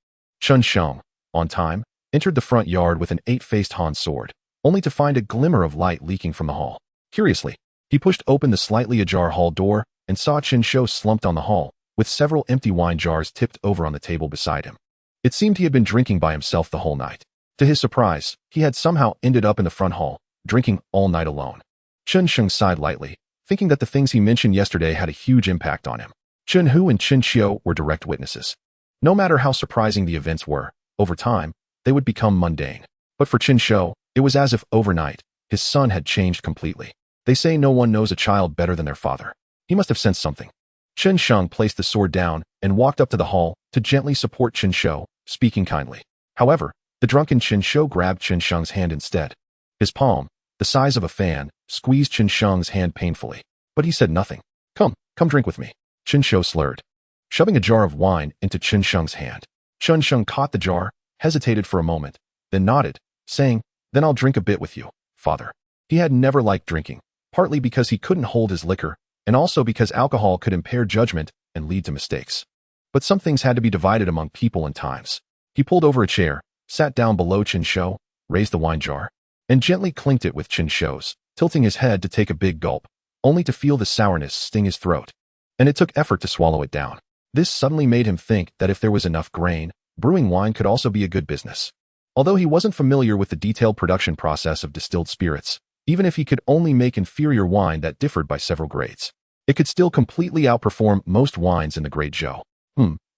Xianxiang, on time, entered the front yard with an 8-faced Han sword, only to find a glimmer of light leaking from the hall. Curiously, he pushed open the slightly ajar hall door and saw Xianxiao slumped on the hall, with several empty wine jars tipped over on the table beside him. It seemed he had been drinking by himself the whole night. To his surprise, he had somehow ended up in the front hall, drinking all night alone. Xianxiang sighed lightly, thinking that the things he mentioned yesterday had a huge impact on him. Xianhu and Xianxiao were direct witnesses. No matter how surprising the events were, over time, they would become mundane. But for Xianxiao, it was as if overnight, his son had changed completely. They say no one knows a child better than their father. He must have sensed something. Xianxiang placed the sword down and walked up to the hall to gently support Xianxiao, speaking kindly. However, the drunken Xianxiao grabbed Xianxiang's hand instead. His palm, the size of a fan, squeezed Xianxiang's hand painfully. But he said nothing. Come drink with me. Xianxiao slurred, shoving a jar of wine into Xianxiang's hand. Xianxiang caught the jar, hesitated for a moment, then nodded, saying, Then I'll drink a bit with you, father. He had never liked drinking, partly because he couldn't hold his liquor, and also because alcohol could impair judgment and lead to mistakes. But some things had to be divided among people and times. He pulled over a chair, sat down below Xianxiao, raised the wine jar, and gently clinked it with Xianxiao's, tilting his head to take a big gulp, only to feel the sourness sting his throat. And it took effort to swallow it down. This suddenly made him think that if there was enough grain, brewing wine could also be a good business. Although he wasn't familiar with the detailed production process of distilled spirits, even if he could only make inferior wine that differed by several grades, it could still completely outperform most wines in the Great Zhou.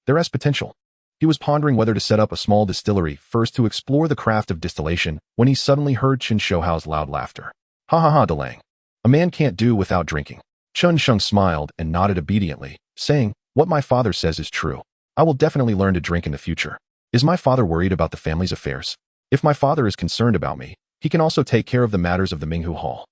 There has potential. He was pondering whether to set up a small distillery first to explore the craft of distillation when he suddenly heard Xianxiao's loud laughter. Ha ha ha, Delang. A man can't do without drinking. Xianxiang smiled and nodded obediently, saying, What my father says is true. I will definitely learn to drink in the future. Is my father worried about the family's affairs? If my father is concerned about me, he can also take care of the matters of the Minghu Hall.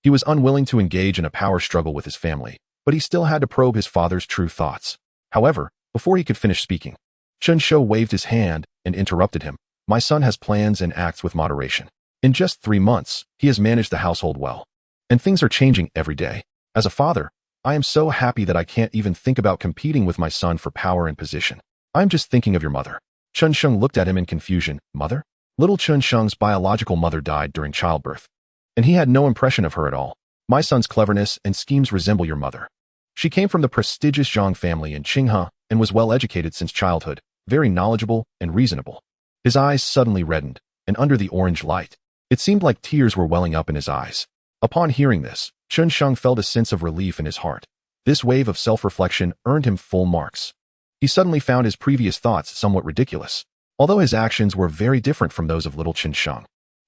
He was unwilling to engage in a power struggle with his family, but he still had to probe his father's true thoughts. However, before he could finish speaking, Xianxiao waved his hand and interrupted him. My son has plans and acts with moderation. In just 3 months, he has managed the household well. And things are changing every day. As a father, I am so happy that I can't even think about competing with my son for power and position. I'm just thinking of your mother. Xianxiang looked at him in confusion. Mother? Little Xianxiang's biological mother died during childbirth, and he had no impression of her at all. My son's cleverness and schemes resemble your mother. She came from the prestigious Zhang family in Qinghe and was well educated since childhood, very knowledgeable and reasonable. His eyes suddenly reddened, and under the orange light, it seemed like tears were welling up in his eyes. Upon hearing this, Xianxiang felt a sense of relief in his heart. This wave of self-reflection earned him full marks. He suddenly found his previous thoughts somewhat ridiculous, although his actions were very different from those of little Xianxiang.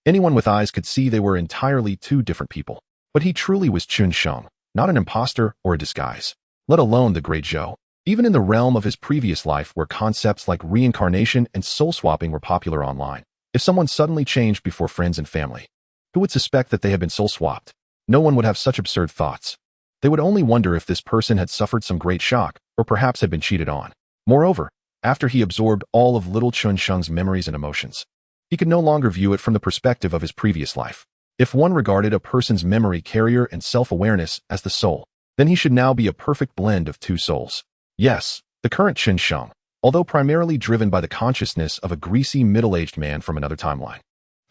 Anyone with eyes could see they were entirely two different people. But he truly was Xianxiang, not an imposter or a disguise, let alone the Great Zhou. Even in the realm of his previous life where concepts like reincarnation and soul-swapping were popular online, if someone suddenly changed before friends and family, who would suspect that they had been soul-swapped? No one would have such absurd thoughts. They would only wonder if this person had suffered some great shock or perhaps had been cheated on. Moreover, after he absorbed all of little Xianxiang's memories and emotions, he could no longer view it from the perspective of his previous life. If one regarded a person's memory carrier and self-awareness as the soul, then he should now be a perfect blend of two souls. Yes, the current Xianxiang, although primarily driven by the consciousness of a greasy middle-aged man from another timeline,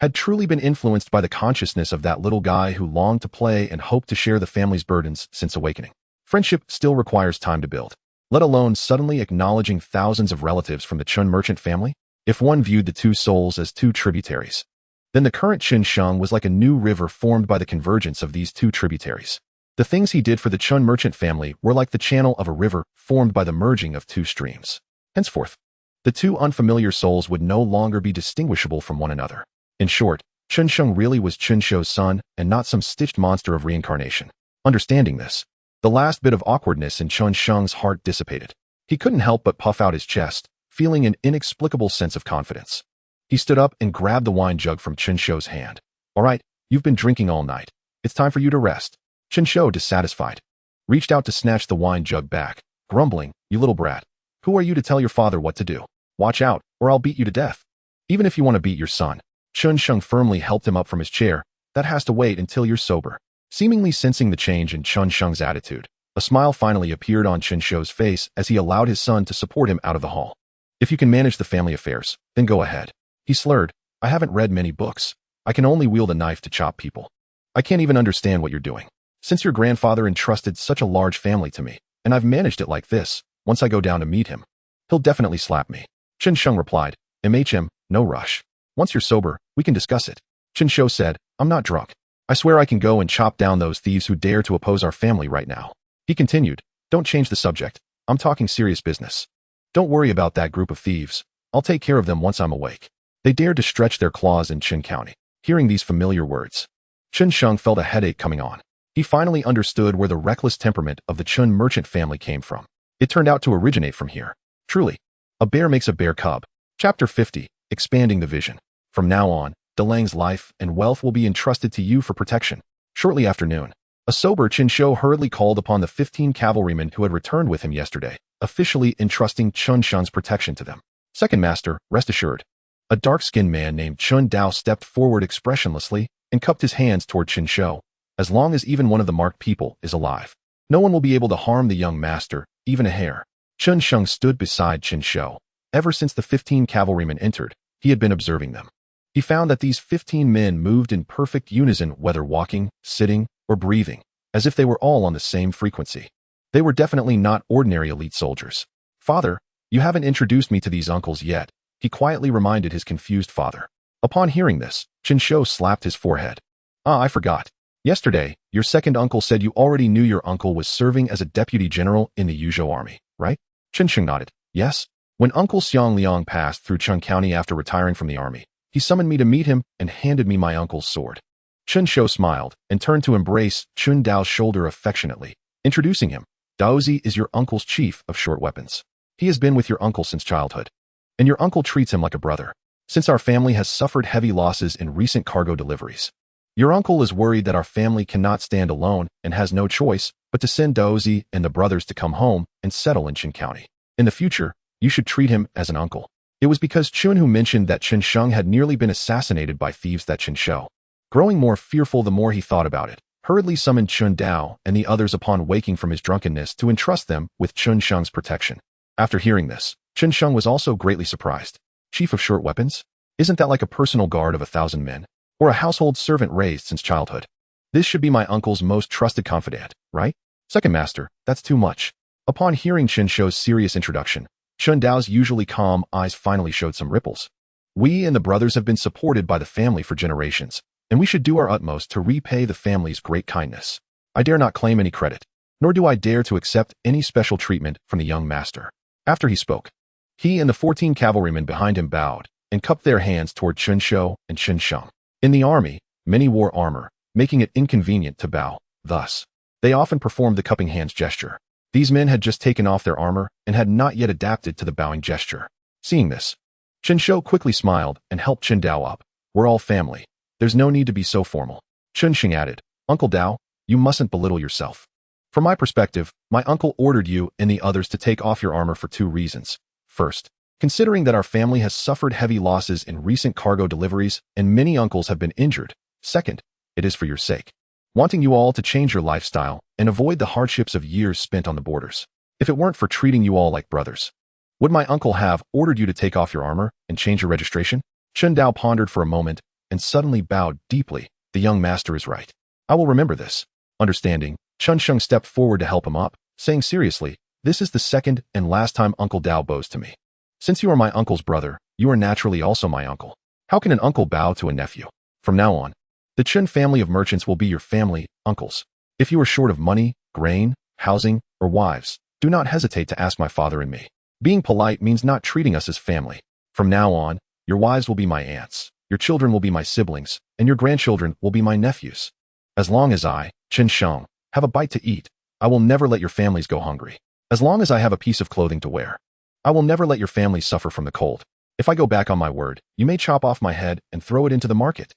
had truly been influenced by the consciousness of that little guy who longed to play and hoped to share the family's burdens since awakening. Friendship still requires time to build, let alone suddenly acknowledging thousands of relatives from the Chun merchant family. If one viewed the two souls as two tributaries, then the current Xianxiang was like a new river formed by the convergence of these two tributaries. The things he did for the Chun merchant family were like the channel of a river formed by the merging of two streams. Henceforth, The two unfamiliar souls would no longer be distinguishable from one another. In short, Xianxiang really was Qianshou's son and not some stitched monster of reincarnation. Understanding this, the last bit of awkwardness in Xianxiang's heart dissipated. He couldn't help but puff out his chest, feeling an inexplicable sense of confidence. He stood up and grabbed the wine jug from Qianshou's hand. All right, you've been drinking all night. It's time for you to rest. Qianxiu, dissatisfied, reached out to snatch the wine jug back, grumbling, "You little brat. Who are you to tell your father what to do? Watch out, or I'll beat you to death." "Even if you want to beat your son," Xianxiang firmly helped him up from his chair, "that has to wait until you're sober." Seemingly sensing the change in Xianxiang's attitude, a smile finally appeared on Qianshou's face as he allowed his son to support him out of the hall. "If you can manage the family affairs, then go ahead." He slurred, "I haven't read many books. I can only wield a knife to chop people. I can't even understand what you're doing. Since your grandfather entrusted such a large family to me, and I've managed it like this, once I go down to meet him, he'll definitely slap me." Qianxiang replied, "MHM, no rush. Once you're sober, we can discuss it." Qianxiu said, "I'm not drunk. I swear I can go and chop down those thieves who dare to oppose our family right now." He continued, "Don't change the subject. I'm talking serious business. Don't worry about that group of thieves. I'll take care of them once I'm awake." They dared to stretch their claws in Qin County. Hearing these familiar words, Qianxiang felt a headache coming on. He finally understood where the reckless temperament of the Qin merchant family came from. It turned out to originate from here. Truly, a bear makes a bear cub. Chapter 50, Expanding the Vision. From now on, Delang's life and wealth will be entrusted to you for protection. Shortly after noon, a sober Qianxiu hurriedly called upon the 15 cavalrymen who had returned with him yesterday, officially entrusting Qianxiang's protection to them. "Second master, rest assured." A dark-skinned man named Chun Dao stepped forward expressionlessly and cupped his hands toward Qianxiu. "As long as even one of the marked people is alive, no one will be able to harm the young master, even a hair." Qianxiang stood beside Qianxiu. Ever since the 15 cavalrymen entered, he had been observing them. He found that these 15 men moved in perfect unison, whether walking, sitting, or breathing, as if they were all on the same frequency. They were definitely not ordinary elite soldiers. "Father, you haven't introduced me to these uncles yet," he quietly reminded his confused father. Upon hearing this, Qianxiu slapped his forehead. I forgot. Yesterday, your second uncle said you already knew your uncle was serving as a deputy general in the Yuzhou army, right?" Qianxiang nodded. "Yes. When Uncle Xiang Liang passed through Chun County after retiring from the army, he summoned me to meet him and handed me my uncle's sword." Qianxiu smiled and turned to embrace Chun Dao's shoulder affectionately, introducing him. "Daozi is your uncle's chief of short weapons. He has been with your uncle since childhood, and your uncle treats him like a brother. Since our family has suffered heavy losses in recent cargo deliveries, your uncle is worried that our family cannot stand alone and has no choice but to send Daozi and the brothers to come home and settle in Qin County. In the future, you should treat him as an uncle." It was because Chun who mentioned that Qianxiang had nearly been assassinated by thieves that Qianxiu, growing more fearful the more he thought about it, hurriedly summoned Chun Dao and the others upon waking from his drunkenness to entrust them with Qianxiang's protection. After hearing this, Qianxiang was also greatly surprised. "Chief of short weapons? Isn't that like a personal guard of 1,000 men? Or a household servant raised since childhood? This should be my uncle's most trusted confidant, right?" "Second master, that's too much." Upon hearing Qianxiu's serious introduction, Chun Dao's usually calm eyes finally showed some ripples. "We and the brothers have been supported by the family for generations, and we should do our utmost to repay the family's great kindness. I dare not claim any credit, nor do I dare to accept any special treatment from the young master." After he spoke, he and the 14 cavalrymen behind him bowed and cupped their hands toward Qianxiu and Qianxiang. In the army, many wore armor, making it inconvenient to bow. Thus, they often performed the cupping hands gesture. These men had just taken off their armor and had not yet adapted to the bowing gesture. Seeing this, Qianxiu quickly smiled and helped Chun Dao up. "We're all family. There's no need to be so formal." Qianxiang added, "Uncle Dao, you mustn't belittle yourself. From my perspective, my uncle ordered you and the others to take off your armor for 2 reasons. First, considering that our family has suffered heavy losses in recent cargo deliveries and many uncles have been injured. Second, it is for your sake, wanting you all to change your lifestyle and avoid the hardships of years spent on the borders. If it weren't for treating you all like brothers, would my uncle have ordered you to take off your armor and change your registration?" Chun Dao pondered for a moment and suddenly bowed deeply. "The young master is right. I will remember this." Understanding, Qianxiang stepped forward to help him up, saying seriously, "This is the second and last time Uncle Dao bows to me. Since you are my uncle's brother, you are naturally also my uncle. How can an uncle bow to a nephew? From now on, the Chun family of merchants will be your family, uncles. If you are short of money, grain, housing, or wives, do not hesitate to ask my father and me." Being polite means not treating us as family. From now on, your wives will be my aunts, your children will be my siblings, and your grandchildren will be my nephews. As long as I, Xianxiang, have a bite to eat, I will never let your families go hungry. As long as I have a piece of clothing to wear, I will never let your families suffer from the cold. If I go back on my word, you may chop off my head and throw it into the market.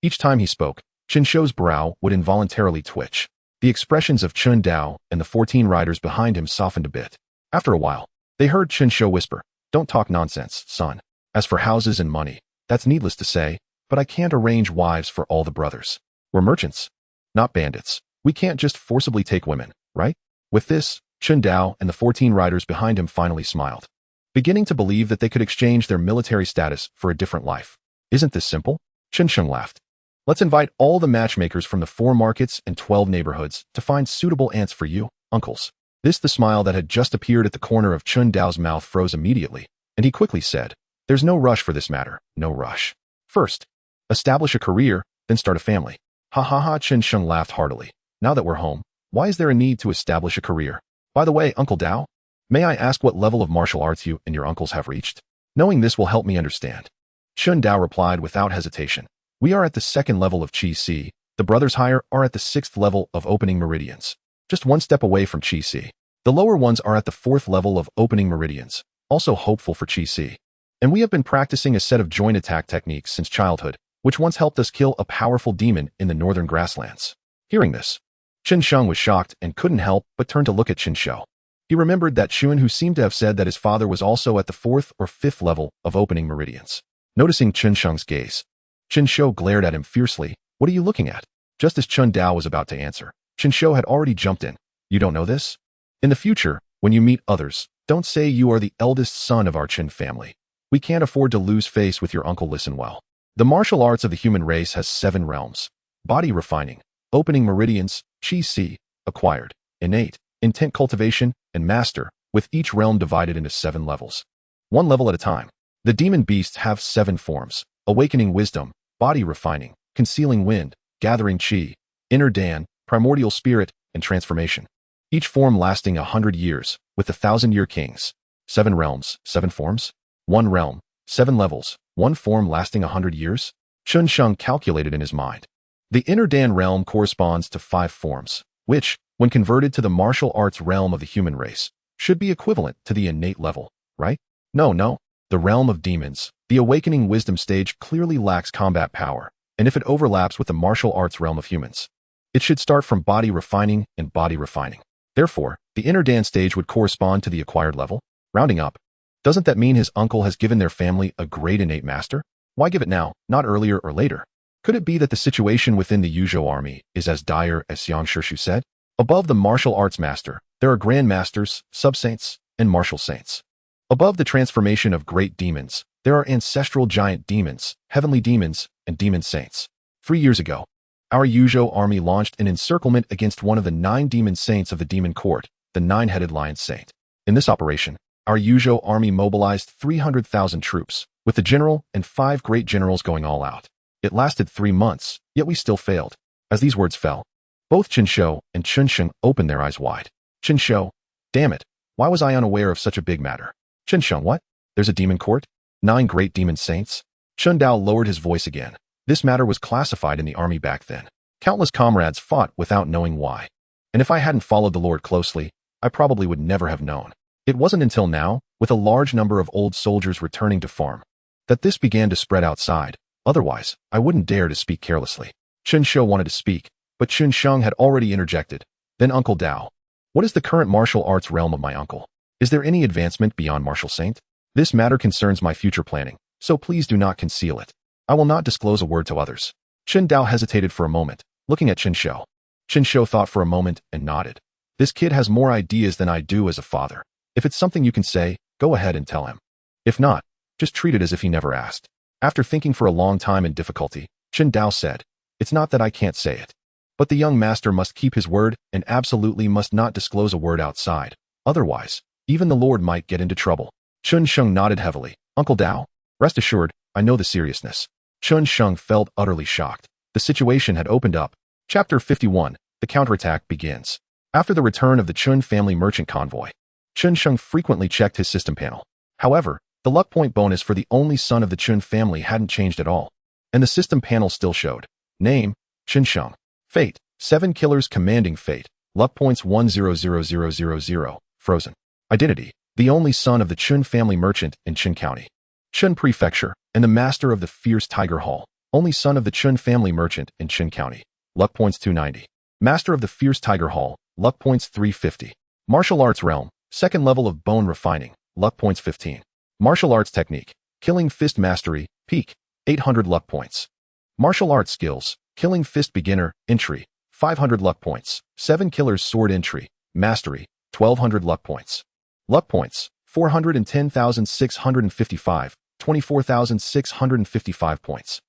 Each time he spoke, Qinshiu's brow would involuntarily twitch. The expressions of Chun Dao and the 14 riders behind him softened a bit. After a while, they heard Qinshiu whisper, "Don't talk nonsense, son. As for houses and money, that's needless to say, but I can't arrange wives for all the brothers. We're merchants, not bandits. We can't just forcibly take women, right?" With this, Chun Dao and the 14 riders behind him finally smiled, beginning to believe that they could exchange their military status for a different life. "Isn't this simple?" Qinshiu laughed. "Let's invite all the matchmakers from the 4 markets and 12 neighborhoods to find suitable aunts for you, uncles." The smile that had just appeared at the corner of Chun Dao's mouth froze immediately, and he quickly said, "There's no rush for this matter, no rush. First, establish a career, then start a family." "Ha ha ha," Qinshiu laughed heartily. "Now that we're home, why is there a need to establish a career? By the way, Uncle Dao, may I ask what level of martial arts you and your uncles have reached? Knowing this will help me understand." Chun Dao replied without hesitation, "We are at the 2nd level of Qi Si. The brothers higher are at the 6th level of opening meridians, just 1 step away from Qi Si. The lower ones are at the 4th level of opening meridians, also hopeful for Qi Si. And we have been practicing a set of joint attack techniques since childhood, which once helped us kill a powerful demon in the northern grasslands." Hearing this, Qinshiu was shocked and couldn't help but turn to look at Qinshiu. He remembered that Xuan, who seemed to have said that his father was also at the 4th or 5th level of opening meridians. Noticing Qinshiu's gaze, Qinshiu glared at him fiercely. "What are you looking at?" Just as Chun Dao was about to answer, Qinshiu had already jumped in. "You don't know this? In the future, when you meet others, don't say you are the eldest son of our Qin family. We can't afford to lose face with your uncle. Listen well. The martial arts of the human race has 7 realms: body refining, opening meridians, Qi Si, acquired, innate, intent cultivation, and master, with each realm divided into 7 levels. 1 level at a time. The demon beasts have 7 forms: awakening wisdom, body refining, concealing wind, gathering Qi, inner Dan, primordial spirit, and transformation. Each form lasting 100 years, with the 1,000-year kings. 7 realms, 7 forms? 1 realm, 7 levels, 1 form lasting 100 years? Qinshiu calculated in his mind. The inner Dan realm corresponds to 5 forms, which, when converted to the martial arts realm of the human race, should be equivalent to the innate level, right? No. The realm of demons, the awakening wisdom stage, clearly lacks combat power, and if it overlaps with the martial arts realm of humans, it should start from body refining and body refining. Therefore, the inner Dan stage would correspond to the acquired level. Rounding up, doesn't that mean his uncle has given their family a great innate master? Why give it now, not earlier or later? Could it be that the situation within the Yuzhou army is as dire as Xianxiu said? Above the martial arts master, there are grand masters, sub-saints, and martial saints. Above the transformation of great demons, there are ancestral giant demons, heavenly demons, and demon saints. 3 years ago, our Yuzhou army launched an encirclement against one of the 9 demon saints of the demon court, the 9-headed lion saint. In this operation, our Yuzhou army mobilized 300,000 troops, with the general and 5 great generals going all out. It lasted 3 months, yet we still failed. As these words fell, both Qinshiu and Qinshiu opened their eyes wide. Qinshiu, damn it, why was I unaware of such a big matter? Qinshiu, what? There's a demon court? 9 great demon saints? Chun Dao lowered his voice again. This matter was classified in the army back then. Countless comrades fought without knowing why. And if I hadn't followed the Lord closely, I probably would never have known. It wasn't until now, with a large number of old soldiers returning to farm, that this began to spread outside. Otherwise, I wouldn't dare to speak carelessly. Qinshiu wanted to speak, but Qinshiu had already interjected. Then Uncle Dao, what is the current martial arts realm of my uncle? Is there any advancement beyond martial saint? This matter concerns my future planning, so please do not conceal it. I will not disclose a word to others. Chun Dao hesitated for a moment, looking at Qinshiu. Qinshiu thought for a moment and nodded. This kid has more ideas than I do as a father. If it's something you can say, go ahead and tell him. If not, just treat it as if he never asked. After thinking for a long time in difficulty, Chun Dao said, "It's not that I can't say it. But the young master must keep his word and absolutely must not disclose a word outside. Otherwise, even the Lord might get into trouble." Qinshiu nodded heavily. "Uncle Dao, rest assured, I know the seriousness." Qinshiu felt utterly shocked. The situation had opened up. Chapter 51, The Counterattack begins. After the return of the Chun family merchant convoy, Chun Sheng frequently checked his system panel. However, the luck point bonus for the only son of the Chun family hadn't changed at all, and the system panel still showed. Name, Chun Sheng. Fate, 7 killers commanding fate. Luck points 100000. Frozen. Identity, the only son of the Chun family merchant in Chun County, Chun Prefecture, and the master of the Fierce Tiger Hall, only son of the Chun family merchant in Chun County. Luck points 290. Master of the Fierce Tiger Hall, luck points 350. Martial arts realm, second level of bone refining, luck points 15. Martial arts technique, killing fist mastery, peak, 800 luck points. Martial arts skills, killing fist beginner, entry, 500 luck points. 7 killers sword entry, mastery, 1200 luck points. Luck points, 410,655, 24,655 points.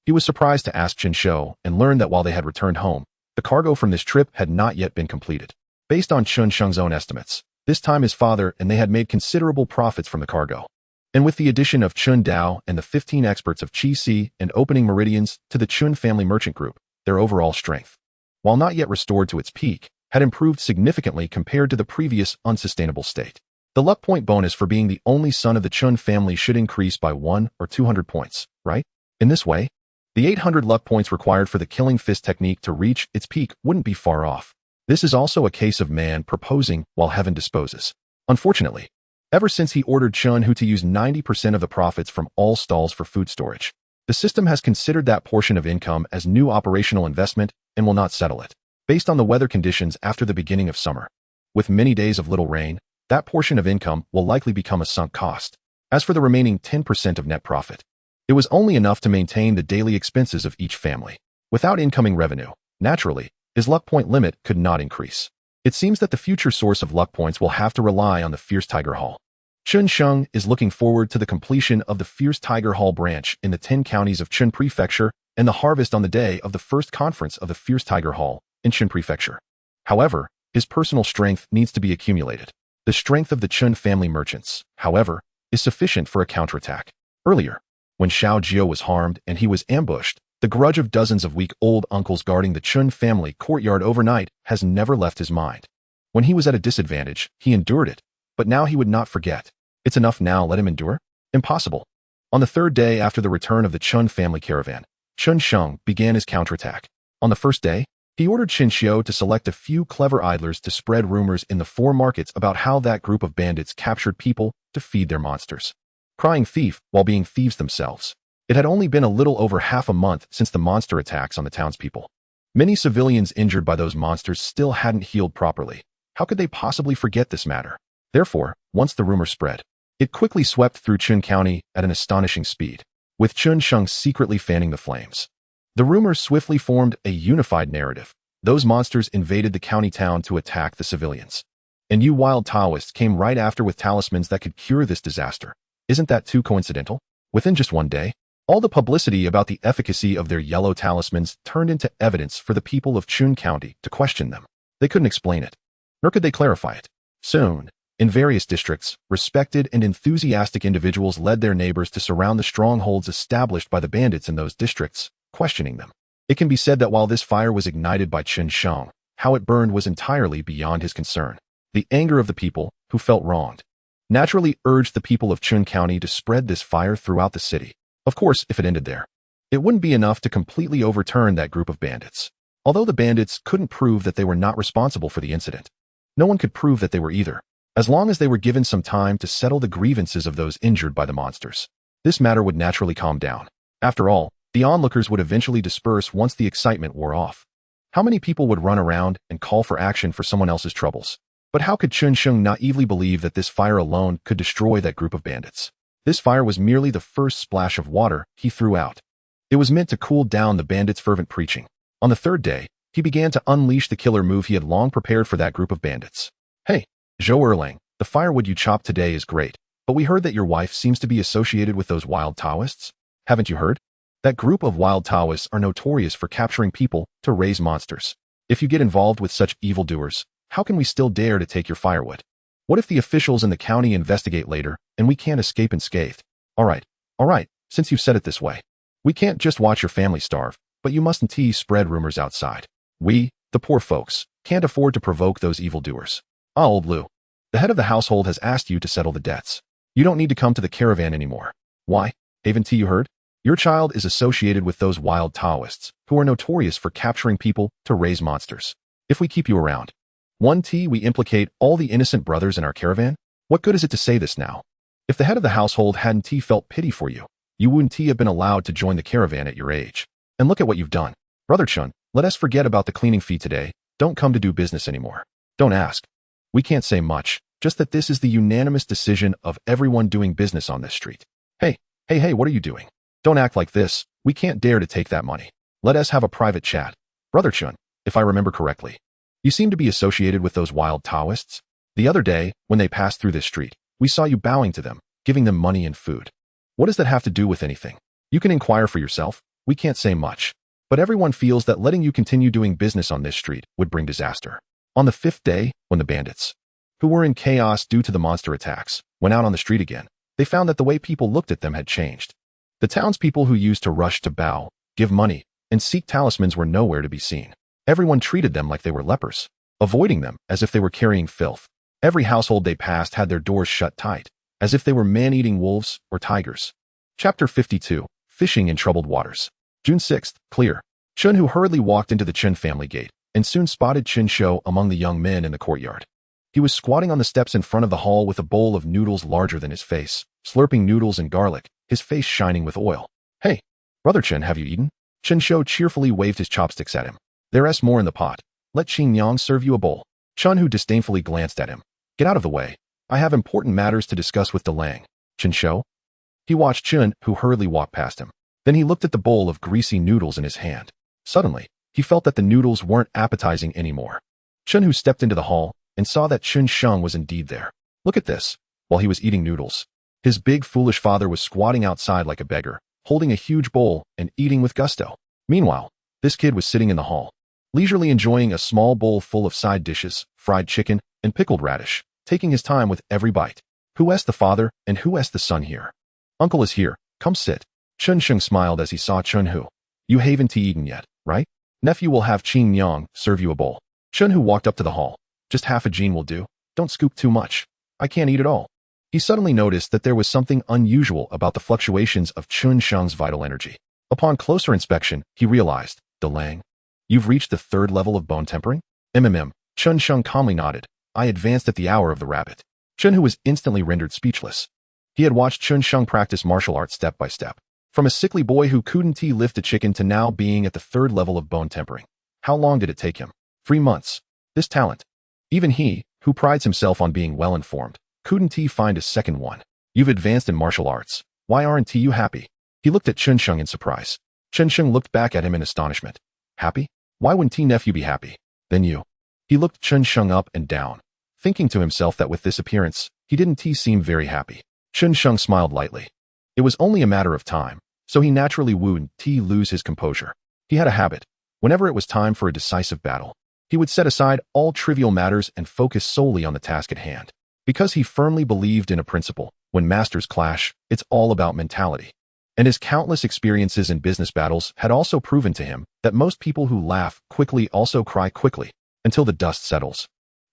He was surprised to ask Chun Shou and learned that while they had returned home, the cargo from this trip had not yet been completed. Based on Chun Sheng's own estimates, this time his father and they had made considerable profits from the cargo. And with the addition of Chun Dao and the 15 experts of Qi Si and opening meridians to the Chun family merchant group, their overall strength, while not yet restored to its peak, had improved significantly compared to the previous unsustainable state. The luck point bonus for being the only son of the Chun family should increase by 1 or 200 points, right? In this way, the 800 luck points required for the killing fist technique to reach its peak wouldn't be far off. This is also a case of man proposing while heaven disposes. Unfortunately, ever since he ordered Chun Hu to use 90% of the profits from all stalls for food storage, the system has considered that portion of income as new operational investment and will not settle it. Based on the weather conditions after the beginning of summer, with many days of little rain, that portion of income will likely become a sunk cost. As for the remaining 10% of net profit, it was only enough to maintain the daily expenses of each family. Without incoming revenue, naturally, his luck point limit could not increase. It seems that the future source of luck points will have to rely on the Fierce Tiger Hall. Chun Sheng is looking forward to the completion of the Fierce Tiger Hall branch in the 10 counties of Chun Prefecture and the harvest on the day of the first conference of the Fierce Tiger Hall in Chun Prefecture. However, his personal strength needs to be accumulated. The strength of the Chun family merchants, however, is sufficient for a counterattack. Earlier, when Xiao Jiao was harmed and he was ambushed, the grudge of dozens of weak-old uncles guarding the Chun family courtyard overnight has never left his mind. When he was at a disadvantage, he endured it, but now he would not forget. It's enough now, let him endure? Impossible. On the third day after the return of the Chun family caravan, Chun Sheng began his counterattack. On the first day, he ordered Xianxiao to select a few clever idlers to spread rumors in the 4 markets about how that group of bandits captured people to feed their monsters, crying thief while being thieves themselves. It had only been a little over half a month since the monster attacks on the townspeople. Many civilians injured by those monsters still hadn't healed properly. How could they possibly forget this matter? Therefore, once the rumor spread, it quickly swept through Chun County at an astonishing speed, with Chun Sheng secretly fanning the flames. The rumor swiftly formed a unified narrative. Those monsters invaded the county town to attack the civilians. And you wild Taoists came right after with talismans that could cure this disaster. Isn't that too coincidental? Within just one day, all the publicity about the efficacy of their yellow talismans turned into evidence for the people of Chun County to question them. They couldn't explain it, nor could they clarify it. Soon, in various districts, respected and enthusiastic individuals led their neighbors to surround the strongholds established by the bandits in those districts, questioning them. It can be said that while this fire was ignited by Chun Sheng, how it burned was entirely beyond his concern. The anger of the people, who felt wronged, naturally urged the people of Chun County to spread this fire throughout the city. Of course, if it ended there, it wouldn't be enough to completely overturn that group of bandits. Although the bandits couldn't prove that they were not responsible for the incident, no one could prove that they were either, as long as they were given some time to settle the grievances of those injured by the monsters. This matter would naturally calm down. After all, the onlookers would eventually disperse once the excitement wore off. How many people would run around and call for action for someone else's troubles? But how could Chun Sheng naively believe that this fire alone could destroy that group of bandits? This fire was merely the first splash of water he threw out. It was meant to cool down the bandits' fervent preaching. On the third day, he began to unleash the killer move he had long prepared for that group of bandits. Hey, Zhou Erlang, the firewood you chopped today is great, but we heard that your wife seems to be associated with those wild Taoists. Haven't you heard? That group of wild Taoists are notorious for capturing people to raise monsters. If you get involved with such evildoers, how can we still dare to take your firewood? What if the officials in the county investigate later and we can't escape unscathed? All right, since you've said it this way. We can't just watch your family starve, but you mustn't spread rumors outside. We, the poor folks, can't afford to provoke those evildoers. Ah, old Lou. The head of the household has asked you to settle the debts. You don't need to come to the caravan anymore. Why? Haven't you heard? Your child is associated with those wild Taoists, who are notorious for capturing people to raise monsters. If we keep you around, we implicate all the innocent brothers in our caravan? What good is it to say this now? If the head of the household hadn't felt pity for you, you wouldn't have been allowed to join the caravan at your age. And look at what you've done. Brother Chun, let us forget about the cleaning fee today. Don't come to do business anymore. Don't ask. We can't say much, just that this is the unanimous decision of everyone doing business on this street. Hey, what are you doing? Don't act like this. We can't dare to take that money. Let us have a private chat. Brother Chun, if I remember correctly, you seem to be associated with those wild Taoists. The other day, when they passed through this street, we saw you bowing to them, giving them money and food. What does that have to do with anything? You can inquire for yourself. We can't say much. But everyone feels that letting you continue doing business on this street would bring disaster. On the 5th day, when the bandits, who were in chaos due to the monster attacks, went out on the street again, they found that the way people looked at them had changed. The townspeople who used to rush to bow, give money, and seek talismans were nowhere to be seen. Everyone treated them like they were lepers, avoiding them as if they were carrying filth. Every household they passed had their doors shut tight, as if they were man-eating wolves or tigers. Chapter 52, Fishing in Troubled Waters. June 6th, clear. Chun Hu hurriedly walked into the Chun family gate, and soon spotted Chin Shou among the young men in the courtyard. He was squatting on the steps in front of the hall with a bowl of noodles larger than his face, slurping noodles and garlic, his face shining with oil. Hey, Brother Chen, have you eaten? Chin Shou cheerfully waved his chopsticks at him. There's more in the pot. Let Qing Yang serve you a bowl. Chun Hu disdainfully glanced at him. Get out of the way. I have important matters to discuss with Delang. Chin Shou? He watched Chun Hu hurriedly walk past him. Then he looked at the bowl of greasy noodles in his hand. Suddenly, he felt that the noodles weren't appetizing anymore. Chun Hu stepped into the hall and saw that Chun Sheng was indeed there. Look at this. While he was eating noodles, his big foolish father was squatting outside like a beggar, holding a huge bowl and eating with gusto. Meanwhile, this kid was sitting in the hall, leisurely enjoying a small bowl full of side dishes, fried chicken, and pickled radish, taking his time with every bite. Who asked the father and who asked the son here? Uncle is here. Come sit. Chun Sheng smiled as he saw Chun Hu. You haven't eaten yet, right? Nephew will have Qing Yang serve you a bowl. Chun Hu walked up to the hall. Just half a gene will do. Don't scoop too much. I can't eat it all. He suddenly noticed that there was something unusual about the fluctuations of Chun Sheng's vital energy. Upon closer inspection, he realized, Delang, you've reached the 3rd level of bone tempering? Chun Sheng calmly nodded. I advanced at the hour of the rabbit. Chun Hu was instantly rendered speechless. He had watched Chun Sheng practice martial arts step by step. From a sickly boy who couldn't lift a chicken to now being at the 3rd level of bone tempering. How long did it take him? 3 months. This talent. Even he, who prides himself on being well-informed, couldn't find a second one. You've advanced in martial arts. Why aren't you happy? He looked at Chun Sheng in surprise. Chun Sheng looked back at him in astonishment. Happy? Why wouldn't nephew be happy? Then you. He looked Chun Sheng up and down, thinking to himself that with this appearance, he didn't seem very happy. Chun Sheng smiled lightly. It was only a matter of time, so he naturally wouldn't lose his composure. He had a habit. Whenever it was time for a decisive battle, he would set aside all trivial matters and focus solely on the task at hand. Because he firmly believed in a principle, when masters clash, it's all about mentality. And his countless experiences in business battles had also proven to him that most people who laugh quickly also cry quickly, until the dust settles.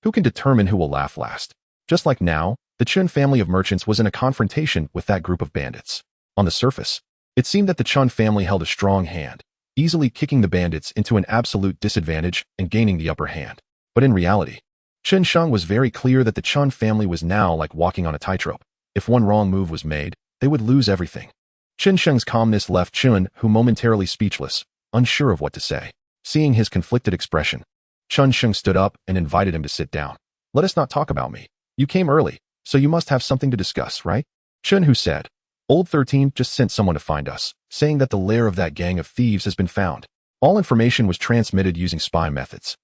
Who can determine who will laugh last? Just like now, the Chun family of merchants was in a confrontation with that group of bandits. On the surface, it seemed that the Chun family held a strong hand, easily kicking the bandits into an absolute disadvantage and gaining the upper hand. But in reality, Chun Sheng was very clear that the Chun family was now like walking on a tightrope. If one wrong move was made, they would lose everything. Chun Sheng's calmness left Chun Hu momentarily speechless, unsure of what to say. Seeing his conflicted expression, Chun Sheng stood up and invited him to sit down. Let us not talk about me. You came early, so you must have something to discuss, right? Chun Hu said. Old 13 just sent someone to find us, saying that the lair of that gang of thieves has been found. All information was transmitted using spy methods.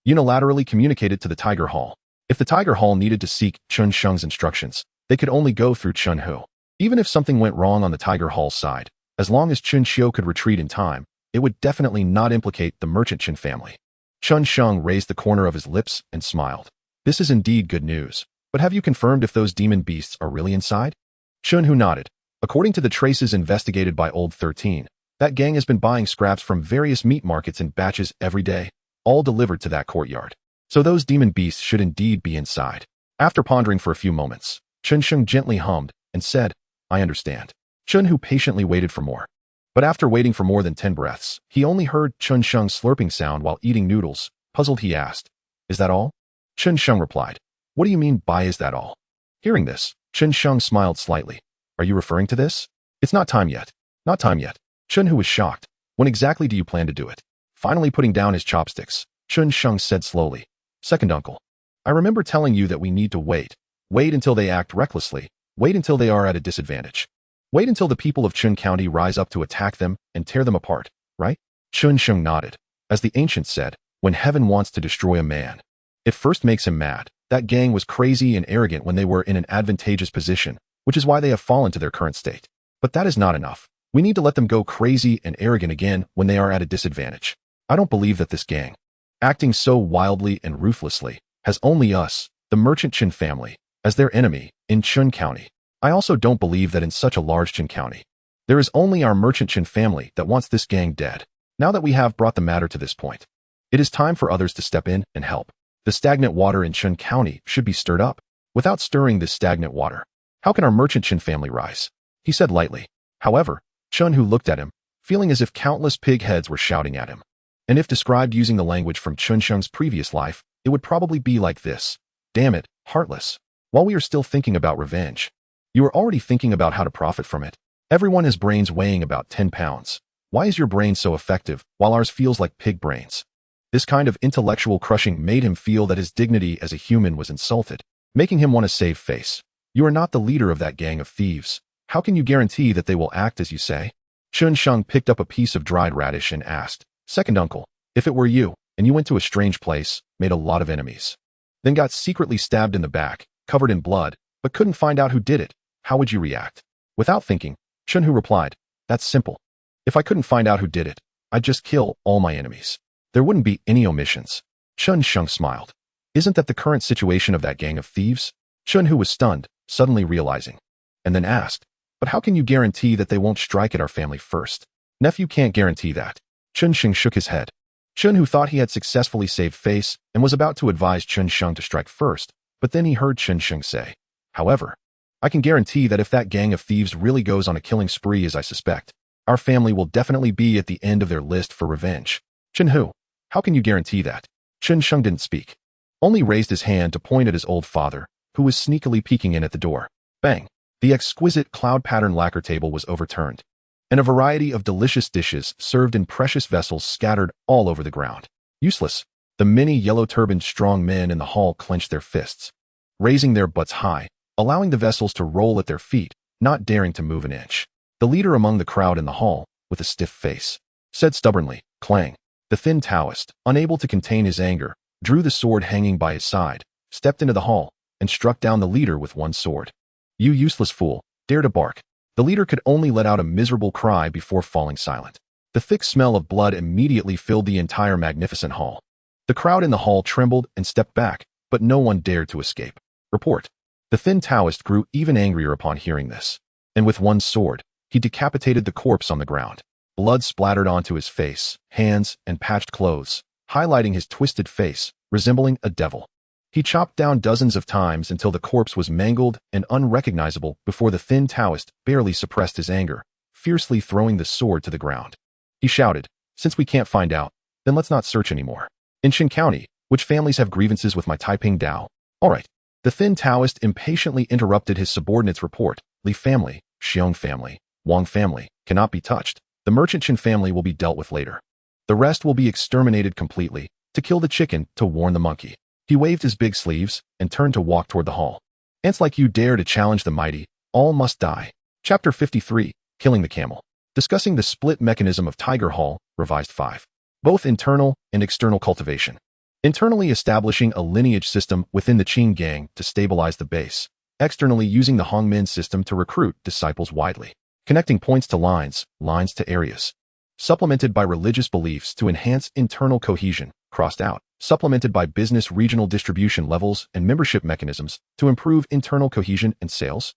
Unilaterally communicated to the Tiger Hall. If the Tiger Hall needed to seek Chun Sheng's instructions, they could only go through Chun Hu. Even if something went wrong on the Tiger Hall's side, as long as Chun Xiu could retreat in time, it would definitely not implicate the merchant Chun family. Chun Sheng raised the corner of his lips and smiled. This is indeed good news, but have you confirmed if those demon beasts are really inside? Chun Hu nodded. According to the traces investigated by Old 13, that gang has been buying scraps from various meat markets in batches every day, all delivered to that courtyard. So those demon beasts should indeed be inside. After pondering for a few moments, Chen Sheng gently hummed and said, I understand. Chen Hu patiently waited for more. But after waiting for more than 10 breaths, he only heard Chen Sheng's slurping sound while eating noodles. Puzzled, he asked, Is that all? Chen Sheng replied, What do you mean by is that all? Hearing this, Chen Sheng smiled slightly. Are you referring to this? It's not time yet. Not time yet. Chen Hu was shocked. When exactly do you plan to do it? Finally putting down his chopsticks, Chen Sheng said slowly, Second uncle. I remember telling you that we need to wait. Wait until they act recklessly. Wait until they are at a disadvantage. Wait until the people of Chun County rise up to attack them and tear them apart, right? Chen Sheng nodded. As the ancients said, when heaven wants to destroy a man, it first makes him mad. That gang was crazy and arrogant when they were in an advantageous position, which is why they have fallen to their current state. But that is not enough. We need to let them go crazy and arrogant again when they are at a disadvantage. I don't believe that this gang, acting so wildly and ruthlessly, has only us, the merchant Chen family, as their enemy in Chun County. I also don't believe that in such a large Chun County, there is only our merchant Chen family that wants this gang dead. Now that we have brought the matter to this point, it is time for others to step in and help. The stagnant water in Chun County should be stirred up. Without stirring this stagnant water, how can our merchant Chen family rise? He said lightly. However, Chen Hu looked at him, feeling as if countless pig heads were shouting at him. And if described using the language from Chen Sheng's previous life, it would probably be like this. Damn it, heartless. While we are still thinking about revenge, you are already thinking about how to profit from it. Everyone has brains weighing about 10 pounds. Why is your brain so effective while ours feels like pig brains? This kind of intellectual crushing made him feel that his dignity as a human was insulted, making him want to save face. You are not the leader of that gang of thieves. How can you guarantee that they will act as you say? Chen Sheng picked up a piece of dried radish and asked, Second uncle, if it were you, and you went to a strange place, made a lot of enemies, then got secretly stabbed in the back, covered in blood, but couldn't find out who did it, how would you react? Without thinking, Chen Hu replied, That's simple. If I couldn't find out who did it, I'd just kill all my enemies. There wouldn't be any omissions. Chen Sheng smiled. Isn't that the current situation of that gang of thieves? Chen Hu was stunned, suddenly realizing, and then asked, But how can you guarantee that they won't strike at our family first? Nephew can't guarantee that. Chen Sheng shook his head. Chen Hu thought he had successfully saved face and was about to advise Chen Sheng to strike first, but then he heard Chen Sheng say, However, I can guarantee that if that gang of thieves really goes on a killing spree as I suspect, our family will definitely be at the end of their list for revenge. Chen Hu, how can you guarantee that? Chen Sheng didn't speak, only raised his hand to point at his old father, who was sneakily peeking in at the door. Bang! The exquisite cloud-pattern lacquer table was overturned, and a variety of delicious dishes served in precious vessels scattered all over the ground. Useless. The many yellow-turbaned strong men in the hall clenched their fists, raising their butts high, allowing the vessels to roll at their feet, not daring to move an inch. The leader among the crowd in the hall, with a stiff face, said stubbornly, Clang. The thin Taoist, unable to contain his anger, drew the sword hanging by his side, stepped into the hall, and struck down the leader with one sword. You useless fool, dare to bark. The leader could only let out a miserable cry before falling silent. The thick smell of blood immediately filled the entire magnificent hall. The crowd in the hall trembled and stepped back, but no one dared to escape. Report. The thin Taoist grew even angrier upon hearing this, and with one sword, he decapitated the corpse on the ground. Blood splattered onto his face, hands, and patched clothes, highlighting his twisted face, resembling a devil. He chopped down dozens of times until the corpse was mangled and unrecognizable before the thin Taoist barely suppressed his anger, fiercely throwing the sword to the ground. He shouted, Since we can't find out, then let's not search anymore. In Qin County, which families have grievances with my Taiping Dao? All right. The thin Taoist impatiently interrupted his subordinate's report. Li family, Xiong family, Wang family, cannot be touched. The merchant Qin family will be dealt with later. The rest will be exterminated completely, to kill the chicken, to warn the monkey. He waved his big sleeves and turned to walk toward the hall. Ants like you dare to challenge the mighty, all must die. Chapter 53, Killing the Camel. Discussing the split mechanism of Tiger Hall, revised 5. Both internal and external cultivation. Internally establishing a lineage system within the Qing gang to stabilize the base. Externally using the Hongmen system to recruit disciples widely. Connecting points to lines, lines to areas. Supplemented by religious beliefs to enhance internal cohesion, crossed out. Supplemented by business regional distribution levels and membership mechanisms to improve internal cohesion and sales.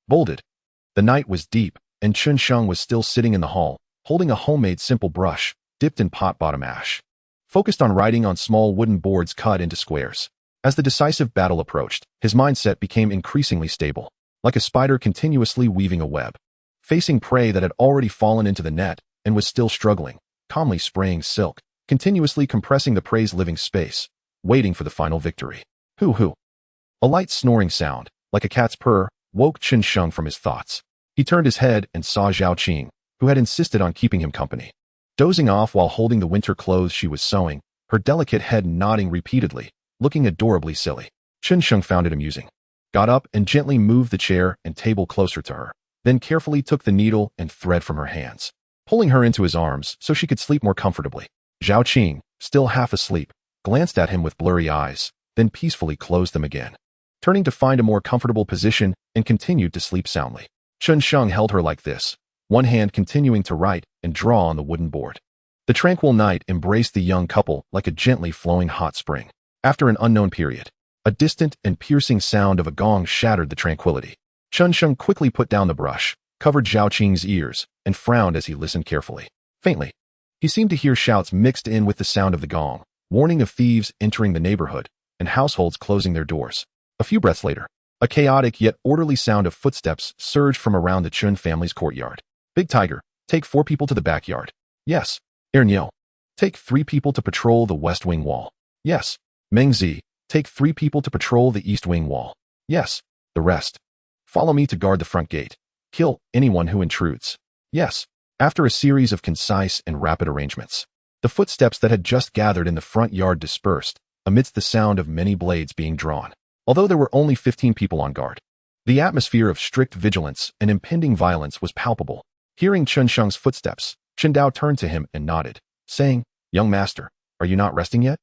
Bolded. The night was deep, and Chen Sheng was still sitting in the hall, holding a homemade simple brush, dipped in pot-bottom ash. Focused on writing on small wooden boards cut into squares. As the decisive battle approached, his mindset became increasingly stable, like a spider continuously weaving a web. Facing prey that had already fallen into the net and was still struggling, calmly spraying silk, continuously compressing the prey's living space, waiting for the final victory. Hoo-hoo. A light snoring sound, like a cat's purr, woke Chen Sheng from his thoughts. He turned his head and saw Zhao Qing, who had insisted on keeping him company. Dozing off while holding the winter clothes she was sewing, her delicate head nodding repeatedly, looking adorably silly. Chen Sheng found it amusing. Got up and gently moved the chair and table closer to her, then carefully took the needle and thread from her hands, pulling her into his arms so she could sleep more comfortably. Zhao Qing, still half asleep, glanced at him with blurry eyes, then peacefully closed them again, turning to find a more comfortable position and continued to sleep soundly. Chen Sheng held her like this, one hand continuing to write and draw on the wooden board. The tranquil night embraced the young couple like a gently flowing hot spring. After an unknown period, a distant and piercing sound of a gong shattered the tranquility. Chen Sheng quickly put down the brush, covered Zhao Qing's ears, and frowned as he listened carefully. Faintly, he seemed to hear shouts mixed in with the sound of the gong, warning of thieves entering the neighborhood and households closing their doors. A few breaths later, a chaotic yet orderly sound of footsteps surged from around the Chun family's courtyard. Big Tiger, take 4 people to the backyard. Yes. Erniel, take 3 people to patrol the west wing wall. Yes. Meng Zi, take 3 people to patrol the east wing wall. Yes. The rest, follow me to guard the front gate. Kill anyone who intrudes. Yes. After a series of concise and rapid arrangements, the footsteps that had just gathered in the front yard dispersed, amidst the sound of many blades being drawn. Although there were only 15 people on guard, the atmosphere of strict vigilance and impending violence was palpable. Hearing Chen Sheng's footsteps, Chen Dao turned to him and nodded, saying, "Young master, are you not resting yet?"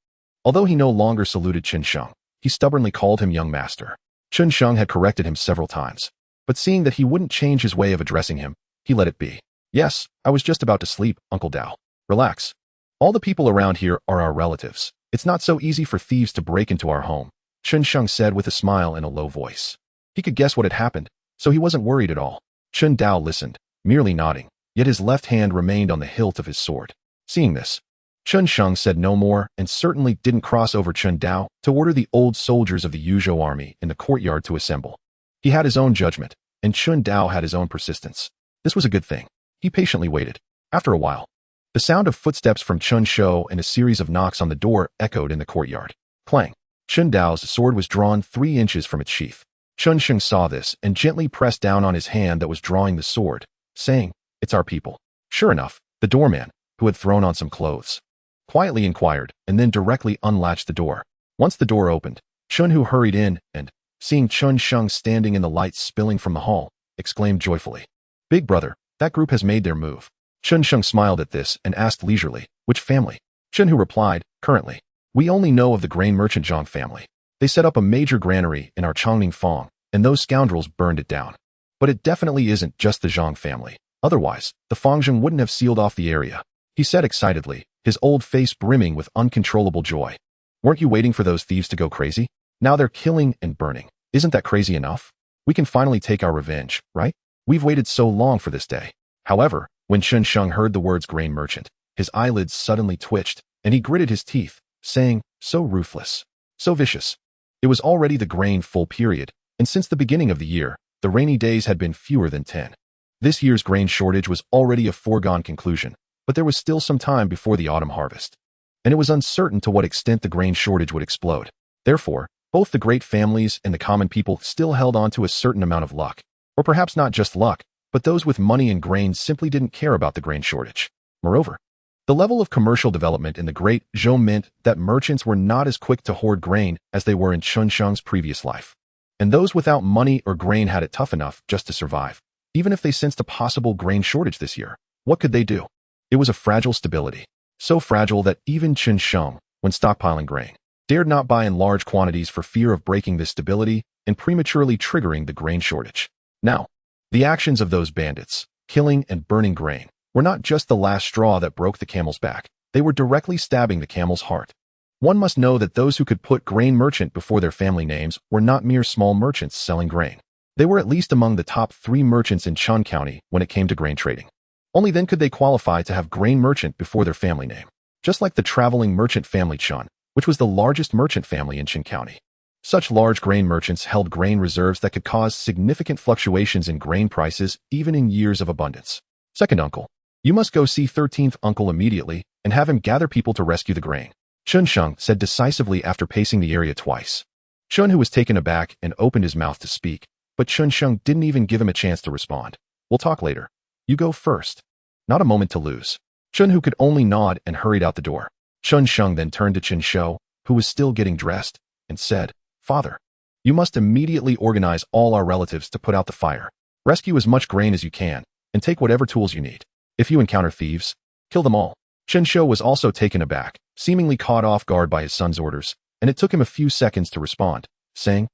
Although he no longer saluted Chen Sheng, he stubbornly called him young master. Chen Sheng had corrected him several times, but seeing that he wouldn't change his way of addressing him, he let it be. "Yes, I was just about to sleep, Uncle Dao. Relax. All the people around here are our relatives. It's not so easy for thieves to break into our home," Chen Sheng said with a smile and a low voice. He could guess what had happened, so he wasn't worried at all. Chen Dao listened, merely nodding, yet his left hand remained on the hilt of his sword. Seeing this, Chen Sheng said no more and certainly didn't cross over Chen Dao to order the old soldiers of the Yuzhou army in the courtyard to assemble. He had his own judgment, and Chen Dao had his own persistence. This was a good thing. He patiently waited. After a while, the sound of footsteps from Chen Shou and a series of knocks on the door echoed in the courtyard. Clang. Chen Dao's sword was drawn 3 inches from its sheath. Chen Sheng saw this and gently pressed down on his hand that was drawing the sword, saying, "It's our people." Sure enough, the doorman, who had thrown on some clothes, quietly inquired and then directly unlatched the door. Once the door opened, Chen Hu hurried in and, seeing Chen Sheng standing in the light spilling from the hall, exclaimed joyfully, "Big brother, that group has made their move." Chen Sheng smiled at this and asked leisurely, "Which family?" Chen Hu replied, "Currently, we only know of the grain merchant Zhang family. They set up a major granary in our Chongning Fong, and those scoundrels burned it down. But it definitely isn't just the Zhang family. Otherwise, the Fangzheng wouldn't have sealed off the area," he said excitedly, his old face brimming with uncontrollable joy. "Weren't you waiting for those thieves to go crazy? Now they're killing and burning. Isn't that crazy enough? We can finally take our revenge, right? We've waited so long for this day." However, when Chen Sheng heard the words grain merchant, his eyelids suddenly twitched, and he gritted his teeth, saying, "So ruthless. So vicious." It was already the grain full period, and since the beginning of the year, the rainy days had been fewer than 10. This year's grain shortage was already a foregone conclusion, but there was still some time before the autumn harvest, and it was uncertain to what extent the grain shortage would explode. Therefore, both the great families and the common people still held on to a certain amount of luck, or perhaps not just luck, but those with money and grain simply didn't care about the grain shortage. Moreover, the level of commercial development in the Great Zhou meant that merchants were not as quick to hoard grain as they were in Chen Sheng's previous life, and those without money or grain had it tough enough just to survive. Even if they sensed a possible grain shortage this year, what could they do? It was a fragile stability, so fragile that even Chen Sheng, when stockpiling grain, dared not buy in large quantities for fear of breaking this stability and prematurely triggering the grain shortage. Now, the actions of those bandits, killing and burning grain, were not just the last straw that broke the camel's back. They were directly stabbing the camel's heart. One must know that those who could put grain merchant before their family names were not mere small merchants selling grain. They were at least among the top 3 merchants in Chun County when it came to grain trading. Only then could they qualify to have grain merchant before their family name. Just like the traveling merchant family Chun, which was the largest merchant family in Qin County. Such large grain merchants held grain reserves that could cause significant fluctuations in grain prices even in years of abundance. Second uncle. You must go see 13th uncle immediately and have him gather people to rescue the grain, Xianxiang said decisively after pacing the area twice. Chunhu was taken aback and opened his mouth to speak, but Xianxiang didn't even give him a chance to respond. We'll talk later. You go first. Not a moment to lose. Chunhu could only nod and hurried out the door. Xianxiang then turned to Qinshu, who was still getting dressed, and said, Father, you must immediately organize all our relatives to put out the fire. Rescue as much grain as you can, and take whatever tools you need. If you encounter thieves, kill them all. Qinshu was also taken aback, seemingly caught off guard by his son's orders, and it took him a few seconds to respond, saying,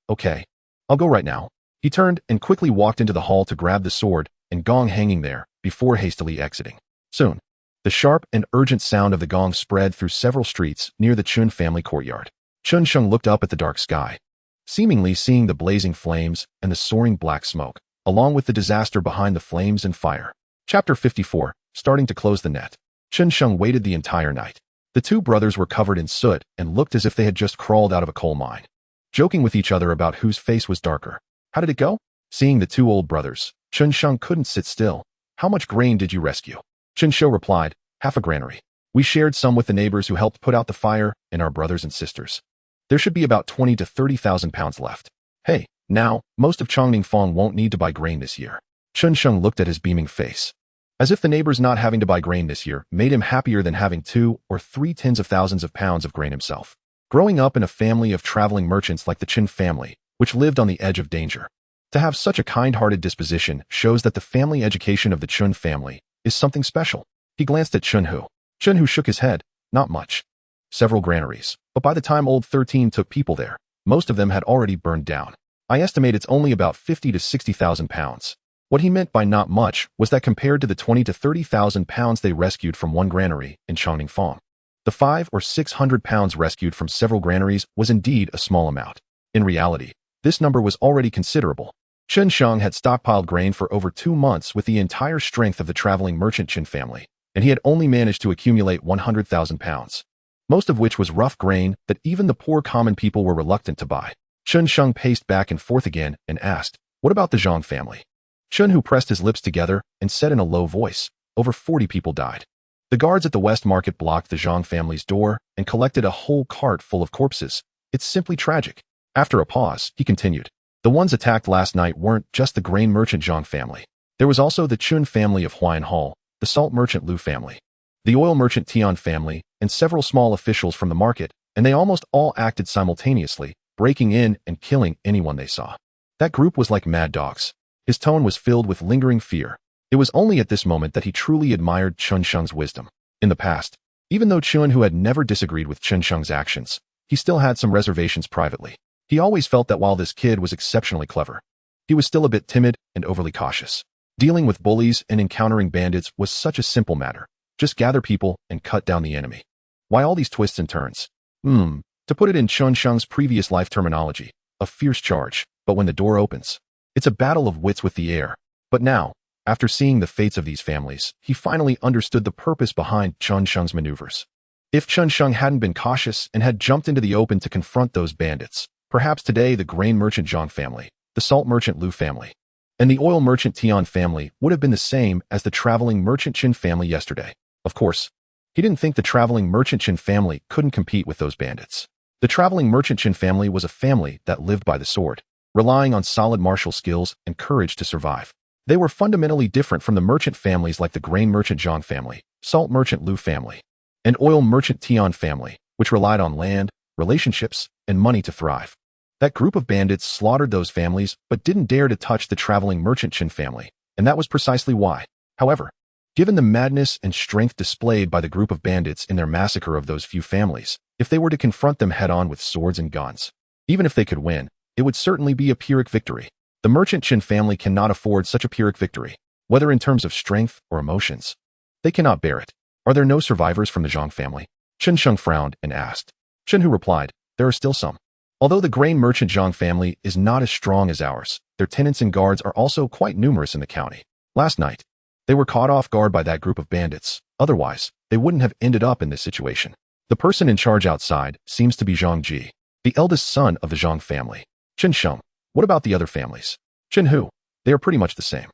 okay. I'll go right now. He turned and quickly walked into the hall to grab the sword and gong hanging there before hastily exiting. Soon, the sharp and urgent sound of the gong spread through several streets near the Chun family courtyard. Xianxiang looked up at the dark sky, seemingly seeing the blazing flames and the soaring black smoke, along with the disaster behind the flames and fire. Chapter 54, starting to close the net. Xianxiang waited the entire night. The two brothers were covered in soot and looked as if they had just crawled out of a coal mine, joking with each other about whose face was darker. How did it go? Seeing the two old brothers, Xianxiang couldn't sit still. How much grain did you rescue? Qinshu replied, half a granary. We shared some with the neighbors who helped put out the fire and our brothers and sisters. There should be about 20 to 30,000 pounds left. Hey, now, most of Chongmingfang won't need to buy grain this year. Xianxiang looked at his beaming face, as if the neighbors not having to buy grain this year made him happier than having 2 or 3 tens of thousands of pounds of grain himself. Growing up in a family of traveling merchants like the Qin family, which lived on the edge of danger, to have such a kind-hearted disposition shows that the family education of the Chun family is something special. He glanced at Chunhu. Chunhu shook his head. Not much. Several granaries, but by the time old 13 took people there, most of them had already burned down. I estimate it's only about 50 to 60,000 pounds. What he meant by not much was that compared to the 20 to 30,000 pounds they rescued from one granary in Chongmingfang, the 500 or 600 pounds rescued from several granaries was indeed a small amount. In reality, this number was already considerable. Xianxiang had stockpiled grain for over 2 months with the entire strength of the traveling merchant Qin family, and he had only managed to accumulate 100,000 pounds, most of which was rough grain that even the poor common people were reluctant to buy. Xianxiang paced back and forth again and asked, what about the Zhang family? Chunhu pressed his lips together and said in a low voice, over 40 people died. The guards at the West Market blocked the Zhang family's door and collected a whole cart full of corpses. It's simply tragic. After a pause, he continued, the ones attacked last night weren't just the grain merchant Zhang family. There was also the Chun family of Huayan Hall, the salt merchant Lu family, the oil merchant Tian family, and several small officials from the market, and they almost all acted simultaneously, breaking in and killing anyone they saw. That group was like mad dogs. His tone was filled with lingering fear. It was only at this moment that he truly admired Qianxiang's wisdom. In the past, even though Chunhu had never disagreed with Qianxiang's actions, he still had some reservations privately. He always felt that while this kid was exceptionally clever, he was still a bit timid and overly cautious. Dealing with bullies and encountering bandits was such a simple matter. Just gather people and cut down the enemy. Why all these twists and turns? To put it in Qianxiang's previous life terminology, a fierce charge, but when the door opens, it's a battle of wits with the air. But now, after seeing the fates of these families, he finally understood the purpose behind Qianxiang's maneuvers. If Qianxiang hadn't been cautious and had jumped into the open to confront those bandits, perhaps today the grain merchant Zhang family, the salt merchant Lu family, and the oil merchant Tian family would have been the same as the traveling merchant Qin family yesterday. Of course, he didn't think the traveling merchant Qin family couldn't compete with those bandits. The traveling merchant Qin family was a family that lived by the sword, relying on solid martial skills and courage to survive. They were fundamentally different from the merchant families like the grain merchant Zhang family, salt merchant Lu family, and oil merchant Tian family, which relied on land, relationships, and money to thrive. That group of bandits slaughtered those families but didn't dare to touch the traveling merchant Qin family, and that was precisely why. However, given the madness and strength displayed by the group of bandits in their massacre of those few families, if they were to confront them head-on with swords and guns, even if they could win, it would certainly be a Pyrrhic victory. The merchant Qin family cannot afford such a Pyrrhic victory, whether in terms of strength or emotions. They cannot bear it. Are there no survivors from the Zhang family? Qianxiang frowned and asked. Chunhu replied, there are still some. Although the grain merchant Zhang family is not as strong as ours, their tenants and guards are also quite numerous in the county. Last night, they were caught off guard by that group of bandits. Otherwise, they wouldn't have ended up in this situation. The person in charge outside seems to be Zhang Ji. The eldest son of the Zhang family. Chen Sheng. What about the other families? Chen Hu. They are pretty much the same.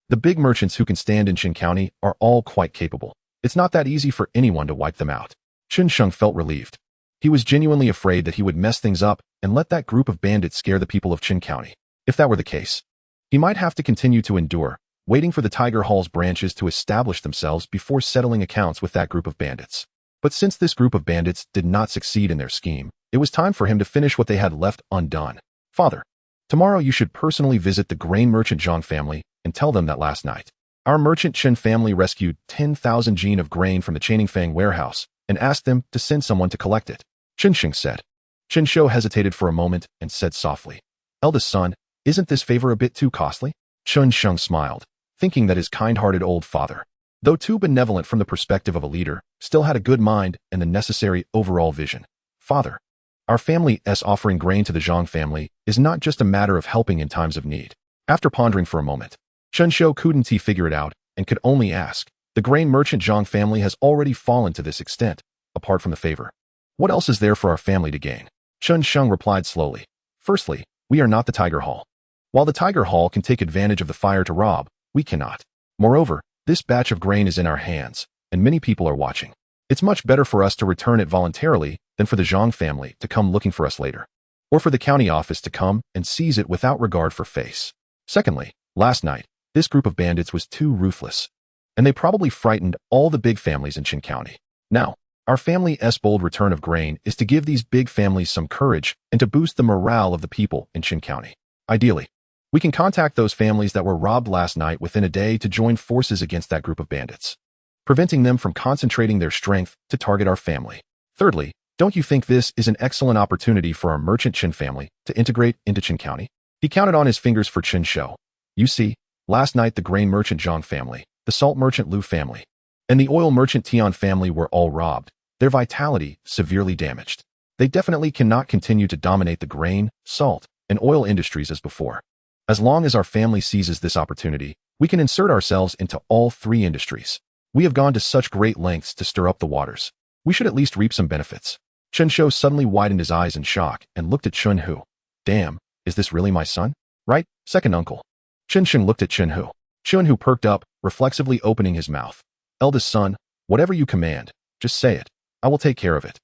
The big merchants who can stand in Qin County are all quite capable. It's not that easy for anyone to wipe them out. Chen Sheng felt relieved. He was genuinely afraid that he would mess things up and let that group of bandits scare the people of Qin County. If that were the case, he might have to continue to endure, waiting for the Tiger Hall's branches to establish themselves before settling accounts with that group of bandits. But since this group of bandits did not succeed in their scheme, it was time for him to finish what they had left undone. Father, tomorrow you should personally visit the grain merchant Zhang family and tell them that last night, our merchant Chen family rescued 10,000 jin of grain from the Channingfang warehouse and asked them to send someone to collect it. Chen Sheng said. Chen Shou hesitated for a moment and said softly, Eldest son, isn't this favor a bit too costly? Chen Sheng smiled, thinking that his kind-hearted old father, though too benevolent from the perspective of a leader, still had a good mind and the necessary overall vision. Father, our family's offering grain to the Zhang family is not just a matter of helping in times of need. After pondering for a moment, Chen Shou couldn't figure it out and could only ask, the grain merchant Zhang family has already fallen to this extent, apart from the favor. What else is there for our family to gain? Chen Sheng replied slowly. Firstly, we are not the Tiger Hall. While the Tiger Hall can take advantage of the fire to rob, we cannot. Moreover, this batch of grain is in our hands, and many people are watching. It's much better for us to return it voluntarily than for the Zhang family to come looking for us later, or for the county office to come and seize it without regard for face. Secondly, last night, this group of bandits was too ruthless, and they probably frightened all the big families in Qin County. Now, our family's bold return of grain is to give these big families some courage and to boost the morale of the people in Qin County. Ideally, we can contact those families that were robbed last night within a day to join forces against that group of bandits, preventing them from concentrating their strength to target our family. Thirdly, don't you think this is an excellent opportunity for our merchant Qin family to integrate into Qin County? He counted on his fingers for Chen Shou. You see, last night the grain merchant Zhang family, the salt merchant Lu family, and the oil merchant Tian family were all robbed, their vitality severely damaged. They definitely cannot continue to dominate the grain, salt, and oil industries as before. As long as our family seizes this opportunity, we can insert ourselves into all three industries. We have gone to such great lengths to stir up the waters. We should at least reap some benefits. Chen Shou suddenly widened his eyes in shock and looked at Chen Hu. Damn, is this really my son? Right, second uncle? Chen Sheng looked at Chen Hu. Chen Hu perked up, reflexively opening his mouth. Eldest son, whatever you command, just say it. I will take care of it.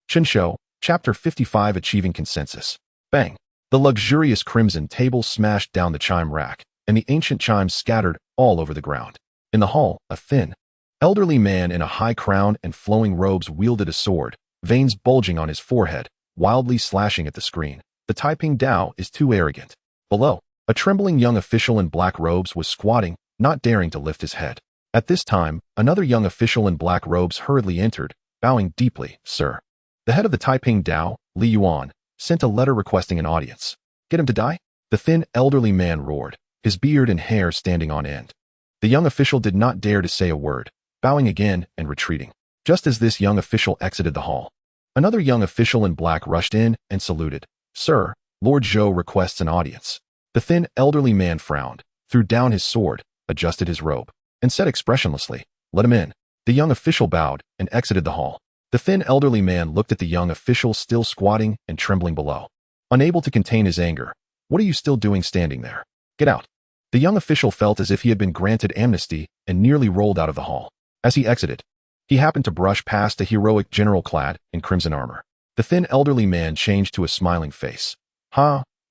Chen Shou, Chapter 55 Achieving Consensus. Bang! The luxurious crimson table smashed down the chime rack, and the ancient chimes scattered all over the ground. In the hall, a thin, elderly man in a high crown and flowing robes wielded a sword, veins bulging on his forehead, wildly slashing at the screen. The Taiping Dao is too arrogant. Below, a trembling young official in black robes was squatting, not daring to lift his head. At this time, another young official in black robes hurriedly entered, bowing deeply. Sir. The head of the Taiping Dao, Li Yuan, sent a letter requesting an audience. Get him to die? The thin, elderly man roared, his beard and hair standing on end. The young official did not dare to say a word, bowing again and retreating. Just as this young official exited the hall, another young official in black rushed in and saluted. Sir, Lord Zhou requests an audience. The thin, elderly man frowned, threw down his sword, adjusted his robe, and said expressionlessly, Let him in. The young official bowed and exited the hall. The thin, elderly man looked at the young official still squatting and trembling below. Unable to contain his anger, what are you still doing standing there? Get out. The young official felt as if he had been granted amnesty and nearly rolled out of the hall. As he exited, he happened to brush past a heroic general clad in crimson armor. The thin, elderly man changed to a smiling face.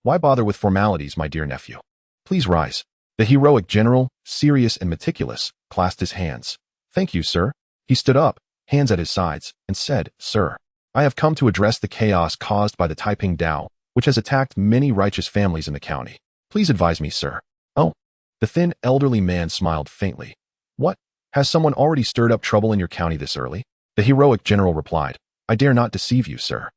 Why bother with formalities, my dear nephew? Please rise. The heroic general, serious and meticulous, clasped his hands. Thank you, sir. He stood up, hands at his sides, and said, Sir, I have come to address the chaos caused by the Taiping Dao, which has attacked many righteous families in the county. Please advise me, sir. Oh. The thin, elderly man smiled faintly. What? Has someone already stirred up trouble in your county this early? The heroic general replied, I dare not deceive you, sir.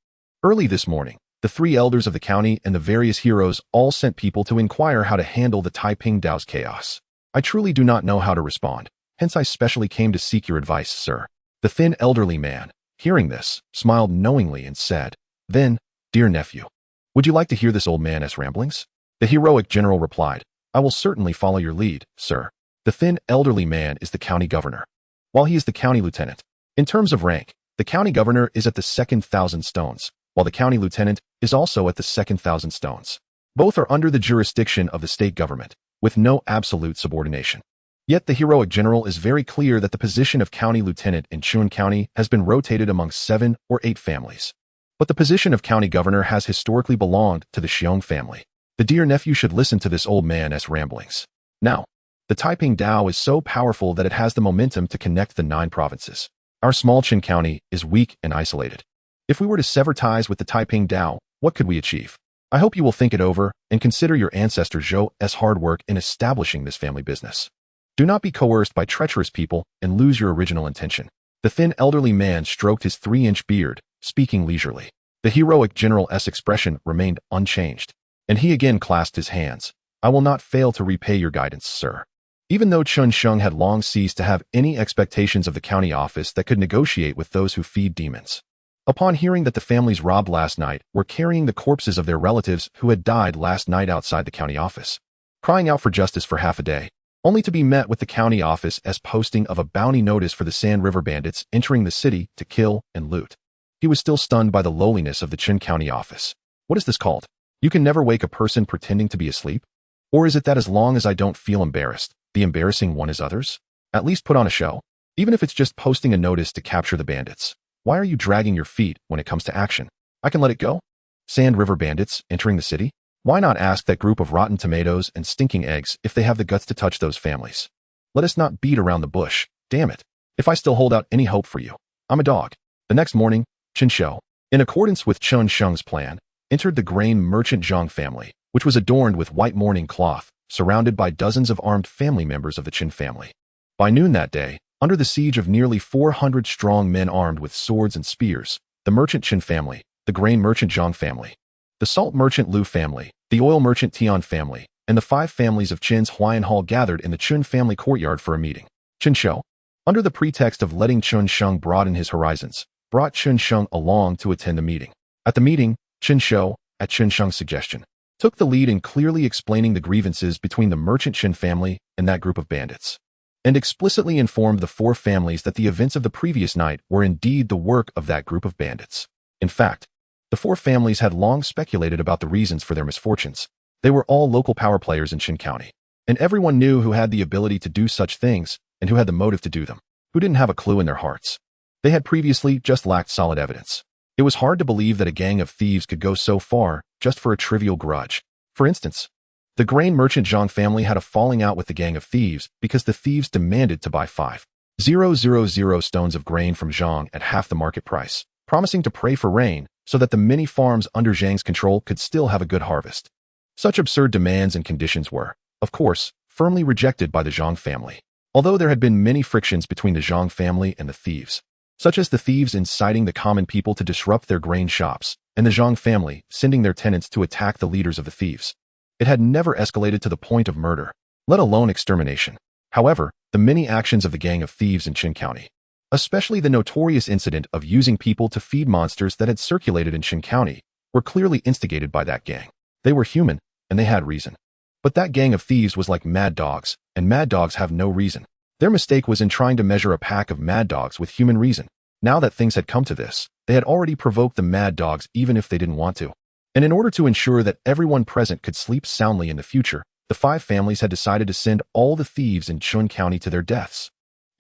Early this morning, the three elders of the county and the various heroes all sent people to inquire how to handle the Taiping Dao's chaos. I truly do not know how to respond, hence I specially came to seek your advice, sir. The thin, elderly man, hearing this, smiled knowingly and said, Then, dear nephew, would you like to hear this old man's ramblings? The heroic general replied, I will certainly follow your lead, sir. The thin, elderly man is the county governor, while he is the county lieutenant. In terms of rank, the county governor is at the second 1,000 stones, while the county lieutenant is also at the second 1,000 stones. Both are under the jurisdiction of the state government, with no absolute subordination. Yet the heroic general is very clear that the position of county lieutenant in Chun County has been rotated among 7 or 8 families. But the position of county governor has historically belonged to the Xiong family. The dear nephew should listen to this old man's ramblings. Now, the Taiping Dao is so powerful that it has the momentum to connect the 9 provinces. Our small Qin County is weak and isolated. If we were to sever ties with the Taiping Dao, what could we achieve? I hope you will think it over and consider your ancestor Zhou's hard work in establishing this family business. Do not be coerced by treacherous people and lose your original intention. The thin elderly man stroked his 3-inch beard, speaking leisurely. The heroic general's expression remained unchanged, and he again clasped his hands. I will not fail to repay your guidance, sir. Even though Chun Sheng had long ceased to have any expectations of the county office that could negotiate with those who feed demons. Upon hearing that the families robbed last night were carrying the corpses of their relatives who had died last night outside the county office, crying out for justice for half a day, only to be met with the county office as posting of a bounty notice for the Sand River bandits entering the city to kill and loot. He was still stunned by the lowliness of the Qin County office. What is this called? You can never wake a person pretending to be asleep? Or is it that as long as I don't feel embarrassed, the embarrassing one is others? At least put on a show. Even if it's just posting a notice to capture the bandits. Why are you dragging your feet when it comes to action? I can let it go? Sand River bandits entering the city? Why not ask that group of rotten tomatoes and stinking eggs if they have the guts to touch those families? Let us not beat around the bush. Damn it. If I still hold out any hope for you, I'm a dog. The next morning, Qin Shou, in accordance with Chun Sheng's plan, entered the grain merchant Zhang family, which was adorned with white mourning cloth, surrounded by dozens of armed family members of the Qin family. By noon that day, under the siege of nearly 400 strong men armed with swords and spears, the merchant Qin family, the grain merchant Zhang family, the salt merchant Lu family, the oil merchant Tian family, and the 5 families of Qin's Huayan Hall gathered in the Qin family courtyard for a meeting. Qin Shou, under the pretext of letting Chun Sheng broaden his horizons, brought Chun Sheng along to attend the meeting. At the meeting, Qin Shou, at Chun Sheng's suggestion, took the lead in clearly explaining the grievances between the merchant Qin family and that group of bandits, and explicitly informed the 4 families that the events of the previous night were indeed the work of that group of bandits. In fact, the 4 families had long speculated about the reasons for their misfortunes. They were all local power players in Qin County, and everyone knew who had the ability to do such things and who had the motive to do them, who didn't have a clue in their hearts. They had previously just lacked solid evidence. It was hard to believe that a gang of thieves could go so far just for a trivial grudge. For instance, the grain merchant Zhang family had a falling out with the gang of thieves because the thieves demanded to buy 5,000 stones of grain from Zhang at half the market price, promising to pray for rain so that the many farms under Zhang's control could still have a good harvest. Such absurd demands and conditions were, of course, firmly rejected by the Zhang family, although there had been many frictions between the Zhang family and the thieves, such as the thieves inciting the common people to disrupt their grain shops, and the Zhang family sending their tenants to attack the leaders of the thieves. It had never escalated to the point of murder, let alone extermination. However, the many actions of the gang of thieves in Qin County, especially the notorious incident of using people to feed monsters that had circulated in Qin County, were clearly instigated by that gang. They were human, and they had reason. But that gang of thieves was like mad dogs, and mad dogs have no reason. Their mistake was in trying to measure a pack of mad dogs with human reason. Now that things had come to this, they had already provoked the mad dogs even if they didn't want to. And in order to ensure that everyone present could sleep soundly in the future, the 5 families had decided to send all the thieves in Chun County to their deaths.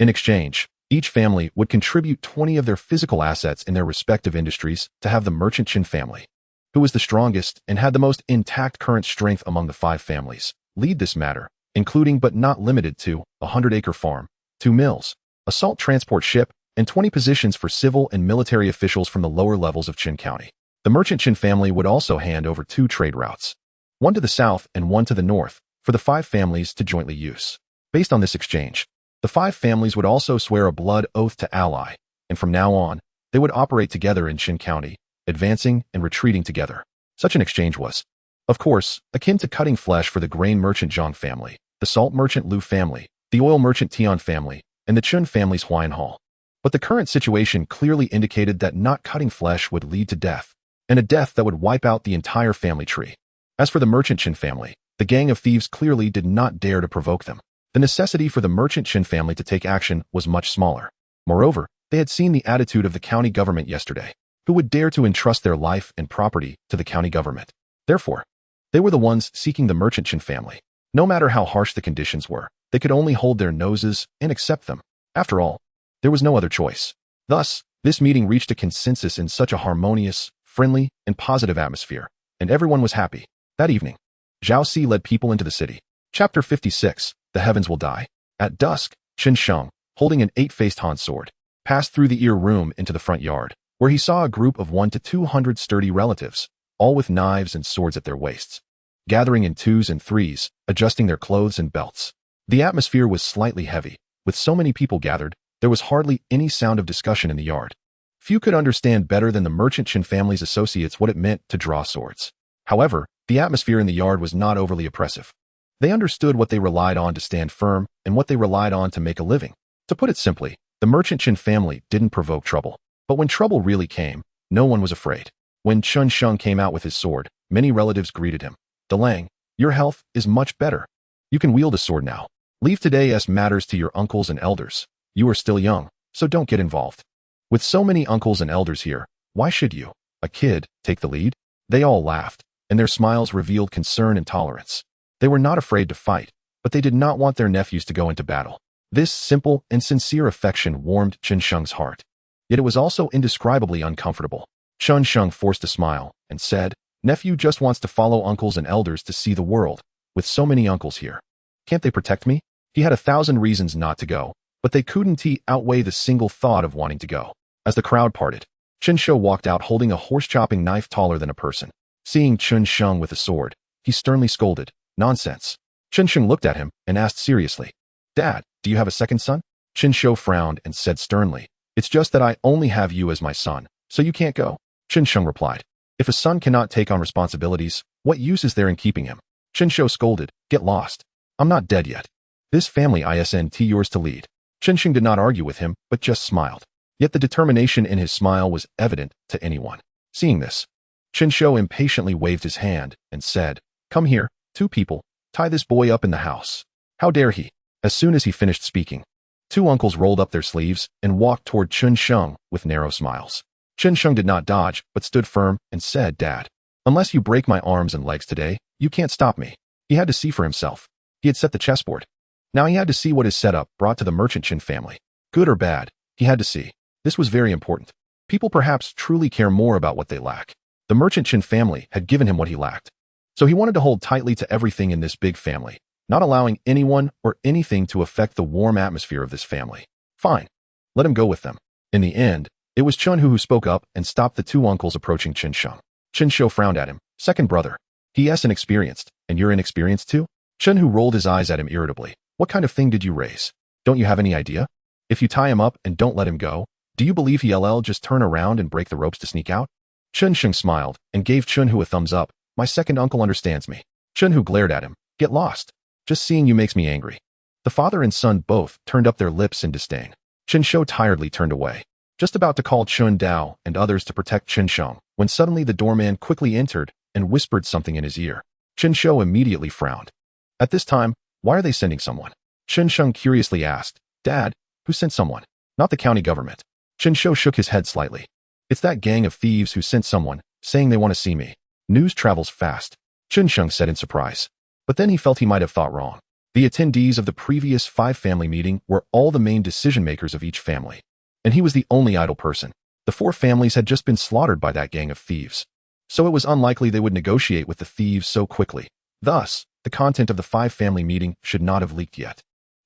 In exchange, each family would contribute 20 of their physical assets in their respective industries to have the merchant Qin family, who was the strongest and had the most intact current strength among the 5 families, lead this matter, including but not limited to a 100-acre farm, 2 mills, a salt transport ship, and 20 positions for civil and military officials from the lower levels of Qin County. The merchant Qin family would also hand over 2 trade routes, one to the south and one to the north, for the 5 families to jointly use. Based on this exchange, the 5 families would also swear a blood oath to ally, and from now on, they would operate together in Qin County, advancing and retreating together. Such an exchange was, of course, akin to cutting flesh for the grain merchant Zhang family, the salt merchant Lu family, the oil merchant Tian family, and the Chun family's Huayan Hall. But the current situation clearly indicated that not cutting flesh would lead to death, and a death that would wipe out the entire family tree. As for the merchant Qin family, the gang of thieves clearly did not dare to provoke them. The necessity for the merchant Qin family to take action was much smaller. Moreover, they had seen the attitude of the county government yesterday. Who would dare to entrust their life and property to the county government? Therefore, they were the ones seeking the merchant Xian family. No matter how harsh the conditions were, they could only hold their noses and accept them. After all, there was no other choice. Thus, this meeting reached a consensus in such a harmonious, friendly, and positive atmosphere, and everyone was happy. That evening, Zhao Si led people into the city. Chapter 56, The Heavens Will Die. At dusk, Chen Sheng, holding an 8-faced Han sword, passed through the ear room into the front yard, where he saw a group of 1 to 200 sturdy relatives, all with knives and swords at their waists, gathering in 2s and 3s, adjusting their clothes and belts. The atmosphere was slightly heavy. With so many people gathered, there was hardly any sound of discussion in the yard. Few could understand better than the merchant Xian family's associates what it meant to draw swords. However, the atmosphere in the yard was not overly oppressive. They understood what they relied on to stand firm and what they relied on to make a living. To put it simply, the merchant Xian family didn't provoke trouble. But when trouble really came, no one was afraid. When Chen Sheng came out with his sword, many relatives greeted him. "Delang, your health is much better. You can wield a sword now. Leave today's matters to your uncles and elders. You are still young, so don't get involved." With so many uncles and elders here, why should you, a kid, take the lead? They all laughed, and their smiles revealed concern and tolerance. They were not afraid to fight, but they did not want their nephews to go into battle. This simple and sincere affection warmed Chen Sheng's heart. Yet it was also indescribably uncomfortable. Chen Sheng forced a smile and said, "Nephew just wants to follow uncles and elders to see the world. With so many uncles here, can't they protect me?" He had 1,000 reasons not to go, but they couldn't outweigh the single thought of wanting to go. As the crowd parted, Chen Shou walked out holding a horse-chopping knife taller than a person. Seeing Chen Sheng with a sword, he sternly scolded, "Nonsense." Chen Sheng looked at him and asked seriously, "Dad, do you have a second son?" Chen Shou frowned and said sternly, "It's just that I only have you as my son, so you can't go." Chen Sheng replied, "If a son cannot take on responsibilities, what use is there in keeping him?" Chen Shou scolded, "Get lost. I'm not dead yet. This family isn't yours to lead." Chen Sheng did not argue with him, but just smiled. Yet the determination in his smile was evident to anyone. Seeing this, Chen Shou impatiently waved his hand and said, "Come here, 2 people, tie this boy up in the house." How dare he? As soon as he finished speaking, 2 uncles rolled up their sleeves and walked toward Chen Sheng with narrow smiles. Chen Sheng did not dodge, but stood firm and said, "Dad, unless you break my arms and legs today, you can't stop me." He had to see for himself. He had set the chessboard. Now he had to see what his setup brought to the merchant Xian family. Good or bad, he had to see. This was very important. People perhaps truly care more about what they lack. The merchant Xian family had given him what he lacked. So he wanted to hold tightly to everything in this big family, not allowing anyone or anything to affect the warm atmosphere of this family. Fine. Let him go with them. In the end, it was Chen Hu spoke up and stopped the 2 uncles approaching Chen Sheng. Chen Shou frowned at him. "Second brother. He is inexperienced, and you're inexperienced too?" Chen Hu rolled his eyes at him irritably. "What kind of thing did you raise? Don't you have any idea? If you tie him up and don't let him go, do you believe he'll just turn around and break the ropes to sneak out?" Chen Sheng smiled and gave Chen Hu a thumbs up. "My second uncle understands me." Chen Hu glared at him. "Get lost. Just seeing you makes me angry." The father and son both turned up their lips in disdain. Chen Shou tiredly turned away, just about to call Chen Dao and others to protect Chen Sheng, when suddenly the doorman quickly entered and whispered something in his ear. Chen Shou immediately frowned. At this time, why are they sending someone? Chen Sheng curiously asked, "Dad, who sent someone?" "Not the county government." Chen Shou shook his head slightly. "It's that gang of thieves who sent someone, saying they want to see me." "News travels fast," Chen Sheng said in surprise. But then he felt he might have thought wrong. The attendees of the previous 5-family meeting were all the main decision-makers of each family. And he was the only idle person. The 4 families had just been slaughtered by that gang of thieves. So it was unlikely they would negotiate with the thieves so quickly. Thus, the content of the 5-family meeting should not have leaked yet.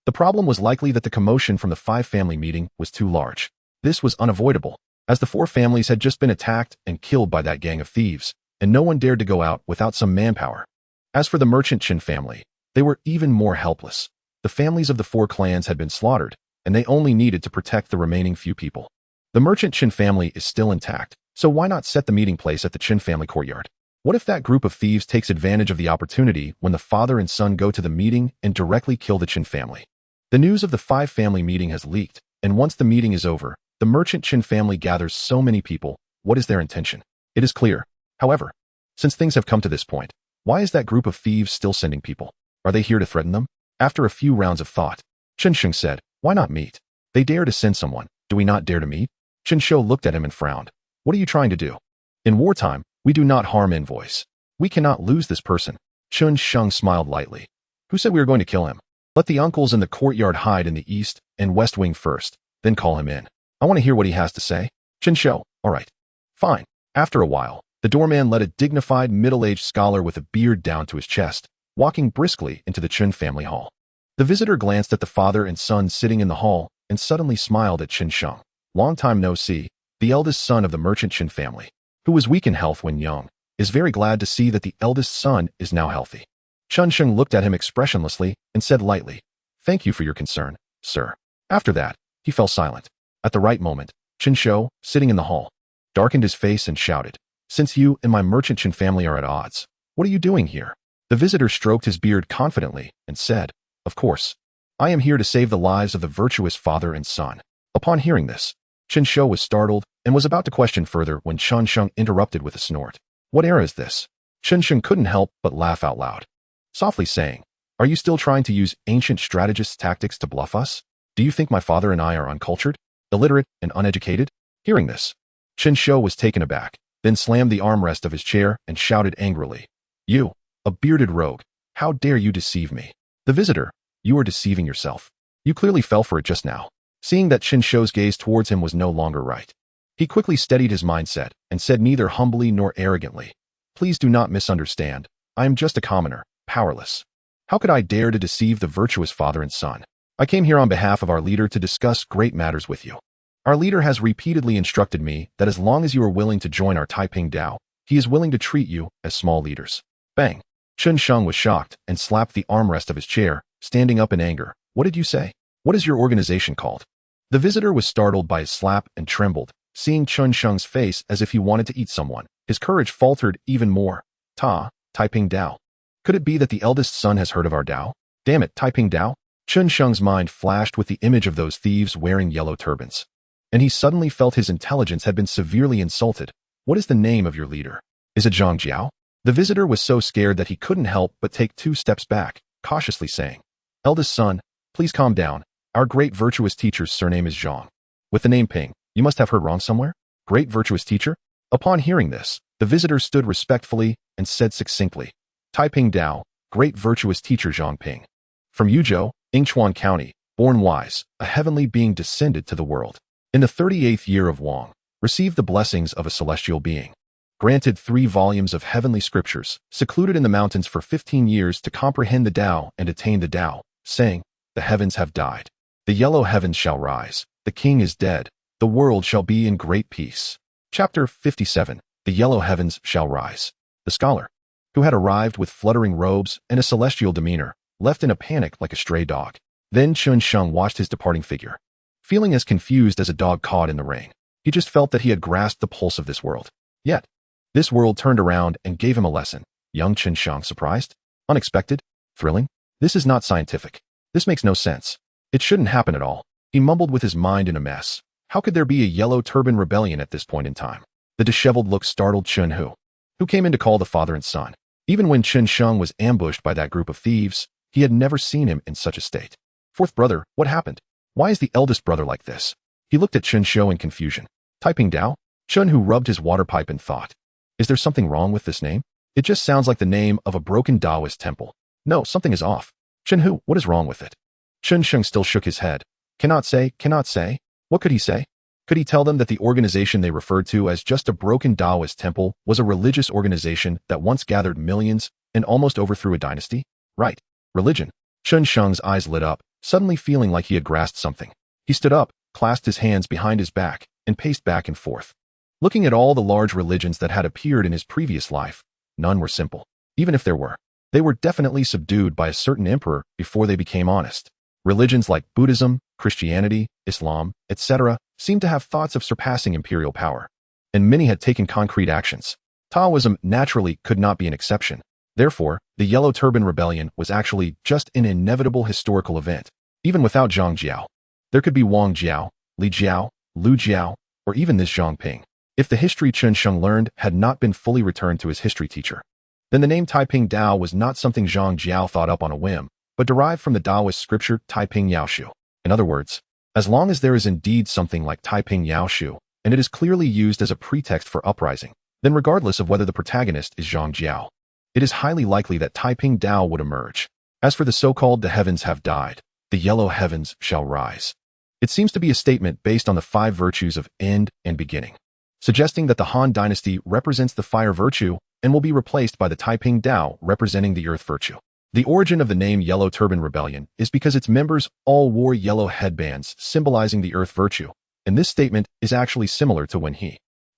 The problem was likely that the commotion from the 5-family meeting was too large. This was unavoidable, as the 4 families had just been attacked and killed by that gang of thieves, and no one dared to go out without some manpower. As for the merchant Xian family, they were even more helpless. The families of the 4 clans had been slaughtered, and they only needed to protect the remaining few people. The merchant Xian family is still intact, so why not set the meeting place at the Xian family courtyard? What if that group of thieves takes advantage of the opportunity when the father and son go to the meeting and directly kill the Xian family? The news of the 5-family meeting has leaked, and once the meeting is over, the merchant Xian family gathers so many people. What is their intention? It is clear. However, since things have come to this point, why is that group of thieves still sending people? Are they here to threaten them? After a few rounds of thought, Chen Sheng said, "Why not meet? They dare to send someone. Do we not dare to meet?" Chen Shou looked at him and frowned. What are you trying to do? In wartime, we do not harm envoys. We cannot lose this person. Chun Sheng smiled lightly. Who said we were going to kill him? Let the uncles in the courtyard hide in the east and west wing first, then call him in. I want to hear what he has to say. Chen Shou, all right. Fine. After a while, the doorman led a dignified middle-aged scholar with a beard down to his chest, walking briskly into the Chun family hall. The visitor glanced at the father and son sitting in the hall and suddenly smiled at Chen Sheng. Long time no see, the eldest son of the merchant Chen family, who was weak in health when young, is very glad to see that the eldest son is now healthy. Chen Sheng looked at him expressionlessly and said lightly, "Thank you for your concern, sir." After that, he fell silent. At the right moment, Chen Shou, sitting in the hall, darkened his face and shouted, "Since you and my merchant Chen family are at odds, what are you doing here?" The visitor stroked his beard confidently and said, "Of course. I am here to save the lives of the virtuous father and son." Upon hearing this, Chen Shou was startled and was about to question further when Chen Sheng interrupted with a snort. "What era is this?" Chen Sheng couldn't help but laugh out loud, softly saying, "Are you still trying to use ancient strategist tactics to bluff us? Do you think my father and I are uncultured, illiterate, and uneducated?" Hearing this, Chen Shou was taken aback, then slammed the armrest of his chair and shouted angrily, "You, a bearded rogue, how dare you deceive me?" The visitor, "You are deceiving yourself. You clearly fell for it just now." Seeing that Chen Shou's gaze towards him was no longer right, he quickly steadied his mindset and said neither humbly nor arrogantly, "Please do not misunderstand. I am just a commoner, powerless. How could I dare to deceive the virtuous father and son? I came here on behalf of our leader to discuss great matters with you. Our leader has repeatedly instructed me that as long as you are willing to join our Taiping Dao, he is willing to treat you as small leaders." Bang! Chen Sheng was shocked and slapped the armrest of his chair, standing up in anger. "What did you say? What is your organization called?" The visitor was startled by his slap and trembled, seeing Chen Sheng's face as if he wanted to eat someone. His courage faltered even more. Taiping Dao. Could it be that the eldest son has heard of our Dao? Damn it, Taiping Dao? Chen Sheng's mind flashed with the image of those thieves wearing yellow turbans, and he suddenly felt his intelligence had been severely insulted. "What is the name of your leader? Is it Zhang Jiao?" The visitor was so scared that he couldn't help but take 2 steps back, cautiously saying, "Eldest son, please calm down. Our great virtuous teacher's surname is Zhang. With the name Ping, you must have heard wrong somewhere? Great virtuous teacher?" Upon hearing this, the visitor stood respectfully and said succinctly, "Taiping Dao, great virtuous teacher Zhang Ping. From Yuzhou, Yingchuan County, born wise, a heavenly being descended to the world. In the 38th year of Wang, received the blessings of a celestial being. Granted 3 volumes of heavenly scriptures, secluded in the mountains for 15 years to comprehend the Tao and attain the Tao, saying, the heavens have died. The yellow heavens shall rise. The king is dead. The world shall be in great peace." Chapter 57. The yellow heavens shall rise. The scholar, who had arrived with fluttering robes and a celestial demeanor, left in a panic like a stray dog. Then Chen Sheng watched his departing figure, feeling as confused as a dog caught in the rain. He just felt that he had grasped the pulse of this world. Yet, this world turned around and gave him a lesson. Young Chen Sheng surprised? Unexpected? Thrilling? This is not scientific. This makes no sense. It shouldn't happen at all. He mumbled with his mind in a mess. How could there be a yellow turban rebellion at this point in time? The disheveled look startled Chen Hu, who came in to call the father and son. Even when Chen Sheng was ambushed by that group of thieves, he had never seen him in such a state. "Fourth brother, what happened? Why is the eldest brother like this?" He looked at Chen Shou in confusion. "Taiping Dao?" Chen Hu rubbed his water pipe and thought, "Is there something wrong with this name? It just sounds like the name of a broken Taoist temple. No, something is off. Chen Hu, what is wrong with it?" Chen Sheng still shook his head. Cannot say. What could he say? Could he tell them that the organization they referred to as just a broken Taoist temple was a religious organization that once gathered millions and almost overthrew a dynasty? Right. Religion. Chen Sheng's eyes lit up, suddenly feeling like he had grasped something. He stood up, clasped his hands behind his back, and paced back and forth. Looking at all the large religions that had appeared in his previous life, none were simple. Even if there were, they were definitely subdued by a certain emperor before they became honest. Religions like Buddhism, Christianity, Islam, etc. seemed to have thoughts of surpassing imperial power, and many had taken concrete actions. Taoism naturally could not be an exception. Therefore, the Yellow Turban Rebellion was actually just an inevitable historical event. Even without Zhang Jiao, there could be Wang Jiao, Li Jiao, Lu Jiao, or even this Zhang Ping. If the history Chen Sheng learned had not been fully returned to his history teacher, then the name Taiping Dao was not something Zhang Jiao thought up on a whim, but derived from the Taoist scripture Taiping Yaoshu. In other words, as long as there is indeed something like Taiping Yaoshu, and it is clearly used as a pretext for uprising, then regardless of whether the protagonist is Zhang Jiao, it is highly likely that Taiping Dao would emerge. As for the so-called "the heavens have died, the yellow heavens shall rise," it seems to be a statement based on the 5 virtues of end and beginning, suggesting that the Han dynasty represents the fire virtue and will be replaced by the Taiping Dao representing the earth virtue. The origin of the name Yellow Turban Rebellion is because its members all wore yellow headbands symbolizing the earth virtue, and this statement is actually similar to when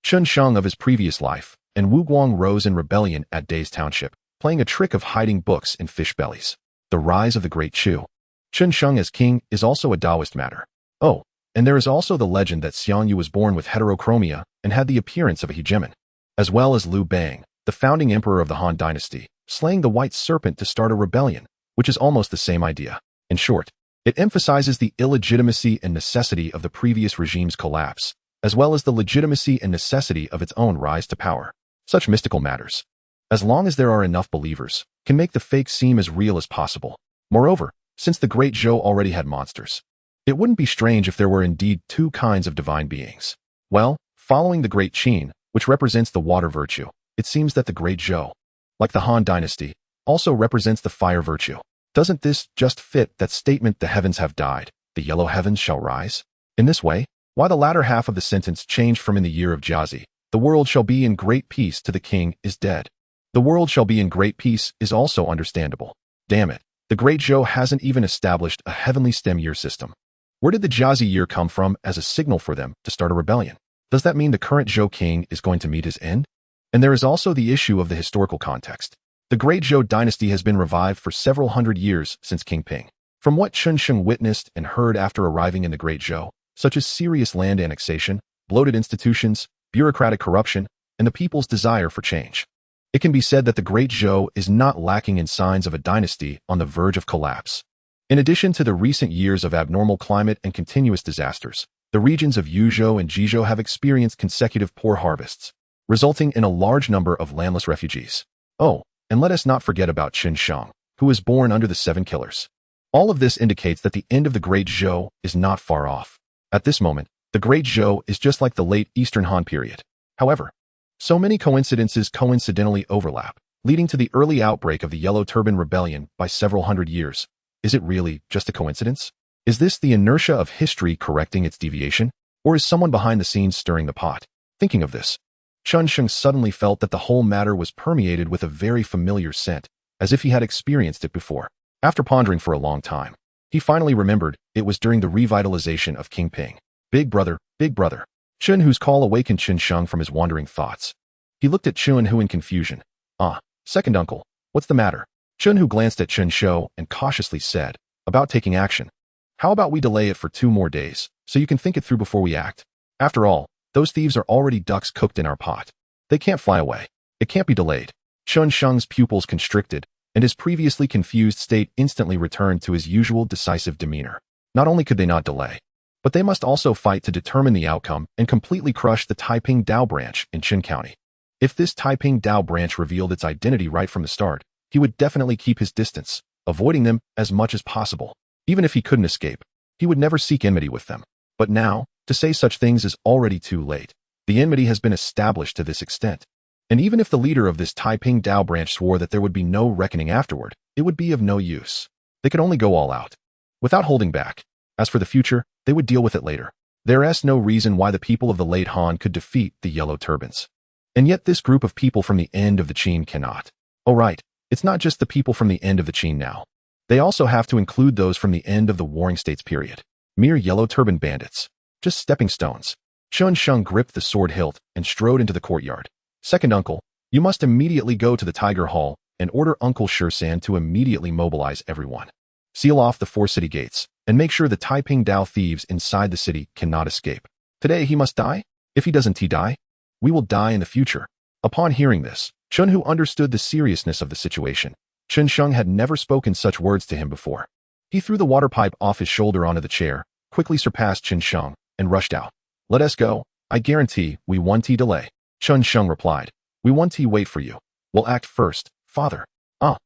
Chen Sheng of his previous life and Wu Guang rose in rebellion at Day's Township, playing a trick of hiding books in fish bellies. The rise of the Great Chu. Chen Sheng as king is also a Taoist matter. Oh, and there is also the legend that Xianyu was born with heterochromia and had the appearance of a hegemon, as well as Liu Bang, the founding emperor of the Han dynasty, slaying the white serpent to start a rebellion, which is almost the same idea. In short, it emphasizes the illegitimacy and necessity of the previous regime's collapse, as well as the legitimacy and necessity of its own rise to power. Such mystical matters, as long as there are enough believers, can make the fake seem as real as possible. Moreover, since the Great Zhou already had monsters, it wouldn't be strange if there were indeed 2 kinds of divine beings. Well, following the Great Qin, which represents the water virtue, it seems that the Great Zhou, like the Han dynasty, also represents the fire virtue. Doesn't this just fit that statement, "the heavens have died, the yellow heavens shall rise"? In this way, why the latter half of the sentence changed from "in the year of Jiazi, the world shall be in great peace" to "the king is dead"? The world shall be in great peace is also understandable. Damn it, the Great Zhou hasn't even established a heavenly stem year system. Where did the Jiazi year come from as a signal for them to start a rebellion? Does that mean the current Zhou king is going to meet his end? And there is also the issue of the historical context. The Great Zhou dynasty has been revived for several hundred years since King Ping. From what Chen Sheng witnessed and heard after arriving in the Great Zhou, such as serious land annexation, bloated institutions, bureaucratic corruption, and the people's desire for change, it can be said that the Great Zhou is not lacking in signs of a dynasty on the verge of collapse. In addition to the recent years of abnormal climate and continuous disasters, the regions of Yuzhou and Jizhou have experienced consecutive poor harvests, resulting in a large number of landless refugees. Oh, and let us not forget about Chen Sheng, who was born under the 7 killers. All of this indicates that the end of the Great Zhou is not far off. At this moment, the Great Zhou is just like the late Eastern Han period. However, so many coincidences coincidentally overlap, leading to the early outbreak of the Yellow Turban Rebellion by several hundred years. Is it really just a coincidence? Is this the inertia of history correcting its deviation? Or is someone behind the scenes stirring the pot? Thinking of this, Chen Sheng suddenly felt that the whole matter was permeated with a very familiar scent, as if he had experienced it before. After pondering for a long time, he finally remembered it was during the revitalization of King Ping. Big brother, big brother. Chen Hu's call awakened Chen Sheng from his wandering thoughts. He looked at Chen Hu in confusion. Second uncle, what's the matter? Chen Hu glanced at Chen Shou and cautiously said, about taking action. How about we delay it for 2 more days, so you can think it through before we act? After all, those thieves are already ducks cooked in our pot. They can't fly away. It can't be delayed. Chen Sheng's pupils constricted, and his previously confused state instantly returned to his usual decisive demeanor. Not only could they not delay, but they must also fight to determine the outcome and completely crush the Taiping Dao branch in Qin County. If this Taiping Dao branch revealed its identity right from the start, he would definitely keep his distance, avoiding them as much as possible. Even if he couldn't escape, he would never seek enmity with them. But now, to say such things is already too late. The enmity has been established to this extent. And even if the leader of this Taiping Dao branch swore that there would be no reckoning afterward, it would be of no use. They could only go all out, without holding back. As for the future, they would deal with it later. There is no reason why the people of the late Han could defeat the Yellow Turbans. And yet this group of people from the end of the Qin cannot. Oh right, it's not just the people from the end of the Qin now. They also have to include those from the end of the Warring States period. Mere Yellow Turban bandits. Just stepping stones. Chen Sheng gripped the sword hilt and strode into the courtyard. Second uncle, you must immediately go to the Tiger Hall and order Uncle Shursan to immediately mobilize everyone. Seal off the 4 city gates, and make sure the Taiping Dao thieves inside the city cannot escape. Today he must die? If he doesn't die, we will die in the future. Upon hearing this, Chen Hu understood the seriousness of the situation. Chen Sheng had never spoken such words to him before. He threw the water pipe off his shoulder onto the chair, quickly surpassed Chen Sheng, and rushed out. Let us go. I guarantee we won't delay. Chen Sheng replied. We won't wait for you. We'll act first, father. Oh.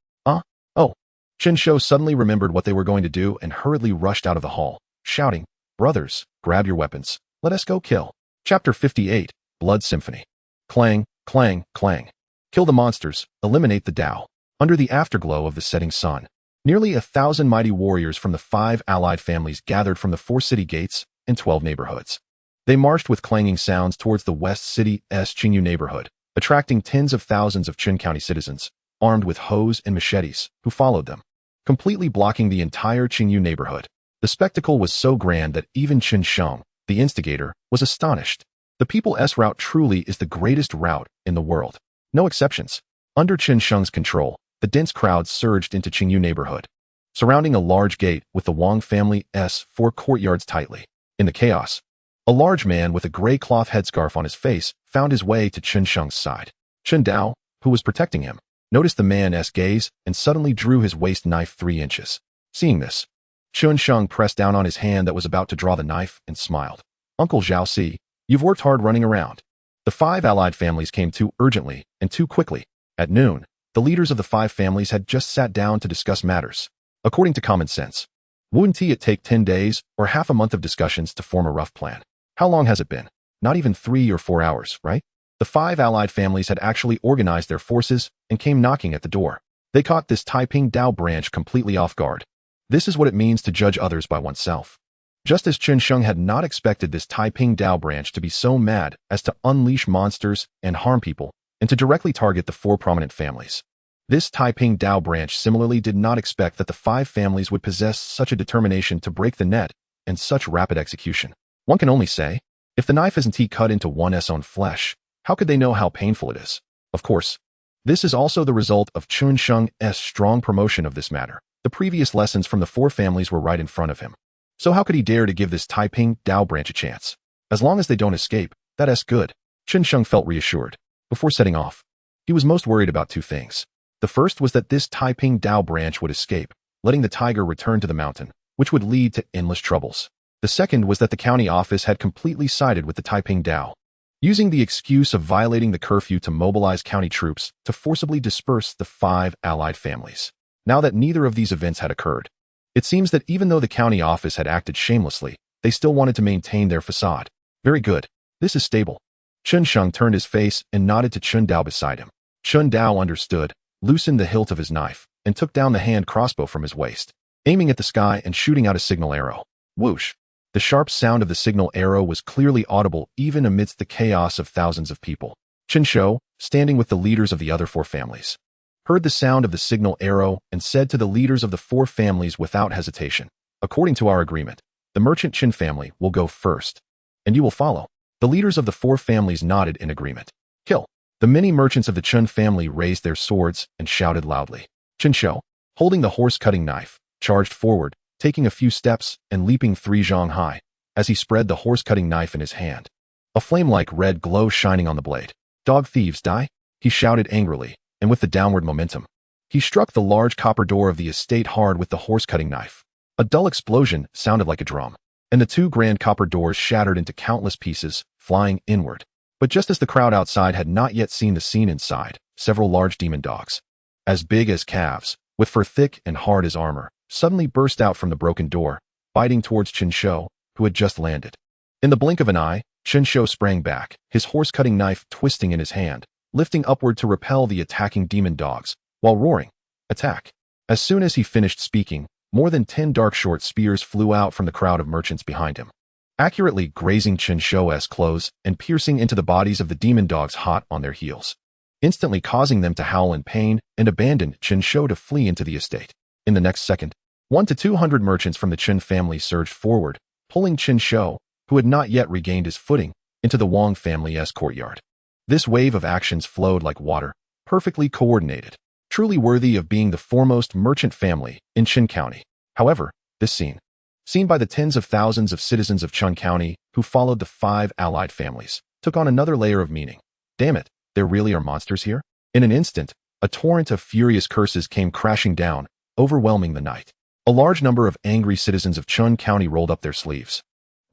Chen Shou suddenly remembered what they were going to do and hurriedly rushed out of the hall, shouting, Brothers, grab your weapons. Let us go kill. Chapter 58, Blood Symphony. Clang, clang, clang. Kill the monsters, eliminate the Tao. Under the afterglow of the setting sun, nearly 1,000 mighty warriors from the 5 allied families gathered from the 4 city gates and 12 neighborhoods. They marched with clanging sounds towards the West City's Qingyu neighborhood, attracting tens of thousands of Qin County citizens, armed with hoes and machetes, who followed them, completely blocking the entire Qingyu neighborhood. The spectacle was so grand that even Qin Sheng, the instigator, was astonished. The People's Route truly is the greatest route in the world. No exceptions. Under Qin Sheng's control, the dense crowds surged into Qingyu neighborhood, surrounding a large gate with the Wang family's 4 courtyards tightly. In the chaos, a large man with a gray cloth headscarf on his face found his way to Qin Sheng's side. Chen Dao, who was protecting him, noticed the man's gaze and suddenly drew his waist knife 3 inches. Seeing this, Qin Sheng pressed down on his hand that was about to draw the knife and smiled. Uncle Zhao Si, you've worked hard running around. The 5 allied families came too urgently and too quickly. At noon, the leaders of the 5 families had just sat down to discuss matters. According to common sense, wouldn't it take 10 days or half a month of discussions to form a rough plan? How long has it been? Not even 3 or 4 hours, right? The 5 allied families had actually organized their forces and came knocking at the door. They caught this Taiping Dao branch completely off guard. This is what it means to judge others by oneself. Just as Qin Sheng had not expected this Taiping Dao branch to be so mad as to unleash monsters and harm people, and to directly target the 4 prominent families. This Taiping Dao branch similarly did not expect that the 5 families would possess such a determination to break the net and such rapid execution. One can only say, if the knife isn't cut into one's own flesh, how could they know how painful it is? Of course, this is also the result of Qin Sheng's strong promotion of this matter. The previous lessons from the 4 families were right in front of him. So how could he dare to give this Taiping Dao branch a chance? As long as they don't escape, that's good. Qin Sheng felt reassured. Before setting off, he was most worried about 2 things. The first was that this Taiping Dao branch would escape, letting the tiger return to the mountain, which would lead to endless troubles. The second was that the county office had completely sided with the Taiping Dao, using the excuse of violating the curfew to mobilize county troops to forcibly disperse the 5 allied families. Now that neither of these events had occurred, it seems that even though the county office had acted shamelessly, they still wanted to maintain their facade. Very good. This is stable. Qin Sheng turned his face and nodded to Qin Dao beside him. Qin Dao understood, loosened the hilt of his knife, and took down the hand crossbow from his waist, aiming at the sky and shooting out a signal arrow. Whoosh! The sharp sound of the signal arrow was clearly audible even amidst the chaos of thousands of people. Qin Shou, standing with the leaders of the other 4 families, heard the sound of the signal arrow and said to the leaders of the 4 families without hesitation, according to our agreement, the merchant Qin family will go first, and you will follow. The leaders of the 4 families nodded in agreement. Kill! The many merchants of the Qin family raised their swords and shouted loudly. Qin Shou, holding the horse-cutting knife, charged forward, taking a few steps and leaping 3 zhang high, as he spread the horse-cutting knife in his hand. A flame-like red glow shining on the blade. Dog thieves die? He shouted angrily, and with the downward momentum, he struck the large copper door of the estate hard with the horse-cutting knife. A dull explosion sounded like a drum, and the 2 grand copper doors shattered into countless pieces, flying inward. But just as the crowd outside had not yet seen the scene inside, several large demon dogs, as big as calves, with fur thick and hard as armor, suddenly burst out from the broken door, biting towards Qin Shou, who had just landed. In the blink of an eye, Qin Shou sprang back, his horse-cutting knife twisting in his hand, lifting upward to repel the attacking demon dogs, while roaring, "Attack!" As soon as he finished speaking, more than 10 dark short spears flew out from the crowd of merchants behind him, accurately grazing Qin Shou's clothes and piercing into the bodies of the demon dogs hot on their heels, instantly causing them to howl in pain and abandon Qin Shou to flee into the estate. In the next second, 100 to 200 merchants from the Qin family surged forward, pulling Qin Shou, who had not yet regained his footing, into the Wang family's courtyard. This wave of actions flowed like water, perfectly coordinated, truly worthy of being the foremost merchant family in Qin County. However, this scene, seen by the tens of thousands of citizens of Qin County who followed the 5 allied families, took on another layer of meaning. Damn it, there really are monsters here? In an instant, a torrent of furious curses came crashing down, overwhelming the night. A large number of angry citizens of Qin County rolled up their sleeves,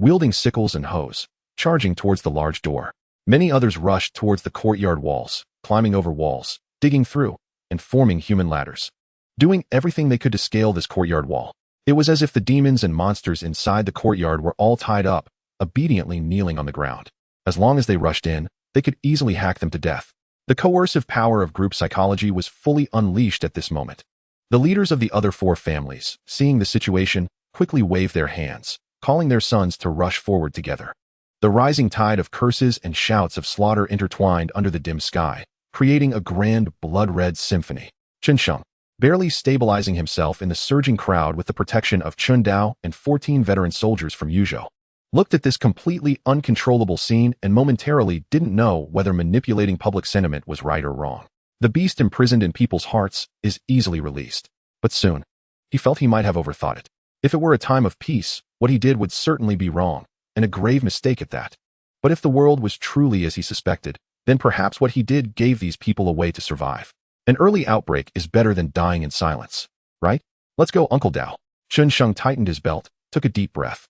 wielding sickles and hoes, charging towards the large door. Many others rushed towards the courtyard walls, climbing over walls, digging through, and forming human ladders, doing everything they could to scale this courtyard wall. It was as if the demons and monsters inside the courtyard were all tied up, obediently kneeling on the ground. As long as they rushed in, they could easily hack them to death. The coercive power of group psychology was fully unleashed at this moment. The leaders of the other 4 families, seeing the situation, quickly waved their hands, calling their sons to rush forward together. The rising tide of curses and shouts of slaughter intertwined under the dim sky, creating a grand blood-red symphony. Xianxiang, barely stabilizing himself in the surging crowd with the protection of Chun Dao and 14 veteran soldiers from Yuzhou, looked at this completely uncontrollable scene and momentarily didn't know whether manipulating public sentiment was right or wrong. The beast imprisoned in people's hearts is easily released. But soon, he felt he might have overthought it. If it were a time of peace, what he did would certainly be wrong, and a grave mistake at that. But if the world was truly as he suspected, then perhaps what he did gave these people a way to survive. An early outbreak is better than dying in silence, right? Let's go, Uncle Dao. Xianxiang tightened his belt, took a deep breath,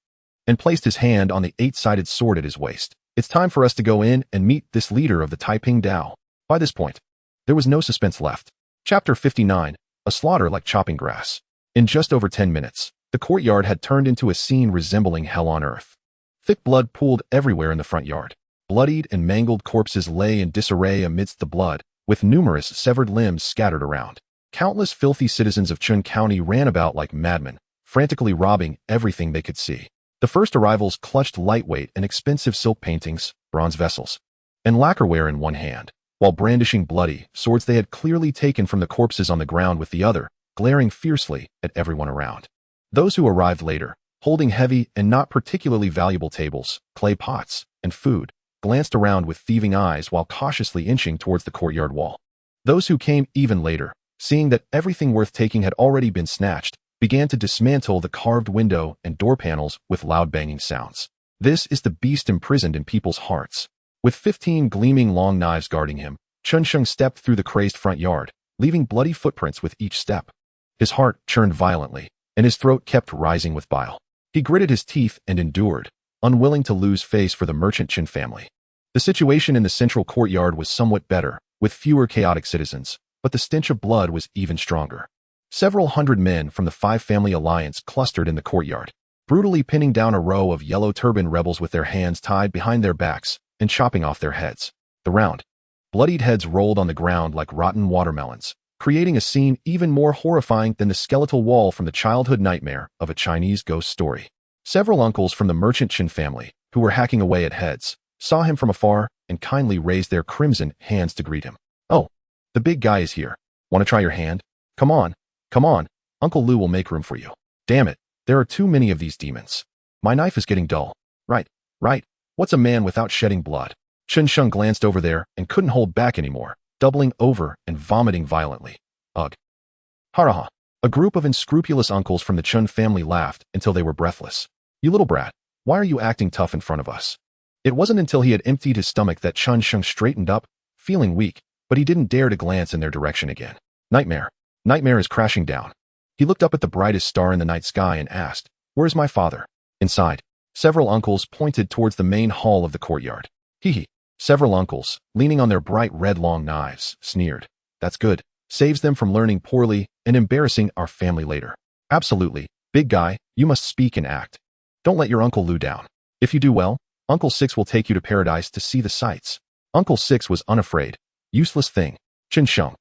and placed his hand on the 8-sided sword at his waist. It's time for us to go in and meet this leader of the Taiping Dao. By this point, there was no suspense left. Chapter 59, a slaughter like chopping grass. In just over 10 minutes, the courtyard had turned into a scene resembling hell on earth. Thick blood pooled everywhere in the front yard. Bloodied and mangled corpses lay in disarray amidst the blood, with numerous severed limbs scattered around. Countless filthy citizens of Chun County ran about like madmen, frantically robbing everything they could see. The first arrivals clutched lightweight and expensive silk paintings, bronze vessels, and lacquerware in one hand, while brandishing bloody swords they had clearly taken from the corpses on the ground with the other, glaring fiercely at everyone around. Those who arrived later, holding heavy and not particularly valuable tables, clay pots, and food, glanced around with thieving eyes while cautiously inching towards the courtyard wall. Those who came even later, seeing that everything worth taking had already been snatched, began to dismantle the carved window and door panels with loud banging sounds. This is the beast imprisoned in people's hearts. With 15 gleaming long knives guarding him, Xianxiang stepped through the crazed front yard, leaving bloody footprints with each step. His heart churned violently, and his throat kept rising with bile. He gritted his teeth and endured, unwilling to lose face for the merchant Qin family. The situation in the central courtyard was somewhat better, with fewer chaotic citizens, but the stench of blood was even stronger. Several hundred men from the 5-family alliance clustered in the courtyard, brutally pinning down a row of yellow-turbaned rebels with their hands tied behind their backs and chopping off their heads. The round, bloodied heads rolled on the ground like rotten watermelons, creating a scene even more horrifying than the skeletal wall from the childhood nightmare of a Chinese ghost story. Several uncles from the merchant Qin family, who were hacking away at heads, saw him from afar and kindly raised their crimson hands to greet him. "Oh, the big guy is here. Want to try your hand? Come on. Come on, Uncle Lu will make room for you. Damn it, there are too many of these demons. My knife is getting dull. Right. What's a man without shedding blood?" Xianxiang glanced over there and couldn't hold back anymore, doubling over and vomiting violently. Ugh. Haraha. A group of unscrupulous uncles from the Chun family laughed until they were breathless. "You little brat, why are you acting tough in front of us?" It wasn't until he had emptied his stomach that Xianxiang straightened up, feeling weak, but he didn't dare to glance in their direction again. Nightmare is crashing down. He looked up at the brightest star in the night sky and asked, "Where's my father?" Inside, several uncles pointed towards the main hall of the courtyard. Hee. Several uncles, leaning on their bright red long knives, sneered. "That's good. Saves them from learning poorly and embarrassing our family later." "Absolutely. Big guy, you must speak and act. Don't let your Uncle Lu down. If you do well, Uncle Six will take you to paradise to see the sights." Uncle Six was unafraid. "Useless thing. Xianxiang,"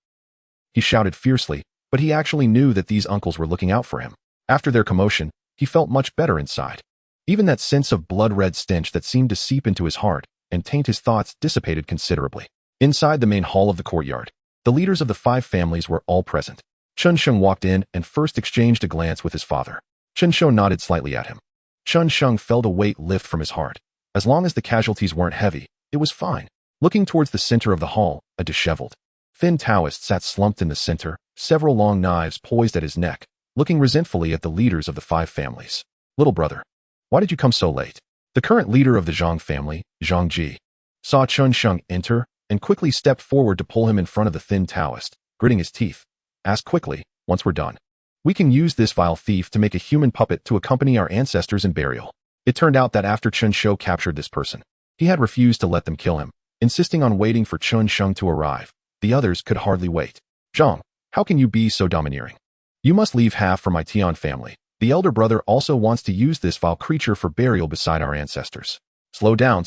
he shouted fiercely, but he actually knew that these uncles were looking out for him. After their commotion, he felt much better inside. Even that sense of blood-red stench that seemed to seep into his heart and taint his thoughts dissipated considerably. Inside the main hall of the courtyard, the leaders of the 5 families were all present. Xianxiang walked in and first exchanged a glance with his father. Xianxiang nodded slightly at him. Xianxiang felt a weight lift from his heart. As long as the casualties weren't heavy, it was fine. Looking towards the center of the hall, a disheveled, thin Taoist sat slumped in the center, several long knives poised at his neck, looking resentfully at the leaders of the 5 families. "Little brother, why did you come so late?" The current leader of the Zhang family, Zhang Ji, saw Xianxiang enter and quickly stepped forward to pull him in front of the thin Taoist, gritting his teeth. Asked quickly, "Once we're done, we can use this vile thief to make a human puppet to accompany our ancestors in burial." It turned out that after Xianxiang captured this person, he had refused to let them kill him, insisting on waiting for Xianxiang to arrive. The others could hardly wait. "Zhang, how can you be so domineering? You must leave half for my Tian family. The elder brother also wants to use this vile creature for burial beside our ancestors." Slow down.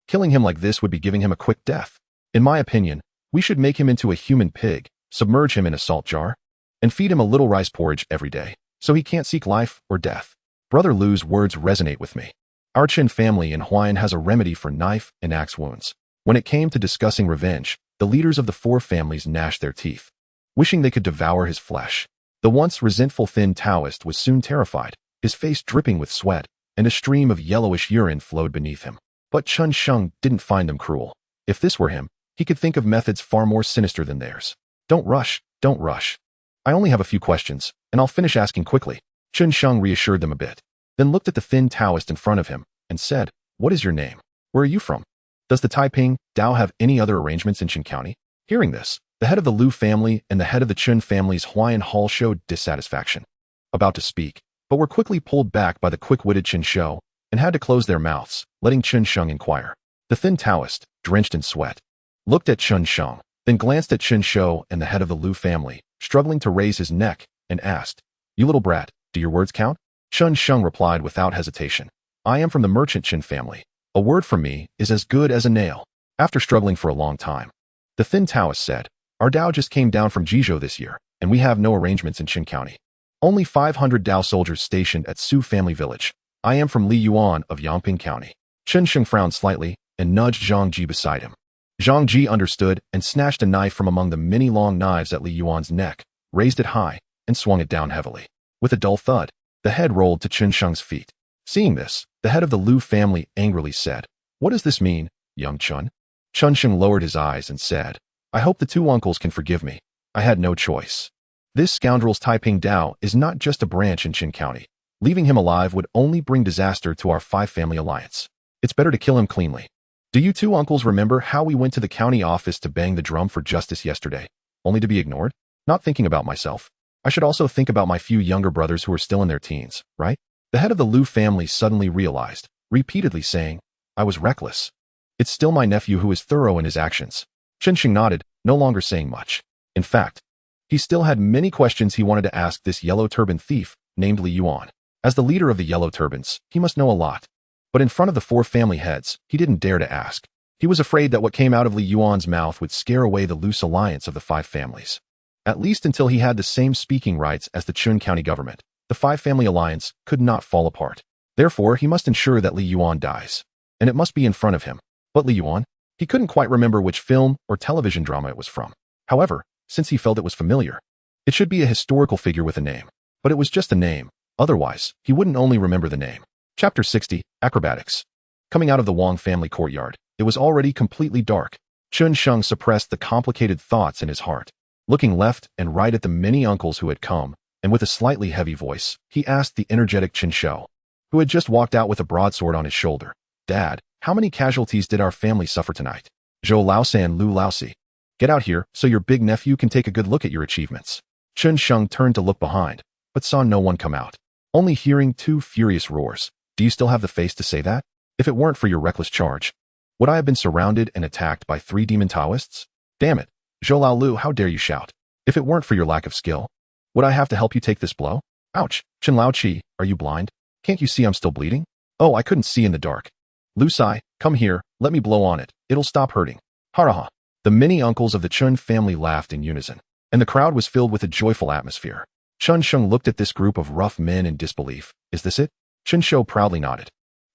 Killing him like this would be giving him a quick death. In my opinion, we should make him into a human pig, submerge him in a salt jar, and feed him a little rice porridge every day, so he can't seek life or death. Brother Lu's words resonate with me. Our Chen family in Huayan has a remedy for knife and axe wounds. When it came to discussing revenge, the leaders of the four families gnashed their teeth, wishing they could devour his flesh. The once resentful thin Taoist was soon terrified, his face dripping with sweat, and a stream of yellowish urine flowed beneath him. But Chen Sheng didn't find them cruel. If this were him, he could think of methods far more sinister than theirs. Don't rush, don't rush. I only have a few questions, and I'll finish asking quickly. Chen Sheng reassured them a bit, then looked at the thin Taoist in front of him, and said, "What is your name? Where are you from? Does the Taiping Dao have any other arrangements in Qin County?" Hearing this, the head of the Lu family and the head of the Chen family's Huayan Hall showed dissatisfaction. About to speak, but were quickly pulled back by the quick-witted Chen Shou, and had to close their mouths, letting Chen Sheng inquire. The thin Taoist, drenched in sweat, looked at Chen Sheng, then glanced at Chen Shou and the head of the Lu family, struggling to raise his neck, and asked, "You little brat, do your words count?" Chen Sheng replied without hesitation, "I am from the merchant Chen family. A word from me is as good as a nail." After struggling for a long time, the thin Taoist said, "Our Dao just came down from Jizhou this year, and we have no arrangements in Qin County. Only 500 Dao soldiers stationed at Su family village. I am from Li Yuan of Yangping County." Chen Sheng frowned slightly and nudged Zhang Ji beside him. Zhang Ji understood and snatched a knife from among the many long knives at Li Yuan's neck, raised it high, and swung it down heavily. With a dull thud, the head rolled to Chen Sheng's feet. Seeing this, the head of the Lu family angrily said, "What does this mean, young Chen?" Chen Sheng lowered his eyes and said, "I hope the two uncles can forgive me. I had no choice. This scoundrel's Taiping Dao is not just a branch in Qin County. Leaving him alive would only bring disaster to our five-family alliance. It's better to kill him cleanly. Do you two uncles remember how we went to the county office to bang the drum for justice yesterday, only to be ignored? Not thinking about myself. I should also think about my few younger brothers who are still in their teens, right?" The head of the Lu family suddenly realized, repeatedly saying, "I was reckless. It's still my nephew who is thorough in his actions." Chen Sheng nodded, no longer saying much. In fact, he still had many questions he wanted to ask this yellow turban thief named Li Yuan. As the leader of the yellow turbans, he must know a lot. But in front of the four family heads, he didn't dare to ask. He was afraid that what came out of Li Yuan's mouth would scare away the loose alliance of the five families. At least until he had the same speaking rights as the Chun County government, the five-family alliance could not fall apart. Therefore, he must ensure that Li Yuan dies. And it must be in front of him. But Li Yuan? He couldn't quite remember which film or television drama it was from. However, since he felt it was familiar, it should be a historical figure with a name. But it was just a name. Otherwise, he wouldn't only remember the name. Chapter 60, Acrobatics. Coming out of the Wang family courtyard, it was already completely dark. Chen Sheng suppressed the complicated thoughts in his heart. Looking left and right at the many uncles who had come, and with a slightly heavy voice, he asked the energetic Chen Shou, who had just walked out with a broadsword on his shoulder, "Dad, how many casualties did our family suffer tonight?" "Zhou Laosan Lu Laosi. Get out here so your big nephew can take a good look at your achievements." Chen Sheng turned to look behind, but saw no one come out, only hearing two furious roars. "Do you still have the face to say that? If it weren't for your reckless charge, would I have been surrounded and attacked by 3 demon Taoists? Damn it, Zhou Lao Lu, how dare you shout? If it weren't for your lack of skill, would I have to help you take this blow? Ouch, Chen Lao Qi, are you blind? Can't you see I'm still bleeding?" "Oh, I couldn't see in the dark." "Lu Sai, come here, let me blow on it, it'll stop hurting." Haraha. The many uncles of the Chun family laughed in unison, and the crowd was filled with a joyful atmosphere. Chen Sheng looked at this group of rough men in disbelief. "Is this it?" Chen Shou proudly nodded.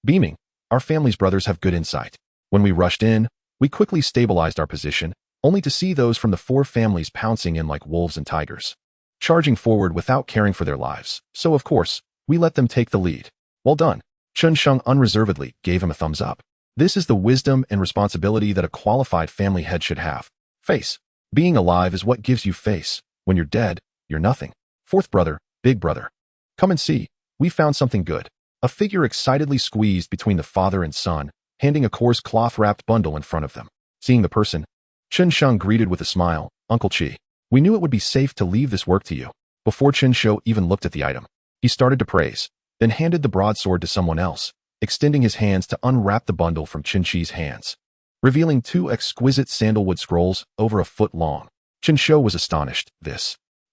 Beaming, "Our family's brothers have good insight. When we rushed in, we quickly stabilized our position, only to see those from the 4 families pouncing in like wolves and tigers, charging forward without caring for their lives. So of course, we let them take the lead. Well done." Chen Sheng unreservedly gave him a thumbs up. This is the wisdom and responsibility that a qualified family head should have. Face. Being alive is what gives you face. When you're dead, you're nothing. Fourth brother, big brother. Come and see. We found something good. A figure excitedly squeezed between the father and son, handing a coarse cloth-wrapped bundle in front of them. Seeing the person, Chen Sheng greeted with a smile, "Uncle Qi, we knew it would be safe to leave this work to you." Before Chen Shou even looked at the item, he started to praise, then handed the broadsword to someone else, extending his hands to unwrap the bundle from Chen Qi's hands, revealing 2 exquisite sandalwood scrolls over a foot long. Chen Shou was astonished.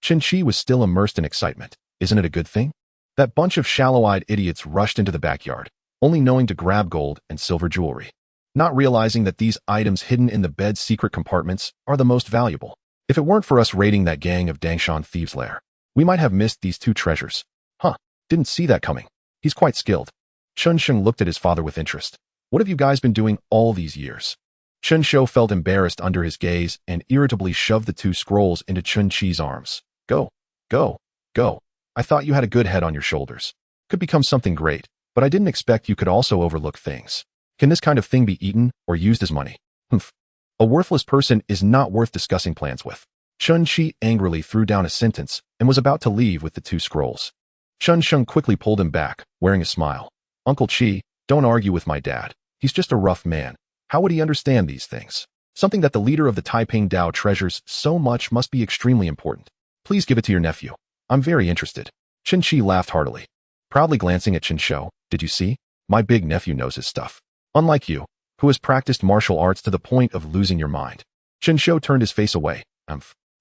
Chen Qi was still immersed in excitement. Isn't it a good thing? That bunch of shallow-eyed idiots rushed into the backyard, only knowing to grab gold and silver jewelry. not realizing that these items hidden in the bed's secret compartments are the most valuable. If it weren't for us raiding that gang of Dangshan thieves' lair, we might have missed these two treasures. Huh, didn't see that coming. He's quite skilled. Chun Sheng looked at his father with interest. What have you guys been doing all these years? Chun Shou felt embarrassed under his gaze and irritably shoved the two scrolls into Chun Chi's arms. Go, go, go. I thought you had a good head on your shoulders. Could become something great, but I didn't expect you could also overlook things. Can this kind of thing be eaten or used as money? Humph. A worthless person is not worth discussing plans with. Chun Chi angrily threw down a sentence and was about to leave with the two scrolls. Chun Sheng quickly pulled him back, wearing a smile. Uncle Chi, don't argue with my dad. He's just a rough man. How would he understand these things? Something that the leader of the Taiping Dao treasures so much must be extremely important. Please give it to your nephew. I'm very interested. Chen Chi laughed heartily. Proudly glancing at Chen Shou, did you see? My big nephew knows his stuff. Unlike you, who has practiced martial arts to the point of losing your mind. Chen Shou turned his face away.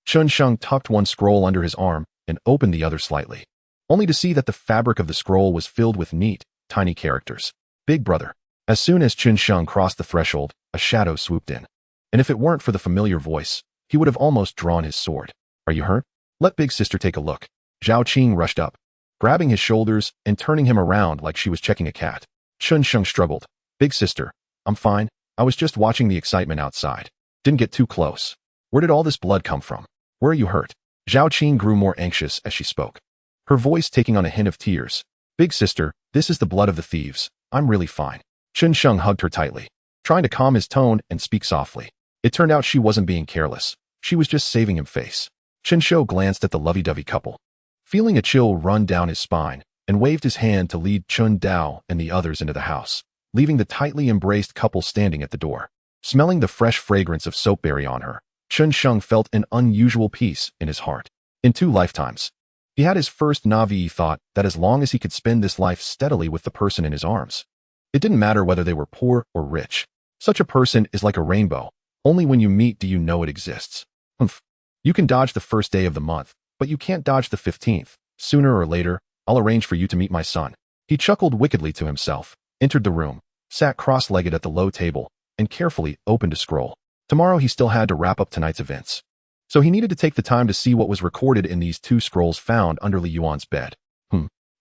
Chun Sheng tucked one scroll under his arm and opened the other slightly, only to see that the fabric of the scroll was filled with neat, tiny characters. Big brother. As soon as Chun Sheng crossed the threshold, a shadow swooped in. And if it weren't for the familiar voice, he would have almost drawn his sword. Are you hurt? Let big sister take a look. Zhao Qing rushed up, grabbing his shoulders and turning him around like she was checking a cat. Chun Sheng struggled. Big sister, I'm fine. I was just watching the excitement outside. Didn't get too close. Where did all this blood come from? Where are you hurt? Zhao Qing grew more anxious as she spoke, her voice taking on a hint of tears. Big sister, this is the blood of the thieves. I'm really fine. Chun Sheng hugged her tightly, trying to calm his tone and speak softly. It turned out she wasn't being careless. She was just saving him face. Chen Shou glanced at the lovey-dovey couple, feeling a chill run down his spine, and waved his hand to lead Chun Dao and the others into the house, leaving the tightly embraced couple standing at the door. Smelling the fresh fragrance of soapberry on her, Chun Sheng felt an unusual peace in his heart. In 2 lifetimes, he had his first naive thought that as long as he could spend this life steadily with the person in his arms, it didn't matter whether they were poor or rich. Such a person is like a rainbow. Only when you meet do you know it exists. Humph. You can dodge the first day of the month, but you can't dodge the 15th. Sooner or later, I'll arrange for you to meet my son. He chuckled wickedly to himself, entered the room, sat cross-legged at the low table, and carefully opened a scroll. Tomorrow he still had to wrap up tonight's events, so he needed to take the time to see what was recorded in these 2 scrolls found under Li Yuan's bed.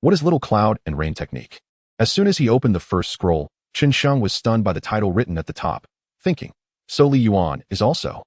What is Little Cloud and Rain Technique? As soon as he opened the first scroll, Chen Sheng was stunned by the title written at the top, thinking, so Li Yuan is also.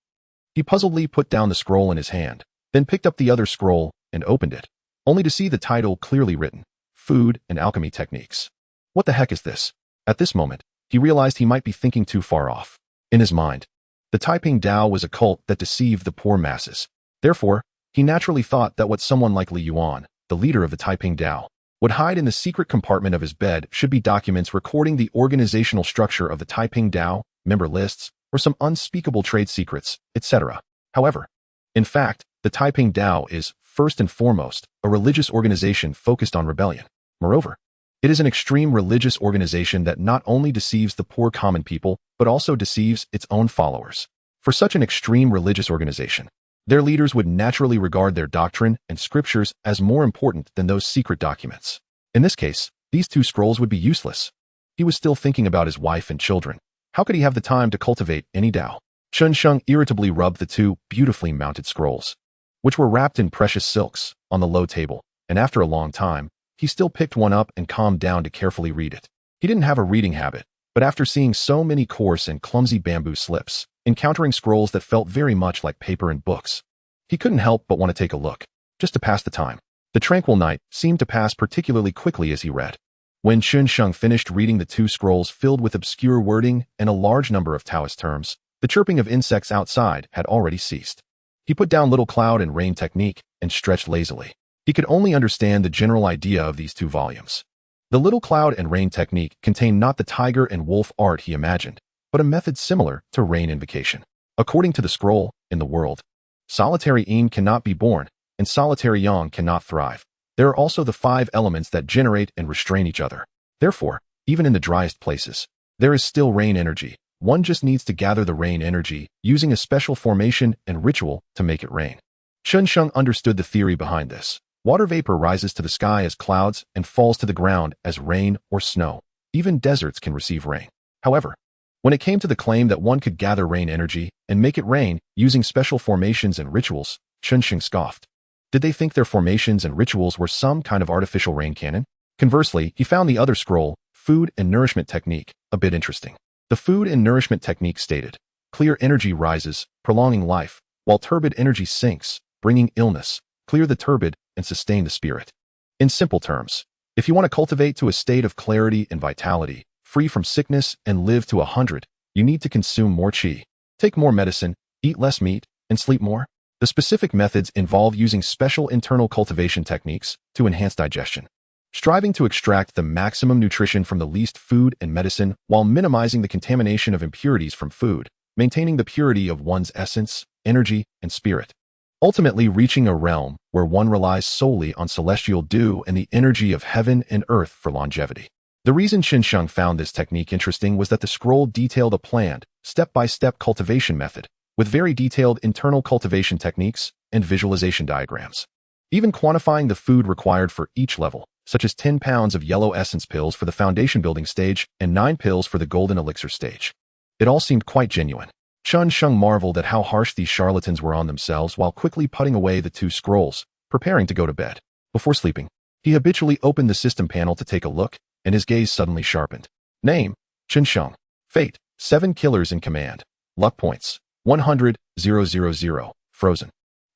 He puzzledly put down the scroll in his hand, then picked up the other scroll and opened it, only to see the title clearly written, Food and Alchemy Techniques. What the heck is this? At this moment, he realized he might be thinking too far off. In his mind, the Taiping Dao was a cult that deceived the poor masses. Therefore, he naturally thought that what someone like Li Yuan, the leader of the Taiping Dao, would hide in the secret compartment of his bed should be documents recording the organizational structure of the Taiping Dao, member lists, or some unspeakable trade secrets, etc. However, in fact, the Taiping Dao is, first and foremost, a religious organization focused on rebellion. Moreover, it is an extreme religious organization that not only deceives the poor common people, but also deceives its own followers. For such an extreme religious organization, their leaders would naturally regard their doctrine and scriptures as more important than those secret documents. In this case, these 2 scrolls would be useless. He was still thinking about his wife and children. How could he have the time to cultivate any Dao? Chun Sheng irritably rubbed the 2 beautifully mounted scrolls, which were wrapped in precious silks, on the low table, and after a long time, he still picked one up and calmed down to carefully read it. He didn't have a reading habit, but after seeing so many coarse and clumsy bamboo slips, encountering scrolls that felt very much like paper and books, he couldn't help but want to take a look, just to pass the time. The tranquil night seemed to pass particularly quickly as he read. When Chun Sheng finished reading the 2 scrolls filled with obscure wording and a large number of Taoist terms, the chirping of insects outside had already ceased. He put down Little Cloud and Rain Technique and stretched lazily. He could only understand the general idea of these 2 volumes. The Little Cloud and Rain Technique contained not the tiger and wolf art he imagined, but a method similar to rain invocation. According to the scroll, in the world, solitary yin cannot be born, and solitary yang cannot thrive. There are also the 5 elements that generate and restrain each other. Therefore, even in the driest places, there is still rain energy. One just needs to gather the rain energy, using a special formation and ritual to make it rain. Chun Sheng understood the theory behind this. Water vapor rises to the sky as clouds and falls to the ground as rain or snow. Even deserts can receive rain. However, When it came to the claim that one could gather rain energy and make it rain using special formations and rituals, Xianxia scoffed. Did they think their formations and rituals were some kind of artificial rain cannon? Conversely, he found the other scroll, Food and Nourishment Technique, a bit interesting. The Food and Nourishment Technique stated, clear energy rises, prolonging life, while turbid energy sinks, bringing illness. Clear the turbid and sustain the spirit. In simple terms, if you want to cultivate to a state of clarity and vitality, free from sickness and live to 100, you need to consume more qi, take more medicine, eat less meat, and sleep more. The specific methods involve using special internal cultivation techniques to enhance digestion, striving to extract the maximum nutrition from the least food and medicine while minimizing the contamination of impurities from food, maintaining the purity of one's essence, energy, and spirit. Ultimately reaching a realm where one relies solely on celestial dew and the energy of heaven and earth for longevity. The reason Xianxia found this technique interesting was that the scroll detailed a planned, step-by-step cultivation method, with very detailed internal cultivation techniques and visualization diagrams. Even quantifying the food required for each level, such as 10 pounds of yellow essence pills for the foundation building stage and 9 pills for the golden elixir stage. It all seemed quite genuine. Xianxia marveled at how harsh these charlatans were on themselves while quickly putting away the 2 scrolls, preparing to go to bed. Before sleeping, he habitually opened the system panel to take a look, and his gaze suddenly sharpened. Name, Xianxia. Fate, 7 killers in command. Luck points, 100,000. Frozen.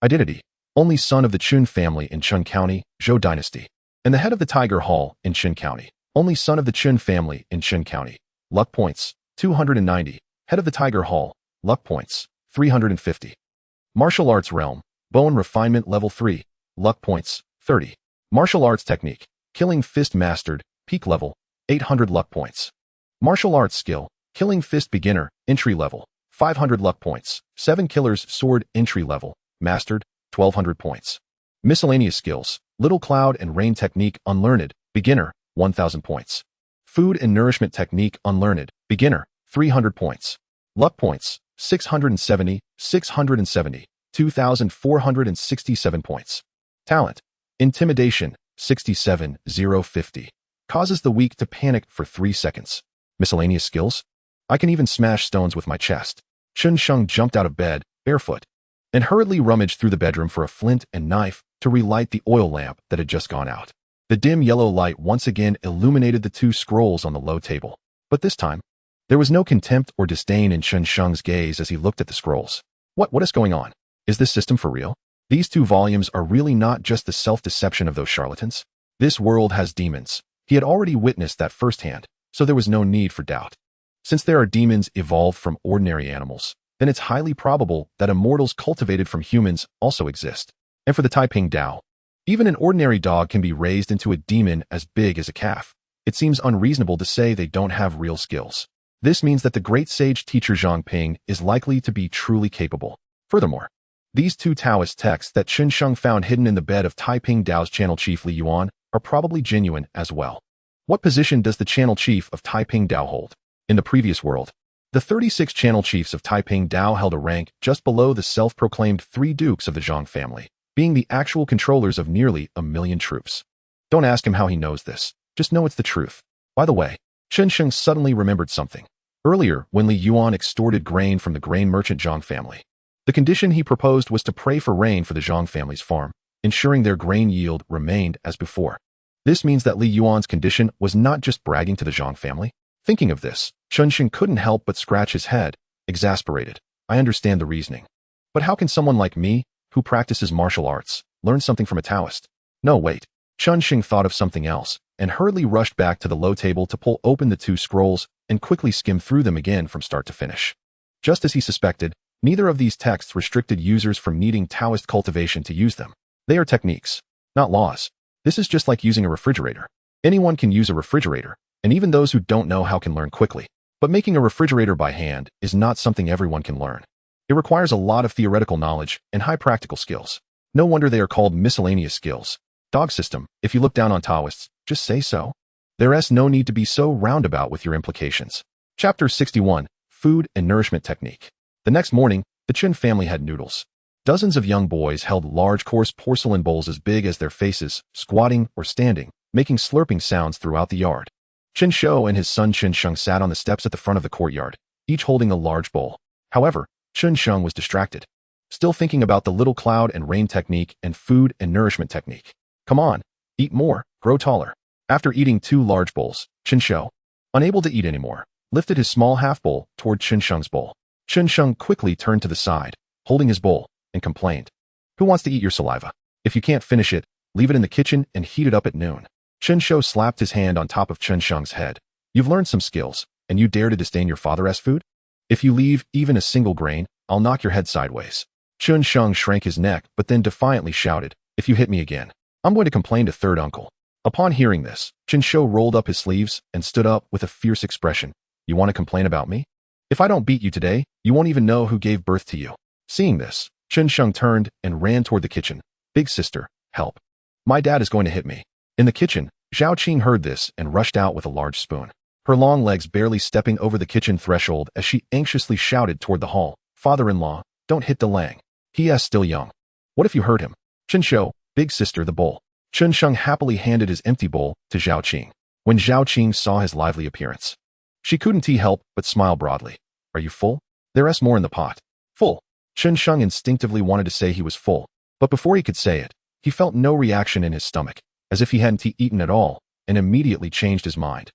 Identity, only son of the Chun family in Chun County, Zhou Dynasty. And the head of the Tiger Hall in Chun County, only son of the Chun family in Chun County. Luck points, 290. Head of the Tiger Hall. Luck points, 350. Martial arts realm, bone refinement level 3, luck points, 30. Martial arts technique, killing fist mastered, peak level, 800 luck points. Martial arts skill, killing fist beginner, entry level, 500 luck points. 7 killers sword, entry level, mastered, 1200 points. Miscellaneous skills, little cloud and rain technique unlearned, beginner, 1000 points. Food and nourishment technique unlearned, beginner, 300 points. Luck points, 670, 2,467 points. Talent, intimidation, 67,050. Causes the weak to panic for 3 seconds. Miscellaneous skills, I can even smash stones with my chest. Xianxia jumped out of bed, barefoot, and hurriedly rummaged through the bedroom for a flint and knife to relight the oil lamp that had just gone out. The dim yellow light once again illuminated the 2 scrolls on the low table, but this time, there was no contempt or disdain in Xianxia's gaze as he looked at the scrolls. What is going on? Is this system for real? These 2 volumes are really not just the self-deception of those charlatans. This world has demons. He had already witnessed that firsthand, so there was no need for doubt. Since there are demons evolved from ordinary animals, then it's highly probable that immortals cultivated from humans also exist. And for the Taiping Tao, even an ordinary dog can be raised into a demon as big as a calf. It seems unreasonable to say they don't have real skills. This means that the great sage teacher Zhangping is likely to be truly capable. Furthermore, these 2 Taoist texts that Xianxia found hidden in the bed of Taiping Dao's channel chief Li Yuan are probably genuine as well. What position does the channel chief of Taiping Dao hold? In the previous world, the 36 channel chiefs of Taiping Dao held a rank just below the self-proclaimed 3 dukes of the Zhang family, being the actual controllers of nearly 1 million troops. Don't ask him how he knows this, just know it's the truth. By the way, Xianxia suddenly remembered something. Earlier, when Li Yuan extorted grain from the grain merchant Zhang family, the condition he proposed was to pray for rain for the Zhang family's farm, ensuring their grain yield remained as before. This means that Li Yuan's condition was not just bragging to the Zhang family. Thinking of this, Xianxia couldn't help but scratch his head, exasperated. I understand the reasoning. But how can someone like me, who practices martial arts, learn something from a Taoist? No, wait. Xianxia thought of something else, and hurriedly rushed back to the low table to pull open the 2 scrolls and quickly skim through them again from start to finish. Just as he suspected, neither of these texts restricted users from needing Taoist cultivation to use them. They are techniques, not laws. This is just like using a refrigerator. Anyone can use a refrigerator, and even those who don't know how can learn quickly. But making a refrigerator by hand is not something everyone can learn. It requires a lot of theoretical knowledge and high practical skills. No wonder they are called miscellaneous skills. Dog system, if you look down on Taoists, just say so. There's no need to be so roundabout with your implications. Chapter 61, Food and Nourishment Technique. The next morning, the Chun family had noodles. Dozens of young boys held large coarse porcelain bowls as big as their faces, squatting or standing, making slurping sounds throughout the yard. Chen Shou and his son Chen Sheng sat on the steps at the front of the courtyard, each holding a large bowl. However, Xianxiang was distracted, still thinking about the little cloud and rain technique and food and nourishment technique. Come on, eat more, grow taller. After eating 2 large bowls, Xianxiao, unable to eat anymore, lifted his small half bowl toward Xianxiang's bowl. Xianxiang quickly turned to the side, holding his bowl, and complained. Who wants to eat your saliva? If you can't finish it, leave it in the kitchen and heat it up at noon. Xianxiao slapped his hand on top of Xianxiang's head. You've learned some skills, and you dare to disdain your father's food? If you leave even a single grain, I'll knock your head sideways. Xianxiang shrank his neck but then defiantly shouted, if you hit me again, I'm going to complain to third uncle. Upon hearing this, Xianxiao rolled up his sleeves and stood up with a fierce expression. You want to complain about me? If I don't beat you today, you won't even know who gave birth to you. Seeing this, Xianxiang turned and ran toward the kitchen. Big sister, help. My dad is going to hit me. In the kitchen, Xiaoqing heard this and rushed out with a large spoon, her long legs barely stepping over the kitchen threshold as she anxiously shouted toward the hall. Father-in-law, don't hit Delang. He is still young. What if you hurt him? Xianxiao, big sister, the bowl. Xianxiang happily handed his empty bowl to Xiaoqing. When Xiaoqing saw his lively appearance, she couldn't help but smile broadly. Are you full? There's more in the pot. Full. Xianxiang instinctively wanted to say he was full, but before he could say it, he felt no reaction in his stomach, as if he hadn't eaten at all, and immediately changed his mind.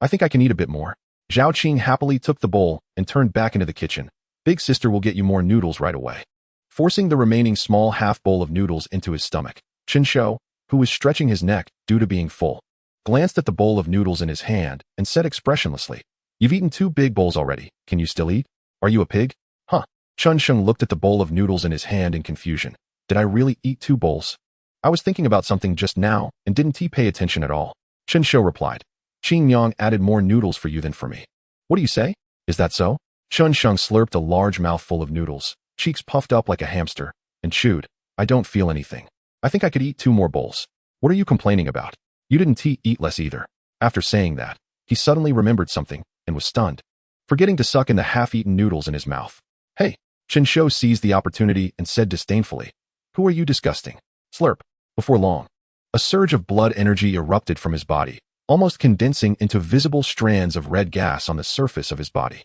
I think I can eat a bit more. Xiaoqing happily took the bowl and turned back into the kitchen. Big sister will get you more noodles right away. Forcing the remaining small half bowl of noodles into his stomach, Xianxiao, who was stretching his neck due to being full, glanced at the bowl of noodles in his hand and said expressionlessly, You've eaten 2 big bowls already. Can you still eat? Are you a pig? Huh. Xianxiang looked at the bowl of noodles in his hand in confusion. Did I really eat 2 bowls? I was thinking about something just now and didn't pay attention at all. Xianxiao replied. Qingyang added more noodles for you than for me. What do you say? Is that so? Xianxiang slurped a large mouthful of noodles, cheeks puffed up like a hamster, and chewed. I don't feel anything. I think I could eat 2 more bowls. What are you complaining about? You didn't eat less either. After saying that, he suddenly remembered something and was stunned, forgetting to suck in the half-eaten noodles in his mouth. Hey! Xianxiao seized the opportunity and said disdainfully, Who are you disgusting? Slurp. Before long, a surge of blood energy erupted from his body, almost condensing into visible strands of red gas on the surface of his body.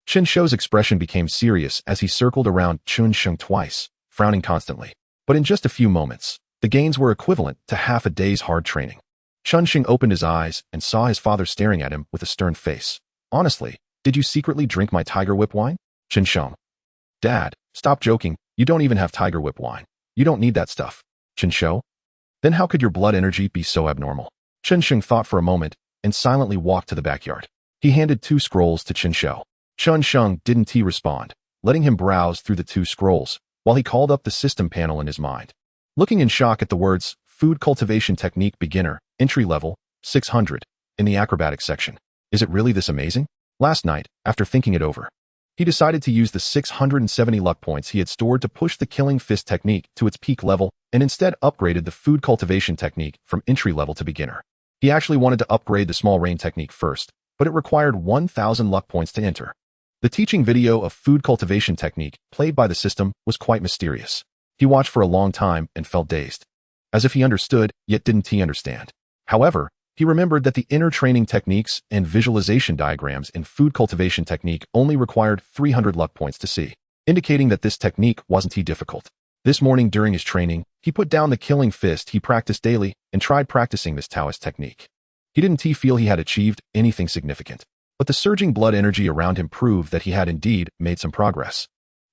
Xianxiao's expression became serious as he circled around Xianxiang twice, frowning constantly. But in just a few moments, the gains were equivalent to half a day's hard training. Xianxiang opened his eyes and saw his father staring at him with a stern face. Honestly, did you secretly drink my tiger whip wine? Xianxiang. Dad, stop joking. You don't even have tiger whip wine. You don't need that stuff. Xianxiao. Then how could your blood energy be so abnormal? Xianxiang thought for a moment and silently walked to the backyard. He handed 2 scrolls to Xianxiao. Xianxiang didn't respond, letting him browse through the 2 scrolls, while he called up the system panel in his mind. Looking in shock at the words, Food Cultivation Technique Beginner, Entry Level, 600, in the acrobatic section. Is it really this amazing? Last night, after thinking it over, he decided to use the 670 luck points he had stored to push the Killing Fist technique to its peak level and instead upgraded the Food Cultivation Technique from Entry Level to Beginner. He actually wanted to upgrade the Small Rain Technique first, but it required 1,000 luck points to enter. The teaching video of Food Cultivation Technique played by the system was quite mysterious. He watched for a long time and felt dazed, as if he understood, yet didn't understand. However, he remembered that the inner training techniques and visualization diagrams in Food Cultivation Technique only required 300 luck points to see, indicating that this technique wasn't difficult. This morning during his training, he put down the Killing Fist he practiced daily and tried practicing this Taoist technique. He didn't feel he had achieved anything significant, but the surging blood energy around him proved that he had indeed made some progress.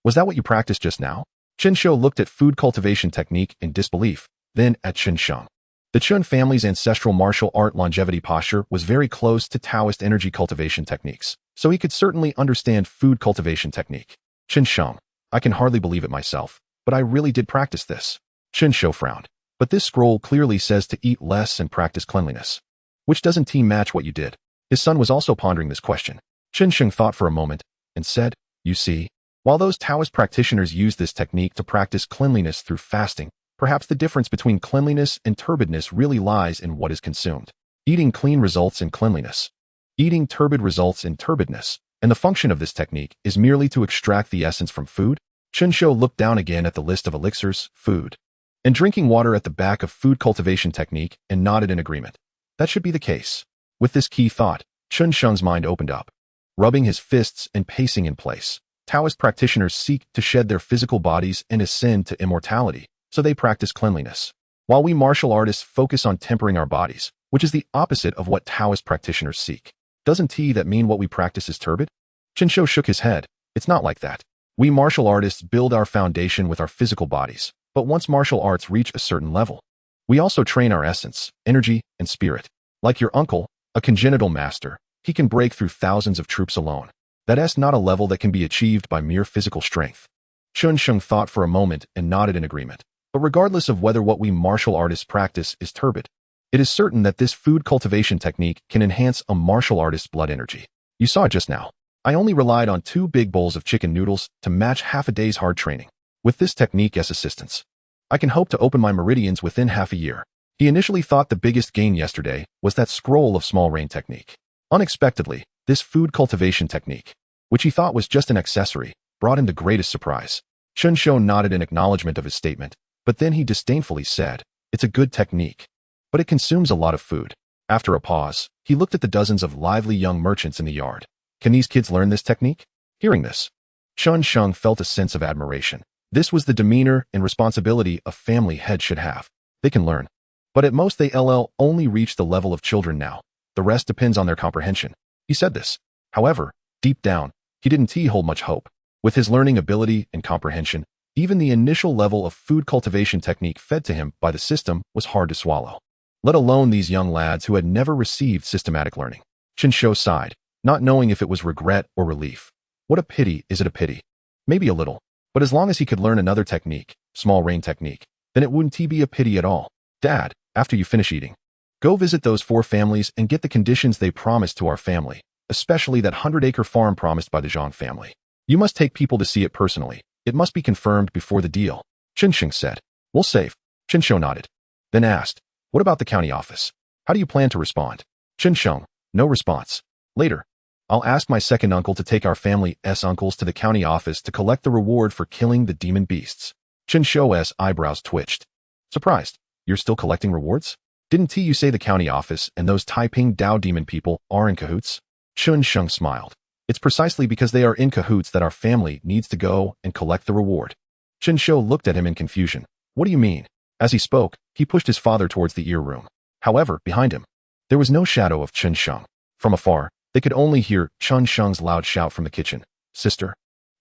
Was that what you practiced just now? Xianxiao looked at Food Cultivation Technique in disbelief, then at Xianxiang. The Chun family's ancestral martial art longevity posture was very close to Taoist energy cultivation techniques, so he could certainly understand Food Cultivation Technique. Xianxiang, I can hardly believe it myself, but I really did practice this. Xianxiao frowned. But this scroll clearly says to eat less and practice cleanliness, which doesn't match what you did. His son was also pondering this question. Xianxiang thought for a moment and said, You see, while those Taoist practitioners use this technique to practice cleanliness through fasting, perhaps the difference between cleanliness and turbidness really lies in what is consumed. Eating clean results in cleanliness. Eating turbid results in turbidness, and the function of this technique is merely to extract the essence from food. Xianxiao looked down again at the list of elixirs, food, and drinking water at the back of Food Cultivation Technique and nodded in agreement. That should be the case. With this key thought, Xianxiang's mind opened up. rubbing his fists and pacing in place. Taoist practitioners seek to shed their physical bodies and ascend to immortality, so they practice cleanliness. While we martial artists focus on tempering our bodies, which is the opposite of what Taoist practitioners seek. Doesn't that mean what we practice is turbid? Xianxiao shook his head. It's not like that. We martial artists build our foundation with our physical bodies, but once martial arts reach a certain level, we also train our essence, energy, and spirit. Like your uncle, a congenital master, he can break through thousands of troops alone. That's not a level that can be achieved by mere physical strength. Xianxiao thought for a moment and nodded in agreement. But regardless of whether what we martial artists practice is turbid, it is certain that this food cultivation technique can enhance a martial artist's blood energy. You saw it just now. I only relied on 2 big bowls of chicken noodles to match half a day's hard training. With this technique as assistance, I can hope to open my meridians within half a year. He initially thought the biggest gain yesterday was that scroll of small rain technique. Unexpectedly, this food cultivation technique, which he thought was just an accessory, brought him the greatest surprise. Xianxiao nodded in acknowledgement of his statement, but then he disdainfully said, "It's a good technique, but it consumes a lot of food." After a pause, he looked at the dozens of lively young merchants in the yard. Can these kids learn this technique? Hearing this, Xianxiao felt a sense of admiration. This was the demeanor and responsibility a family head should have. They can learn, but at most they only reach the level of children now. The rest depends on their comprehension. He said this. However, deep down, he didn't hold much hope. With his learning ability and comprehension, even the initial level of food cultivation technique fed to him by the system was hard to swallow. Let alone these young lads who had never received systematic learning. Xianxiao sighed, not knowing if it was regret or relief. What a pity. Is it a pity? Maybe a little. But as long as he could learn another technique, small rain technique, then it wouldn't be a pity at all. Dad, after you finish eating, go visit those 4 families and get the conditions they promised to our family, especially that 100-acre farm promised by the Zhang family. You must take people to see it personally. It must be confirmed before the deal. Xianxiao said. We'll save. Xianxiao nodded. Then asked, what about the county office? How do you plan to respond? Xianxiao, no response. Later, I'll ask my second uncle to take our family's uncles to the county office to collect the reward for killing the demon beasts. Xianxiao's eyebrows twitched. Surprised. You're still collecting rewards? Didn't you say the county office and those Taiping Dao demon people are in cahoots? Xianxiao smiled. It's precisely because they are in cahoots that our family needs to go and collect the reward. Xianxiao looked at him in confusion. What do you mean? As he spoke, he pushed his father towards the ear room. However, behind him, there was no shadow of Xianxiao. From afar, they could only hear Xianxiao's loud shout from the kitchen. Sister,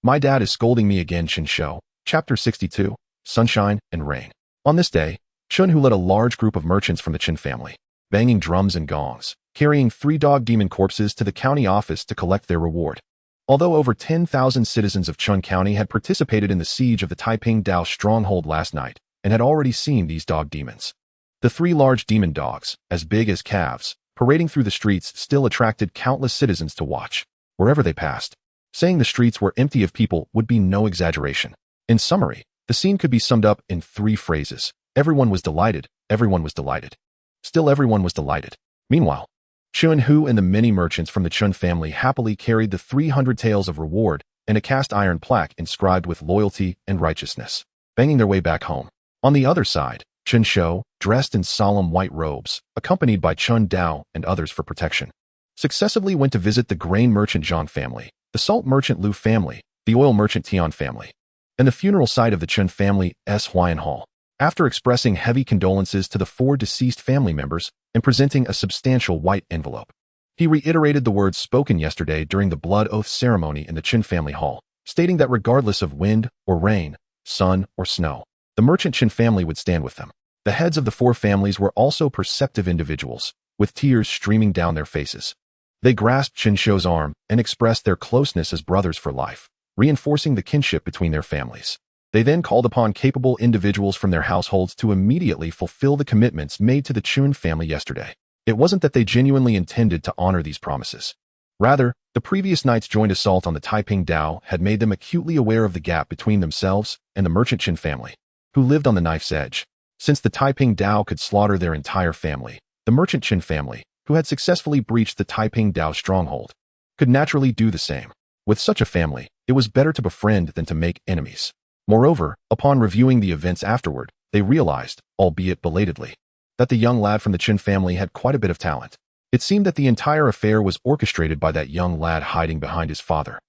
my dad is scolding me again. Xianxiao, Chapter 62, Sunshine and Rain. On this day, Xian, who led a large group of merchants from the Qin family, banging drums and gongs, carrying 3 dog demon corpses to the county office to collect their reward. Although over 10,000 citizens of Chun County had participated in the siege of the Taiping Dao stronghold last night and had already seen these dog demons, the 3 large demon dogs, as big as calves, parading through the streets still attracted countless citizens to watch. Wherever they passed, saying the streets were empty of people would be no exaggeration. In summary, the scene could be summed up in 3 phrases. Everyone was delighted. Everyone was delighted. Still everyone was delighted. Meanwhile, Chun Hu and the many merchants from the Chun family happily carried the 300 taels of reward and a cast iron plaque inscribed with loyalty and righteousness, banging their way back home. On the other side, Xianxiao, dressed in solemn white robes, accompanied by Chun Dao and others for protection, successively went to visit the grain merchant Zhang family, the salt merchant Lu family, the oil merchant Tian family, and the funeral site of the Chun family's Huayan Hall. After expressing heavy condolences to the 4 deceased family members and presenting a substantial white envelope, he reiterated the words spoken yesterday during the blood oath ceremony in the Qin family hall, stating that regardless of wind or rain, sun or snow, the merchant Qin family would stand with them. The heads of the 4 families were also perceptive individuals, with tears streaming down their faces. They grasped Xianxiao's arm and expressed their closeness as brothers for life, reinforcing the kinship between their families. They then called upon capable individuals from their households to immediately fulfill the commitments made to the Chun family yesterday. It wasn't that they genuinely intended to honor these promises. Rather, the previous night's joint assault on the Taiping Dao had made them acutely aware of the gap between themselves and the merchant Qin family, who lived on the knife's edge. Since the Taiping Dao could slaughter their entire family, the merchant Qin family, who had successfully breached the Taiping Dao stronghold, could naturally do the same. With such a family, it was better to befriend than to make enemies. Moreover, upon reviewing the events afterward, they realized, albeit belatedly, that the young lad from the Qin family had quite a bit of talent. It seemed that the entire affair was orchestrated by that young lad hiding behind his father.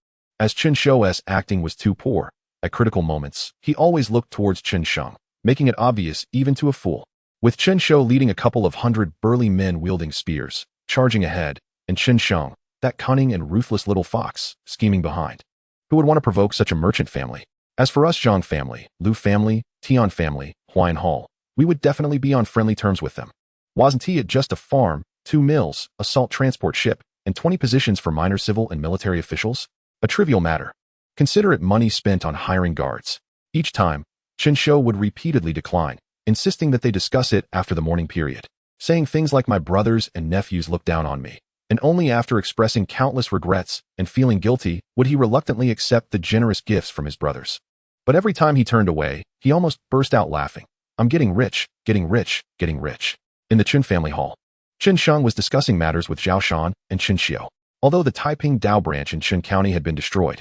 As Xianxia's acting was too poor, at critical moments, he always looked towards Xianxia, making it obvious even to a fool. With Xianxia leading a couple of hundred burly men wielding spears, charging ahead, and Xianxia, that cunning and ruthless little fox, scheming behind. Who would want to provoke such a merchant family? As for us Zhang family, Lu family, Tian family, Huayan Hall, we would definitely be on friendly terms with them. Wasn't it just a farm, 2 mills, a salt transport ship, and 20 positions for minor civil and military officials? A trivial matter. Consider it money spent on hiring guards. Each time, Xianxia would repeatedly decline, insisting that they discuss it after the mourning period, saying things like my brothers and nephews look down on me, and only after expressing countless regrets and feeling guilty would he reluctantly accept the generous gifts from his brothers. But every time he turned away, he almost burst out laughing. I'm getting rich, getting rich, getting rich. In the Qin family hall, Xianxiang was discussing matters with Zhao Shan and Xianxiao. Although the Taiping Dao branch in Qin County had been destroyed,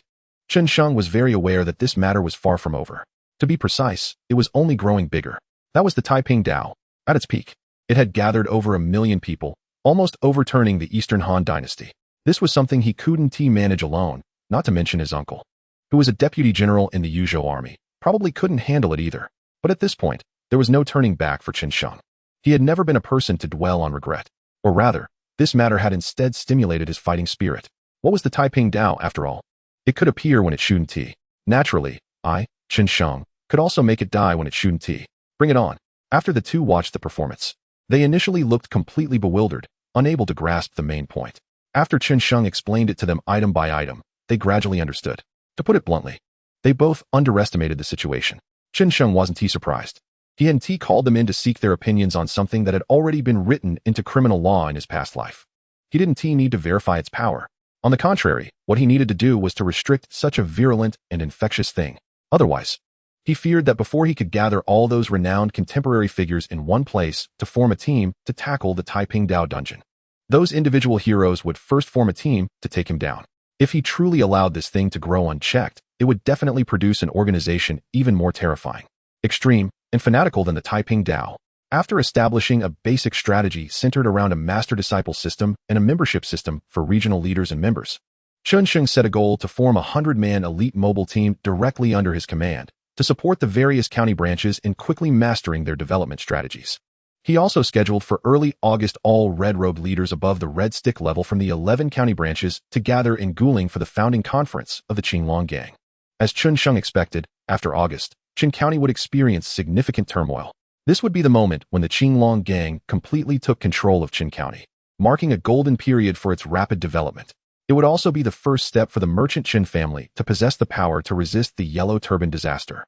Xianxiang was very aware that this matter was far from over. To be precise, it was only growing bigger. That was the Taiping Dao. At its peak, it had gathered over 1 million people, almost overturning the Eastern Han dynasty. This was something he couldn't manage alone, not to mention his uncle, who was a deputy general in the Yuzhou army, probably couldn't handle it either. But at this point, there was no turning back for Xianxiang. He had never been a person to dwell on regret. Or rather, this matter had instead stimulated his fighting spirit. What was the Taiping Dao, after all? It could appear when it shouldn't. Naturally, Xianxiang, could also make it die when it shouldn't. Bring it on. After the two watched the performance, they initially looked completely bewildered, unable to grasp the main point. After Xianxiang explained it to them item by item, they gradually understood. To put it bluntly, they both underestimated the situation. Xianxiang wasn't surprised. He hadn't called them in to seek their opinions on something that had already been written into criminal law in his past life. He didn't need to verify its power. On the contrary, what he needed to do was to restrict such a virulent and infectious thing. Otherwise, he feared that before he could gather all those renowned contemporary figures in one place to form a team to tackle the Taiping Dao dungeon, those individual heroes would first form a team to take him down. If he truly allowed this thing to grow unchecked, it would definitely produce an organization even more terrifying, extreme, and fanatical than the Taiping Dao. After establishing a basic strategy centered around a master-disciple system and a membership system for regional leaders and members, Xianxiang set a goal to form a 100-man elite mobile team directly under his command to support the various county branches in quickly mastering their development strategies. He also scheduled for early August all red-robed leaders above the red stick level from the 11 county branches to gather in Guling for the founding conference of the Qinglong Gang. As Xianxiang expected, after August, Qin County would experience significant turmoil. This would be the moment when the Qinglong Gang completely took control of Qin County, marking a golden period for its rapid development. It would also be the first step for the merchant Qin family to possess the power to resist the Yellow Turban disaster.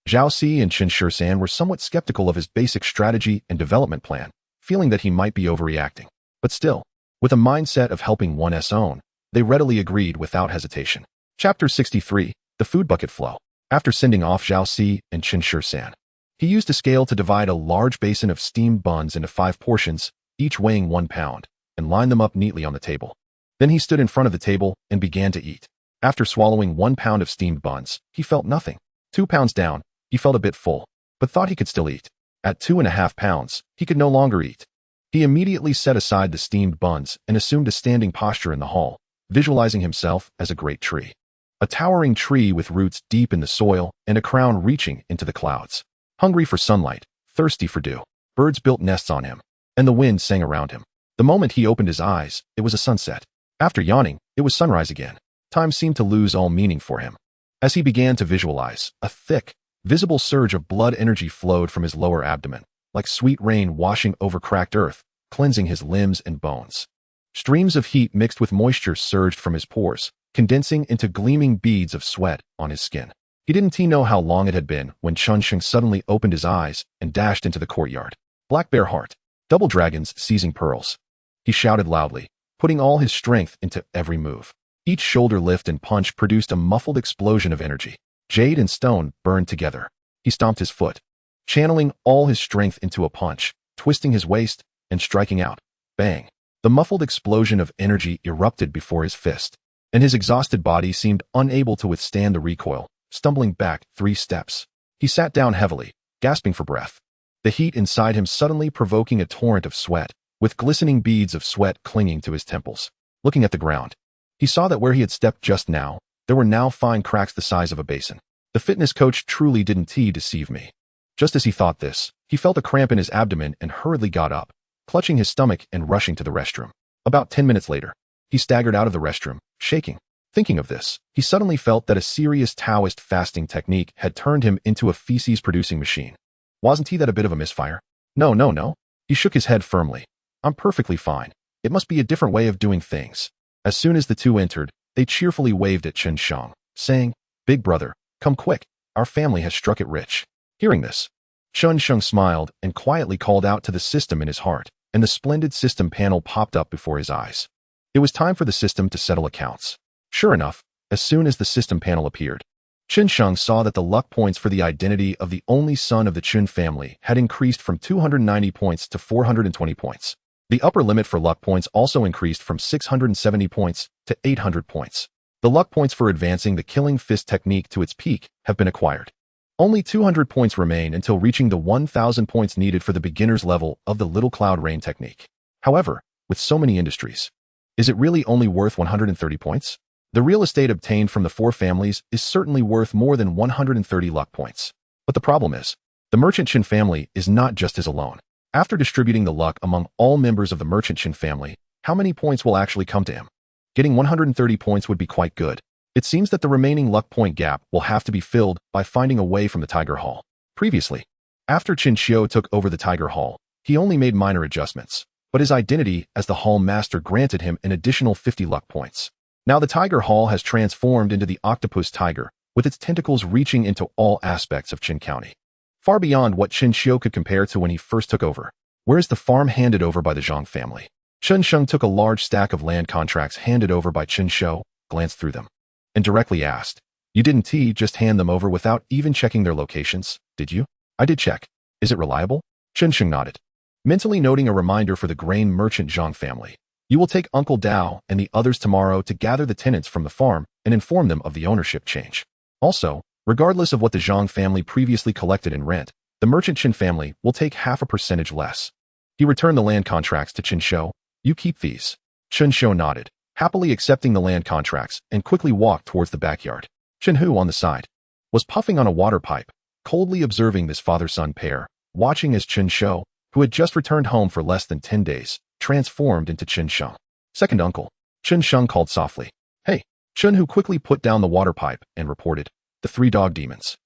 Zhao Si and Qin Shisan were somewhat skeptical of his basic strategy and development plan, feeling that he might be overreacting. But still, with a mindset of helping one's own, they readily agreed without hesitation. Chapter 63, The Food Bucket Flow. After sending off Zhao Si and Qin Shisan, he used a scale to divide a large basin of steamed buns into 5 portions, each weighing 1 pound, and line them up neatly on the table. Then he stood in front of the table and began to eat. After swallowing 1 pound of steamed buns, he felt nothing. 2 pounds down, he felt a bit full, but thought he could still eat. At 2.5 pounds, he could no longer eat. He immediately set aside the steamed buns and assumed a standing posture in the hall, visualizing himself as a great tree. A towering tree with roots deep in the soil and a crown reaching into the clouds. Hungry for sunlight, thirsty for dew, birds built nests on him, and the wind sang around him. The moment he opened his eyes, it was a sunset. After yawning, it was sunrise again. Time seemed to lose all meaning for him. As he began to visualize, a thick, visible surge of blood energy flowed from his lower abdomen, like sweet rain washing over cracked earth, cleansing his limbs and bones. Streams of heat mixed with moisture surged from his pores, condensing into gleaming beads of sweat on his skin. He didn't know how long it had been when Xianxiang suddenly opened his eyes and dashed into the courtyard. Black Bear Heart, double dragons seizing pearls. He shouted loudly, putting all his strength into every move. Each shoulder lift and punch produced a muffled explosion of energy. Jade and stone burned together. He stomped his foot, channeling all his strength into a punch, twisting his waist and striking out. Bang! The muffled explosion of energy erupted before his fist, and his exhausted body seemed unable to withstand the recoil, stumbling back 3 steps. He sat down heavily, gasping for breath, the heat inside him suddenly provoking a torrent of sweat, with glistening beads of sweat clinging to his temples. Looking at the ground, he saw that where he had stepped just now, there were now fine cracks the size of a basin. The fitness coach truly didn't deceive me. Just as he thought this, he felt a cramp in his abdomen and hurriedly got up, clutching his stomach and rushing to the restroom. About 10 minutes later, he staggered out of the restroom, shaking. Thinking of this, he suddenly felt that a serious Taoist fasting technique had turned him into a feces-producing machine. Wasn't he that a bit of a misfire? No. He shook his head firmly. I'm perfectly fine. It must be a different way of doing things. As soon as the two entered, they cheerfully waved at Xianxiang, saying, Big brother, come quick, our family has struck it rich. Hearing this, Xianxiang smiled and quietly called out to the system in his heart, and the splendid system panel popped up before his eyes. It was time for the system to settle accounts. Sure enough, as soon as the system panel appeared, Xianxiang saw that the luck points for the identity of the only son of the Qin family had increased from 290 points to 420 points. The upper limit for luck points also increased from 670 points to 800 points. The luck points for advancing the killing fist technique to its peak have been acquired. Only 200 points remain until reaching the 1,000 points needed for the beginner's level of the little cloud rain technique. However, with so many industries, is it really only worth 130 points? The real estate obtained from the four families is certainly worth more than 130 luck points. But the problem is, the merchant Qin family is not just his alone. After distributing the luck among all members of the merchant Qin family, how many points will actually come to him? Getting 130 points would be quite good. It seems that the remaining luck point gap will have to be filled by finding a way from the Tiger Hall. Previously, after Qin Xiao took over the Tiger Hall, he only made minor adjustments, but his identity as the Hall Master granted him an additional 50 luck points. Now the Tiger Hall has transformed into the Octopus Tiger, with its tentacles reaching into all aspects of Qin County. Far beyond what Qin Xiao could compare to when he first took over. Where is the farm handed over by the Zhang family? Xianxiang took a large stack of land contracts handed over by Qin Xiao, glanced through them, and directly asked, You didn't just hand them over without even checking their locations, did you? I did check. Is it reliable? Xianxiang nodded, mentally noting a reminder for the grain merchant Zhang family. You will take Uncle Dao and the others tomorrow to gather the tenants from the farm and inform them of the ownership change. Also, regardless of what the Zhang family previously collected in rent, the merchant Qin family will take half a percentage less. He returned the land contracts to Qin Xiao. You keep these. Qin Xiao nodded, happily accepting the land contracts and quickly walked towards the backyard. Qin Hu, on the side, was puffing on a water pipe, coldly observing this father-son pair, watching as Qin Xiao, who had just returned home for less than 10 days, transformed into Qin Sheng. Second uncle, Qin Sheng called softly. Hey, Qin Hu quickly put down the water pipe and reported, The 3 dog demons.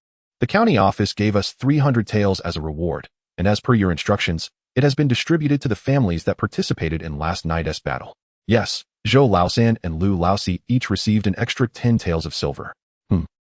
The county office gave us 300 taels as a reward, and as per your instructions, it has been distributed to the families that participated in last night's battle. Yes, Zhou Laosan and Lu Laosi each received an extra 10 taels of silver.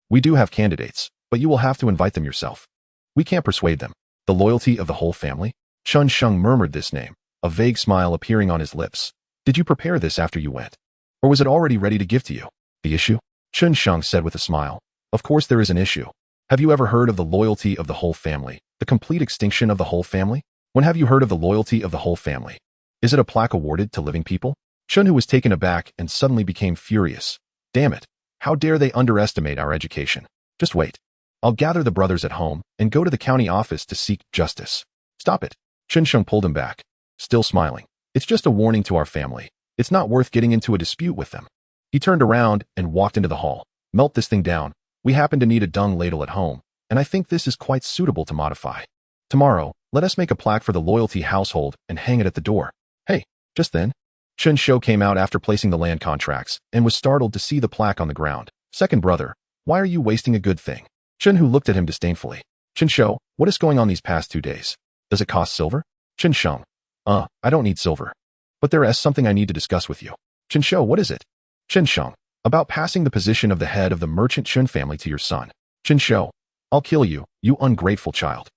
We do have candidates, but you will have to invite them yourself. We can't persuade them. The loyalty of the whole family? Qin Sheng murmured this name, a vague smile appearing on his lips. Did you prepare this after you went? Or was it already ready to give to you? The issue? Qin Sheng said with a smile. Of course there is an issue. Have you ever heard of the loyalty of the whole family? The complete extinction of the whole family? When have you heard of the loyalty of the whole family? Is it a plaque awarded to living people? Qin Hu was taken aback and suddenly became furious. Damn it. How dare they underestimate our education? Just wait. I'll gather the brothers at home and go to the county office to seek justice. Stop it. Qin Sheng pulled him back, still smiling. It's just a warning to our family. It's not worth getting into a dispute with them. He turned around and walked into the hall. Melt this thing down. We happen to need a dung ladle at home, and I think this is quite suitable to modify. Tomorrow, let us make a plaque for the loyalty household and hang it at the door. Hey, just then, Qin Xiao came out after placing the land contracts and was startled to see the plaque on the ground. Second brother, why are you wasting a good thing? Qin Hu looked at him disdainfully. Qin Xiao, what is going on these past 2 days? Does it cost silver? Qin Sheng, I don't need silver. But there is something I need to discuss with you. Qin Xiao, what is it? Qin Sheng, about passing the position of the head of the merchant Qin family to your son. Qin Xiao, I'll kill you, you ungrateful child.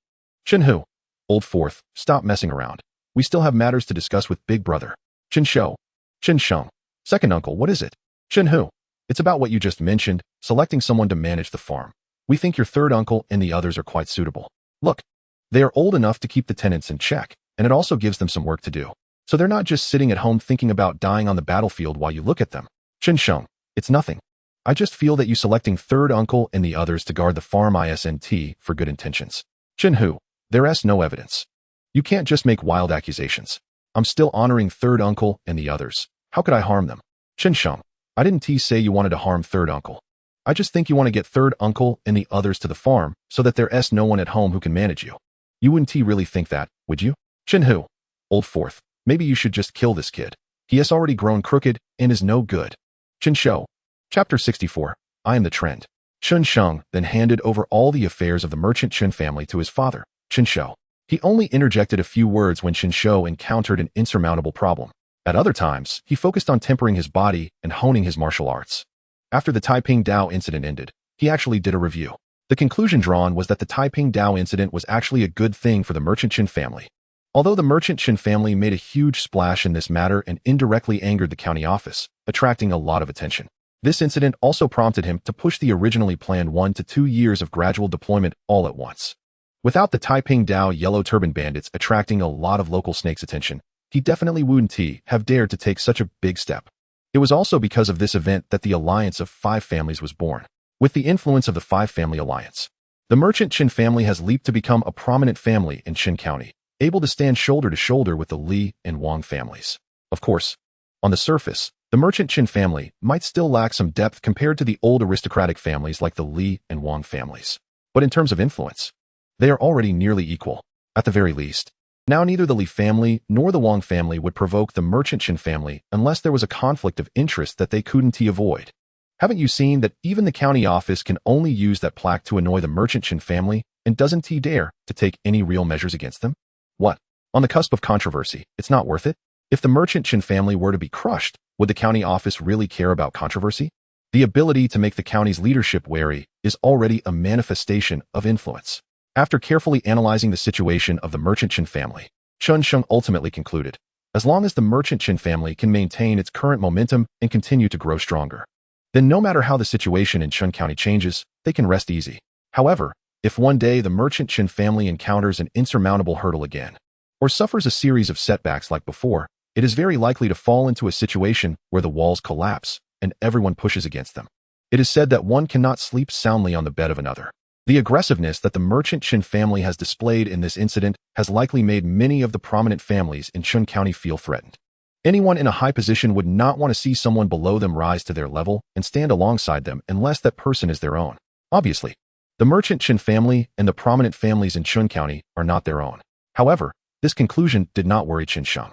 Qin Hu, old fourth, stop messing around. We still have matters to discuss with big brother. Qin Xiao, Qin Sheng, second uncle, what is it? Qin Hu, it's about what you just mentioned, selecting someone to manage the farm. We think your third uncle and the others are quite suitable. Look, they are old enough to keep the tenants in check, and it also gives them some work to do. So they're not just sitting at home thinking about dying on the battlefield while you look at them. Qin Sheng, it's nothing. I just feel that you selecting third uncle and the others to guard the farm isn't for good intentions. Qin Hu, there's no evidence. You can't just make wild accusations. I'm still honoring third uncle and the others. How could I harm them? Xianxiang, I didn't say you wanted to harm third uncle. I just think you want to get third uncle and the others to the farm so that there's no one at home who can manage you. You wouldn't really think that, would you? Shinhu, old fourth, maybe you should just kill this kid. He has already grown crooked and is no good. Xianxiao. Chapter 64. I am the trend. Xianxiang then handed over all the affairs of the merchant Xian family to his father, Xianxiao. He only interjected a few words when Xianxiao encountered an insurmountable problem. At other times, he focused on tempering his body and honing his martial arts. After the Taiping Dao incident ended, he actually did a review. The conclusion drawn was that the Taiping Dao incident was actually a good thing for the merchant Qin family. Although the merchant Qin family made a huge splash in this matter and indirectly angered the county office, attracting a lot of attention, this incident also prompted him to push the originally planned 1 to 2 years of gradual deployment all at once. Without the Taiping Dao Yellow Turban Bandits attracting a lot of local snakes' attention, he definitely wouldn't have dared to take such a big step. It was also because of this event that the alliance of 5 families was born. With the influence of the 5-family alliance, the merchant Qin family has leaped to become a prominent family in Qin County, able to stand shoulder to shoulder with the Li and Wang families. Of course, on the surface, the merchant Qin family might still lack some depth compared to the old aristocratic families like the Li and Wang families. But in terms of influence, they are already nearly equal, at the very least. Now neither the Li family nor the Wang family would provoke the merchant Qin family unless there was a conflict of interest that they couldn't avoid. Haven't you seen that even the county office can only use that plaque to annoy the merchant Qin family and doesn't dare to take any real measures against them? What? On the cusp of controversy, it's not worth it? If the merchant Qin family were to be crushed, would the county office really care about controversy? The ability to make the county's leadership wary is already a manifestation of influence. After carefully analyzing the situation of the merchant Qin family, Xianxiang ultimately concluded, as long as the merchant Qin family can maintain its current momentum and continue to grow stronger, then no matter how the situation in Qin County changes, they can rest easy. However, if one day the merchant Qin family encounters an insurmountable hurdle again, or suffers a series of setbacks like before, it is very likely to fall into a situation where the walls collapse and everyone pushes against them. It is said that one cannot sleep soundly on the bed of another. The aggressiveness that the merchant Qin family has displayed in this incident has likely made many of the prominent families in Qin County feel threatened. Anyone in a high position would not want to see someone below them rise to their level and stand alongside them unless that person is their own. Obviously, the merchant Qin family and the prominent families in Qin County are not their own. However, this conclusion did not worry Xianxiang.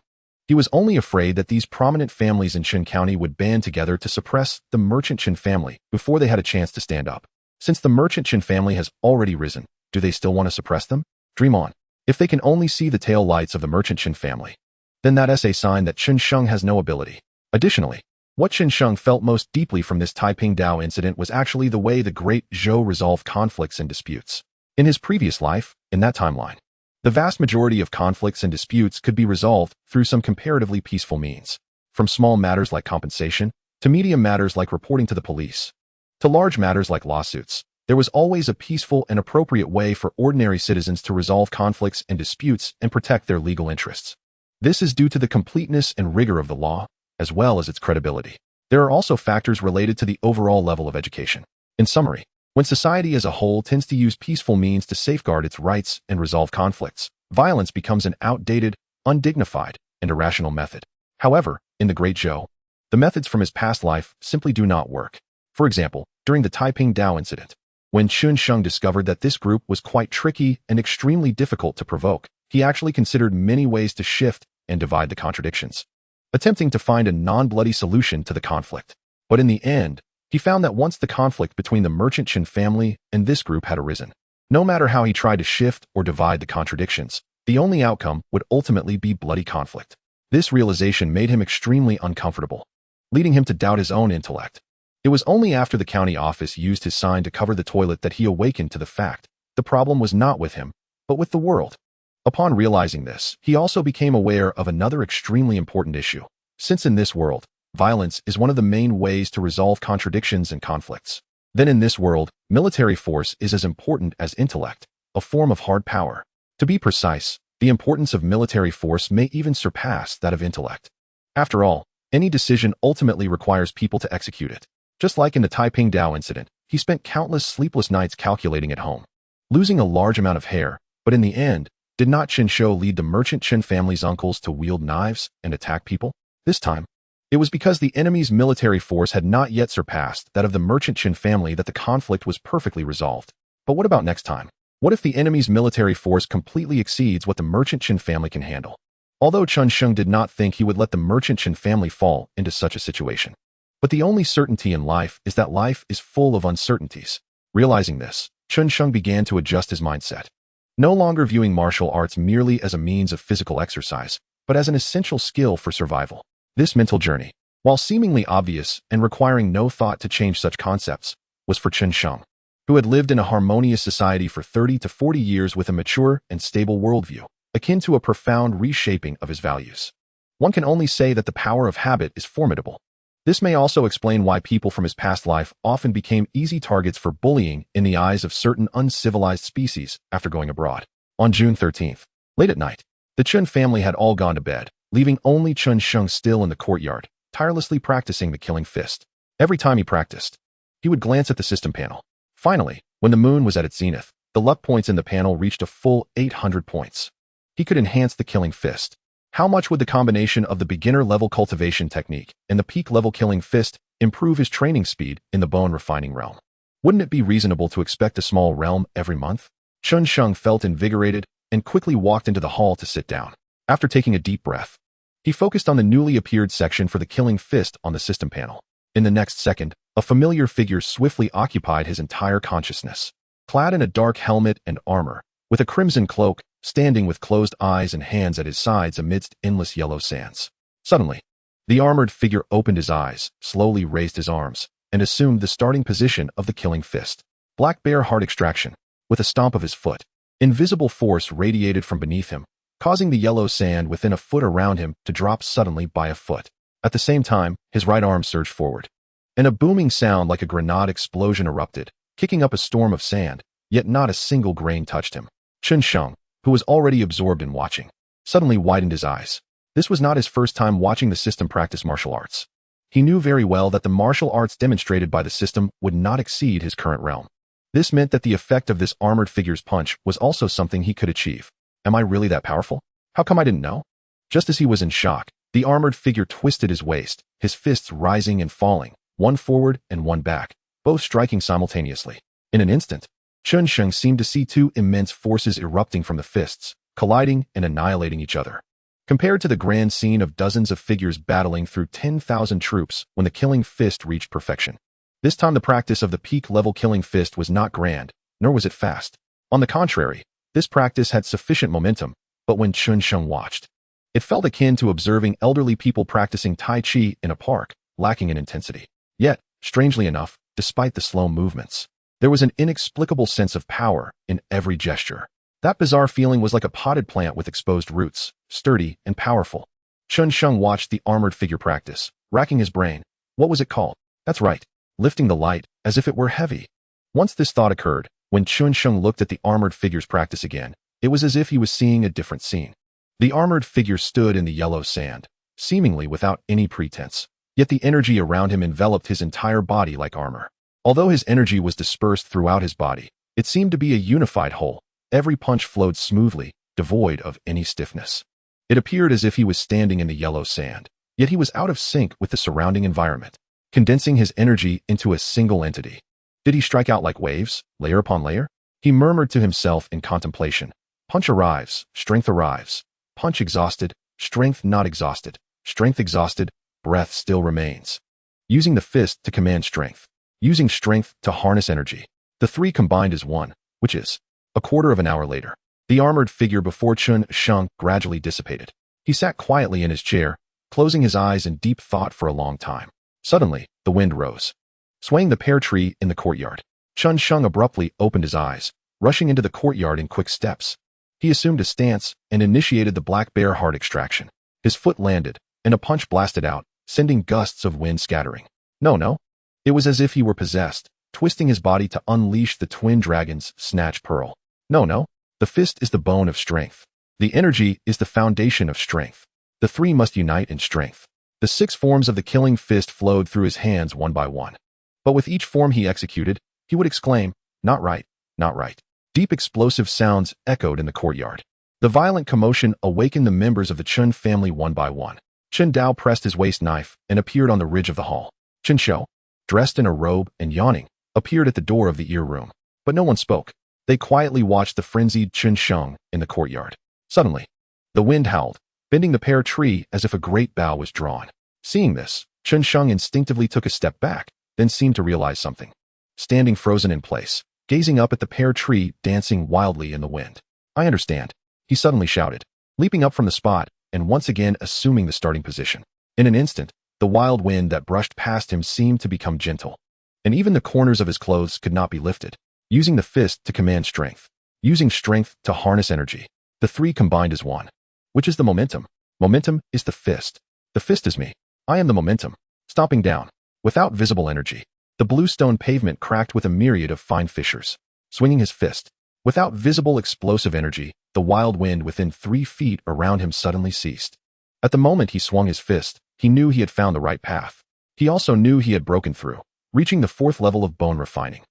He was only afraid that these prominent families in Qin County would band together to suppress the merchant Qin family before they had a chance to stand up. Since the merchant Qin family has already risen, do they still want to suppress them? Dream on. If they can only see the tail lights of the merchant Qin family, then that is a sign that Xianxiang has no ability. Additionally, what Xianxiang felt most deeply from this Taiping Dao incident was actually the way the great Zhou resolved conflicts and disputes. In his previous life, in that timeline, the vast majority of conflicts and disputes could be resolved through some comparatively peaceful means, from small matters like compensation, to medium matters like reporting to the police, to large matters like lawsuits. There was always a peaceful and appropriate way for ordinary citizens to resolve conflicts and disputes and protect their legal interests. This is due to the completeness and rigor of the law, as well as its credibility. There are also factors related to the overall level of education. In summary, when society as a whole tends to use peaceful means to safeguard its rights and resolve conflicts, violence becomes an outdated, undignified, and irrational method. However, in the Great Zhou, the methods from his past life simply do not work. For example, during the Taiping Dao incident, when Xianxiang discovered that this group was quite tricky and extremely difficult to provoke, he actually considered many ways to shift and divide the contradictions, attempting to find a non-bloody solution to the conflict. But in the end, he found that once the conflict between the merchant Qin family and this group had arisen, no matter how he tried to shift or divide the contradictions, the only outcome would ultimately be bloody conflict. This realization made him extremely uncomfortable, leading him to doubt his own intellect. It was only after the county office used his sign to cover the toilet that he awakened to the fact the problem was not with him, but with the world. Upon realizing this, he also became aware of another extremely important issue. Since in this world, violence is one of the main ways to resolve contradictions and conflicts, then in this world, military force is as important as intellect, a form of hard power. To be precise, the importance of military force may even surpass that of intellect. After all, any decision ultimately requires people to execute it. Just like in the Taiping Dao incident, he spent countless sleepless nights calculating at home, losing a large amount of hair, but in the end, Did not Chen Shou lead the merchant Chen family's uncles to wield knives and attack people? This time, it was because the enemy's military force had not yet surpassed that of the merchant Chen family that the conflict was perfectly resolved. But what about next time? What if the enemy's military force completely exceeds what the merchant Chen family can handle? Although Chen Sheng did not think he would let the merchant Chen family fall into such a situation. But the only certainty in life is that life is full of uncertainties. Realizing this, Chen Sheng began to adjust his mindset. No longer viewing martial arts merely as a means of physical exercise, but as an essential skill for survival. This mental journey, while seemingly obvious and requiring no thought to change such concepts, was for Chen Sheng, who had lived in a harmonious society for 30 to 40 years with a mature and stable worldview, akin to a profound reshaping of his values. One can only say that the power of habit is formidable. This may also explain why people from his past life often became easy targets for bullying in the eyes of certain uncivilized species after going abroad. On June 13th, late at night, the Chen family had all gone to bed, leaving only Chen Sheng still in the courtyard, tirelessly practicing the killing fist. Every time he practiced, he would glance at the system panel. Finally, when the moon was at its zenith, the luck points in the panel reached a full 800 points. He could enhance the killing fist. How much would the combination of the beginner-level cultivation technique and the peak-level killing fist improve his training speed in the bone-refining realm? Wouldn't it be reasonable to expect a small realm every month? Chen Sheng felt invigorated and quickly walked into the hall to sit down. After taking a deep breath, he focused on the newly appeared section for the killing fist on the system panel. In the next second, a familiar figure swiftly occupied his entire consciousness. Clad in a dark helmet and armor, with a crimson cloak, standing with closed eyes and hands at his sides amidst endless yellow sands. Suddenly, the armored figure opened his eyes, slowly raised his arms, and assumed the starting position of the killing fist. Black Bear Heart Extraction. With a stomp of his foot, invisible force radiated from beneath him, causing the yellow sand within a foot around him to drop suddenly by a foot. At the same time, his right arm surged forward, and a booming sound like a grenade explosion erupted, kicking up a storm of sand, yet not a single grain touched him. Chen Sheng, who was already absorbed in watching, suddenly widened his eyes. This was not his first time watching the system practice martial arts. He knew very well that the martial arts demonstrated by the system would not exceed his current realm. This meant that the effect of this armored figure's punch was also something he could achieve. Am I really that powerful? How come I didn't know? Just as he was in shock, the armored figure twisted his waist, his fists rising and falling, one forward and one back, both striking simultaneously. In an instant, Chen Sheng seemed to see two immense forces erupting from the fists, colliding and annihilating each other. Compared to the grand scene of dozens of figures battling through 10,000 troops when the killing fist reached perfection. This time the practice of the peak-level killing fist was not grand, nor was it fast. On the contrary, this practice had sufficient momentum, but when Chen Sheng watched, it felt akin to observing elderly people practicing Tai Chi in a park, lacking in intensity. Yet, strangely enough, despite the slow movements, there was an inexplicable sense of power in every gesture. That bizarre feeling was like a potted plant with exposed roots, sturdy and powerful. Chen Sheng watched the armored figure practice, racking his brain. What was it called? That's right, lifting the light as if it were heavy. Once this thought occurred, when Chen Sheng looked at the armored figure's practice again, it was as if he was seeing a different scene. The armored figure stood in the yellow sand, seemingly without any pretense, yet the energy around him enveloped his entire body like armor. Although his energy was dispersed throughout his body, it seemed to be a unified whole. Every punch flowed smoothly, devoid of any stiffness. It appeared as if he was standing in the yellow sand, yet he was out of sync with the surrounding environment, condensing his energy into a single entity. Did he strike out like waves, layer upon layer? He murmured to himself in contemplation. Punch arrives, strength arrives. Punch exhausted, strength not exhausted. Strength exhausted, breath still remains. Using the fist to command strength. Using strength to harness energy. The three combined as one, which is. A quarter of an hour later, the armored figure before Chen Sheng gradually dissipated. He sat quietly in his chair, closing his eyes in deep thought for a long time. Suddenly, the wind rose, swaying the pear tree in the courtyard. Chen Sheng abruptly opened his eyes, rushing into the courtyard in quick steps. He assumed a stance and initiated the Black Bear Heart Extraction. His foot landed, and a punch blasted out, sending gusts of wind scattering. No. It was as if he were possessed, twisting his body to unleash the twin dragon's snatch pearl. No. The fist is the bone of strength. The energy is the foundation of strength. The three must unite in strength. The 6 forms of the killing fist flowed through his hands one by one. But with each form he executed, he would exclaim, "Not right, not right." Deep explosive sounds echoed in the courtyard. The violent commotion awakened the members of the Chun family one by one. Chen Dao pressed his waist knife and appeared on the ridge of the hall. Chen Shou, dressed in a robe and yawning, appeared at the door of the ear room. But no one spoke. They quietly watched the frenzied Chen Sheng in the courtyard. Suddenly, the wind howled, bending the pear tree as if a great bow was drawn. Seeing this, Chen Sheng instinctively took a step back, then seemed to realize something. Standing frozen in place, gazing up at the pear tree dancing wildly in the wind. "I understand," he suddenly shouted, leaping up from the spot and once again assuming the starting position. In an instant, the wild wind that brushed past him seemed to become gentle, and even the corners of his clothes could not be lifted. Using the fist to command strength, using strength to harness energy, the three combined as one. Which is the momentum? Momentum is the fist. The fist is me. I am the momentum. Stomping down, without visible energy, the bluestone pavement cracked with a myriad of fine fissures. Swinging his fist, without visible explosive energy, the wild wind within 3 feet around him suddenly ceased. At the moment he swung his fist, he knew he had found the right path. He also knew he had broken through, reaching the 4th level of bone refining.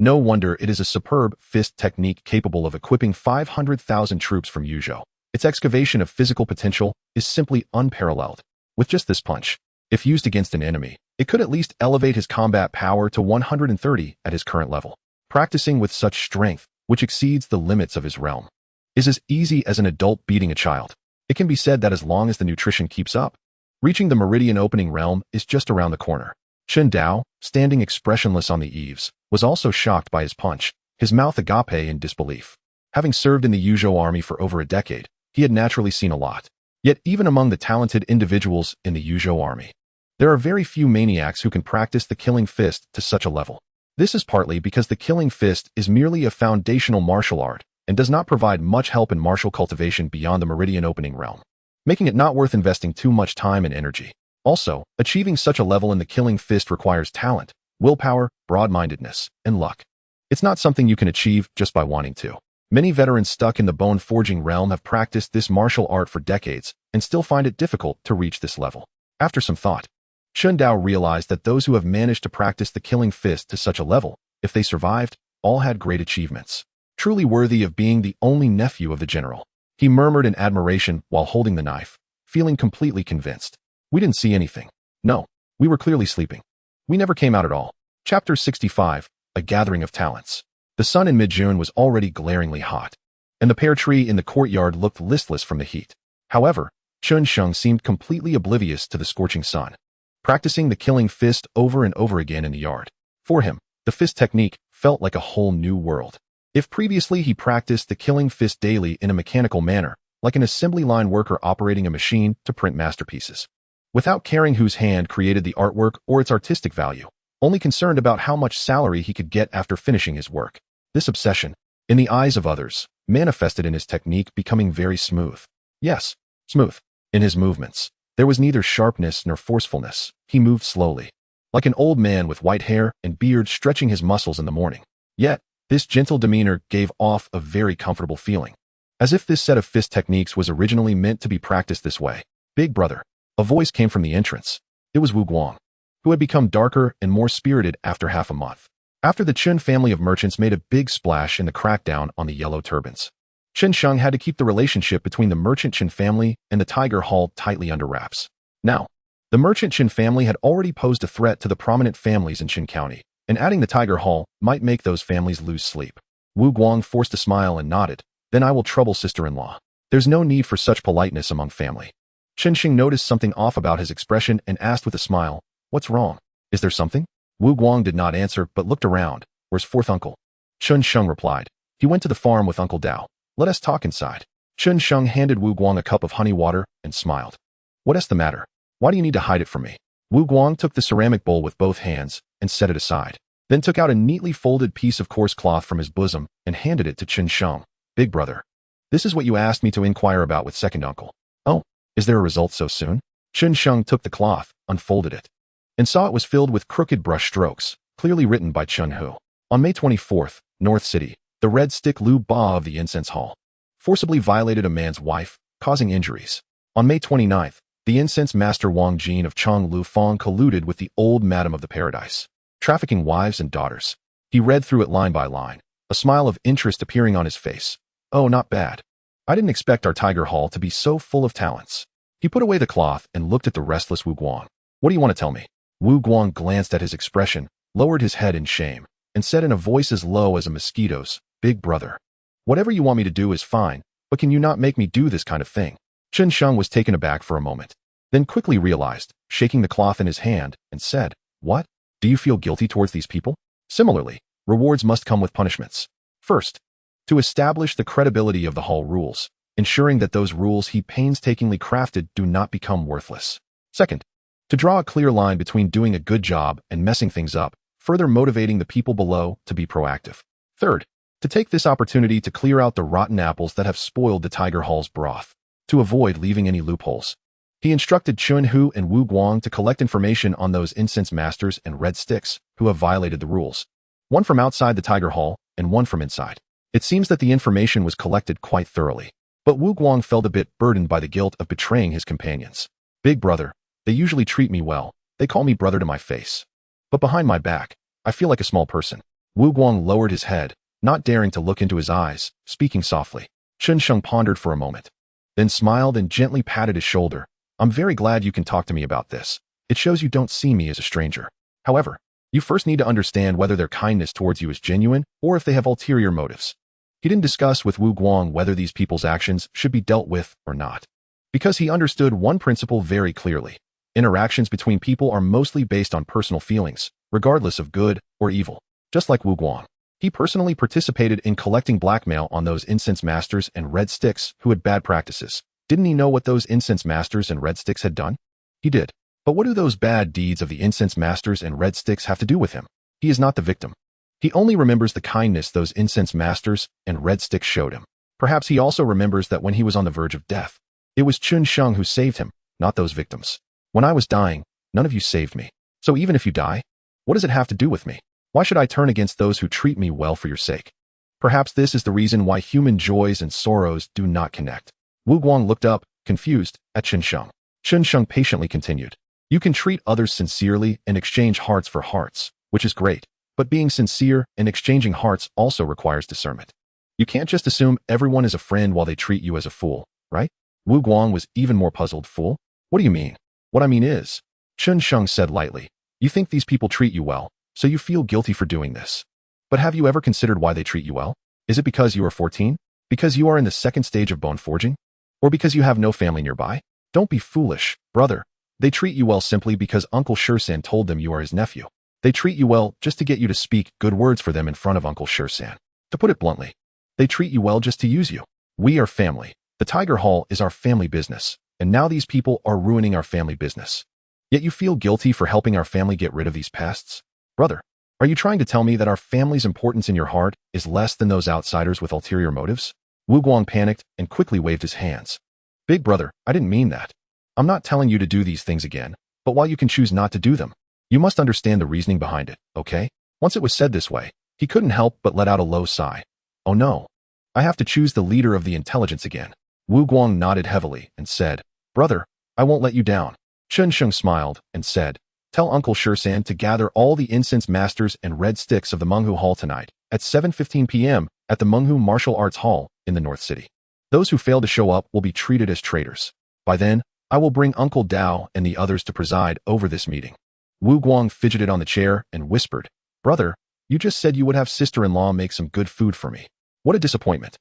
No wonder it is a superb fist technique capable of equipping 500,000 troops from Yuzhou. Its excavation of physical potential is simply unparalleled. With just this punch, if used against an enemy, it could at least elevate his combat power to 130 at his current level. Practicing with such strength, which exceeds the limits of his realm, is as easy as an adult beating a child. It can be said that as long as the nutrition keeps up, reaching the meridian opening realm is just around the corner. Chen Dao, standing expressionless on the eaves, was also shocked by his punch, his mouth agape in disbelief. Having served in the Yuzhou army for over a decade, he had naturally seen a lot. Yet even among the talented individuals in the Yuzhou army, there are very few maniacs who can practice the killing fist to such a level. This is partly because the killing fist is merely a foundational martial art and does not provide much help in martial cultivation beyond the meridian opening realm, making it not worth investing too much time and energy. Also, achieving such a level in the killing fist requires talent, willpower, broad-mindedness, and luck. It's not something you can achieve just by wanting to. Many veterans stuck in the bone forging realm have practiced this martial art for decades and still find it difficult to reach this level. After some thought, Chen Dao realized that those who have managed to practice the killing fist to such a level, if they survived, all had great achievements, truly worthy of being the only nephew of the general. He murmured in admiration while holding the knife, feeling completely convinced. "We didn't see anything. No, we were clearly sleeping. We never came out at all." Chapter 65, A Gathering of Talents. The sun in mid-June was already glaringly hot, and the pear tree in the courtyard looked listless from the heat. However, Chen Sheng seemed completely oblivious to the scorching sun, practicing the killing fist over and over again in the yard. For him, the fist technique felt like a whole new world. If previously he practiced the killing fist daily in a mechanical manner, like an assembly line worker operating a machine to print masterpieces, without caring whose hand created the artwork or its artistic value, only concerned about how much salary he could get after finishing his work. This obsession, in the eyes of others, manifested in his technique becoming very smooth. Yes, smooth. In his movements, there was neither sharpness nor forcefulness. He moved slowly, like an old man with white hair and beard stretching his muscles in the morning. Yet, this gentle demeanor gave off a very comfortable feeling, as if this set of fist techniques was originally meant to be practiced this way. "Big brother." A voice came from the entrance. It was Wu Guang, who had become darker and more spirited after half a month, after the Chen family of merchants made a big splash in the crackdown on the yellow turbans. Chen Sheng had to keep the relationship between the merchant Chen family and the Tiger Hall tightly under wraps. Now, the merchant Chen family had already posed a threat to the prominent families in Qin County, and adding the Tiger Hall might make those families lose sleep. Wu Guang forced a smile and nodded. "Then I will trouble sister-in-law. There's no need for such politeness among family." Chen Sheng noticed something off about his expression and asked with a smile, "What's wrong? Is there something?" Wu Guang did not answer but looked around. "Where's 4th uncle?" Chen Sheng replied. "He went to the farm with Uncle Dao. Let us talk inside." Chen Sheng handed Wu Guang a cup of honey water and smiled. "What is the matter? Why do you need to hide it from me?" Wu Guang took the ceramic bowl with both hands and set it aside, then took out a neatly folded piece of coarse cloth from his bosom and handed it to Chen Sheng. "Big brother, this is what you asked me to inquire about with second uncle." "Oh, is there a result so soon?" Chen Sheng took the cloth, unfolded it, and saw it was filled with crooked brush strokes, clearly written by Chen Hu. On May 24th, North City, the Red Stick Lu Ba of the Incense Hall forcibly violated a man's wife, causing injuries. On May 29th, the incense master Wang Jin of Chong Lu Fong colluded with the old Madam of the Paradise, trafficking wives and daughters. He read through it line by line, a smile of interest appearing on his face. "Oh, not bad. I didn't expect our tiger hall to be so full of talents. He put away the cloth and looked at the restless Wu Guang. What do you want to tell me? Wu Guang glanced at his expression, lowered his head in shame, and said in a voice as low as a mosquito's, "Big brother. Whatever you want me to do is fine, but can you not make me do this kind of thing?" Xianxiang was taken aback for a moment, then quickly realized, shaking the cloth in his hand, and said, "What? Do you feel guilty towards these people?" Similarly, rewards must come with punishments. First, to establish the credibility of the hall rules, ensuring that those rules he painstakingly crafted do not become worthless. Second, to draw a clear line between doing a good job and messing things up, further motivating the people below to be proactive. Third, to take this opportunity to clear out the rotten apples that have spoiled the tiger hall's broth, to avoid leaving any loopholes. He instructed Chunhu and Wu Guang to collect information on those incense masters and red sticks who have violated the rules, one from outside the tiger hall and one from inside. It seems that the information was collected quite thoroughly, but Wu Guang felt a bit burdened by the guilt of betraying his companions. "Big brother, they usually treat me well. They call me brother to my face. But behind my back, I feel like a small person." Wu Guang lowered his head, not daring to look into his eyes, speaking softly. Xianxiang pondered for a moment, then smiled and gently patted his shoulder. "I'm very glad you can talk to me about this. It shows you don't see me as a stranger. However, you first need to understand whether their kindness towards you is genuine or if they have ulterior motives." He didn't discuss with Wu Guang whether these people's actions should be dealt with or not, because he understood one principle very clearly. Interactions between people are mostly based on personal feelings, regardless of good or evil. Just like Wu Guang, he personally participated in collecting blackmail on those incense masters and red sticks who had bad practices. Didn't he know what those incense masters and red sticks had done? He did. But what do those bad deeds of the incense masters and red sticks have to do with him? He is not the victim. He only remembers the kindness those incense masters and red sticks showed him. Perhaps he also remembers that when he was on the verge of death, it was Xianxiang who saved him, not those victims. "When I was dying, none of you saved me. So even if you die, what does it have to do with me? Why should I turn against those who treat me well for your sake?" Perhaps this is the reason why human joys and sorrows do not connect. Wu Guang looked up, confused, at Xianxiang. Xianxiang patiently continued. "You can treat others sincerely and exchange hearts for hearts, which is great, but being sincere and exchanging hearts also requires discernment. You can't just assume everyone is a friend while they treat you as a fool, right?" Wu Guang was even more puzzled. "Fool? What do you mean?" "What I mean is," Xianxiang said lightly, "you think these people treat you well, so you feel guilty for doing this. But have you ever considered why they treat you well? Is it because you are 14? Because you are in the second stage of bone forging? Or because you have no family nearby? Don't be foolish, brother. They treat you well simply because Uncle Shursan told them you are his nephew. They treat you well just to get you to speak good words for them in front of Uncle Shursan. To put it bluntly, they treat you well just to use you. We are family. The Tiger Hall is our family business, and now these people are ruining our family business. Yet you feel guilty for helping our family get rid of these pests? Brother, are you trying to tell me that our family's importance in your heart is less than those outsiders with ulterior motives?" Wu Guang panicked and quickly waved his hands. "Big brother, I didn't mean that. I'm not telling you to do these things again, but while you can choose not to do them, you must understand the reasoning behind it, okay?" Once it was said this way, he couldn't help but let out a low sigh. "Oh no, I have to choose the leader of the intelligence again." Wu Guang nodded heavily and said, "Brother, I won't let you down." Xianxiang smiled and said, "Tell Uncle Shursan to gather all the incense masters and red sticks of the Menghu Hall tonight at 7:15 p.m. at the Menghu Martial Arts Hall in the North City. Those who fail to show up will be treated as traitors. By then, I will bring Uncle Dao and the others to preside over this meeting." Wu Guang fidgeted on the chair and whispered, "Brother, you just said you would have sister-in-law make some good food for me. What a disappointment."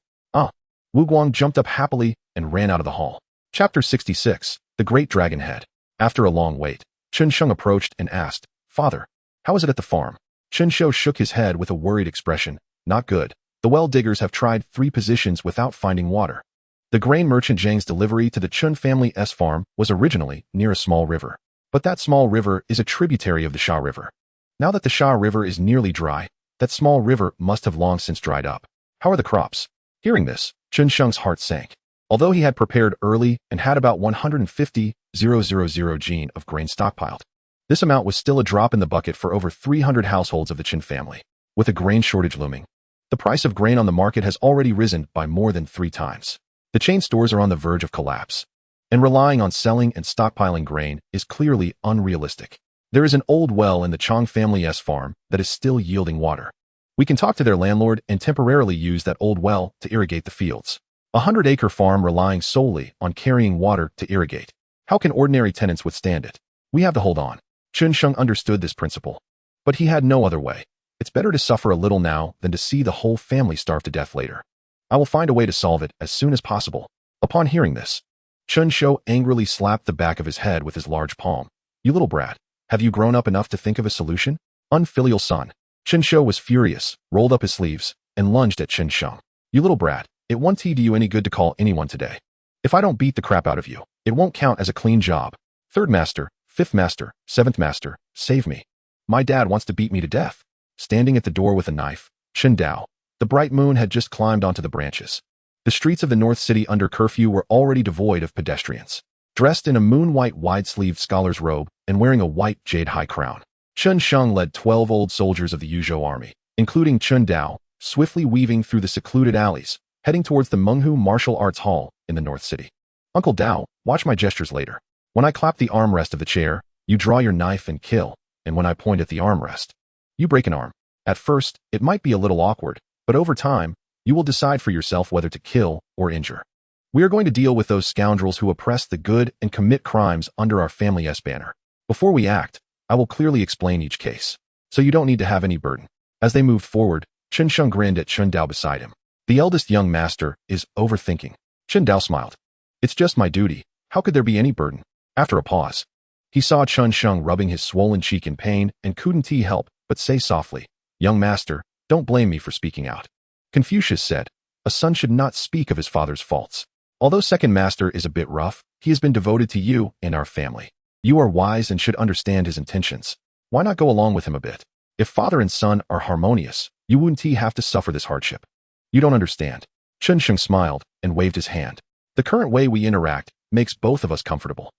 Wu Guang jumped up happily and ran out of the hall. Chapter 66, The Great Dragon Head. After a long wait, Xianxiang approached and asked, "Father, how is it at the farm?" Xianxiao shook his head with a worried expression. "Not good. The well diggers have tried 3 positions without finding water." The grain merchant Zhang's delivery to the Chun family's farm was originally near a small river. But that small river is a tributary of the Sha River. Now that the Sha River is nearly dry, that small river must have long since dried up. How are the crops? Hearing this, Xianxiang's heart sank. Although he had prepared early and had about 150,000 gene of grain stockpiled, this amount was still a drop in the bucket for over 300 households of the Qin family. With a grain shortage looming, the price of grain on the market has already risen by more than 3 times. The chain stores are on the verge of collapse, and relying on selling and stockpiling grain is clearly unrealistic. There is an old well in the Chong family's farm that is still yielding water. We can talk to their landlord and temporarily use that old well to irrigate the fields. A 100-acre farm relying solely on carrying water to irrigate. How can ordinary tenants withstand it? We have to hold on. Xianxiang understood this principle. But he had no other way. It's better to suffer a little now than to see the whole family starve to death later. I will find a way to solve it as soon as possible. Upon hearing this, Xianxiao angrily slapped the back of his head with his large palm. You little brat, have you grown up enough to think of a solution? Unfilial son. Xianxiao was furious, rolled up his sleeves, and lunged at Xianxiang. You little brat, it won't do you any good to call anyone today. If I don't beat the crap out of you, it won't count as a clean job. Third master, fifth master, seventh master, save me. My dad wants to beat me to death. Standing at the door with a knife, Chen Dao. The bright moon had just climbed onto the branches. The streets of the North City under curfew were already devoid of pedestrians. Dressed in a moon-white wide-sleeved scholar's robe and wearing a white jade high crown, Chen Sheng led 12 old soldiers of the Yuzhou army, including Chen Dao, swiftly weaving through the secluded alleys, heading towards the Menghu Martial Arts Hall in the North City. Uncle Dao, watch my gestures later. When I clap the armrest of the chair, you draw your knife and kill, and when I point at the armrest, you break an arm. At first, it might be a little awkward, but over time, you will decide for yourself whether to kill or injure. We are going to deal with those scoundrels who oppress the good and commit crimes under our family's banner. Before we act, I will clearly explain each case, so you don't need to have any burden. As they moved forward, Chen Sheng grinned at Chen Dao beside him. The eldest young master is overthinking. Chen Dao smiled. It's just my duty. How could there be any burden? After a pause, he saw Chen Sheng rubbing his swollen cheek in pain and couldn't he help but say softly, Young master, don't blame me for speaking out. Confucius said, a son should not speak of his father's faults. Although second master is a bit rough, he has been devoted to you and our family. You are wise and should understand his intentions. Why not go along with him a bit? If father and son are harmonious, you wouldn't have to suffer this hardship. You don't understand. Chen Sheng smiled and waved his hand. The current way we interact makes both of us comfortable.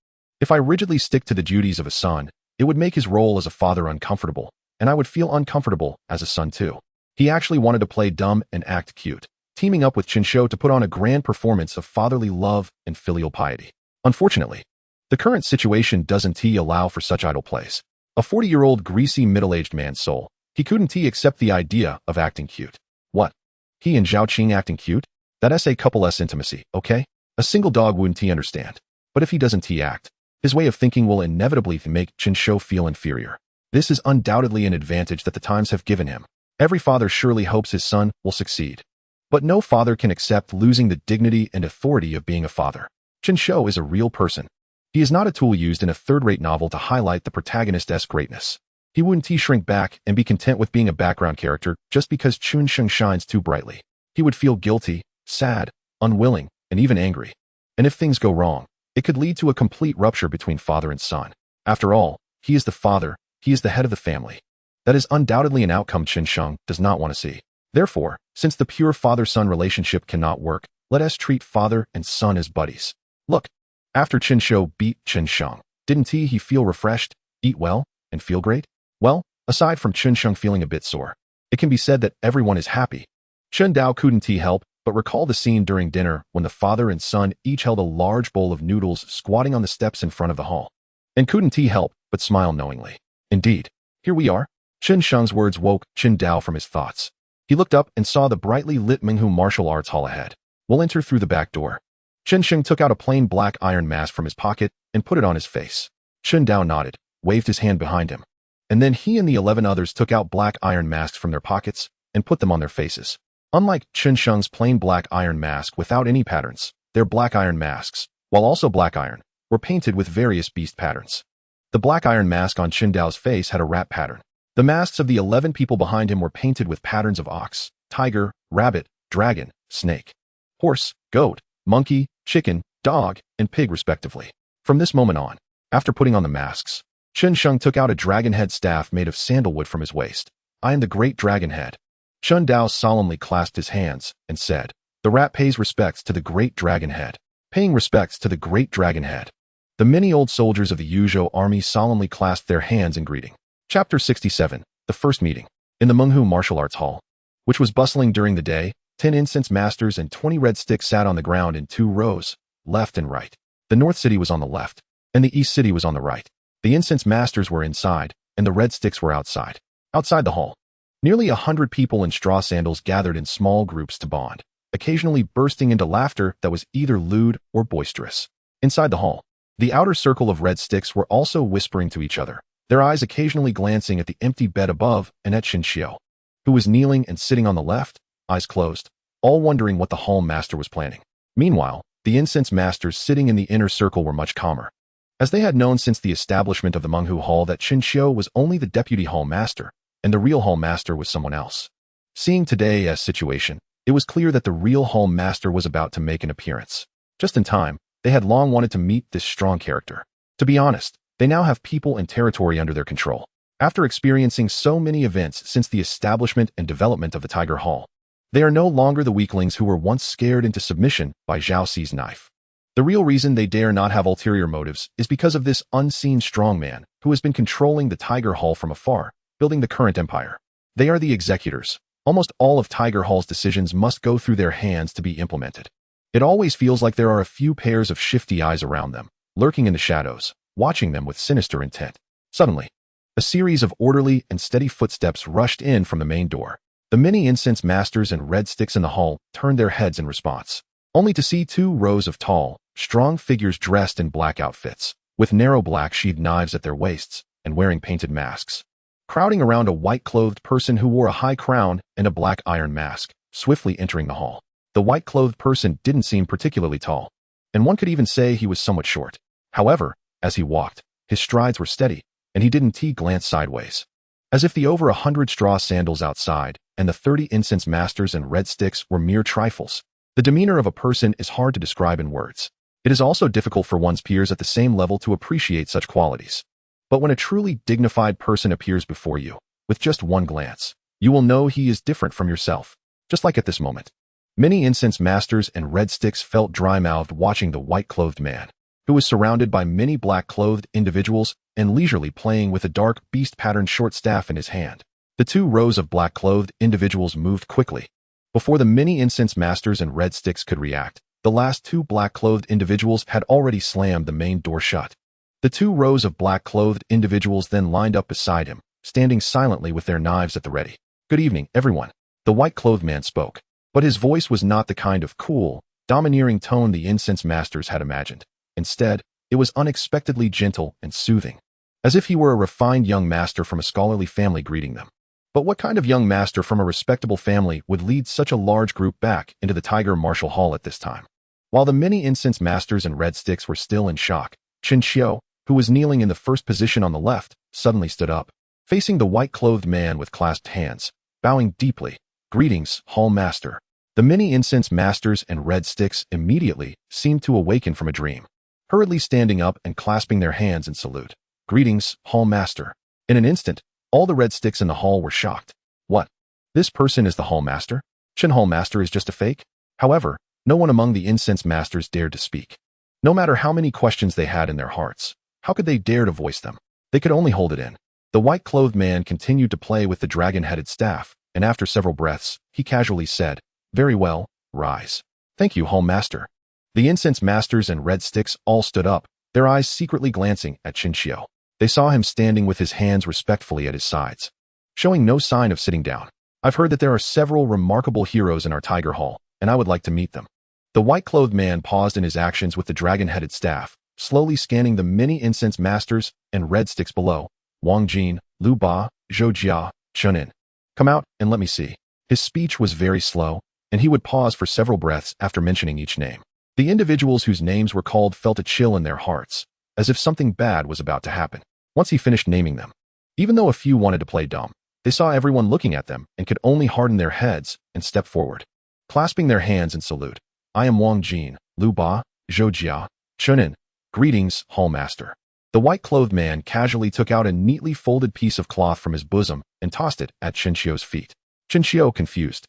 If I rigidly stick to the duties of a son, it would make his role as a father uncomfortable, and I would feel uncomfortable as a son too. He actually wanted to play dumb and act cute, teaming up with Qinshuo to put on a grand performance of fatherly love and filial piety. Unfortunately, the current situation doesn't allow for such idle plays. A 40-year-old greasy middle-aged man's soul, he couldn't accept the idea of acting cute. What? He and Zhao Qing acting cute? That's a couple less intimacy, okay? A single dog wouldn't understand. But if he doesn't act, his way of thinking will inevitably make Qinshuo feel inferior. This is undoubtedly an advantage that the times have given him. Every father surely hopes his son will succeed. But no father can accept losing the dignity and authority of being a father. Qinshuo is a real person. He is not a tool used in a third-rate novel to highlight the protagonist's greatness. He wouldn't shrink back and be content with being a background character just because Qinshuo shines too brightly. He would feel guilty, sad, unwilling, and even angry. And if things go wrong, it could lead to a complete rupture between father and son. After all, he is the father, he is the head of the family. That is undoubtedly an outcome Qinshuo does not want to see. Therefore, since the pure father-son relationship cannot work, let us treat father and son as buddies. Look, after Qinshuo beat Qinshuo, didn't he feel refreshed, eat well, and feel great? Well, aside from Qinshuo feeling a bit sore, it can be said that everyone is happy. Chen Dao couldn't help but recall the scene during dinner when the father and son each held a large bowl of noodles squatting on the steps in front of the hall. And couldn't help but smile knowingly. Indeed, here we are. Qinshuo's words woke Chen Dao from his thoughts. He looked up and saw the brightly lit Menghu Martial Arts Hall ahead. We'll enter through the back door. Qinshuo took out a plain black iron mask from his pocket and put it on his face. Chen Dao nodded, waved his hand behind him. And then he and the 11 others took out black iron masks from their pockets and put them on their faces. Unlike Qinshuo's plain black iron mask without any patterns, their black iron masks, while also black iron, were painted with various beast patterns. The black iron mask on Chen Dao's face had a rat pattern. The masks of the 11 people behind him were painted with patterns of ox, tiger, rabbit, dragon, snake, horse, goat, monkey, chicken, dog, and pig respectively. From this moment on, after putting on the masks, Qinshuo took out a dragon head staff made of sandalwood from his waist. I am the great dragon head. Chen Dao solemnly clasped his hands and said, the rat pays respects to the great dragon head. Paying respects to the great dragon head. The many old soldiers of the Yuzhou army solemnly clasped their hands in greeting. Chapter 67, The First Meeting. In the Menghu Martial Arts Hall, which was bustling during the day, 10 incense masters and 20 red sticks sat on the ground in 2 rows, left and right. The North City was on the left, and the East City was on the right. The incense masters were inside, and the red sticks were outside. Outside the hall, nearly 100 people in straw sandals gathered in small groups to bond. occasionally bursting into laughter that was either lewd or boisterous. Inside the hall, the outer circle of red sticks were also whispering to each other, their eyes occasionally glancing at the empty bed above and at Xianxiao, who was kneeling and sitting on the left, eyes closed, all wondering what the hall master was planning. Meanwhile, the incense masters sitting in the inner circle were much calmer, as they had known since the establishment of the Menghu Hall that Xianxiao was only the deputy hall master, and the real hall master was someone else. Seeing today's situation, it was clear that the real hall master was about to make an appearance. Just in time, they had long wanted to meet this strong character. To be honest, they now have people and territory under their control. After experiencing so many events since the establishment and development of the Tiger Hall, they are no longer the weaklings who were once scared into submission by Zhao Xi's knife. The real reason they dare not have ulterior motives is because of this unseen strongman who has been controlling the Tiger Hall from afar, building the current empire. They are the executors. Almost all of Tiger Hall's decisions must go through their hands to be implemented. It always feels like there are a few pairs of shifty eyes around them, lurking in the shadows, watching them with sinister intent. Suddenly, a series of orderly and steady footsteps rushed in from the main door. The many incense masters and red sticks in the hall turned their heads in response, only to see 2 rows of tall, strong figures dressed in black outfits, with narrow black sheathed knives at their waists and wearing painted masks, crowding around a white-clothed person who wore a high crown and a black iron mask, swiftly entering the hall. The white-clothed person didn't seem particularly tall, and one could even say he was somewhat short. However, as he walked, his strides were steady, and he didn't glance sideways. As if the over 100 straw sandals outside and the 30 incense masters and red sticks were mere trifles. The demeanor of a person is hard to describe in words. It is also difficult for one's peers at the same level to appreciate such qualities. But when a truly dignified person appears before you, with just one glance, you will know he is different from yourself. Just like at this moment, many incense masters and red sticks felt dry-mouthed watching the white-clothed man, who was surrounded by many black-clothed individuals and leisurely playing with a dark beast-patterned short staff in his hand. The 2 rows of black-clothed individuals moved quickly. Before the many incense masters and red sticks could react, the last 2 black-clothed individuals had already slammed the main door shut. The 2 rows of black-clothed individuals then lined up beside him, standing silently with their knives at the ready. "Good evening, everyone," the white-clothed man spoke. But his voice was not the kind of cool, domineering tone the incense masters had imagined. Instead, it was unexpectedly gentle and soothing, as if he were a refined young master from a scholarly family greeting them. But what kind of young master from a respectable family would lead such a large group back into the Tiger Martial Hall at this time? While the many incense masters and red sticks were still in shock, Xianxiao, who was kneeling in the first position on the left, suddenly stood up, facing the white-clothed man with clasped hands, bowing deeply. "Greetings, Hall Master." The many incense masters and red sticks immediately seemed to awaken from a dream, hurriedly standing up and clasping their hands in salute. "Greetings, Hall Master." In an instant, all the red sticks in the hall were shocked. What? This person is the Hall Master? Shin Hall Master is just a fake? However, no one among the incense masters dared to speak. No matter how many questions they had in their hearts, how could they dare to voice them? They could only hold it in. The white-clothed man continued to play with the dragon-headed staff, and after several breaths, he casually said, "Very well, rise." "Thank you, Hall Master." The incense masters and red sticks all stood up, their eyes secretly glancing at Xianxiao. They saw him standing with his hands respectfully at his sides, showing no sign of sitting down. "I've heard that there are several remarkable heroes in our Tiger Hall, and I would like to meet them." The white-clothed man paused in his actions with the dragon-headed staff, slowly scanning the many incense masters and red sticks below. "Wang Jin, Lu Ba, Zhou Jia, Chunin. Come out and let me see." His speech was very slow, and he would pause for several breaths after mentioning each name. The individuals whose names were called felt a chill in their hearts, as if something bad was about to happen. Once he finished naming them, even though a few wanted to play dumb, they saw everyone looking at them and could only harden their heads and step forward, clasping their hands in salute. "I am Wang Jin, Lu Ba, Zhou Jia, Chunin. Greetings, Hall Master." The white-clothed man casually took out a neatly folded piece of cloth from his bosom and tossed it at Xianxiao's feet. Xianxiao, confused,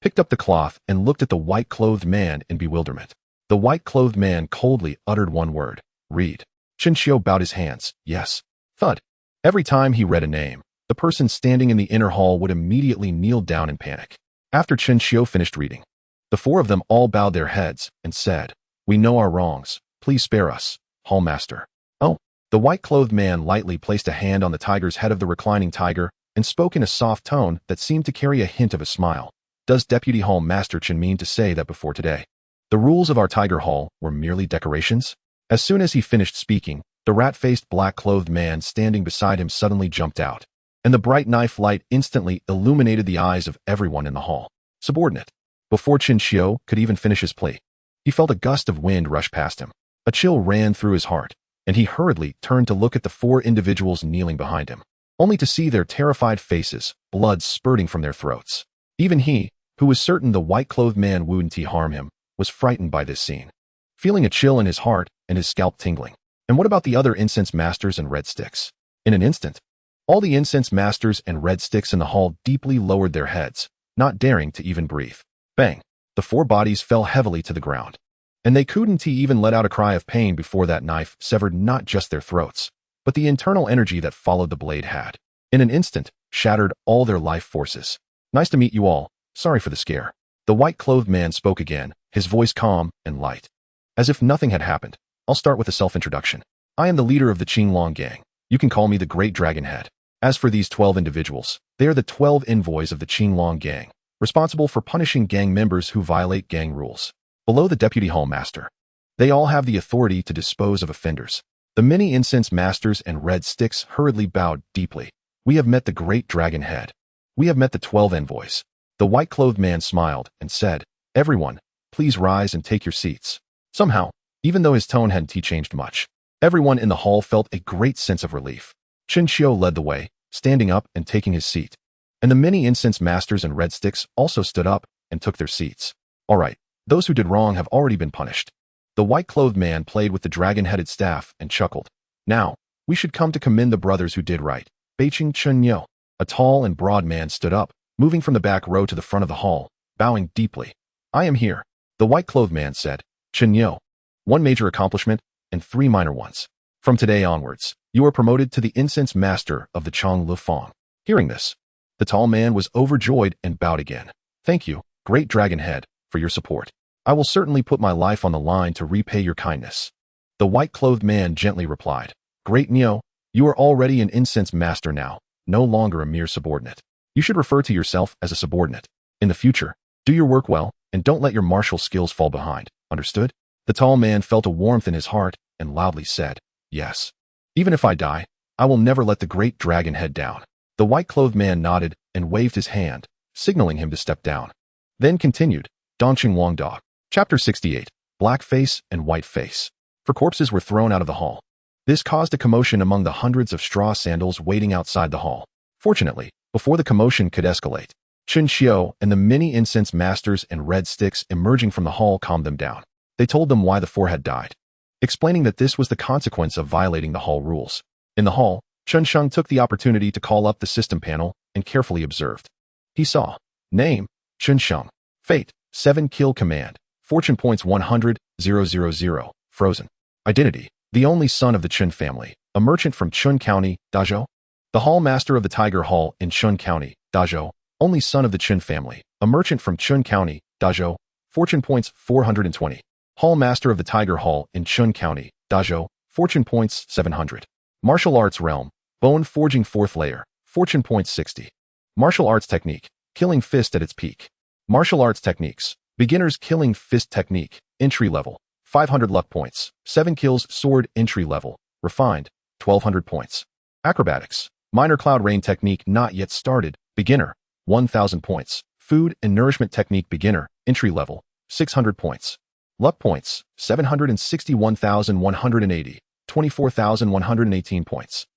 picked up the cloth and looked at the white-clothed man in bewilderment. The white-clothed man coldly uttered one word, "Read." Xianxiao bowed his hands, "Yes." Thud. Every time he read a name, the person standing in the inner hall would immediately kneel down in panic. After Xianxiao finished reading, the 4 of them all bowed their heads and said, "We know our wrongs. Please spare us, Hall Master." "Oh." The white-clothed man lightly placed a hand on the tiger's head of the reclining tiger and spoke in a soft tone that seemed to carry a hint of a smile. Does Deputy Hall Master Chen mean to say that before today, the rules of our Tiger Hall were merely decorations? As soon as he finished speaking, the rat-faced black-clothed man standing beside him suddenly jumped out, and the bright knife light instantly illuminated the eyes of everyone in the hall. Subordinate. Before Xianxiao could even finish his plea, he felt a gust of wind rush past him. A chill ran through his heart, and he hurriedly turned to look at the four individuals kneeling behind him, only to see their terrified faces, blood spurting from their throats. Even he, who was certain the white-clothed man wouldn't harm him, was frightened by this scene, feeling a chill in his heart and his scalp tingling. And what about the other incense masters and red sticks? In an instant, all the incense masters and red sticks in the hall deeply lowered their heads, not daring to even breathe. Bang! The four bodies fell heavily to the ground, and they couldn't even let out a cry of pain before that knife severed not just their throats, but the internal energy that followed the blade had, in an instant, shattered all their life forces. Nice to meet you all. Sorry for the scare. The white-clothed man spoke again, his voice calm and light. As if nothing had happened, I'll start with a self-introduction. I am the leader of the Qinglong gang. You can call me the Great Dragon Head. As for these 12 individuals, they are the 12 envoys of the Qinglong gang, responsible for punishing gang members who violate gang rules. Below the Deputy Hall Master, they all have the authority to dispose of offenders. The many incense masters and red sticks hurriedly bowed deeply. We have met the Great Dragon Head. We have met the 12 envoys. The white-clothed man smiled and said, everyone, please rise and take your seats. Somehow, even though his tone hadn't changed much, everyone in the hall felt a great sense of relief. Xianxiao led the way, standing up and taking his seat. And the many incense masters and red sticks also stood up and took their seats. All right, those who did wrong have already been punished. The white-clothed man played with the dragon-headed staff and chuckled. Now, we should come to commend the brothers who did right. Beiqing Chunyo, a tall and broad man, stood up, moving from the back row to the front of the hall, bowing deeply. I am here, the white-clothed man said. Chunyo, one major accomplishment and 3 minor ones. From today onwards, you are promoted to the incense master of the Chong Fong. Hearing this, the tall man was overjoyed and bowed again. Thank you, Great Dragon Head, for your support. I will certainly put my life on the line to repay your kindness. The white-clothed man gently replied. Great Neo, you are already an incense master now, no longer a mere subordinate. You should refer to yourself as a subordinate. In the future, do your work well, and don't let your martial skills fall behind. Understood? The tall man felt a warmth in his heart and loudly said, yes. Even if I die, I will never let the Great Dragon Head down. The white-clothed man nodded and waved his hand, signaling him to step down. Then continued, Dongqing Wang Dog. Chapter 68, Black Face and White Face. For corpses were thrown out of the hall. This caused a commotion among the hundreds of straw sandals waiting outside the hall. Fortunately, before the commotion could escalate, Xianxiao and the many incense masters and red sticks emerging from the hall calmed them down. They told them why the four had died, explaining that this was the consequence of violating the hall rules. In the hall, Chunsheng took the opportunity to call up the system panel and carefully observed. He saw, name, Chunsheng, fate, 7 kill command, fortune points 100, 000, frozen. Identity, the only son of the Chun family, a merchant from Chun County, Dazhou. The hall master of the Tiger Hall in Chun County, Dazhou, only son of the Chun family, a merchant from Chun County, Dazhou, fortune points 420. Hall master of the Tiger Hall in Chun County, Dazhou, fortune points 700. Martial arts realm, bone forging 4th layer, fortune points 60. Martial arts technique, killing fist at its peak. Martial arts techniques, beginner's killing fist technique, entry level, 500 luck points. 7 kills sword entry level, refined, 1200 points. Acrobatics, minor cloud rain technique not yet started, beginner, 1000 points. Food and nourishment technique beginner, entry level, 600 points. Luck points, 761,180, 24,118 points.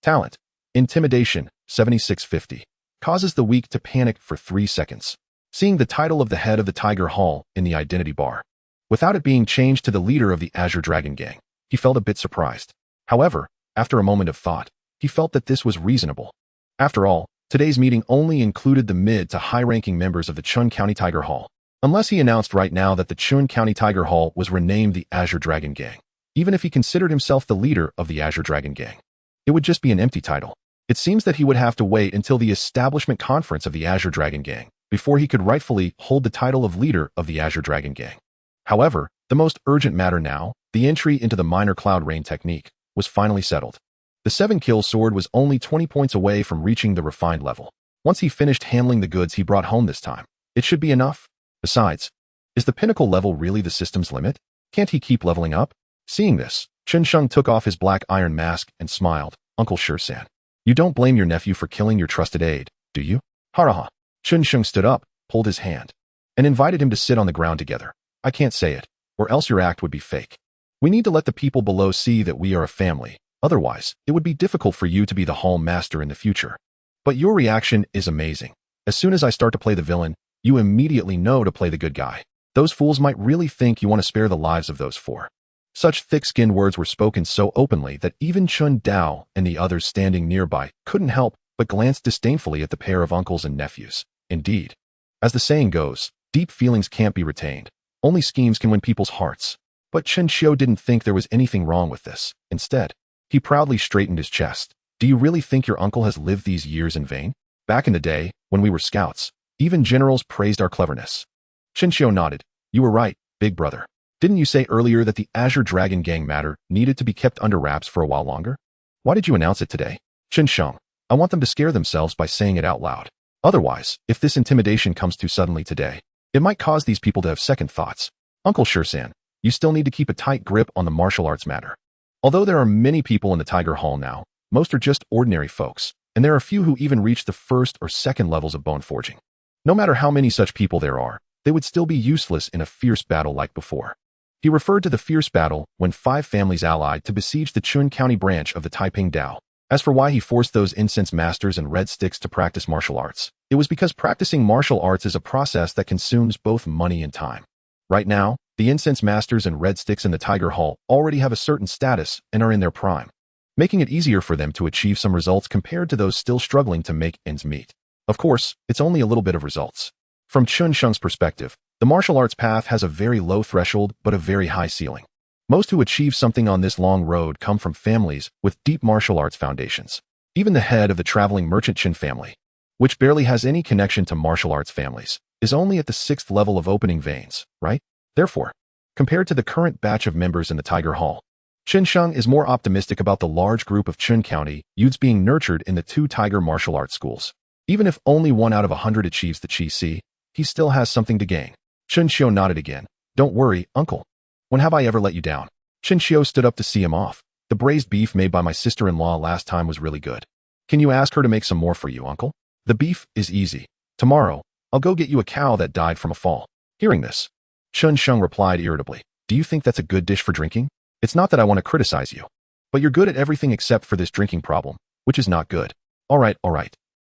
Talent, intimidation, 7650. Causes the weak to panic for 3 seconds. Seeing the title of the head of the Tiger Hall in the identity bar, without it being changed to the leader of the Azure Dragon Gang, he felt a bit surprised. However, after a moment of thought, he felt that this was reasonable. After all, today's meeting only included the mid to high-ranking members of the Chun County Tiger Hall. Unless he announced right now that the Chun County Tiger Hall was renamed the Azure Dragon Gang, even if he considered himself the leader of the Azure Dragon Gang, it would just be an empty title. It seems that he would have to wait until the establishment conference of the Azure Dragon Gang before he could rightfully hold the title of leader of the Azure Dragon Gang. However, the most urgent matter now, the entry into the minor cloud rain technique, was finally settled. The 7-kill sword was only 20 points away from reaching the refined level. Once he finished handling the goods he brought home this time, It should be enough. Besides, is the pinnacle level really the system's limit? Can't he keep leveling up? Seeing this, Xianxiang took off his black iron mask and smiled. Uncle Shisan, you don't blame your nephew for killing your trusted aide, do you? Haraha. Xianxiang stood up, pulled his hand, and invited him to sit on the ground together. I can't say it, or else your act would be fake. We need to let the people below see that we are a family. Otherwise, it would be difficult for you to be the hall master in the future. But your reaction is amazing. As soon as I start to play the villain, you immediately know to play the good guy. Those fools might really think you want to spare the lives of those four. Such thick-skinned words were spoken so openly that even Chun Dao and the others standing nearby couldn't help but glance disdainfully at the pair of uncles and nephews. Indeed, as the saying goes, deep feelings can't be retained. Only schemes can win people's hearts. But Chen Xiu didn't think there was anything wrong with this. Instead, he proudly straightened his chest. Do you really think your uncle has lived these years in vain? Back in the day, when we were scouts, even generals praised our cleverness. Chen Xiu nodded. You were right, big brother. Didn't you say earlier that the Azure Dragon Gang matter needed to be kept under wraps for a while longer? Why did you announce it today? Chen Xiang, I want them to scare themselves by saying it out loud. Otherwise, if this intimidation comes too suddenly today, it might cause these people to have second thoughts. Uncle Shisan, you still need to keep a tight grip on the martial arts matter. Although there are many people in the Tiger Hall now, most are just ordinary folks, and there are few who even reach the first or second levels of bone forging. No matter how many such people there are, they would still be useless in a fierce battle like before. He referred to the fierce battle when 5 families allied to besiege the Chun County branch of the Taiping Dao. As for why he forced those incense masters and red sticks to practice martial arts, it was because practicing martial arts is a process that consumes both money and time. Right now, the incense masters and red sticks in the Tiger Hall already have a certain status and are in their prime, making it easier for them to achieve some results compared to those still struggling to make ends meet. Of course, it's only a little bit of results. From Chun Sheng's perspective, the martial arts path has a very low threshold but a very high ceiling. Most who achieve something on this long road come from families with deep martial arts foundations. Even the head of the traveling merchant Chin family, which barely has any connection to martial arts families, is only at the 6th level of opening veins, right? Therefore, compared to the current batch of members in the Tiger Hall, Chen Sheng is more optimistic about the large group of Chun County youths being nurtured in the 2 Tiger martial arts schools. Even if only 1 out of 100 achieves the Chi Si, he still has something to gain. Chen Xiu nodded again. Don't worry, uncle. When have I ever let you down? Chen Xiu stood up to see him off. The braised beef made by my sister-in-law last time was really good. Can you ask her to make some more for you, uncle? The beef is easy. Tomorrow, I'll go get you a cow that died from a fall. Hearing this, Chen Sheng replied irritably. Do you think that's a good dish for drinking? It's not that I want to criticize you, but you're good at everything except for this drinking problem, which is not good. All right.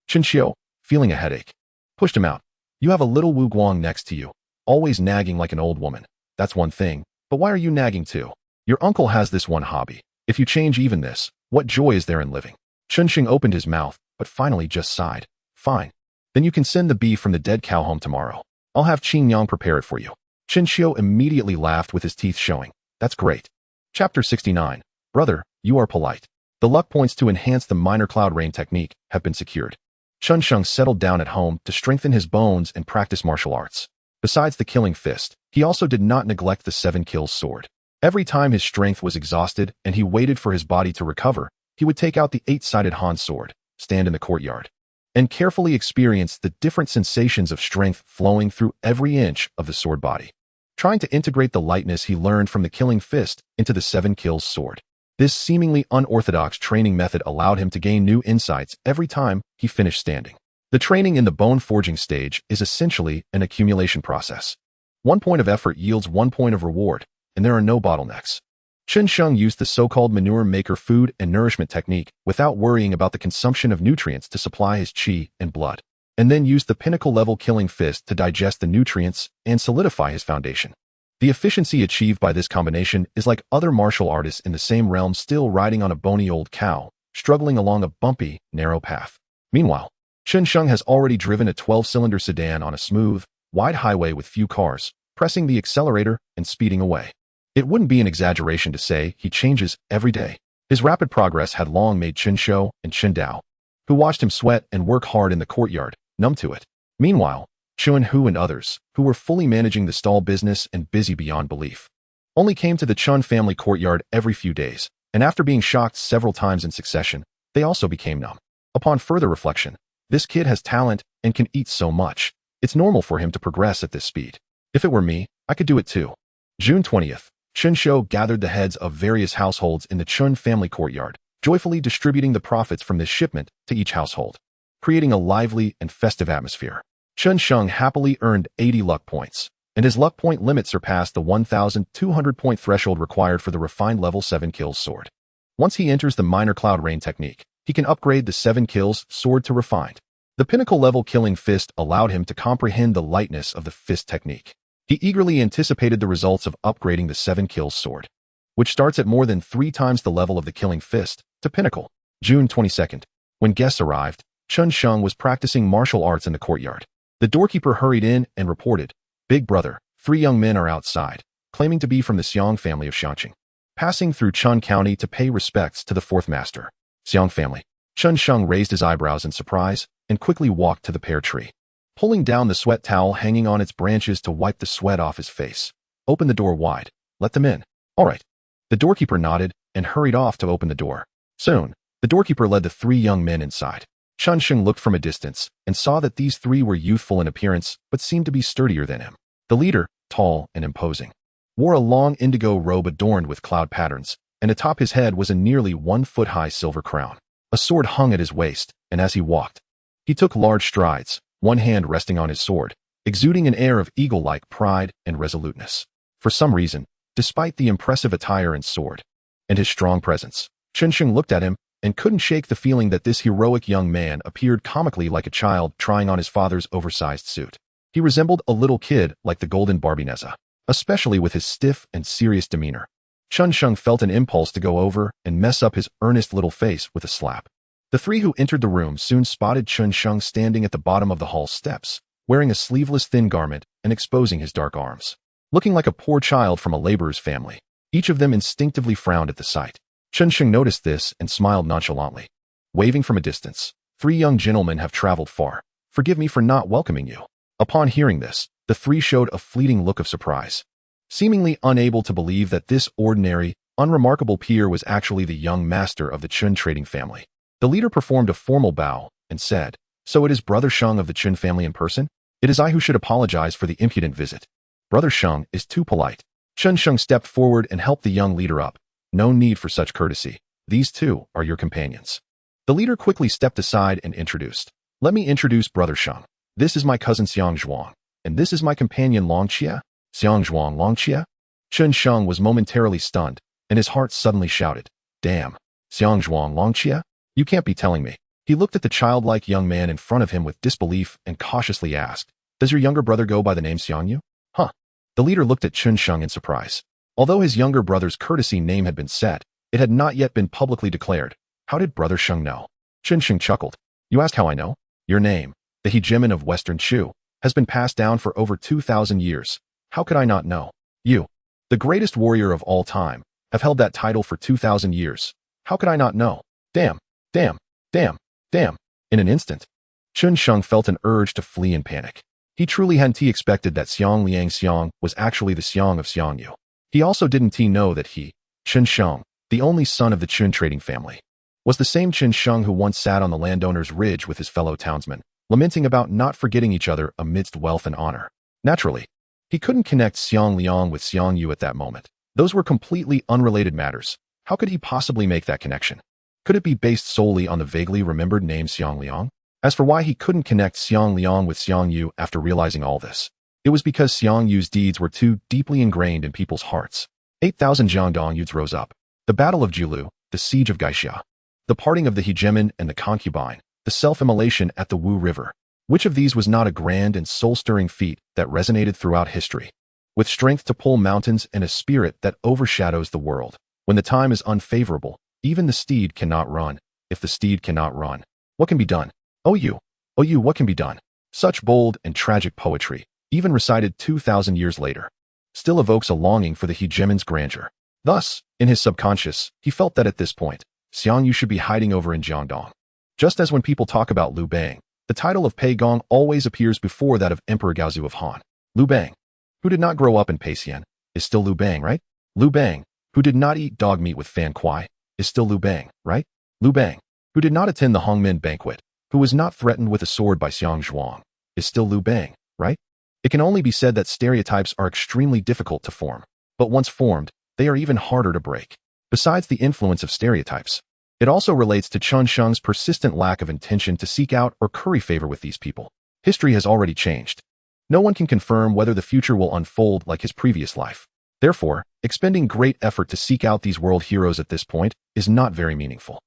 Chen Xiu, feeling a headache, pushed him out. You have a little Wu Guang next to you, always nagging like an old woman. That's one thing, but why are you nagging too? Your uncle has this one hobby. If you change even this, what joy is there in living? Chen Xing opened his mouth, but finally just sighed. Fine. Then you can send the beef from the dead cow home tomorrow. I'll have Qing Yang prepare it for you. Chen Xiu immediately laughed with his teeth showing. That's great. Chapter 69. Brother, you are polite. The luck points to enhance the minor cloud rain technique have been secured. Chen Sheng settled down at home to strengthen his bones and practice martial arts. Besides the killing fist, he also did not neglect the 7 kills sword. Every time his strength was exhausted and he waited for his body to recover, he would take out the 8-sided Han sword, stand in the courtyard, and carefully experience the different sensations of strength flowing through every inch of the sword body, trying to integrate the lightness he learned from the killing fist into the 7 kills sword. This seemingly unorthodox training method allowed him to gain new insights every time he finished standing. The training in the bone forging stage is essentially an accumulation process. 1 point of effort yields 1 point of reward, and there are no bottlenecks. Chen Sheng used the so-called manure maker food and nourishment technique without worrying about the consumption of nutrients to supply his qi and blood, and then used the pinnacle level killing fist to digest the nutrients and solidify his foundation. The efficiency achieved by this combination is like other martial artists in the same realm still riding on a bony old cow, struggling along a bumpy, narrow path. Meanwhile, Chen Sheng has already driven a 12-cylinder sedan on a smooth, wide highway with few cars, pressing the accelerator and speeding away. It wouldn't be an exaggeration to say he changes every day. His rapid progress had long made Chen Xiu and Chen Dao, who watched him sweat and work hard in the courtyard, numb to it. Meanwhile, Chun Hu and others, who were fully managing the stall business and busy beyond belief, only came to the Chun family courtyard every few days, and after being shocked several times in succession, they also became numb. Upon further reflection, this kid has talent and can eat so much. It's normal for him to progress at this speed. If it were me, I could do it too. June 20th. Chun Shou gathered the heads of various households in the Chun family courtyard, joyfully distributing the profits from this shipment to each household, creating a lively and festive atmosphere. Chun Sheng happily earned 80 luck points, and his luck point limit surpassed the 1,200 point threshold required for the refined level 7 kills sword. Once he enters the minor cloud rain technique, he can upgrade the 7 kills sword to refined. The pinnacle level killing fist allowed him to comprehend the lightness of the fist technique. He eagerly anticipated the results of upgrading the 7 kills sword, which starts at more than 3 times the level of the killing fist, to pinnacle. June 22nd. When guests arrived, Chun Sheng was practicing martial arts in the courtyard. The doorkeeper hurried in and reported, "Big brother, 3 young men are outside, claiming to be from the Xiang family of Xianxia, passing through Chun County to pay respects to the 4th master." Xiang family. Chun Sheng raised his eyebrows in surprise and quickly walked to the pear tree. Pulling down the sweat towel hanging on its branches to wipe the sweat off his face. "Open the door wide. Let them in." "All right." The doorkeeper nodded and hurried off to open the door. Soon, the doorkeeper led the 3 young men inside. Chun Sheng looked from a distance and saw that these 3 were youthful in appearance but seemed to be sturdier than him. The leader, tall and imposing, wore a long indigo robe adorned with cloud patterns, and atop his head was a nearly 1-foot-high silver crown. A sword hung at his waist, and as he walked, he took large strides, one hand resting on his sword, exuding an air of eagle-like pride and resoluteness. For some reason, despite the impressive attire and sword, and his strong presence, Chun Sheng looked at him and couldn't shake the feeling that this heroic young man appeared comically like a child trying on his father's oversized suit. He resembled a little kid like the golden Barbineza, especially with his stiff and serious demeanor. Chun Sheng felt an impulse to go over and mess up his earnest little face with a slap. The 3 who entered the room soon spotted Chun Sheng standing at the bottom of the hall steps, wearing a sleeveless thin garment and exposing his dark arms. Looking like a poor child from a laborer's family, each of them instinctively frowned at the sight. Chun Sheng noticed this and smiled nonchalantly. Waving from a distance, 3 young gentlemen have traveled far. Forgive me for not welcoming you. Upon hearing this, the 3 showed a fleeting look of surprise, seemingly unable to believe that this ordinary, unremarkable peer was actually the young master of the Chun trading family. The leader performed a formal bow and said, "So it is Brother Sheng of the Chun family in person? It is I who should apologize for the impudent visit. Brother Sheng is too polite." Chun Sheng stepped forward and helped the young leader up. "No need for such courtesy. These 2 are your companions." The leader quickly stepped aside and introduced, "Let me introduce Brother Sheng. This is my cousin Xianxiaaudiobooks, and this is my companion Xianxia." Xianxiaaudiobooks? Chun Sheng was momentarily stunned, and his heart suddenly shouted, "Damn, Xianxiaaudiobooks? You can't be telling me." He looked at the childlike young man in front of him with disbelief and cautiously asked, "Does your younger brother go by the name Xiangyu?" "Huh." The leader looked at Chun Sheng in surprise. Although his younger brother's courtesy name had been set, it had not yet been publicly declared. How did Brother Sheng know? Chun Sheng chuckled. "You ask how I know? Your name, the hegemon of Western Chu, has been passed down for over 2,000 years. How could I not know? You, the greatest warrior of all time, have held that title for 2,000 years. How could I not know? Damn, damn, damn, damn." In an instant, Chun Sheng felt an urge to flee in panic. He truly hadn't expected that Xiang Liang Xiang was actually the Xiang of Xiangyu. He also didn't know that he, Chun Sheng, the only son of the Chun trading family, was the same Chun Sheng who once sat on the landowner's ridge with his fellow townsmen, lamenting about not forgetting each other amidst wealth and honor. Naturally, he couldn't connect Xiang Liang with Xiangyu at that moment. Those were completely unrelated matters. How could he possibly make that connection? Could it be based solely on the vaguely remembered name Xiang Liang? As for why he couldn't connect Xiang Liang with Xiangyu after realizing all this, it was because Xiangyu's deeds were too deeply ingrained in people's hearts. 8,000 Jiangdong youths rose up. The Battle of Jiulu, the Siege of Gaixia, the parting of the hegemon and the concubine, the self-immolation at the Wu River. Which of these was not a grand and soul-stirring feat that resonated throughout history? With strength to pull mountains and a spirit that overshadows the world. When the time is unfavorable, even the steed cannot run. If the steed cannot run, what can be done? Oh you, what can be done? Such bold and tragic poetry, even recited 2,000 years later, still evokes a longing for the hegemon's grandeur. Thus, in his subconscious, he felt that at this point, Xiangyu should be hiding over in Jiangdong. Just as when people talk about Liu Bang, the title of Pei Gong always appears before that of Emperor Gaozu of Han. Liu Bang, who did not grow up in Peixian, is still Liu Bang, right? Liu Bang, who did not eat dog meat with Fan Kuai, is still Liu Bang, right? Liu Bang, who did not attend the Hongmen banquet, who was not threatened with a sword by Xiang Zhuang, is still Liu Bang, right? It can only be said that stereotypes are extremely difficult to form, but once formed, they are even harder to break. Besides the influence of stereotypes, it also relates to Chen Sheng's persistent lack of intention to seek out or curry favor with these people. History has already changed. No one can confirm whether the future will unfold like his previous life. Therefore, expending great effort to seek out these world heroes at this point is not very meaningful.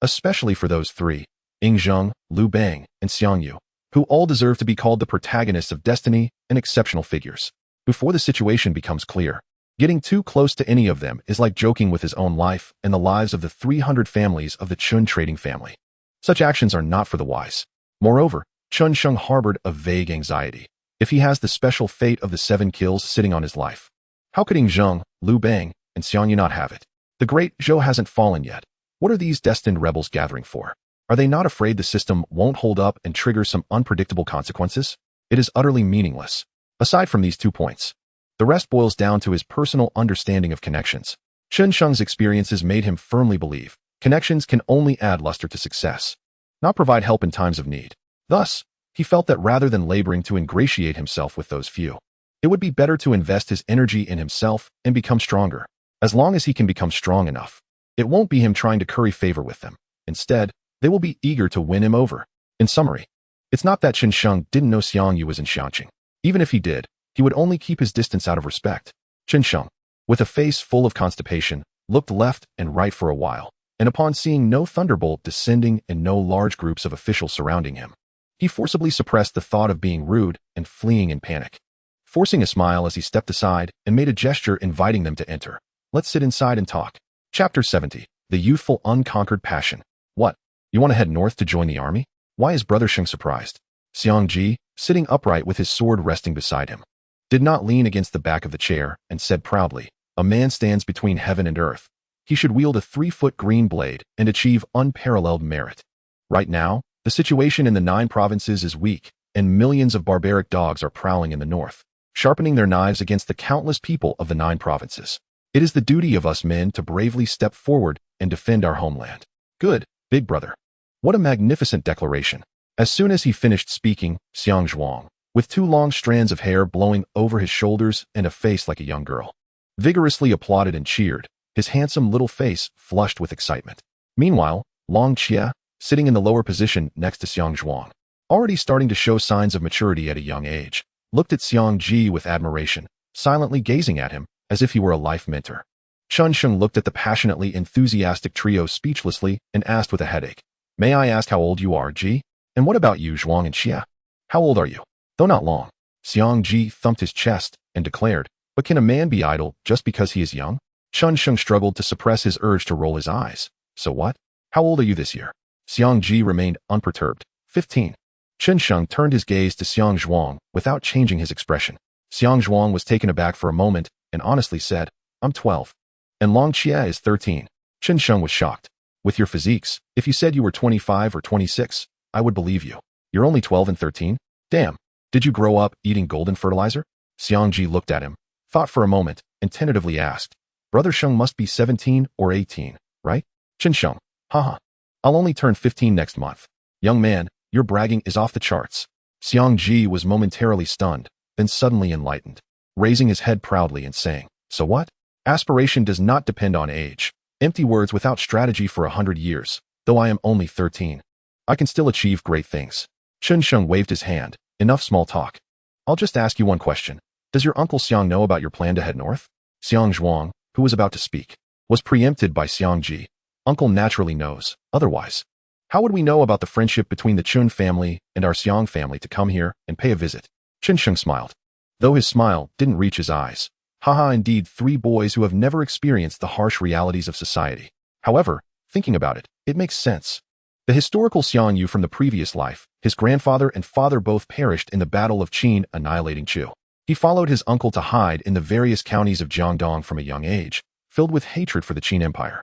Especially for those three, Ying Zheng, Liu Bang, and Xiang Yu, who all deserve to be called the protagonists of destiny and exceptional figures. Before the situation becomes clear, getting too close to any of them is like joking with his own life and the lives of the 300 families of the Chun trading family. Such actions are not for the wise. Moreover, Chen Sheng harbored a vague anxiety. If he has the special fate of the 7 kills sitting on his life, how could Ying Zheng, Liu Bang, and Xiang Yu not have it? The great Zhou hasn't fallen yet. What are these destined rebels gathering for? Are they not afraid the system won't hold up and trigger some unpredictable consequences? It is utterly meaningless. Aside from these 2 points, the rest boils down to his personal understanding of connections. Chen Sheng's experiences made him firmly believe connections can only add luster to success, not provide help in times of need. Thus, he felt that rather than laboring to ingratiate himself with those few, it would be better to invest his energy in himself and become stronger. As long as he can become strong enough, it won't be him trying to curry favor with them. Instead, they will be eager to win him over. In summary, it's not that Chen Sheng didn't know Xiang Yu was in Xianxia. Even if he did, he would only keep his distance out of respect. Chen Sheng, with a face full of constipation, looked left and right for a while, and upon seeing no thunderbolt descending and no large groups of officials surrounding him, he forcibly suppressed the thought of being rude and fleeing in panic. Forcing a smile as he stepped aside and made a gesture inviting them to enter. Let's sit inside and talk. Chapter 70. The Youthful Unconquered Passion. What? You want to head north to join the army? Why is Brother Sheng surprised? Xiang Ji, sitting upright with his sword resting beside him, did not lean against the back of the chair and said proudly, "A man stands between heaven and earth. He should wield a 3-foot green blade and achieve unparalleled merit. Right now, the situation in the 9 provinces is weak, and millions of barbaric dogs are prowling in the north, sharpening their knives against the countless people of the 9 provinces. It is the duty of us men to bravely step forward and defend our homeland." Good, big brother. What a magnificent declaration. As soon as he finished speaking, Xiang Zhuang, with 2 long strands of hair blowing over his shoulders and a face like a young girl, vigorously applauded and cheered, his handsome little face flushed with excitement. Meanwhile, Long Xia, sitting in the lower position next to Xiang Zhuang, already starting to show signs of maturity at a young age, looked at Xiang Ji with admiration, silently gazing at him as if he were a life mentor. Chen Sheng looked at the passionately enthusiastic trio speechlessly and asked with a headache, "May I ask how old you are, Ji? And what about you, Zhuang and Xia? How old are you?" Though not long, Xiang Ji thumped his chest and declared, "But can a man be idle just because he is young?" Chen Sheng struggled to suppress his urge to roll his eyes. "So what? How old are you this year?" Xiang Ji remained unperturbed. 15. Chen Sheng turned his gaze to Xiang Zhuang without changing his expression. Xiang Zhuang was taken aback for a moment and honestly said, "I'm 12. And Long Xia is 13. Chen Sheng was shocked. "With your physiques, if you said you were 25 or 26, I would believe you. You're only 12 and 13? Damn. Did you grow up eating golden fertilizer?" Xiang Ji looked at him, thought for a moment, and tentatively asked, "Brother Sheng must be 17 or 18, right?" Chen Sheng, haha. "I'll only turn 15 next month." "Young man, your bragging is off the charts." Xiang Ji was momentarily stunned, then suddenly enlightened, raising his head proudly and saying, "So what? Aspiration does not depend on age. Empty words without strategy for 100 years. Though I am only 13, I can still achieve great things." Chen Sheng waved his hand. "Enough small talk. I'll just ask you one question. Does your uncle Xiang know about your plan to head north?" Xiang Zhuang, who was about to speak, was preempted by Xiang Ji. "Uncle naturally knows. Otherwise, how would we know about the friendship between the Chun family and our Xiang family to come here and pay a visit?" Chen Sheng smiled, though his smile didn't reach his eyes. Haha, indeed 3 boys who have never experienced the harsh realities of society. However, thinking about it, it makes sense. The historical Xiang Yu from the previous life, his grandfather and father both perished in the Battle of Qin, annihilating Chu. He followed his uncle to hide in the various counties of Jiangdong from a young age, filled with hatred for the Qin Empire,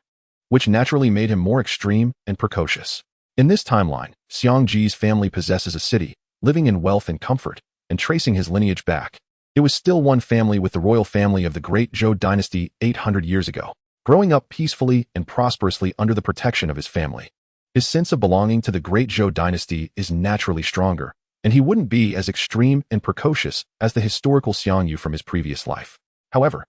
which naturally made him more extreme and precocious. In this timeline, Xiang Ji's family possesses a city, living in wealth and comfort, and tracing his lineage back, it was still one family with the royal family of the Great Zhou dynasty 800 years ago, growing up peacefully and prosperously under the protection of his family. His sense of belonging to the Great Zhou dynasty is naturally stronger, and he wouldn't be as extreme and precocious as the historical Xiangyu from his previous life. However,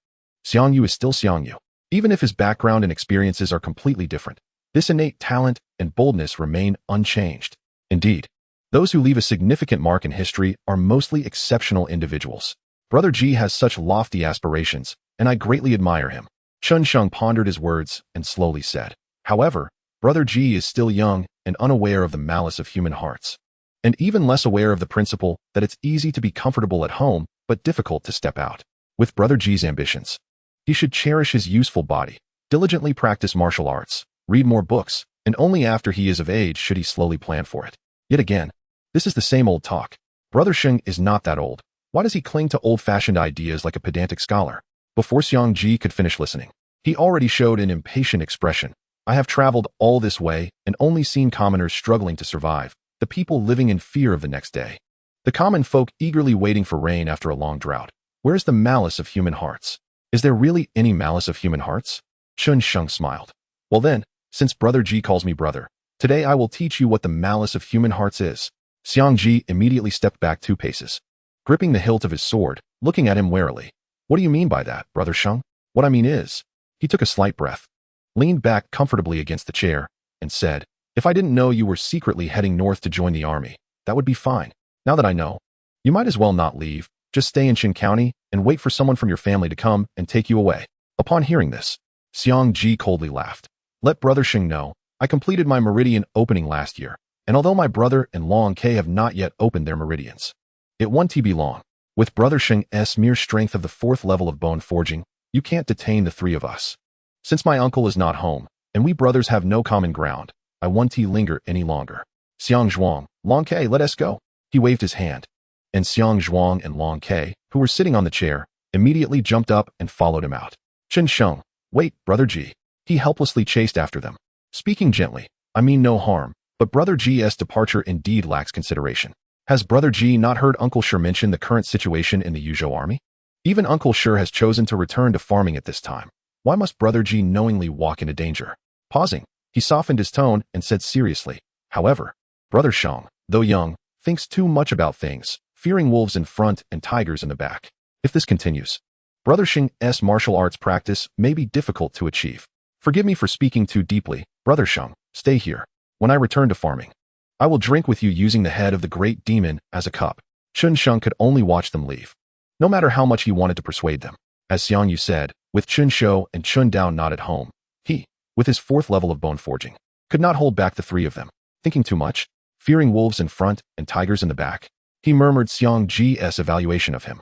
Xiangyu is still Xiangyu. Even if his background and experiences are completely different, this innate talent and boldness remain unchanged. Indeed, those who leave a significant mark in history are mostly exceptional individuals. Brother Ji has such lofty aspirations, and I greatly admire him. Chun Sheng pondered his words and slowly said, however, Brother Ji is still young and unaware of the malice of human hearts, and even less aware of the principle that it's easy to be comfortable at home but difficult to step out. With Brother Ji's ambitions, he should cherish his useful body, diligently practice martial arts, read more books, and only after he is of age should he slowly plan for it. Yet again, this is the same old talk. Brother Sheng is not that old. Why does he cling to old-fashioned ideas like a pedantic scholar? Before Xiang Ji could finish listening, he already showed an impatient expression. I have traveled all this way and only seen commoners struggling to survive, the people living in fear of the next day. The common folk eagerly waiting for rain after a long drought. Where is the malice of human hearts? Is there really any malice of human hearts? Chun Sheng smiled. Well then, since Brother Ji calls me brother, today I will teach you what the malice of human hearts is. Xiang Ji immediately stepped back 2 paces, gripping the hilt of his sword, looking at him warily. What do you mean by that, Brother Sheng? What I mean is, he took a slight breath, leaned back comfortably against the chair, and said, if I didn't know you were secretly heading north to join the army, that would be fine. Now that I know, you might as well not leave, just stay in Qin County and wait for someone from your family to come and take you away. Upon hearing this, Xiang Ji coldly laughed. Let Brother Sheng know, I completed my meridian opening last year, and although my brother and Long K have not yet opened their meridians, it won't be long. With Brother Sheng's mere strength of the 4th level of bone forging, you can't detain the 3 of us. Since my uncle is not home, and we brothers have no common ground, I won't linger any longer. Xiang Zhuang, Long K, let us go. He waved his hand, and Xiang Zhuang and Long K, who were sitting on the chair, immediately jumped up and followed him out. Chun Sheng, wait, Brother Ji. He helplessly chased after them. Speaking gently, I mean no harm, but Brother Ji's departure indeed lacks consideration. Has Brother Ji not heard Uncle Shi mention the current situation in the Yuzhou army? Even Uncle Shi has chosen to return to farming at this time. Why must Brother Ji knowingly walk into danger? Pausing, he softened his tone and said seriously, however, Brother Sheng, though young, thinks too much about things, fearing wolves in front and tigers in the back. If this continues, Brother Sheng's martial arts practice may be difficult to achieve. Forgive me for speaking too deeply, Brother Sheng, stay here. When I return to farming, I will drink with you using the head of the great demon as a cup. Chun Sheng could only watch them leave, no matter how much he wanted to persuade them. As Xiang Yu said, with Chun Shou and Chun Dao not at home, he, with his 4th level of bone forging, could not hold back the 3 of them. Thinking too much, fearing wolves in front and tigers in the back, he murmured Xiang Ji's evaluation of him.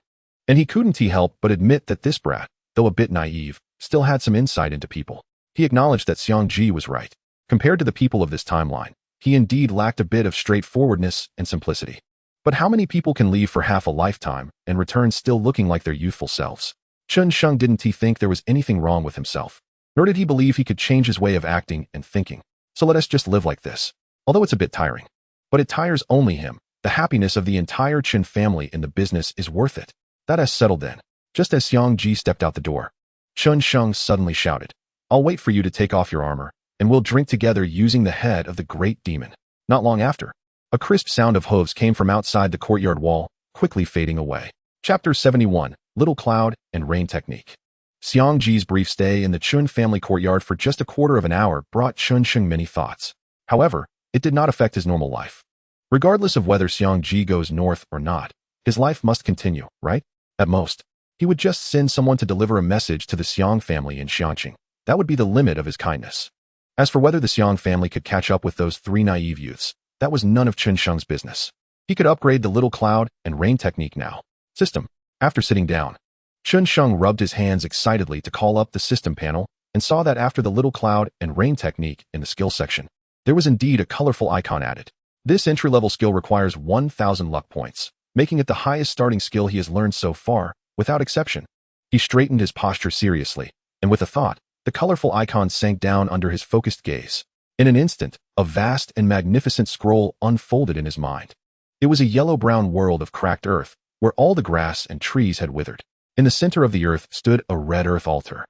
And he couldn't help but admit that this brat, though a bit naive, still had some insight into people. He acknowledged that Xiang Ji was right. Compared to the people of this timeline, he indeed lacked a bit of straightforwardness and simplicity. But how many people can leave for half a lifetime and return still looking like their youthful selves? Chun Sheng didn't think there was anything wrong with himself, nor did he believe he could change his way of acting and thinking. So let us just live like this. Although it's a bit tiring, but it tires only him. The happiness of the entire Qin family in the business is worth it. That has settled then. Just as Xiang Ji stepped out the door, Chun Sheng suddenly shouted, I'll wait for you to take off your armor, and we'll drink together using the head of the great demon. Not long after, a crisp sound of hooves came from outside the courtyard wall, quickly fading away. Chapter 71, Little Cloud and Rain Technique. Xiang Ji's brief stay in the Chun family courtyard for just a quarter of an hour brought Chun Sheng many thoughts. However, it did not affect his normal life. Regardless of whether Xiang Ji goes north or not, his life must continue, right? At most, he would just send someone to deliver a message to the Xiang family in Xianxia. That would be the limit of his kindness. As for whether the Xiang family could catch up with those 3 naive youths, that was none of Chun Sheng's business. He could upgrade the little cloud and rain technique now. System. After sitting down, Chun Sheng rubbed his hands excitedly to call up the system panel and saw that after the little cloud and rain technique in the skill section, there was indeed a colorful icon added. This entry-level skill requires 1,000 luck points, making it the highest starting skill he has learned so far, without exception. He straightened his posture seriously, and with a thought, the colorful icon sank down under his focused gaze. In an instant, a vast and magnificent scroll unfolded in his mind. It was a yellow-brown world of cracked earth, where all the grass and trees had withered. In the center of the earth stood a red earth altar,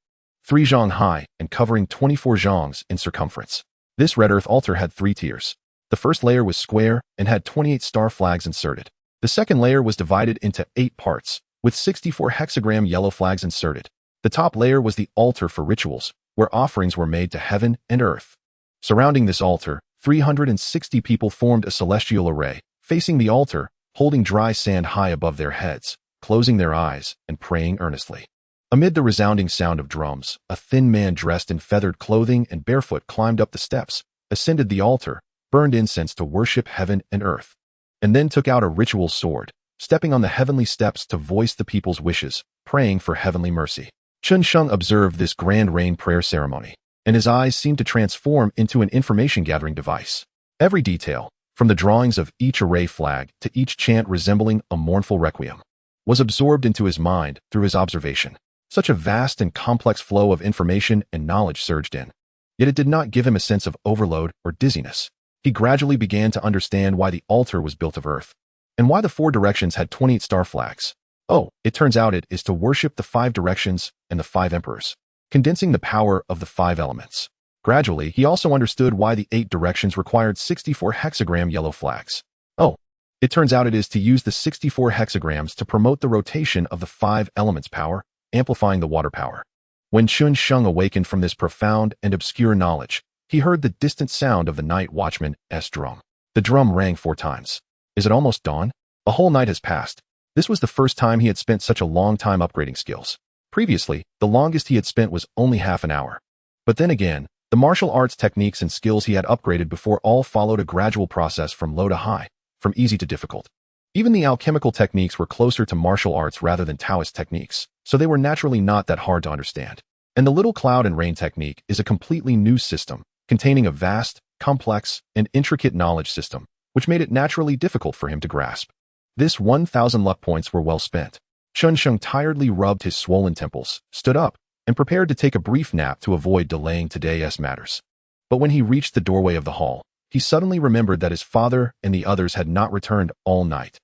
3 zhang high and covering 24 zhangs in circumference. This red earth altar had 3 tiers. The first layer was square and had 28 star flags inserted. The second layer was divided into 8 parts, with 64 hexagram yellow flags inserted. The top layer was the altar for rituals, where offerings were made to heaven and earth. Surrounding this altar, 360 people formed a celestial array, facing the altar, holding dry sand high above their heads, closing their eyes, and praying earnestly. Amid the resounding sound of drums, a thin man dressed in feathered clothing and barefoot climbed up the steps, ascended the altar, burned incense to worship heaven and earth, and then took out a ritual sword, stepping on the heavenly steps to voice the people's wishes, praying for heavenly mercy. Xianxiang observed this grand rain prayer ceremony, and his eyes seemed to transform into an information-gathering device. Every detail, from the drawings of each array flag to each chant resembling a mournful requiem, was absorbed into his mind through his observation. Such a vast and complex flow of information and knowledge surged in. Yet it did not give him a sense of overload or dizziness. He gradually began to understand why the altar was built of earth, and why the 4 directions had 28 star flags. Oh, it turns out it is to worship the 5 directions and the 5 emperors, condensing the power of the 5 elements. Gradually, he also understood why the 8 directions required 64 hexagram yellow flags. Oh, it turns out it is to use the 64 hexagrams to promote the rotation of the 5 elements' power, amplifying the water power. When Xianxiang awakened from this profound and obscure knowledge, he heard the distant sound of the night watchman's drum. The drum rang 4 times. Is it almost dawn? A whole night has passed. This was the first time he had spent such a long time upgrading skills. Previously, the longest he had spent was only half an hour. But then again, the martial arts techniques and skills he had upgraded before all followed a gradual process from low to high, from easy to difficult. Even the alchemical techniques were closer to martial arts rather than Taoist techniques, so they were naturally not that hard to understand. And the little cloud and rain technique is a completely new system, containing a vast, complex, and intricate knowledge system, which made it naturally difficult for him to grasp. This 1,000 luck points were well spent. Xianxiang tiredly rubbed his swollen temples, stood up, and prepared to take a brief nap to avoid delaying today's matters. But when he reached the doorway of the hall, he suddenly remembered that his father and the others had not returned all night.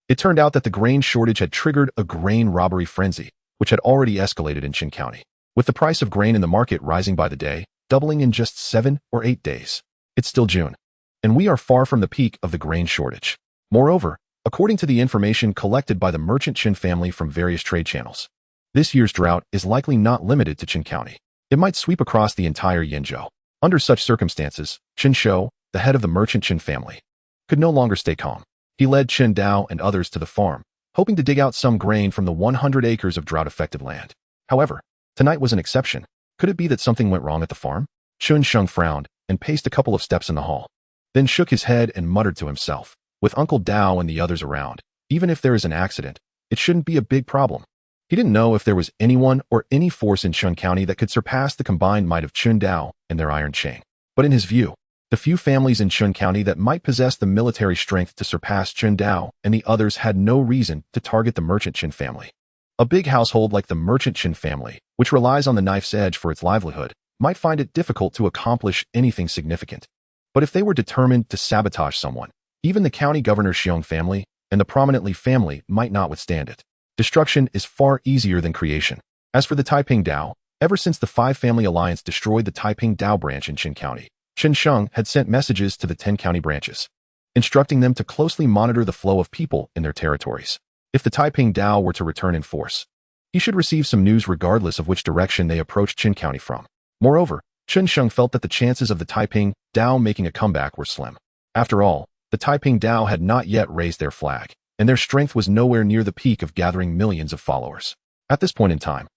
It turned out that the grain shortage had triggered a grain robbery frenzy, which had already escalated in Qin County, with the price of grain in the market rising by the day, doubling in just 7 or 8 days. It's still June, and we are far from the peak of the grain shortage. Moreover, according to the information collected by the merchant Qin family from various trade channels, this year's drought is likely not limited to Qin County. It might sweep across the entire Yinzhou. Under such circumstances, Qin Shou, the head of the merchant Qin family, could no longer stay calm. He led Qin Dao and others to the farm, hoping to dig out some grain from the 100 acres of drought-affected land. However, tonight was an exception. Could it be that something went wrong at the farm? Xianxiang frowned and paced a couple of steps in the hall, then shook his head and muttered to himself, with Uncle Dao and the others around, even if there is an accident, it shouldn't be a big problem. He didn't know if there was anyone or any force in Qin County that could surpass the combined might of Qin Dao and their iron chain. But in his view, the few families in Qin County that might possess the military strength to surpass Qin Dao and the others had no reason to target the merchant Qin family. A big household like the merchant Qin family, which relies on the knife's edge for its livelihood, might find it difficult to accomplish anything significant. But if they were determined to sabotage someone, even the county governor Xiong family and the prominently family might not withstand it. Destruction is far easier than creation. As for the Taiping Dao, ever since the 5-family alliance destroyed the Taiping Dao branch in Qin County, Xianxiang had sent messages to the 10 county branches, instructing them to closely monitor the flow of people in their territories. If the Taiping Dao were to return in force, he should receive some news regardless of which direction they approached Qin County from. Moreover, Xianxiang felt that the chances of the Taiping Dao making a comeback were slim. After all, the Taiping Dao had not yet raised their flag, and their strength was nowhere near the peak of gathering millions of followers. At this point in time,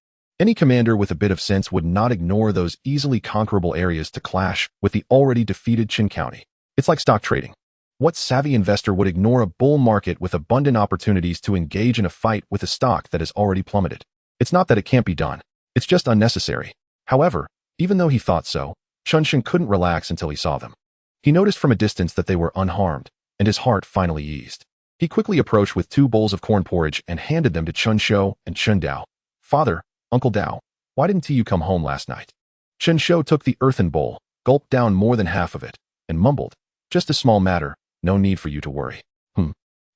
any commander with a bit of sense would not ignore those easily conquerable areas to clash with the already defeated Qin County. It's like stock trading. What savvy investor would ignore a bull market with abundant opportunities to engage in a fight with a stock that has already plummeted? It's not that it can't be done. It's just unnecessary. However, even though he thought so, Xianxiang couldn't relax until he saw them. He noticed from a distance that they were unharmed, and his heart finally eased. He quickly approached with 2 bowls of corn porridge and handed them to Chen Shou and Chen Dao. Father, Uncle Dao, why didn't you come home last night? Chen Shou took the earthen bowl, gulped down more than half of it, and mumbled, just a small matter, no need for you to worry.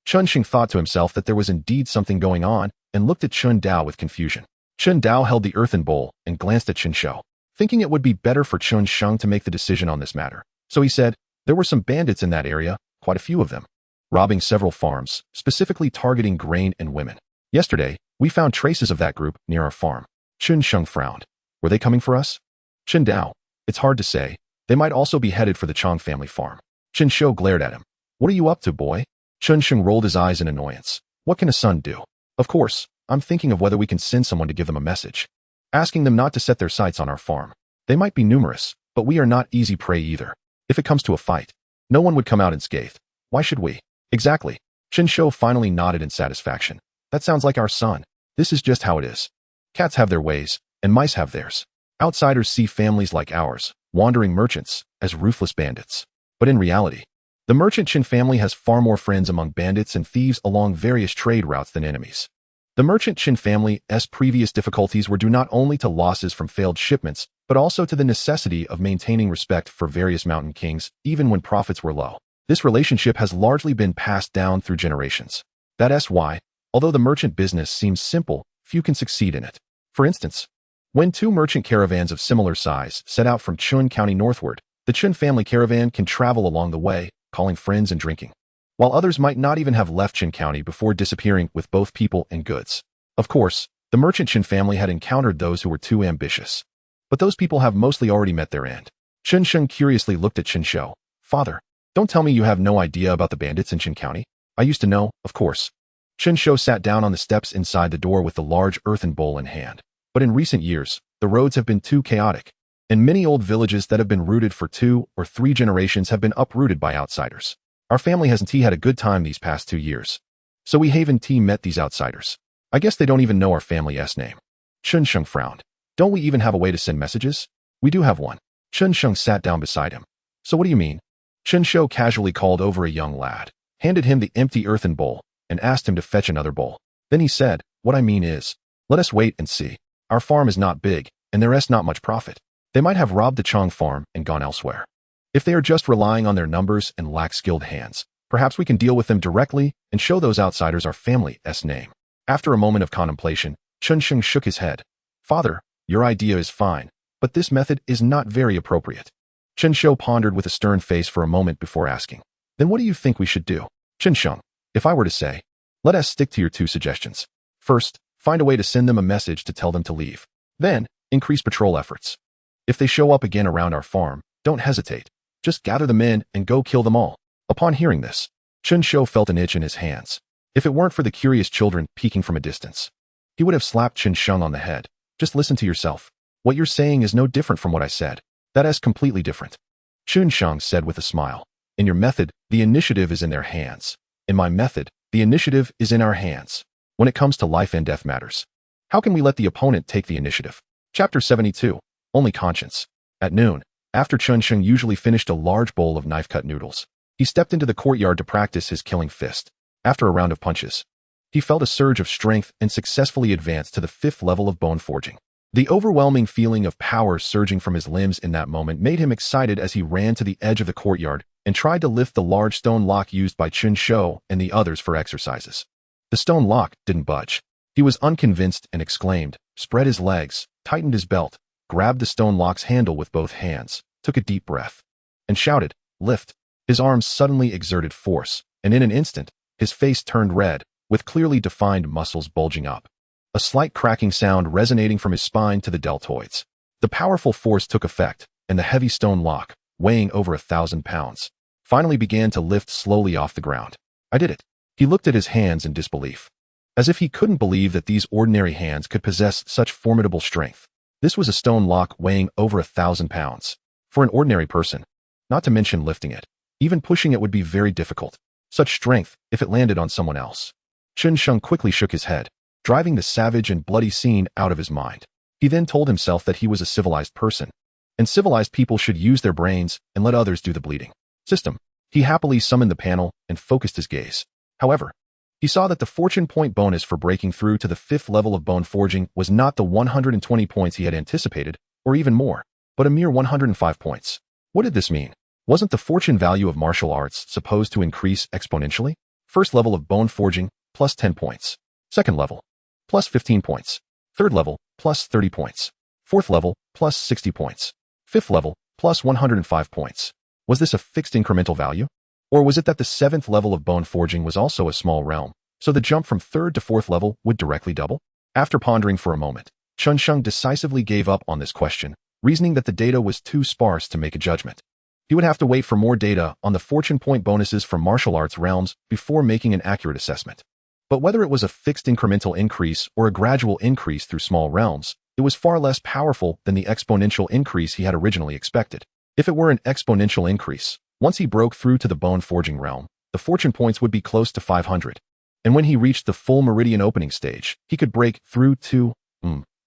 Xianxiang thought to himself that there was indeed something going on and looked at Chen Dao with confusion. Chen Dao held the earthen bowl and glanced at Chen Shou, thinking it would be better for Chen Sheng to make the decision on this matter. So he said, There were some bandits in that area, quite a few of them, robbing several farms, specifically targeting grain and women. Yesterday, we found traces of that group near our farm. Xianxiang frowned. Were they coming for us? Chen Dao. It's hard to say. They might also be headed for the Chong family farm. Chen Shou glared at him. What are you up to, boy? Xianxiang rolled his eyes in annoyance. What can a son do? Of course, I'm thinking of whether we can send someone to give them a message, asking them not to set their sights on our farm. They might be numerous, but we are not easy prey either. If it comes to a fight, no one would come out unscathed. Why should we? Exactly. Chen Shou finally nodded in satisfaction. That sounds like our son. This is just how it is. Cats have their ways, and mice have theirs. Outsiders see families like ours, wandering merchants, as ruthless bandits. But in reality, the merchant Chen family has far more friends among bandits and thieves along various trade routes than enemies. The merchant Chen family's previous difficulties were due not only to losses from failed shipments, but also to the necessity of maintaining respect for various mountain kings, even when profits were low. This relationship has largely been passed down through generations. That's why, although the merchant business seems simple, few can succeed in it. For instance, when two merchant caravans of similar size set out from Chun County northward, the Chun family caravan can travel along the way, calling friends and drinking, while others might not even have left Chun County before disappearing with both people and goods. Of course, the merchant Chun family had encountered those who were too ambitious. But those people have mostly already met their end. Chen Sheng curiously looked at Chen Shou. Father, don't tell me you have no idea about the bandits in Chun County. I used to know, of course. Chen Shou sat down on the steps inside the door with the large earthen bowl in hand. But in recent years, the roads have been too chaotic, and many old villages that have been rooted for 2 or 3 generations have been uprooted by outsiders. Our family hasn't had a good time these past 2 years. So we haven't met these outsiders. I guess they don't even know our family's name. Chen Sheng frowned. Don't we even have a way to send messages? We do have one. Chen Sheng sat down beside him. So what do you mean? Chen Shou casually called over a young lad, handed him the empty earthen bowl, and asked him to fetch another bowl. Then he said, what I mean is, let us wait and see. Our farm is not big, and there's not much profit. They might have robbed the Chong farm and gone elsewhere. If they are just relying on their numbers and lack skilled hands, perhaps we can deal with them directly and show those outsiders our family's name. After a moment of contemplation, Chen Sheng shook his head. Father, your idea is fine, but this method is not very appropriate. Chen Shou pondered with a stern face for a moment before asking. Then what do you think we should do? Chen Sheng, if I were to say, let us stick to your 2 suggestions. First, find a way to send them a message to tell them to leave. Then, increase patrol efforts. If they show up again around our farm, don't hesitate. Just gather them in and go kill them all. Upon hearing this, Chen Shou felt an itch in his hands. If it weren't for the curious children peeking from a distance, he would have slapped Chen Sheng on the head. Just listen to yourself. What you're saying is no different from what I said. That is completely different. Chen Sheng said with a smile. In your method, the initiative is in their hands. In my method, the initiative is in our hands. When it comes to life and death matters, how can we let the opponent take the initiative? Chapter 72. Only conscience. At noon, after Chen Sheng usually finished a large bowl of knife-cut noodles, he stepped into the courtyard to practice his killing fist. After a round of punches, he felt a surge of strength and successfully advanced to the 5th level of bone forging. The overwhelming feeling of power surging from his limbs in that moment made him excited as he ran to the edge of the courtyard and tried to lift the large stone lock used by Chen Shou and the others for exercises. The stone lock didn't budge. He was unconvinced and exclaimed, spread his legs, tightened his belt, grabbed the stone lock's handle with both hands, took a deep breath, and shouted, lift. His arms suddenly exerted force, and in an instant, his face turned red, with clearly defined muscles bulging up. A slight cracking sound resonating from his spine to the deltoids. The powerful force took effect, and the heavy stone lock, weighing over 1,000 pounds, finally began to lift slowly off the ground. I did it. He looked at his hands in disbelief, as if he couldn't believe that these ordinary hands could possess such formidable strength. This was a stone lock weighing over 1,000 pounds. For an ordinary person, not to mention lifting it, even pushing it would be very difficult. Such strength, if it landed on someone else. Chen Sheng quickly shook his head, driving the savage and bloody scene out of his mind. He then told himself that he was a civilized person, and civilized people should use their brains and let others do the bleeding. System. He happily summoned the panel and focused his gaze. However, he saw that the fortune point bonus for breaking through to the 5th level of bone forging was not the 120 points he had anticipated, or even more, but a mere 105 points. What did this mean? Wasn't the fortune value of martial arts supposed to increase exponentially? First level of bone forging, plus 10 points. Second level, plus 15 points. Third level, plus 30 points. Fourth level, plus 60 points. Fifth level, plus 105 points. Was this a fixed incremental value? Or was it that the 7th level of bone forging was also a small realm, so the jump from 3rd to 4th level would directly double? After pondering for a moment, Xianxiang decisively gave up on this question, reasoning that the data was too sparse to make a judgment. He would have to wait for more data on the fortune point bonuses from martial arts realms before making an accurate assessment. But whether it was a fixed incremental increase or a gradual increase through small realms, it was far less powerful than the exponential increase he had originally expected. If it were an exponential increase, once he broke through to the bone forging realm, the fortune points would be close to 500. And when he reached the full meridian opening stage, he could break through to,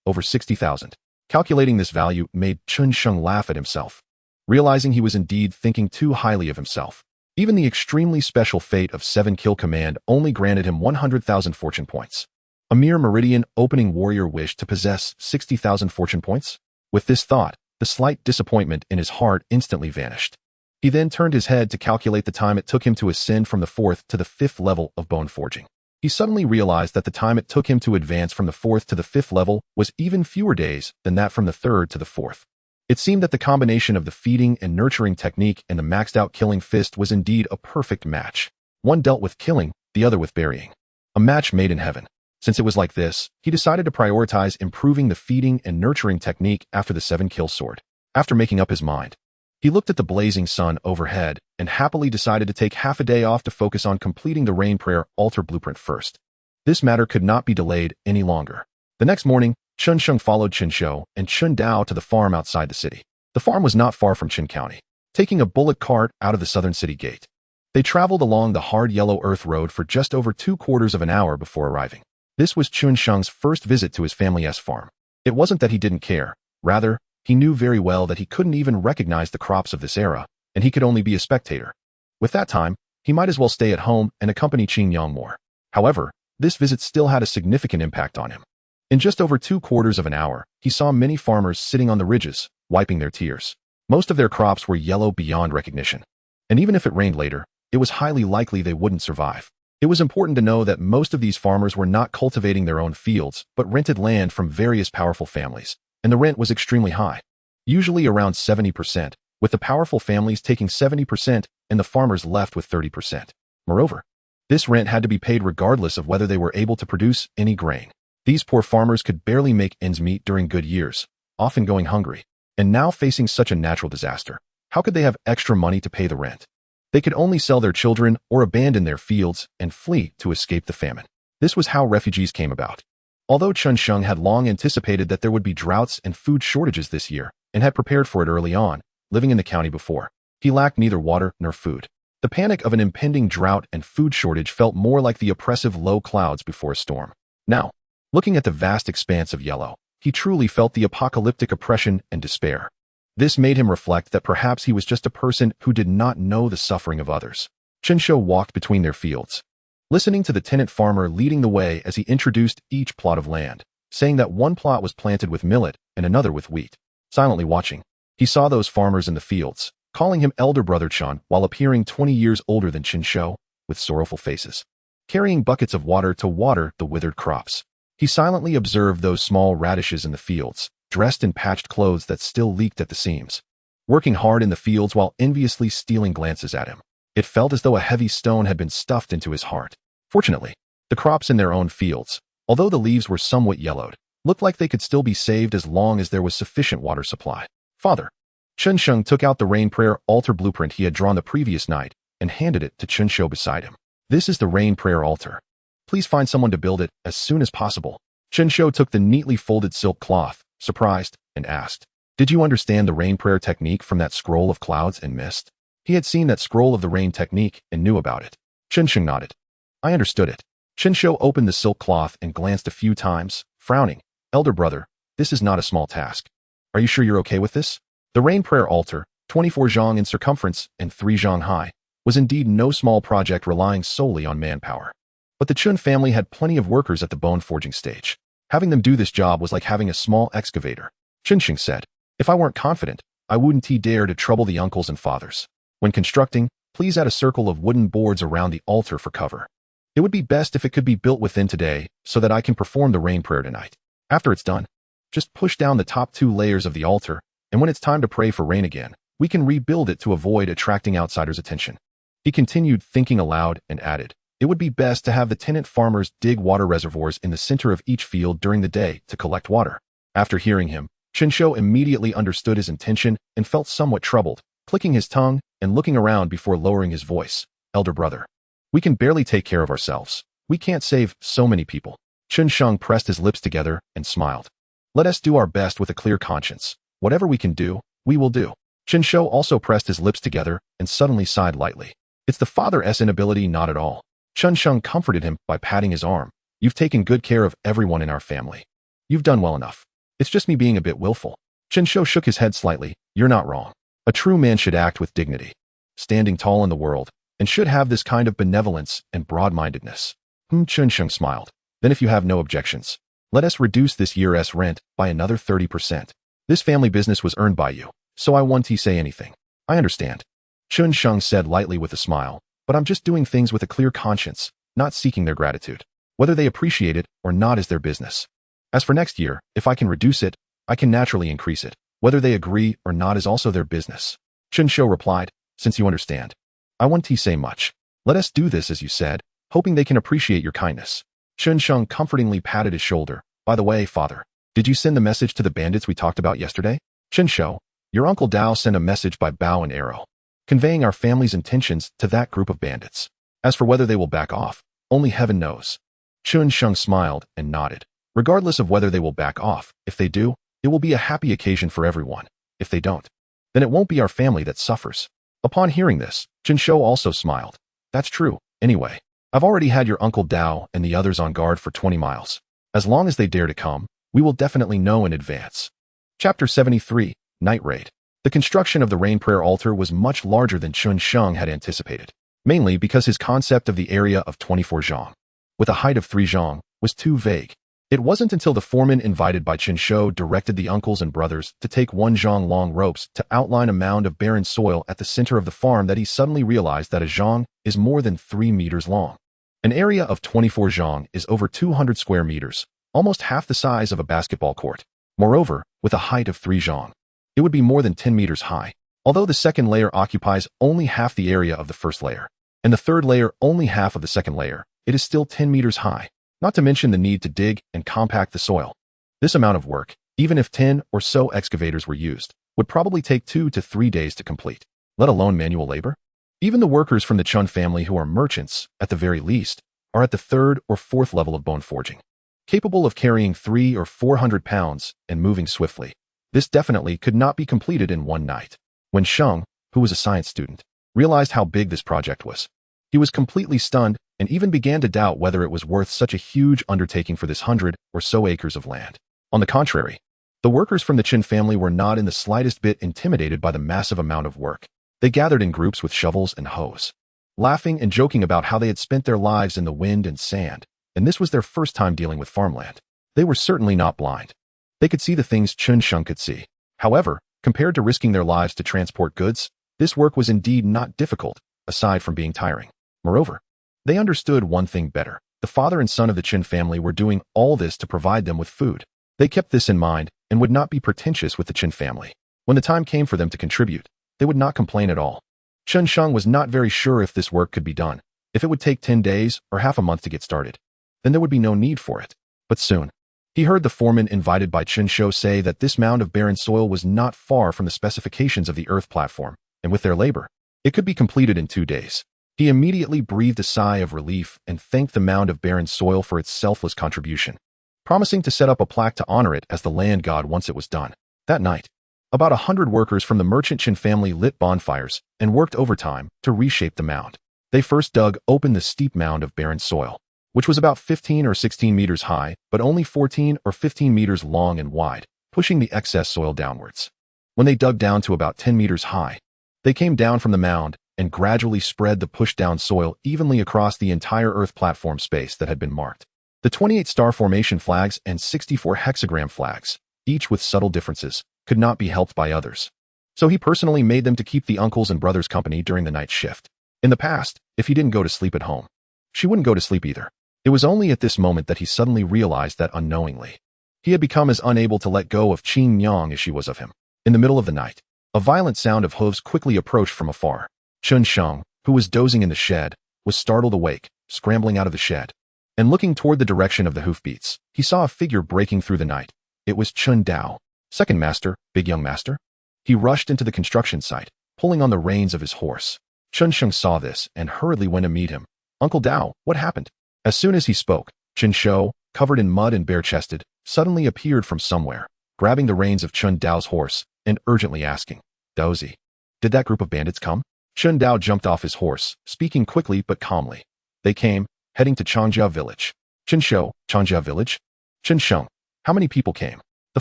over 60,000. Calculating this value made Xianxiang laugh at himself, realizing he was indeed thinking too highly of himself. Even the extremely special fate of 7-kill command only granted him 100,000 fortune points. A mere meridian opening warrior wished to possess 60,000 fortune points? With this thought, the slight disappointment in his heart instantly vanished. He then turned his head to calculate the time it took him to ascend from the 4th to the 5th level of bone forging. He suddenly realized that the time it took him to advance from the 4th to the 5th level was even fewer days than that from the 3rd to the 4th. It seemed that the combination of the feeding and nurturing technique and the maxed-out killing fist was indeed a perfect match. One dealt with killing, the other with burying. A match made in heaven. Since it was like this, he decided to prioritize improving the feeding and nurturing technique after the 7-kill sword. After making up his mind, he looked at the blazing sun overhead and happily decided to take half a day off to focus on completing the rain prayer altar blueprint first. This matter could not be delayed any longer. The next morning, Xianxiang followed Qinshu and Qundao to the farm outside the city. The farm was not far from Qin County, taking a bullock cart out of the southern city gate. They traveled along the hard yellow earth road for just over 2/4 of an hour before arriving. This was Qianxiang's first visit to his family's farm. It wasn't that he didn't care. Rather, he knew very well that he couldn't even recognize the crops of this era, and he could only be a spectator. With that time, he might as well stay at home and accompany Qin Yang more. However, this visit still had a significant impact on him. In just over 2/4 of an hour, he saw many farmers sitting on the ridges, wiping their tears. Most of their crops were yellow beyond recognition. And even if it rained later, it was highly likely they wouldn't survive. It was important to know that most of these farmers were not cultivating their own fields, but rented land from various powerful families, and the rent was extremely high, usually around 70%, with the powerful families taking 70% and the farmers left with 30%. Moreover, this rent had to be paid regardless of whether they were able to produce any grain. These poor farmers could barely make ends meet during good years, often going hungry, and now facing such a natural disaster. How could they have extra money to pay the rent? They could only sell their children or abandon their fields and flee to escape the famine. This was how refugees came about. Although Xianxiang had long anticipated that there would be droughts and food shortages this year, and had prepared for it early on, living in the county before, he lacked neither water nor food. The panic of an impending drought and food shortage felt more like the oppressive low clouds before a storm. Now, looking at the vast expanse of yellow, he truly felt the apocalyptic oppression and despair. This made him reflect that perhaps he was just a person who did not know the suffering of others. Qinshu walked between their fields, listening to the tenant farmer leading the way as he introduced each plot of land, saying that one plot was planted with millet and another with wheat. Silently watching, he saw those farmers in the fields, calling him elder brother Chun while appearing 20 years older than Qinshu, with sorrowful faces, carrying buckets of water to water the withered crops. He silently observed those small radishes in the fields, dressed in patched clothes that still leaked at the seams, working hard in the fields while enviously stealing glances at him. It felt as though a heavy stone had been stuffed into his heart. Fortunately, the crops in their own fields, although the leaves were somewhat yellowed, looked like they could still be saved as long as there was sufficient water supply. Father. Qianxiang took out the rain prayer altar blueprint he had drawn the previous night and handed it to Qinshu beside him. This is the rain prayer altar. Please find someone to build it as soon as possible. Qinshu took the neatly folded silk cloth, surprised, and asked, "Did you understand the rain prayer technique from that scroll of clouds and mist?" He had seen that scroll of the rain technique and knew about it. Qinshu nodded. "I understood it." Qinshu opened the silk cloth and glanced a few times, frowning. "Elder brother, this is not a small task. Are you sure you're okay with this?" The rain prayer altar, 24 zhang in circumference and 3 zhang high, was indeed no small project relying solely on manpower. But the Chun family had plenty of workers at the bone forging stage. Having them do this job was like having a small excavator. Qinshu said, "If I weren't confident, I wouldn't dare to trouble the uncles and fathers. When constructing, please add a circle of wooden boards around the altar for cover. It would be best if it could be built within today so that I can perform the rain prayer tonight. After it's done, just push down the top 2 layers of the altar, and when it's time to pray for rain again, we can rebuild it to avoid attracting outsiders' attention. He continued thinking aloud and added, it would be best to have the tenant farmers dig water reservoirs in the center of each field during the day to collect water. After hearing him, Xianxiao immediately understood his intention and felt somewhat troubled, clicking his tongue and looking around before lowering his voice. Elder brother, we can barely take care of ourselves. We can't save so many people. Xianxiang pressed his lips together and smiled. Let us do our best with a clear conscience. Whatever we can do, we will do. Xianxiao also pressed his lips together and suddenly sighed lightly. It's the father's inability, not at all. Xianxiang comforted him by patting his arm. You've taken good care of everyone in our family. You've done well enough. It's just me being a bit willful. Xianxiao shook his head slightly. You're not wrong. A true man should act with dignity, standing tall in the world, and should have this kind of benevolence and broad-mindedness. Xianxiang smiled. Then if you have no objections, let us reduce this year's rent by another 30%. This family business was earned by you, so I won't say anything. I understand. Xianxiang said lightly with a smile, but I'm just doing things with a clear conscience, not seeking their gratitude. Whether they appreciate it or not is their business. As for next year, if I can reduce it, I can naturally increase it. Whether they agree or not is also their business. Xianxiao replied, since you understand, I won't say much. Let us do this as you said, hoping they can appreciate your kindness. Xianxiang comfortingly patted his shoulder. By the way, father, did you send the message to the bandits we talked about yesterday? Xianxiao, your uncle Dao sent a message by bow and arrow, conveying our family's intentions to that group of bandits. As for whether they will back off, only heaven knows. Xianxiang smiled and nodded. Regardless of whether they will back off, if they do, it will be a happy occasion for everyone. If they don't, then it won't be our family that suffers. Upon hearing this, Xianxiao also smiled. That's true. Anyway, I've already had your uncle Dao and the others on guard for 20 miles. As long as they dare to come, we will definitely know in advance. Chapter 73, Night Raid. The construction of the rain prayer altar was much larger than Xianxiang had anticipated, mainly because his concept of the area of 24 zhang, with a height of 3 zhang, was too vague. It wasn't until the foreman invited by Xianxiao directed the uncles and brothers to take 1 zhang long ropes to outline a mound of barren soil at the center of the farm that he suddenly realized that a zhang is more than 3 meters long. An area of 24 zhang is over 200 square meters, almost half the size of a basketball court. Moreover, with a height of 3 zhang, it would be more than 10 meters high. Although the second layer occupies only half the area of the first layer, and the third layer only half of the second layer, it is still 10 meters high. Not to mention the need to dig and compact the soil. This amount of work, even if 10 or so excavators were used, would probably take 2 to 3 days to complete, let alone manual labor. Even the workers from the Chun family who are merchants, at the very least, are at the 3rd or 4th level of bone forging, capable of carrying 300 or 400 pounds and moving swiftly. This definitely could not be completed in one night. When Sheng, who was a science student, realized how big this project was, he was completely stunned and even began to doubt whether it was worth such a huge undertaking for this 100 or so acres of land. On the contrary, the workers from the Qin family were not in the slightest bit intimidated by the massive amount of work. They gathered in groups with shovels and hoes, laughing and joking about how they had spent their lives in the wind and sand, and this was their first time dealing with farmland. They were certainly not blind. They could see the things Sheng could see. However, compared to risking their lives to transport goods, this work was indeed not difficult, aside from being tiring. Moreover, they understood one thing better. The father and son of the Qin family were doing all this to provide them with food. They kept this in mind and would not be pretentious with the Qin family. When the time came for them to contribute, they would not complain at all. Xianxiang was not very sure if this work could be done. If it would take 10 days or half a month to get started, then there would be no need for it. But soon, he heard the foreman invited by Xianxiao say that this mound of barren soil was not far from the specifications of the earth platform, and with their labor, it could be completed in 2 days. He immediately breathed a sigh of relief and thanked the mound of barren soil for its selfless contribution, promising to set up a plaque to honor it as the land god once it was done. That night, about 100 workers from the merchant Qin family lit bonfires and worked overtime to reshape the mound. They first dug open the steep mound of barren soil, which was about 15 or 16 meters high, but only 14 or 15 meters long and wide, pushing the excess soil downwards. When they dug down to about 10 meters high, they came down from the mound and gradually spread the pushed-down soil evenly across the entire Earth platform space that had been marked. The 28 star formation flags and 64 hexagram flags, each with subtle differences, could not be helped by others. So he personally made them to keep the uncles and brothers company during the night shift. In the past, if he didn't go to sleep at home, she wouldn't go to sleep either. It was only at this moment that he suddenly realized that unknowingly, he had become as unable to let go of Qin Yang as she was of him. In the middle of the night, A violent sound of hooves quickly approached from afar. Chen Sheng, who was dozing in the shed, was startled awake, scrambling out of the shed. And looking toward the direction of the hoofbeats, he saw a figure breaking through the night. It was Chen Dao. Second master, big young master? He rushed into the construction site, pulling on the reins of his horse. Chen Sheng saw this and hurriedly went to meet him. Uncle Dao, what happened? As soon as he spoke, Chen Shou, covered in mud and bare-chested, suddenly appeared from somewhere, grabbing the reins of Chen Dao's horse and urgently asking, Daozi, did that group of bandits come? Chen Dao jumped off his horse, speaking quickly but calmly. They came, heading to Xianxia village. Chen Shou, Xianxia village? Chen Sheng, how many people came? The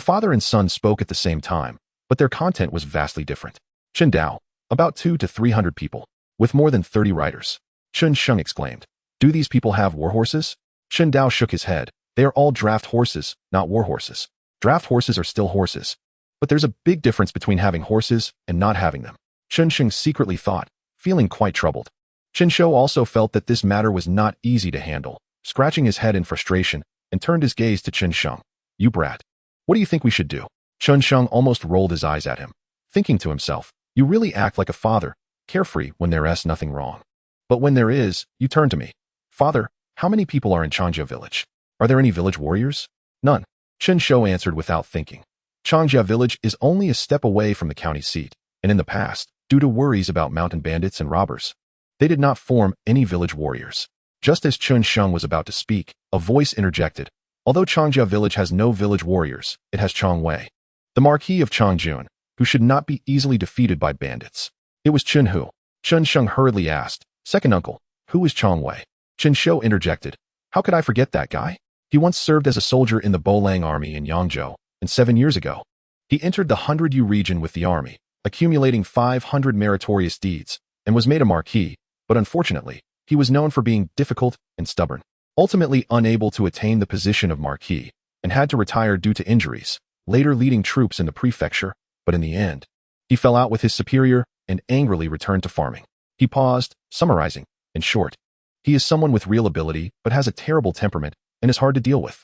father and son spoke at the same time, but their content was vastly different. Chen Dao, about 200 to 300 people, with more than 30 riders. Chen Sheng exclaimed, do these people have war horses? Chen Dao shook his head. They are all draft horses, not war horses. Draft horses are still horses. But there's a big difference between having horses and not having them. Chen Sheng secretly thought, feeling quite troubled. Chen Shou also felt that this matter was not easy to handle, scratching his head in frustration, and turned his gaze to Chen Sheng. You brat. What do you think we should do? Chen Sheng almost rolled his eyes at him, thinking to himself, you really act like a father, carefree when there's nothing wrong. But when there is, you turn to me. Father, how many people are in Xianxia village? Are there any village warriors? None. Chen Shou answered without thinking. Xianxia village is only a step away from the county seat, and in the past, due to worries about mountain bandits and robbers, they did not form any village warriors. Just as Chen Sheng was about to speak, a voice interjected. Although Xianxia village has no village warriors, it has Chong Wei, the Marquis of Changjun, who should not be easily defeated by bandits. It was Chen Hu. Chen Sheng hurriedly asked, second uncle, who is Chong Wei? Chen Shou interjected, how could I forget that guy? He once served as a soldier in the Bolang army in Yangzhou, and 7 years ago, he entered the 100 Yu region with the army, accumulating 500 meritorious deeds, and was made a marquis, but unfortunately, he was known for being difficult and stubborn, ultimately unable to attain the position of marquis, and had to retire due to injuries, later leading troops in the prefecture, but in the end, he fell out with his superior and angrily returned to farming. He paused, summarizing, in short, he is someone with real ability but has a terrible temperament and is hard to deal with.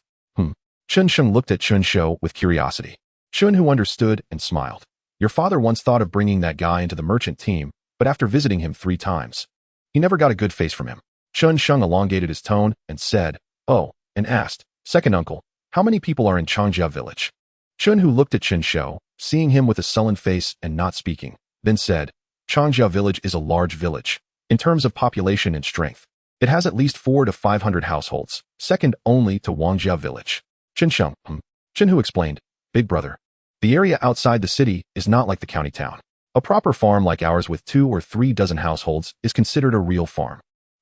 Chen Sheng looked at Chen Shou with curiosity. Chen Hu understood and smiled. Your father once thought of bringing that guy into the merchant team, but after visiting him 3 times, he never got a good face from him. Chen Sheng elongated his tone and said, oh, and asked, second uncle, how many people are in Xianxia village? Chen Hu looked at Chen Shou, seeing him with a sullen face and not speaking, then said, Xianxia village is a large village, in terms of population and strength. It has at least 400 to 500 households, second only to Wangjia village. Chen Sheng, Chen Hu explained, big brother, the area outside the city is not like the county town. A proper farm like ours with 2 or 3 dozen households is considered a real farm.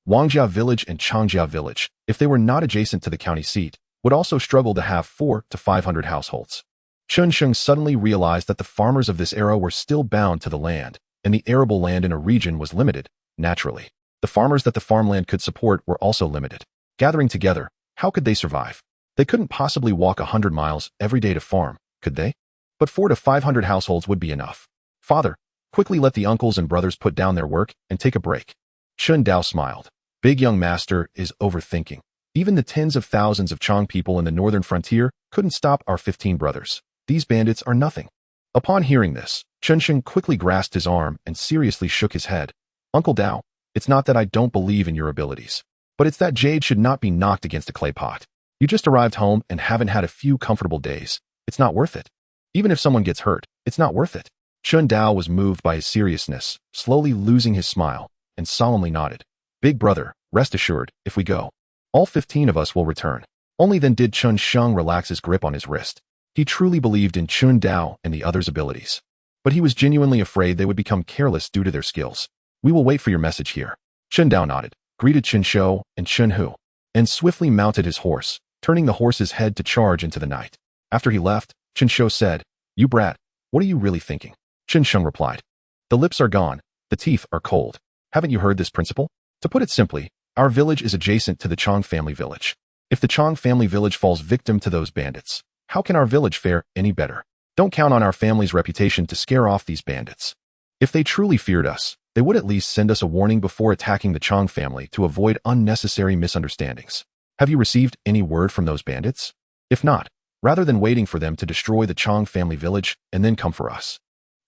Wangjia village and Xianxia village, if they were not adjacent to the county seat, would also struggle to have 400 to 500 households. Chen Sheng suddenly realized that the farmers of this era were still bound to the land, and the arable land in a region was limited, naturally. The farmers that the farmland could support were also limited. Gathering together, how could they survive? They couldn't possibly walk 100 miles every day to farm, could they? But 400 to 500 households would be enough. Father, quickly let the uncles and brothers put down their work and take a break. Chen Dao smiled. Big young master is overthinking. Even the tens of thousands of Chong people in the northern frontier couldn't stop our 15 brothers. These bandits are nothing. Upon hearing this, Chen Sheng quickly grasped his arm and seriously shook his head. Uncle Dao, it's not that I don't believe in your abilities, but it's that jade should not be knocked against a clay pot. You just arrived home and haven't had a few comfortable days. It's not worth it. Even if someone gets hurt, it's not worth it. Chen Dao was moved by his seriousness, slowly losing his smile, and solemnly nodded. Big brother, rest assured, if we go, all 15 of us will return. Only then did Chen Sheng relax his grip on his wrist. He truly believed in Chen Dao and the others' abilities. But he was genuinely afraid they would become careless due to their skills. We will wait for your message here. Chen Dao nodded, greeted Chen Shou and Chen Hu, and swiftly mounted his horse, turning the horse's head to charge into the night. After he left, Chen Shou said, you brat, what are you really thinking? Chen Sheng replied, the lips are gone, the teeth are cold. Haven't you heard this principle? To put it simply, our village is adjacent to the Chong family village. If the Chong family village falls victim to those bandits, how can our village fare any better? Don't count on our family's reputation to scare off these bandits. If they truly feared us, they would at least send us a warning before attacking the Chong family to avoid unnecessary misunderstandings. Have you received any word from those bandits? If not, rather than waiting for them to destroy the Chong family village and then come for us,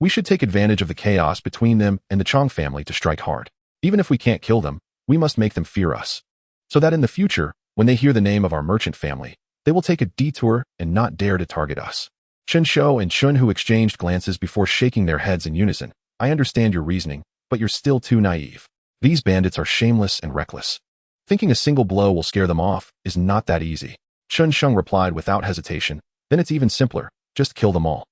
We should take advantage of the chaos between them and the Chong family to strike hard. Even if we can't kill them, we must make them fear us. So that in the future, when they hear the name of our merchant family, they will take a detour and not dare to target us. Chen Shou and Chun Hu exchanged glances before shaking their heads in unison. I understand your reasoning, but you're still too naive. These bandits are shameless and reckless. Thinking a single blow will scare them off is not that easy. Chun Sheng replied without hesitation. Then it's even simpler. Just kill them all.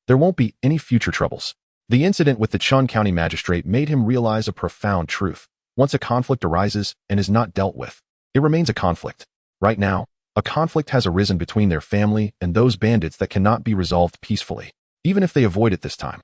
There won't be any future troubles. The incident with the Chun County magistrate made him realize a profound truth. Once a conflict arises and is not dealt with, it remains a conflict. Right now, a conflict has arisen between their family and those bandits that cannot be resolved peacefully. Even if they avoid it this time,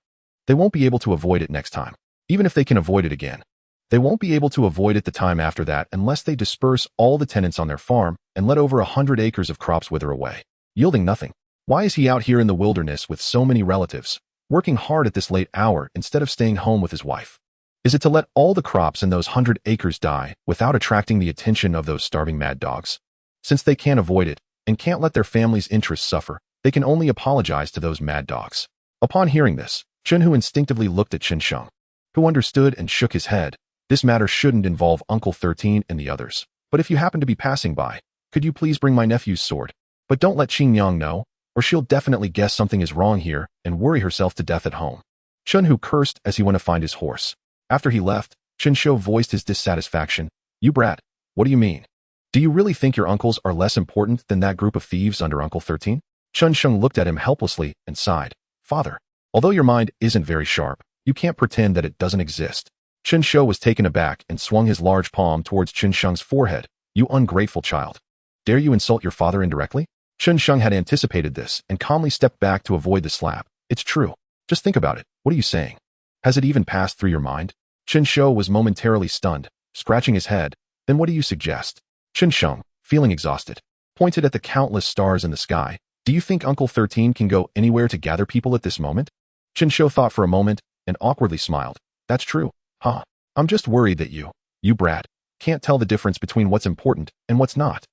they won't be able to avoid it next time. Even if they can avoid it again, they won't be able to avoid it the time after that unless they disperse all the tenants on their farm and let over 100 acres of crops wither away, yielding nothing. Why is he out here in the wilderness with so many relatives, working hard at this late hour instead of staying home with his wife? Is it to let all the crops in those 100 acres die without attracting the attention of those starving mad dogs? Since they can't avoid it and can't let their family's interests suffer, they can only apologize to those mad dogs. Upon hearing this, Chen Hu instinctively looked at Chen Sheng, who understood and shook his head. This matter shouldn't involve Uncle 13 and the others. But if you happen to be passing by, could you please bring my nephew's sword? But don't let Qing Yang know, or she'll definitely guess something is wrong here and worry herself to death at home. Chen Hu cursed as he went to find his horse. After he left, Chen Shou voiced his dissatisfaction. You brat, what do you mean? Do you really think your uncles are less important than that group of thieves under Uncle 13? Chen Sheng looked at him helplessly and sighed. Father, although your mind isn't very sharp, you can't pretend that it doesn't exist. Chen Shou was taken aback and swung his large palm towards Chen Sheng's forehead. You ungrateful child. Dare you insult your father indirectly? Chen Sheng had anticipated this and calmly stepped back to avoid the slap. It's true. Just think about it. What are you saying? Has it even passed through your mind? Chen Shou was momentarily stunned, scratching his head. Then what do you suggest? Chen Sheng, feeling exhausted, pointed at the countless stars in the sky. Do you think Uncle 13 can go anywhere to gather people at this moment? Chen Shou thought for a moment and awkwardly smiled. That's true. Huh. I'm just worried that you brat, can't tell the difference between what's important and what's not.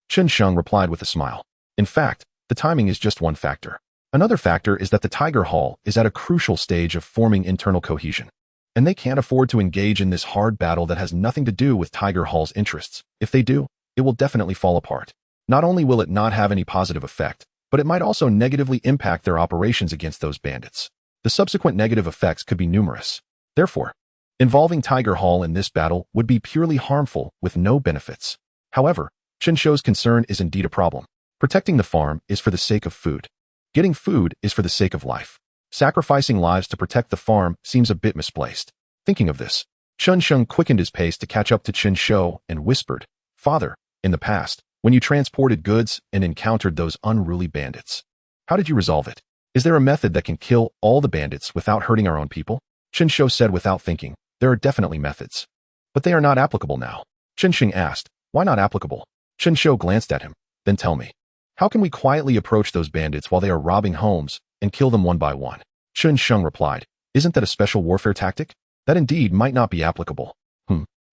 Chen Sheng replied with a smile. In fact, the timing is just one factor. Another factor is that the Tiger Hall is at a crucial stage of forming internal cohesion. And they can't afford to engage in this hard battle that has nothing to do with Tiger Hall's interests. If they do, it will definitely fall apart. Not only will it not have any positive effect, but it might also negatively impact their operations against those bandits. The subsequent negative effects could be numerous. Therefore, involving Tiger Hall in this battle would be purely harmful with no benefits. However, Chen Shou's concern is indeed a problem. Protecting the farm is for the sake of food. Getting food is for the sake of life. Sacrificing lives to protect the farm seems a bit misplaced. Thinking of this, Chen Sheng quickened his pace to catch up to Chen Shou and whispered, Father, in the past, when you transported goods and encountered those unruly bandits, how did you resolve it? Is there a method that can kill all the bandits without hurting our own people? Chen Shou said without thinking, there are definitely methods. But they are not applicable now. Chen Sheng asked, why not applicable? Chen Shou glanced at him. Then tell me, how can we quietly approach those bandits while they are robbing homes and kill them one by one? Chen Sheng replied, isn't that a special warfare tactic? That indeed might not be applicable.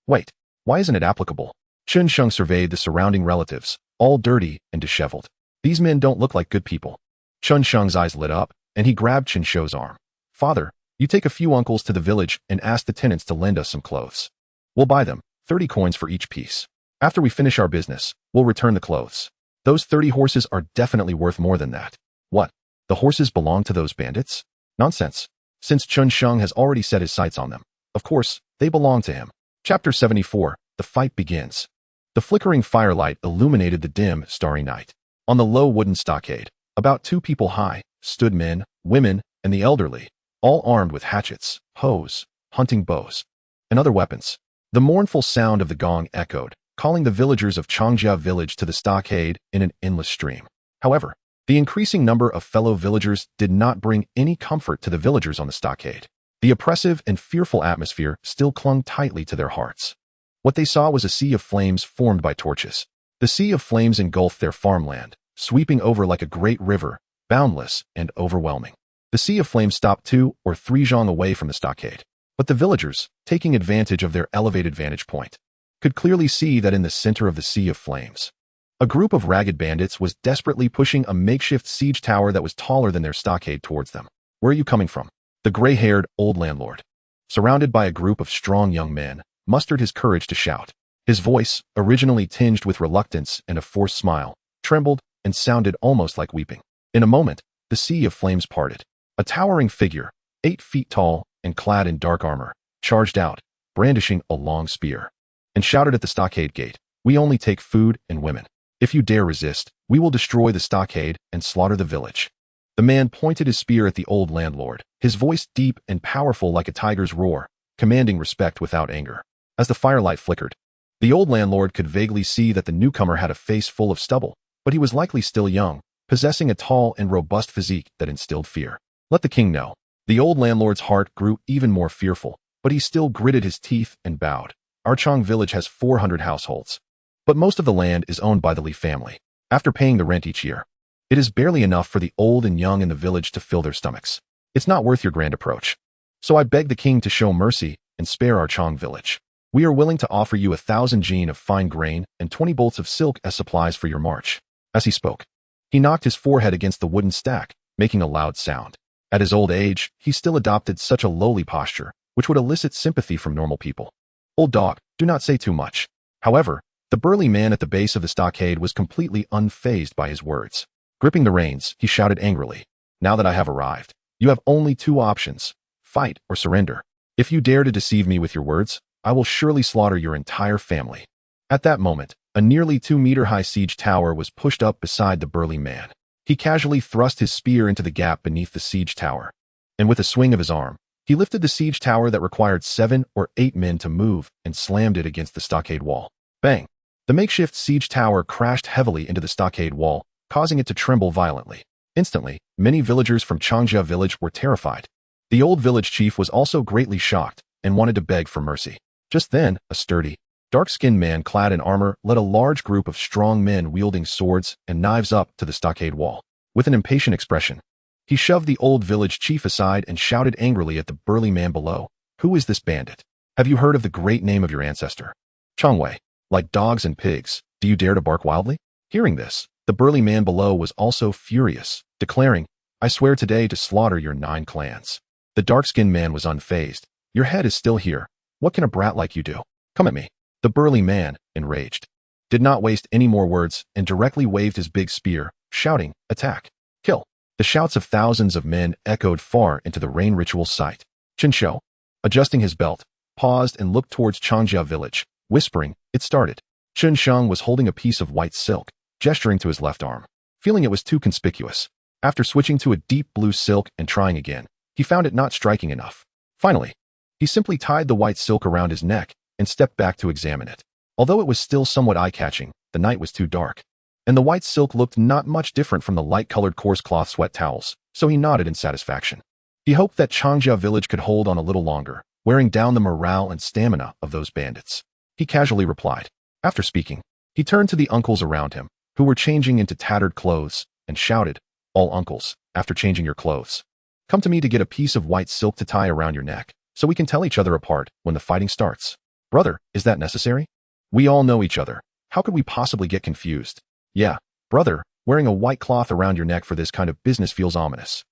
Wait, why isn't it applicable? Chen Sheng surveyed the surrounding relatives, all dirty and disheveled. These men don't look like good people. Chen Sheng's eyes lit up, and he grabbed Chen Shou's arm. Father, you take a few uncles to the village and ask the tenants to lend us some clothes. We'll buy them, 30 coins for each piece. After we finish our business, we'll return the clothes. Those 30 horses are definitely worth more than that. What? The horses belong to those bandits? Nonsense. Since Chen Sheng has already set his sights on them, of course, they belong to him. Chapter 74. The fight begins. The flickering firelight illuminated the dim, starry night. On the low wooden stockade, about 2 people high, stood men, women, and the elderly, all armed with hatchets, hoes, hunting bows, and other weapons. The mournful sound of the gong echoed, calling the villagers of Xianxia village to the stockade in an endless stream. However, the increasing number of fellow villagers did not bring any comfort to the villagers on the stockade. The oppressive and fearful atmosphere still clung tightly to their hearts. What they saw was a sea of flames formed by torches. The sea of flames engulfed their farmland, sweeping over like a great river, boundless and overwhelming. The sea of flames stopped 2 or 3 zhang away from the stockade. But the villagers, taking advantage of their elevated vantage point, could clearly see that in the center of the sea of flames, a group of ragged bandits was desperately pushing a makeshift siege tower that was taller than their stockade towards them. Where are you coming from? The gray-haired old landlord, surrounded by a group of strong young men, mustered his courage to shout. His voice, originally tinged with reluctance and a forced smile, trembled and sounded almost like weeping. In a moment, the sea of flames parted. A towering figure, 8 feet tall and clad in dark armor, charged out, brandishing a long spear, and shouted at the stockade gate, "We only take food and women. If you dare resist, we will destroy the stockade and slaughter the village." The man pointed his spear at the old landlord, his voice deep and powerful like a tiger's roar, commanding respect without anger. As the firelight flickered, the old landlord could vaguely see that the newcomer had a face full of stubble, but he was likely still young, possessing a tall and robust physique that instilled fear. Let the king know. The old landlord's heart grew even more fearful, but he still gritted his teeth and bowed. Our Chang village has 400 households, but most of the land is owned by the Li family. After paying the rent each year, it is barely enough for the old and young in the village to fill their stomachs. It's not worth your grand approach. So I beg the king to show mercy and spare our Chang village. We are willing to offer you 1,000 jin of fine grain and 20 bolts of silk as supplies for your march. As he spoke, he knocked his forehead against the wooden stack, making a loud sound. At his old age, he still adopted such a lowly posture, which would elicit sympathy from normal people. Old dog, do not say too much. However, the burly man at the base of the stockade was completely unfazed by his words. Gripping the reins, he shouted angrily, "Now that I have arrived, you have only 2 options, fight or surrender. If you dare to deceive me with your words, I will surely slaughter your entire family." At that moment, a nearly 2-meter-high siege tower was pushed up beside the burly man. He casually thrust his spear into the gap beneath the siege tower, and with a swing of his arm, he lifted the siege tower that required 7 or 8 men to move and slammed it against the stockade wall. Bang! The makeshift siege tower crashed heavily into the stockade wall, causing it to tremble violently. Instantly, many villagers from Xianxia village were terrified. The old village chief was also greatly shocked and wanted to beg for mercy. Just then, a sturdy, dark-skinned man clad in armor led a large group of strong men wielding swords and knives up to the stockade wall. With an impatient expression, he shoved the old village chief aside and shouted angrily at the burly man below, "Who is this bandit? Have you heard of the great name of your ancestor? Changwei, like dogs and pigs, do you dare to bark wildly?" Hearing this, the burly man below was also furious, declaring, "I swear today to slaughter your 9 clans." The dark-skinned man was unfazed. "Your head is still here. What can a brat like you do? Come at me." The burly man, enraged, did not waste any more words and directly waved his big spear, shouting, "Attack! Kill!" The shouts of thousands of men echoed far into the rain ritual site. Chen Shou, adjusting his belt, paused and looked towards Xianxia village, whispering, "It started." Chen Sheng was holding a piece of white silk, gesturing to his left arm, feeling it was too conspicuous. After switching to a deep blue silk and trying again, he found it not striking enough. Finally, he simply tied the white silk around his neck and stepped back to examine it. Although it was still somewhat eye-catching, the night was too dark, and the white silk looked not much different from the light-colored coarse cloth sweat towels, so he nodded in satisfaction. He hoped that Xianxia village could hold on a little longer, wearing down the morale and stamina of those bandits. He casually replied. After speaking, he turned to the uncles around him, who were changing into tattered clothes, and shouted, "All uncles, after changing your clothes, come to me to get a piece of white silk to tie around your neck, so we can tell each other apart when the fighting starts." "Brother, is that necessary? We all know each other. How could we possibly get confused?" "Yeah, brother, wearing a white cloth around your neck for this kind of business feels ominous."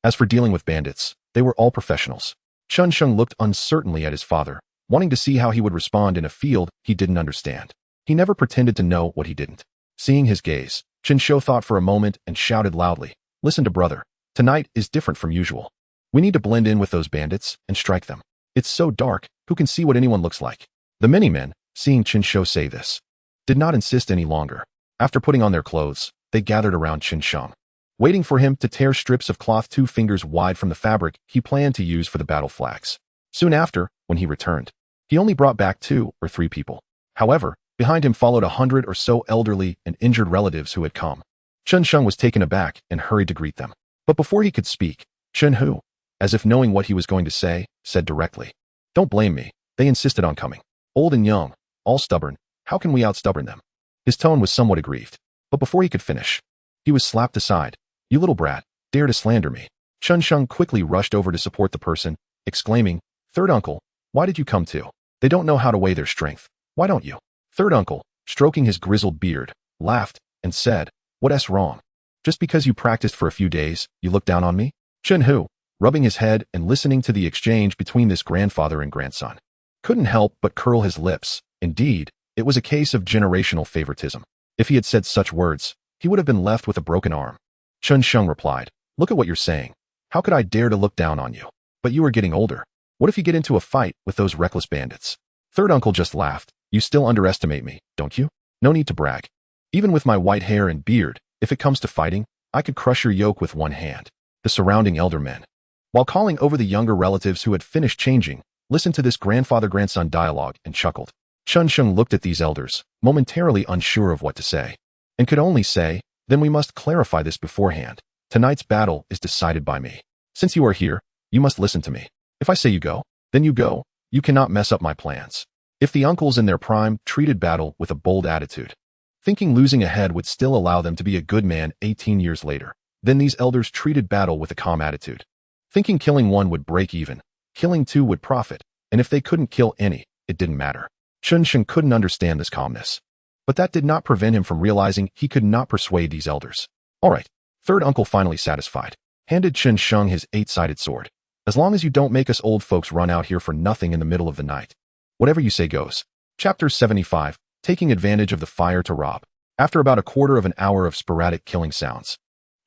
As for dealing with bandits, they were all professionals. Chen Sheng looked uncertainly at his father, wanting to see how he would respond in a field he didn't understand. He never pretended to know what he didn't. Seeing his gaze, Chen Shou thought for a moment and shouted loudly, "Listen to brother. Tonight is different from usual. We need to blend in with those bandits and strike them. It's so dark, who can see what anyone looks like?" The many men, seeing Chen Shou say this, did not insist any longer. After putting on their clothes, they gathered around Chen Sheng, waiting for him to tear strips of cloth 2 fingers wide from the fabric he planned to use for the battle flags. Soon after, when he returned, he only brought back 2 or 3 people. However, behind him followed 100 or so elderly and injured relatives who had come. Chen Sheng was taken aback and hurried to greet them. But before he could speak, Chen Hu, as if knowing what he was going to say, said directly, "Don't blame me. They insisted on coming. Old and young, all stubborn. How can we outstubborn them?" His tone was somewhat aggrieved, but before he could finish, he was slapped aside. "You little brat, dare to slander me." Chen Sheng quickly rushed over to support the person, exclaiming, "Third uncle, why did you come too? They don't know how to weigh their strength. Why don't you?" Third uncle, stroking his grizzled beard, laughed and said, "What's wrong? Just because you practiced for a few days, you look down on me?" Chen Hu, rubbing his head and listening to the exchange between this grandfather and grandson. Couldn't help but curl his lips. Indeed, it was a case of generational favoritism. If he had said such words, he would have been left with a broken arm. Xianxiang replied, "Look at what you're saying. How could I dare to look down on you? But you are getting older. What if you get into a fight with those reckless bandits?" Third uncle just laughed. "You still underestimate me, don't you? No need to brag. Even with my white hair and beard, if it comes to fighting, I could crush your yoke with one hand." The surrounding elder men, while calling over the younger relatives who had finished changing, listened to this grandfather-grandson dialogue and chuckled. Xianxiang looked at these elders, momentarily unsure of what to say, and could only say, "Then we must clarify this beforehand. Tonight's battle is decided by me. Since you are here, you must listen to me. If I say you go, then you go. You cannot mess up my plans." If the uncles in their prime treated battle with a bold attitude, thinking losing a head would still allow them to be a good man 18 years later, then these elders treated battle with a calm attitude, thinking killing one would break even, killing two would profit, and if they couldn't kill any, it didn't matter. Xianxiang couldn't understand this calmness, but that did not prevent him from realizing he could not persuade these elders. "All right." Third uncle, finally satisfied, handed Xianxiang his 8-sided sword. "As long as you don't make us old folks run out here for nothing in the middle of the night. Whatever you say goes." Chapter 75, Taking Advantage of the Fire to Rob. After about a quarter of an hour of sporadic killing sounds,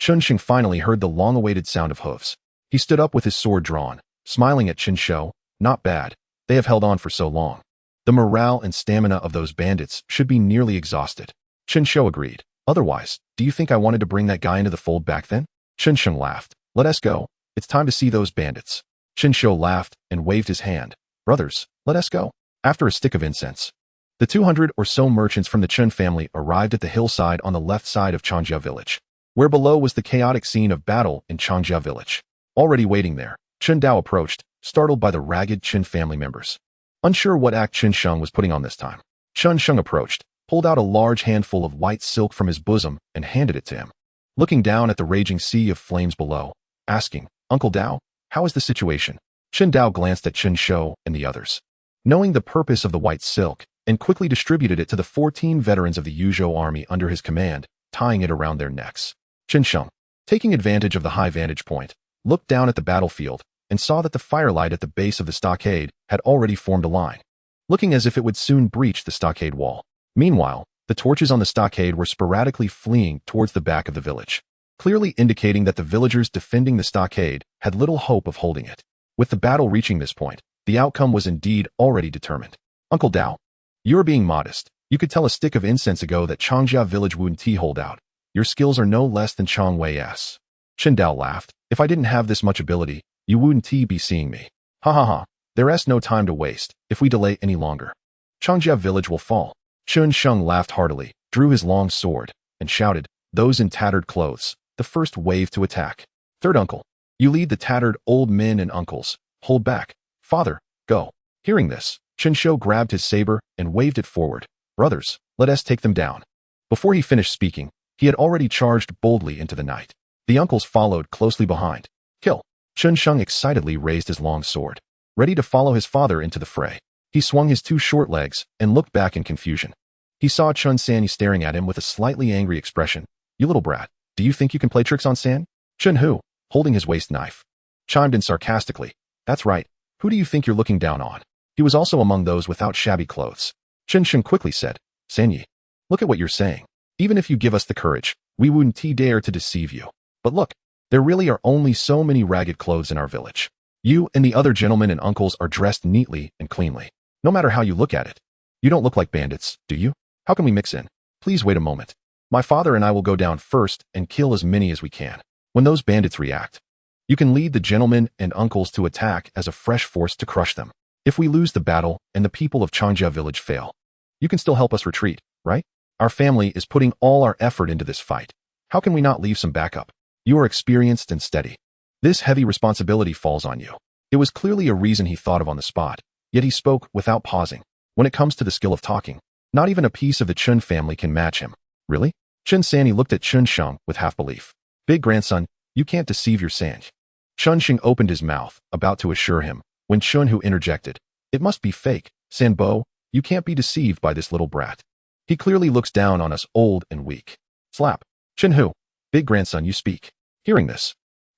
Xianxiang finally heard the long-awaited sound of hooves. He stood up with his sword drawn, smiling at Qianxiao. "Not bad. They have held on for so long. The morale and stamina of those bandits should be nearly exhausted." Qianxiao agreed. "Otherwise, do you think I wanted to bring that guy into the fold back then?" Xianxiang laughed. "Let us go. It's time to see those bandits." Qianxiao laughed and waved his hand. "Brothers, let us go." After a stick of incense, the 200 or so merchants from the Chen family arrived at the hillside on the left side of Xianxia village, where below was the chaotic scene of battle in Xianxia village. Already waiting there, Chen Dao approached, startled by the ragged Chen family members. Unsure what act Qianxiang was putting on this time, Xianxiang approached, pulled out a large handful of white silk from his bosom, and handed it to him. Looking down at the raging sea of flames below, asking, "Uncle Dao, how is the situation?" Chen Dao glanced at Qianxiao and the others, knowing the purpose of the white silk, and quickly distributed it to the 14 veterans of the Yuzhou army under his command, tying it around their necks. Qianxiang, taking advantage of the high vantage point, looked down at the battlefield and saw that the firelight at the base of the stockade had already formed a line, looking as if it would soon breach the stockade wall. Meanwhile, the torches on the stockade were sporadically fleeing towards the back of the village, clearly indicating that the villagers defending the stockade had little hope of holding it. With the battle reaching this point, the outcome was indeed already determined. "Uncle Dao, you're being modest. You could tell a stick of incense ago that Changxia village Wun Ti hold out. Your skills are no less than Chang Wei's." Chen Dao laughed. "If I didn't have this much ability, you wouldn't be seeing me. Ha ha ha. There's no time to waste. If we delay any longer, Changxia village will fall." Xianxiang laughed heartily, drew his long sword, and shouted, "Those in tattered clothes, the first wave to attack. Third uncle, you lead the tattered old men and uncles. Hold back. Father, go." Hearing this, Qianxiao grabbed his saber and waved it forward. "Brothers, let us take them down." Before he finished speaking, he had already charged boldly into the night. The uncles followed closely behind. "Kill." Qianxiang excitedly raised his long sword, ready to follow his father into the fray. He swung his 2 short legs and looked back in confusion. He saw Chun San staring at him with a slightly angry expression. "You little brat, do you think you can play tricks on San?" Chen Hu, holding his waist knife, chimed in sarcastically. "That's right. Who do you think you're looking down on?" He was also among those without shabby clothes. Qianxiang quickly said, "Sanyi, look at what you're saying. Even if you give us the courage, we wouldn't dare to deceive you. But look, there really are only so many ragged clothes in our village. You and the other gentlemen and uncles are dressed neatly and cleanly. No matter how you look at it. You don't look like bandits, do you? How can we mix in? Please wait a moment. My father and I will go down first and kill as many as we can. When those bandits react, you can lead the gentlemen and uncles to attack as a fresh force to crush them. If we lose the battle and the people of Changxia village fail, you can still help us retreat, right? Our family is putting all our effort into this fight. How can we not leave some backup? You are experienced and steady. This heavy responsibility falls on you." It was clearly a reason he thought of on the spot, yet he spoke without pausing. When it comes to the skill of talking, not even a piece of the Chen family can match him. "Really?" Chen Sanyi looked at Qianxiang with half-belief. "Big grandson, you can't deceive your Sanj." Qianxiang opened his mouth, about to assure him, when Chen Hu interjected. "It must be fake, Sanbo, you can't be deceived by this little brat. He clearly looks down on us old and weak." Slap. "Chen Hu, big grandson, you speak." Hearing this,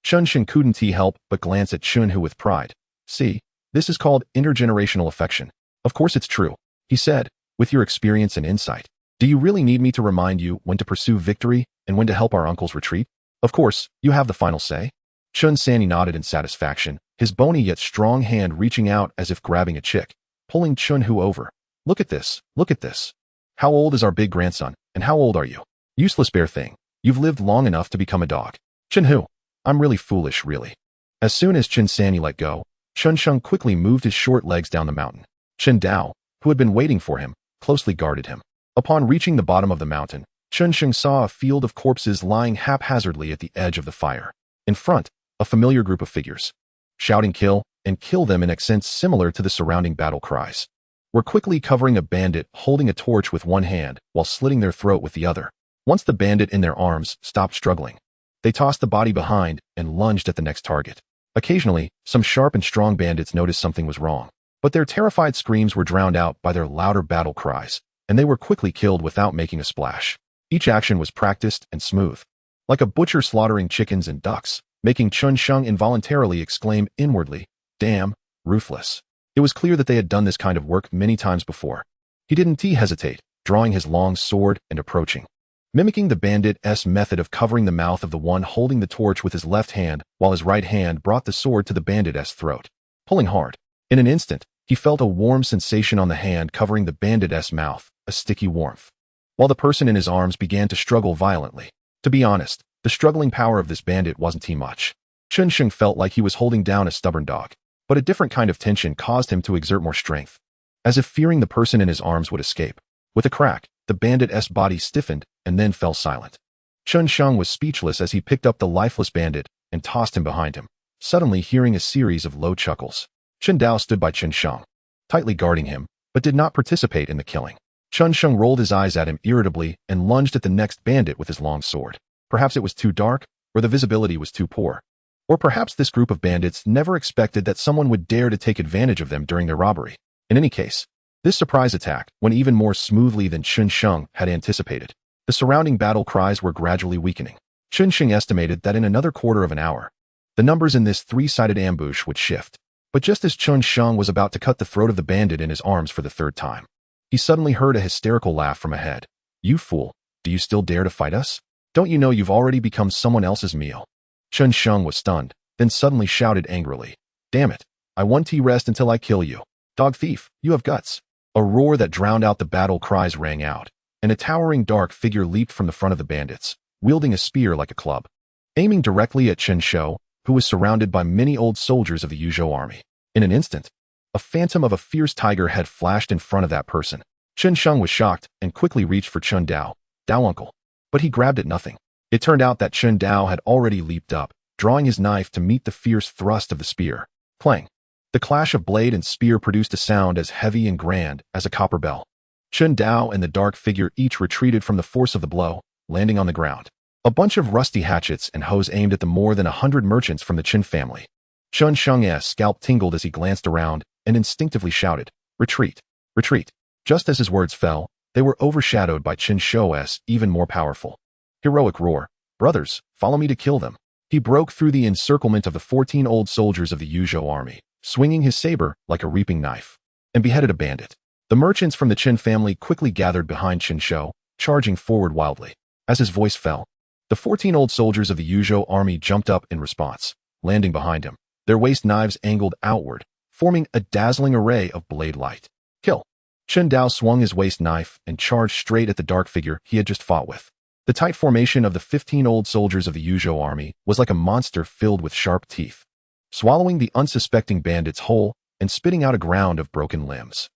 Chun Sheng couldn't help but glance at Chun Hu with pride. See, this is called intergenerational affection. Of course it's true, he said, with your experience and insight. Do you really need me to remind you when to pursue victory and when to help our uncles retreat? Of course, you have the final say. Chun Sanny nodded in satisfaction, his bony yet strong hand reaching out as if grabbing a chick, pulling Chun Hu over. Look at this, look at this. How old is our big grandson, and how old are you? Useless bear thing. You've lived long enough to become a dog. Chun Hu, I'm really foolish, really. As soon as Chun Sanny let go, Chun Sheng quickly moved his short legs down the mountain. Chen Dao, who had been waiting for him, closely guarded him. Upon reaching the bottom of the mountain, Chun Sheng saw a field of corpses lying haphazardly at the edge of the fire. In front, a familiar group of figures, shouting kill and kill them in accents similar to the surrounding battle cries, were quickly covering a bandit holding a torch with one hand while slitting their throat with the other. Once the bandit in their arms stopped struggling, they tossed the body behind and lunged at the next target. Occasionally, some sharp and strong bandits noticed something was wrong, but their terrified screams were drowned out by their louder battle cries, and they were quickly killed without making a splash. Each action was practiced and smooth, like a butcher slaughtering chickens and ducks, making Chun Sheng involuntarily exclaim inwardly, "Damn, ruthless." It was clear that they had done this kind of work many times before. He didn't hesitate, drawing his long sword and approaching, mimicking the bandit's method of covering the mouth of the one holding the torch with his left hand while his right hand brought the sword to the bandit's throat, pulling hard. In an instant, he felt a warm sensation on the hand covering the bandit's mouth, a sticky warmth, while the person in his arms began to struggle violently. To be honest, the struggling power of this bandit wasn't too much. Chun Sheng felt like he was holding down a stubborn dog, but a different kind of tension caused him to exert more strength, as if fearing the person in his arms would escape. With a crack, the bandit's body stiffened and then fell silent. Chun Sheng was speechless as he picked up the lifeless bandit and tossed him behind him, suddenly hearing a series of low chuckles. Chen Dao stood by Chun Sheng, tightly guarding him, but did not participate in the killing. Chun Sheng rolled his eyes at him irritably and lunged at the next bandit with his long sword. Perhaps it was too dark, or the visibility was too poor. Or perhaps this group of bandits never expected that someone would dare to take advantage of them during their robbery. In any case, this surprise attack went even more smoothly than Chun Sheng had anticipated. The surrounding battle cries were gradually weakening. Chun Sheng estimated that in another quarter of an hour, the numbers in this three-sided ambush would shift. But just as Chun Sheng was about to cut the throat of the bandit in his arms for the third time, he suddenly heard a hysterical laugh from ahead. "You fool, do you still dare to fight us? Don't you know you've already become someone else's meal?" Chun Sheng was stunned, then suddenly shouted angrily, "Damn it, I won't rest until I kill you. Dog thief, you have guts." A roar that drowned out the battle cries rang out, and a towering dark figure leaped from the front of the bandits, wielding a spear like a club, aiming directly at Chen Shou, who was surrounded by many old soldiers of the Yuzhou army. In an instant, a phantom of a fierce tiger had flashed in front of that person. Chun Sheng was shocked and quickly reached for Chun Dao, "Dao uncle." But he grabbed at nothing. It turned out that Chun Dao had already leaped up, drawing his knife to meet the fierce thrust of the spear. Clang! The clash of blade and spear produced a sound as heavy and grand as a copper bell. Chun Dao and the dark figure each retreated from the force of the blow, landing on the ground. A bunch of rusty hatchets and hoes aimed at the more than 100 merchants from the Qin family. Chun Sheng's scalp tingled as he glanced around and instinctively shouted, "Retreat! Retreat!" Just as his words fell, they were overshadowed by Chen Shou's even more powerful, heroic roar. "Brothers, follow me to kill them." He broke through the encirclement of the 14 old soldiers of the Yuzhou army, swinging his saber like a reaping knife, and beheaded a bandit. The merchants from the Qin family quickly gathered behind Chen Shou, charging forward wildly. As his voice fell, the 14 old soldiers of the Yuzhou army jumped up in response, landing behind him, their waist knives angled outward, forming a dazzling array of blade light. "Kill!" Chen Dao swung his waist knife and charged straight at the dark figure he had just fought with. The tight formation of the 15 old soldiers of the Yuzhou army was like a monster filled with sharp teeth, swallowing the unsuspecting bandits whole and spitting out a ground of broken limbs.